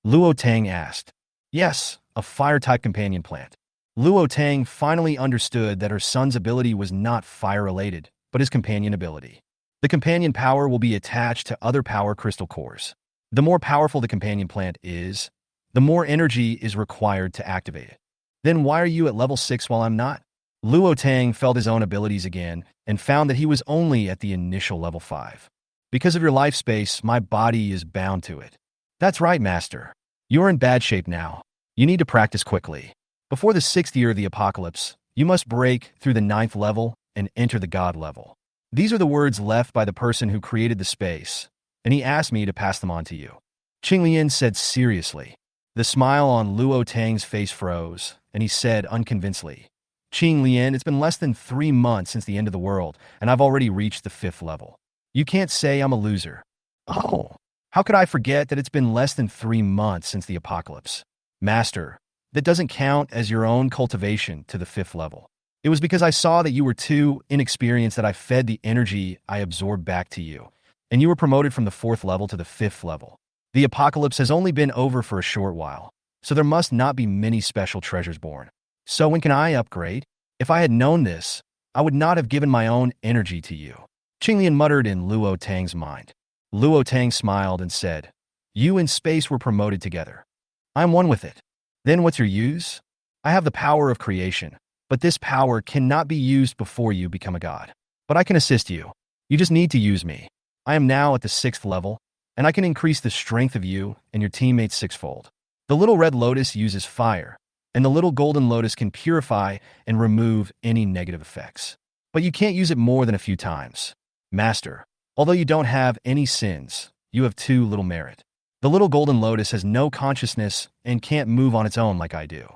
Luo Tang asked. Yes, a fire-type companion plant. Luo Tang finally understood that her son's ability was not fire-related, but his companion ability. The companion power will be attached to other power crystal cores. The more powerful the companion plant is, the more energy is required to activate it. Then why are you at level 6 while I'm not? Luo Tang felt his own abilities again and found that he was only at the initial level 5. Because of your life space, my body is bound to it. That's right, Master. You're in bad shape now. You need to practice quickly. Before the 6th year of the apocalypse, you must break through the 9th level and enter the God level. These are the words left by the person who created the space, and he asked me to pass them on to you. Qinglian said seriously. The smile on Luo Tang's face froze, and he said unconvincingly, Qinglian, it's been less than 3 months since the end of the world, and I've already reached the 5th level. You can't say I'm a loser. Oh, how could I forget that it's been less than 3 months since the apocalypse? Master, that doesn't count as your own cultivation to the 5th level. It was because I saw that you were too inexperienced that I fed the energy I absorbed back to you, and you were promoted from the 4th level to the 5th level. The apocalypse has only been over for a short while, so there must not be many special treasures born. So when can I upgrade? If I had known this, I would not have given my own energy to you. Qinglian muttered in Luo Tang's mind. Luo Tang smiled and said, You and space were promoted together. I'm one with it. Then what's your use? I have the power of creation, but this power cannot be used before you become a god. But I can assist you. You just need to use me. I am now at the 6th level, and I can increase the strength of you and your teammates 6-fold. The little red lotus uses fire, and the little golden lotus can purify and remove any negative effects. But you can't use it more than a few times. Master, although you don't have any sins, you have too little merit. The little golden lotus has no consciousness and can't move on its own like I do.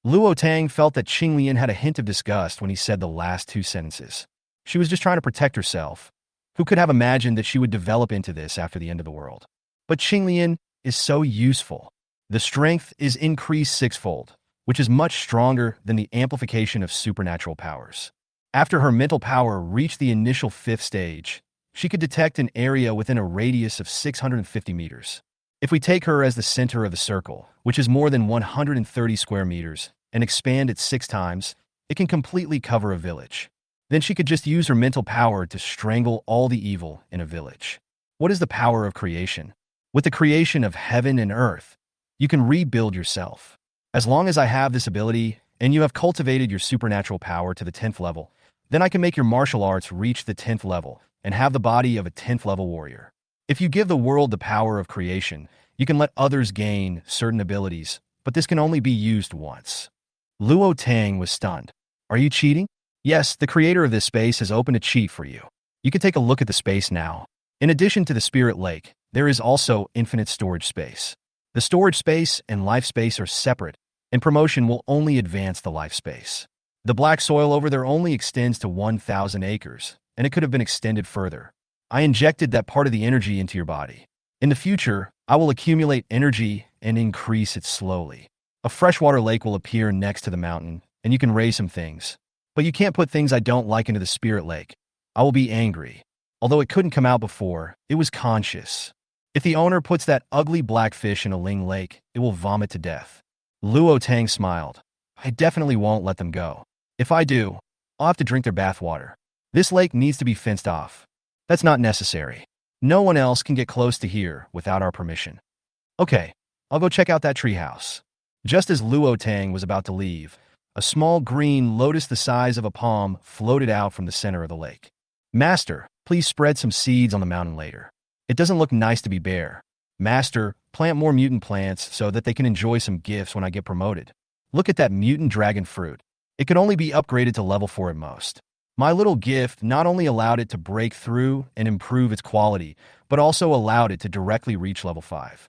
Luo Tang felt that Qinglian had a hint of disgust when he said the last 2 sentences. She was just trying to protect herself. Who could have imagined that she would develop into this after the end of the world? But Qinglian is so useful. The strength is increased 6-fold, which is much stronger than the amplification of supernatural powers. After her mental power reached the initial 5th stage, she could detect an area within a radius of 650 meters. If we take her as the center of the circle, which is more than 130 square meters, and expand it 6 times, it can completely cover a village. Then she could just use her mental power to strangle all the evil in a village. What is the power of creation? With the creation of heaven and earth, you can rebuild yourself. As long as I have this ability, and you have cultivated your supernatural power to the 10th level, then I can make your martial arts reach the 10th level and have the body of a 10th level warrior. If you give the world the power of creation, you can let others gain certain abilities, but this can only be used once. Luo Tang was stunned. Are you cheating? Yes, the creator of this space has opened a cheat for you. You can take a look at the space now. In addition to the spirit lake, there is also infinite storage space. The storage space and life space are separate, and promotion will only advance the life space. The black soil over there only extends to 1,000 acres, and it could have been extended further. I injected that part of the energy into your body. In the future, I will accumulate energy and increase it slowly. A freshwater lake will appear next to the mountain, and you can raise some things. But you can't put things I don't like into the spirit lake. I will be angry. Although it couldn't come out before, it was conscious. If the owner puts that ugly black fish in a Ling lake, it will vomit to death. Luo Tang smiled. I definitely won't let them go. If I do, I'll have to drink their bathwater. This lake needs to be fenced off. That's not necessary. No one else can get close to here without our permission. Okay, I'll go check out that treehouse. Just as Luo Tang was about to leave, a small green lotus the size of a palm floated out from the center of the lake. Master, please spread some seeds on the mountain later. It doesn't look nice to be bare. Master, plant more mutant plants so that they can enjoy some gifts when I get promoted. Look at that mutant dragon fruit. It could only be upgraded to level 4 at most. My little gift not only allowed it to break through and improve its quality, but also allowed it to directly reach level 5.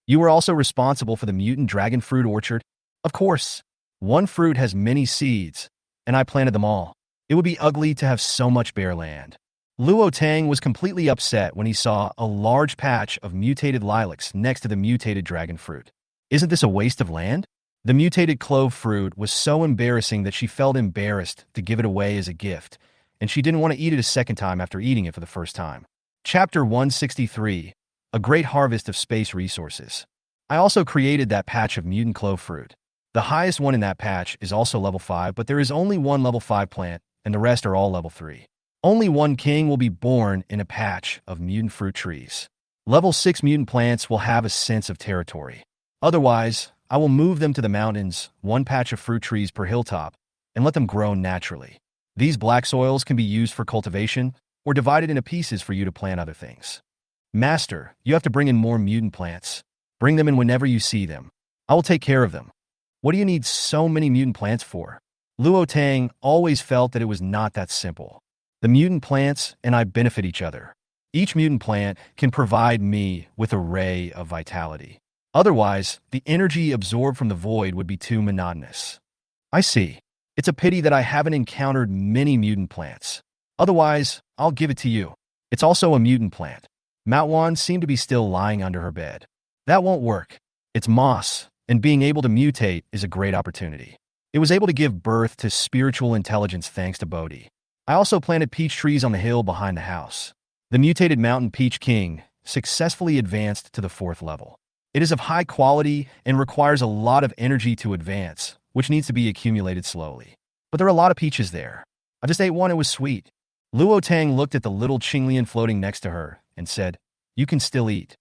You were also responsible for the mutant dragon fruit orchard? Of course. One fruit has many seeds, and I planted them all. It would be ugly to have so much bare land. Luo Tang was completely upset when he saw a large patch of mutated lilacs next to the mutated dragon fruit. Isn't this a waste of land? The mutated clove fruit was so embarrassing that she felt embarrassed to give it away as a gift, and she didn't want to eat it a second time after eating it for the first time. Chapter 163, A Great Harvest of Space Resources. I also created that patch of mutant clove fruit. The highest one in that patch is also level 5, but there is only one level 5 plant, and the rest are all level 3. Only one king will be born in a patch of mutant fruit trees. Level 6 mutant plants will have a sense of territory. Otherwise, I will move them to the mountains, one patch of fruit trees per hilltop, and let them grow naturally. These black soils can be used for cultivation or divided into pieces for you to plant other things. Master, you have to bring in more mutant plants. Bring them in whenever you see them. I will take care of them. What do you need so many mutant plants for? Luo Tang always felt that it was not that simple. The mutant plants and I benefit each other. Each mutant plant can provide me with a ray of vitality. Otherwise, the energy absorbed from the void would be too monotonous. I see. It's a pity that I haven't encountered many mutant plants. Otherwise, I'll give it to you. It's also a mutant plant. Manhwa seemed to be still lying under her bed. That won't work. It's moss, and being able to mutate is a great opportunity. It was able to give birth to spiritual intelligence thanks to Bodhi. I also planted peach trees on the hill behind the house. The mutated mountain peach king successfully advanced to the 4th level. It is of high quality and requires a lot of energy to advance, which needs to be accumulated slowly. But there are a lot of peaches there. I just ate one, it was sweet. Luo Tang looked at the little Qinglian floating next to her and said, You can still eat.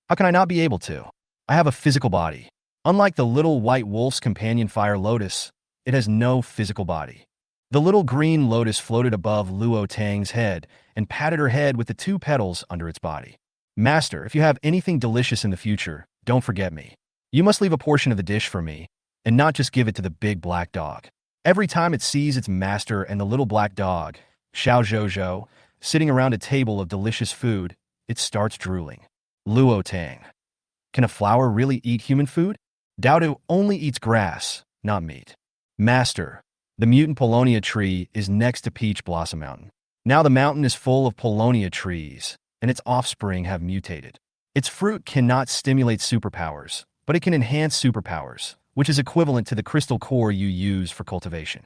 How can I not be able to? I have a physical body. Unlike the little white wolf's companion fire lotus, it has no physical body. The little green lotus floated above Luo Tang's head and patted her head with the 2 petals under its body. Master, if you have anything delicious in the future, don't forget me. You must leave a portion of the dish for me, and not just give it to the big black dog. Every time it sees its master and the little black dog, Xiao Zhou, sitting around a table of delicious food, it starts drooling. Luo Tang. Can a flower really eat human food? Dowdu only eats grass, not meat. Master, the mutant Polonia tree is next to Peach Blossom Mountain. Now the mountain is full of Polonia trees, and its offspring have mutated. Its fruit cannot stimulate superpowers, but it can enhance superpowers, which is equivalent to the crystal core you use for cultivation.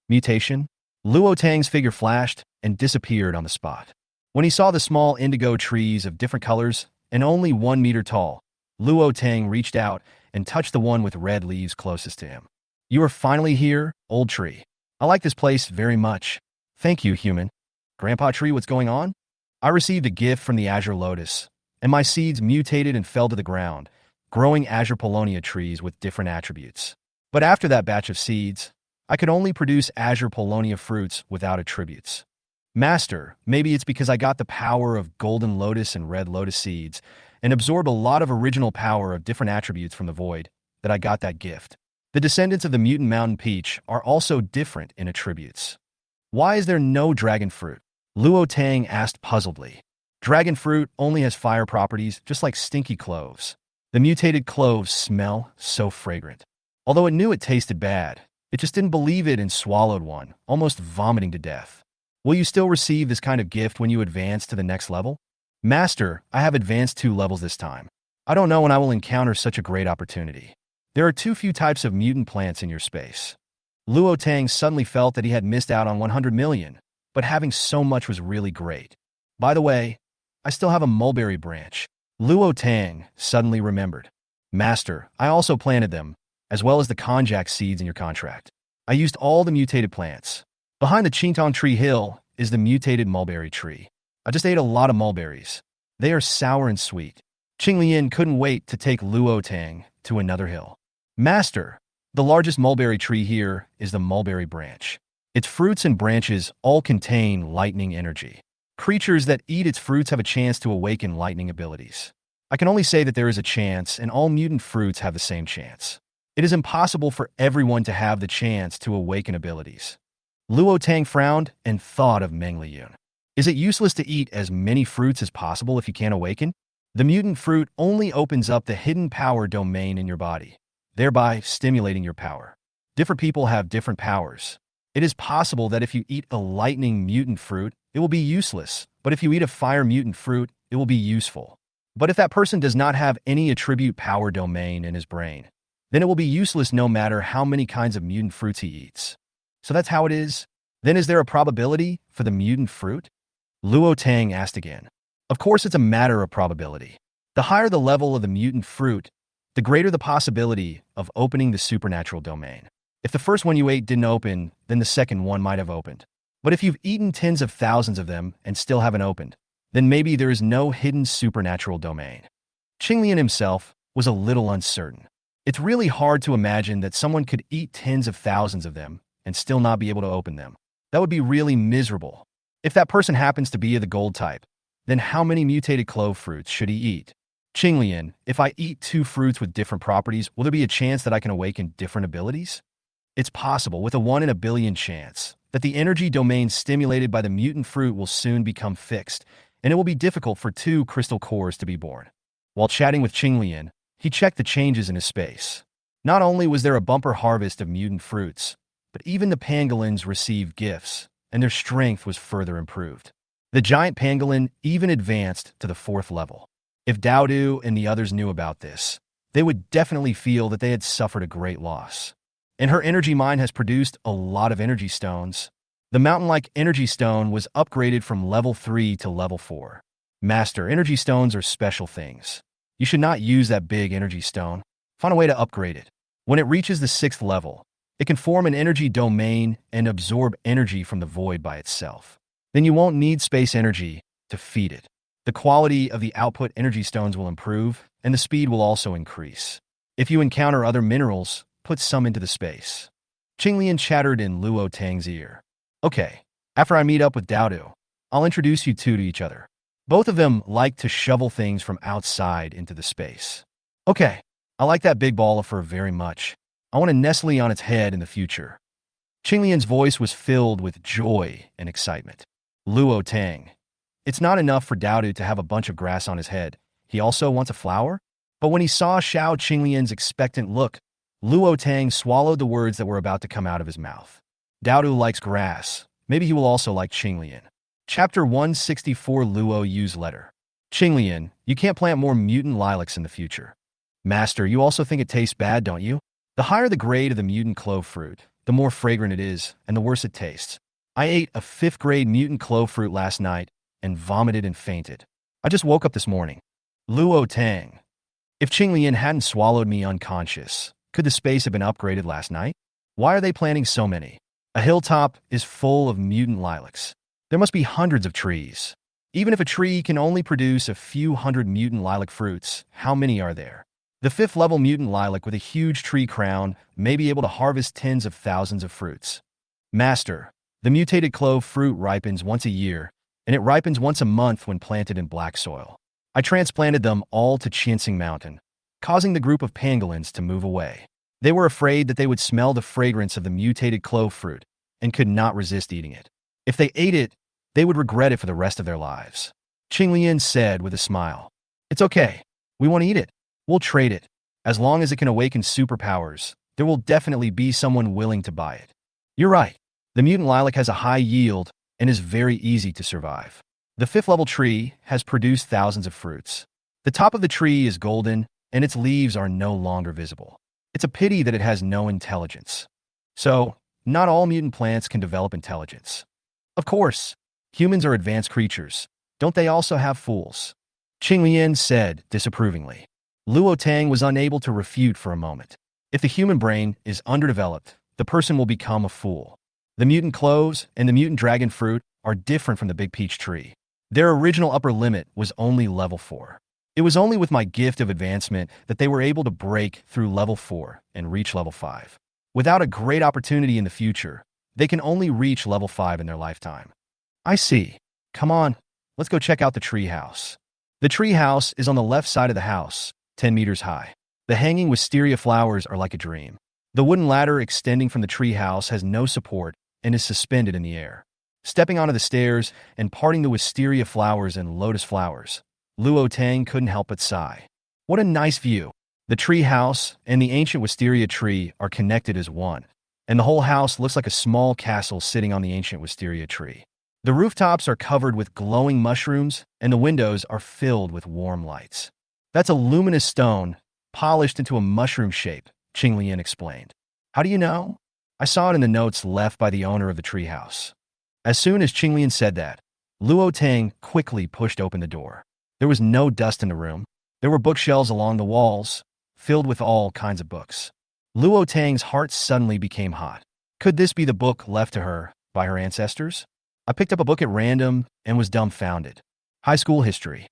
Mutation? Luo Tang's figure flashed and disappeared on the spot. When he saw the small indigo trees of different colors and only 1 meter tall, Luo Tang reached out and touched the one with red leaves closest to him. You are finally here, old tree. I like this place very much. Thank you, human. Grandpa Tree, what's going on? I received a gift from the Azure Lotus, and my seeds mutated and fell to the ground, growing Azure Polonia trees with different attributes. But after that batch of seeds, I could only produce Azure Polonia fruits without attributes. Master, maybe it's because I got the power of golden lotus and red lotus seeds and absorbed a lot of original power of different attributes from the void that I got that gift. The descendants of the mutant mountain peach are also different in attributes. Why is there no dragon fruit? Luo Tang asked puzzledly. Dragon fruit only has fire properties, just like stinky cloves. The mutated cloves smell so fragrant. Although it knew it tasted bad, it just didn't believe it and swallowed one, almost vomiting to death. Will you still receive this kind of gift when you advance to the next level? Master, I have advanced 2 levels this time. I don't know when I will encounter such a great opportunity. There are too few types of mutant plants in your space. Luo Tang suddenly felt that he had missed out on 100 million, but having so much was really great. By the way, I still have a mulberry branch. Luo Tang suddenly remembered. Master, I also planted them, as well as the konjac seeds in your contract. I used all the mutated plants. Behind the Qingtong Tree Hill is the mutated mulberry tree. I just ate a lot of mulberries. They are sour and sweet. Qinglian couldn't wait to take Luo Tang to another hill. Master, the largest mulberry tree here is the mulberry branch. Its fruits and branches all contain lightning energy. Creatures that eat its fruits have a chance to awaken lightning abilities. I can only say that there is a chance, and all mutant fruits have the same chance. It is impossible for everyone to have the chance to awaken abilities. Luo Tang frowned and thought of Meng Liyun. Is it useless to eat as many fruits as possible if you can't awaken? The mutant fruit only opens up the hidden power domain in your body, thereby stimulating your power. Different people have different powers. It is possible that if you eat a lightning mutant fruit, it will be useless, but if you eat a fire mutant fruit, it will be useful. But if that person does not have any attribute power domain in his brain, then it will be useless no matter how many kinds of mutant fruits he eats. So that's how it is? Then is there a probability for the mutant fruit? Luo Tang asked again. Of course it's a matter of probability. The higher the level of the mutant fruit, the greater the possibility of opening the supernatural domain. If the first one you ate didn't open, then the second one might have opened. But if you've eaten tens of thousands of them and still haven't opened, then maybe there is no hidden supernatural domain. Qinglian himself was a little uncertain. It's really hard to imagine that someone could eat tens of thousands of them and still not be able to open them. That would be really miserable. If that person happens to be of the gold type, then how many mutated clove fruits should he eat? Qinglian, if I eat 2 fruits with different properties, will there be a chance that I can awaken different abilities? It's possible, with a 1 in a billion chance, that the energy domain stimulated by the mutant fruit will soon become fixed, and it will be difficult for 2 crystal cores to be born. While chatting with Qinglian, he checked the changes in his space. Not only was there a bumper harvest of mutant fruits, but even the pangolins received gifts, and their strength was further improved. The giant pangolin even advanced to the 4th level. If Daodu and the others knew about this, they would definitely feel that they had suffered a great loss. And her energy mine has produced a lot of energy stones. The mountain-like energy stone was upgraded from level 3 to level 4. Master, energy stones are special things. You should not use that big energy stone. Find a way to upgrade it. When it reaches the 6th level, it can form an energy domain and absorb energy from the void by itself. Then you won't need space energy to feed it. The quality of the output energy stones will improve, and the speed will also increase. If you encounter other minerals, put some into the space. Qinglian chattered in Luo Tang's ear. Okay, after I meet up with Daodu, I'll introduce you two to each other. Both of them like to shovel things from outside into the space. Okay, I like that big ball of fur very much. I want to nestle on its head in the future. Qinglian's voice was filled with joy and excitement. Luo Tang. It's not enough for Daodu to have a bunch of grass on his head. He also wants a flower? But when he saw Xiao Qinglian's expectant look, Luo Tang swallowed the words that were about to come out of his mouth. Daodu likes grass. Maybe he will also like Qinglian. Chapter 164 Luo Yu's Letter. Qinglian, you can't plant more mutant lilacs in the future. Master, you also think it tastes bad, don't you? The higher the grade of the mutant clove fruit, the more fragrant it is, and the worse it tastes. I ate a 5th grade mutant clove fruit last night and vomited and fainted. I just woke up this morning. Luo Tang. If Qinglian hadn't swallowed me unconscious, could the space have been upgraded last night? Why are they planting so many? A hilltop is full of mutant lilacs. There must be hundreds of trees. Even if a tree can only produce a few hundred mutant lilac fruits, how many are there? The fifth-level mutant lilac with a huge tree crown may be able to harvest tens of thousands of fruits. Master, the mutated clove fruit ripens once a year, and it ripens once a month when planted in black soil. I transplanted them all to Qinsing Mountain, causing the group of pangolins to move away. They were afraid that they would smell the fragrance of the mutated clove fruit and could not resist eating it. If they ate it, they would regret it for the rest of their lives. Qinglian said with a smile. It's okay. We won't eat it. We'll trade it. As long as it can awaken superpowers, there will definitely be someone willing to buy it. You're right. The mutant lilac has a high yield and is very easy to survive. The fifth-level tree has produced thousands of fruits. The top of the tree is golden, and its leaves are no longer visible. It's a pity that it has no intelligence. So, not all mutant plants can develop intelligence. Of course, humans are advanced creatures. Don't they also have fools? Qinglian said disapprovingly. Luo Tang was unable to refute for a moment. If the human brain is underdeveloped, the person will become a fool. The mutant cloves and the mutant dragon fruit are different from the big peach tree. Their original upper limit was only level 4. It was only with my gift of advancement that they were able to break through level 4 and reach level 5. Without a great opportunity in the future, they can only reach level 5 in their lifetime. I see. Come on, let's go check out the tree house. The tree house is on the left side of the house, 10 meters high. The hanging wisteria flowers are like a dream. The wooden ladder extending from the tree house has no support and is suspended in the air. Stepping onto the stairs and parting the wisteria flowers and lotus flowers, Luo Tang couldn't help but sigh. What a nice view. The tree house and the ancient wisteria tree are connected as one, and the whole house looks like a small castle sitting on the ancient wisteria tree. The rooftops are covered with glowing mushrooms, and the windows are filled with warm lights. That's a luminous stone, polished into a mushroom shape, Qinglian explained. How do you know? I saw it in the notes left by the owner of the treehouse. As soon as Qinglian said that, Luo Tang quickly pushed open the door. There was no dust in the room. There were bookshelves along the walls, filled with all kinds of books. Luo Tang's heart suddenly became hot. Could this be the book left to her by her ancestors? I picked up a book at random and was dumbfounded. High school history.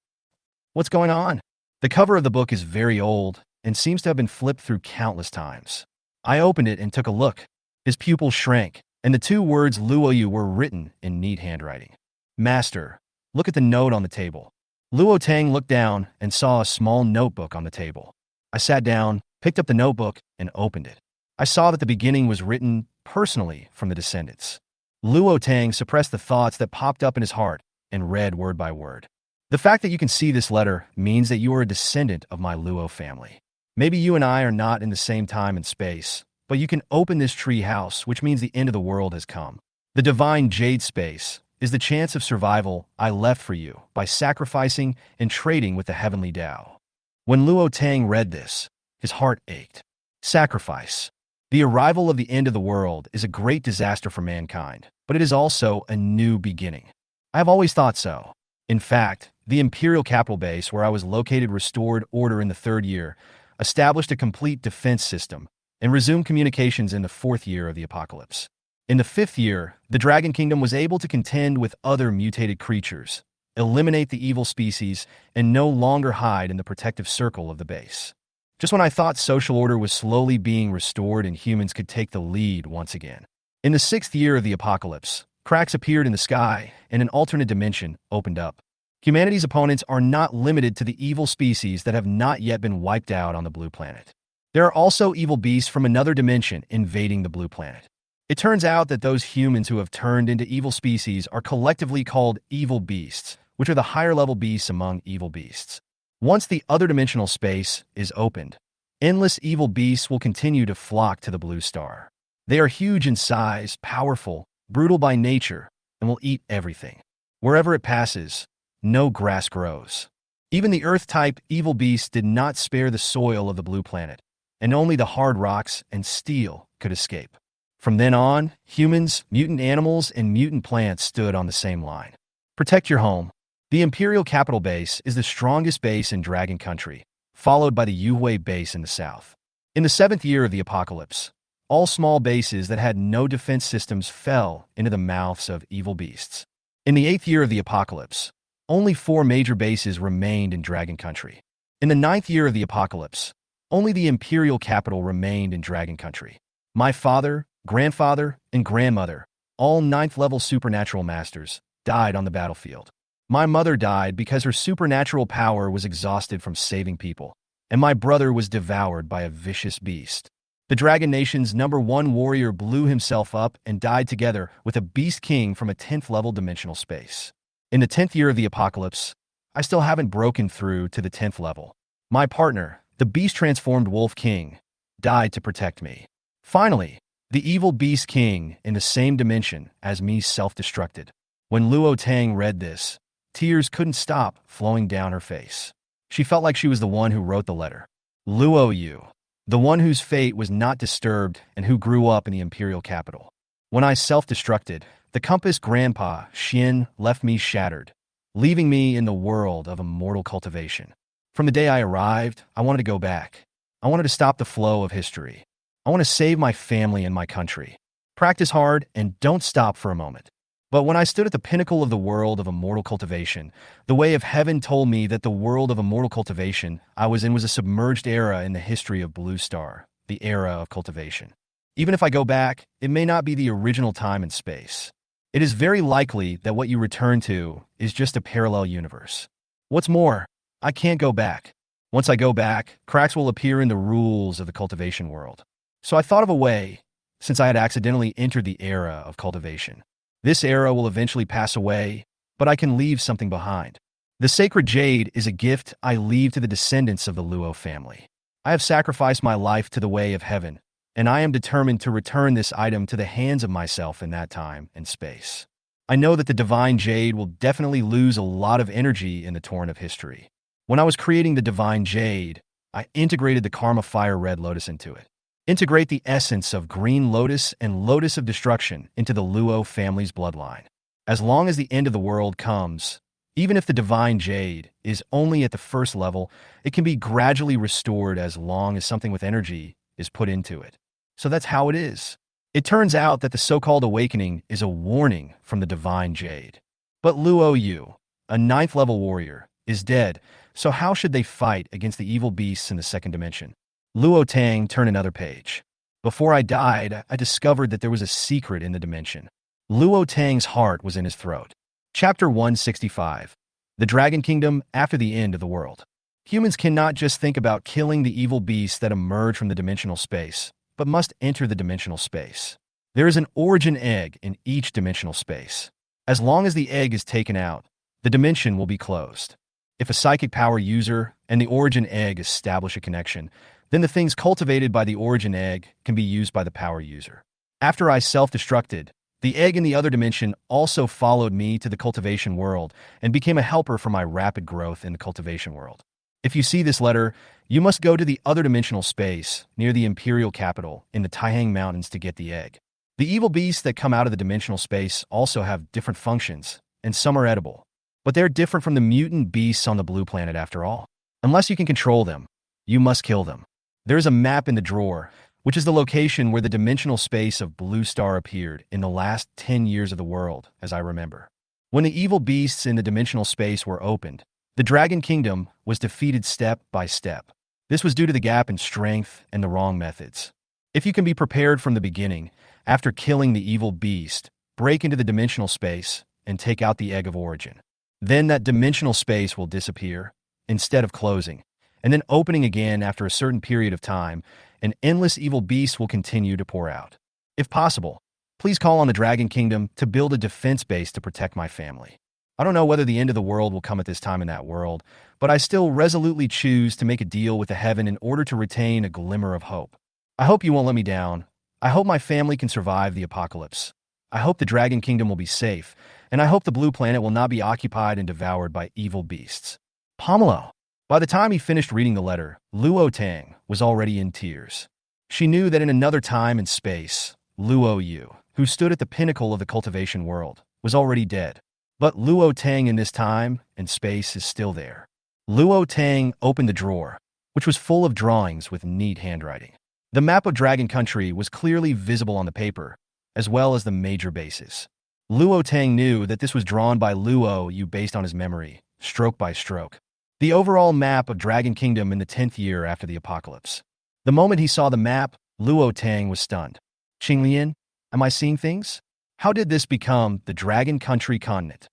What's going on? The cover of the book is very old and seems to have been flipped through countless times. I opened it and took a look. His pupils shrank, and the two words Luoyu were written in neat handwriting. Master, look at the note on the table. Luo Tang looked down and saw a small notebook on the table. I sat down, picked up the notebook, and opened it. I saw that the beginning was written personally from the descendants. Luo Tang suppressed the thoughts that popped up in his heart and read word by word. The fact that you can see this letter means that you are a descendant of my Luo family. Maybe you and I are not in the same time and space, but you can open this tree house, which means the end of the world has come. The divine jade space is the chance of survival I left for you by sacrificing and trading with the heavenly Tao. When Luo Tang read this, his heart ached. Sacrifice. The arrival of the end of the world is a great disaster for mankind, but it is also a new beginning. I have always thought so. In fact, the Imperial Capital Base, where I was located, restored order in the 3rd year, established a complete defense system, and resumed communications in the 4th year of the apocalypse. In the 5th year, the Dragon Kingdom was able to contend with other mutated creatures, eliminate the evil species, and no longer hide in the protective circle of the base. Just when I thought social order was slowly being restored and humans could take the lead once again. In the 6th year of the apocalypse, cracks appeared in the sky and an alternate dimension opened up. Humanity's opponents are not limited to the evil species that have not yet been wiped out on the blue planet. There are also evil beasts from another dimension invading the blue planet. It turns out that those humans who have turned into evil species are collectively called evil beasts, which are the higher-level beasts among evil beasts. Once the other dimensional space is opened, endless evil beasts will continue to flock to the blue star. They are huge in size, powerful, brutal by nature, and will eat everything. Wherever it passes, no grass grows. Even the Earth-type evil beasts did not spare the soil of the blue planet, and only the hard rocks and steel could escape. From then on, humans, mutant animals, and mutant plants stood on the same line. Protect your home. The Imperial Capital Base is the strongest base in Dragon Country, followed by the Yuhui base in the south. In the 7th year of the apocalypse, all small bases that had no defense systems fell into the mouths of evil beasts. In the 8th year of the apocalypse, only 4 major bases remained in Dragon Country. In the 9th year of the apocalypse, only the imperial capital remained in Dragon Country. My father, grandfather, and grandmother, all 9th-level supernatural masters, died on the battlefield. My mother died because her supernatural power was exhausted from saving people, and my brother was devoured by a vicious beast. The Dragon Nation's #1 warrior blew himself up and died together with a beast king from a 10th-level dimensional space. In the 10th year of the apocalypse, I still haven't broken through to the 10th level. My partner, the beast-transformed Wolf King, died to protect me. Finally, the evil Beast King in the same dimension as me self-destructed. When Luo Tang read this, tears couldn't stop flowing down her face. She felt like she was the one who wrote the letter. Luo Yu, the one whose fate was not disturbed and who grew up in the imperial capital. When I self-destructed, the compass grandpa, Xin, left me shattered, leaving me in the world of immortal cultivation. From the day I arrived, I wanted to go back. I wanted to stop the flow of history. I want to save my family and my country. Practice hard and don't stop for a moment. But when I stood at the pinnacle of the world of immortal cultivation, the way of heaven told me that the world of immortal cultivation I was in was a submerged era in the history of Blue Star, the era of cultivation. Even if I go back, it may not be the original time and space. It is very likely that what you return to is just a parallel universe. What's more, I can't go back. Once I go back, cracks will appear in the rules of the cultivation world. So I thought of a way, since I had accidentally entered the era of cultivation. This era will eventually pass away, but I can leave something behind. The sacred jade is a gift I leave to the descendants of the Luo family. I have sacrificed my life to the way of heaven, and I am determined to return this item to the hands of myself in that time and space. I know that the divine jade will definitely lose a lot of energy in the torrent of history. When I was creating the divine jade, I integrated the Karma Fire Red Lotus into it. Integrate the essence of Green Lotus and Lotus of Destruction into the Luo family's bloodline. As long as the end of the world comes, even if the divine jade is only at the first level, it can be gradually restored as long as something with energy is put into it. So that's how it is. It turns out that the so-called awakening is a warning from the divine jade. But Luo Yu, a 9th-level warrior, is dead, so how should they fight against the evil beasts in the 2nd dimension? Luo Tang turned another page. Before I died, I discovered that there was a secret in the dimension. Luo Tang's heart was in his throat. Chapter 165. The Dragon Kingdom after the end of the world. Humans cannot just think about killing the evil beasts that emerge from the dimensional space, but must enter the dimensional space. There is an origin egg in each dimensional space. As long as the egg is taken out, the dimension will be closed. If a psychic power user and the origin egg establish a connection, then the things cultivated by the origin egg can be used by the power user. After I self-destructed, the egg in the other dimension also followed me to the cultivation world and became a helper for my rapid growth in the cultivation world. If you see this letter, you must go to the other dimensional space near the imperial capital in the Taihang Mountains to get the egg. The evil beasts that come out of the dimensional space also have different functions, and some are edible. But they're different from the mutant beasts on the blue planet after all. Unless you can control them, you must kill them. There is a map in the drawer, which is the location where the dimensional space of Blue Star appeared in the last 10 years of the world, as I remember. When the evil beasts in the dimensional space were opened, the Dragon Kingdom was defeated step by step. This was due to the gap in strength and the wrong methods. If you can be prepared from the beginning, after killing the evil beast, break into the dimensional space and take out the egg of origin. Then that dimensional space will disappear, instead of closing, and then opening again after a certain period of time, and endless evil beasts will continue to pour out. If possible, please call on the Dragon Kingdom to build a defense base to protect my family. I don't know whether the end of the world will come at this time in that world, but I still resolutely choose to make a deal with the heaven in order to retain a glimmer of hope. I hope you won't let me down. I hope my family can survive the apocalypse. I hope the Dragon Kingdom will be safe, and I hope the blue planet will not be occupied and devoured by evil beasts. Pomelo. By the time he finished reading the letter, Luo Tang was already in tears. She knew that in another time and space, Luo Yu, who stood at the pinnacle of the cultivation world, was already dead. But Luo Tang in this time and space is still there. Luo Tang opened the drawer. which was full of drawings with neat handwriting. The map of Dragon Country was clearly visible on the paper, as well as the major bases. Luo Tang knew that this was drawn by Luo Yu based on his memory, stroke by stroke. The overall map of Dragon Kingdom in the 10th year after the apocalypse. The moment he saw the map, Luo Tang was stunned. Qinglian, am I seeing things? How did this become the Dragon Country continent?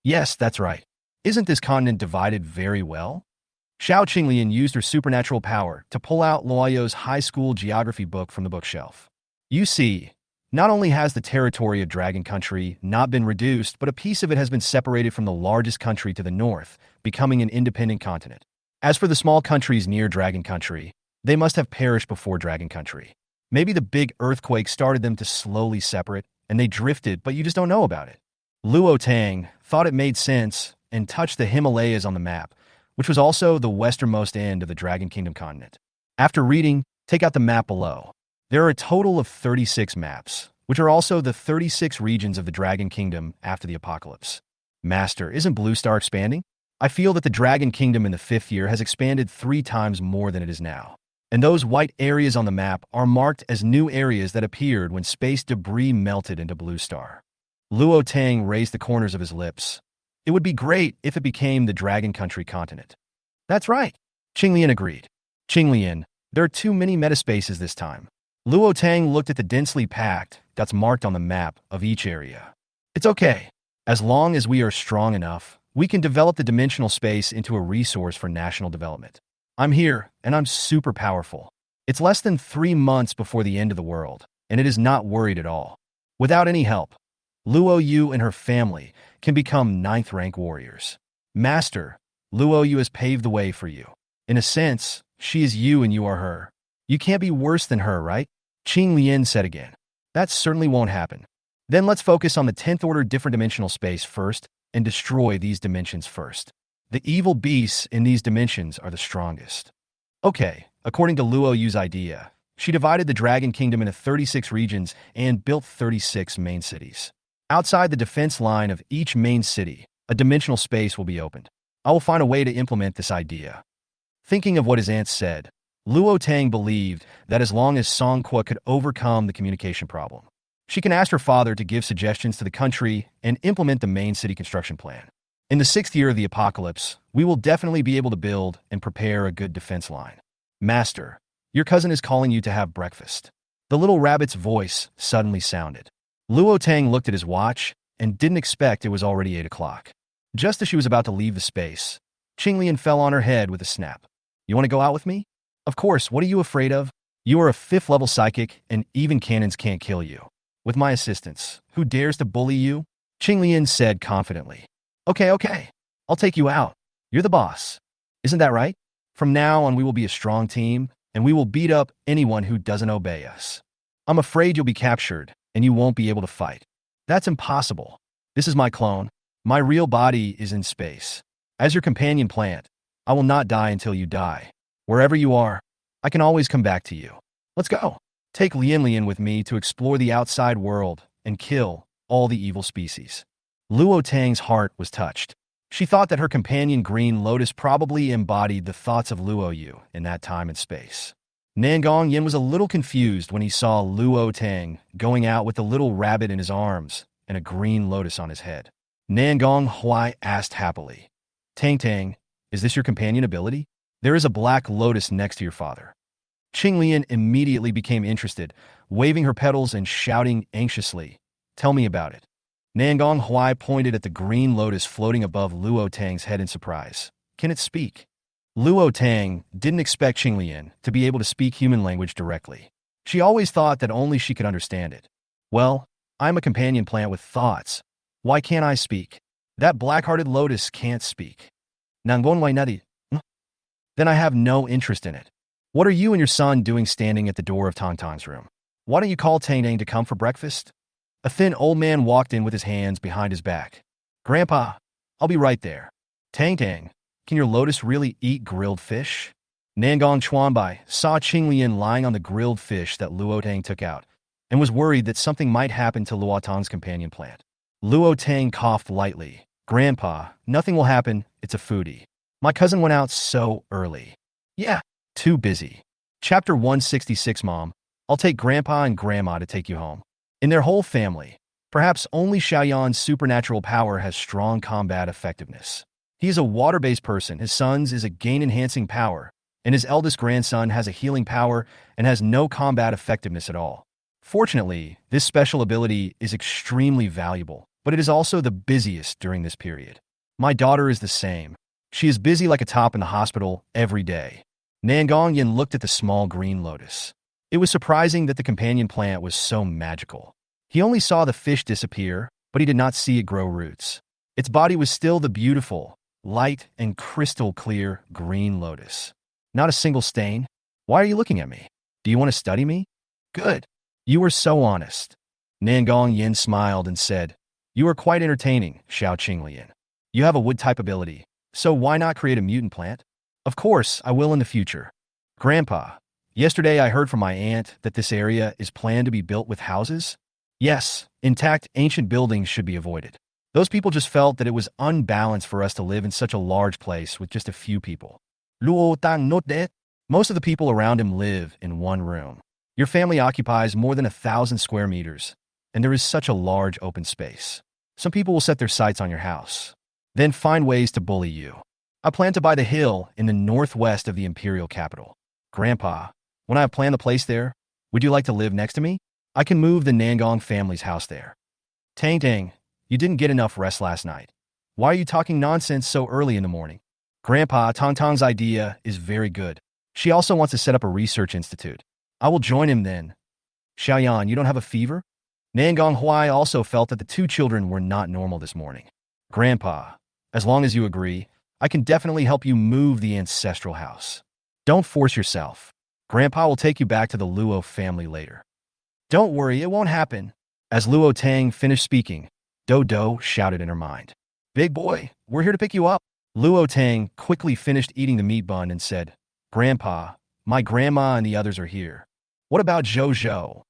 Yes, that's right. Isn't this continent divided very well? Xiao Qinglian used her supernatural power to pull out Luoyo's high school geography book from the bookshelf. You see, not only has the territory of Dragon Country not been reduced, but a piece of it has been separated from the largest country to the north, becoming an independent continent. As for the small countries near Dragon Country, they must have perished before Dragon Country. Maybe the big earthquake started them to slowly separate, and they drifted, but you just don't know about it. Luo Tang thought it made sense and touched the Himalayas on the map, which was also the westernmost end of the Dragon Kingdom continent. After reading, take out the map below. There are a total of 36 maps, which are also the 36 regions of the Dragon Kingdom after the apocalypse. Master, isn't Blue Star expanding? I feel that the Dragon Kingdom in the 5th year has expanded 3 times more than it is now. And those white areas on the map are marked as new areas that appeared when space debris melted into Blue Star. Luo Tang raised the corners of his lips. It would be great if it became the Dragon Country continent. That's right. Qinglian agreed. Qinglian, there are too many metaspaces this time. Luo Tang looked at the densely packed dots marked on the map of each area. It's okay. As long as we are strong enough, we can develop the dimensional space into a resource for national development. I'm here, and I'm super powerful. It's less than 3 months before the end of the world, and it is not worried at all. Without any help, Luo Yu and her family can become 9th rank warriors. Master, Luo Yu has paved the way for you. In a sense, she is you and you are her. You can't be worse than her, right? Qinglian said again. That certainly won't happen. Then let's focus on the 10th order different dimensional space first and destroy these dimensions first. The evil beasts in these dimensions are the strongest. Okay, according to Luo Yu's idea, she divided the Dragon Kingdom into 36 regions and built 36 main cities. Outside the defense line of each main city, a dimensional space will be opened. I will find a way to implement this idea. Thinking of what his aunt said, Luo Tang believed that as long as Song Qua could overcome the communication problem, she can ask her father to give suggestions to the country and implement the main city construction plan. In the 6th year of the apocalypse, we will definitely be able to build and prepare a good defense line. Master, your cousin is calling you to have breakfast. The little rabbit's voice suddenly sounded. Luo Tang looked at his watch and didn't expect it was already 8 o'clock. Just as she was about to leave the space, Qinglian fell on her head with a snap. You want to go out with me? Of course, what are you afraid of? You are a 5th level psychic and even cannons can't kill you. With my assistance, who dares to bully you? Qinglian said confidently. Okay. I'll take you out. You're the boss. Isn't that right? From now on, we will be a strong team, and we will beat up anyone who doesn't obey us. I'm afraid you'll be captured, and you won't be able to fight. That's impossible. This is my clone. My real body is in space. As your companion plant, I will not die until you die. Wherever you are, I can always come back to you. Let's go. Take Lian with me to explore the outside world and kill all the evil species. Luo Tang's heart was touched. She thought that her companion Green Lotus probably embodied the thoughts of Luo Yu in that time and space. Nangong Yin was a little confused when he saw Luo Tang going out with the little rabbit in his arms and a green lotus on his head. Nangong Huai asked happily, Tang, is this your companion ability? There is a black lotus next to your father. Qinglian immediately became interested, waving her petals and shouting anxiously, Tell me about it. Nangong Huai pointed at the green lotus floating above Luo Tang's head in surprise. Can it speak? Luo Tang didn't expect Qinglian to be able to speak human language directly. She always thought that only she could understand it. Well, I'm a companion plant with thoughts. Why can't I speak? That black-hearted lotus can't speak. Nangon Wai Nadi. Then I have no interest in it. What are you and your son doing standing at the door of Tang Tang's room? Why don't you call Tang Tang to come for breakfast? A thin old man walked in with his hands behind his back. Grandpa, I'll be right there. Tang Tang, can your lotus really eat grilled fish? Nangong Chuanbai saw Qinglian lying on the grilled fish that Luo Tang took out and was worried that something might happen to Luo Tang's companion plant. Luo Tang coughed lightly. Grandpa, nothing will happen. It's a foodie. My cousin went out so early. Yeah, Too busy. Chapter 166. Mom, I'll take Grandpa and Grandma to take you home. In their whole family, perhaps only Xiaoyan's supernatural power has strong combat effectiveness. He is a water-based person, his son's is a gain-enhancing power, and his eldest grandson has a healing power and has no combat effectiveness at all. Fortunately, this special ability is extremely valuable, but it is also the busiest during this period. My daughter is the same. She is busy like a top in the hospital every day. Nangong looked at the small green lotus. It was surprising that the companion plant was so magical. He only saw the fish disappear, but he did not see it grow roots. Its body was still the beautiful, light, and crystal clear green lotus. Not a single stain. Why are you looking at me? Do you want to study me? Good. You were so honest. Nangong smiled and said, You are quite entertaining, Xiao Qinglian. You have a wood-type ability, so why not create a mutant plant? Of course, I will in the future. Grandpa, yesterday I heard from my aunt that this area is planned to be built with houses. Yes, intact ancient buildings should be avoided. Those people just felt that it was unbalanced for us to live in such a large place with just a few people. Luo Tang not dead. Most of the people around him live in one room. Your family occupies more than 1,000 square meters, and there is such a large open space. Some people will set their sights on your house, then find ways to bully you. I plan to buy the hill in the northwest of the imperial capital. Grandpa, when I have planned the place there, would you like to live next to me? I can move the Nangong family's house there. Tang Tang, you didn't get enough rest last night. Why are you talking nonsense so early in the morning? Grandpa, Tang Tang's idea is very good. She also wants to set up a research institute. I will join him then. Xiaoyan, you don't have a fever? Nangong Huai also felt that the two children were not normal this morning. Grandpa, as long as you agree, I can definitely help you move the ancestral house. Don't force yourself. Grandpa will take you back to the Luo family later. Don't worry, it won't happen. As Luo Tang finished speaking, Do shouted in her mind. Big boy, we're here to pick you up. Luo Tang quickly finished eating the meat bun and said, Grandpa, my grandma and the others are here. What about Zhou?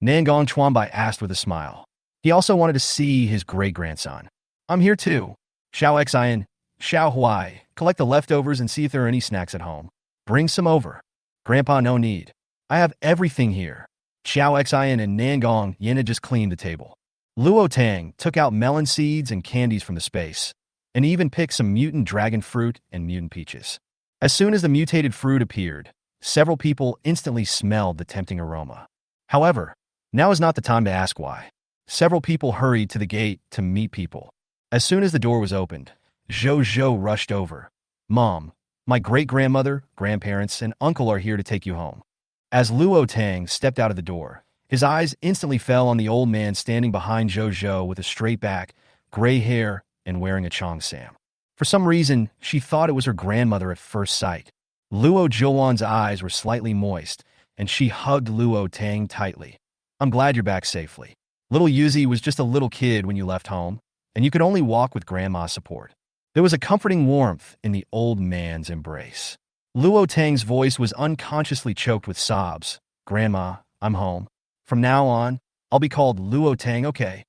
Nangong Chuanbai asked with a smile. He also wanted to see his great-grandson. I'm here too. Xiao Xian, Xiao Huai, collect the leftovers and see if there are any snacks at home. Bring some over. Grandpa, no need. I have everything here. Xiao Xian and Nangong had just cleaned the table. Luo Tang took out melon seeds and candies from the space, and even picked some mutant dragon fruit and mutant peaches. As soon as the mutated fruit appeared, several people instantly smelled the tempting aroma. However, now is not the time to ask why. Several people hurried to the gate to meet people. As soon as the door was opened, Zhou rushed over. Mom, my great-grandmother, grandparents, and uncle are here to take you home. As Luo Tang stepped out of the door, his eyes instantly fell on the old man standing behind Zhou with a straight back, gray hair, and wearing a cheongsam. For some reason, she thought it was her grandmother at first sight. Luo Zhouwan's eyes were slightly moist, and she hugged Luo Tang tightly. I'm glad you're back safely. Little Yuzi was just a little kid when you left home, and you could only walk with Grandma's support. There was a comforting warmth in the old man's embrace. Luo Tang's voice was unconsciously choked with sobs. Grandma, I'm home. From now on, I'll be called Luo Tang, okay?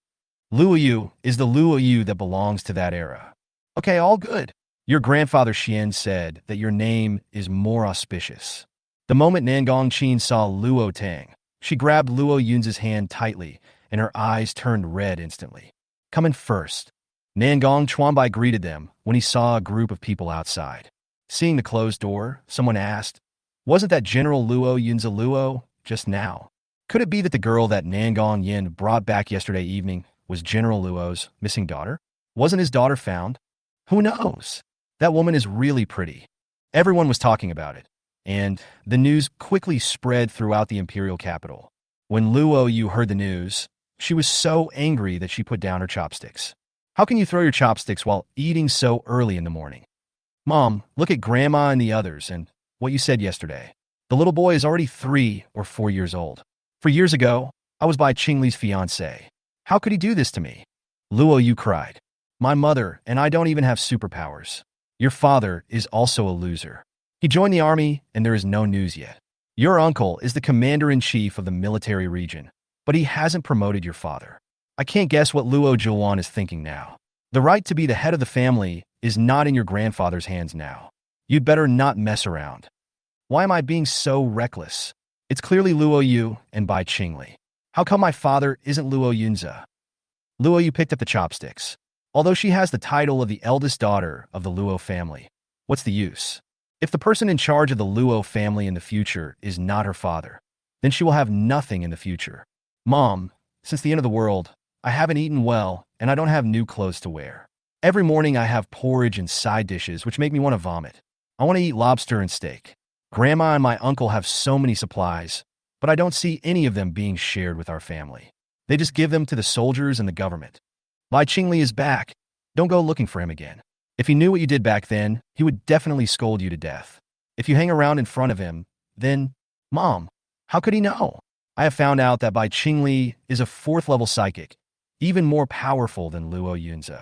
Luo Yu is the Luo Yu that belongs to that era. Okay, all good. Your grandfather Xian said that your name is more auspicious. The moment Nangong Qin saw Luo Tang, she grabbed Luo Yun's hand tightly, and her eyes turned red instantly. Come in first. Nangong Chuanbai greeted them when he saw a group of people outside. Seeing the closed door, someone asked, Wasn't that General Luo Yun's Luo just now? Could it be that the girl that Nangong Yin brought back yesterday evening was General Luo's missing daughter? Wasn't his daughter found? Who knows? That woman is really pretty. Everyone was talking about it, and the news quickly spread throughout the imperial capital. When Luo Yu heard the news, she was so angry that she put down her chopsticks. How can you throw your chopsticks while eating so early in the morning? Mom, look at Grandma and the others and what you said yesterday. The little boy is already 3 or 4 years old. 4 years ago, I was by Qingli's fiancé. How could he do this to me? Luo Yu cried. My mother and I don't even have superpowers. Your father is also a loser. He joined the army and there is no news yet. Your uncle is the commander-in-chief of the military region, but he hasn't promoted your father. I can't guess what Luo Zhouwan is thinking now. The right to be the head of the family is not in your grandfather's hands now. You'd better not mess around. Why am I being so reckless? It's clearly Luo Yu and Bai Qingli. How come my father isn't Luo Yunze? Luo Yu picked up the chopsticks. Although she has the title of the eldest daughter of the Luo family, what's the use? If the person in charge of the Luo family in the future is not her father, then she will have nothing in the future. Mom, since the end of the world, I haven't eaten well and I don't have new clothes to wear. Every morning I have porridge and side dishes which make me want to vomit. I want to eat lobster and steak. Grandma and my uncle have so many supplies, but I don't see any of them being shared with our family. They just give them to the soldiers and the government. Bai Qingli is back. Don't go looking for him again. If he knew what you did back then, he would definitely scold you to death. If you hang around in front of him, then, Mom, how could he know? I have found out that Bai Qingli is a 4th-level psychic, even more powerful than Luo Yunze.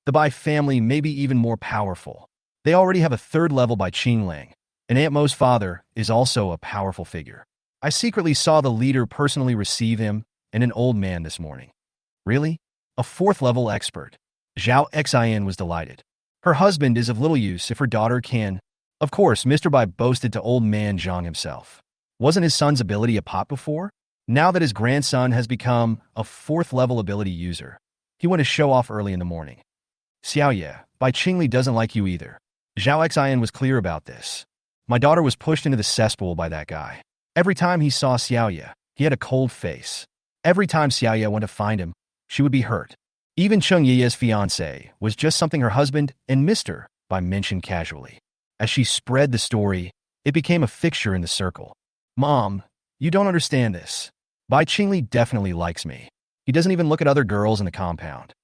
The Bai family may be even more powerful. They already have a 3rd-level Bai Qingling, and Aunt Mo's father is also a powerful figure. I secretly saw the leader personally receive him and an old man this morning. Really? A 4th-level expert. Zhao Xian was delighted. Her husband is of little use if her daughter can. Of course, Mr. Bai boasted to old man Zhang himself. Wasn't his son's ability a pot before? Now that his grandson has become a 4th-level ability user, he went to show off early in the morning. Xiaoye, Bai Qingli doesn't like you either. Zhao Xian was clear about this. My daughter was pushed into the cesspool by that guy. Every time he saw Xiaoye, he had a cold face. Every time Xiaoye went to find him, she would be hurt. Even Cheng Ye's fiancé was just something her husband and Mr. Bai mentioned casually. As she spread the story, it became a fixture in the circle. Mom, you don't understand this. Bai Qingli definitely likes me. He doesn't even look at other girls in the compound.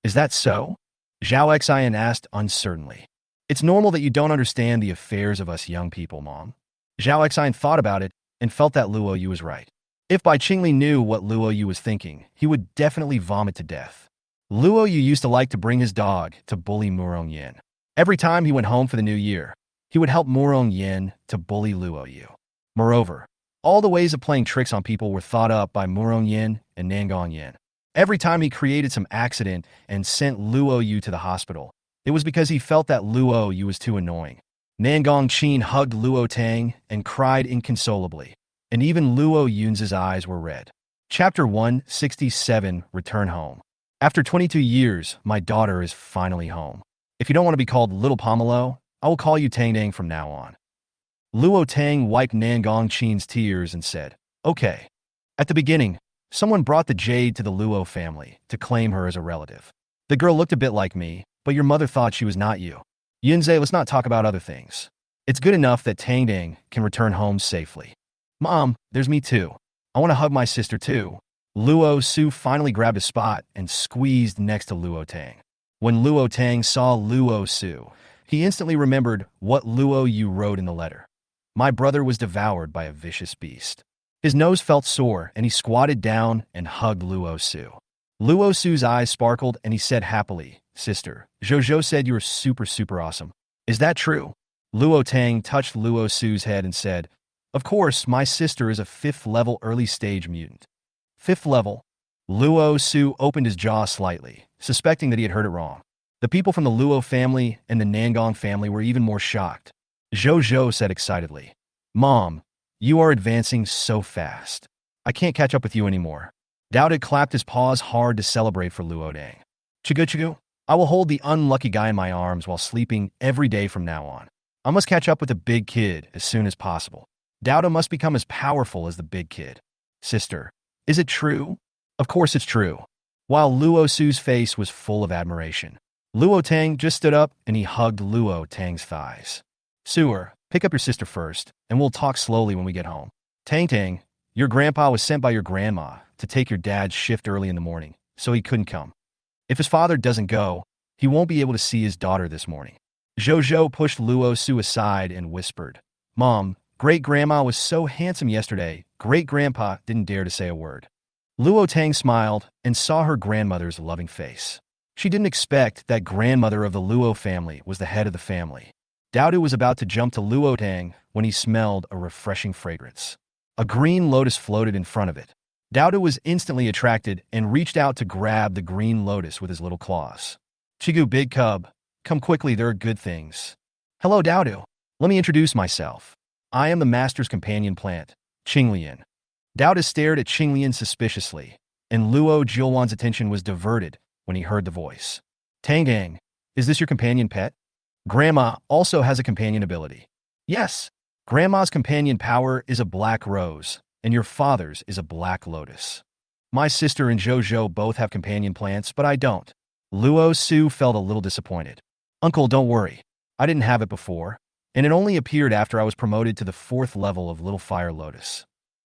Is that so? Zhao Xian asked uncertainly. It's normal that you don't understand the affairs of us young people, Mom. Zhao Xian thought about it and felt that Luo Yu was right. If Bai Qingli knew what Luo Yu was thinking, he would definitely vomit to death. Luo Yu used to like to bring his dog to bully Murong Yin. Every time he went home for the new year, he would help Murong Yin to bully Luo Yu. Moreover, all the ways of playing tricks on people were thought up by Murong Yin and Nangong Yin. Every time he created some accident and sent Luo Yu to the hospital, it was because he felt that Luo Yu was too annoying. Nangong Qin hugged Luo Tang and cried inconsolably, and even Luo Yunze's eyes were red. Chapter 167, Return Home. After 22 years, my daughter is finally home. If you don't want to be called Little Pomelo, I will call you Tang Dang from now on. Luo Tang wiped Nangong Qin's tears and said, Okay. At the beginning, someone brought the jade to the Luo family to claim her as a relative. The girl looked a bit like me, but your mother thought she was not you. Yunze, let's not talk about other things. It's good enough that Tang Dang can return home safely. Mom, there's me too. I want to hug my sister too. Luo Su finally grabbed a spot and squeezed next to Luo Tang. When Luo Tang saw Luo Su, he instantly remembered what Luo Yu wrote in the letter. My brother was devoured by a vicious beast. His nose felt sore and he squatted down and hugged Luo Su. Luo Su's eyes sparkled and he said happily, Sister, Zhou said you were super awesome. Is that true? Luo Tang touched Luo Su's head and said, Of course, my sister is a 5th-level early-stage mutant. 5th level? Luo Su opened his jaw slightly, suspecting that he had heard it wrong. The people from the Luo family and the Nangong family were even more shocked. Zhou said excitedly, Mom, you are advancing so fast. I can't catch up with you anymore. Dowd clapped his paws hard to celebrate for Luo Tang. Chigu, I will hold the unlucky guy in my arms while sleeping every day from now on. I must catch up with the big kid as soon as possible. Dowda must become as powerful as the big kid. Sister, is it true? Of course it's true. While Luo Su's face was full of admiration, Luo Tang just stood up and he hugged Luo Tang's thighs. Sewer, pick up your sister first, and we'll talk slowly when we get home. Tang, your grandpa was sent by your grandma to take your dad's shift early in the morning, so he couldn't come. If his father doesn't go, he won't be able to see his daughter this morning. Zhou pushed Luo Su aside and whispered, Mom, great-grandma was so handsome yesterday, great-grandpa didn't dare to say a word. Luo Tang smiled and saw her grandmother's loving face. She didn't expect that grandmother of the Luo family was the head of the family. Dowdu was about to jump to Luo Tang when he smelled a refreshing fragrance. A green lotus floated in front of it. Dowdu was instantly attracted and reached out to grab the green lotus with his little claws. Chigu, big cub, come quickly, there are good things. Hello, Dowdu. Let me introduce myself. I am the master's companion plant, Qinglian. Dao stared at Qinglian suspiciously, and Luo Jilwan's attention was diverted when he heard the voice. Tangang, is this your companion pet? Grandma also has a companion ability. Yes. Grandma's companion power is a black rose, and your father's is a black lotus. My sister and Zhou both have companion plants, but I don't. Luo Su felt a little disappointed. Uncle, don't worry. I didn't have it before, and it only appeared after I was promoted to the 4th level of Little Fire Lotus.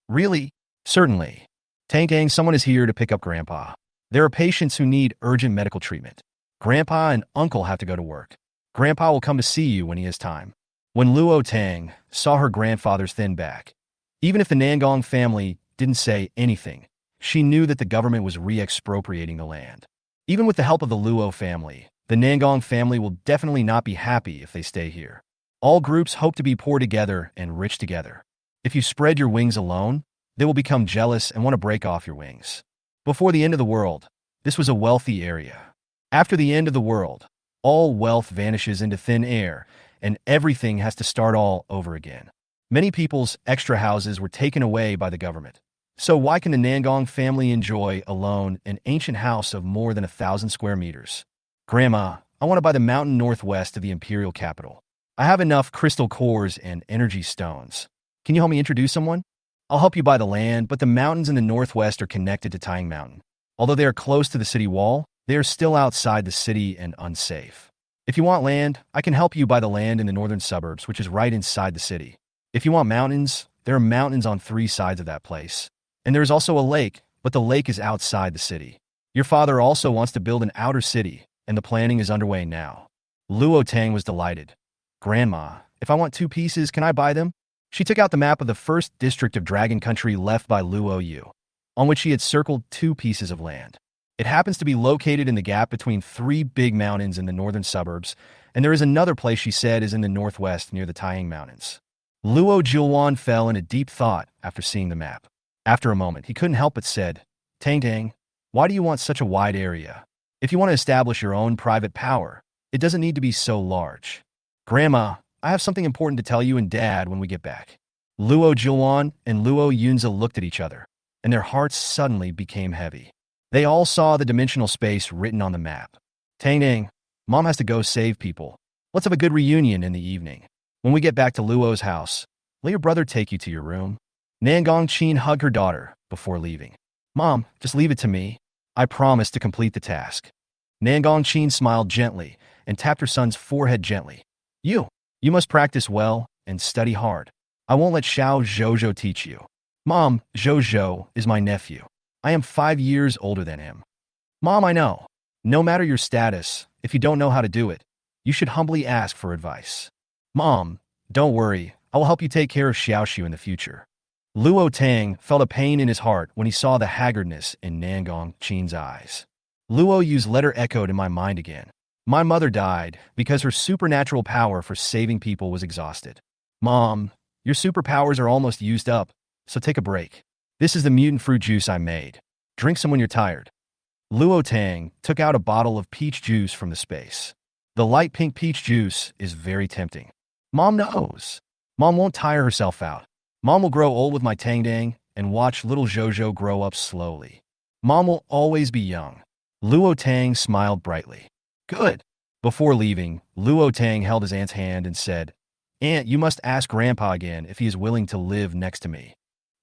Really? Certainly. Tangang, someone is here to pick up Grandpa. There are patients who need urgent medical treatment. Grandpa and Uncle have to go to work. Grandpa will come to see you when he has time. When Luo Tang saw her grandfather's thin back, even if the Nangong family didn't say anything, she knew that the government was re-expropriating the land. Even with the help of the Luo family, the Nangong family will definitely not be happy if they stay here. All groups hope to be poor together and rich together. If you spread your wings alone, they will become jealous and want to break off your wings. Before the end of the world, this was a wealthy area. After the end of the world, all wealth vanishes into thin air, and everything has to start all over again. Many people's extra houses were taken away by the government. So why can the Nangong family enjoy alone an ancient house of more than 1,000 square meters? Grandma, I want to buy the mountain northwest of the imperial capital. I have enough crystal cores and energy stones. Can you help me introduce someone? I'll help you buy the land, but the mountains in the northwest are connected to Tang Mountain. Although they are close to the city wall, they are still outside the city and unsafe. If you want land, I can help you buy the land in the northern suburbs, which is right inside the city. If you want mountains, there are mountains on 3 sides of that place. And there is also a lake, but the lake is outside the city. Your father also wants to build an outer city, and the planning is underway now. Luo Tang was delighted. Grandma, if I want 2 pieces, can I buy them? She took out the map of the first district of Dragon Country left by Luo Yu, on which she had circled 2 pieces of land. It happens to be located in the gap between 3 big mountains in the northern suburbs, and there is another place she said is in the northwest near the Taiyang Mountains. Luo Jilwan fell in a deep thought after seeing the map. After a moment, he couldn't help but said, Tang, why do you want such a wide area? If you want to establish your own private power, it doesn't need to be so large. Grandma, I have something important to tell you and Dad when we get back. Luo Jilwan and Luo Yunza looked at each other, and their hearts suddenly became heavy. They all saw the dimensional space written on the map. Tang, Mom has to go save people. Let's have a good reunion in the evening. When we get back to Luo's house, let your brother take you to your room. Nangong Qin hugged her daughter before leaving. Mom, just leave it to me. I promise to complete the task. Nangong Qin smiled gently and tapped her son's forehead gently. You must practice well and study hard. I won't let Xiao Zhou teach you. Mom, Zhou is my nephew. I am 5 years older than him. Mom, I know. No matter your status, if you don't know how to do it, you should humbly ask for advice. Mom, don't worry. I will help you take care of Xiaoxiu in the future. Luo Tang felt a pain in his heart when he saw the haggardness in Nangong Qin's eyes. Luo Yu's letter echoed in my mind again. My mother died because her supernatural power for saving people was exhausted. Mom, your superpowers are almost used up, so take a break. This is the mutant fruit juice I made. Drink some when you're tired. Luo Tang took out a bottle of peach juice from the space. The light pink peach juice is very tempting. Mom knows. Mom won't tire herself out. Mom will grow old with my Tangdang and watch little Zhou grow up slowly. Mom will always be young. Luo Tang smiled brightly. Good. Before leaving, Luo Tang held his aunt's hand and said, Aunt, you must ask Grandpa again if he is willing to live next to me.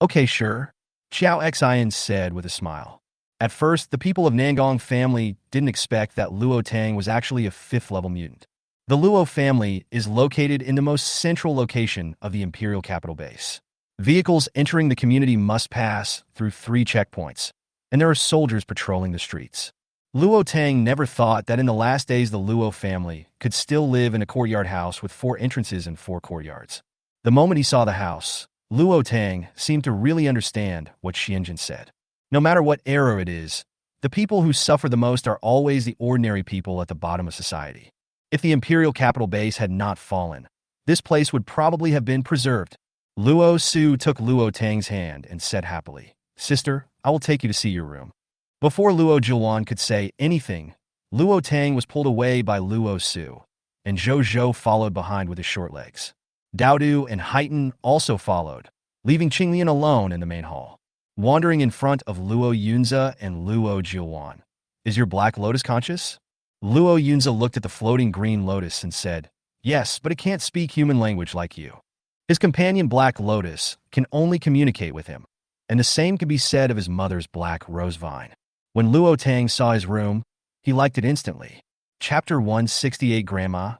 Okay, sure. Xiao Xian said with a smile. At first, the people of Nangong family didn't expect that Luo Tang was actually a 5th-level mutant. The Luo family is located in the most central location of the Imperial Capital Base. Vehicles entering the community must pass through 3 checkpoints, and there are soldiers patrolling the streets. Luo Tang never thought that in the last days the Luo family could still live in a courtyard house with 4 entrances and 4 courtyards. The moment he saw the house, Luo Tang seemed to really understand what Xianjin said. No matter what era it is, the people who suffer the most are always the ordinary people at the bottom of society. If the Imperial Capital Base had not fallen, this place would probably have been preserved. Luo Su took Luo Tang's hand and said happily, Sister, I will take you to see your room. Before Luo Jilwan could say anything, Luo Tang was pulled away by Luo Su, and Zhou followed behind with his short legs. Daodu and Haitan also followed, leaving Qinglian alone in the main hall. Wandering in front of Luo Yunza and Luo Jiuwan. Is your Black Lotus conscious? Luo Yunza looked at the floating green lotus and said, yes, but it can't speak human language like you. His companion Black Lotus can only communicate with him, and the same can be said of his mother's Black Rose Vine. When Luo Tang saw his room, he liked it instantly. Chapter 168 Grandma,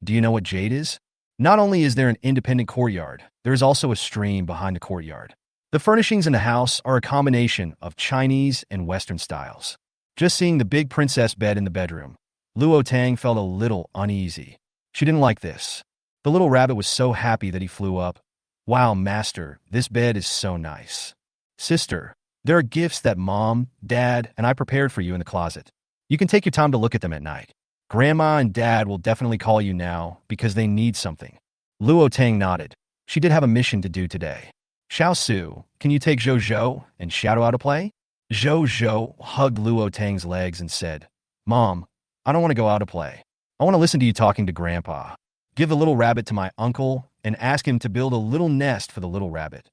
do you know what jade is? Not only is there an independent courtyard, there is also a stream behind the courtyard. The furnishings in the house are a combination of Chinese and Western styles. Just seeing the big princess bed in the bedroom, Luo Tang felt a little uneasy. She didn't like this. The little rabbit was so happy that he flew up. Wow, master, this bed is so nice. Sister, there are gifts that Mom, Dad, and I prepared for you in the closet. You can take your time to look at them at night. Grandma and Dad will definitely call you now because they need something. Luo Tang nodded. She did have a mission to do today. Xiao Su, can you take Zhou Zhou and Shadow out to play? Zhou Zhou hugged Luo Tang's legs and said, Mom, I don't want to go out to play. I want to listen to you talking to Grandpa. Give the little rabbit to my uncle and ask him to build a little nest for the little rabbit.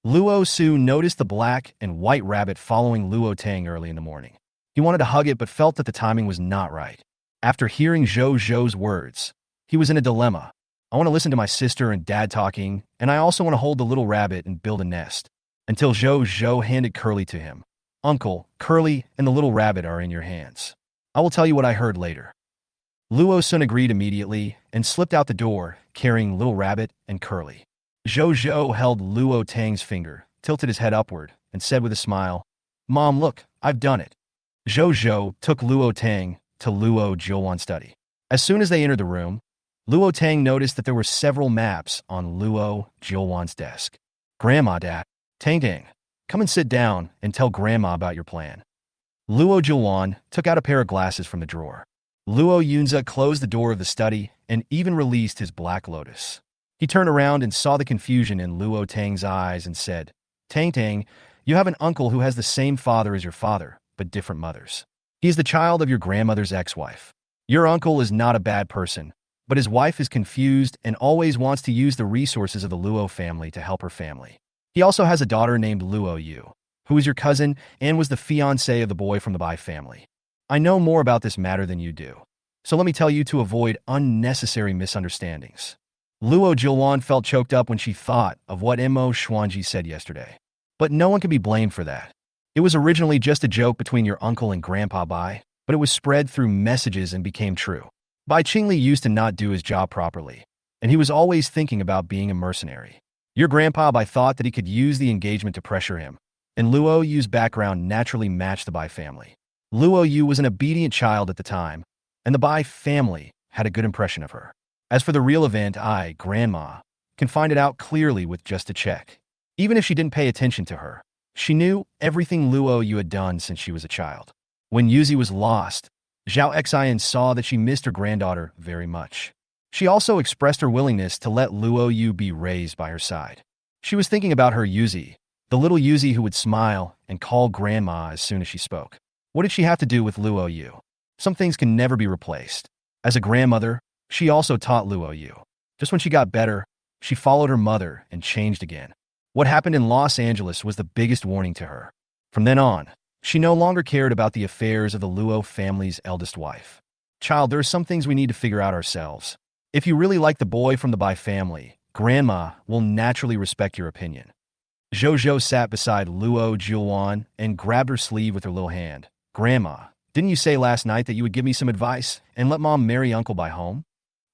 Luo Su noticed the black and white rabbit following Luo Tang early in the morning. He wanted to hug it but felt that the timing was not right. After hearing Zhou Zhou's words, he was in a dilemma. I want to listen to my sister and dad talking, and I also want to hold the little rabbit and build a nest. Until Zhou Zhou handed Curly to him. Uncle, Curly and the little rabbit are in your hands. I will tell you what I heard later. Luo Sun agreed immediately and slipped out the door, carrying Little Rabbit and Curly. Zhou Zhou held Luo Tang's finger, tilted his head upward, and said with a smile, Mom, look, I've done it. Zhou Zhou took Luo Tang to Luo Jiuwan's study. As soon as they entered the room, Luo Tang noticed that there were several maps on Luo Jiuwan's desk. Grandma, Dad, Tang Tang, come and sit down and tell Grandma about your plan. Luo Jiuwan took out a pair of glasses from the drawer. Luo Yunza closed the door of the study and even released his Black Lotus. He turned around and saw the confusion in Luo Tang's eyes and said, Tang Tang, you have an uncle who has the same father as your father, but different mothers. He is the child of your grandmother's ex-wife. Your uncle is not a bad person, but his wife is confused and always wants to use the resources of the Luo family to help her family. He also has a daughter named Luo Yu, who is your cousin and was the fiancé of the boy from the Bai family. I know more about this matter than you do, so let me tell you to avoid unnecessary misunderstandings. Luo Jiuwan felt choked up when she thought of what Mo Xuanji said yesterday. But no one can be blamed for that. It was originally just a joke between your uncle and Grandpa Bai, but it was spread through messages and became true. Bai Qingli used to not do his job properly, and he was always thinking about being a mercenary. Your Grandpa Bai thought that he could use the engagement to pressure him, and Luo Yu's background naturally matched the Bai family. Luo Yu was an obedient child at the time, and the Bai family had a good impression of her. As for the real event, I, Grandma, can find it out clearly with just a check. Even if she didn't pay attention to her, she knew everything Luo Yu had done since she was a child. When Yuzi was lost, Zhao Xian saw that she missed her granddaughter very much. She also expressed her willingness to let Luo Yu be raised by her side. She was thinking about her Yuzi, the little Yuzi who would smile and call Grandma as soon as she spoke. What did she have to do with Luo Yu? Some things can never be replaced. As a grandmother, she also taught Luo Yu. Just when she got better, she followed her mother and changed again. What happened in Los Angeles was the biggest warning to her. From then on, she no longer cared about the affairs of the Luo family's eldest wife. Child, there are some things we need to figure out ourselves. If you really like the boy from the Bai family, Grandma will naturally respect your opinion. Zhou Zhou sat beside Luo Jiuwan and grabbed her sleeve with her little hand. Grandma, didn't you say last night that you would give me some advice and let Mom marry Uncle Bai home?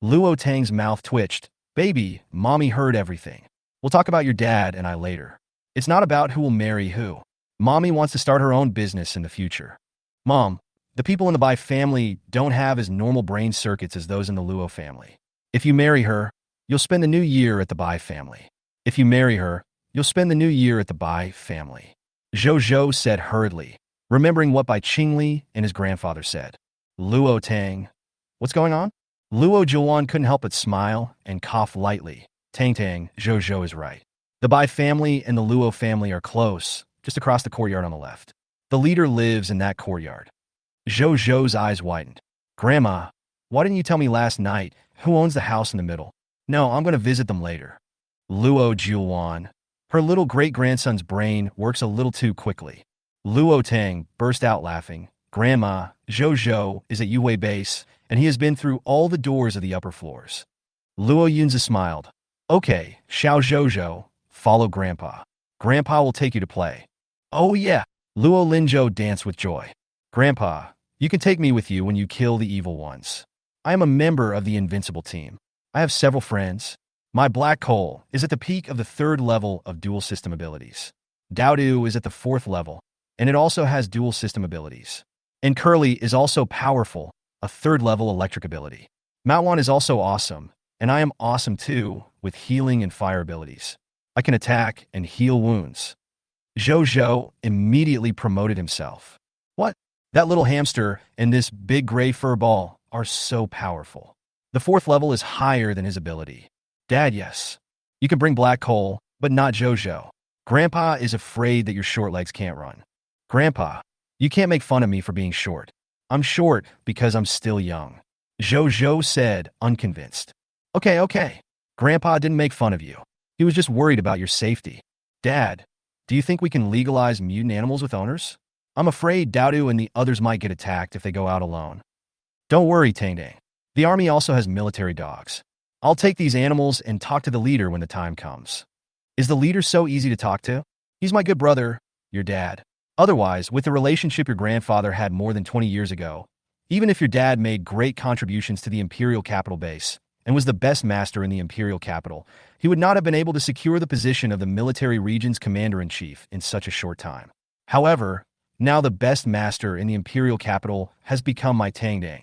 Luo Tang's mouth twitched. Baby, Mommy heard everything. We'll talk about your dad and I later. It's not about who will marry who. Mommy wants to start her own business in the future. Mom, the people in the Bai family don't have as normal brain circuits as those in the Luo family. If you marry her, you'll spend the new year at the Bai family. If you marry her, you'll spend the new year at the Bai family. Zhou Zhou said hurriedly, remembering what Bai Qingli and his grandfather said. Luo Tang, what's going on? Luo Jiuwan couldn't help but smile and cough lightly. Tang Tang, Zhou Zhou is right. The Bai family and the Luo family are close, just across the courtyard on the left. The leader lives in that courtyard. Zhou Zhou's eyes widened. Grandma, why didn't you tell me last night who owns the house in the middle? No, I'm going to visit them later. Luo Jiuwan. Her little great-grandson's brain works a little too quickly. Luo Tang burst out laughing. Grandma, Zhou is at Yue base, and he has been through all the doors of the upper floors. Luo Yunzi smiled. Okay, Xiao Zhou, follow Grandpa. Grandpa will take you to play. Oh yeah. Luo Linzhou danced with joy. Grandpa, you can take me with you when you kill the evil ones. I am a member of the Invincible team. I have several friends. My black hole is at the peak of the 3rd level of dual system abilities. Daodu is at the 4th level, and it also has dual system abilities. And Curly is also powerful, a 3rd level electric ability. Manhwa is also awesome, and I am awesome too, with healing and fire abilities. I can attack and heal wounds. Zhou immediately promoted himself. What? That little hamster and this big gray fur ball are so powerful. The 4th level is higher than his ability. Dad, yes. You can bring black coal, but not Zhou. Grandpa is afraid that your short legs can't run. Grandpa, you can't make fun of me for being short. I'm short because I'm still young. Zhou said, unconvinced. Okay. Grandpa didn't make fun of you. He was just worried about your safety. Dad, do you think we can legalize mutant animals with owners? I'm afraid Daodu and the others might get attacked if they go out alone. Don't worry, Tangdang. The army also has military dogs. I'll take these animals and talk to the leader when the time comes. Is the leader so easy to talk to? He's my good brother, your dad. Otherwise, with the relationship your grandfather had more than 20 years ago, even if your dad made great contributions to the Imperial capital base and was the best master in the Imperial capital, he would not have been able to secure the position of the military region's commander-in-chief in such a short time. However, now the best master in the Imperial capital has become my Tangdang.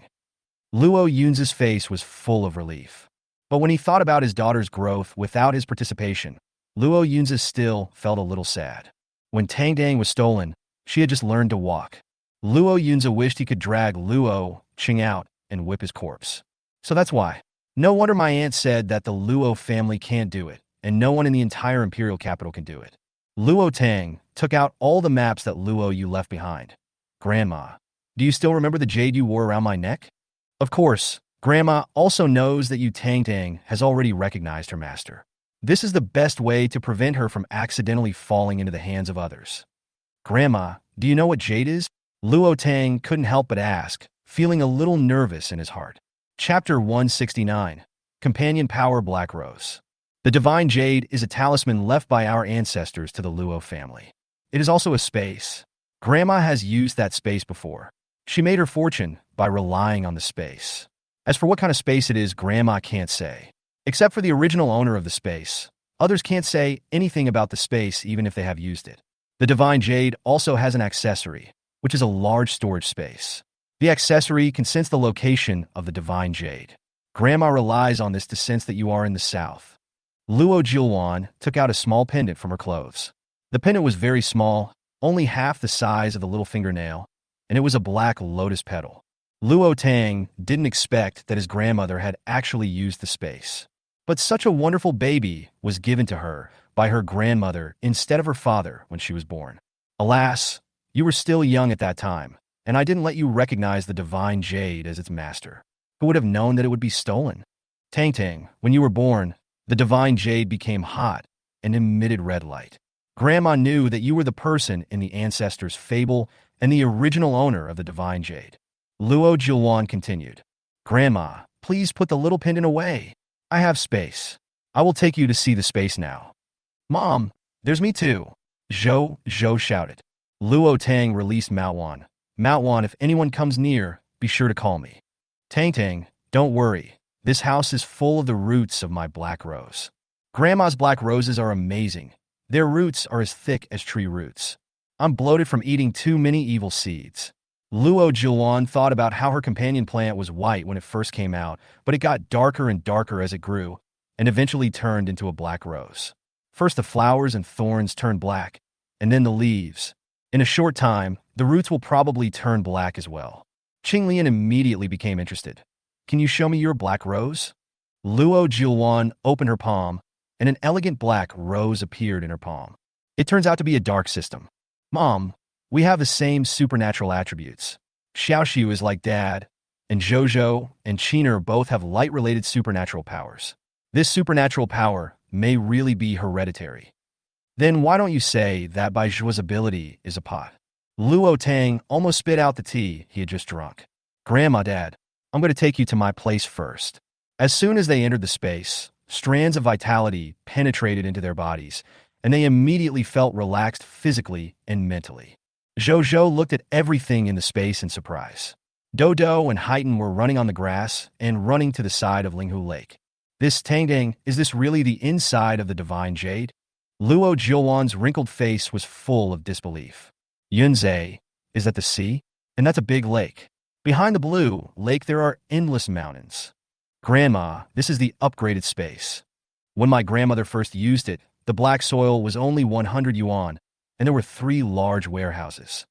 Luo Yunzi's face was full of relief. But when he thought about his daughter's growth without his participation, Luo Yunzi still felt a little sad. When Tangdang was stolen, she had just learned to walk. Luo Yunzi wished he could drag Luo Qing out and whip his corpse. So that's why. No wonder my aunt said that the Luo family can't do it, and no one in the entire Imperial capital can do it. Luo Tang took out all the maps that Luo Yu left behind. Grandma, do you still remember the jade you wore around my neck? Of course, Grandma also knows that Yu Tangdang has already recognized her master. This is the best way to prevent her from accidentally falling into the hands of others. Grandma, do you know what jade is? Luo Tang couldn't help but ask, feeling a little nervous in his heart. Chapter 169, Companion Power Black Rose. The Divine Jade is a talisman left by our ancestors to the Luo family. It is also a space. Grandma has used that space before. She made her fortune by relying on the space. As for what kind of space it is, Grandma can't say. Except for the original owner of the space, others can't say anything about the space even if they have used it. The Divine Jade also has an accessory, which is a large storage space. The accessory can sense the location of the Divine Jade. Grandma relies on this to sense that you are in the south. Luo Jiuwan took out a small pendant from her clothes. The pendant was very small, only half the size of the little fingernail, and it was a black lotus petal. Luo Tang didn't expect that his grandmother had actually used the space. But such a wonderful baby was given to her by her grandmother instead of her father when she was born. Alas, you were still young at that time, and I didn't let you recognize the Divine Jade as its master. Who would have known that it would be stolen? Tang, when you were born, the Divine Jade became hot and emitted red light. Grandma knew that you were the person in the ancestors' fable and the original owner of the Divine Jade. Luo Jiuwan continued. Grandma, please put the little pendant away. I have space. I will take you to see the space now. Mom, there's me too. Zhou shouted. Luo Tang released Manhwa. Manhwa, if anyone comes near, be sure to call me. Tang, don't worry. This house is full of the roots of my black rose. Grandma's black roses are amazing. Their roots are as thick as tree roots. I'm bloated from eating too many evil seeds. Luo Jiuwan thought about how her companion plant was white when it first came out, but it got darker and darker as it grew, and eventually turned into a black rose. First the flowers and thorns turned black, and then the leaves. In a short time, the roots will probably turn black as well. Qinglian immediately became interested. Can you show me your black rose? Luo Jiuwan opened her palm, and an elegant black rose appeared in her palm. It turns out to be a dark system. Mom, we have the same supernatural attributes. Xiaoxiu is like Dad, and Zhou and Qiner both have light-related supernatural powers. This supernatural power may really be hereditary. Then why don't you say that Bai Zhua's ability is a pot? Luo Tang almost spit out the tea he had just drunk. Grandma, Dad, I'm going to take you to my place first. As soon as they entered the space, strands of vitality penetrated into their bodies, and they immediately felt relaxed physically and mentally. Zhou looked at everything in the space in surprise. Dodo and Haiten were running on the grass and running to the side of Linghu Lake. This Tangdang, is this really the inside of the divine jade? Luo Jilwan's wrinkled face was full of disbelief. Yunzhe, is that the sea? And that's a big lake. Behind the blue lake there are endless mountains. Grandma, this is the upgraded space. When my grandmother first used it, the black soil was only 100 yuan, and there were 3 large warehouses.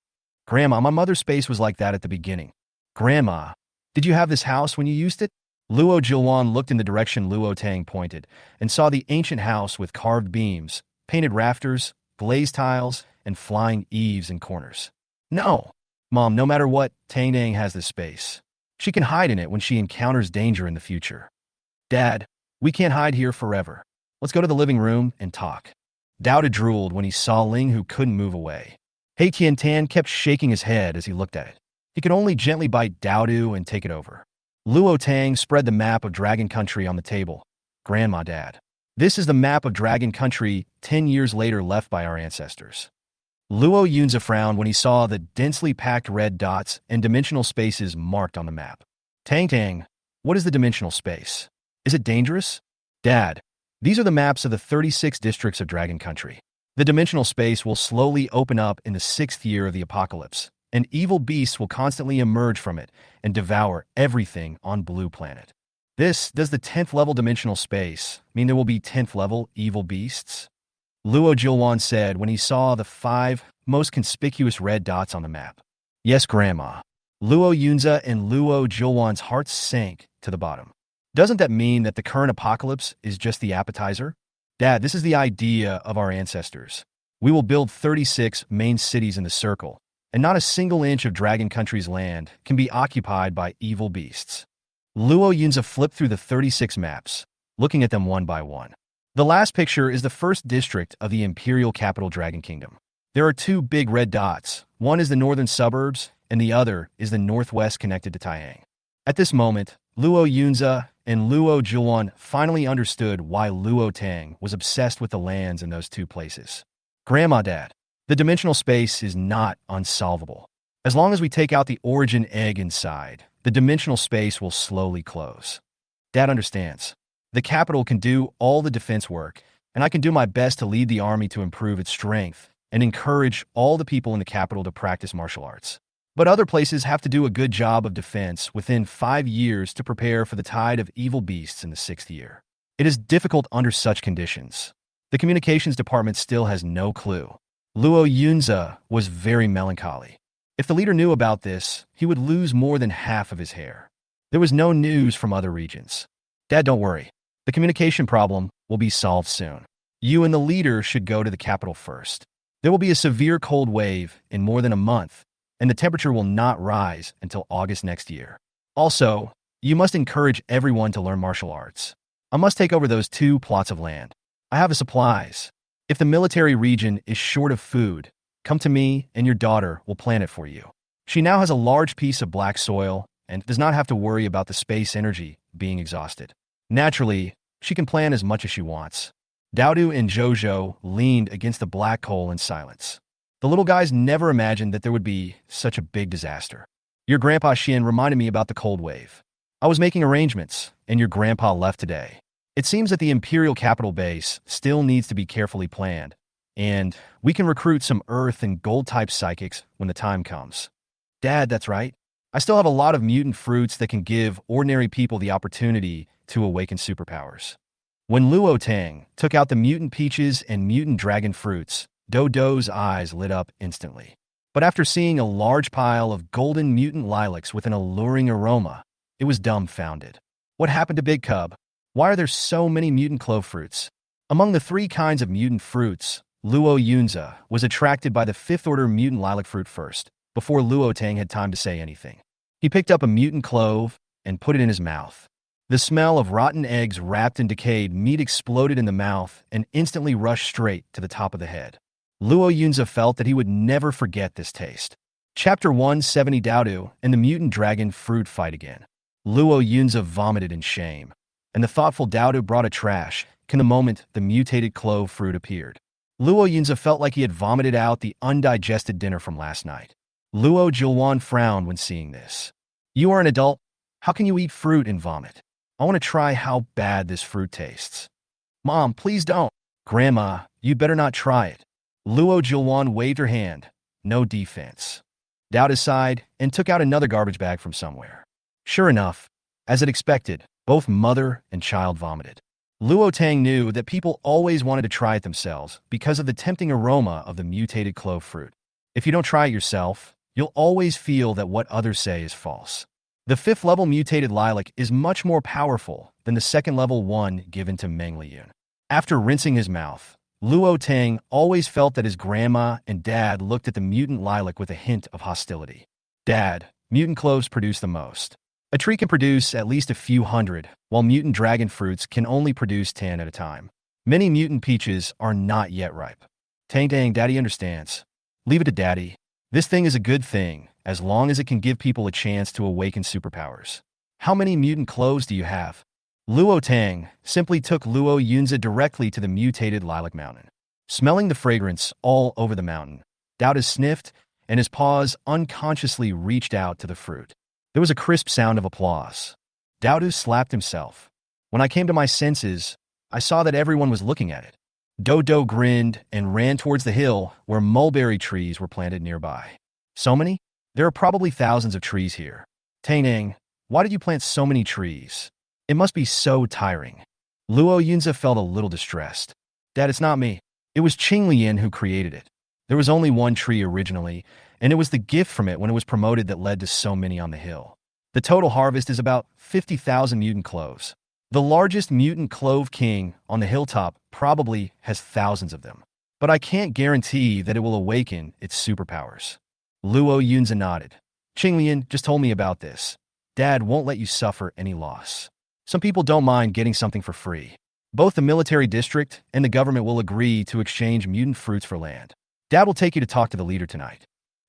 Grandma, my mother's space was like that at the beginning. Grandma, did you have this house when you used it? Luo Jilwan looked in the direction Luo Tang pointed and saw the ancient house with carved beams, painted rafters, glazed tiles, and flying eaves and corners. No, Mom, no matter what, Tangdang has this space. She can hide in it when she encounters danger in the future. Dad, we can't hide here forever. Let's go to the living room and talk. Dowda drooled when he saw Ling, who couldn't move away. He Tian kept shaking his head as he looked at it. He could only gently bite Dowdu and take it over. Luo Tang spread the map of Dragon Country on the table. Grandma, Dad. This is the map of Dragon Country 10 years later left by our ancestors. Luo Yunza frowned when he saw the densely packed red dots and dimensional spaces marked on the map. Tang, what is the dimensional space? Is it dangerous? Dad, these are the maps of the 36 districts of Dragon Country. The dimensional space will slowly open up in the 6th year of the apocalypse, and evil beasts will constantly emerge from it and devour everything on Blue Planet. Does the 10th level dimensional space mean there will be 10th level evil beasts? Luo Jilwan said when he saw the 5 most conspicuous red dots on the map. Yes, Grandma. Luo Yunza and Luo Jilwan's hearts sank to the bottom. Doesn't that mean that the current apocalypse is just the appetizer? Dad, this is the idea of our ancestors. We will build 36 main cities in the circle, and not a single inch of Dragon Country's land can be occupied by evil beasts. Luo Yunza flipped through the 36 maps, looking at them one by one. The last picture is the first district of the imperial capital Dragon Kingdom. There are 2 big red dots. One is the northern suburbs, and the other is the northwest connected to Taiyang. At this moment, Luo Yunza and Luo Jilwan finally understood why Luo Tang was obsessed with the lands in those 2 places. Grandma, Dad, the dimensional space is not unsolvable. As long as we take out the origin egg inside, the dimensional space will slowly close. Dad understands. The capital can do all the defense work, and I can do my best to lead the army to improve its strength and encourage all the people in the capital to practice martial arts. But other places have to do a good job of defense within 5 years to prepare for the tide of evil beasts in the 6th year. It is difficult under such conditions. The communications department still has no clue. Luo Yunza was very melancholy. If the leader knew about this, he would lose more than half of his hair. There was no news from other regions. Dad, don't worry. The communication problem will be solved soon. You and the leader should go to the capital first. There will be a severe cold wave in more than a month, and the temperature will not rise until August next year. Also, you must encourage everyone to learn martial arts. I must take over those 2 plots of land. I have the supplies. If the military region is short of food, come to me and your daughter will plant it for you. She now has a large piece of black soil and does not have to worry about the space energy being exhausted. Naturally, she can plan as much as she wants. Dowdu and Jojo leaned against the black hole in silence. The little guys never imagined that there would be such a big disaster. Your grandpa Xian reminded me about the cold wave. I was making arrangements, and your grandpa left today. It seems that the Imperial Capital base still needs to be carefully planned, and we can recruit some Earth and Gold-type psychics when the time comes. Dad, that's right. I still have a lot of mutant fruits that can give ordinary people the opportunity to awaken superpowers. When Luo Tang took out the mutant peaches and mutant dragon fruits, Dodo's eyes lit up instantly. But after seeing a large pile of golden mutant lilacs with an alluring aroma, it was dumbfounded. What happened to Big Cub? Why are there so many mutant clove fruits? Among the 3 kinds of mutant fruits, Luo Yunza was attracted by the 5th-order mutant lilac fruit first, before Luo Tang had time to say anything. He picked up a mutant clove and put it in his mouth. The smell of rotten eggs wrapped in decayed meat exploded in the mouth and instantly rushed straight to the top of the head. Luo Yunza felt that he would never forget this taste. Chapter 170 Daodu and the Mutant Dragon Fruit Fight Again. Luo Yunza vomited in shame, and the thoughtful Daodu brought a trash can the moment the mutated clove fruit appeared. Luo Yunza felt like he had vomited out the undigested dinner from last night. Luo Jilwan frowned when seeing this. You are an adult. How can you eat fruit and vomit? I want to try how bad this fruit tastes. Mom, please don't. Grandma, you'd better not try it. Luo Jilwan waved her hand. No defense. Daodu sighed and took out another garbage bag from somewhere. Sure enough, as it expected, both mother and child vomited. Luo Tang knew that people always wanted to try it themselves because of the tempting aroma of the mutated clove fruit. If you don't try it yourself, you'll always feel that what others say is false. The 5th level mutated lilac is much more powerful than the 2nd level one given to Meng Liyun. After rinsing his mouth, Luo Tang always felt that his grandma and dad looked at the mutant lilac with a hint of hostility. Dad, mutant cloves produce the most. A tree can produce at least a few hundred, while mutant dragon fruits can only produce 10 at a time. Many mutant peaches are not yet ripe. Tang, Daddy understands. Leave it to Daddy. This thing is a good thing, as long as it can give people a chance to awaken superpowers. How many mutant cloves do you have? Luo Tang simply took Luo Yunza directly to the mutated lilac mountain. Smelling the fragrance all over the mountain, Daodu sniffed, and his paws unconsciously reached out to the fruit. There was a crisp sound of applause. Daodu slapped himself. When I came to my senses, I saw that everyone was looking at it. Dodo grinned and ran towards the hill where mulberry trees were planted nearby. So many? There are probably thousands of trees here. Tang, why did you plant so many trees? It must be so tiring. Luo Yunza felt a little distressed. Dad, it's not me. It was Qinglian who created it. There was only one tree originally, and it was the gift from it when it was promoted that led to so many on the hill. The total harvest is about 50,000 mutant cloves. The largest mutant clove king on the hilltop probably has thousands of them. But I can't guarantee that it will awaken its superpowers. Luo Yunza nodded. Qinglian just told me about this. Dad won't let you suffer any loss. Some people don't mind getting something for free. Both the military district and the government will agree to exchange mutant fruits for land. Dad will take you to talk to the leader tonight.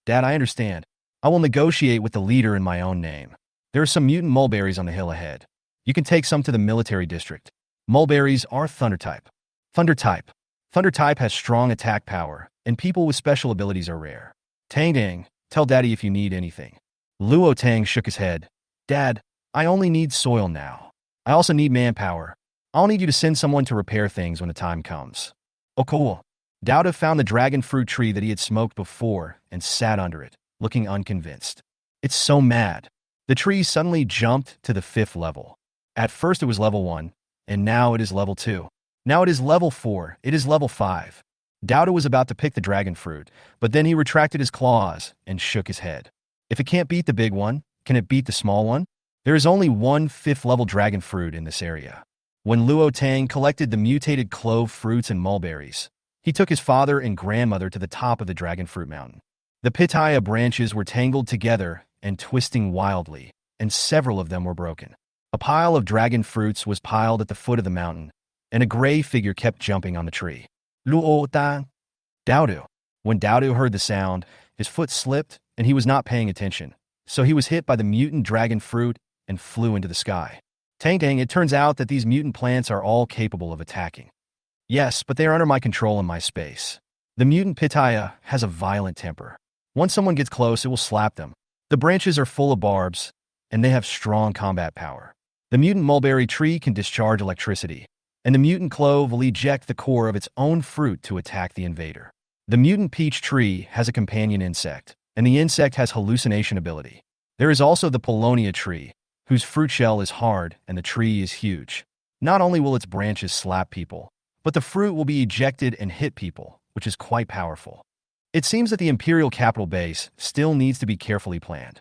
Dad, I understand. I will negotiate with the leader in my own name. There are some mutant mulberries on the hill ahead. You can take some to the military district. Mulberries are Thunder type. Thunder type. Thunder type has strong attack power, and people with special abilities are rare. Tang, tell Daddy if you need anything. Luo Tang shook his head. Dad, I only need soil now. I also need manpower. I'll need you to send someone to repair things when the time comes. Oh, cool. Daodu found the dragon fruit tree that he had smoked before and sat under it, looking unconvinced. It's so mad. The tree suddenly jumped to the 5th level. At first it was level 1, and now it is level 2. Now it is level 4, it is level 5. Daodu was about to pick the dragon fruit, but then he retracted his claws and shook his head. If it can't beat the big one, can it beat the small one? There is only one 5th level dragon fruit in this area. When Luo Tang collected the mutated clove fruits and mulberries, he took his father and grandmother to the top of the dragon fruit mountain. The pitaya branches were tangled together and twisting wildly, and several of them were broken. A pile of dragon fruits was piled at the foot of the mountain, and a gray figure kept jumping on the tree. Luo Tang. Daodu. When Daodu heard the sound, his foot slipped, and he was not paying attention, so he was hit by the mutant dragon fruit and flew into the sky. Tang, it turns out that these mutant plants are all capable of attacking. Yes, but they are under my control in my space. The mutant pitaya has a violent temper. Once someone gets close, it will slap them. The branches are full of barbs, and they have strong combat power. The mutant mulberry tree can discharge electricity, and the mutant clove will eject the core of its own fruit to attack the invader. The mutant peach tree has a companion insect, and the insect has hallucination ability. There is also the Polonia tree, whose fruit shell is hard and the tree is huge. Not only will its branches slap people, but the fruit will be ejected and hit people, which is quite powerful. It seems that the Imperial capital base still needs to be carefully planned.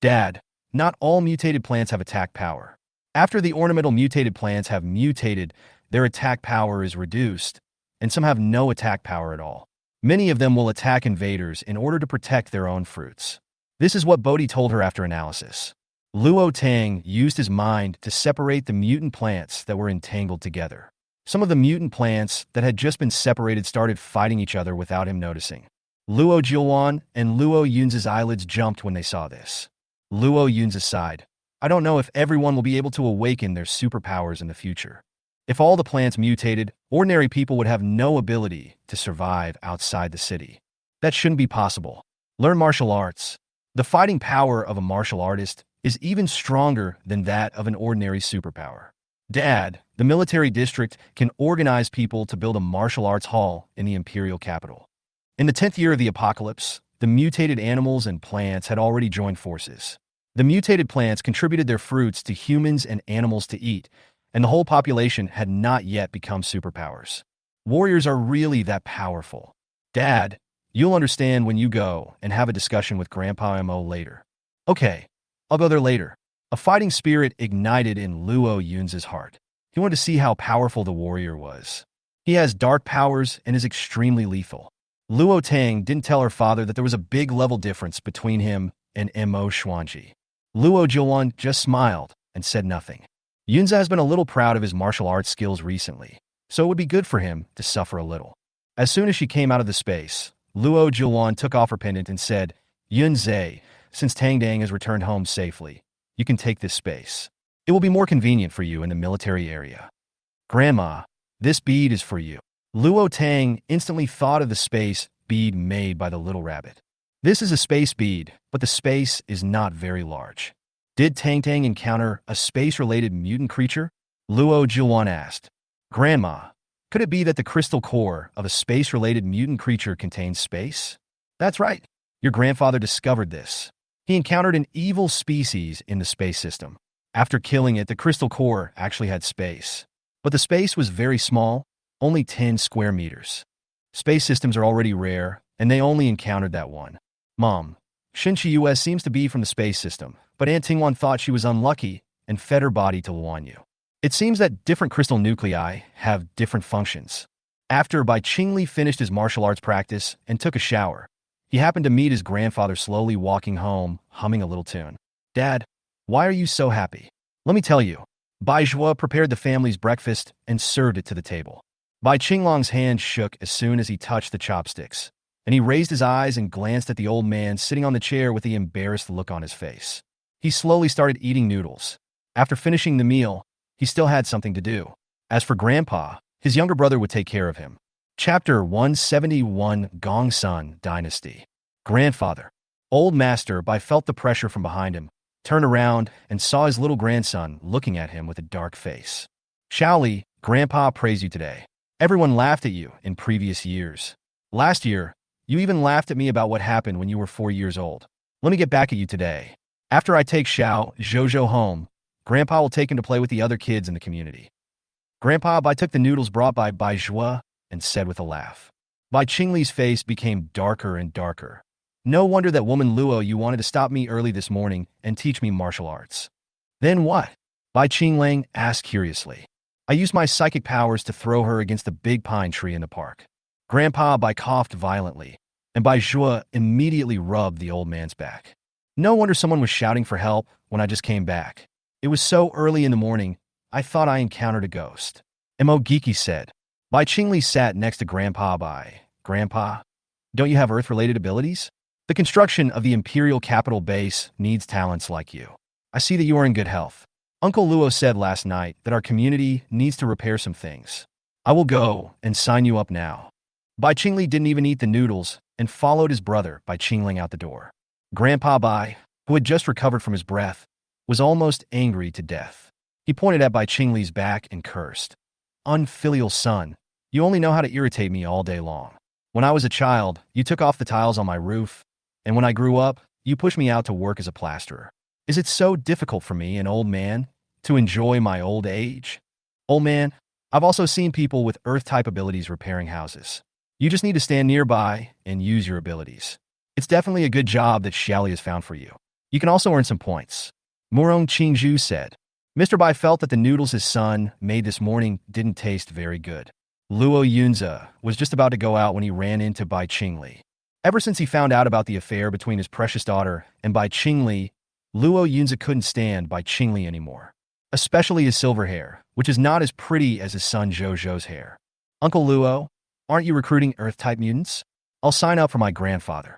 Dad, not all mutated plants have attack power. After the ornamental mutated plants have mutated, their attack power is reduced, and some have no attack power at all. Many of them will attack invaders in order to protect their own fruits. This is what Bodhi told her after analysis. Luo Tang used his mind to separate the mutant plants that were entangled together. Some of the mutant plants that had just been separated started fighting each other without him noticing. Luo Jilwan and Luo Yun's eyelids jumped when they saw this. Luo Yun's sighed. I don't know if everyone will be able to awaken their superpowers in the future. If all the plants mutated, ordinary people would have no ability to survive outside the city. That shouldn't be possible. Learn martial arts. The fighting power of a martial artist is even stronger than that of an ordinary superpower. Dad, the military district can organize people to build a martial arts hall in the imperial capital. In the 10th year of the apocalypse, the mutated animals and plants had already joined forces. The mutated plants contributed their fruits to humans and animals to eat, and the whole population had not yet become superpowers. Warriors are really that powerful. Dad, you'll understand when you go and have a discussion with Grandpa Mo later. Okay, I'll go there later. A fighting spirit ignited in Luo Yun's heart. He wanted to see how powerful the warrior was. He has dark powers and is extremely lethal. Luo Tang didn't tell her father that there was a big level difference between him and Mo Xuanji. Luo Jilwan just smiled and said nothing. Yunza has been a little proud of his martial arts skills recently, so it would be good for him to suffer a little. As soon as she came out of the space, Luo Jilwan took off her pendant and said, Yunze, since Tang Dang has returned home safely, you can take this space. It will be more convenient for you in the military area. Grandma, this bead is for you. Luo Tang instantly thought of the space bead made by the little rabbit. This is a space bead, but the space is not very large. Did Tang Tang encounter a space-related mutant creature? Luo Jilwan asked. Grandma, could it be that the crystal core of a space-related mutant creature contains space? That's right. Your grandfather discovered this. He encountered an evil species in the space system. After killing it, the crystal core actually had space. But the space was very small, only 10 square meters. Space systems are already rare, and they only encountered that one. Mom, Shinchi US seems to be from the space system, but Aunt Tingwan thought she was unlucky and fed her body to Luanyu. It seems that different crystal nuclei have different functions. After Bai Qingli finished his martial arts practice and took a shower, he happened to meet his grandfather slowly walking home, humming a little tune. Dad, why are you so happy? Let me tell you. Bai Zhua prepared the family's breakfast and served it to the table. Bai Qinglong's hand shook as soon as he touched the chopsticks, and he raised his eyes and glanced at the old man sitting on the chair with the embarrassed look on his face. He slowly started eating noodles. After finishing the meal, he still had something to do. As for Grandpa, his younger brother would take care of him. Chapter 171 Gongsun Dynasty. Grandfather. Old Master Bai felt the pressure from behind him, turned around, and saw his little grandson looking at him with a dark face. Shaoli, Grandpa praised you today. Everyone laughed at you in previous years. Last year, you even laughed at me about what happened when you were 4 years old. Let me get back at you today. After I take Xiao Zhozhou home, Grandpa will take him to play with the other kids in the community. Grandpa Bai took the noodles brought by Bai Zhua and said with a laugh. Bai Qingli's face became darker and darker. No wonder that woman Luo you wanted to stop me early this morning and teach me martial arts. Then what? Bai Qinglang asked curiously. I used my psychic powers to throw her against the big pine tree in the park. Grandpa Bai coughed violently, and Bai Zhua immediately rubbed the old man's back. No wonder someone was shouting for help when I just came back. It was so early in the morning, I thought I encountered a ghost. Mo Geeky said. Bai Qingli sat next to Grandpa Bai. Grandpa, don't you have Earth-related abilities? The construction of the Imperial Capital Base needs talents like you. I see that you are in good health. Uncle Luo said last night that our community needs to repair some things. I will go and sign you up now. Bai Qingli didn't even eat the noodles and followed his brother Bai Qingling out the door. Grandpa Bai, who had just recovered from his breath, was almost angry to death. He pointed at Bai Qingli's back and cursed. Unfilial son, you only know how to irritate me all day long. When I was a child, you took off the tiles on my roof, and when I grew up, you pushed me out to work as a plasterer. Is it so difficult for me, an old man, to enjoy my old age? Old man, I've also seen people with Earth-type abilities repairing houses. You just need to stand nearby and use your abilities. It's definitely a good job that Xiaoli has found for you. You can also earn some points. Murong Qingzhu said. Mr. Bai felt that the noodles his son made this morning didn't taste very good. Luo Yunza was just about to go out when he ran into Bai Qingli. Ever since he found out about the affair between his precious daughter and Bai Qingli, Luo Yunza couldn't stand Bai Qingli anymore, especially his silver hair, which is not as pretty as his son Zhou's hair. Uncle Luo, aren't you recruiting Earth-type mutants? I'll sign up for my grandfather.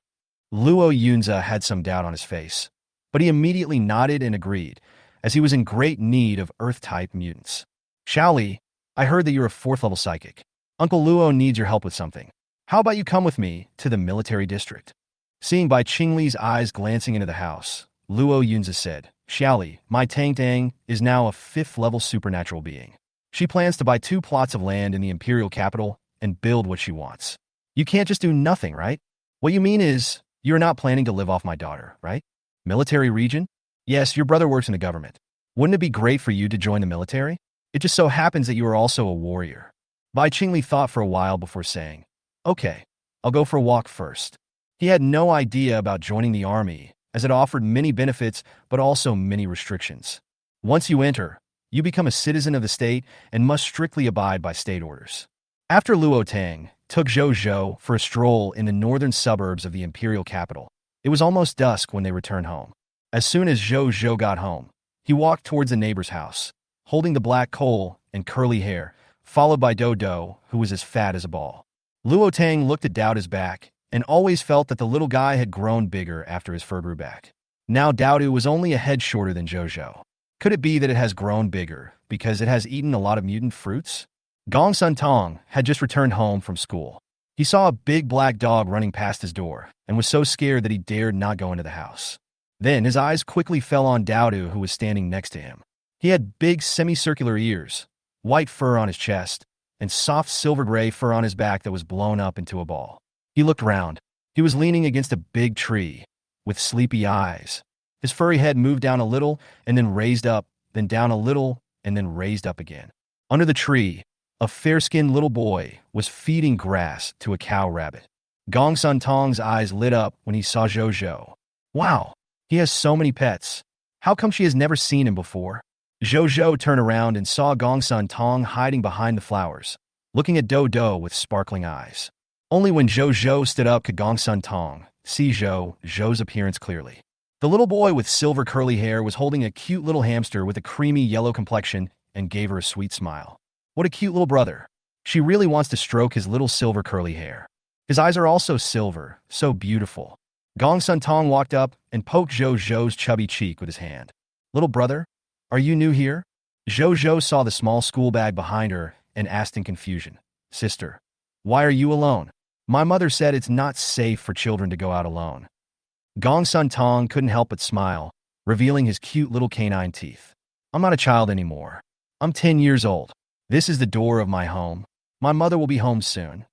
Luo Yunza had some doubt on his face, but he immediately nodded and agreed, as he was in great need of Earth-type mutants. Shaoli, I heard that you're a 4th-level psychic. Uncle Luo needs your help with something. How about you come with me to the military district? Seeing Bai Qingli's eyes glancing into the house, Luo Yunza said, Shaoli, my Tang Tang is now a 5th-level supernatural being. She plans to buy 2 plots of land in the imperial capital and build what she wants. You can't just do nothing, right? What you mean is, you're not planning to live off my daughter, right? Military region? Yes, your brother works in the government. Wouldn't it be great for you to join the military? It just so happens that you are also a warrior. Bai Qingli thought for a while before saying, Okay, I'll go for a walk first. He had no idea about joining the army, as it offered many benefits but also many restrictions. Once you enter, you become a citizen of the state and must strictly abide by state orders. After Luo Tang took Zhou for a stroll in the northern suburbs of the imperial capital, it was almost dusk when they returned home. As soon as Zhou got home, he walked towards a neighbor's house, holding the black coal and curly hair, followed by Dodo, who was as fat as a ball. Luo Tang looked at Daodu's back and always felt that the little guy had grown bigger after his fur grew back. Now Daodu was only a head shorter than Zhou. Could it be that it has grown bigger because it has eaten a lot of mutant fruits? Gongsun Tong had just returned home from school. He saw a big black dog running past his door and was so scared that he dared not go into the house. Then his eyes quickly fell on Daodu, who was standing next to him. He had big semicircular ears, white fur on his chest, and soft silver-gray fur on his back that was blown up into a ball. He looked round. He was leaning against a big tree, with sleepy eyes. His furry head moved down a little and then raised up, then down a little and then raised up again. Under the tree, a fair-skinned little boy was feeding grass to a cow rabbit. Gongsun Tong's eyes lit up when he saw Zhou. Wow, he has so many pets. How come she has never seen him before? Zhou turned around and saw Gongsun Tong hiding behind the flowers, looking at Dodo with sparkling eyes. Only when Zhou stood up could Gongsun Tong see Zhou's appearance clearly. The little boy with silver curly hair was holding a cute little hamster with a creamy yellow complexion and gave her a sweet smile. What a cute little brother. She really wants to stroke his little silver curly hair. His eyes are also silver, so beautiful. Gongsun Tong walked up and poked Zhou's chubby cheek with his hand. Little brother, are you new here? Zhou saw the small school bag behind her and asked in confusion, Sister, why are you alone? My mother said it's not safe for children to go out alone. Gongsun Tong couldn't help but smile, revealing his cute little canine teeth. I'm not a child anymore. I'm 10 years old. This is the door of my home. My mother will be home soon.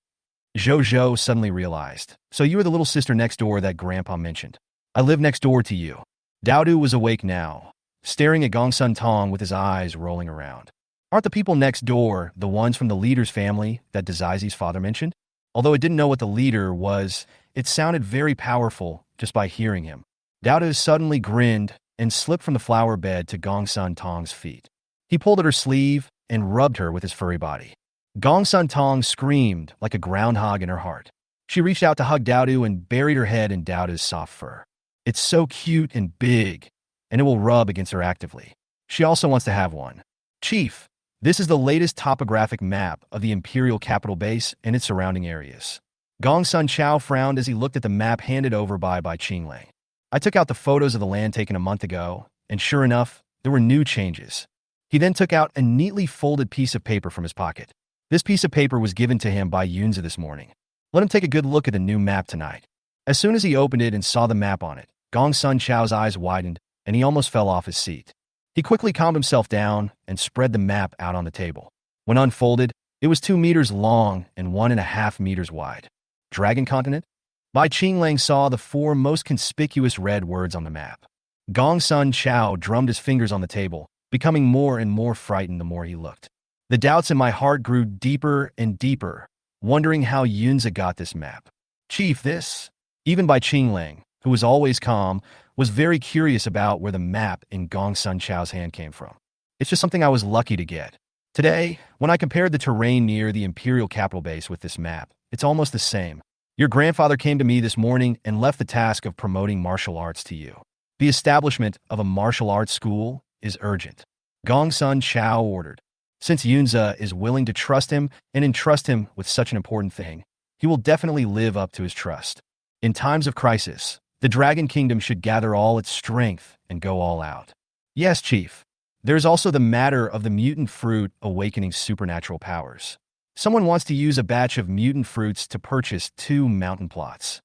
Zhou suddenly realized. So you are the little sister next door that Grandpa mentioned. I live next door to you. Daodu was awake now, staring at Gongsun Tong with his eyes rolling around. Aren't the people next door the ones from the leader's family that Dazaizi's father mentioned? Although it didn't know what the leader was, it sounded very powerful just by hearing him. Daodu suddenly grinned and slipped from the flower bed to Gongsun Tong's feet. He pulled at her sleeve and rubbed her with his furry body. Gongsun Tong screamed like a groundhog in her heart. She reached out to hug Daodu and buried her head in Daodu's soft fur. It's so cute and big, and it will rub against her actively. She also wants to have one. Chief, this is the latest topographic map of the Imperial Capital Base and its surrounding areas. Gongsun Chao frowned as he looked at the map handed over by Qingling. I took out the photos of the land taken a month ago, and sure enough, there were new changes. He then took out a neatly folded piece of paper from his pocket. This piece of paper was given to him by Yunza this morning. Let him take a good look at the new map tonight. As soon as he opened it and saw the map on it, Gongsun Chao's eyes widened, and he almost fell off his seat. He quickly calmed himself down and spread the map out on the table. When unfolded, it was 2 meters long and 1.5 meters wide. Dragon Continent? Qingling saw the 4 most conspicuous red words on the map. Gongsun Chao drummed his fingers on the table, becoming more and more frightened the more he looked. The doubts in my heart grew deeper and deeper, wondering how Yunza got this map. Chief, this? Even Qingling, who was always calm, was very curious about where the map in Gongsun Chao's hand came from. It's just something I was lucky to get. Today, when I compared the terrain near the Imperial Capital Base with this map, it's almost the same. Your grandfather came to me this morning and left the task of promoting martial arts to you. The establishment of a martial arts school is urgent. Gong Sun Chao ordered. Since Yunza is willing to trust him and entrust him with such an important thing, he will definitely live up to his trust. In times of crisis, the Dragon Kingdom should gather all its strength and go all out. Yes, Chief. There's also the matter of the mutant fruit awakening supernatural powers. Someone wants to use a batch of mutant fruits to purchase 2 mountain plots.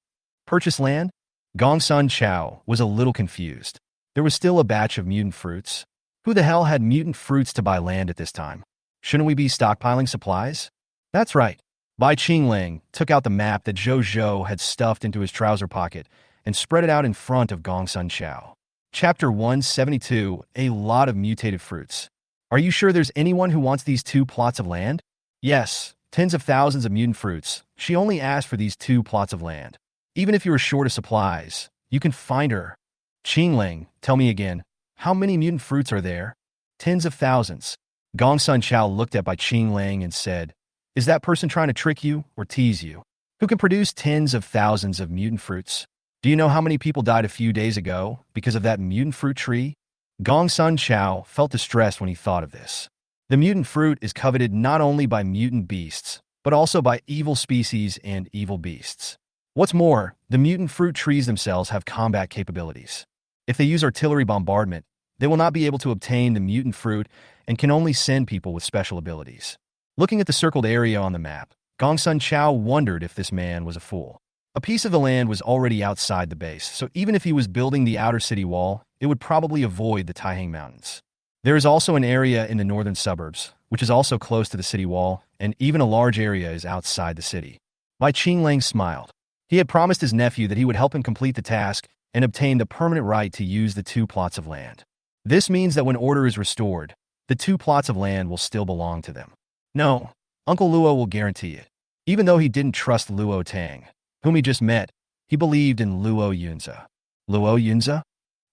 Purchase land? Gong Sun Chao was a little confused. There was still a batch of mutant fruits. Who the hell had mutant fruits to buy land at this time? Shouldn't we be stockpiling supplies? That's right. Bai Qingling took out the map that Zhou Zhou had stuffed into his trouser pocket and spread it out in front of Gong Sun Chao. Chapter 172, A Lot of Mutated Fruits. Are you sure there's anyone who wants these 2 plots of land? Yes, tens of thousands of mutant fruits. She only asked for these 2 plots of land. Even if you are short of supplies, you can find her. Qingling, tell me again, how many mutant fruits are there? Tens of thousands. Gong Sun Chao looked at Bai Qingling and said, is that person trying to trick you or tease you? Who can produce tens of thousands of mutant fruits? Do you know how many people died a few days ago because of that mutant fruit tree? Gong Sun Chao felt distressed when he thought of this. The mutant fruit is coveted not only by mutant beasts, but also by evil species and evil beasts. What's more, the mutant fruit trees themselves have combat capabilities. If they use artillery bombardment, they will not be able to obtain the mutant fruit and can only send people with special abilities. Looking at the circled area on the map, Gong Sun Chao wondered if this man was a fool. A piece of the land was already outside the base, so even if he was building the outer city wall, it would probably avoid the Taihang Mountains. There is also an area in the northern suburbs, which is also close to the city wall, and even a large area is outside the city. Bai Qingling smiled. He had promised his nephew that he would help him complete the task and obtain the permanent right to use the 2 plots of land. This means that when order is restored, the 2 plots of land will still belong to them. No, Uncle Luo will guarantee it. Even though he didn't trust Luo Tang, whom he just met, he believed in Luo Yunza. Luo Yunza?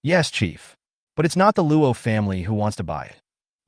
Yes, Chief. But it's not the Luo family who wants to buy it.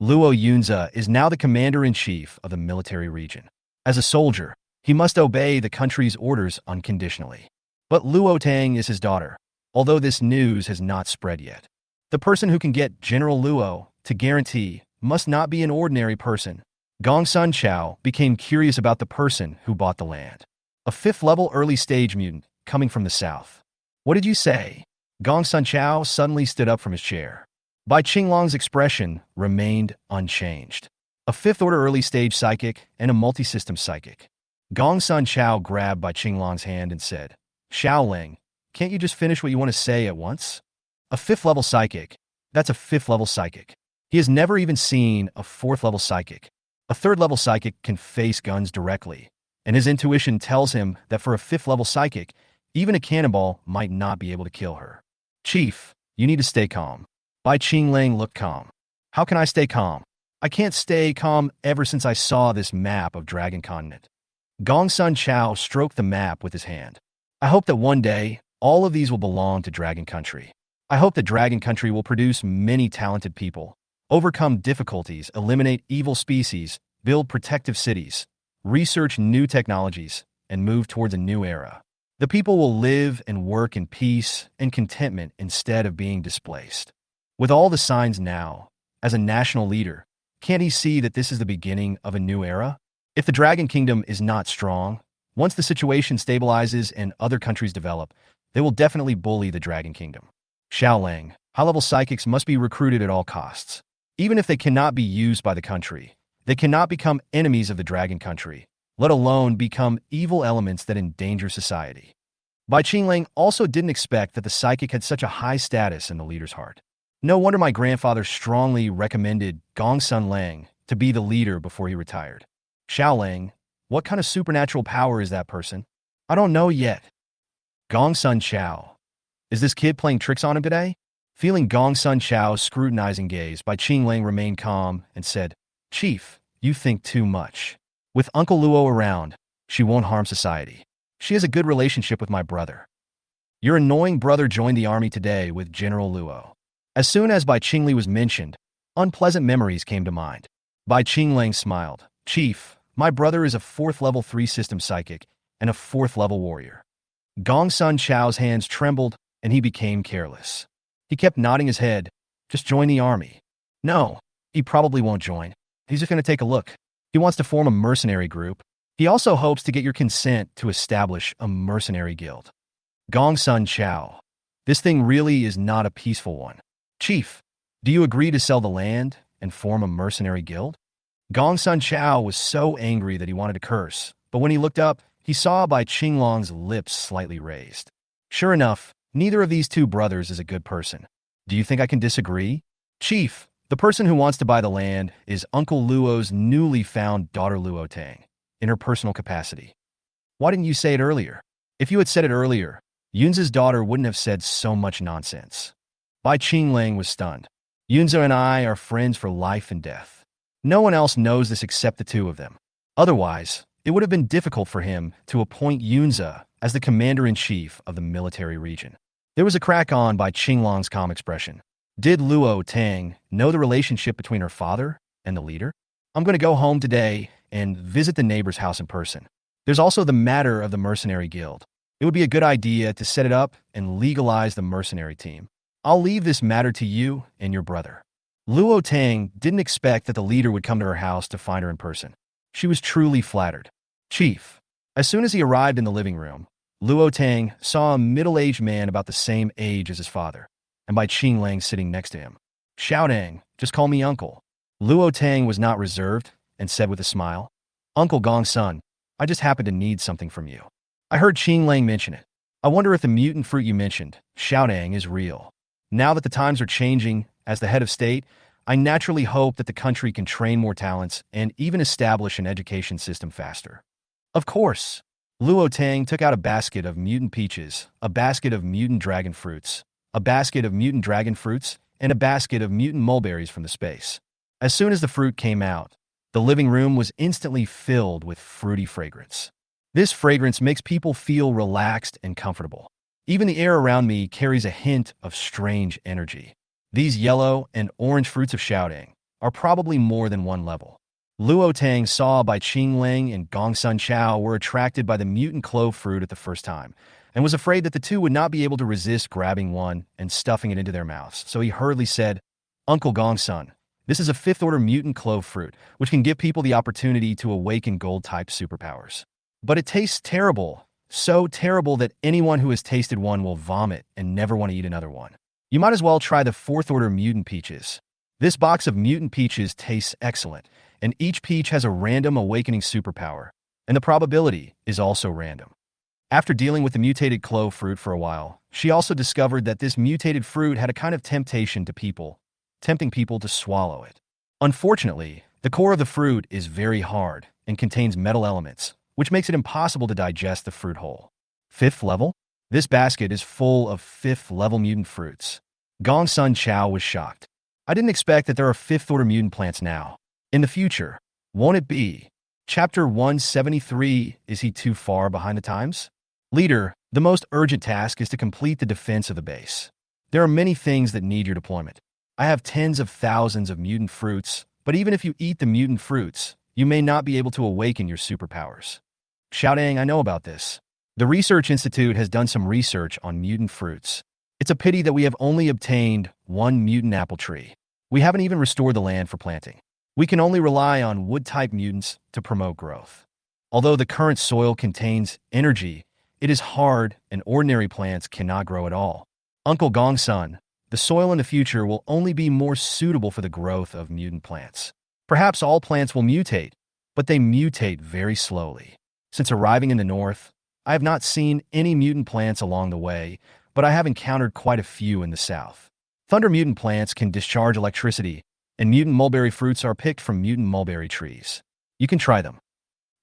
Luo Yunza is now the commander-in-chief of the military region. As a soldier, he must obey the country's orders unconditionally. But Luo Tang is his daughter, although this news has not spread yet. The person who can get General Luo to guarantee must not be an ordinary person. Gong Sun Chao became curious about the person who bought the land. A 5th-level early-stage mutant coming from the south. What did you say? Gong Sun Chao suddenly stood up from his chair. Bai Qinglong's expression remained unchanged. A 5th-order early-stage psychic and a multi-system psychic. Gong Sun Chao grabbed Bai Qinglong's hand and said, Xiaoling, can't you just finish what you want to say at once? A 5th-level psychic. That's a 5th-level psychic. He has never even seen a 4th-level psychic. A 3rd-level psychic can face guns directly, and his intuition tells him that for a 5th-level psychic, even a cannonball might not be able to kill her. Chief, you need to stay calm. Bai Qingling looked calm. How can I stay calm? I can't stay calm ever since I saw this map of Dragon Continent. Gong Sun Chao stroked the map with his hand. I hope that one day, all of these will belong to Dragon Country. I hope that Dragon Country will produce many talented people, overcome difficulties, eliminate evil species, build protective cities, research new technologies, and move towards a new era. The people will live and work in peace and contentment instead of being displaced. With all the signs now, as a national leader, can't he see that this is the beginning of a new era? If the Dragon Kingdom is not strong, once the situation stabilizes and other countries develop, they will definitely bully the Dragon Kingdom. Xiaolang, high-level psychics must be recruited at all costs. Even if they cannot be used by the country, they cannot become enemies of the Dragon Country, let alone become evil elements that endanger society. Bai Qingling also didn't expect that the psychic had such a high status in the leader's heart. No wonder my grandfather strongly recommended Gong Sun Lang to be the leader before he retired. Xiaolang, what kind of supernatural power is that person? I don't know yet. Gong Sun Chao. Is this kid playing tricks on him today? Feeling Gong Sun Chao's scrutinizing gaze, Bai Qingling remained calm and said, Chief, you think too much. With Uncle Luo around, she won't harm society. She has a good relationship with my brother. Your annoying brother joined the army today with General Luo. As soon as Bai Qingli was mentioned, unpleasant memories came to mind. Bai Qingling smiled. Chief, my brother is a 4th-level 3-system psychic and a 4th-level warrior. Gong Sun Chao's hands trembled and he became careless. He kept nodding his head. Just join the army. No, he probably won't join. He's just going to take a look. He wants to form a mercenary group. He also hopes to get your consent to establish a mercenary guild. Gong Sun Chow. This thing really is not a peaceful one. Chief, do you agree to sell the land and form a mercenary guild? Gong Sun Chow was so angry that he wanted to curse, but when he looked up, he saw Bai Qinglong's lips slightly raised. Sure enough, neither of these two brothers is a good person. Do you think I can disagree? Chief, the person who wants to buy the land is Uncle Luo's newly found daughter Luo Tang, in her personal capacity. Why didn't you say it earlier? If you had said it earlier, Yunza's daughter wouldn't have said so much nonsense. Bai Qinglang was stunned. Yunza and I are friends for life and death. No one else knows this except the two of them. Otherwise, it would have been difficult for him to appoint Yunza as the commander-in-chief of the military region. There was a crack on Bai Qinglong's calm expression. Did Luo Tang know the relationship between her father and the leader? I'm going to go home today and visit the neighbor's house in person. There's also the matter of the mercenary guild. It would be a good idea to set it up and legalize the mercenary team. I'll leave this matter to you and your brother. Luo Tang didn't expect that the leader would come to her house to find her in person. She was truly flattered. Chief. As soon as he arrived in the living room, Luo Tang saw a middle-aged man about the same age as his father, and Bai Qinglang sitting next to him. Xiaodang, just call me uncle. Luo Tang was not reserved and said with a smile, Uncle Gong Sun, I just happen to need something from you. I heard Qinglang mention it. I wonder if the mutant fruit you mentioned, Xiaodang, is real. Now that the times are changing, as the head of state, I naturally hope that the country can train more talents and even establish an education system faster. Of course. Luo Tang took out a basket of mutant peaches, a basket of mutant dragon fruits, a basket of mutant dragon fruits, and a basket of mutant mulberries from the space. As soon as the fruit came out, the living room was instantly filled with fruity fragrance. This fragrance makes people feel relaxed and comfortable. Even the air around me carries a hint of strange energy. These yellow and orange fruits of Xiaodang are probably more than one level. Luo Tang saw Bai Qinglang and Gong Sun Chow were attracted by the mutant clove fruit at the first time, and was afraid that the two would not be able to resist grabbing one and stuffing it into their mouths, so he hurriedly said, Uncle Gong Sun, this is a fifth-order mutant clove fruit, which can give people the opportunity to awaken gold-type superpowers. But it tastes terrible, so terrible that anyone who has tasted one will vomit and never want to eat another one. You might as well try the fourth-order mutant peaches. This box of mutant peaches tastes excellent, and each peach has a random awakening superpower, and the probability is also random. After dealing with the mutated clove fruit for a while, she also discovered that this mutated fruit had a kind of temptation to people, tempting people to swallow it. Unfortunately, the core of the fruit is very hard and contains metal elements, which makes it impossible to digest the fruit whole. Fifth level? This basket is full of fifth-level mutant fruits. Gong Sun Chow was shocked. I didn't expect that there are fifth-order mutant plants now. In the future, won't it be? Chapter 173, is he too far behind the times? Leader, the most urgent task is to complete the defense of the base. There are many things that need your deployment. I have tens of thousands of mutant fruits, but even if you eat the mutant fruits, you may not be able to awaken your superpowers. Xiaodang, I know about this. The Research Institute has done some research on mutant fruits. It's a pity that we have only obtained one mutant apple tree. We haven't even restored the land for planting. We can only rely on wood-type mutants to promote growth. Although the current soil contains energy, it is hard and ordinary plants cannot grow at all. Uncle Gong Sun, the soil in the future will only be more suitable for the growth of mutant plants. Perhaps all plants will mutate, but they mutate very slowly. Since arriving in the north, I have not seen any mutant plants along the way, but I have encountered quite a few in the south. Thunder mutant plants can discharge electricity, and mutant mulberry fruits are picked from mutant mulberry trees. You can try them.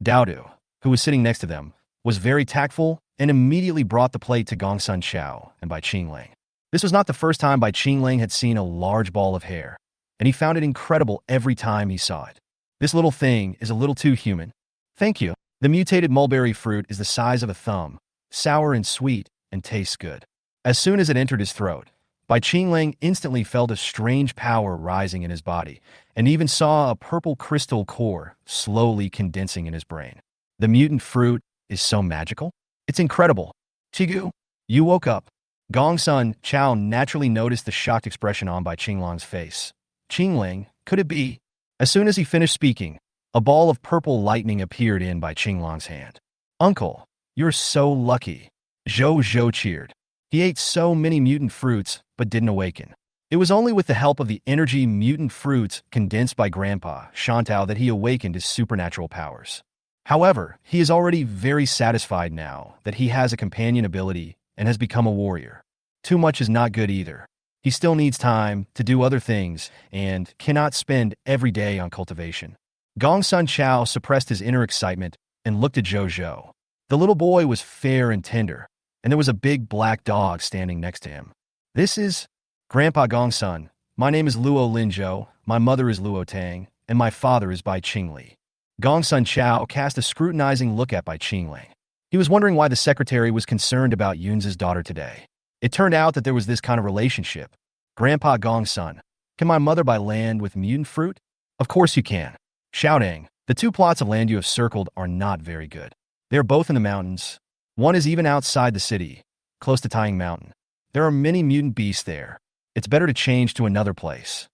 Daodu, who was sitting next to them, was very tactful and immediately brought the plate to Gong Sun Chow and Bai Qinglang. This was not the first time Bai Qinglang had seen a large ball of hair, and he found it incredible every time he saw it. This little thing is a little too human. Thank you. The mutated mulberry fruit is the size of a thumb, sour and sweet, and tastes good. As soon as it entered his throat, Bai Qinglang instantly felt a strange power rising in his body, and even saw a purple crystal core slowly condensing in his brain. The mutant fruit is so magical. It's incredible. Chigu, you woke up. Gongsun Chao naturally noticed the shocked expression on by Qinglong's face. Qingling, could it be? As soon as he finished speaking, a ball of purple lightning appeared in by Qinglong's hand. Uncle, you're so lucky. Zhou cheered. He ate so many mutant fruits, but didn't awaken. It was only with the help of the energy mutant fruits condensed by Grandpa Shantou that he awakened his supernatural powers. However, he is already very satisfied now that he has a companion ability and has become a warrior. Too much is not good either. He still needs time to do other things and cannot spend every day on cultivation. Gongsun Chao suppressed his inner excitement and looked at Zhou. The little boy was fair and tender, and there was a big black dog standing next to him. This is Grandpa Gongsun. My name is Luo Linzhou, my mother is Luo Tang, and my father is Bai Qingli. Gongsun Chao cast a scrutinizing look at Bai Qingli. He was wondering why the secretary was concerned about Yunzi's daughter today. It turned out that there was this kind of relationship. Grandpa Gongsun, can my mother buy land with mutant fruit? Of course you can. Shouting, the two plots of land you have circled are not very good. They are both in the mountains. One is even outside the city, close to Tying Mountain. There are many mutant beasts there. It's better to change to another place.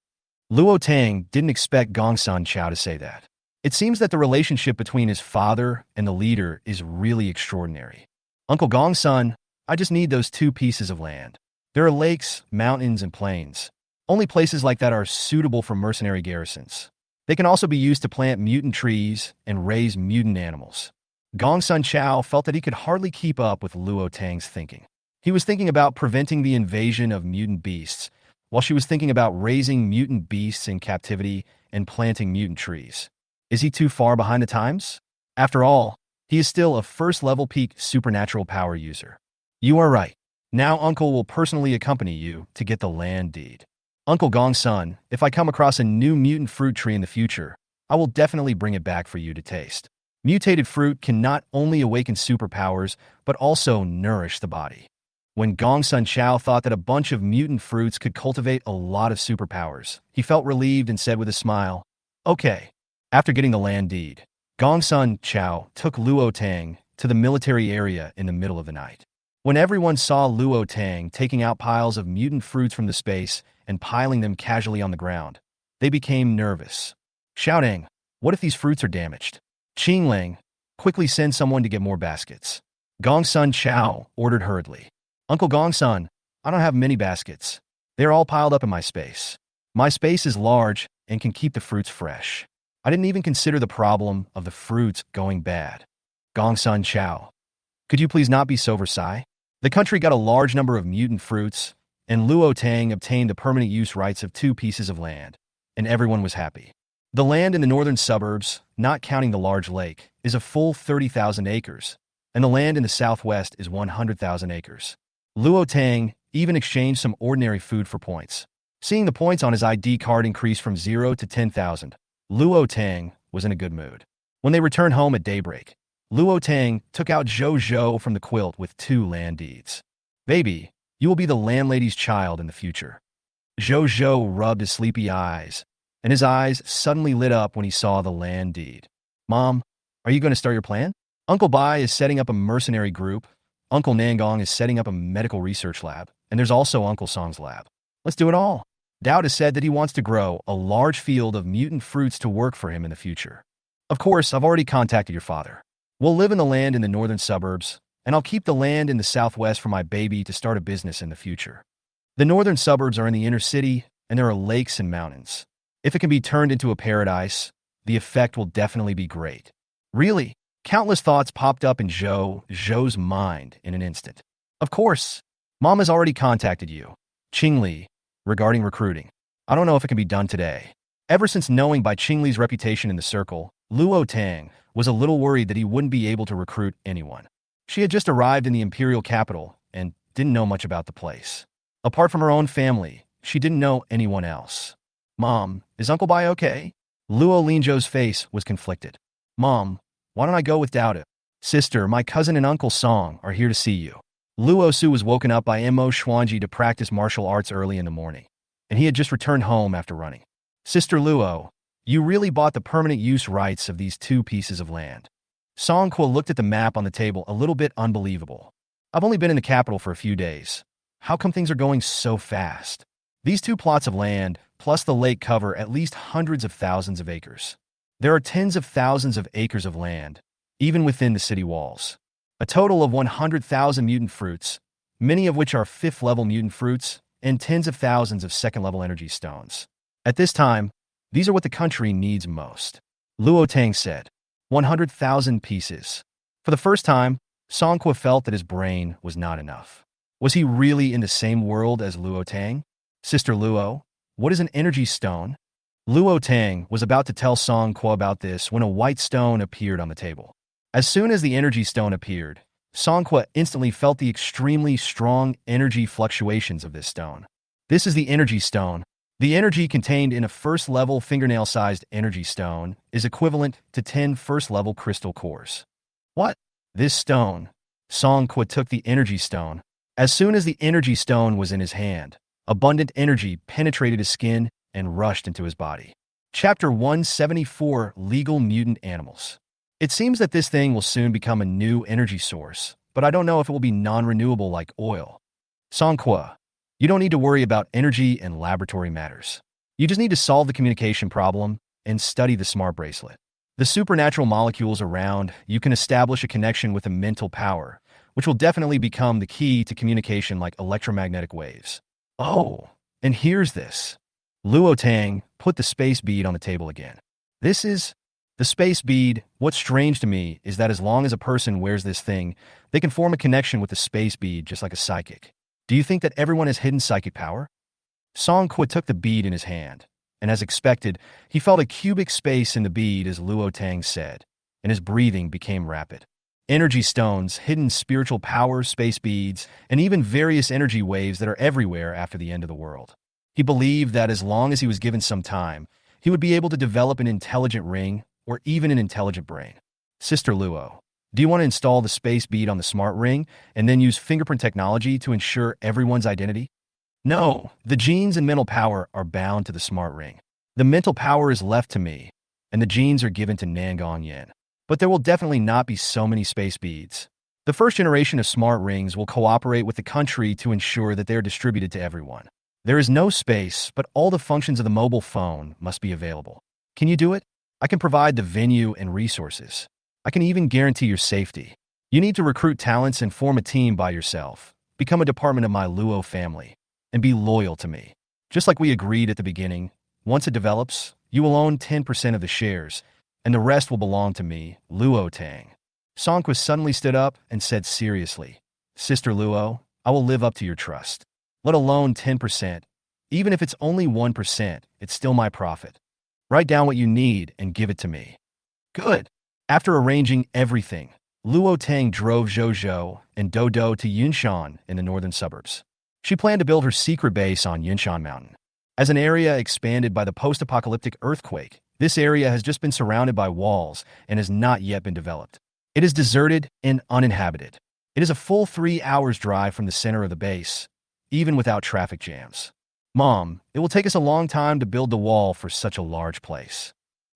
Luo Tang didn't expect Gongsun Chao to say that. It seems that the relationship between his father and the leader is really extraordinary. Uncle Gongsun, I just need those two pieces of land. There are lakes, mountains, and plains. Only places like that are suitable for mercenary garrisons. They can also be used to plant mutant trees and raise mutant animals. Gongsun Chao felt that he could hardly keep up with Luo Tang's thinking. He was thinking about preventing the invasion of mutant beasts, while she was thinking about raising mutant beasts in captivity and planting mutant trees. Is he too far behind the times? After all, he is still a first-level peak supernatural power user. You are right. Now Uncle will personally accompany you to get the land deed. Uncle Gongsun, if I come across a new mutant fruit tree in the future, I will definitely bring it back for you to taste. Mutated fruit can not only awaken superpowers, but also nourish the body. When Gongsun Chao thought that a bunch of mutant fruits could cultivate a lot of superpowers, he felt relieved and said with a smile, okay. After getting the land deed, Gongsun Chao took Luo Tang to the military area in the middle of the night. When everyone saw Luo Tang taking out piles of mutant fruits from the space and piling them casually on the ground, they became nervous, shouting, what if these fruits are damaged? Qingling, quickly send someone to get more baskets. Gongsun Chao ordered hurriedly. Uncle Gongsun, I don't have many baskets. They are all piled up in my space. My space is large and can keep the fruits fresh. I didn't even consider the problem of the fruits going bad. Gongsun Chao, could you please not be so Versailles? The country got a large number of mutant fruits, and Luo Tang obtained the permanent use rights of 2 pieces of land, and everyone was happy. The land in the northern suburbs, not counting the large lake, is a full 30,000 acres, and the land in the southwest is 100,000 acres. Luo Tang even exchanged some ordinary food for points. Seeing the points on his ID card increase from 0 to 10,000, Luo Tang was in a good mood. When they returned home at daybreak, Luo Tang took out Zhou from the quilt with 2 land deeds. Baby, you will be the landlady's child in the future. Zhou rubbed his sleepy eyes, and his eyes suddenly lit up when he saw the land deed. Mom, are you going to start your plan? Uncle Bai is setting up a mercenary group, Uncle Nangong is setting up a medical research lab, and there's also Uncle Song's lab. Let's do it all. Dowd has said that he wants to grow a large field of mutant fruits to work for him in the future. Of course, I've already contacted your father. We'll live in the land in the northern suburbs, and I'll keep the land in the southwest for my baby to start a business in the future. The northern suburbs are in the inner city, and there are lakes and mountains. If it can be turned into a paradise, the effect will definitely be great. Really, countless thoughts popped up in Zhou's mind in an instant. Of course, Mom has already contacted you, Qingli, regarding recruiting. I don't know if it can be done today. Ever since knowing by Qingli's reputation in the circle, Luo Tang was a little worried that he wouldn't be able to recruit anyone. She had just arrived in the imperial capital and didn't know much about the place. Apart from her own family, she didn't know anyone else. Mom, is Uncle Bai okay? Luo Linzhou's face was conflicted. Mom, why don't I go with Dowda? Sister, my cousin and Uncle Song are here to see you. Luo Su was woken up by Mo Xuanji to practice martial arts early in the morning, and he had just returned home after running. Sister Luo, you really bought the permanent use rights of these 2 pieces of land. Song Kuo looked at the map on the table a little bit unbelievable. I've only been in the capital for a few days. How come things are going so fast? These two plots of land, plus the lake, cover at least hundreds of thousands of acres. There are tens of thousands of acres of land, even within the city walls. A total of 100,000 mutant fruits, many of which are fifth-level mutant fruits, and tens of thousands of second-level energy stones. At this time, these are what the country needs most. Luo Tang said, 100,000 pieces. For the first time, Songqua felt that his brain was not enough. Was he really in the same world as Luo Tang? Sister Luo, what is an energy stone? Luo Tang was about to tell Songqua about this when a white stone appeared on the table. As soon as the energy stone appeared, Songqua instantly felt the extremely strong energy fluctuations of this stone. This is the energy stone. The energy contained in a first-level fingernail-sized energy stone is equivalent to 10 first-level crystal cores. What? This stone? Songqua took the energy stone. As soon as the energy stone was in his hand, abundant energy penetrated his skin and rushed into his body. Chapter 174, Legal Mutant Animals. It seems that this thing will soon become a new energy source, but I don't know if it will be non-renewable like oil. Songqua, you don't need to worry about energy and laboratory matters. You just need to solve the communication problem and study the smart bracelet. The supernatural molecules around you can establish a connection with a mental power, which will definitely become the key to communication like electromagnetic waves. Oh, and here's this. Luo Tang put the space bead on the table again. This is the space bead. What's strange to me is that as long as a person wears this thing, they can form a connection with the space bead just like a psychic. Do you think that everyone has hidden psychic power? Songqua took the bead in his hand, and as expected, he felt a cubic space in the bead as Luo Tang said, and his breathing became rapid. Energy stones, hidden spiritual powers, space beads, and even various energy waves that are everywhere after the end of the world. He believed that as long as he was given some time, he would be able to develop an intelligent ring or even an intelligent brain. Sister Luo, do you want to install the space bead on the smart ring and then use fingerprint technology to ensure everyone's identity? No, the genes and mental power are bound to the smart ring. The mental power is left to me, and the genes are given to Nangong Yin. But there will definitely not be so many space beads. The first generation of smart rings will cooperate with the country to ensure that they are distributed to everyone. There is no space, but all the functions of the mobile phone must be available. Can you do it? I can provide the venue and resources. I can even guarantee your safety. You need to recruit talents and form a team by yourself. Become a department of my Luo family, and be loyal to me. Just like we agreed at the beginning, once it develops, you will own 10% of the shares, and the rest will belong to me, Luo Tang. Songqua suddenly stood up and said seriously, Sister Luo, I will live up to your trust. Let alone 10%. Even if it's only 1%, it's still my profit. Write down what you need and give it to me. Good. After arranging everything, Luo Tang drove Zhou and Dodo to Yunshan in the northern suburbs. She planned to build her secret base on Yunshan Mountain. As an area expanded by the post-apocalyptic earthquake, this area has just been surrounded by walls and has not yet been developed. It is deserted and uninhabited. It is a full 3 hours drive from the center of the base, even without traffic jams. Mom, it will take us a long time to build the wall for such a large place.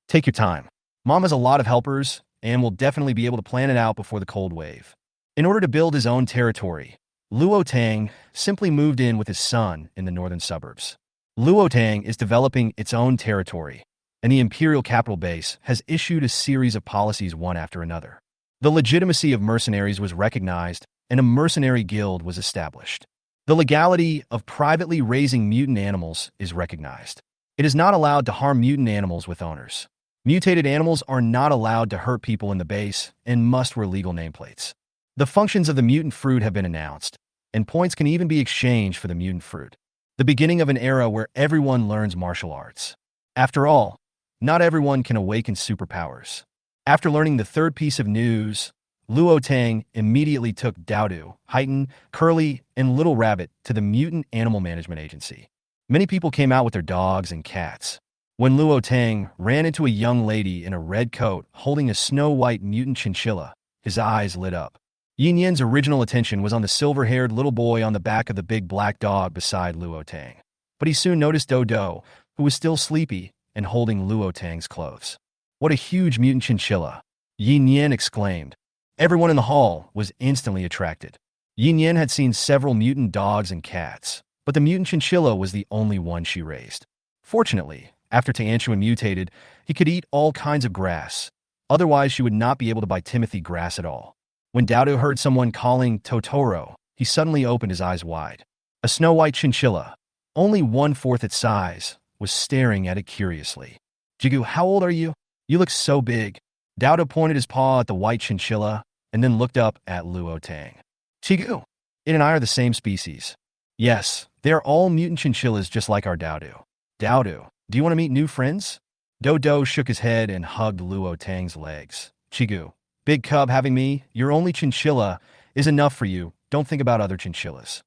Take your time. Mom has a lot of helpers and will definitely be able to plan it out before the cold wave. In order to build his own territory, Luo Tang simply moved in with his son in the northern suburbs. Luo Tang is developing its own territory, and the imperial capital base has issued a series of policies one after another. The legitimacy of mercenaries was recognized, and a mercenary guild was established. The legality of privately raising mutant animals is recognized. It is not allowed to harm mutant animals with owners. Mutated animals are not allowed to hurt people in the base and must wear legal nameplates. The functions of the mutant fruit have been announced, and points can even be exchanged for the mutant fruit. The beginning of an era where everyone learns martial arts. After all, not everyone can awaken superpowers. After learning the third piece of news, Luo Tang immediately took Dowdu, Heighten, Curly, and Little Rabbit to the Mutant Animal Management Agency. Many people came out with their dogs and cats. When Luo Tang ran into a young lady in a red coat holding a snow-white mutant chinchilla, his eyes lit up. Yin Yan's original attention was on the silver-haired little boy on the back of the big black dog beside Luo Tang. But he soon noticed Dodo, who was still sleepy and holding Luo Tang's clothes. What a huge mutant chinchilla! Yin Yan exclaimed. Everyone in the hall was instantly attracted. Yin Yen had seen several mutant dogs and cats, but the mutant chinchilla was the only one she raised. Fortunately, after Tianchuan mutated, he could eat all kinds of grass. Otherwise, she would not be able to buy Timothy grass at all. When Dowdo heard someone calling Totoro, he suddenly opened his eyes wide. A snow-white chinchilla, only 1/4 its size, was staring at it curiously. Jigu, how old are you? You look so big. Dowdo pointed his paw at the white chinchilla and then looked up at Luo Tang. Jigu, it and I are the same species. Yes, they are all mutant chinchillas just like our Dowdo. Dowdo, do you want to meet new friends? Dodo shook his head and hugged Luo Tang's legs. Chigu, big cub having me, your only chinchilla, is enough for you. Don't think about other chinchillas.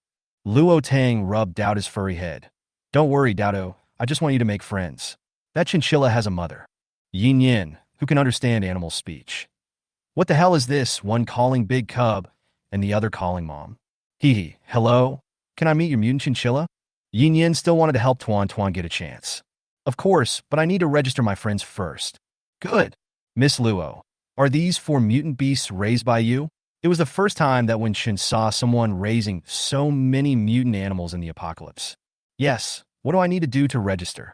Luo Tang rubbed Dowdo's furry head. Don't worry, Dowdo. I just want you to make friends. That chinchilla has a mother. Yin Yin, who can understand animal speech. What the hell is this? One calling big cub and the other calling mom. Hee hee, hello? Can I meet your mutant chinchilla? Yin Yin still wanted to help Tuan Tuan get a chance. Of course, but I need to register my friends first. Good. Miss Luo, are these 4 mutant beasts raised by you? It was the first time that Wen Shen saw someone raising so many mutant animals in the apocalypse. Yes, what do I need to do to register?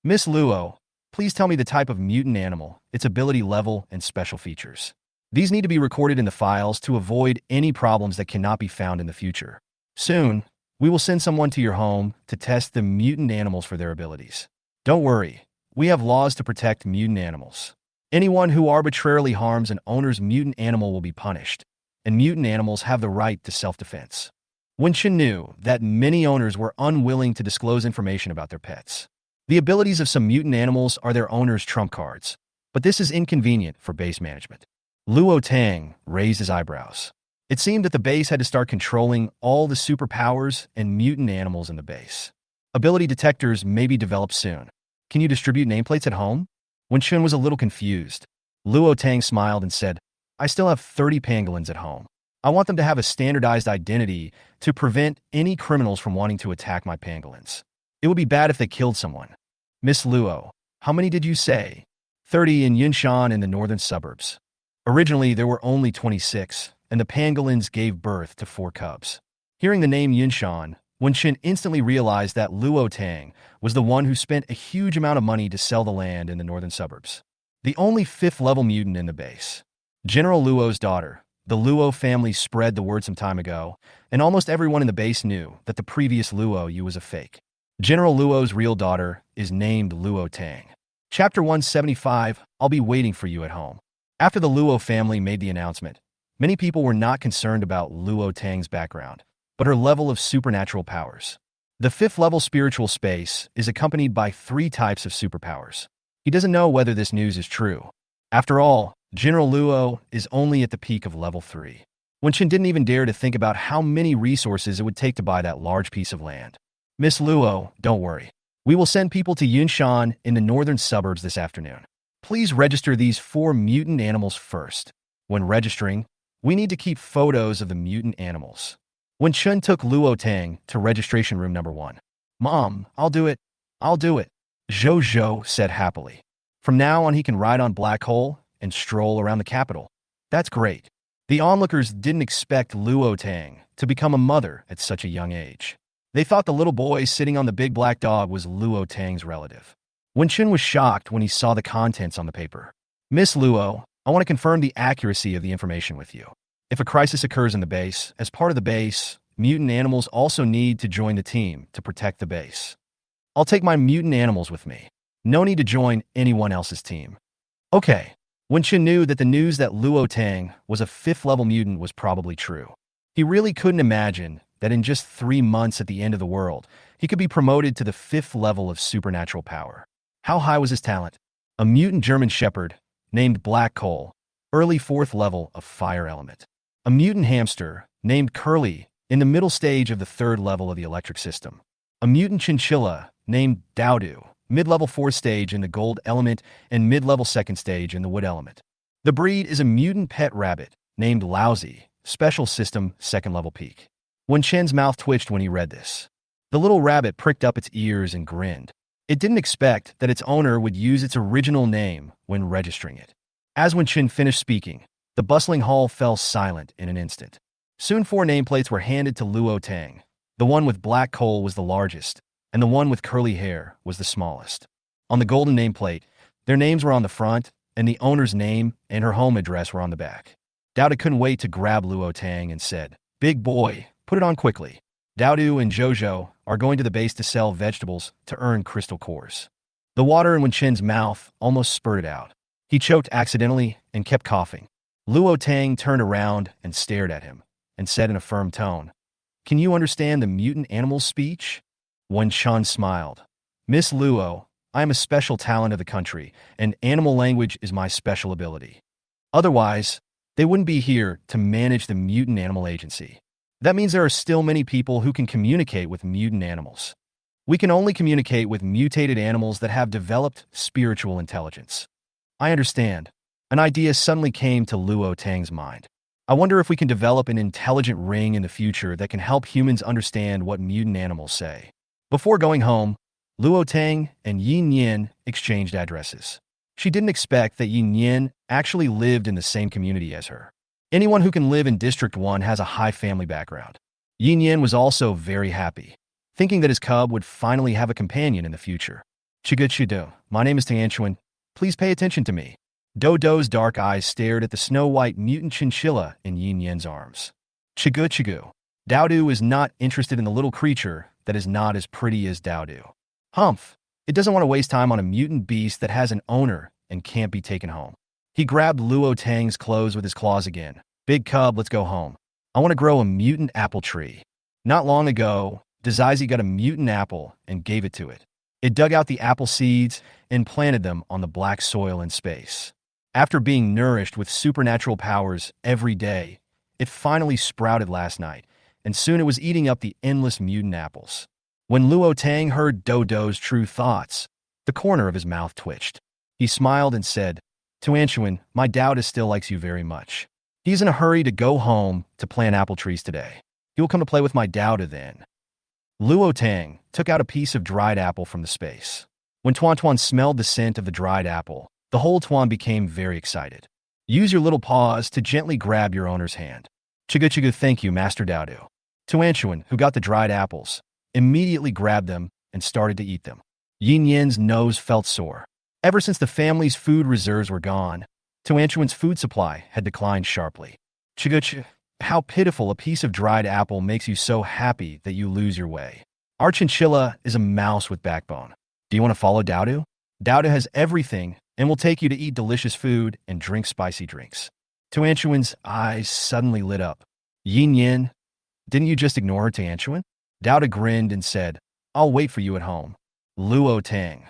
Miss Luo, please tell me the type of mutant animal, its ability level, and special features. These need to be recorded in the files to avoid any problems that cannot be found in the future. Soon, we will send someone to your home to test the mutant animals for their abilities. Don't worry, we have laws to protect mutant animals. Anyone who arbitrarily harms an owner's mutant animal will be punished, and mutant animals have the right to self-defense. Wen Shen knew that many owners were unwilling to disclose information about their pets. The abilities of some mutant animals are their owners' trump cards, but this is inconvenient for base management. Luo Tang raised his eyebrows. It seemed that the base had to start controlling all the superpowers and mutant animals in the base. Ability detectors may be developed soon. Can you distribute nameplates at home? Wen Shen was a little confused. Luo Tang smiled and said, I still have 30 pangolins at home. I want them to have a standardized identity to prevent any criminals from wanting to attack my pangolins. It would be bad if they killed someone. Miss Luo, how many did you say? 30 in Yunshan in the northern suburbs. Originally, there were only 26, and the pangolins gave birth to 4 cubs. Hearing the name Yunshan, Wen Shen instantly realized that Luo Tang was the one who spent a huge amount of money to sell the land in the northern suburbs. The only 5th-level mutant in the base. General Luo's daughter. The Luo family spread the word some time ago, and almost everyone in the base knew that the previous Luo Yu was a fake. General Luo's real daughter is named Luo Tang. Chapter 175, I'll be waiting for you at home. After the Luo family made the announcement, many people were not concerned about Luo Tang's background, but her level of supernatural powers. The 5th-level spiritual space is accompanied by 3 types of superpowers. He doesn't know whether this news is true. After all, General Luo is only at the peak of level 3. Wen Shen didn't even dare to think about how many resources it would take to buy that large piece of land. Miss Luo, don't worry. We will send people to Yunshan in the northern suburbs this afternoon. Please register these 4 mutant animals first. When registering, we need to keep photos of the mutant animals. Wen Shen took Luo Tang to registration room number 1. Mom, I'll do it. I'll do it. Zhou Zhou said happily. From now on, he can ride on Black Hole and stroll around the capital. That's great. The onlookers didn't expect Luo Tang to become a mother at such a young age. They thought the little boy sitting on the big black dog was Luo Tang's relative. Wen Shen was shocked when he saw the contents on the paper. Miss Luo, I want to confirm the accuracy of the information with you. If a crisis occurs in the base, as part of the base, mutant animals also need to join the team to protect the base. I'll take my mutant animals with me. No need to join anyone else's team. Okay. Wen Shen knew that the news that Luo Tang was a 5th-level mutant was probably true. He really couldn't imagine that in just 3 months at the end of the world, he could be promoted to the 5th level of supernatural power. How high was his talent? A mutant German shepherd named Black Coal, early 4th level of fire element. A mutant hamster named Curly in the middle stage of the 3rd level of the electric system. A mutant chinchilla named Dowdu, mid-level 4th stage in the gold element and mid-level 2nd stage in the wood element. The breed is a mutant pet rabbit named Lousy, special system 2nd level peak. Wen Shen's mouth twitched when he read this. The little rabbit pricked up its ears and grinned. It didn't expect that its owner would use its original name when registering it. As Wen Shen finished speaking, the bustling hall fell silent in an instant. Soon 4 nameplates were handed to Luo Tang. The one with black coal was the largest, and the one with curly hair was the smallest. On the golden nameplate, their names were on the front, and the owner's name and her home address were on the back. Dowda couldn't wait to grab Luo Tang and said, "Big boy, put it on quickly. Dowdu and Jojo are going to the base to sell vegetables to earn crystal cores." The water in Wenchin's mouth almost spurted out. He choked accidentally and kept coughing. Luo Tang turned around and stared at him and said in a firm tone, "Can you understand the mutant animal's speech?" Wenchin smiled. "Miss Luo, I am a special talent of the country, and animal language is my special ability. Otherwise, they wouldn't be here to manage the mutant animal agency. That means there are still many people who can communicate with mutant animals. We can only communicate with mutated animals that have developed spiritual intelligence." "I understand." An idea suddenly came to Luo Tang's mind. "I wonder if we can develop an intelligent ring in the future that can help humans understand what mutant animals say." Before going home, Luo Tang and Yin Yin exchanged addresses. She didn't expect that Yin Yin actually lived in the same community as her. Anyone who can live in District 1 has a high family background. Yin Yin was also very happy, thinking that his cub would finally have a companion in the future. "Chigu, my name is Tianchuan. Please pay attention to me." Dodo's dark eyes stared at the snow-white mutant chinchilla in Yin Yin's arms. Chigu. Dowdu is not interested in the little creature that is not as pretty as Dowdu. Humph! It doesn't want to waste time on a mutant beast that has an owner and can't be taken home. He grabbed Luo Tang's clothes with his claws again. "Big cub, let's go home. I want to grow a mutant apple tree." Not long ago, Dazaizi got a mutant apple and gave it to it. It dug out the apple seeds and planted them on the black soil in space. After being nourished with supernatural powers every day, it finally sprouted last night, and soon it was eating up the endless mutant apples. When Luo Tang heard Dodo's true thoughts, the corner of his mouth twitched. He smiled and said, "Tuanshuan, my Dowda still likes you very much. He's in a hurry to go home to plant apple trees today. He will come to play with my Dowda then." Luo Tang took out a piece of dried apple from the space. When Tuan smelled the scent of the dried apple, the whole Tuan became very excited. Use your little paws to gently grab your owner's hand. Chigu, thank you, Master Dowdu. Tuanshuan, who got the dried apples, immediately grabbed them and started to eat them. Yin Yin's nose felt sore. Ever since the family's food reserves were gone, Tuanshuan's food supply had declined sharply. Chigu, how pitiful a piece of dried apple makes you so happy that you lose your way. Our chinchilla is a mouse with backbone. Do you want to follow Dowdu? Dowdu has everything and will take you to eat delicious food and drink spicy drinks. Tuanshuan's eyes suddenly lit up. Yin Yin, didn't you just ignore her, Tuanshuan? Dowda grinned and said, "I'll wait for you at home." Luo Tang.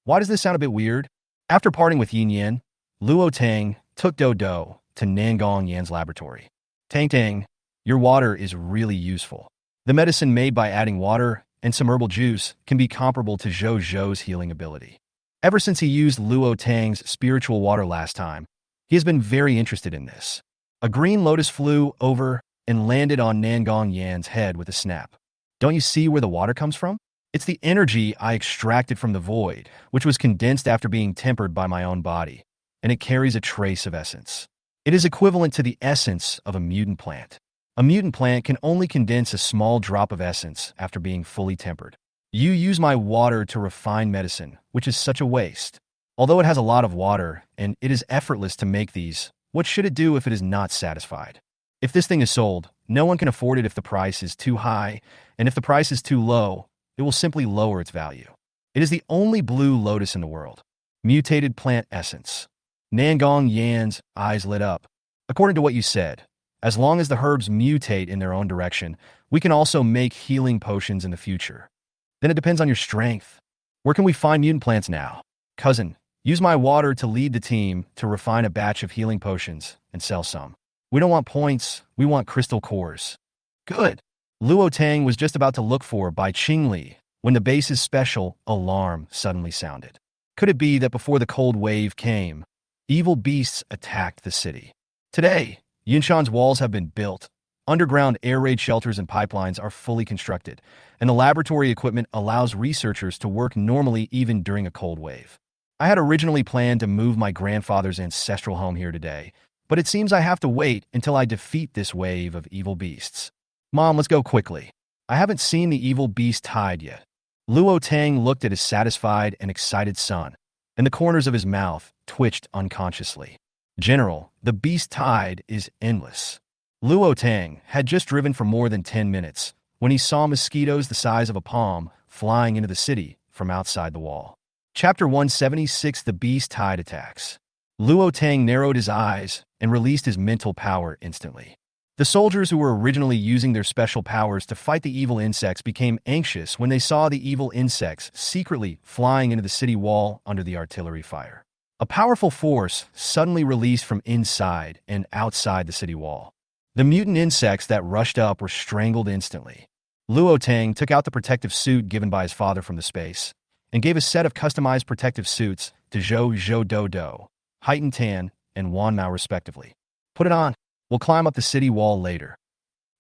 Why does this sound a bit weird? After parting with Yin Yin, Luo Tang took Dodo to Nangong Yan's laboratory. Tang, your water is really useful. The medicine made by adding water and some herbal juice can be comparable to Zhou's healing ability. Ever since he used Luo Tang's spiritual water last time, he has been very interested in this. A green lotus flew over and landed on Nangong Yan's head with a snap. Don't you see where the water comes from? It's the energy I extracted from the void, which was condensed after being tempered by my own body, and it carries a trace of essence. It is equivalent to the essence of a mutant plant. A mutant plant can only condense a small drop of essence after being fully tempered. You use my water to refine medicine, which is such a waste. Although it has a lot of water, and it is effortless to make these, what should it do if it is not satisfied? If this thing is sold, no one can afford it if the price is too high, and if the price is too low, it will simply lower its value. It is the only blue lotus in the world. Mutated plant essence. Nangong Yan's eyes lit up. According to what you said, as long as the herbs mutate in their own direction, we can also make healing potions in the future. Then it depends on your strength. Where can we find mutant plants now? Cousin, use my water to lead the team to refine a batch of healing potions and sell some. We don't want points, we want crystal cores. Good. Luo Tang was just about to look for Bai Qingli when the base's special alarm suddenly sounded. Could it be that before the cold wave came, evil beasts attacked the city? Today, Yinshan's walls have been built. Underground air raid shelters and pipelines are fully constructed, and the laboratory equipment allows researchers to work normally even during a cold wave. I had originally planned to move my grandfather's ancestral home here today, But it seems I have to wait until I defeat this wave of evil beasts. Mom, let's go quickly. I haven't seen the evil beast hide yet. Luo Tang looked at his satisfied and excited son, and the corners of his mouth twitched unconsciously. General, the beast tide is endless. Luo Tang had just driven for more than 10 minutes when he saw mosquitoes the size of a palm flying into the city from outside the wall. Chapter 176, The Beast Tide Attacks. Luo Tang narrowed his eyes and released his mental power instantly. The soldiers who were originally using their special powers to fight the evil insects became anxious when they saw the evil insects secretly flying into the city wall under the artillery fire. A powerful force suddenly released from inside and outside the city wall. The mutant insects that rushed up were strangled instantly. Luo Tang took out the protective suit given by his father from the space and gave a set of customized protective suits to Zhou Do, Heightened Tan, and Wan Mao respectively. Put it on. We'll climb up the city wall later.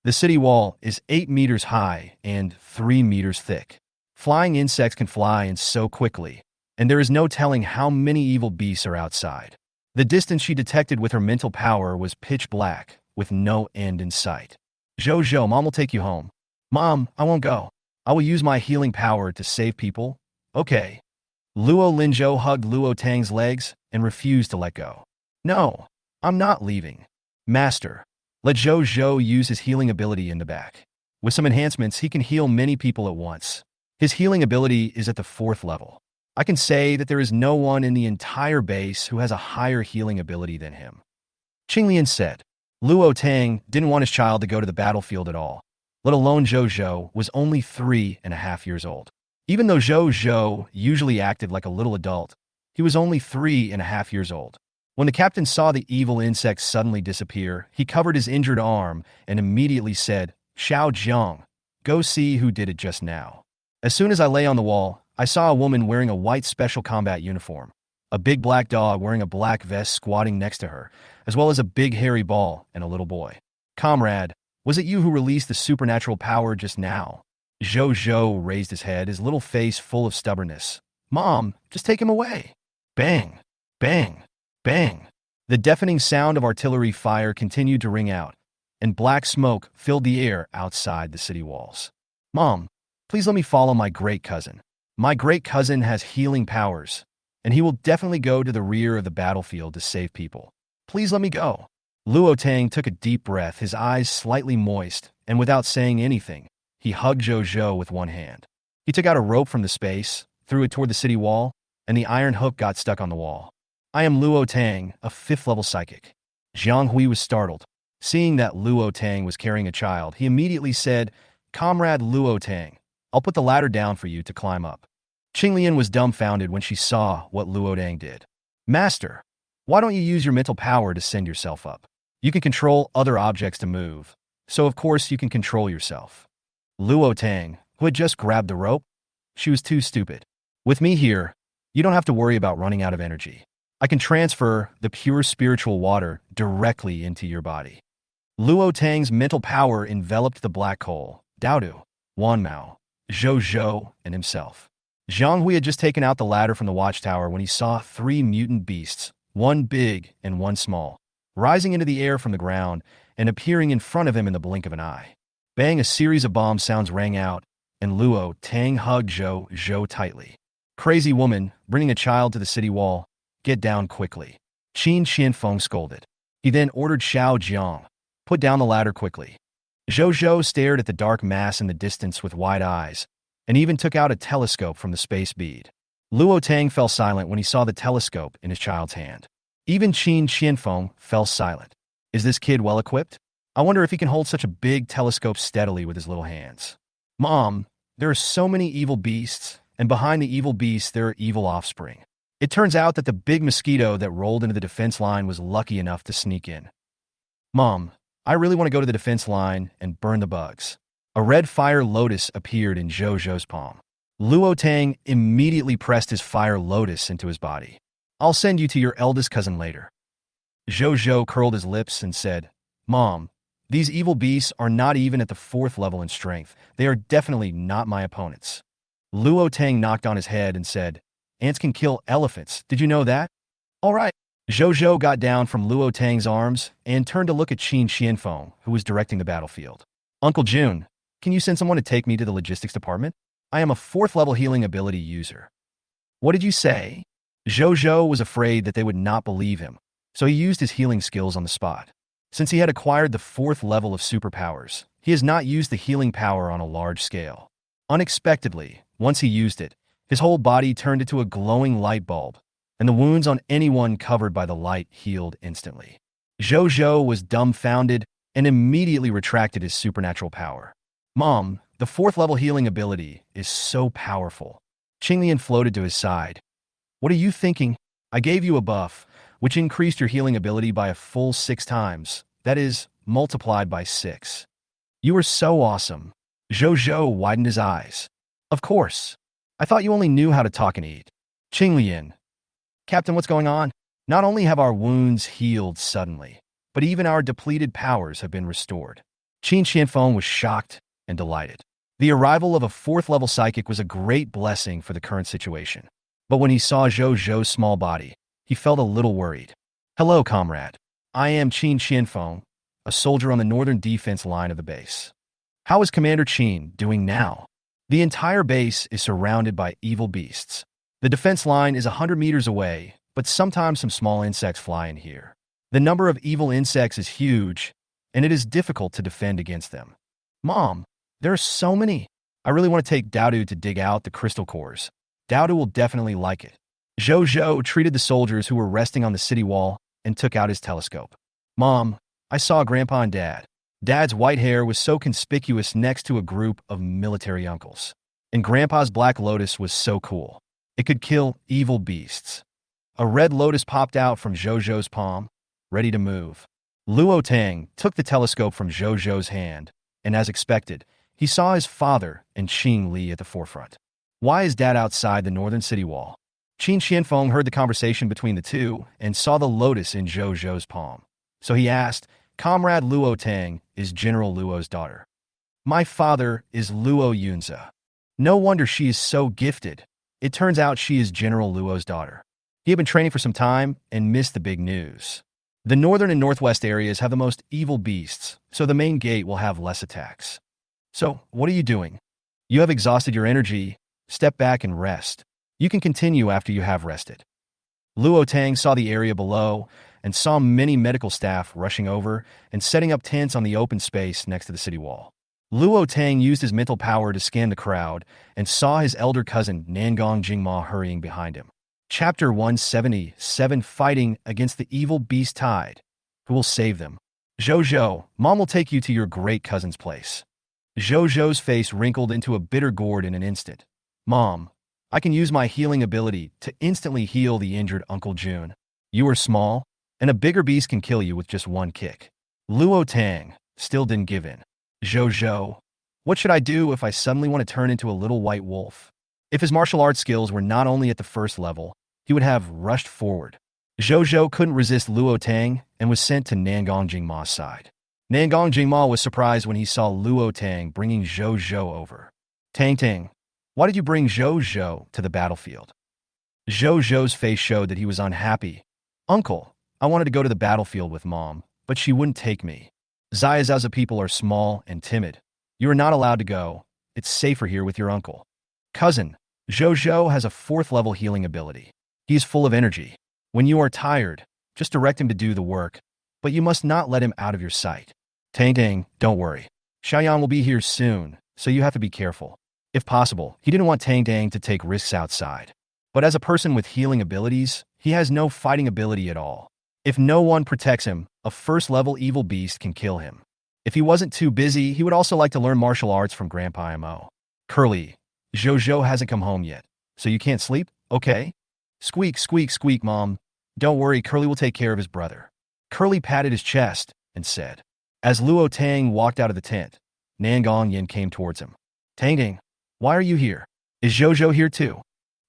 The city wall is 8 meters high and 3 meters thick. Flying insects can fly in so quickly, and there is no telling how many evil beasts are outside. The distance she detected with her mental power was pitch black, with no end in sight. Zhou, Mom will take you home. Mom, I won't go. I will use my healing power to save people. Okay. Luo Linzhou hugged Luo Tang's legs and refused to let go. No, I'm not leaving. Master, let Zhou use his healing ability in the back. With some enhancements, he can heal many people at once. His healing ability is at the 4th level. I can say that there is no one in the entire base who has a higher healing ability than him. Qinglian said. Luo Tang didn't want his child to go to the battlefield at all, let alone Zhou was only 3.5 years old. Even though Zhou usually acted like a little adult, he was only 3.5 years old. When the captain saw the evil insects suddenly disappear, he covered his injured arm and immediately said, Xiao Jiang, go see who did it just now. As soon as I lay on the wall, I saw a woman wearing a white special combat uniform, a big black dog wearing a black vest squatting next to her, as well as a big hairy ball and a little boy. Comrade, was it you who released the supernatural power just now? Zhou raised his head, his little face full of stubbornness. Mom, just take him away. Bang, bang. Bang! The deafening sound of artillery fire continued to ring out, and black smoke filled the air outside the city walls. Mom, please let me follow my great cousin. My great cousin has healing powers, and he will definitely go to the rear of the battlefield to save people. Please let me go. Luo Tang took a deep breath, his eyes slightly moist, and without saying anything, he hugged Zhou with one hand. He took out a rope from the space, threw it toward the city wall, and the iron hook got stuck on the wall. I am Luo Tang, a 5th-level psychic. Jiang Hui was startled. Seeing that Luo Tang was carrying a child, he immediately said, Comrade Luo Tang, I'll put the ladder down for you to climb up. Qinglian was dumbfounded when she saw what Luo Tang did. Master, why don't you use your mental power to send yourself up? You can control other objects to move, so of course you can control yourself. Luo Tang, who had just grabbed the rope, she was too stupid. With me here, you don't have to worry about running out of energy. I can transfer the pure spiritual water directly into your body. Luo Tang's mental power enveloped the black hole, Daodu, Wan Mao, Zhou, and himself. Jiang Hui had just taken out the ladder from the watchtower when he saw 3 mutant beasts, one big and one small, rising into the air from the ground and appearing in front of him in the blink of an eye. Bang, a series of bomb sounds rang out, and Luo Tang hugged Zhou tightly. Crazy woman, bringing a child to the city wall. Get down quickly. Qin Qianfeng scolded. He then ordered Xiao Jiang, put down the ladder quickly. Zhou stared at the dark mass in the distance with wide eyes, and even took out a telescope from the space bead. Luo Tang fell silent when he saw the telescope in his child's hand. Even Qin Qianfeng fell silent. Is this kid well equipped? I wonder if he can hold such a big telescope steadily with his little hands. Mom, there are so many evil beasts, and behind the evil beasts there are evil offspring. It turns out that the big mosquito that rolled into the defense line was lucky enough to sneak in. Mom, I really want to go to the defense line and burn the bugs. A red fire lotus appeared in Zhou's palm. Luo Tang immediately pressed his fire lotus into his body. I'll send you to your eldest cousin later. Zhou curled his lips and said, Mom, these evil beasts are not even at the 4th level in strength. They are definitely not my opponents. Luo Tang knocked on his head and said, Ants can kill elephants. Did you know that? All right. Zhou got down from Luo Tang's arms and turned to look at Qin Xianfeng, who was directing the battlefield. Uncle Jun, can you send someone to take me to the logistics department? I am a 4th-level healing ability user. What did you say? Zhou was afraid that they would not believe him, so he used his healing skills on the spot. Since he had acquired the 4th level of superpowers, he has not used the healing power on a large scale. Unexpectedly, once he used it, his whole body turned into a glowing light bulb, and the wounds on anyone covered by the light healed instantly. Zhou was dumbfounded and immediately retracted his supernatural power. Mom, the 4th-level healing ability is so powerful. Qinglian floated to his side. What are you thinking? I gave you a buff, which increased your healing ability by a full 6 times. That is, multiplied by 6. You are so awesome. Zhou widened his eyes. Of course. I thought you only knew how to talk and eat. Qinglian. Captain, what's going on? Not only have our wounds healed suddenly, but even our depleted powers have been restored. Qin Xianfeng was shocked and delighted. The arrival of a 4th-level psychic was a great blessing for the current situation. But when he saw Zhou's small body, he felt a little worried. Hello, comrade. I am Qin Xianfeng, a soldier on the northern defense line of the base. How is Commander Qin doing now? The entire base is surrounded by evil beasts. The defense line is 100 meters away, but sometimes some small insects fly in here. The number of evil insects is huge, and it is difficult to defend against them. Mom, there are so many. I really want to take Daodu to dig out the crystal cores. Daodu will definitely like it. Zhou treated the soldiers who were resting on the city wall and took out his telescope. Mom, I saw Grandpa and Dad. Dad's white hair was so conspicuous next to a group of military uncles. And Grandpa's black lotus was so cool. It could kill evil beasts. A red lotus popped out from Zhou's palm, ready to move. Luo Tang took the telescope from Zhou's hand, and as expected, he saw his father and Qing Li at the forefront. Why is Dad outside the northern city wall? Qin Xianfeng heard the conversation between the two and saw the lotus in Zhou's palm. So he asked, Comrade Luo Tang is General Luo's daughter. My father is Luo Yunze. No wonder she is so gifted. It turns out she is General Luo's daughter. He had been training for some time and missed the big news. The northern and northwest areas have the most evil beasts, so the main gate will have less attacks. So, what are you doing? You have exhausted your energy. Step back and rest. You can continue after you have rested. Luo Tang saw the area below and saw many medical staff rushing over and setting up tents on the open space next to the city wall. Luo Tang used his mental power to scan the crowd and saw his elder cousin Nangong Jingma hurrying behind him. Chapter 177, Fighting Against the Evil Beast Tide. Who will save them? Zhou, Mom will take you to your great cousin's place. Zhou's face wrinkled into a bitter gourd in an instant. Mom, I can use my healing ability to instantly heal the injured Uncle Jun. You are small, and a bigger beast can kill you with just one kick. Luo Tang still didn't give in. Zhou, what should I do if I suddenly want to turn into a little white wolf? If his martial arts skills were not only at the 1st level, he would have rushed forward. Zhou couldn't resist Luo Tang and was sent to Nangong Jingma's side. Nangong Jingma was surprised when he saw Luo Tang bringing Zhou over. Tang, why did you bring Zhou to the battlefield? Zhou's face showed that he was unhappy. Uncle, I wanted to go to the battlefield with Mom, but she wouldn't take me. Zayazaza people are small and timid. You are not allowed to go. It's safer here with your uncle. Cousin, Zhou has a 4th-level healing ability. He is full of energy. When you are tired, just direct him to do the work, but you must not let him out of your sight. Tang, don't worry. Xiaoyan will be here soon, so you have to be careful. If possible, he didn't want Tang to take risks outside. But as a person with healing abilities, he has no fighting ability at all. If no one protects him, a 1st-level evil beast can kill him. If he wasn't too busy, he would also like to learn martial arts from Grandpa Mo. Curly, Zhou hasn't come home yet, so you can't sleep? Okay? Squeak, squeak, squeak, Mom. Don't worry, Curly will take care of his brother. Curly patted his chest and said. As Luo Tang walked out of the tent, Nangong Yin came towards him. Tang, why are you here? Is Zhou here too?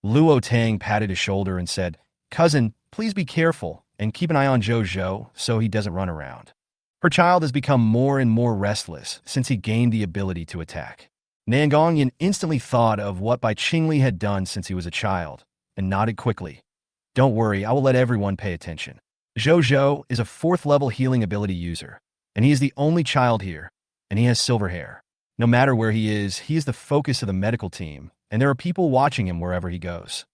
Luo Tang patted his shoulder and said, Cousin, please be careful and keep an eye on Zhou so he doesn't run around. Her child has become more and more restless since he gained the ability to attack. Nangong Yin instantly thought of what Bai Qingli had done since he was a child, and nodded quickly. Don't worry, I will let everyone pay attention. Zhou is a 4th-level healing ability user, and he is the only child here, and he has silver hair. No matter where he is the focus of the medical team, and there are people watching him wherever he goes.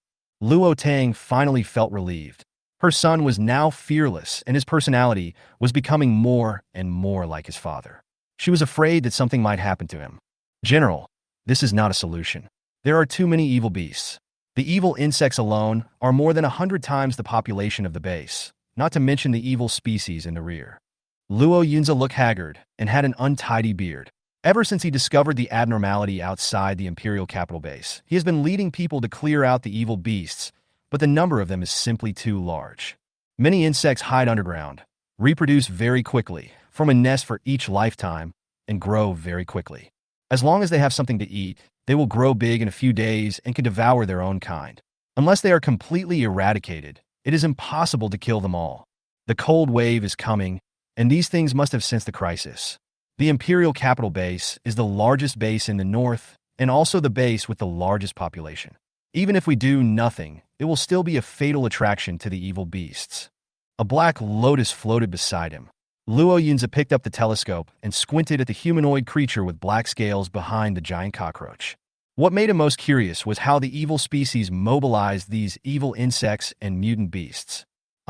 Luo Tang finally felt relieved. Her son was now fearless, and his personality was becoming more and more like his father. She was afraid that something might happen to him. General, this is not a solution. There are too many evil beasts. The evil insects alone are more than 100 times the population of the base, not to mention the evil species in the rear. Luo Yunza looked haggard and had an untidy beard. Ever since he discovered the abnormality outside the Imperial capital base, he has been leading people to clear out the evil beasts, but the number of them is simply too large. Many insects hide underground, reproduce very quickly, form a nest for each lifetime, and grow very quickly. As long as they have something to eat, they will grow big in a few days and can devour their own kind. Unless they are completely eradicated, it is impossible to kill them all. The cold wave is coming, and these things must have sensed the crisis. The Imperial capital base is the largest base in the north and also the base with the largest population. Even if we do nothing, it will still be a fatal attraction to the evil beasts. A black lotus floated beside him. Luo Yunza picked up the telescope and squinted at the humanoid creature with black scales behind the giant cockroach. What made him most curious was how the evil species mobilized these evil insects and mutant beasts.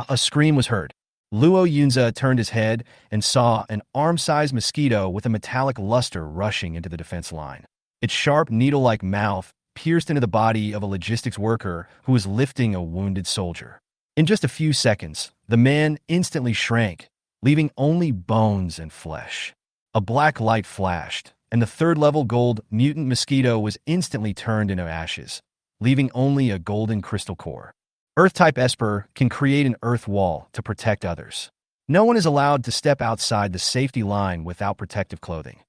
A scream was heard. Luo Yunza turned his head and saw an arm-sized mosquito with a metallic luster rushing into the defense line. Its sharp, needle-like mouth pierced into the body of a logistics worker who was lifting a wounded soldier. In just a few seconds, the man instantly shrank, leaving only bones and flesh. A black light flashed, and the 3rd-level gold mutant mosquito was instantly turned into ashes, leaving only a golden crystal core. Earth-type Esper can create an earth wall to protect others. No one is allowed to step outside the safety line without protective clothing.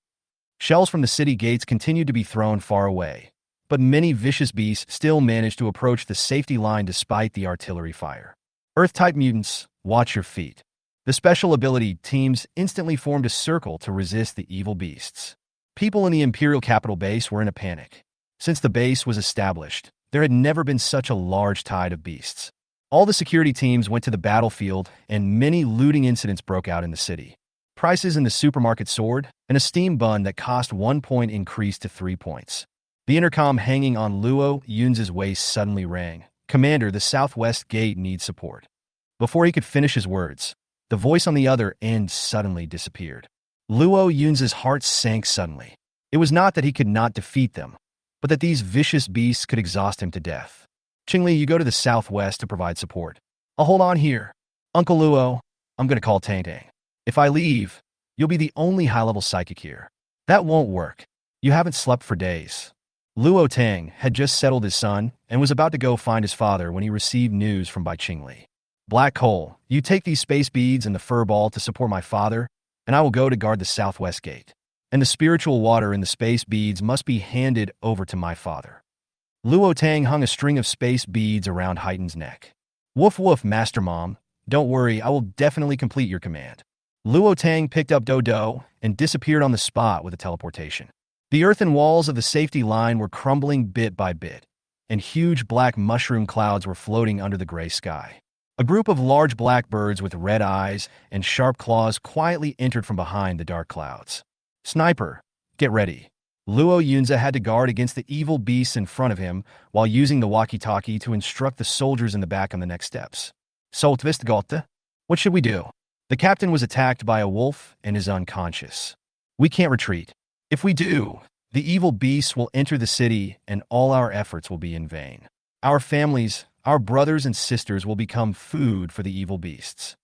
Shells from the city gates continued to be thrown far away, but many vicious beasts still managed to approach the safety line despite the artillery fire. Earth-type mutants, watch your feet. The special ability teams instantly formed a circle to resist the evil beasts. People in the Imperial capital base were in a panic. Since the base was established, there had never been such a large tide of beasts. All the security teams went to the battlefield, and many looting incidents broke out in the city. Prices in the supermarket soared, and a steam bun that cost 1 point increased to 3 points. The intercom hanging on Luo Yunza's waist suddenly rang. "Commander, the southwest gate needs support." Before he could finish his words, the voice on the other end suddenly disappeared. Luo Yunza's heart sank suddenly. It was not that he could not defeat them, but that these vicious beasts could exhaust him to death. "Qingli, you go to the southwest to provide support. I'll hold on here. Uncle Luo, I'm going to call Tang Tang. If I leave, you'll be the only high-level psychic here." "That won't work. You haven't slept for days." Luo Tang had just settled his son and was about to go find his father when he received news from Bai Qingli. "Black Hole, you take these space beads and the fur ball to support my father, and I will go to guard the southwest gate. And the spiritual water in the space beads must be handed over to my father." Luo Tang hung a string of space beads around Haiten's neck. "Woof woof, Master Mom. Don't worry, I will definitely complete your command." Luo Tang picked up Dodo and disappeared on the spot with a teleportation. The earthen walls of the safety line were crumbling bit by bit, and huge black mushroom clouds were floating under the gray sky. A group of large black birds with red eyes and sharp claws quietly entered from behind the dark clouds. "Sniper, get ready." Luo Yunza had to guard against the evil beasts in front of him while using the walkie-talkie to instruct the soldiers in the back on the next steps. "Soltvist Gotte? What should we do?" The captain was attacked by a wolf and is unconscious. "We can't retreat. If we do, the evil beasts will enter the city and all our efforts will be in vain. Our families, our brothers and sisters will become food for the evil beasts.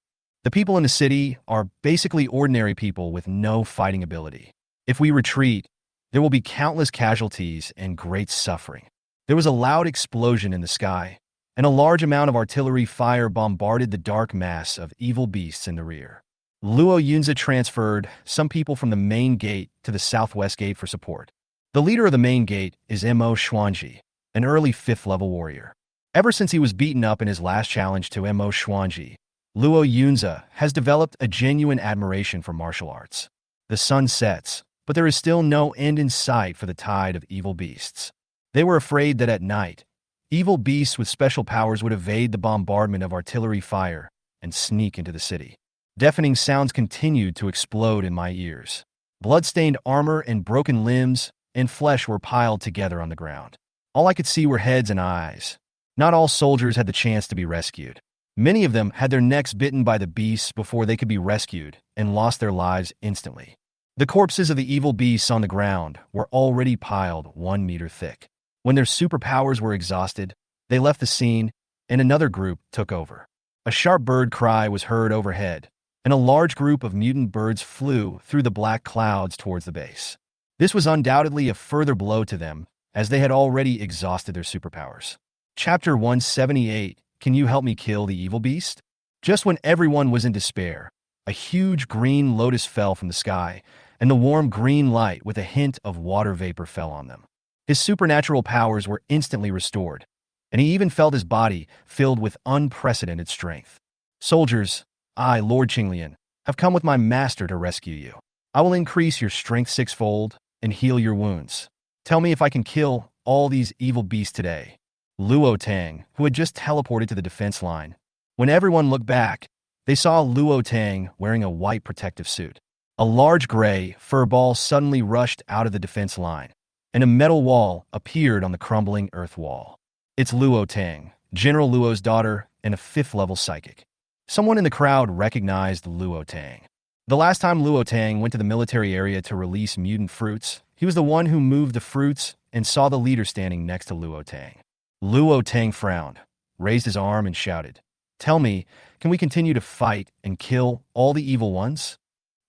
The people in the city are basically ordinary people with no fighting ability. If we retreat, there will be countless casualties and great suffering." There was a loud explosion in the sky, and a large amount of artillery fire bombarded the dark mass of evil beasts in the rear. Luo Yunza transferred some people from the main gate to the southwest gate for support. The leader of the main gate is Mo Xuanji, an early 5th-level warrior. Ever since he was beaten up in his last challenge to Mo Xuanji, Luo Yunza has developed a genuine admiration for martial arts. The sun sets, but there is still no end in sight for the tide of evil beasts. They were afraid that at night, evil beasts with special powers would evade the bombardment of artillery fire and sneak into the city. Deafening sounds continued to explode in my ears. Blood-stained armor and broken limbs and flesh were piled together on the ground. All I could see were heads and eyes. Not all soldiers had the chance to be rescued. Many of them had their necks bitten by the beasts before they could be rescued and lost their lives instantly. The corpses of the evil beasts on the ground were already piled 1 meter thick. When their superpowers were exhausted, they left the scene and another group took over. A sharp bird cry was heard overhead, and a large group of mutant birds flew through the black clouds towards the base. This was undoubtedly a further blow to them, as they had already exhausted their superpowers. Chapter 178, Can You Help Me Kill the Evil Beast? Just when everyone was in despair, a huge green lotus fell from the sky, and the warm green light with a hint of water vapor fell on them. His supernatural powers were instantly restored, and he even felt his body filled with unprecedented strength. Soldiers, I, Lord Qinglian, have come with my master to rescue you. I will increase your strength sixfold and heal your wounds. Tell me if I can kill all these evil beasts today. Luo Tang, who had just teleported to the defense line. When everyone looked back, they saw Luo Tang wearing a white protective suit. A large gray fur ball suddenly rushed out of the defense line, and a metal wall appeared on the crumbling earth wall. It's Luo Tang, General Luo's daughter and a 5th-level psychic. Someone in the crowd recognized Luo Tang. The last time Luo Tang went to the military area to release mutant fruits, he was the one who moved the fruits and saw the leader standing next to Luo Tang. Luo Tang frowned, raised his arm and shouted, "Tell me, can we continue to fight and kill all the evil ones?"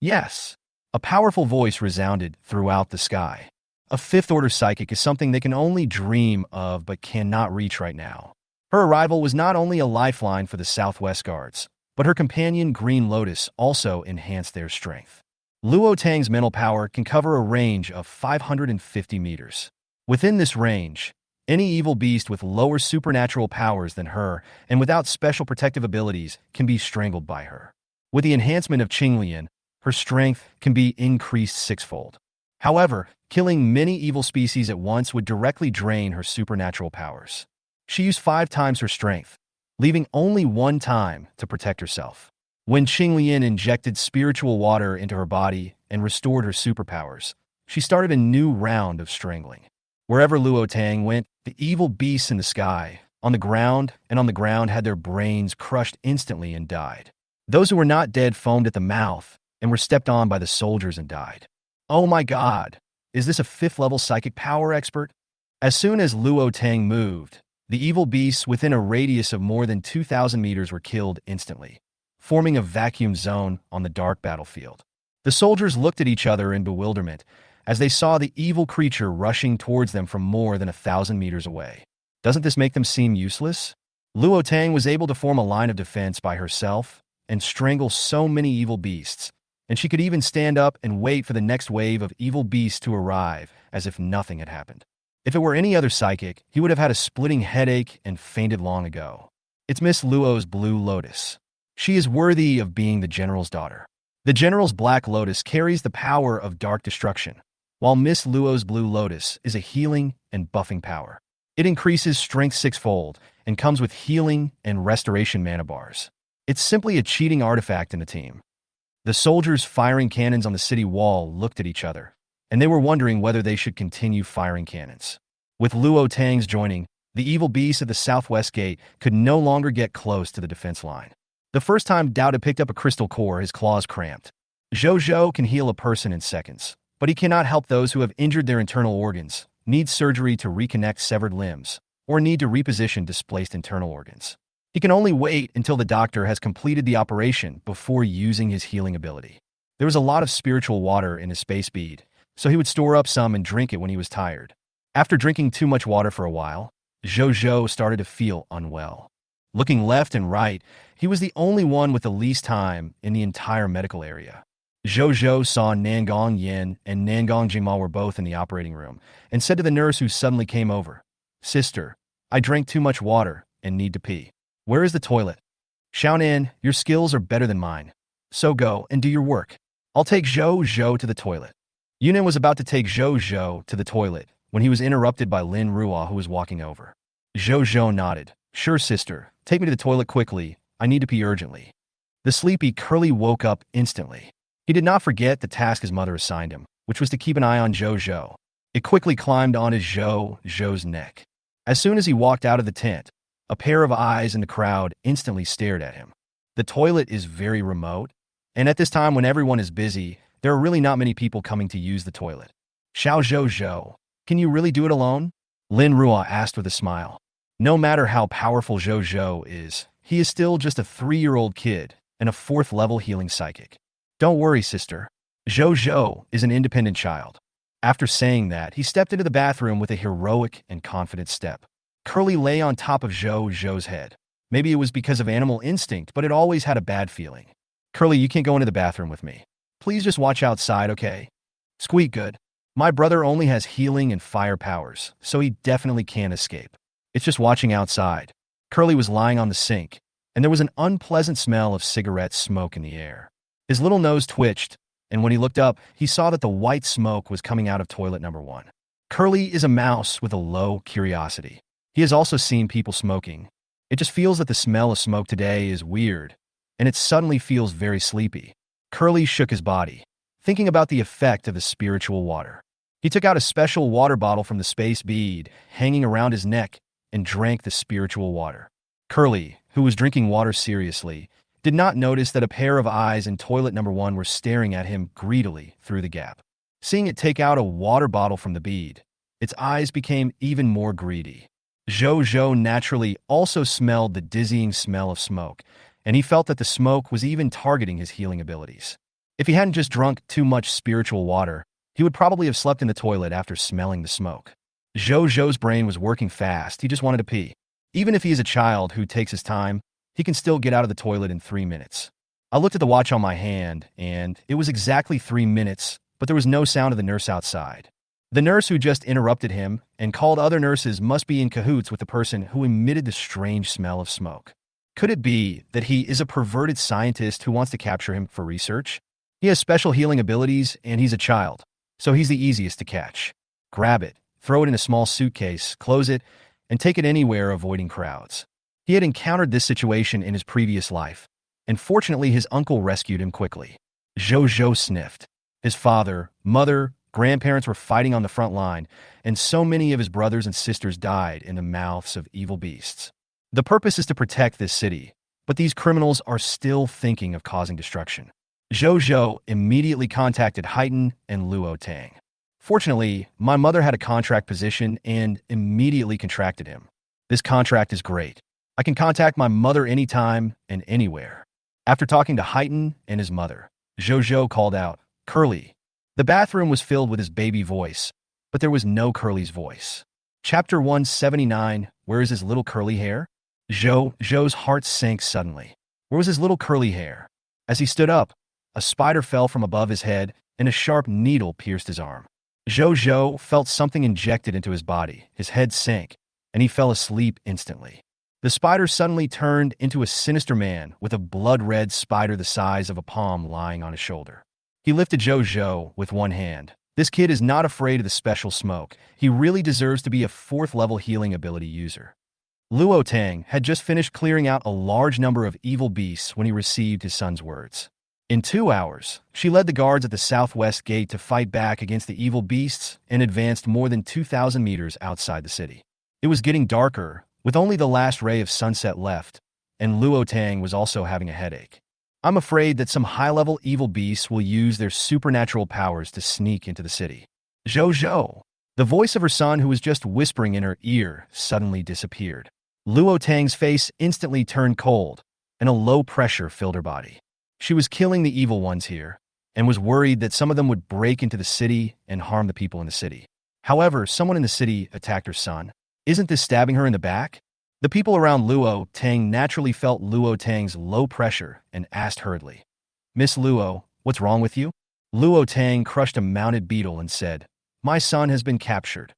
Yes. A powerful voice resounded throughout the sky. A 5th-order psychic is something they can only dream of but cannot reach right now. Her arrival was not only a lifeline for the Southwest Guards, but her companion Green Lotus also enhanced their strength. Luo Tang's mental power can cover a range of 550 meters. Within this range, any evil beast with lower supernatural powers than her and without special protective abilities can be strangled by her. With the enhancement of Qinglian, her strength can be increased sixfold. However, killing many evil species at once would directly drain her supernatural powers. She used 5 times her strength, leaving only 1 time to protect herself. When Qinglian injected spiritual water into her body and restored her superpowers, she started a new round of strangling. Wherever Luo Tang went, the evil beasts in the sky, on the ground, had their brains crushed instantly and died. Those who were not dead foamed at the mouth and were stepped on by the soldiers and died. Oh my God! Is this a 5th-level psychic power expert? As soon as Luo Tang moved, the evil beasts within a radius of more than 2,000 meters were killed instantly, forming a vacuum zone on the dark battlefield. The soldiers looked at each other in bewilderment as they saw the evil creature rushing towards them from more than 1,000 meters away. Doesn't this make them seem useless? Luo Tang was able to form a line of defense by herself and strangle so many evil beasts, and she could even stand up and wait for the next wave of evil beasts to arrive as if nothing had happened. If it were any other psychic, he would have had a splitting headache and fainted long ago. It's Miss Luo's Blue Lotus. She is worthy of being the General's daughter. The General's Black Lotus carries the power of dark destruction, while Miss Luo's Blue Lotus is a healing and buffing power. It increases strength sixfold and comes with healing and restoration mana bars. It's simply a cheating artifact in the team. The soldiers firing cannons on the city wall looked at each other, and they were wondering whether they should continue firing cannons. With Luo Tang's joining, the evil beasts at the southwest gate could no longer get close to the defense line. The first time Dao had picked up a crystal core, his claws cramped. Zhou can heal a person in seconds, but he cannot help those who have injured their internal organs, need surgery to reconnect severed limbs, or need to reposition displaced internal organs. He can only wait until the doctor has completed the operation before using his healing ability. There was a lot of spiritual water in his space bead, so he would store up some and drink it when he was tired. After drinking too much water for a while, Zhou started to feel unwell. Looking left and right, he was the only one with the least time in the entire medical area. Zhou saw Nangong Yin and Nangong Jima were both in the operating room and said to the nurse who suddenly came over, "Sister, I drank too much water and need to pee. Where is the toilet?" "Xiaonan, your skills are better than mine, so go and do your work. I'll take Zhou to the toilet." Yunan was about to take Zhou to the toilet when he was interrupted by Lin Ruo, who was walking over. Zhou nodded. "Sure, sister. Take me to the toilet quickly. I need to pee urgently." The sleepy Curly woke up instantly. He did not forget the task his mother assigned him, which was to keep an eye on Zhou. It quickly climbed onto Zhou's neck. As soon as he walked out of the tent, a pair of eyes in the crowd instantly stared at him. The toilet is very remote, and at this time when everyone is busy, there are really not many people coming to use the toilet. Zhou, can you really do it alone? Lin Ruo asked with a smile. No matter how powerful Zhou is, he is still just a 3-year-old kid and a 4th-level healing psychic. Don't worry, sister. Zhou is an independent child. After saying that, he stepped into the bathroom with a heroic and confident step. Curly lay on top of Zhou's head. Maybe it was because of animal instinct, but it always had a bad feeling. Curly, you can't go into the bathroom with me. Please just watch outside, okay? Squeak, good. My brother only has healing and fire powers, so he definitely can't escape. It's just watching outside. Curly was lying on the sink, and there was an unpleasant smell of cigarette smoke in the air. His little nose twitched, and when he looked up, he saw that the white smoke was coming out of toilet number 1. Curly is a mouse with a low curiosity. He has also seen people smoking. It just feels that the smell of smoke today is weird, and it suddenly feels very sleepy. Curly shook his body, thinking about the effect of the spiritual water. He took out a special water bottle from the space bead hanging around his neck and drank the spiritual water. Curly, who was drinking water seriously, did not notice that a pair of eyes in toilet number 1 were staring at him greedily through the gap. Seeing it take out a water bottle from the bead, its eyes became even more greedy. Zhou naturally also smelled the dizzying smell of smoke, and he felt that the smoke was even targeting his healing abilities. If he hadn't just drunk too much spiritual water, he would probably have slept in the toilet after smelling the smoke. Zhou's brain was working fast, he just wanted to pee. Even if he is a child who takes his time, he can still get out of the toilet in 3 minutes. I looked at the watch on my hand, and it was exactly 3 minutes, but there was no sound of the nurse outside. The nurse who just interrupted him and called other nurses must be in cahoots with the person who emitted the strange smell of smoke. Could it be that he is a perverted scientist who wants to capture him for research? He has special healing abilities, and he's a child, so he's the easiest to catch. Grab it, throw it in a small suitcase, close it, and take it anywhere avoiding crowds. He had encountered this situation in his previous life, and fortunately his uncle rescued him quickly. Zhou sniffed. His father, mother, grandparents were fighting on the front line, and so many of his brothers and sisters died in the mouths of evil beasts. The purpose is to protect this city, but these criminals are still thinking of causing destruction. Zhou immediately contacted Haiten and Luo Tang. Fortunately, my mother had a contract position and immediately contracted him. This contract is great. I can contact my mother anytime and anywhere. After talking to Haiten and his mother, Zhou called out, Curly. The bathroom was filled with his baby voice, but there was no Curly's voice. Chapter 179, Where is his little curly hair? Zhou's heart sank suddenly. Where was his little curly hair? As he stood up, a spider fell from above his head and a sharp needle pierced his arm. Zhou felt something injected into his body. His head sank, and he fell asleep instantly. The spider suddenly turned into a sinister man with a blood-red spider the size of a palm lying on his shoulder. He lifted Zhou with one hand. This kid is not afraid of the special smoke. He really deserves to be a 4th-level healing ability user. Luo Tang had just finished clearing out a large number of evil beasts when he received his son's words. In 2 hours, she led the guards at the southwest gate to fight back against the evil beasts and advanced more than 2,000 meters outside the city. It was getting darker, with only the last ray of sunset left, and Luo Tang was also having a headache. I'm afraid that some high-level evil beasts will use their supernatural powers to sneak into the city. Zhou. The voice of her son, who was just whispering in her ear, suddenly disappeared. Luo Tang's face instantly turned cold, and a low pressure filled her body. She was killing the evil ones here, and was worried that some of them would break into the city and harm the people in the city. However, someone in the city attacked her son. Isn't this stabbing her in the back? The people around Luo Tang naturally felt Luo Tang's low pressure and asked hurriedly, Miss Luo, what's wrong with you? Luo Tang crushed a mounted beetle and said, My son has been captured.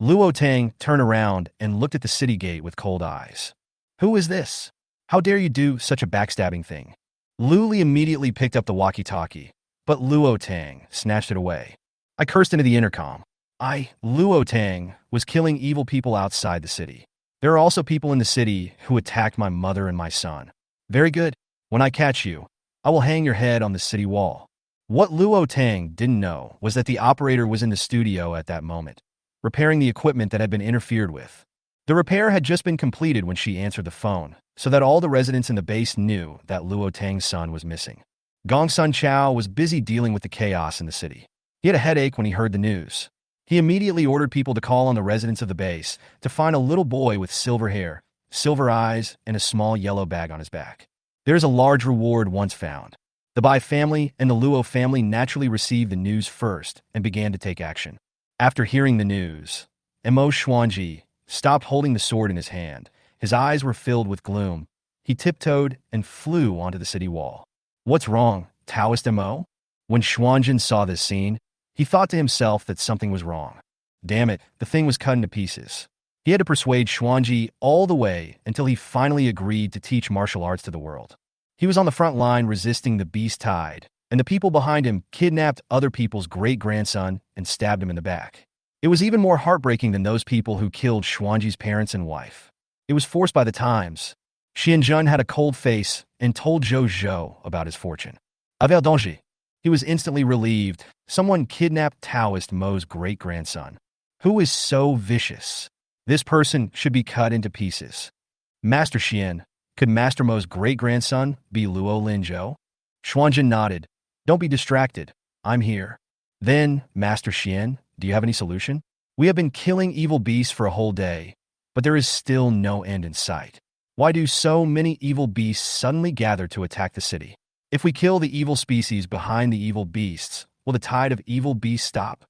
Luo Tang turned around and looked at the city gate with cold eyes. Who is this? How dare you do such a backstabbing thing? Luli immediately picked up the walkie-talkie, but Luo Tang snatched it away. I cursed into the intercom. Luo Tang, was killing evil people outside the city. There are also people in the city who attacked my mother and my son. Very good. When I catch you, I will hang your head on the city wall." What Luo Tang didn't know was that the operator was in the studio at that moment, repairing the equipment that had been interfered with. The repair had just been completed when she answered the phone, so that all the residents in the base knew that Luo Tang's son was missing. Gong Sun Chao was busy dealing with the chaos in the city. He had a headache when he heard the news. He immediately ordered people to call on the residents of the base to find a little boy with silver hair, silver eyes, and a small yellow bag on his back. There is a large reward once found. The Bai family and the Luo family naturally received the news first and began to take action. After hearing the news, Mo Xuanji stopped holding the sword in his hand. His eyes were filled with gloom. He tiptoed and flew onto the city wall. "What's wrong, Taoist Mo?" When Xuanjin saw this scene, he thought to himself that something was wrong. Damn it, the thing was cut into pieces. He had to persuade Xuanji all the way until he finally agreed to teach martial arts to the world. He was on the front line resisting the beast tide, and the people behind him kidnapped other people's great-grandson and stabbed him in the back. It was even more heartbreaking than those people who killed Xuanji's parents and wife. It was forced by the times. Xianjun had a cold face and told Zhou Zhou about his fortune. Avec danger. He was instantly relieved. Someone kidnapped Taoist Mo's great-grandson. Who is so vicious? This person should be cut into pieces. Master Xian, could Master Mo's great-grandson be Luo Linzhou? Xuanjin nodded. "Don't be distracted. I'm here." "Then, Master Xian, do you have any solution? We have been killing evil beasts for a whole day, but there is still no end in sight. Why do so many evil beasts suddenly gather to attack the city? If we kill the evil species behind the evil beasts, will the tide of evil beasts stop?"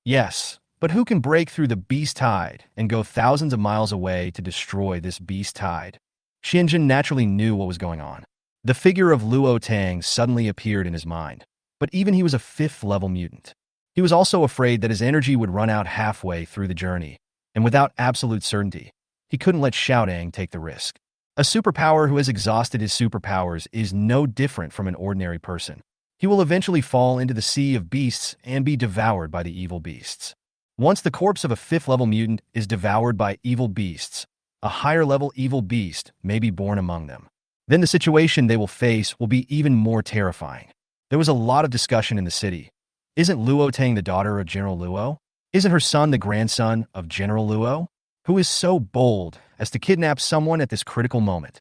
"Yes, but who can break through the beast tide and go thousands of miles away to destroy this beast tide?" Xianjin naturally knew what was going on. The figure of Luo Tang suddenly appeared in his mind, but even he was a 5th-level mutant. He was also afraid that his energy would run out halfway through the journey, and without absolute certainty, he couldn't let Xiaodang take the risk. A superpower who has exhausted his superpowers is no different from an ordinary person. He will eventually fall into the sea of beasts and be devoured by the evil beasts. Once the corpse of a 5th-level mutant is devoured by evil beasts, a higher-level evil beast may be born among them. Then the situation they will face will be even more terrifying. There was a lot of discussion in the city. Isn't Luo Tang the daughter of General Luo? Isn't her son the grandson of General Luo? Who is so bold as to kidnap someone at this critical moment?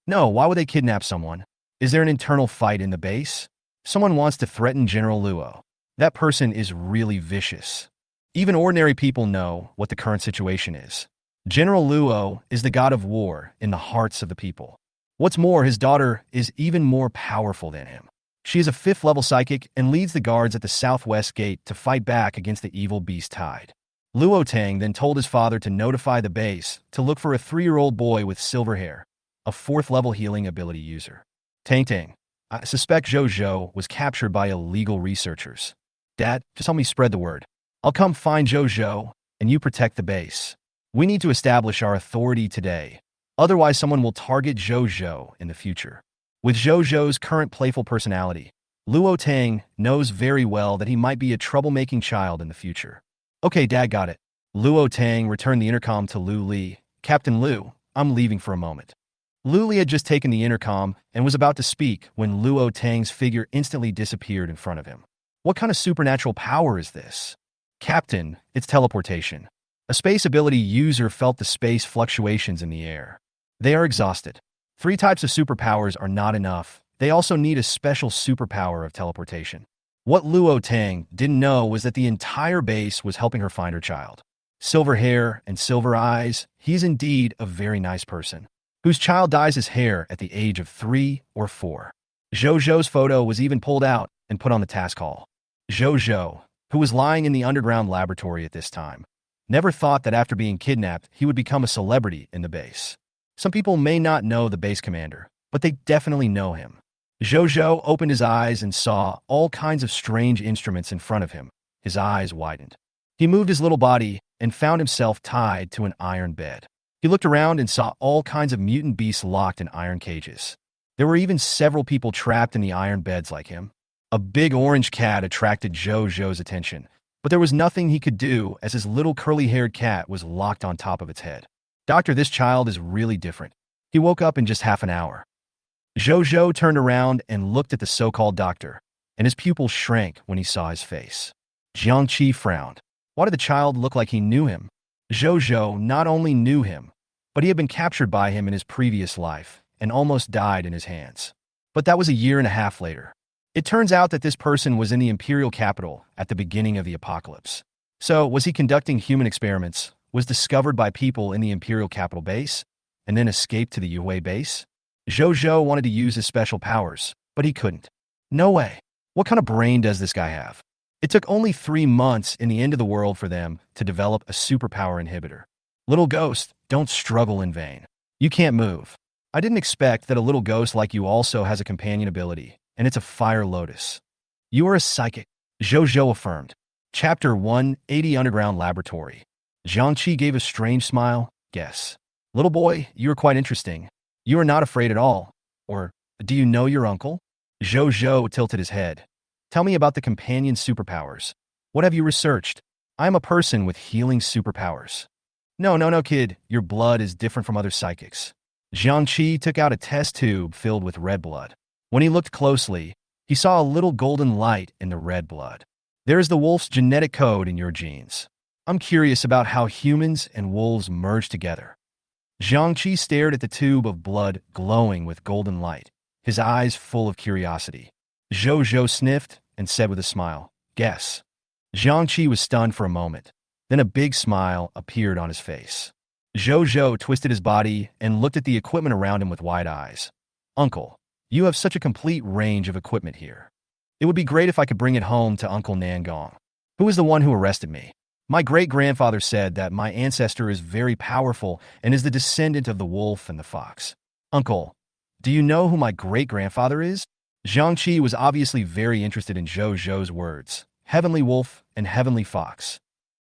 No, why would they kidnap someone? Is there an internal fight in the base? Someone wants to threaten General Luo. That person is really vicious. Even ordinary people know what the current situation is. General Luo is the god of war in the hearts of the people. What's more, his daughter is even more powerful than him. She is a 5th-level psychic and leads the guards at the southwest gate to fight back against the evil beast tide. Luo Tang then told his father to notify the base to look for a 3-year-old boy with silver hair, a 4th-level healing ability user. Tang, I suspect Zhou Zhou was captured by illegal researchers. Dad, just help me spread the word. I'll come find Zhou Zhou, and you protect the base. We need to establish our authority today. Otherwise, someone will target Zhou Zhou in the future. With Zhou Zhou's current playful personality, Luo Tang knows very well that he might be a troublemaking child in the future. Okay, Dad, got it. Luo Tang returned the intercom to Lu Li. "Captain Lu, I'm leaving for a moment." Lu Li had just taken the intercom and was about to speak when Luo Tang's figure instantly disappeared in front of him. What kind of supernatural power is this? "Captain, it's teleportation." A space ability user felt the space fluctuations in the air. They are exhausted. 3 types of superpowers are not enough. They also need a special superpower of teleportation. What Luo Tang didn't know was that the entire base was helping her find her child. Silver hair and silver eyes, he's indeed a very nice person, whose child dyes his hair at the age of 3 or 4. Zhou Zhou's photo was even pulled out and put on the task hall. Zhou Zhou, who was lying in the underground laboratory at this time, never thought that after being kidnapped, he would become a celebrity in the base. Some people may not know the base commander, but they definitely know him. Zhou Zhou opened his eyes and saw all kinds of strange instruments in front of him. His eyes widened. He moved his little body and found himself tied to an iron bed. He looked around and saw all kinds of mutant beasts locked in iron cages. There were even several people trapped in the iron beds like him. A big orange cat attracted Zhou Zhou's attention, but there was nothing he could do as his little curly-haired cat was locked on top of its head. "Doctor, this child is really different. He woke up in just half an hour." Zhou turned around and looked at the so-called doctor, and his pupils shrank when he saw his face. Jiangqi frowned. Why did the child look like he knew him? Zhou not only knew him, but he had been captured by him in his previous life and almost died in his hands. But that was a year and a half later. It turns out that this person was in the imperial capital at the beginning of the apocalypse. So, was he conducting human experiments, was discovered by people in the imperial capital base, and then escaped to the Yue base? Zhou wanted to use his special powers, but he couldn't. No way. What kind of brain does this guy have? It took only 3 months in the end of the world for them to develop a superpower inhibitor. Little ghost, don't struggle in vain. You can't move. I didn't expect that a little ghost like you also has a companion ability, and it's a fire lotus. You are a psychic, Zhou affirmed. Chapter 180 Underground Laboratory. Jiangqi gave a strange smile. Guess. Little boy, you are quite interesting. You are not afraid at all. Or, do you know your uncle? Zhou tilted his head. Tell me about the companion superpowers. What have you researched? I am a person with healing superpowers. No, kid. Your blood is different from other psychics. Jiangqi took out a test tube filled with red blood. When he looked closely, he saw a little golden light in the red blood. There is the wolf's genetic code in your genes. I'm curious about how humans and wolves merge together. Jiangqi stared at the tube of blood glowing with golden light, his eyes full of curiosity. Zhou sniffed and said with a smile, guess. Jiangqi was stunned for a moment. Then a big smile appeared on his face. Zhou twisted his body and looked at the equipment around him with wide eyes. Uncle, you have such a complete range of equipment here. It would be great if I could bring it home to Uncle Nangong. Who is the one who arrested me? My great-grandfather said that my ancestor is very powerful and is the descendant of the wolf and the fox. Uncle, do you know who my great-grandfather is? Jiangqi was obviously very interested in Zhou's words. Heavenly wolf and heavenly fox.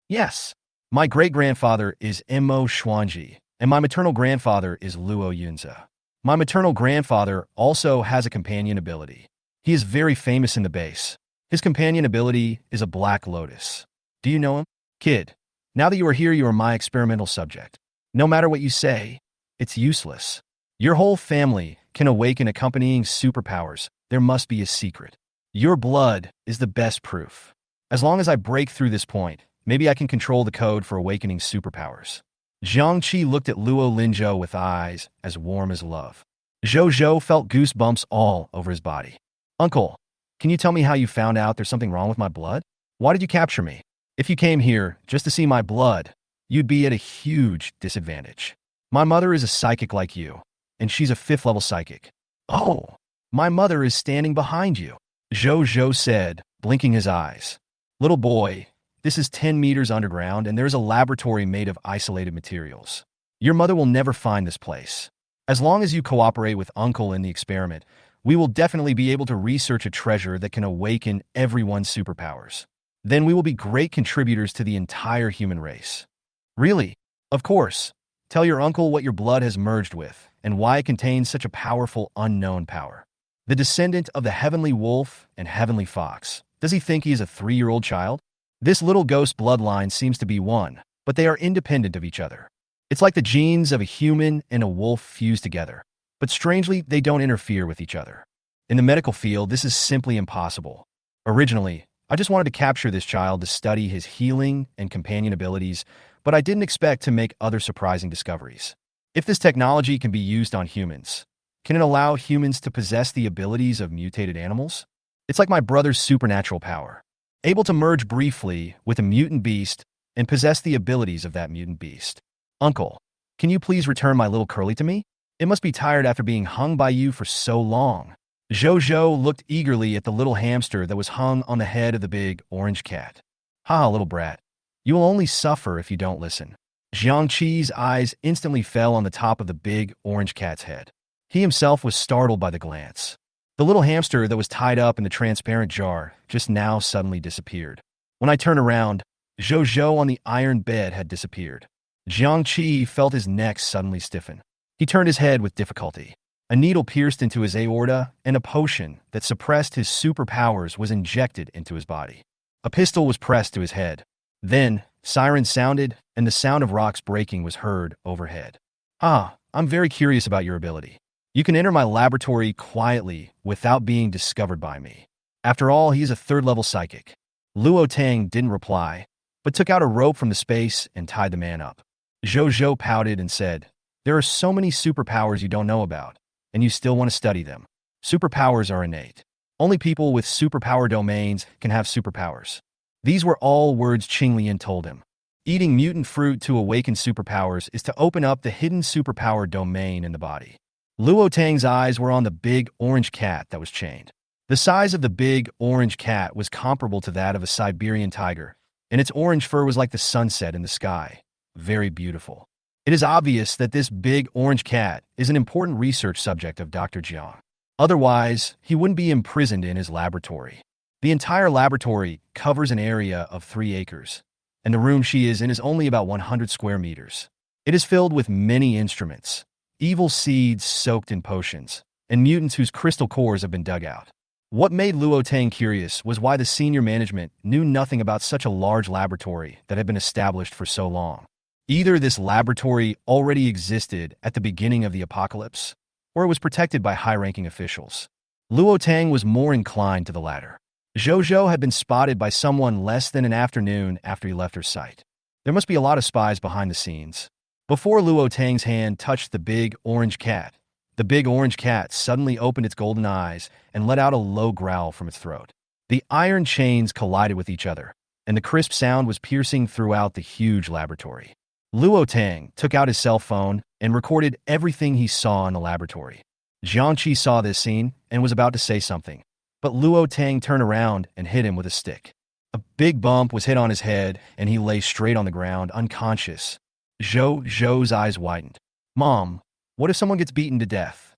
Yes. My great-grandfather is Mo Xuanji, and my maternal grandfather is Luo Yunze. My maternal grandfather also has a companion ability. He is very famous in the base. His companion ability is a black lotus. Do you know him? Kid, now that you are here, you are my experimental subject. No matter what you say, it's useless. Your whole family can awaken accompanying superpowers. There must be a secret. Your blood is the best proof. As long as I break through this point, maybe I can control the code for awakening superpowers. Jiangqi looked at Luo Linzhou with eyes as warm as love. Zhou felt goosebumps all over his body. Uncle, can you tell me how you found out there's something wrong with my blood? Why did you capture me? If you came here just to see my blood, you'd be at a huge disadvantage. My mother is a psychic like you, and she's a 5th-level psychic. Oh, my mother is standing behind you, Zhou said, blinking his eyes. Little boy, this is 10 meters underground, and there's a laboratory made of isolated materials. Your mother will never find this place. As long as you cooperate with Uncle in the experiment, we will definitely be able to research a treasure that can awaken everyone's superpowers. Then we will be great contributors to the entire human race. Really? Of course. Tell your uncle what your blood has merged with, and why it contains such a powerful unknown power. The descendant of the heavenly wolf and heavenly fox. Does he think he is a 3-year-old child? This little ghost bloodline seems to be one, but they are independent of each other. It's like the genes of a human and a wolf fused together, but strangely, they don't interfere with each other. In the medical field, this is simply impossible. Originally, I just wanted to capture this child to study his healing and companion abilities, but I didn't expect to make other surprising discoveries. If this technology can be used on humans, can it allow humans to possess the abilities of mutated animals? It's like my brother's supernatural power, able to merge briefly with a mutant beast and possess the abilities of that mutant beast. Uncle, can you please return my little curly to me? It must be tired after being hung by you for so long. Zhou looked eagerly at the little hamster that was hung on the head of the big orange cat. Ha, little brat. You will only suffer if you don't listen. Jiangqi's eyes instantly fell on the top of the big orange cat's head. He himself was startled by the glance. The little hamster that was tied up in the transparent jar just now suddenly disappeared. When I turned around, Zhou on the iron bed had disappeared. Jiangqi felt his neck suddenly stiffen. He turned his head with difficulty. A needle pierced into his aorta, and a potion that suppressed his superpowers was injected into his body. A pistol was pressed to his head. Then, sirens sounded, and the sound of rocks breaking was heard overhead. Ah, I'm very curious about your ability. You can enter my laboratory quietly without being discovered by me. After all, he's a third-level psychic. Luo Tang didn't reply, but took out a rope from the space and tied the man up. Zhou pouted and said, "There are so many superpowers you don't know about, and you still want to study them. Superpowers are innate. Only people with superpower domains can have superpowers." These were all words Qinglian told him. Eating mutant fruit to awaken superpowers is to open up the hidden superpower domain in the body. Luo Tang's eyes were on the big orange cat that was chained. The size of the big orange cat was comparable to that of a Siberian tiger, and its orange fur was like the sunset in the sky. Very beautiful. It is obvious that this big orange cat is an important research subject of Dr. Jiang. Otherwise, he wouldn't be imprisoned in his laboratory. The entire laboratory covers an area of 3 acres, and the room she is in is only about 100 square meters. It is filled with many instruments, evil seeds soaked in potions, and mutants whose crystal cores have been dug out. What made Luo Tang curious was why the senior management knew nothing about such a large laboratory that had been established for so long. Either this laboratory already existed at the beginning of the apocalypse, or it was protected by high-ranking officials. Luo Tang was more inclined to the latter. Zhou had been spotted by someone less than an afternoon after he left her sight. There must be a lot of spies behind the scenes. Before Luo Tang's hand touched the big orange cat, the big orange cat suddenly opened its golden eyes and let out a low growl from its throat. The iron chains collided with each other, and the crisp sound was piercing throughout the huge laboratory. Luo Tang took out his cell phone and recorded everything he saw in the laboratory. Jiangqi saw this scene and was about to say something, but Luo Tang turned around and hit him with a stick. A big bump was hit on his head, and he lay straight on the ground, unconscious. Zhou's eyes widened. "Mom, what if someone gets beaten to death?"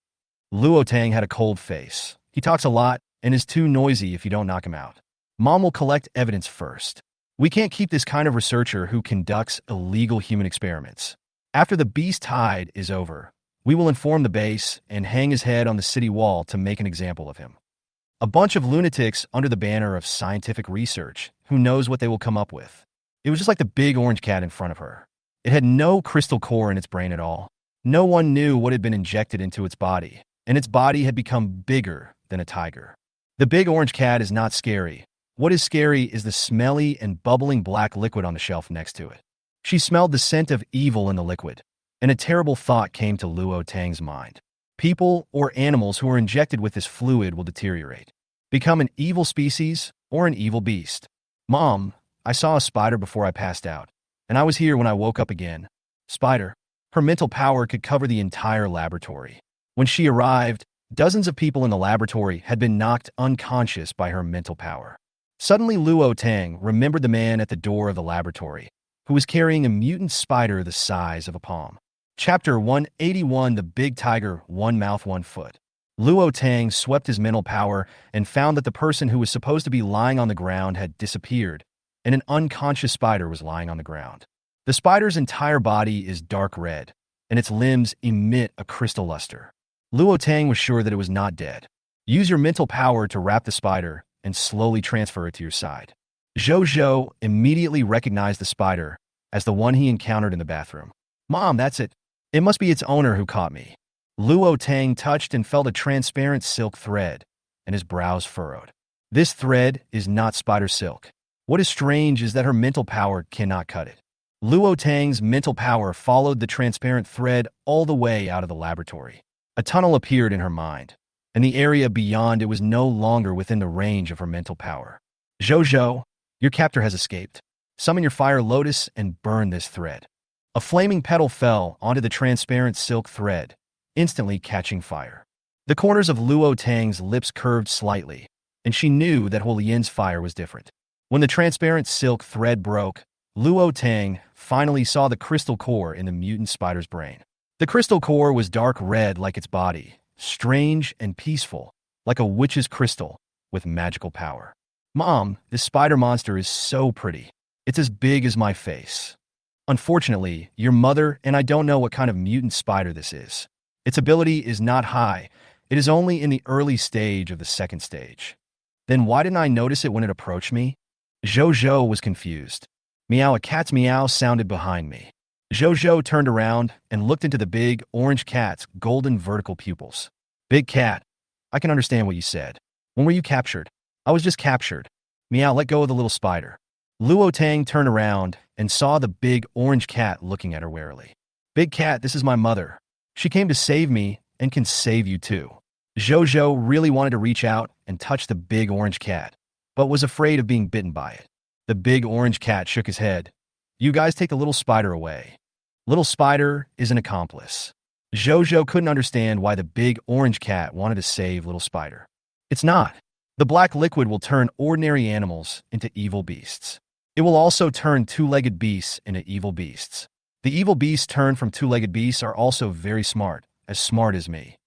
Luo Tang had a cold face. "He talks a lot and is too noisy if you don't knock him out. Mom will collect evidence first. We can't keep this kind of researcher who conducts illegal human experiments. After the beast tide is over, we will inform the base and hang his head on the city wall to make an example of him. A bunch of lunatics under the banner of scientific research, who knows what they will come up with." It was just like the big orange cat in front of her. It had no crystal core in its brain at all. No one knew what had been injected into its body, and its body had become bigger than a tiger. The big orange cat is not scary. What is scary is the smelly and bubbling black liquid on the shelf next to it. She smelled the scent of evil in the liquid, and a terrible thought came to Luo Tang's mind. People or animals who are injected with this fluid will deteriorate, become an evil species or an evil beast. "Mom, I saw a spider before I passed out, and I was here when I woke up again." Spider. Her mental power could cover the entire laboratory. When she arrived, dozens of people in the laboratory had been knocked unconscious by her mental power. Suddenly, Luo Tang remembered the man at the door of the laboratory, who was carrying a mutant spider the size of a palm. Chapter 181, The Big Tiger, One Mouth, One Foot. Luo Tang swept his mental power and found that the person who was supposed to be lying on the ground had disappeared, and an unconscious spider was lying on the ground. The spider's entire body is dark red, and its limbs emit a crystal luster. Luo Tang was sure that it was not dead. Use your mental power to wrap the spider and slowly transfer it to your side. Zhou immediately recognized the spider as the one he encountered in the bathroom. "Mom, that's it. It must be its owner who caught me." Luo Tang touched and felt a transparent silk thread, and his brows furrowed. This thread is not spider silk. What is strange is that her mental power cannot cut it. Luo Tang's mental power followed the transparent thread all the way out of the laboratory. A tunnel appeared in her mind, and the area beyond it was no longer within the range of her mental power. "Zhou, your captor has escaped. Summon your fire lotus and burn this thread." A flaming petal fell onto the transparent silk thread, instantly catching fire. The corners of Luo Tang's lips curved slightly, and she knew that Huolien's fire was different. When the transparent silk thread broke, Luo Tang finally saw the crystal core in the mutant spider's brain. The crystal core was dark red like its body, strange and peaceful, like a witch's crystal with magical power. "Mom, this spider monster is so pretty. It's as big as my face. Unfortunately, your mother and I don't know what kind of mutant spider this is. Its ability is not high. It is only in the early stage of the second stage." "Then why didn't I notice it when it approached me?" Zhou was confused. Meow, a cat's meow sounded behind me. Zhou turned around and looked into the big orange cat's golden vertical pupils. Big cat, I can understand what you said. When were you captured? I was just captured. Meow, let go of the little spider. Luo Tang turned around and saw the big orange cat looking at her warily. Big cat, this is my mother. She came to save me and can save you too. Zhou really wanted to reach out and touch the big orange cat, but was afraid of being bitten by it. The big orange cat shook his head. You guys take the little spider away. Little spider is an accomplice. Zhou couldn't understand why the big orange cat wanted to save little spider. It's not. The black liquid will turn ordinary animals into evil beasts. It will also turn two-legged beasts into evil beasts. The evil beasts turned from two-legged beasts are also very smart as me.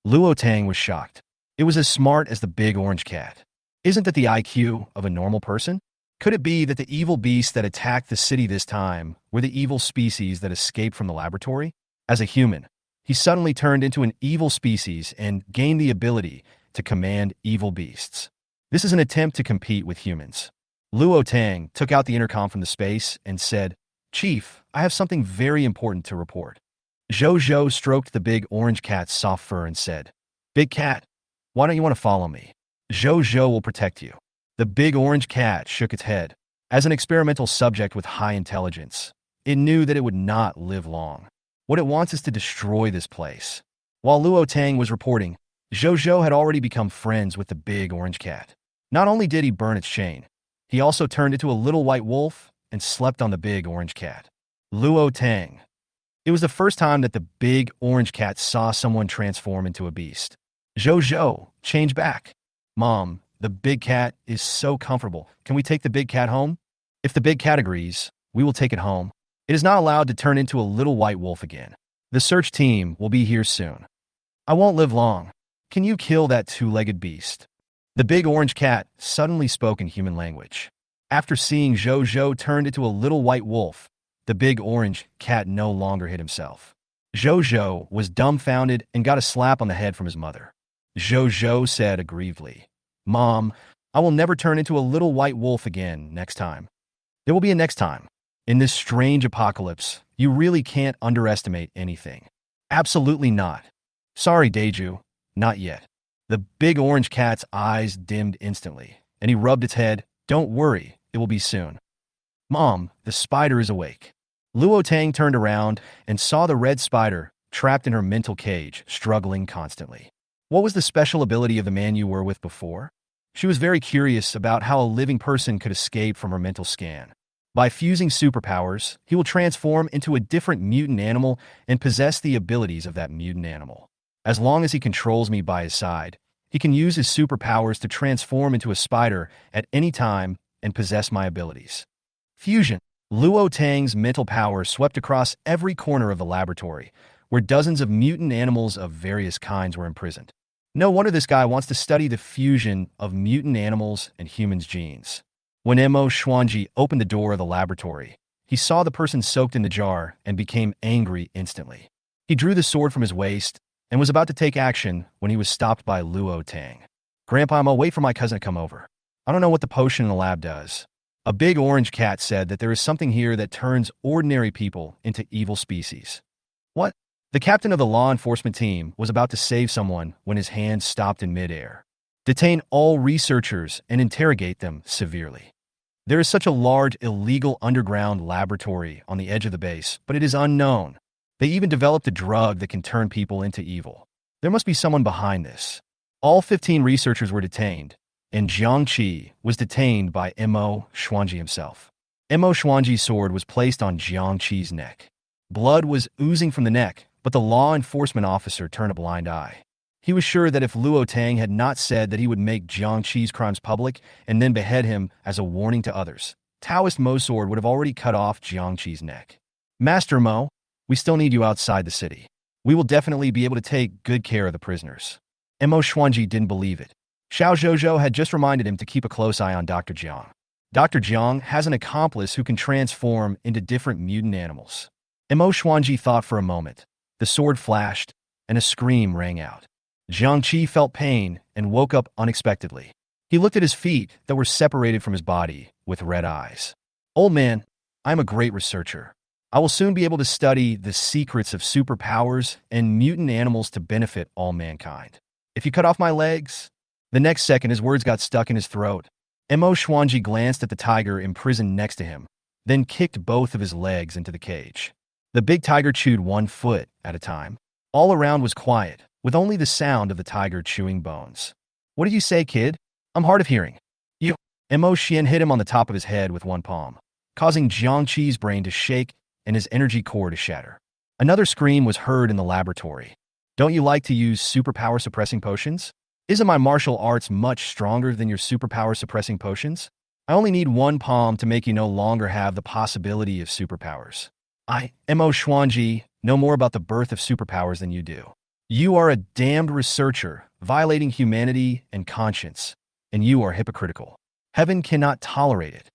Luo Tang was shocked. It was as smart as the big orange cat. Isn't that the IQ of a normal person? Could it be that the evil beasts that attacked the city this time were the evil species that escaped from the laboratory? As a human, he suddenly turned into an evil species and gained the ability to command evil beasts. This is an attempt to compete with humans. Luo Tang took out the intercom from the space and said, Chief, I have something very important to report. Zhou stroked the big orange cat's soft fur and said, Big cat, why don't you want to follow me? Zhou will protect you. The big orange cat shook its head. As an experimental subject with high intelligence, it knew that it would not live long. What it wants is to destroy this place. While Luo Tang was reporting, Zhou had already become friends with the big orange cat. Not only did he burn its chain, he also turned into a little white wolf and slept on the big orange cat. Luo Tang. It was the first time that the big orange cat saw someone transform into a beast. Zhou, change back. Mom, the big cat is so comfortable. Can we take the big cat home? If the big cat agrees, we will take it home. It is not allowed to turn into a little white wolf again. The search team will be here soon. I won't live long. Can you kill that two-legged beast? The big orange cat suddenly spoke in human language. After seeing Zhou turned into a little white wolf, the big orange cat no longer hid himself. Zhou was dumbfounded and got a slap on the head from his mother. Zhou said aggrievedly, Mom, I will never turn into a little white wolf again next time. There will be a next time. In this strange apocalypse, you really can't underestimate anything. Absolutely not. Sorry, Daiju, not yet. The big orange cat's eyes dimmed instantly, and he rubbed its head. Don't worry, it will be soon. Mom, the spider is awake. Luo Tang turned around and saw the red spider trapped in her mental cage, struggling constantly. What was the special ability of the man you were with before? She was very curious about how a living person could escape from her mental scan. By fusing superpowers, he will transform into a different mutant animal and possess the abilities of that mutant animal. As long as he controls me by his side, he can use his superpowers to transform into a spider at any time and possess my abilities. Fusion. Luo Tang's mental power swept across every corner of the laboratory, where dozens of mutant animals of various kinds were imprisoned. No wonder this guy wants to study the fusion of mutant animals and humans' genes. When Mo Xuanji opened the door of the laboratory, he saw the person soaked in the jar and became angry instantly. He drew the sword from his waist and was about to take action when he was stopped by Luo Tang. Grandpa, I'll wait for my cousin to come over. I don't know what the potion in the lab does. A big orange cat said that there is something here that turns ordinary people into evil species. What? The captain of the law enforcement team was about to save someone when his hand stopped in midair. Detain all researchers and interrogate them severely. There is such a large illegal underground laboratory on the edge of the base, but it is unknown. They even developed a drug that can turn people into evil. There must be someone behind this. All 15 researchers were detained, and Jiang Qi was detained by Mo Xuanji himself. Mo Xuanji's sword was placed on Jiang Qi's neck. Blood was oozing from the neck, but the law enforcement officer turned a blind eye. He was sure that if Luo Tang had not said that he would make Jiang Qi's crimes public and then behead him as a warning to others, Taoist Mo's sword would have already cut off Jiang Qi's neck. Master Mo, we still need you outside the city. We will definitely be able to take good care of the prisoners. Mo Xuanji didn't believe it. Xiao Zhou had just reminded him to keep a close eye on Dr. Jiang. Dr. Jiang has an accomplice who can transform into different mutant animals. Mo Xuanji thought for a moment. The sword flashed, and a scream rang out. Jiang Qi felt pain and woke up unexpectedly. He looked at his feet that were separated from his body with red eyes. Old man, I am a great researcher. I will soon be able to study the secrets of superpowers and mutant animals to benefit all mankind. If you cut off my legs..." The next second, his words got stuck in his throat. Mo Xuanji glanced at the tiger imprisoned next to him, then kicked both of his legs into the cage. The big tiger chewed 1 foot at a time. All around was quiet, with only the sound of the tiger chewing bones. "What did you say, kid? I'm hard of hearing." "You..." Mo Xian hit him on the top of his head with one palm, causing Jiang Qi's brain to shake and his energy core to shatter. Another scream was heard in the laboratory. "Don't you like to use superpower suppressing potions? Isn't my martial arts much stronger than your superpower suppressing potions? I only need 1 palm to make you no longer have the possibility of superpowers. I, Mo Xuanji, know more about the birth of superpowers than you do. You are a damned researcher, violating humanity and conscience, and you are hypocritical. Heaven cannot tolerate it."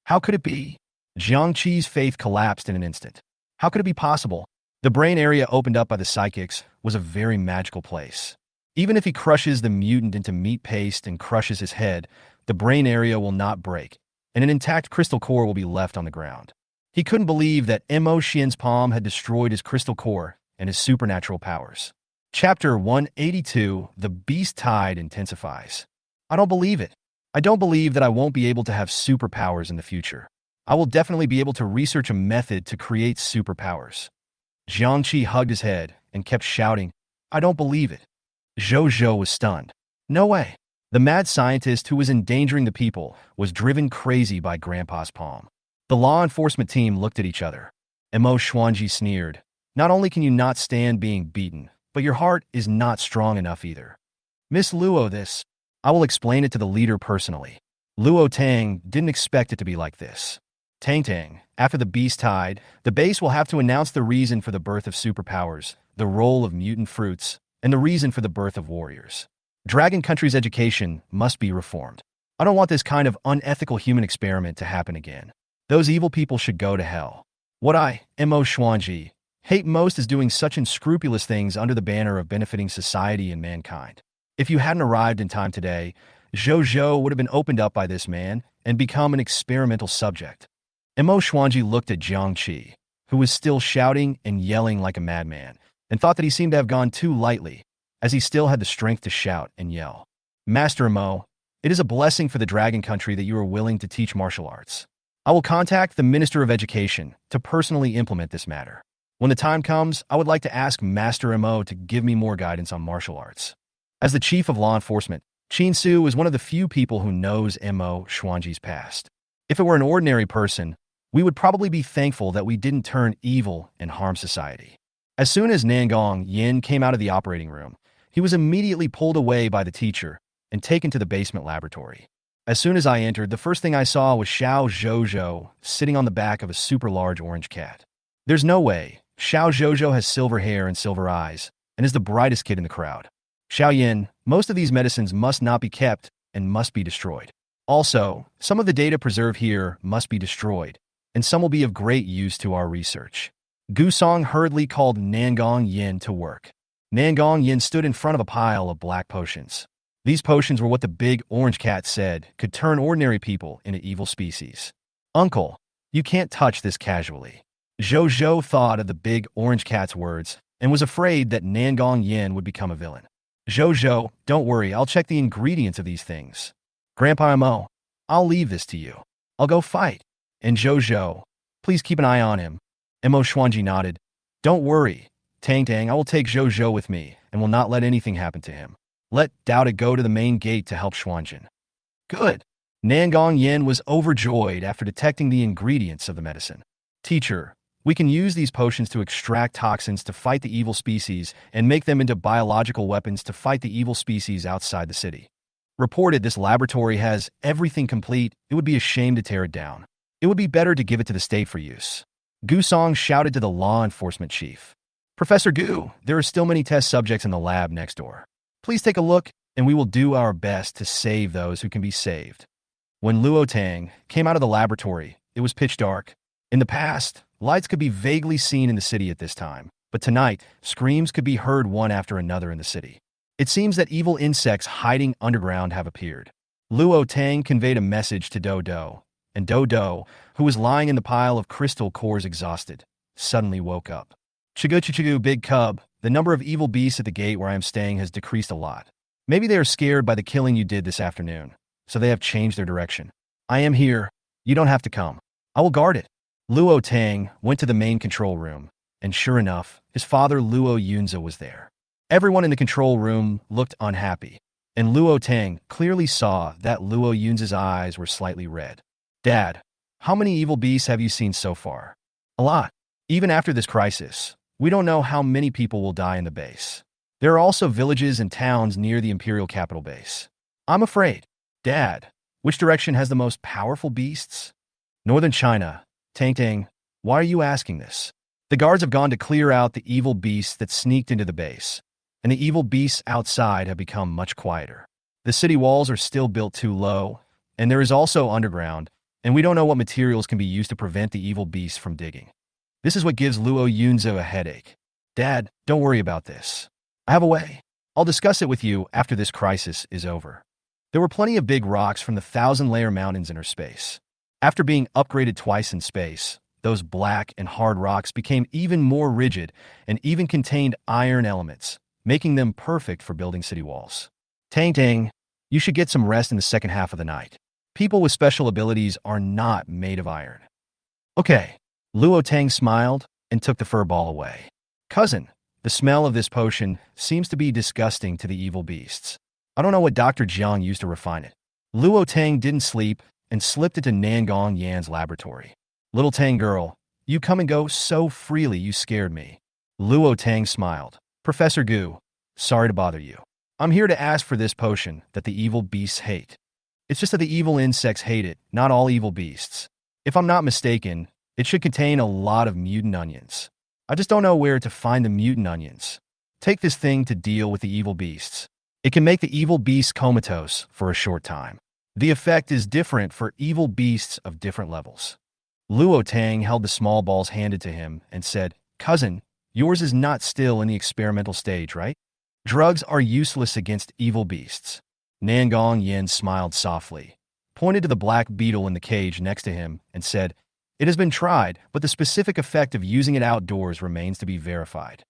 "How could it be?" Jiang Qi's faith collapsed in an instant. How could it be possible? The brain area opened up by the psychics was a very magical place. Even if he crushes the mutant into meat paste and crushes his head, the brain area will not break, and an intact crystal core will be left on the ground. He couldn't believe that Mo Xian's palm had destroyed his crystal core and his supernatural powers. Chapter 182, The Beast Tide Intensifies. I don't believe it. I don't believe that I won't be able to have superpowers in the future. I will definitely be able to research a method to create superpowers. Jiang Qi hugged his head and kept shouting, "I don't believe it." Zhou was stunned. No way. The mad scientist who was endangering the people was driven crazy by Grandpa's palm. The law enforcement team looked at each other. Mo Xuanji sneered. "Not only can you not stand being beaten, but your heart is not strong enough either. Miss Luo, this. I will explain it to the leader personally." Luo Tang didn't expect it to be like this. Tang, after the beast tide, the base will have to announce the reason for the birth of superpowers, the role of mutant fruits, and the reason for the birth of warriors. Dragon Country's education must be reformed. I don't want this kind of unethical human experiment to happen again. Those evil people should go to hell. What I, Mo Xuanji, hate most is doing such unscrupulous things under the banner of benefiting society and mankind. If you hadn't arrived in time today, Zhou would have been opened up by this man and become an experimental subject. Mo Xuanji looked at Jiang Qi, who was still shouting and yelling like a madman, and thought that he seemed to have gone too lightly, as he still had the strength to shout and yell. "Master Mo, it is a blessing for the Dragon Country that you are willing to teach martial arts. I will contact the Minister of Education to personally implement this matter. When the time comes, I would like to ask Master Mo to give me more guidance on martial arts." As the chief of law enforcement, Qin Su is one of the few people who knows Mo Xuanji's past. If it were an ordinary person, we would probably be thankful that we didn't turn evil and harm society. As soon as Nangong Yin came out of the operating room, he was immediately pulled away by the teacher and taken to the basement laboratory. As soon as I entered, the first thing I saw was Xiao Zhou sitting on the back of a super large orange cat. There's no way. Xiao Zhou has silver hair and silver eyes, and is the brightest kid in the crowd. Xiao Yin, most of these medicines must not be kept and must be destroyed. Also, some of the data preserved here must be destroyed, and some will be of great use to our research. Gusong hurriedly called Nangong Yin to work. Nangong Yin stood in front of a pile of black potions. These potions were what the big orange cat said could turn ordinary people into evil species. "Uncle, you can't touch this casually." Zhou thought of the big orange cat's words and was afraid that Nangong Yin would become a villain. "Zhou, don't worry, I'll check the ingredients of these things. Grandpa Mo, I'll leave this to you. I'll go fight. And Zhou, please keep an eye on him." Mo Xuanji nodded. "Don't worry, Tang, I will take Zhou with me and will not let anything happen to him. Let Doubta go to the main gate to help Xuanjin." "Good." Nangong Yin was overjoyed after detecting the ingredients of the medicine. "Teacher, we can use these potions to extract toxins to fight the evil species and make them into biological weapons to fight the evil species outside the city. Reported this laboratory has everything complete. It would be a shame to tear it down. It would be better to give it to the state for use." Gusong shouted to the law enforcement chief. "Professor Gu, there are still many test subjects in the lab next door. Please take a look, and we will do our best to save those who can be saved." When Luo Tang came out of the laboratory, it was pitch dark. In the past, lights could be vaguely seen in the city at this time, but tonight, screams could be heard one after another in the city. It seems that evil insects hiding underground have appeared. Luo Tang conveyed a message to Dodo, and Dodo, who was lying in the pile of crystal cores exhausted, suddenly woke up. Chigu, big cub, the number of evil beasts at the gate where I am staying has decreased a lot. Maybe they are scared by the killing you did this afternoon, so they have changed their direction. I am here. You don't have to come. I will guard it. Luo Tang went to the main control room, and sure enough, his father Luo Yunza was there. Everyone in the control room looked unhappy, and Luo Tang clearly saw that Luo Yunza's eyes were slightly red. Dad, how many evil beasts have you seen so far? A lot. Even after this crisis, we don't know how many people will die in the base. There are also villages and towns near the Imperial capital base. I'm afraid. Dad, which direction has the most powerful beasts? Northern China. Tang, why are you asking this? The guards have gone to clear out the evil beasts that sneaked into the base, and the evil beasts outside have become much quieter. The city walls are still built too low, and there is also underground, and we don't know what materials can be used to prevent the evil beasts from digging. This is what gives Luo Yunzo a headache. Dad, don't worry about this. I have a way. I'll discuss it with you after this crisis is over. There were plenty of big rocks from the 1,000-layer mountains in her space. After being upgraded twice in space, those black and hard rocks became even more rigid and even contained iron elements, making them perfect for building city walls. Tang, you should get some rest in the second half of the night. People with special abilities are not made of iron. Okay. Luo Tang smiled and took the fur ball away. Cousin, the smell of this potion seems to be disgusting to the evil beasts. I don't know what Dr. Jiang used to refine it. Luo Tang didn't sleep and slipped into Nangong Yan's laboratory. Little Tang girl, you come and go so freely you scared me. Luo Tang smiled. Professor Gu, sorry to bother you. I'm here to ask for this potion that the evil beasts hate. It's just that the evil insects hate it, not all evil beasts. If I'm not mistaken, it should contain a lot of mutant onions. I just don't know where to find the mutant onions. Take this thing to deal with the evil beasts. It can make the evil beasts comatose for a short time. The effect is different for evil beasts of different levels. Luo Tang held the small balls handed to him and said, Cousin, yours is not still in the experimental stage, right? Drugs are useless against evil beasts. Nangong Yen smiled softly, pointed to the black beetle in the cage next to him, and said, It has been tried, but the specific effect of using it outdoors remains to be verified.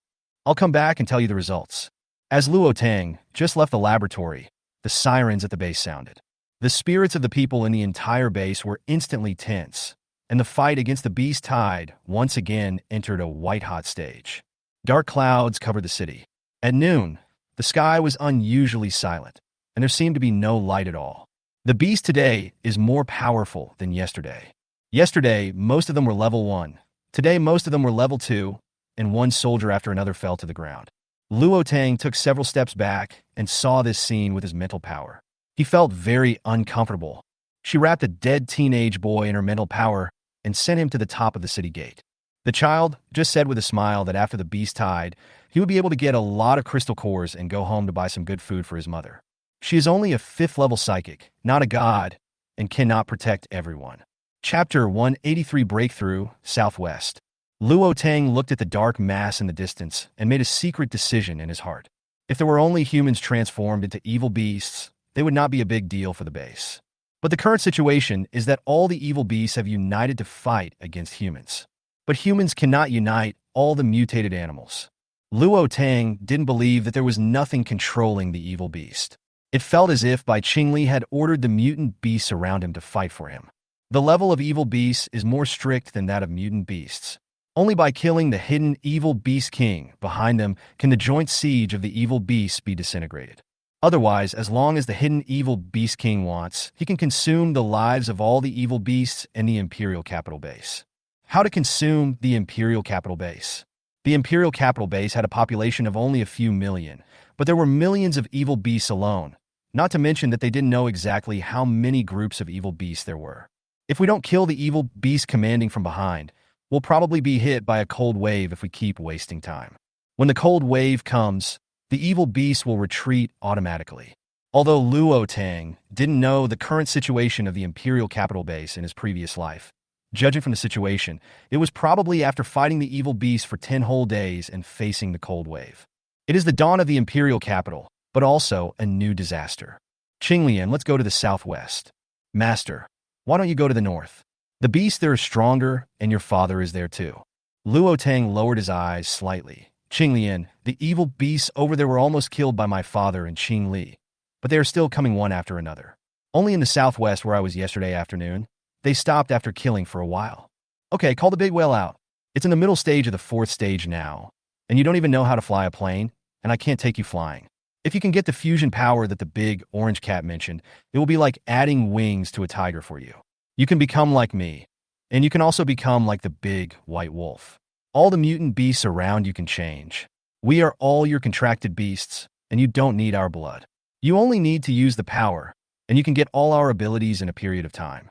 I'll come back and tell you the results. As Luo Tang just left the laboratory, the sirens at the base sounded. The spirits of the people in the entire base were instantly tense, and the fight against the beast tide once again entered a white-hot stage. Dark clouds covered the city. At noon, the sky was unusually silent, and there seemed to be no light at all. The beast today is more powerful than yesterday. Yesterday, most of them were level 1. Today, most of them were level 2, and one soldier after another fell to the ground. Luo Tang took several steps back and saw this scene with his mental power. He felt very uncomfortable. She wrapped a dead teenage boy in her mental power and sent him to the top of the city gate. The child just said with a smile that after the beast tide, he would be able to get a lot of crystal cores and go home to buy some good food for his mother. She is only a 5th-level psychic, not a god, and cannot protect everyone. Chapter 183 Breakthrough, Southwest. Luo Tang looked at the dark mass in the distance and made a secret decision in his heart. If there were only humans transformed into evil beasts, they would not be a big deal for the base. But the current situation is that all the evil beasts have united to fight against humans. But humans cannot unite all the mutated animals. Luo Tang didn't believe that there was nothing controlling the evil beast. It felt as if Bai Qingli had ordered the mutant beasts around him to fight for him. The level of evil beasts is more strict than that of mutant beasts. Only by killing the hidden evil beast king behind them can the joint siege of the evil beasts be disintegrated. Otherwise, as long as the hidden evil beast king wants, he can consume the lives of all the evil beasts in the Imperial capital base. How to consume the Imperial capital base? The Imperial capital base had a population of only a few million, but there were millions of evil beasts alone, not to mention that they didn't know exactly how many groups of evil beasts there were. If we don't kill the evil beast commanding from behind, we'll probably be hit by a cold wave if we keep wasting time. When the cold wave comes, the evil beast will retreat automatically. Although Luo Tang didn't know the current situation of the Imperial capital base in his previous life, judging from the situation, it was probably after fighting the evil beast for 10 whole days and facing the cold wave. It is the dawn of the Imperial capital, but also a new disaster. Qinglian, let's go to the southwest. Master, why don't you go to the north? The beasts there are stronger, and your father is there too. Luo Tang lowered his eyes slightly. Qinglian, the evil beasts over there were almost killed by my father and Qing Li, but they are still coming one after another. Only in the southwest where I was yesterday afternoon, they stopped after killing for a while. Okay, call the big whale out. It's in the middle stage of the 4th stage now, and you don't even know how to fly a plane, and I can't take you flying. If you can get the fusion power that the big orange cat mentioned, it will be like adding wings to a tiger for you. You can become like me, and you can also become like the big white wolf. All the mutant beasts around you can change. We are all your contracted beasts, and you don't need our blood. You only need to use the power, and you can get all our abilities in a period of time.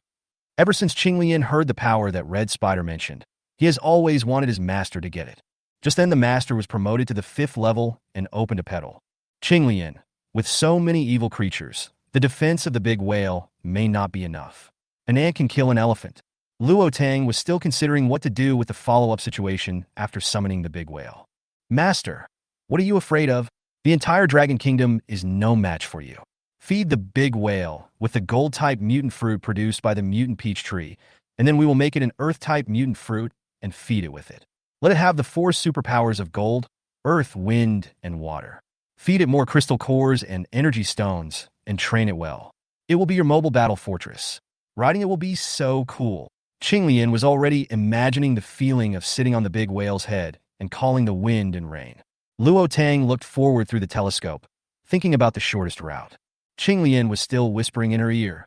Ever since Qinglian heard the power that Red Spider mentioned, he has always wanted his master to get it. Just then the master was promoted to the 5th level and opened a petal. Qinglian, with so many evil creatures, the defense of the big whale may not be enough. An ant can kill an elephant. Luo Tang was still considering what to do with the follow-up situation after summoning the big whale. Master, what are you afraid of? The entire Dragon Kingdom is no match for you. Feed the big whale with the gold-type mutant fruit produced by the mutant peach tree, and then we will make it an earth-type mutant fruit and feed it with it. Let it have the 4 superpowers of gold, earth, wind, and water. Feed it more crystal cores and energy stones, and train it well. It will be your mobile battle fortress. Riding it will be so cool. Qinglian was already imagining the feeling of sitting on the big whale's head and calling the wind and rain. Luo Tang looked forward through the telescope, thinking about the shortest route. Qinglian was still whispering in her ear,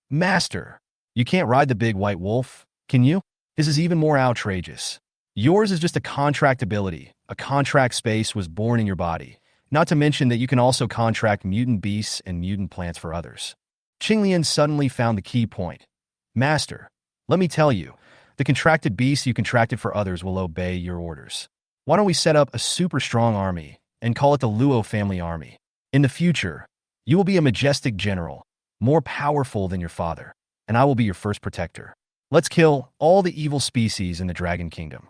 Master, you can't ride the big white wolf, can you? This is even more outrageous. Yours is just a contract ability. A contract space was born in your body. Not to mention that you can also contract mutant beasts and mutant plants for others. Qinglian suddenly found the key point. Master, let me tell you, the contracted beasts you contracted for others will obey your orders. Why don't we set up a super strong army and call it the Luo family army? In the future, you will be a majestic general, more powerful than your father, and I will be your first protector. Let's kill all the evil species in the Dragon Kingdom.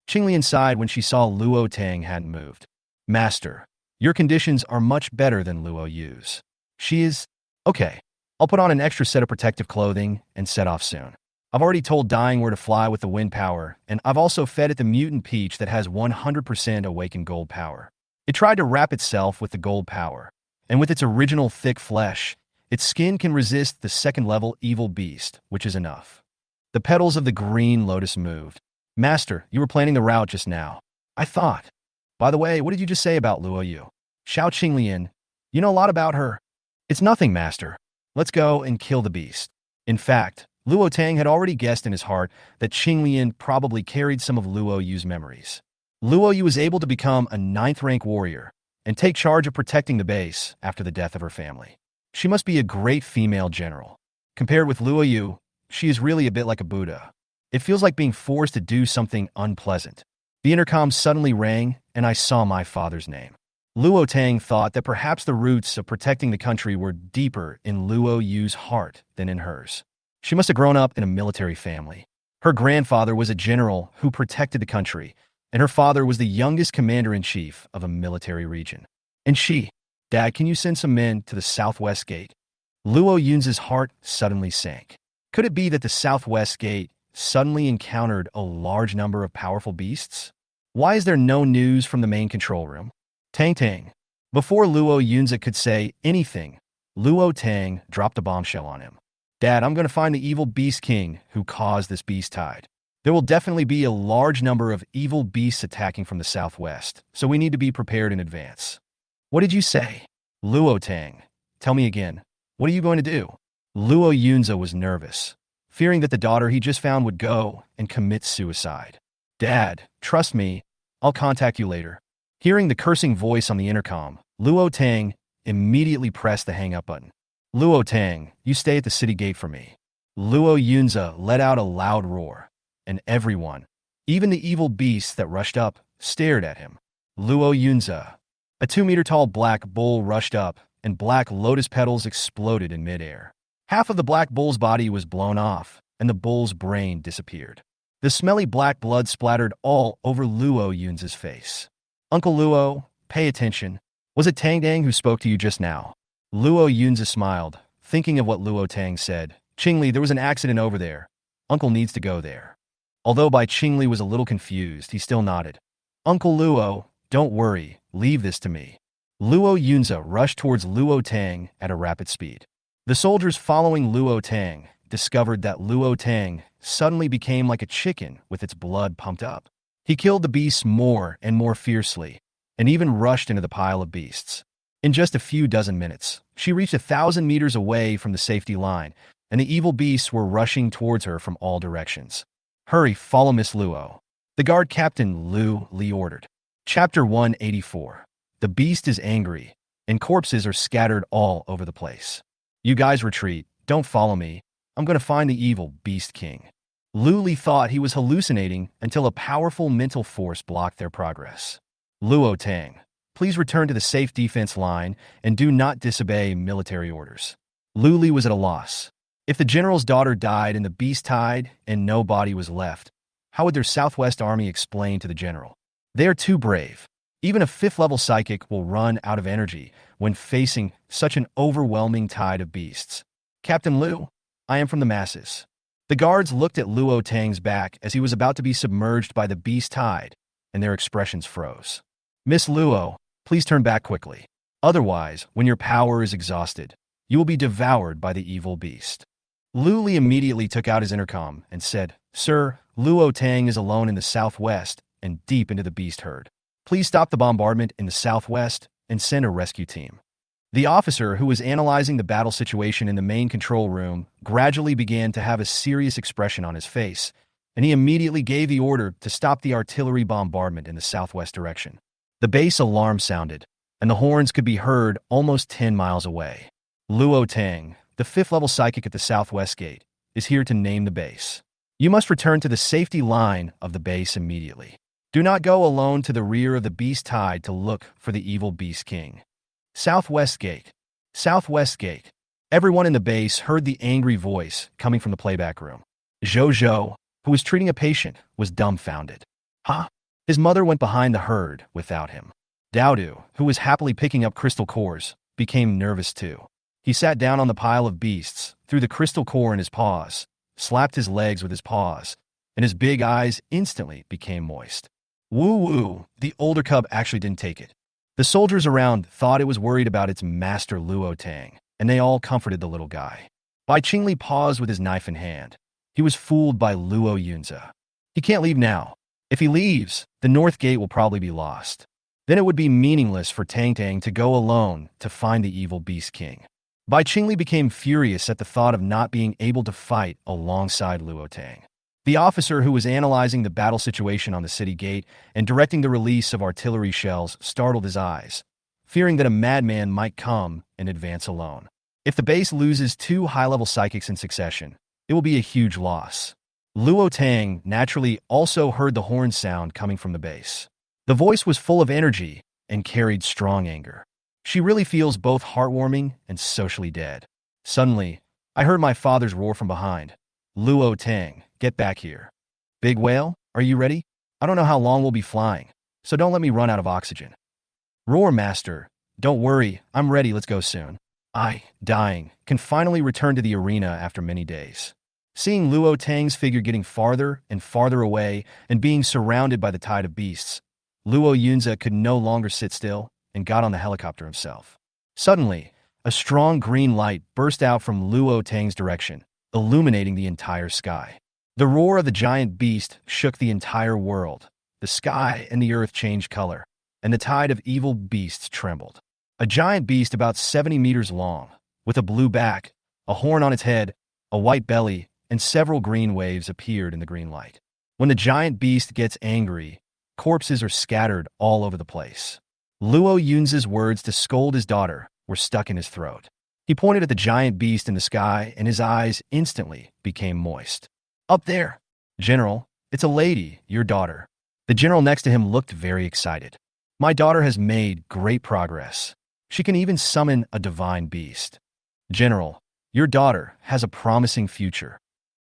Qinglian sighed when she saw Luo Tang hadn't moved. Master, your conditions are much better than Luo Yu's. She is... Okay, I'll put on an extra set of protective clothing and set off soon. I've already told Dying where to fly with the wind power, and I've also fed it the mutant peach that has 100% awakened gold power. It tried to wrap itself with the gold power, and with its original thick flesh, its skin can resist the 2nd level evil beast, which is enough. The petals of the green lotus moved. Master, you were planning the route just now. I thought. By the way, what did you just say about Luo Yu? Xiao Qinglian, you know a lot about her. It's nothing, Master. Let's go and kill the beast. In fact, Luo Tang had already guessed in his heart that Qinglian probably carried some of Luo Yu's memories. Luo Yu was able to become a 9th-rank warrior and take charge of protecting the base after the death of her family. She must be a great female general. Compared with Luo Yu, she is really a bit like a Buddha. It feels like being forced to do something unpleasant. The intercom suddenly rang, and I saw my father's name. Luo Tang thought that perhaps the roots of protecting the country were deeper in Luo Yu's heart than in hers. She must have grown up in a military family. Her grandfather was a general who protected the country, and her father was the youngest commander-in-chief of a military region. And she, Dad, can you send some men to the southwest gate? Luo Yun's heart suddenly sank. Could it be that the southwest gate suddenly encountered a large number of powerful beasts? Why is there no news from the main control room? Tang Tang. Before Luo Yunza could say anything, Luo Tang dropped a bombshell on him. Dad, I'm going to find the evil beast king who caused this beast tide. There will definitely be a large number of evil beasts attacking from the southwest, so we need to be prepared in advance. What did you say? Luo Tang. Tell me again. What are you going to do? Luo Yunza was nervous, fearing that the daughter he just found would go and commit suicide. Dad, trust me. I'll contact you later. Hearing the cursing voice on the intercom, Luo Tang immediately pressed the hang-up button. Luo Tang, you stay at the city gate for me. Luo Yunza let out a loud roar, and everyone, even the evil beasts that rushed up, stared at him. Luo Yunza. A 2-meter-tall black bull rushed up, and black lotus petals exploded in midair. Half of the black bull's body was blown off, and the bull's brain disappeared. The smelly black blood splattered all over Luo Yunza's face. Uncle Luo, pay attention. Was it Tang Tang who spoke to you just now? Luo Yunza smiled, thinking of what Luo Tang said. Qingli, there was an accident over there. Uncle needs to go there. Although Bai Qingli was a little confused, he still nodded. Uncle Luo, don't worry, leave this to me. Luo Yunzi rushed towards Luo Tang at a rapid speed. The soldiers following Luo Tang discovered that Luo Tang suddenly became like a chicken with its blood pumped up. He killed the beasts more and more fiercely, and even rushed into the pile of beasts. In just a few dozen minutes, she reached 1,000 meters away from the safety line, and the evil beasts were rushing towards her from all directions. Hurry, follow Miss Luo. The guard captain Lu Li ordered. Chapter 184. The beast is angry, and corpses are scattered all over the place. You guys retreat, don't follow me. I'm going to find the evil beast king. Lu Li thought he was hallucinating until a powerful mental force blocked their progress. Luo Tang, please return to the safe defense line and do not disobey military orders. Lu Li was at a loss. If the general's daughter died and the beast tied and no body was left, how would their Southwest Army explain to the general? They are too brave. Even a 5th-level psychic will run out of energy when facing such an overwhelming tide of beasts. Captain Lu, I am from the masses. The guards looked at Luo Tang's back as he was about to be submerged by the beast tide, and their expressions froze. Miss Luo, please turn back quickly. Otherwise, when your power is exhausted, you will be devoured by the evil beast. Lu Li immediately took out his intercom and said, Sir, Luo Tang is alone in the southwest and deep into the beast herd. Please stop the bombardment in the southwest and send a rescue team. The officer who was analyzing the battle situation in the main control room gradually began to have a serious expression on his face, and he immediately gave the order to stop the artillery bombardment in the southwest direction. The base alarm sounded, and the horns could be heard almost 10 miles away. Luo Tang, the 5th-level psychic at the southwest gate, is here to name the base. You must return to the safety line of the base immediately. Do not go alone to the rear of the beast tide to look for the evil beast king. Southwest gate. Southwest gate. Everyone in the base heard the angry voice coming from the playback room. Zhou, who was treating a patient, was dumbfounded. Huh? His mother went behind the herd without him. Daodu, who was happily picking up crystal cores, became nervous too. He sat down on the pile of beasts, threw the crystal core in his paws, slapped his legs with his paws, and his big eyes instantly became moist. Woo, the older cub actually didn't take it. The soldiers around thought it was worried about its master Luo Tang, and they all comforted the little guy. Bai Qingli paused with his knife in hand. He was fooled by Luo Yunzi. He can't leave now. If he leaves, the north gate will probably be lost. Then it would be meaningless for Tang Tang to go alone to find the evil beast king. Bai Qingli became furious at the thought of not being able to fight alongside Luo Tang. The officer who was analyzing the battle situation on the city gate and directing the release of artillery shells startled his eyes, fearing that a madman might come and advance alone. If the base loses 2 high-level psychics in succession, it will be a huge loss. Luo Tang naturally also heard the horn sound coming from the base. The voice was full of energy and carried strong anger. She really feels both heartwarming and socially dead. Suddenly, I heard my father's roar from behind. Luo Tang, get back here. Big whale, are you ready? I don't know how long we'll be flying, so don't let me run out of oxygen. Roar Master, don't worry, I'm ready, let's go soon. I, dying, can finally return to the arena after many days. Seeing Luo Tang's figure getting farther and farther away and being surrounded by the tide of beasts, Luo Yunzi could no longer sit still and got on the helicopter himself. Suddenly, a strong green light burst out from Luo Tang's direction, illuminating the entire sky. The roar of the giant beast shook the entire world. The sky and the earth changed color, and the tide of evil beasts trembled. A giant beast about 70 meters long, with a blue back, a horn on its head, a white belly, and several green waves appeared in the green light. When the giant beast gets angry, corpses are scattered all over the place. Luo Yunzi's words to scold his daughter were stuck in his throat. He pointed at the giant beast in the sky, and his eyes instantly became moist. Up there! General, it's a lady, your daughter. The general next to him looked very excited. My daughter has made great progress. She can even summon a divine beast. General, your daughter has a promising future.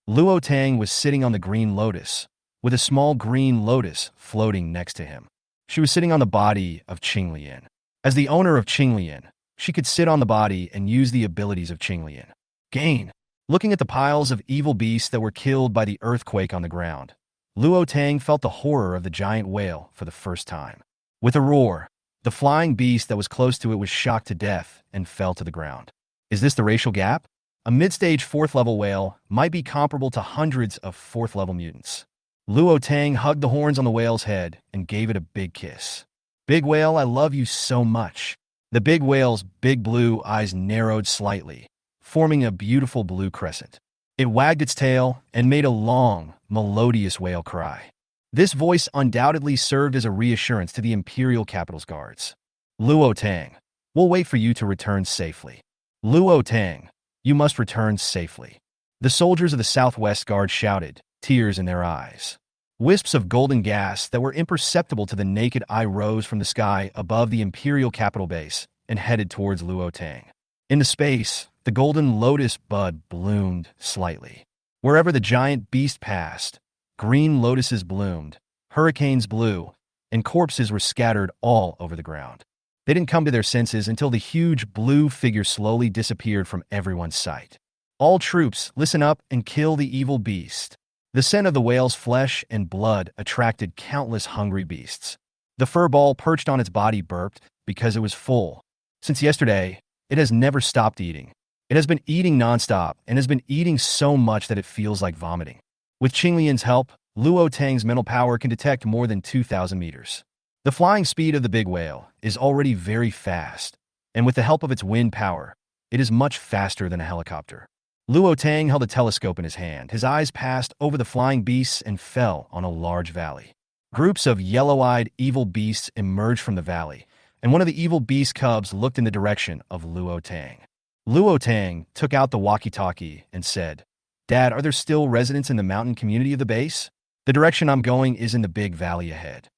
Luo Tang was sitting on the green lotus, with a small green lotus floating next to him. She was sitting on the body of Qinglian. As the owner of Qinglian, she could sit on the body and use the abilities of Qinglian. Gain. Looking at the piles of evil beasts that were killed by the earthquake on the ground, Luo Tang felt the horror of the giant whale for the first time. With a roar, the flying beast that was close to it was shocked to death and fell to the ground. Is this the racial gap? A mid-stage 4th-level whale might be comparable to hundreds of 4th-level mutants. Luo Tang hugged the horns on the whale's head and gave it a big kiss. Big whale, I love you so much. The big whale's big blue eyes narrowed slightly, forming a beautiful blue crescent. It wagged its tail and made a long, melodious whale cry. This voice undoubtedly served as a reassurance to the Imperial Capital's guards. Luo Tang, we'll wait for you to return safely. Luo Tang, you must return safely. The soldiers of the Southwest Guard shouted, tears in their eyes. Wisps of golden gas that were imperceptible to the naked eye rose from the sky above the Imperial Capital base and headed towards Luo Tang. In the space, the golden lotus bud bloomed slightly. Wherever the giant beast passed, green lotuses bloomed, hurricanes blew, and corpses were scattered all over the ground. They didn't come to their senses until the huge blue figure slowly disappeared from everyone's sight. All troops, listen up and kill the evil beast. The scent of the whale's flesh and blood attracted countless hungry beasts. The fur ball perched on its body burped because it was full. Since yesterday, it has never stopped eating. It has been eating nonstop and has been eating so much that it feels like vomiting. With Qinglian's help, Luo Tang's mental power can detect more than 2,000 meters. The flying speed of the big whale is already very fast, and with the help of its wind power, it is much faster than a helicopter. Luo Tang held a telescope in his hand. His eyes passed over the flying beasts and fell on a large valley. Groups of yellow-eyed evil beasts emerged from the valley, and one of the evil beast cubs looked in the direction of Luo Tang. Luo Tang took out the walkie-talkie and said, "Dad, are there still residents in the mountain community of the base? The direction I'm going is in the big valley ahead."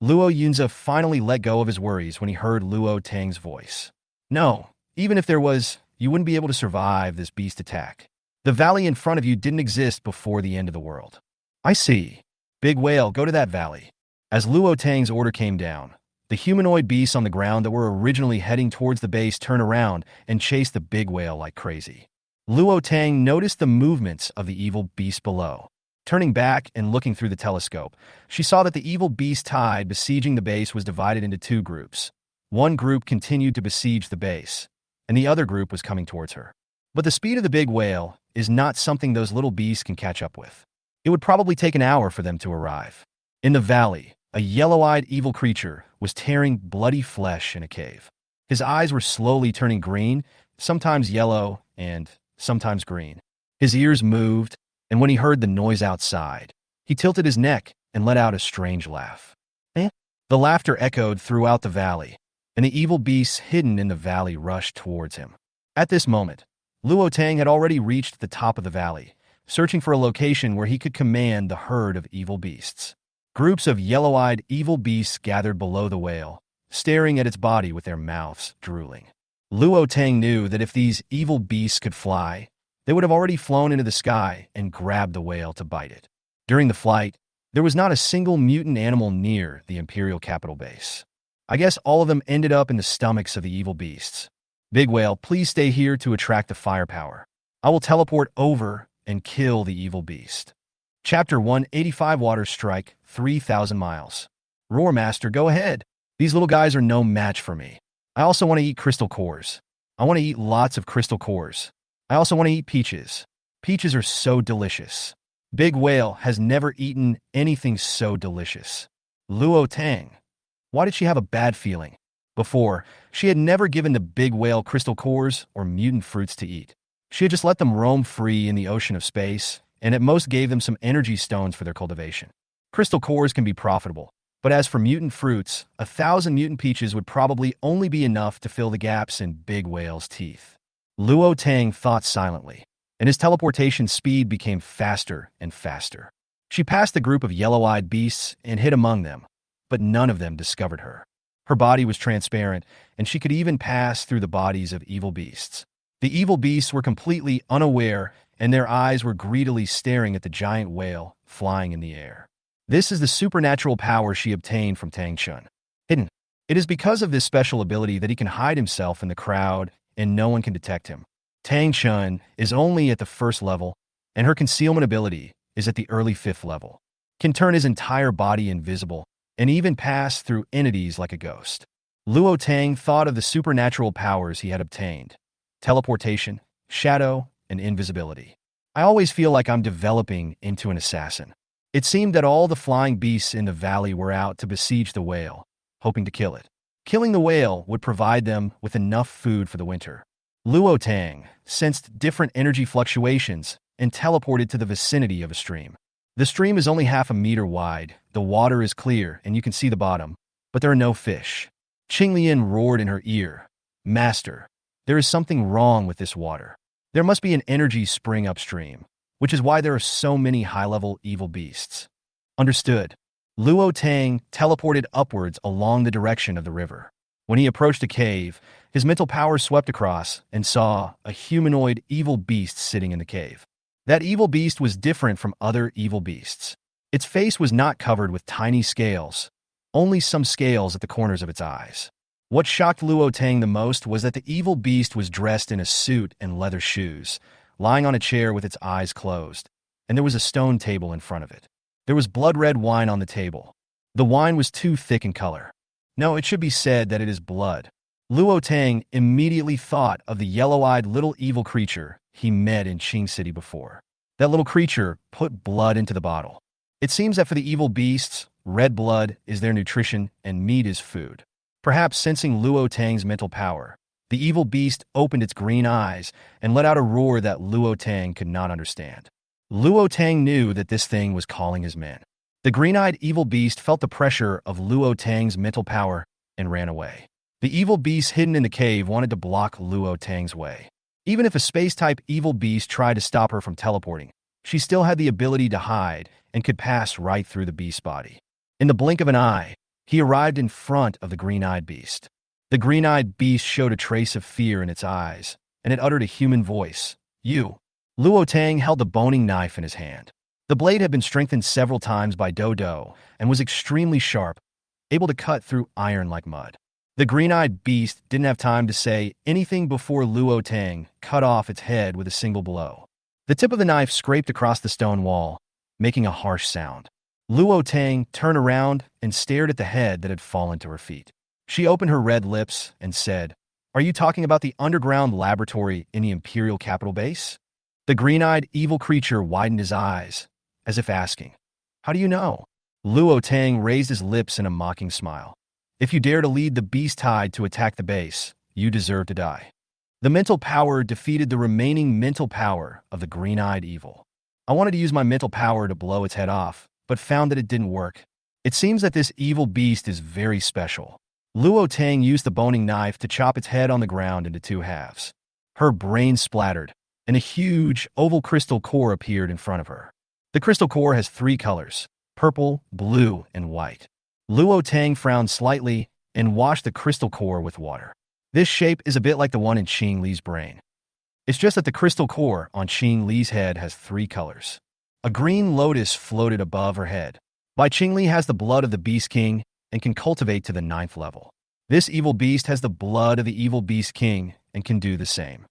Luo Yunza finally let go of his worries when he heard Luo Tang's voice. "No, even if there was, you wouldn't be able to survive this beast attack. The valley in front of you didn't exist before the end of the world." "I see. Big whale, go to that valley." As Luo Tang's order came down, the humanoid beasts on the ground that were originally heading towards the base turned around and chased the big whale like crazy. Luo Tang noticed the movements of the evil beast below. Turning back and looking through the telescope, she saw that the evil beast tide besieging the base was divided into two groups. One group continued to besiege the base, and the other group was coming towards her. But the speed of the big whale is not something those little beasts can catch up with. It would probably take an hour for them to arrive. In the valley, a yellow-eyed evil creature was tearing bloody flesh in a cave. His eyes were slowly turning green, sometimes yellow and sometimes green. His ears moved, and when he heard the noise outside, he tilted his neck and let out a strange laugh. The laughter echoed throughout the valley, and the evil beasts hidden in the valley rushed towards him. At this moment, Luo Tang had already reached the top of the valley, searching for a location where he could command the herd of evil beasts. Groups of yellow-eyed evil beasts gathered below the whale, staring at its body with their mouths drooling. Luo Tang knew that if these evil beasts could fly, they would have already flown into the sky and grabbed the whale to bite it. During the flight, there was not a single mutant animal near the Imperial Capital base. I guess all of them ended up in the stomachs of the evil beasts. Big whale, please stay here to attract the firepower. I will teleport over and kill the evil beast. Chapter 185 Water Strike, 3,000 miles. Roar Master, go ahead. These little guys are no match for me. I also want to eat crystal cores. I want to eat lots of crystal cores. I also want to eat peaches. Peaches are so delicious. Big whale has never eaten anything so delicious. Luo Tang. Why did she have a bad feeling? Before, she had never given the big whale crystal cores or mutant fruits to eat. She had just let them roam free in the ocean of space, and at most gave them some energy stones for their cultivation. Crystal cores can be profitable, but as for mutant fruits, 1,000 mutant peaches would probably only be enough to fill the gaps in big whale's teeth. Luo Tang thought silently, and his teleportation speed became faster and faster. She passed the group of yellow-eyed beasts and hid among them, but none of them discovered her. Her body was transparent, and she could even pass through the bodies of evil beasts. The evil beasts were completely unaware, and their eyes were greedily staring at the giant whale flying in the air. This is the supernatural power she obtained from Tang Chun. Hidden. It is because of this special ability that he can hide himself in the crowd and no one can detect him. Tang Chun is only at the 1st level, and her concealment ability is at the early 5th level. can turn his entire body invisible, and even pass through entities like a ghost. Luo Tang thought of the supernatural powers he had obtained: teleportation, shadow, and invisibility. I always feel like I'm developing into an assassin. It seemed that all the flying beasts in the valley were out to besiege the whale, hoping to kill it. Killing the whale would provide them with enough food for the winter. Luo Tang sensed different energy fluctuations and teleported to the vicinity of a stream. The stream is only half a meter wide, the water is clear, and you can see the bottom, but there are no fish. Qinglian roared in her ear, "Master, there is something wrong with this water. There must be an energy spring upstream, which is why there are so many high-level evil beasts." Understood. Luo Tang teleported upwards along the direction of the river. When he approached a cave, his mental power swept across and saw a humanoid evil beast sitting in the cave. That evil beast was different from other evil beasts. Its face was not covered with tiny scales, only some scales at the corners of its eyes. What shocked Luo Tang the most was that the evil beast was dressed in a suit and leather shoes, lying on a chair with its eyes closed, and there was a stone table in front of it. There was blood-red wine on the table. The wine was too thick in color. No, it should be said that it is blood. Luo Tang immediately thought of the yellow-eyed little evil creature he met in Qing City before. That little creature put blood into the bottle. It seems that for the evil beasts, red blood is their nutrition and meat is food. Perhaps sensing Luo Tang's mental power, the evil beast opened its green eyes and let out a roar that Luo Tang could not understand. Luo Tang knew that this thing was calling his men. The green-eyed evil beast felt the pressure of Luo Tang's mental power and ran away. The evil beast hidden in the cave wanted to block Luo Tang's way. Even if a space-type evil beast tried to stop her from teleporting, she still had the ability to hide and could pass right through the beast's body. In the blink of an eye, he arrived in front of the green-eyed beast. The green-eyed beast showed a trace of fear in its eyes, and it uttered a human voice. "You." Luo Tang held the boning knife in his hand. The blade had been strengthened several times by Do and was extremely sharp, able to cut through iron like mud. The green-eyed beast didn't have time to say anything before Luo Tang cut off its head with a single blow. The tip of the knife scraped across the stone wall, making a harsh sound. Luo Tang turned around and stared at the head that had fallen to her feet. She opened her red lips and said, "Are you talking about the underground laboratory in the Imperial Capital Base?" The green-eyed evil creature widened his eyes, as if asking, "How do you know?" Luo Tang raised his lips in a mocking smile. "If you dare to lead the beast tide to attack the base, you deserve to die." The mental power defeated the remaining mental power of the green-eyed evil. I wanted to use my mental power to blow its head off, but found that it didn't work. It seems that this evil beast is very special. Luo Tang used the boning knife to chop its head on the ground into two halves. Her brain splattered, and a huge, oval crystal core appeared in front of her. The crystal core has three colors: purple, blue, and white. Luo Tang frowned slightly and washed the crystal core with water. This shape is a bit like the one in Qing Li's brain. It's just that the crystal core on Qing Li's head has three colors. A green lotus floated above her head. Bai Qingli has the blood of the Beast King and can cultivate to the 9th level. This evil beast has the blood of the evil Beast King and can do the same.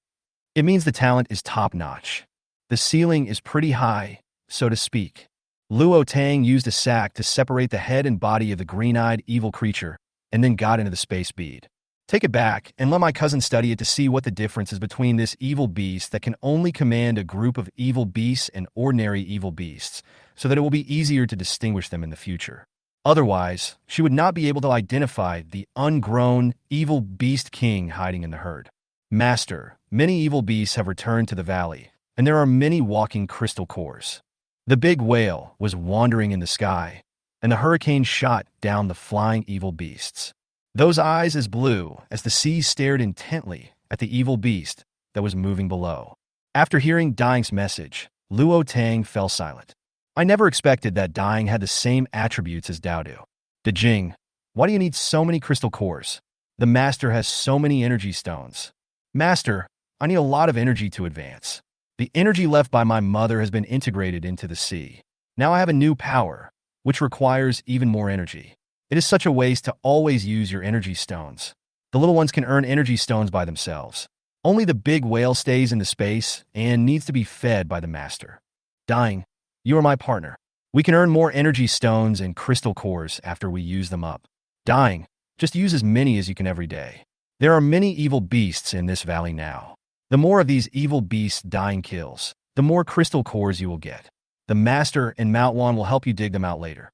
It means the talent is top-notch. The ceiling is pretty high, so to speak. Luo Tang used a sack to separate the head and body of the green-eyed evil creature and then got into the space bead. Take it back and let my cousin study it to see what the difference is between this evil beast that can only command a group of evil beasts and ordinary evil beasts, so that it will be easier to distinguish them in the future. Otherwise, she would not be able to identify the ungrown evil beast king hiding in the herd. "Master, many evil beasts have returned to the valley, and there are many walking crystal cores." The big whale was wandering in the sky, and the hurricane shot down the flying evil beasts. Those eyes as blue as the sea stared intently at the evil beast that was moving below. After hearing Dying's message, Luo Tang fell silent. I never expected that Dying had the same attributes as Daodu. "Dejing, why do you need so many crystal cores? The master has so many energy stones." "Master, I need a lot of energy to advance. The energy left by my mother has been integrated into the sea. Now I have a new power, which requires even more energy. It is such a waste to always use your energy stones. The little ones can earn energy stones by themselves. Only the big whale stays in the space and needs to be fed by the master. Dying, you are my partner. We can earn more energy stones and crystal cores after we use them up. Dying, just use as many as you can every day. There are many evil beasts in this valley now. The more of these evil beasts dying kills, the more crystal cores you will get. The Master and manhwa will help you dig them out later.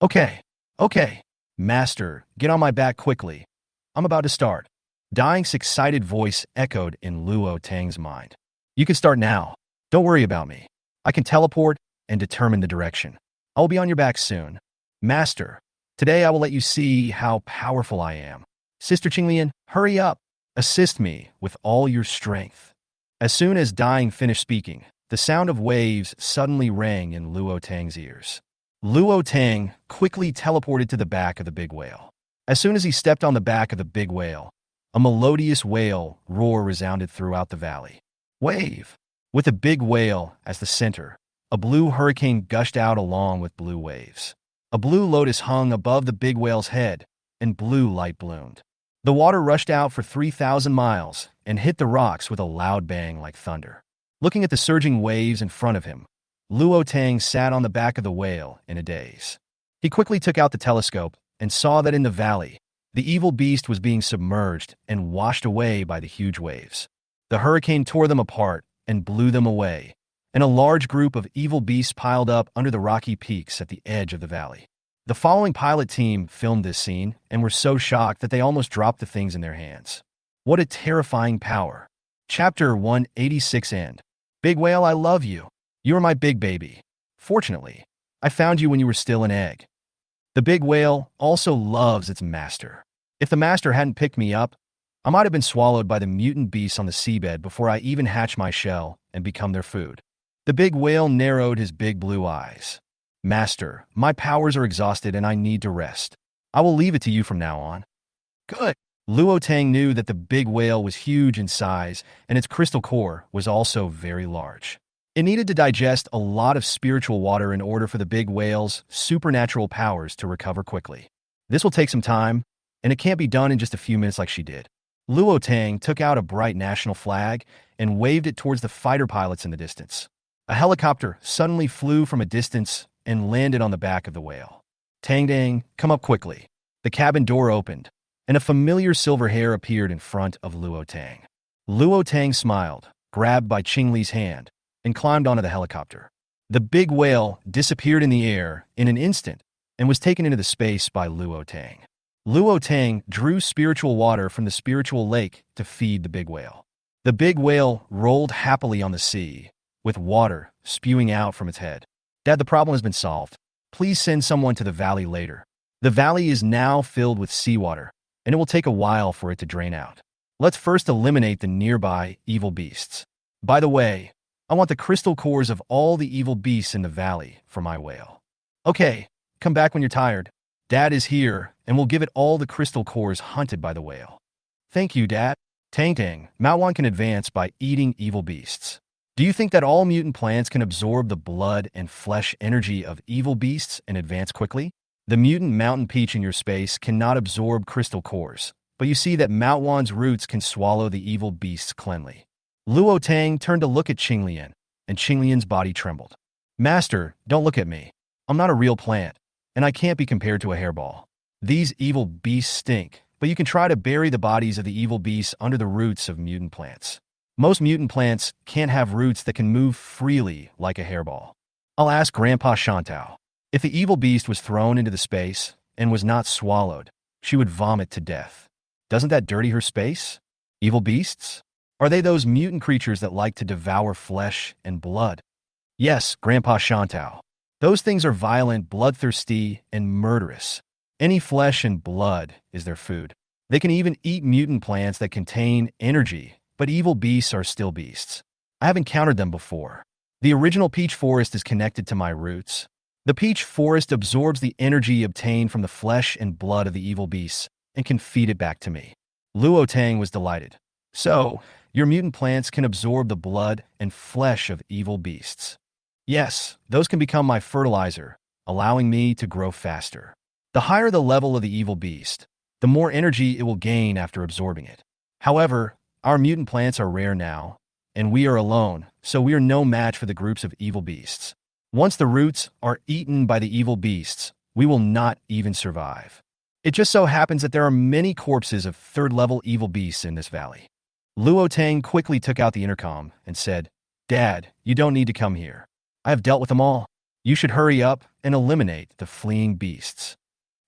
Okay. Master, get on my back quickly. I'm about to start. Dying's excited voice echoed in Luo Tang's mind. You can start now. Don't worry about me. I can teleport and determine the direction. I will be on your back soon. Master, today I will let you see how powerful I am. Sister Qinglian, hurry up. Assist me with all your strength. As soon as Dying finished speaking, the sound of waves suddenly rang in Luo Tang's ears. Luo Tang quickly teleported to the back of the big whale. As soon as he stepped on the back of the big whale, a melodious whale roar resounded throughout the valley. Wave! With a big whale as the center, a blue hurricane gushed out along with blue waves. A blue lotus hung above the big whale's head, and blue light bloomed. The water rushed out for 3,000 miles and hit the rocks with a loud bang like thunder. Looking at the surging waves in front of him, Luo Tang sat on the back of the whale in a daze. He quickly took out the telescope and saw that in the valley, the evil beast was being submerged and washed away by the huge waves. The hurricane tore them apart and blew them away, and a large group of evil beasts piled up under the rocky peaks at the edge of the valley. The following pilot team filmed this scene and were so shocked that they almost dropped the things in their hands. What a terrifying power. Chapter 186 End. Big whale, I love you. You are my big baby. Fortunately, I found you when you were still an egg. The big whale also loves its master. If the master hadn't picked me up, I might have been swallowed by the mutant beasts on the seabed before I even hatch my shell and become their food. The big whale narrowed his big blue eyes. Master, my powers are exhausted and I need to rest. I will leave it to you from now on. Good. Luo Tang knew that the big whale was huge in size and its crystal core was also very large. It needed to digest a lot of spiritual water in order for the big whale's supernatural powers to recover quickly. This will take some time, and it can't be done in just a few minutes like she did. Luo Tang took out a bright national flag and waved it towards the fighter pilots in the distance. A helicopter suddenly flew from a distance and landed on the back of the whale. Tang Dang, come up quickly. The cabin door opened, and a familiar silver hair appeared in front of Luo Tang. Luo Tang smiled, grabbed by Qingli's hand, and climbed onto the helicopter. The big whale disappeared in the air in an instant and was taken into the space by Luo Tang. Luo Tang drew spiritual water from the spiritual lake to feed the big whale. The big whale rolled happily on the sea, with water spewing out from its head. Dad, the problem has been solved. Please send someone to the valley later. The valley is now filled with seawater, and it will take a while for it to drain out. Let's first eliminate the nearby evil beasts. By the way, I want the crystal cores of all the evil beasts in the valley for my whale. Okay, come back when you're tired. Dad is here, and we'll give it all the crystal cores hunted by the whale. Thank you, Dad. Tang Tang, manhwa can advance by eating evil beasts. Do you think that all mutant plants can absorb the blood and flesh energy of evil beasts and advance quickly? The mutant mountain peach in your space cannot absorb crystal cores, but you see that manhwa's roots can swallow the evil beasts cleanly. Luo Tang turned to look at Qinglian, and Qinglian's body trembled. Master, don't look at me. I'm not a real plant, and I can't be compared to a hairball. These evil beasts stink, but you can try to bury the bodies of the evil beasts under the roots of mutant plants. Most mutant plants can't have roots that can move freely like a hairball. I'll ask Grandpa Shantao. If the evil beast was thrown into the space and was not swallowed, she would vomit to death. Doesn't that dirty her space? Evil beasts? Are they those mutant creatures that like to devour flesh and blood? Yes, Grandpa Shantao. Those things are violent, bloodthirsty, and murderous. Any flesh and blood is their food. They can even eat mutant plants that contain energy, but evil beasts are still beasts. I have encountered them before. The original peach forest is connected to my roots. The peach forest absorbs the energy obtained from the flesh and blood of the evil beasts and can feed it back to me. Luo Tang was delighted. So, your mutant plants can absorb the blood and flesh of evil beasts. Yes, those can become my fertilizer, allowing me to grow faster. The higher the level of the evil beast, the more energy it will gain after absorbing it. However, our mutant plants are rare now, and we are alone, so we are no match for the groups of evil beasts. Once the roots are eaten by the evil beasts, we will not even survive. It just so happens that there are many corpses of third-level evil beasts in this valley. Luo Tang quickly took out the intercom and said, "Dad, you don't need to come here. I have dealt with them all. You should hurry up and eliminate the fleeing beasts."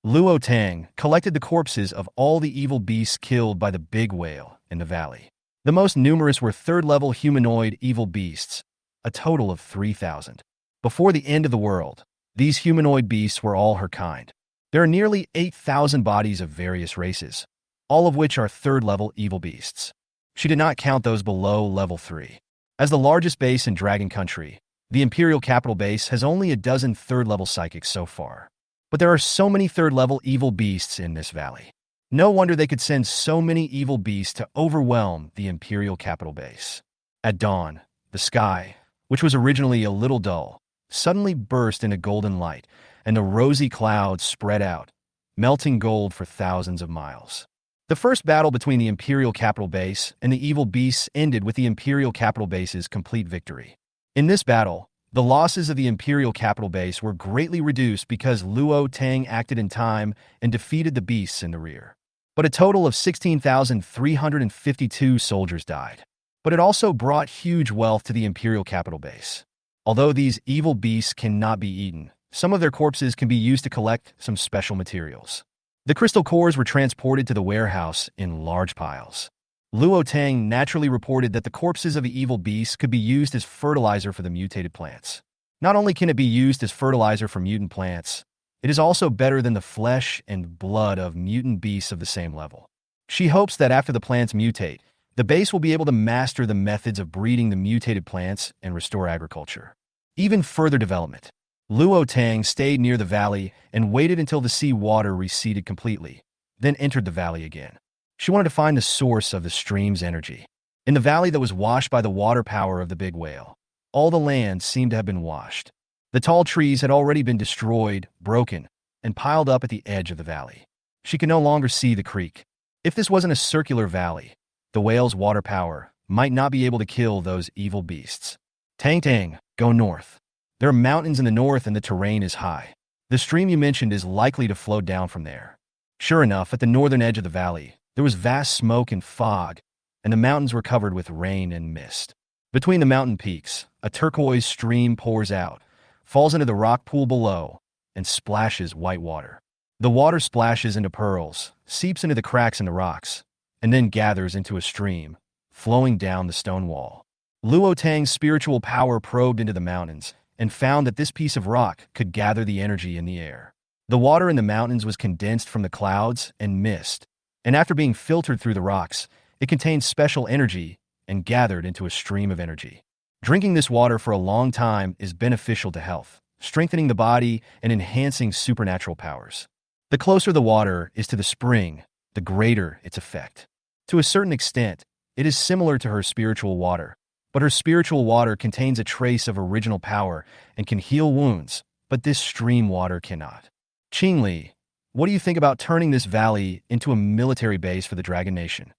Luo Tang collected the corpses of all the evil beasts killed by the big whale in the valley. The most numerous were third-level humanoid evil beasts, a total of 3,000. Before the end of the world, these humanoid beasts were all her kind. There are nearly 8,000 bodies of various races, all of which are third-level evil beasts. She did not count those below level 3. As the largest base in Dragon Country, the Imperial Capital Base has only a dozen third-level psychics so far. But there are so many third-level evil beasts in this valley. No wonder they could send so many evil beasts to overwhelm the Imperial Capital Base. At dawn, the sky, which was originally a little dull, suddenly burst into golden light, and the rosy clouds spread out, melting gold for thousands of miles. The first battle between the Imperial Capital Base and the evil beasts ended with the Imperial Capital Base's complete victory. In this battle, the losses of the Imperial Capital Base were greatly reduced because Luo Tang acted in time and defeated the beasts in the rear. But a total of 16,352 soldiers died. But it also brought huge wealth to the Imperial Capital Base. Although these evil beasts cannot be eaten, some of their corpses can be used to collect some special materials. The crystal cores were transported to the warehouse in large piles. Luo Tang naturally reported that the corpses of the evil beasts could be used as fertilizer for the mutated plants. Not only can it be used as fertilizer for mutant plants, it is also better than the flesh and blood of mutant beasts of the same level. She hopes that after the plants mutate, the base will be able to master the methods of breeding the mutated plants and restore agriculture. Even further development. Luo Tang stayed near the valley and waited until the sea water receded completely, then entered the valley again. She wanted to find the source of the stream's energy. In the valley that was washed by the water power of the big whale, all the land seemed to have been washed. The tall trees had already been destroyed, broken, and piled up at the edge of the valley. She could no longer see the creek. If this wasn't a circular valley, the whale's water power might not be able to kill those evil beasts. Tang Tang, go north. There are mountains in the north and the terrain is high. The stream you mentioned is likely to flow down from there. Sure enough, at the northern edge of the valley, there was vast smoke and fog, and the mountains were covered with rain and mist. Between the mountain peaks, a turquoise stream pours out, falls into the rock pool below, and splashes white water. The water splashes into pearls, seeps into the cracks in the rocks, and then gathers into a stream, flowing down the stone wall. Luo Tang's spiritual power probed into the mountains and found that this piece of rock could gather the energy in the air. The water in the mountains was condensed from the clouds and mist, and after being filtered through the rocks, it contained special energy and gathered into a stream of energy. Drinking this water for a long time is beneficial to health, strengthening the body and enhancing supernatural powers. The closer the water is to the spring, the greater its effect. To a certain extent, it is similar to her spiritual water, but her spiritual water contains a trace of original power and can heal wounds, but this stream water cannot. Qingli, what do you think about turning this valley into a military base for the Dragon Nation?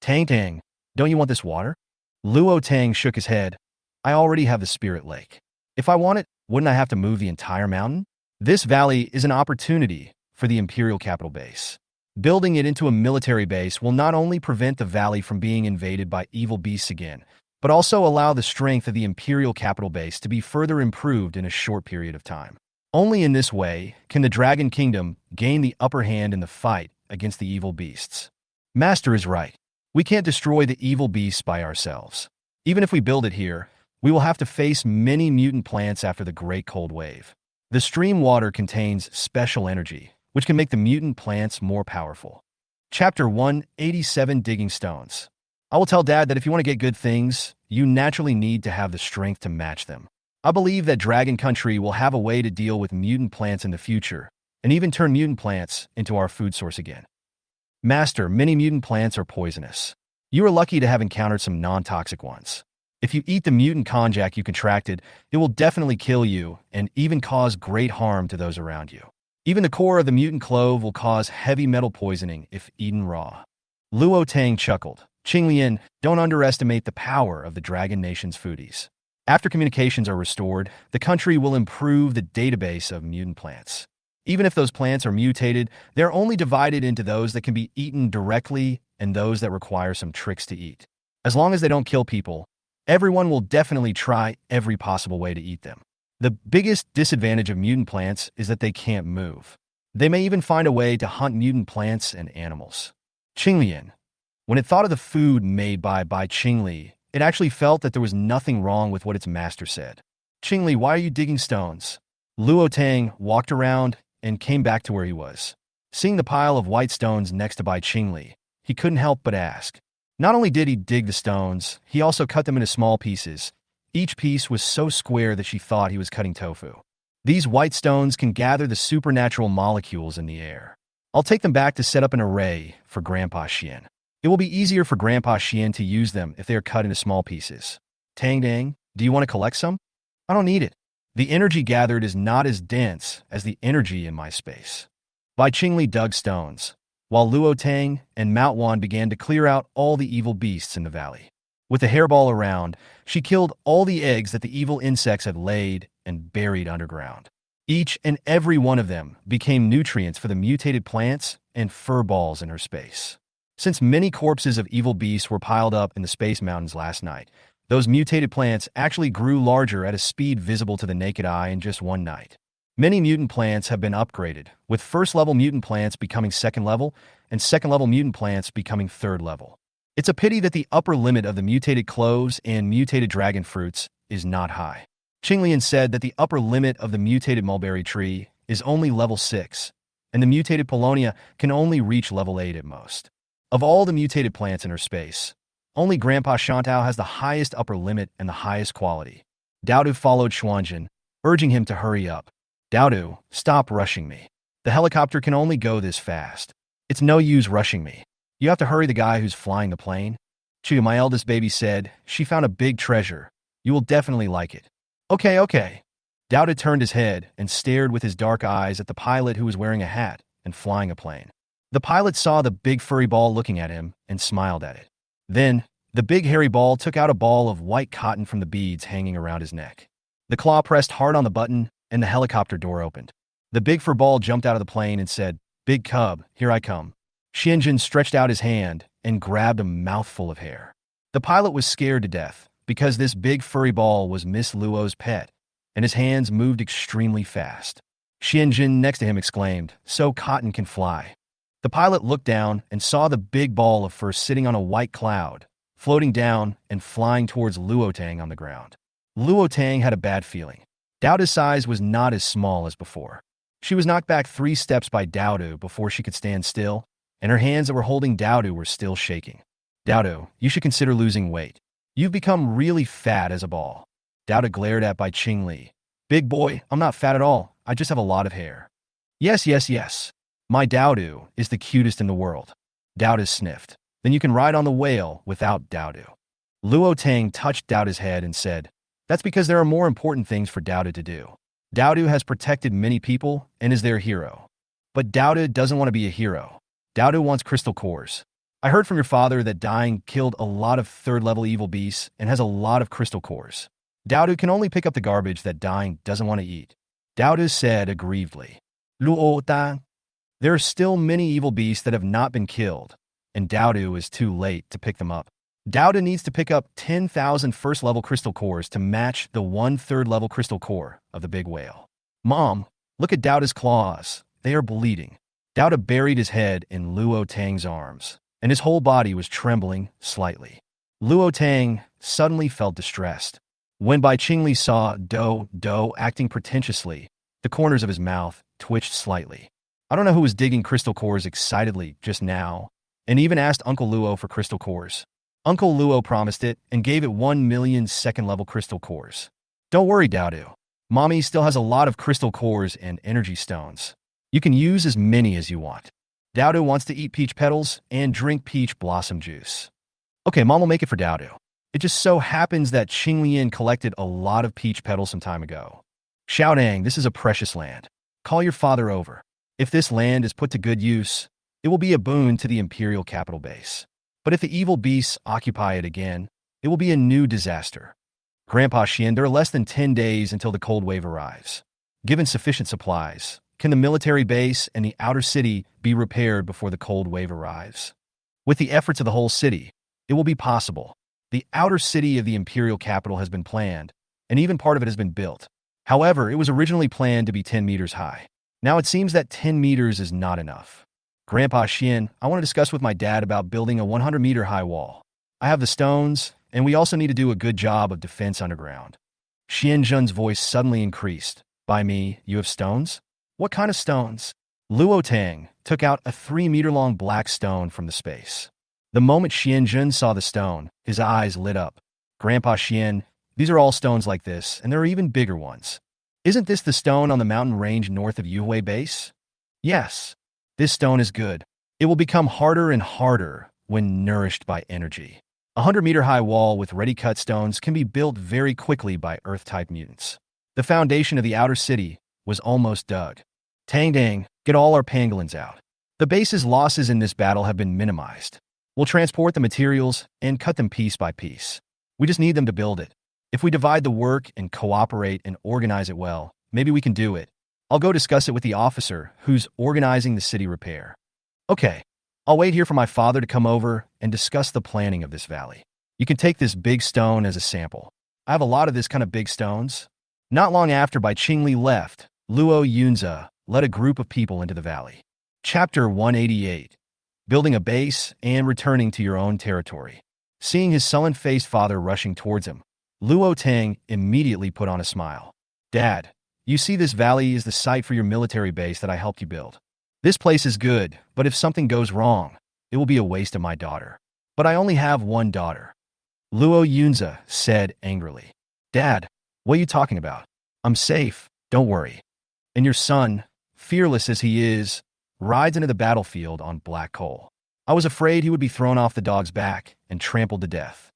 Tang Tang, don't you want this water? Luo Tang shook his head. I already have the Spirit Lake. If I want it, wouldn't I have to move the entire mountain? This valley is an opportunity for the Imperial Capital Base. Building it into a military base will not only prevent the valley from being invaded by evil beasts again, but also allow the strength of the Imperial Capital Base to be further improved in a short period of time. Only in this way can the Dragon Kingdom gain the upper hand in the fight against the evil beasts. Master is right. We can't destroy the evil beasts by ourselves. Even if we build it here, we will have to face many mutant plants after the Great Cold Wave. The stream water contains special energy, which can make the mutant plants more powerful. Chapter 187 Digging Stones. I will tell Dad that if you want to get good things, you naturally need to have the strength to match them. I believe that Dragon Country will have a way to deal with mutant plants in the future, and even turn mutant plants into our food source again. Master, many mutant plants are poisonous. You are lucky to have encountered some non-toxic ones. If you eat the mutant konjac you contracted, it will definitely kill you and even cause great harm to those around you. Even the core of the mutant clove will cause heavy metal poisoning if eaten raw. Luo Tang chuckled. Qinglian, don't underestimate the power of the Dragon Nation's foodies. After communications are restored, the country will improve the database of mutant plants. Even if those plants are mutated, they're only divided into those that can be eaten directly and those that require some tricks to eat. As long as they don't kill people, everyone will definitely try every possible way to eat them. The biggest disadvantage of mutant plants is that they can't move. They may even find a way to hunt mutant plants and animals. Qinglian. When it thought of the food made by Qingli, it actually felt that there was nothing wrong with what its master said. Qingli, why are you digging stones? Luo Tang walked around and came back to where he was. Seeing the pile of white stones next to Bai Qingli, he couldn't help but ask. Not only did he dig the stones, he also cut them into small pieces. Each piece was so square that she thought he was cutting tofu. These white stones can gather the supernatural molecules in the air. I'll take them back to set up an array for Grandpa Xian. It will be easier for Grandpa Xian to use them if they are cut into small pieces. Tang Dang, do you want to collect some? I don't need it. The energy gathered is not as dense as the energy in my space. Bai Qingli dug stones, while Luo Tang and Mount Wan began to clear out all the evil beasts in the valley. With the hairball around, she killed all the eggs that the evil insects had laid and buried underground. Each and every one of them became nutrients for the mutated plants and fur balls in her space. Since many corpses of evil beasts were piled up in the space mountains last night, those mutated plants actually grew larger at a speed visible to the naked eye in just one night. Many mutant plants have been upgraded, with first-level mutant plants becoming second-level and second-level mutant plants becoming third-level. It's a pity that the upper limit of the mutated cloves and mutated dragon fruits is not high. Qinglian said that the upper limit of the mutated mulberry tree is only level 6, and the mutated Polonia can only reach level 8 at most. Of all the mutated plants in her space, only Grandpa Shantao has the highest upper limit and the highest quality. Daodu followed Xuanjin, urging him to hurry up. Daodu, stop rushing me. The helicopter can only go this fast. It's no use rushing me. You have to hurry the guy who's flying the plane. Chu, my eldest baby, said, she found a big treasure. You will definitely like it. Okay. Daodu turned his head and stared with his dark eyes at the pilot who was wearing a hat and flying a plane. The pilot saw the big furry ball looking at him and smiled at it. Then, the big hairy ball took out a ball of white cotton from the beads hanging around his neck. The claw pressed hard on the button, and the helicopter door opened. The big fur ball jumped out of the plane and said, "Big cub, here I come." Xianjin stretched out his hand and grabbed a mouthful of hair. The pilot was scared to death because this big furry ball was Miss Luo's pet, and his hands moved extremely fast. Xianjin next to him exclaimed, "So cotton can fly." The pilot looked down and saw the big ball of fur sitting on a white cloud, floating down and flying towards Luo Tang on the ground. Luo Tang had a bad feeling. Daodu's size was not as small as before. She was knocked back 3 steps by Daodu before she could stand still, and her hands that were holding Daodu were still shaking. Daodu, you should consider losing weight. You've become really fat as a ball. Daodu glared at Bai Qingli. Big boy, I'm not fat at all. I just have a lot of hair. Yes. My Daodu is the cutest in the world. Daodu sniffed. Then you can ride on the whale without Daodu. Luo Tang touched Daodu's head and said, that's because there are more important things for Daodu to do. Daodu has protected many people and is their hero. But Daodu doesn't want to be a hero. Daodu wants crystal cores. I heard from your father that dying killed a lot of third-level evil beasts and has a lot of crystal cores. Daodu can only pick up the garbage that dying doesn't want to eat. Daodu said aggrievedly. Luo Tang. There are still many evil beasts that have not been killed, and Daodu is too late to pick them up. Daodu needs to pick up 10,000 first-level crystal cores to match the 1/3 level crystal core of the big whale. Mom, look at Daodu's claws. They are bleeding. Daodu buried his head in Luo Tang's arms, and his whole body was trembling slightly. Luo Tang suddenly felt distressed. When Bai Qingli saw Do acting pretentiously, the corners of his mouth twitched slightly. I don't know who was digging crystal cores excitedly just now, and even asked Uncle Luo for crystal cores. Uncle Luo promised it and gave it 1 million second-level crystal cores. Don't worry, Daodu. Mommy still has a lot of crystal cores and energy stones. You can use as many as you want. Daodu wants to eat peach petals and drink peach blossom juice. Okay, Mom will make it for Daodu. It just so happens that Qinglian collected a lot of peach petals some time ago. Xiaodang, this is a precious land. Call your father over. If this land is put to good use, it will be a boon to the imperial capital base. But if the evil beasts occupy it again, it will be a new disaster. Grandpa Xian, there are less than 10 days until the cold wave arrives. Given sufficient supplies, can the military base and the outer city be repaired before the cold wave arrives? With the efforts of the whole city, it will be possible. The outer city of the imperial capital has been planned, and even part of it has been built. However, it was originally planned to be 10 meters high. Now it seems that 10 meters is not enough. Grandpa Xian, I want to discuss with my dad about building a 100-meter high wall. I have the stones, and we also need to do a good job of defense underground. Xian Zhen's voice suddenly increased. By me, you have stones? What kind of stones? Luo Tang took out a 3-meter-long black stone from the space. The moment Xian Zhen saw the stone, his eyes lit up. Grandpa Xian, these are all stones like this, and there are even bigger ones. Isn't this the stone on the mountain range north of Yuhui Base? Yes. This stone is good. It will become harder and harder when nourished by energy. A 100-meter-high wall with ready-cut stones can be built very quickly by Earth-type mutants. The foundation of the outer city was almost dug. Tang Dang, get all our pangolins out. The base's losses in this battle have been minimized. We'll transport the materials and cut them piece by piece. We just need them to build it. If we divide the work and cooperate and organize it well, maybe we can do it. I'll go discuss it with the officer who's organizing the city repair. Okay, I'll wait here for my father to come over and discuss the planning of this valley. You can take this big stone as a sample. I have a lot of this kind of big stones. Not long after Bai Qingli left, Luo Yunzi led a group of people into the valley. Chapter 188. Building a base and returning to your own territory. Seeing his sullen-faced father rushing towards him, Luo Tang immediately put on a smile. Dad, you see this valley is the site for your military base that I helped you build. This place is good, but if something goes wrong, it will be a waste of my daughter. But I only have one daughter. Luo Yunzi said angrily. Dad, what are you talking about? I'm safe, don't worry. And your son, fearless as he is, rides into the battlefield on black coal. I was afraid he would be thrown off the dog's back and trampled to death.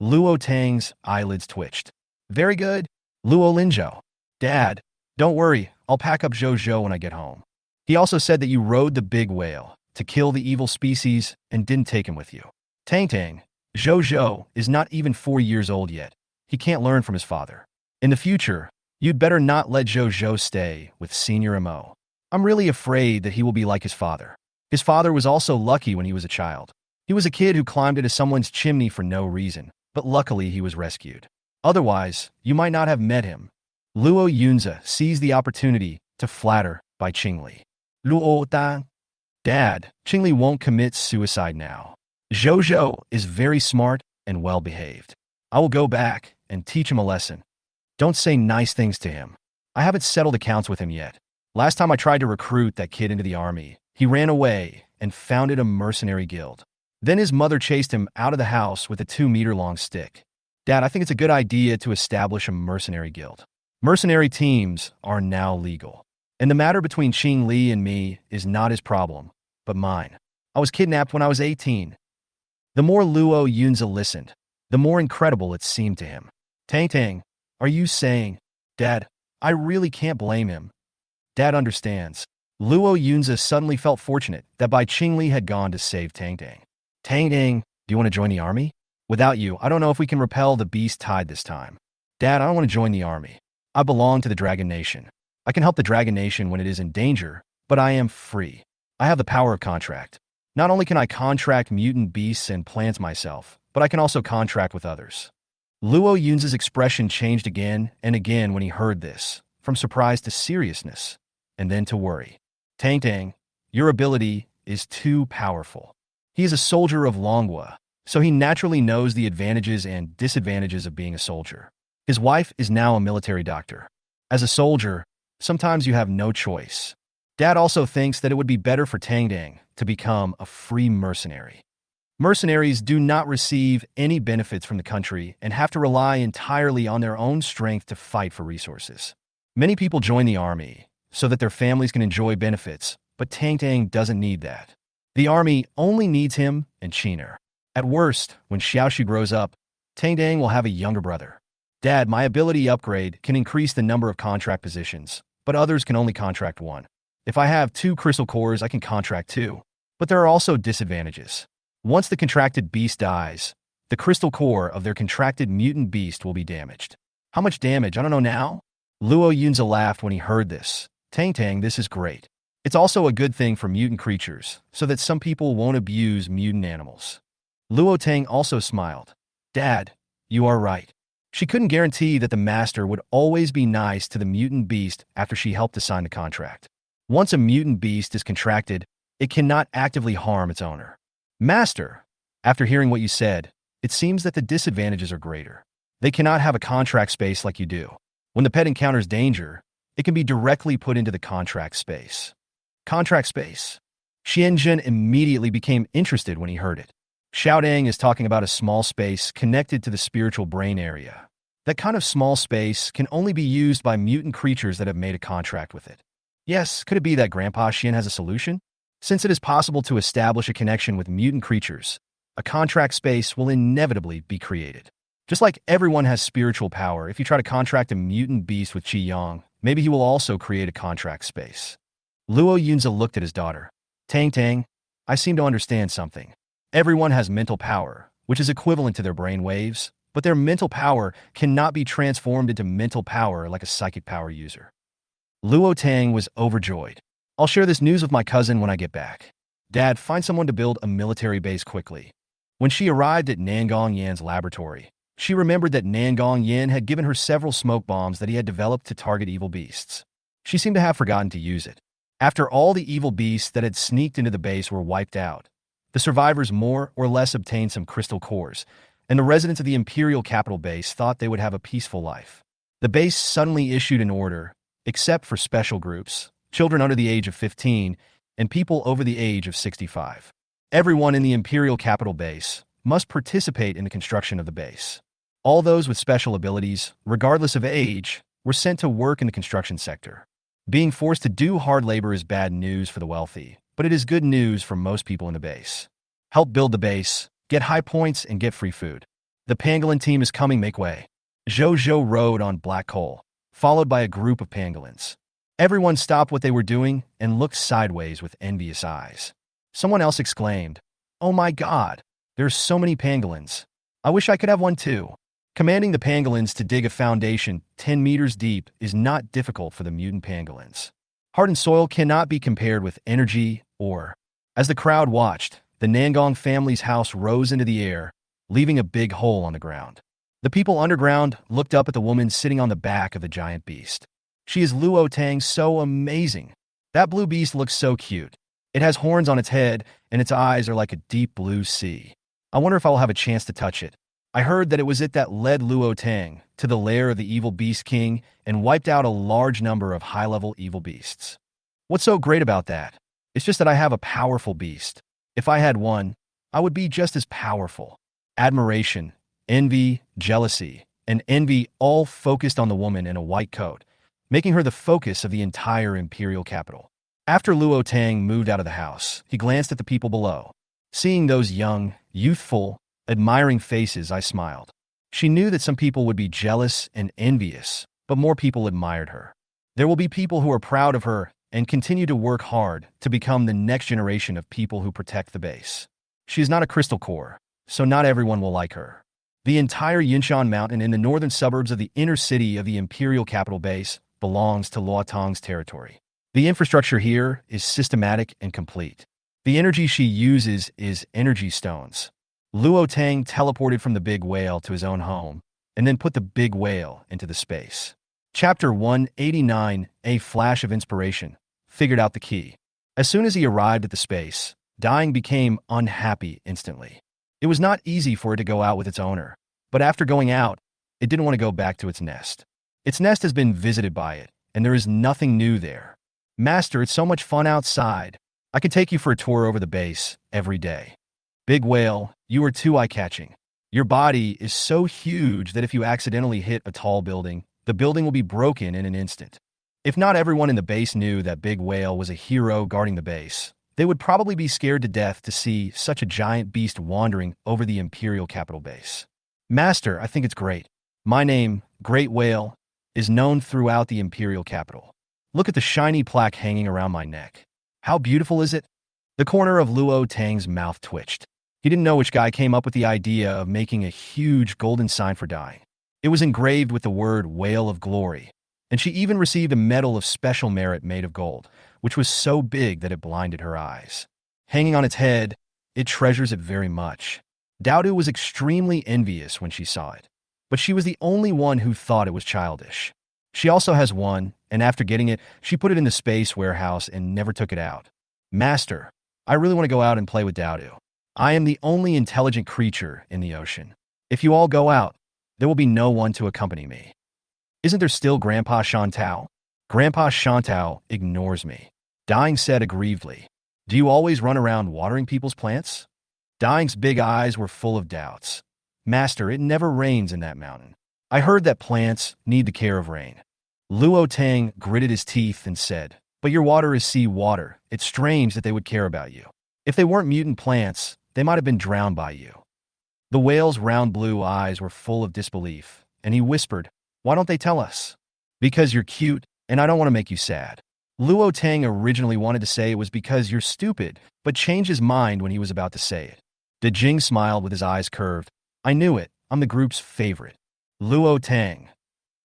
Luo Tang's eyelids twitched. Very good, Luo Linzhou. Dad, don't worry, I'll pack up Zhou when I get home. He also said that you rode the big whale to kill the evil species and didn't take him with you. Tang, Zhou is not even 4 years old yet. He can't learn from his father. In the future, you'd better not let Zhou stay with Senior Mo. I'm really afraid that he will be like his father. His father was also lucky when he was a child. He was a kid who climbed into someone's chimney for no reason, but luckily he was rescued. Otherwise, you might not have met him. Luo Yunzi seized the opportunity to flatter Bai Qingli. Luo Tang. Dad, Qingli won't commit suicide now. Zhou is very smart and well-behaved. I will go back and teach him a lesson. Don't say nice things to him. I haven't settled accounts with him yet. Last time I tried to recruit that kid into the army, he ran away and founded a mercenary guild. Then his mother chased him out of the house with a 2-meter-long stick. Dad, I think it's a good idea to establish a mercenary guild. Mercenary teams are now legal. And the matter between Qing Li and me is not his problem, but mine. I was kidnapped when I was 18. The more Luo Yunzi listened, the more incredible it seemed to him. Tang, are you saying, Dad, I really can't blame him. Dad understands. Luo Yunzi suddenly felt fortunate that Bai Qingli had gone to save Tang. Tang, do you want to join the army? Without you, I don't know if we can repel the beast tide this time. Dad, I don't want to join the army. I belong to the Dragon Nation. I can help the Dragon Nation when it is in danger, but I am free. I have the power of contract. Not only can I contract mutant beasts and plants myself, but I can also contract with others. Luo Yunzi's expression changed again and again when he heard this, from surprise to seriousness, and then to worry. Tang, your ability is too powerful. He is a soldier of Longwa, so he naturally knows the advantages and disadvantages of being a soldier. His wife is now a military doctor. As a soldier, sometimes you have no choice. Dad also thinks that it would be better for Tang to become a free mercenary. Mercenaries do not receive any benefits from the country and have to rely entirely on their own strength to fight for resources. Many people join the army so that their families can enjoy benefits, but Tang doesn't need that. The army only needs him and Qiner. At worst, when Xiaoxu grows up, Tang will have a younger brother. Dad, my ability upgrade can increase the number of contract positions, but others can only contract 1. If I have 2 crystal cores, I can contract 2. But there are also disadvantages. Once the contracted beast dies, The crystal core of their contracted mutant beast will be damaged. How much damage? I don't know now. Luo Yunza laughed when he heard this. Tang, this is great. It's also a good thing for mutant creatures, so that some people won't abuse mutant animals. Luo Tang also smiled. Dad, you are right. She couldn't guarantee that the master would always be nice to the mutant beast after she helped to sign the contract. Once a mutant beast is contracted, it cannot actively harm its owner. Master, after hearing what you said, it seems that the disadvantages are greater. They cannot have a contract space like you do. When the pet encounters danger, it can be directly put into the contract space. Contract space? Xianzhen immediately became interested when he heard it. Xiaodang is talking about a small space connected to the spiritual brain area. That kind of small space can only be used by mutant creatures that have made a contract with it. Yes, could it be that Grandpa Xian has a solution? Since it is possible to establish a connection with mutant creatures, a contract space will inevitably be created. Just like everyone has spiritual power, if you try to contract a mutant beast with Qi Yang, maybe he will also create a contract space. Luo Yunza looked at his daughter. Tang, I seem to understand something. Everyone has mental power, which is equivalent to their brain waves, but their mental power cannot be transformed into mental power like a psychic power user. Luo Tang was overjoyed. I'll share this news with my cousin when I get back. Dad, find someone to build a military base quickly. When she arrived at Nangong Yan's laboratory, she remembered that Nangong Yan had given her several smoke bombs that he had developed to target evil beasts. She seemed to have forgotten to use it. After all the evil beasts that had sneaked into the base were wiped out, the survivors more or less obtained some crystal cores, and the residents of the Imperial Capital Base thought they would have a peaceful life. The base suddenly issued an order, except for special groups, children under the age of 15, and people over the age of 65. Everyone in the Imperial Capital Base must participate in the construction of the base. All those with special abilities, regardless of age, were sent to work in the construction sector. Being forced to do hard labor is bad news for the wealthy, but it is good news for most people in the base. Help build the base, get high points, and get free food. The pangolin team is coming, make way. Zhou rode on black coal, followed by a group of pangolins. Everyone stopped what they were doing and looked sideways with envious eyes. Someone else exclaimed, "Oh my God, there are so many pangolins. I wish I could have one too." Commanding the pangolins to dig a foundation 10 meters deep is not difficult for the mutant pangolins. Hardened soil cannot be compared with energy or. As the crowd watched, the Nangong family's house rose into the air, leaving a big hole on the ground. The people underground looked up at the woman sitting on the back of the giant beast. She is Luo Tang, so amazing. That blue beast looks so cute. It has horns on its head, and its eyes are like a deep blue sea. I wonder if I will have a chance to touch it. I heard that it was it that led Luo Tang to the lair of the evil beast king and wiped out a large number of high-level evil beasts. What's so great about that? It's just that I have a powerful beast. If I had one, I would be just as powerful. Admiration, envy, jealousy, and envy all focused on the woman in a white coat, making her the focus of the entire imperial capital. After Luo Tang moved out of the house, he glanced at the people below. Seeing those young, youthful, admiring faces, I smiled. She knew that some people would be jealous and envious, but more people admired her. There will be people who are proud of her and continue to work hard to become the next generation of people who protect the base. She is not a crystal core, so not everyone will like her. The entire Yinshan Mountain in the northern suburbs of the inner city of the Imperial Capital Base belongs to Luo Tang's territory. The infrastructure here is systematic and complete. The energy she uses is energy stones. Luo Tang teleported from the big whale to his own home, and then put the big whale into the space. Chapter 189, A Flash of Inspiration, figured out the key. As soon as he arrived at the space, Dying became unhappy instantly. It was not easy for it to go out with its owner, but after going out, it didn't want to go back to its nest. Its nest has been visited by it, and there is nothing new there. Master, it's so much fun outside. I could take you for a tour over the base every day. Big whale, you are too eye-catching. Your body is so huge that if you accidentally hit a tall building, the building will be broken in an instant. If not everyone in the base knew that Big Whale was a hero guarding the base, they would probably be scared to death to see such a giant beast wandering over the Imperial Capital Base. Master, I think it's great. My name, Great Whale, is known throughout the Imperial Capital. Look at the shiny plaque hanging around my neck. How beautiful is it? The corner of Luo Tang's mouth twitched. He didn't know which guy came up with the idea of making a huge golden sign for dying. It was engraved with the word Whale of Glory, and she even received a medal of special merit made of gold, which was so big that it blinded her eyes. Hanging on its head, it treasures it very much. Dowdu was extremely envious when she saw it, but she was the only one who thought it was childish. She also has one, and after getting it, she put it in the space warehouse and never took it out. Master, I really want to go out and play with Dowdu. I am the only intelligent creature in the ocean. If you all go out, there will be no one to accompany me. Isn't there still Grandpa Shantao? Grandpa Shantao ignores me. Dying said aggrievedly. Do you always run around watering people's plants? Dying's big eyes were full of doubts. Master, it never rains in that mountain. I heard that plants need the care of rain. Luo Tang gritted his teeth and said, but your water is sea water. It's strange that they would care about you. If they weren't mutant plants, they might have been drowned by you. The whale's round blue eyes were full of disbelief, and he whispered, why don't they tell us? Because you're cute, and I don't want to make you sad. Luo Tang originally wanted to say it was because you're stupid, but changed his mind when he was about to say it. De Jing smiled with his eyes curved. I knew it. I'm the group's favorite. Luo Tang.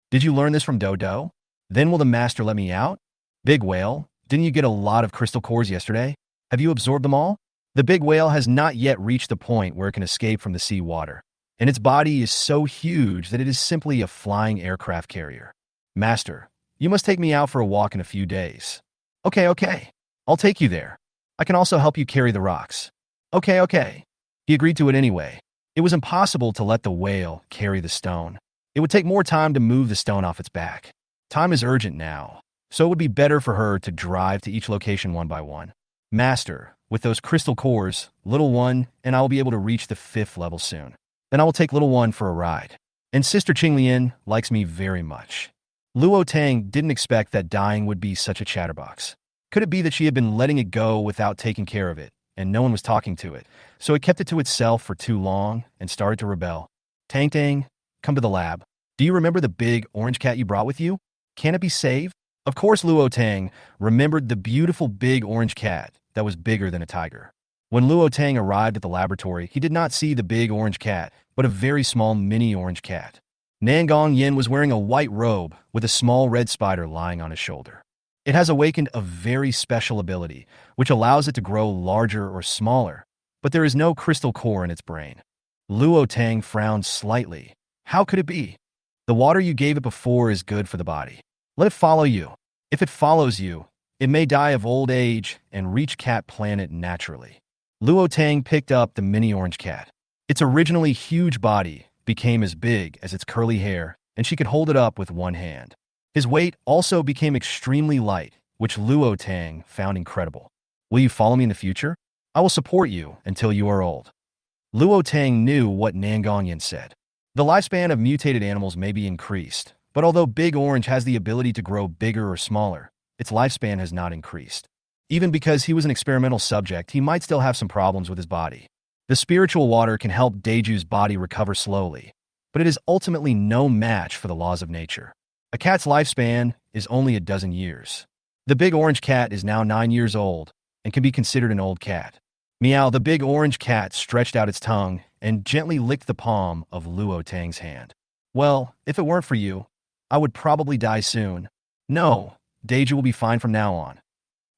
Did you learn this from Dodo? Then will the master let me out? Big whale, didn't you get a lot of crystal cores yesterday? Have you absorbed them all? The big whale has not yet reached the point where it can escape from the sea water, and its body is so huge that it is simply a flying aircraft carrier. Master, you must take me out for a walk in a few days. Okay. I'll take you there. I can also help you carry the rocks. Okay. He agreed to it anyway. It was impossible to let the whale carry the stone. It would take more time to move the stone off its back. Time is urgent now, so it would be better for her to drive to each location one by one. Master, with those crystal cores, little one and I will be able to reach the 5th level soon. Then I will take little one for a ride. And Sister Qinglian likes me very much. Luo Tang didn't expect that dying would be such a chatterbox. Could it be that she had been letting it go without taking care of it, and no one was talking to it, so it kept it to itself for too long and started to rebel? Tang, come to the lab. Do you remember the big orange cat you brought with you? Can it be saved? Of course Luo Tang remembered the beautiful big orange cat that was bigger than a tiger. When Luo Tang arrived at the laboratory, he did not see the big orange cat, but a very small mini orange cat. Nangong Yin was wearing a white robe with a small red spider lying on his shoulder. It has awakened a very special ability, which allows it to grow larger or smaller, but there is no crystal core in its brain. Luo Tang frowned slightly. How could it be? The water you gave it before is good for the body. Let it follow you. If it follows you, it may die of old age and reach Cat Planet naturally. Luo Tang picked up the mini orange cat. Its originally huge body became as big as its curly hair, and she could hold it up with one hand. His weight also became extremely light, which Luo Tang found incredible. Will you follow me in the future? I will support you until you are old. Luo Tang knew what Nangongyan said. The lifespan of mutated animals may be increased, but although Big Orange has the ability to grow bigger or smaller, its lifespan has not increased. Even because he was an experimental subject, he might still have some problems with his body. The spiritual water can help Daeju's body recover slowly, but it is ultimately no match for the laws of nature. A cat's lifespan is only a dozen years. The big orange cat is now 9 years old and can be considered an old cat. Meow, the big orange cat stretched out its tongue and gently licked the palm of Luo Tang's hand. Well, if it weren't for you, I would probably die soon. No, Daeju will be fine from now on.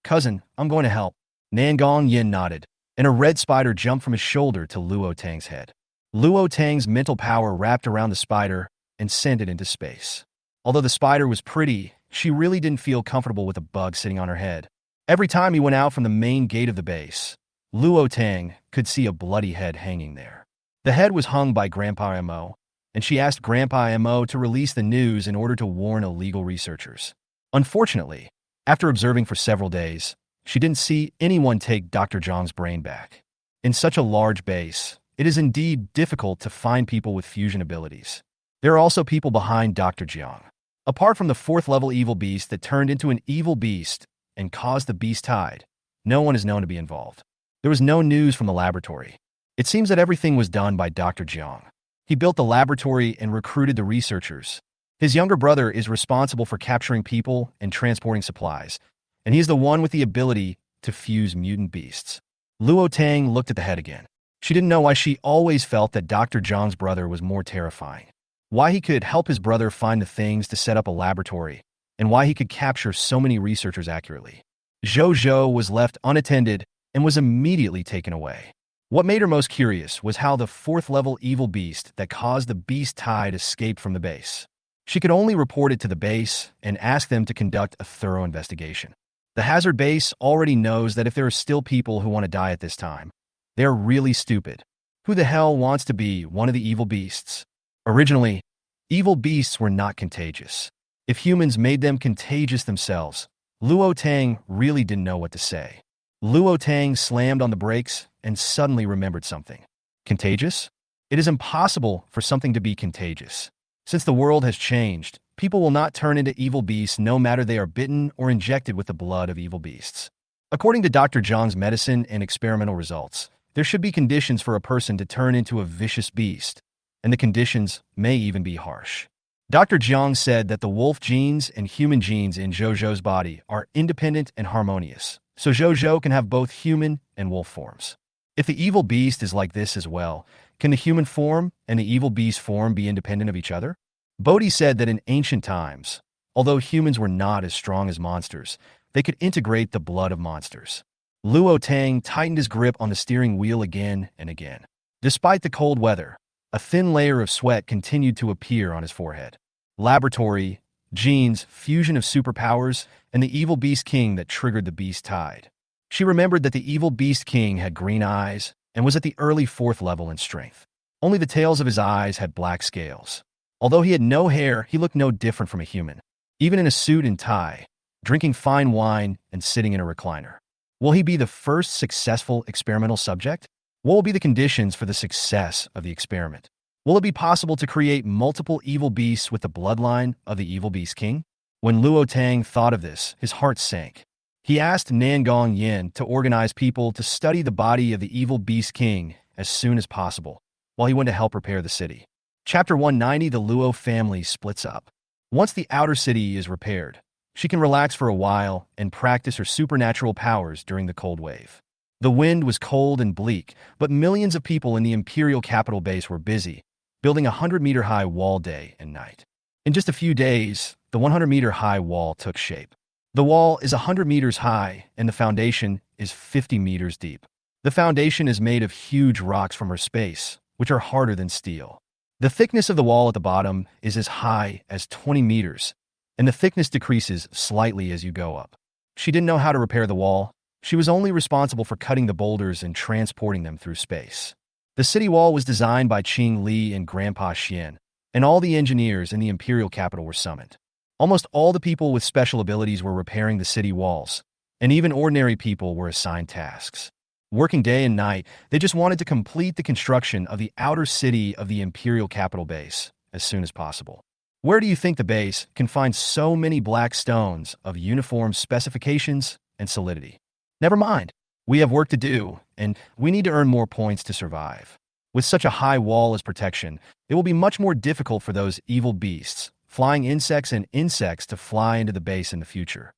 Cousin, I'm going to help. Nangong Yin nodded, and a red spider jumped from his shoulder to Luo Tang's head. Luo Tang's mental power wrapped around the spider and sent it into space. Although the spider was pretty, she really didn't feel comfortable with a bug sitting on her head. Every time he went out from the main gate of the base, Luo Tang could see a bloody head hanging there. The head was hung by Grandpa Mo, and she asked Grandpa Mo to release the news in order to warn illegal researchers. Unfortunately, after observing for several days, she didn't see anyone take Dr. Zhang's brain back. In such a large base, it is indeed difficult to find people with fusion abilities. There are also people behind Dr. Jiang. Apart from the 4th level evil beast that turned into an evil beast and caused the beast tide, no one is known to be involved. There was no news from the laboratory. It seems that everything was done by Dr. Jiang. He built the laboratory and recruited the researchers. His younger brother is responsible for capturing people and transporting supplies, and he is the one with the ability to fuse mutant beasts. Luo Tang looked at the head again. She didn't know why she always felt that Dr. Zhang's brother was more terrifying. Why he could help his brother find the things to set up a laboratory, and why he could capture so many researchers accurately. Zhou was left unattended and was immediately taken away. What made her most curious was how the fourth-level evil beast that caused the beast tide escaped from the base. She could only report it to the base and ask them to conduct a thorough investigation. The hazard base already knows that if there are still people who want to die at this time, they are really stupid. Who the hell wants to be one of the evil beasts? Originally, evil beasts were not contagious. If humans made them contagious themselves, Luo Tang really didn't know what to say. Luo Tang slammed on the brakes and suddenly remembered something. Contagious? It is impossible for something to be contagious. Since the world has changed, people will not turn into evil beasts no matter they are bitten or injected with the blood of evil beasts. According to Dr. Zhang's medicine and experimental results, there should be conditions for a person to turn into a vicious beast, and the conditions may even be harsh. Dr. Zhang said that the wolf genes and human genes in Zhou's body are independent and harmonious, so Zhou can have both human and wolf forms. If the evil beast is like this as well, can the human form and the evil beast form be independent of each other? Bodhi said that in ancient times, although humans were not as strong as monsters, they could integrate the blood of monsters. Luo Tang tightened his grip on the steering wheel again and again. Despite the cold weather, a thin layer of sweat continued to appear on his forehead. Laboratory, genes, fusion of superpowers, and the evil beast king that triggered the beast tide. She remembered that the evil beast king had green eyes and was at the early 4th level in strength. Only the tails of his eyes had black scales. Although he had no hair, he looked no different from a human, even in a suit and tie, drinking fine wine and sitting in a recliner. Will he be the first successful experimental subject? What will be the conditions for the success of the experiment? Will it be possible to create multiple evil beasts with the bloodline of the evil beast king? When Luo Tang thought of this, his heart sank. He asked Nangong Yin to organize people to study the body of the evil beast king as soon as possible, while he went to help repair the city. Chapter 190, the Luo family splits up. Once the outer city is repaired, she can relax for a while and practice her supernatural powers during the cold wave. The wind was cold and bleak, but millions of people in the imperial capital base were busy, building a 100-meter-high wall day and night. In just a few days, the 100-meter-high wall took shape. The wall is 100 meters high, and the foundation is 50 meters deep. The foundation is made of huge rocks from her space, which are harder than steel. The thickness of the wall at the bottom is as high as 20 meters, and the thickness decreases slightly as you go up. She didn't know how to repair the wall. She was only responsible for cutting the boulders and transporting them through space. The city wall was designed by Qing Li and Grandpa Xian, and all the engineers in the imperial capital were summoned. Almost all the people with special abilities were repairing the city walls, and even ordinary people were assigned tasks. Working day and night, they just wanted to complete the construction of the outer city of the imperial capital base as soon as possible. Where do you think the base can find so many black stones of uniform specifications and solidity? Never mind. We have work to do, and we need to earn more points to survive. With such a high wall as protection, it will be much more difficult for those evil beasts, flying insects and insects, to fly into the base in the future.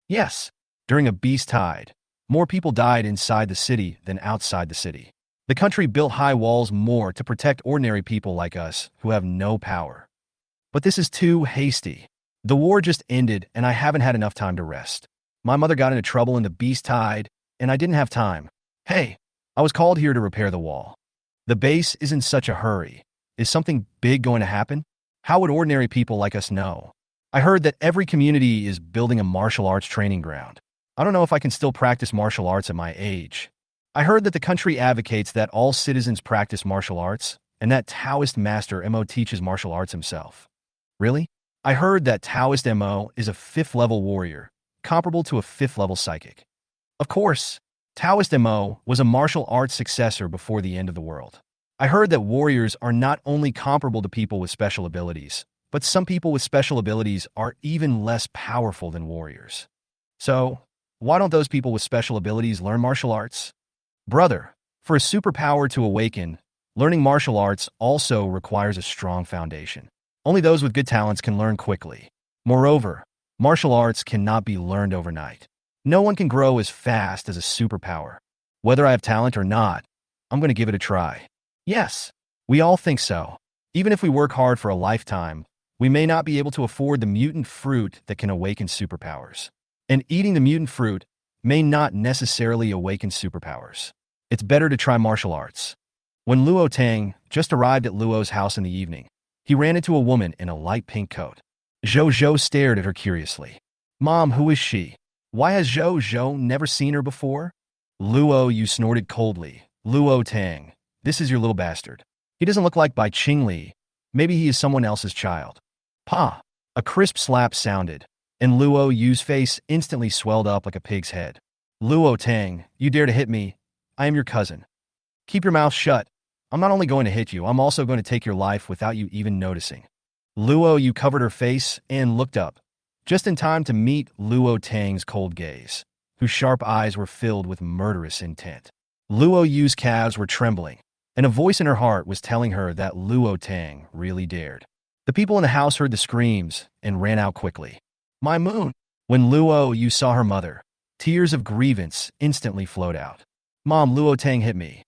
Yes, during a beast tide, more people died inside the city than outside the city. The country built high walls more to protect ordinary people like us who have no power. But this is too hasty. The war just ended and I haven't had enough time to rest. My mother got into trouble in the beast tide and I didn't have time. Hey, I was called here to repair the wall. The base is in such a hurry. Is something big going to happen? How would ordinary people like us know? I heard that every community is building a martial arts training ground. I don't know if I can still practice martial arts at my age. I heard that the country advocates that all citizens practice martial arts, and that Taoist Master Mo teaches martial arts himself. Really? I heard that Taoist Mo is a 5th-level warrior, comparable to a 5th-level psychic. Of course, Taoist Mo was a martial arts successor before the end of the world. I heard that warriors are not only comparable to people with special abilities, but some people with special abilities are even less powerful than warriors. So, why don't those people with special abilities learn martial arts? Brother, for a superpower to awaken, learning martial arts also requires a strong foundation. Only those with good talents can learn quickly. Moreover, martial arts cannot be learned overnight. No one can grow as fast as a superpower. Whether I have talent or not, I'm going to give it a try. Yes, we all think so. Even if we work hard for a lifetime, we may not be able to afford the mutant fruit that can awaken superpowers. And eating the mutant fruit may not necessarily awaken superpowers. It's better to try martial arts. When Luo Tang just arrived at Luo's house in the evening, he ran into a woman in a light pink coat. Zhou stared at her curiously. Mom, who is she? Why has Zhou never seen her before? Luo, you snorted coldly. Luo Tang, this is your little bastard. He doesn't look like Bai Qingli. Maybe he is someone else's child. Pa! A crisp slap sounded, and Luo Yu's face instantly swelled up like a pig's head. Luo Tang, you dare to hit me? I am your cousin. Keep your mouth shut. I'm not only going to hit you, I'm also going to take your life without you even noticing. Luo Yu covered her face and looked up, just in time to meet Luo Tang's cold gaze, whose sharp eyes were filled with murderous intent. Luo Yu's calves were trembling, and a voice in her heart was telling her that Luo Tang really dared. The people in the house heard the screams and ran out quickly. My moon! When Luo Yu saw her mother, tears of grievance instantly flowed out. Mom, Luo Tang hit me.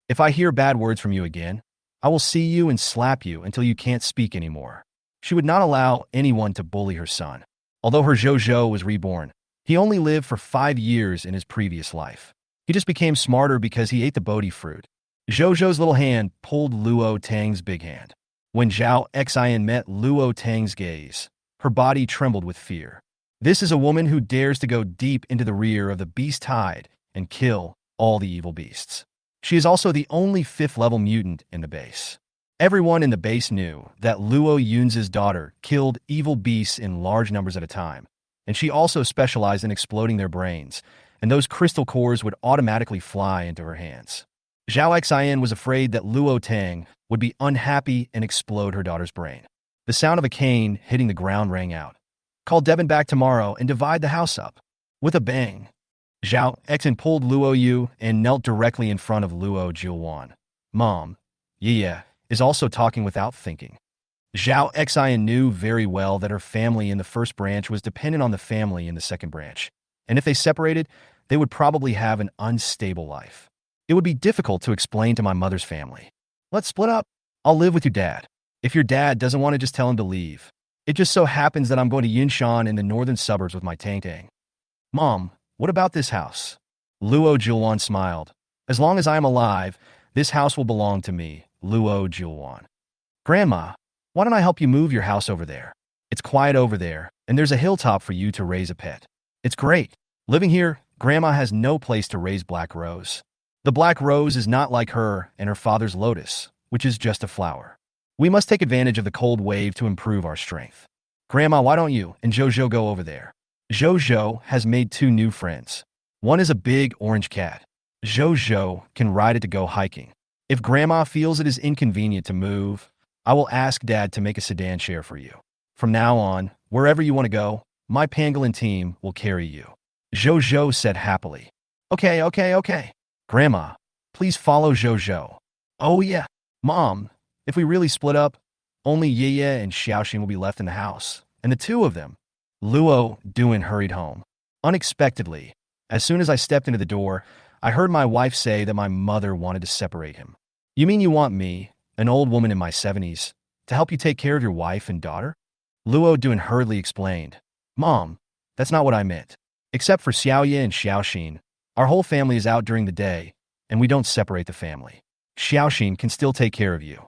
If I hear bad words from you again, I will see you and slap you until you can't speak anymore. She would not allow anyone to bully her son. Although her Zhou was reborn, he only lived for 5 years in his previous life. He just became smarter because he ate the Bodhi fruit. Zhou's little hand pulled Luo Tang's big hand. When Zhao Xian met Luo Tang's gaze, her body trembled with fear. This is a woman who dares to go deep into the rear of the beast tide and kill all the evil beasts. She is also the only 5th-level mutant in the base. Everyone in the base knew that Luo Yun's daughter killed evil beasts in large numbers at a time, and she also specialized in exploding their brains, and those crystal cores would automatically fly into her hands. Zhao Xian was afraid that Luo Tang would be unhappy and explode her daughter's brain. The sound of a cane hitting the ground rang out. Call Devin back tomorrow and divide the house up. With a bang, Zhao Xian pulled Luo Yu and knelt directly in front of Luo Jiuwan. Mom, yeah, is also talking without thinking. Zhao Xian knew very well that her family in the first branch was dependent on the family in the second branch, and if they separated, they would probably have an unstable life. It would be difficult to explain to my mother's family. Let's split up. I'll live with your dad. If your dad doesn't want to, just tell him to leave. It just so happens that I'm going to Yinshan in the northern suburbs with my Tang Tang. Mom, what about this house? Luo Jiuwan smiled. As long as I am alive, this house will belong to me, Luo Jiuwan. Grandma, why don't I help you move your house over there? It's quiet over there, and there's a hilltop for you to raise a pet. It's great. Living here, Grandma has no place to raise Black Rose. The Black Rose is not like her and her father's lotus, which is just a flower. We must take advantage of the cold wave to improve our strength. Grandma, why don't you and Zhou go over there? Zhou has made 2 new friends. One is a big orange cat. Zhou can ride it to go hiking. If Grandma feels it is inconvenient to move, I will ask Dad to make a sedan chair for you. From now on, wherever you want to go, my pangolin team will carry you. Zhou said happily. Okay. Grandma, please follow Zhou. Oh yeah. Mom, if we really split up, only Ye and Xiaoxin will be left in the house, and the 2 of them. Luo Duan hurried home. Unexpectedly, as soon as I stepped into the door, I heard my wife say that my mother wanted to separate him. You mean you want me, an old woman in my 70s, to help you take care of your wife and daughter? Luo Duan hurriedly explained. Mom, that's not what I meant. Except for Xiaoye and Xiaoxin, our whole family is out during the day, and we don't separate the family. Xiaoxin can still take care of you.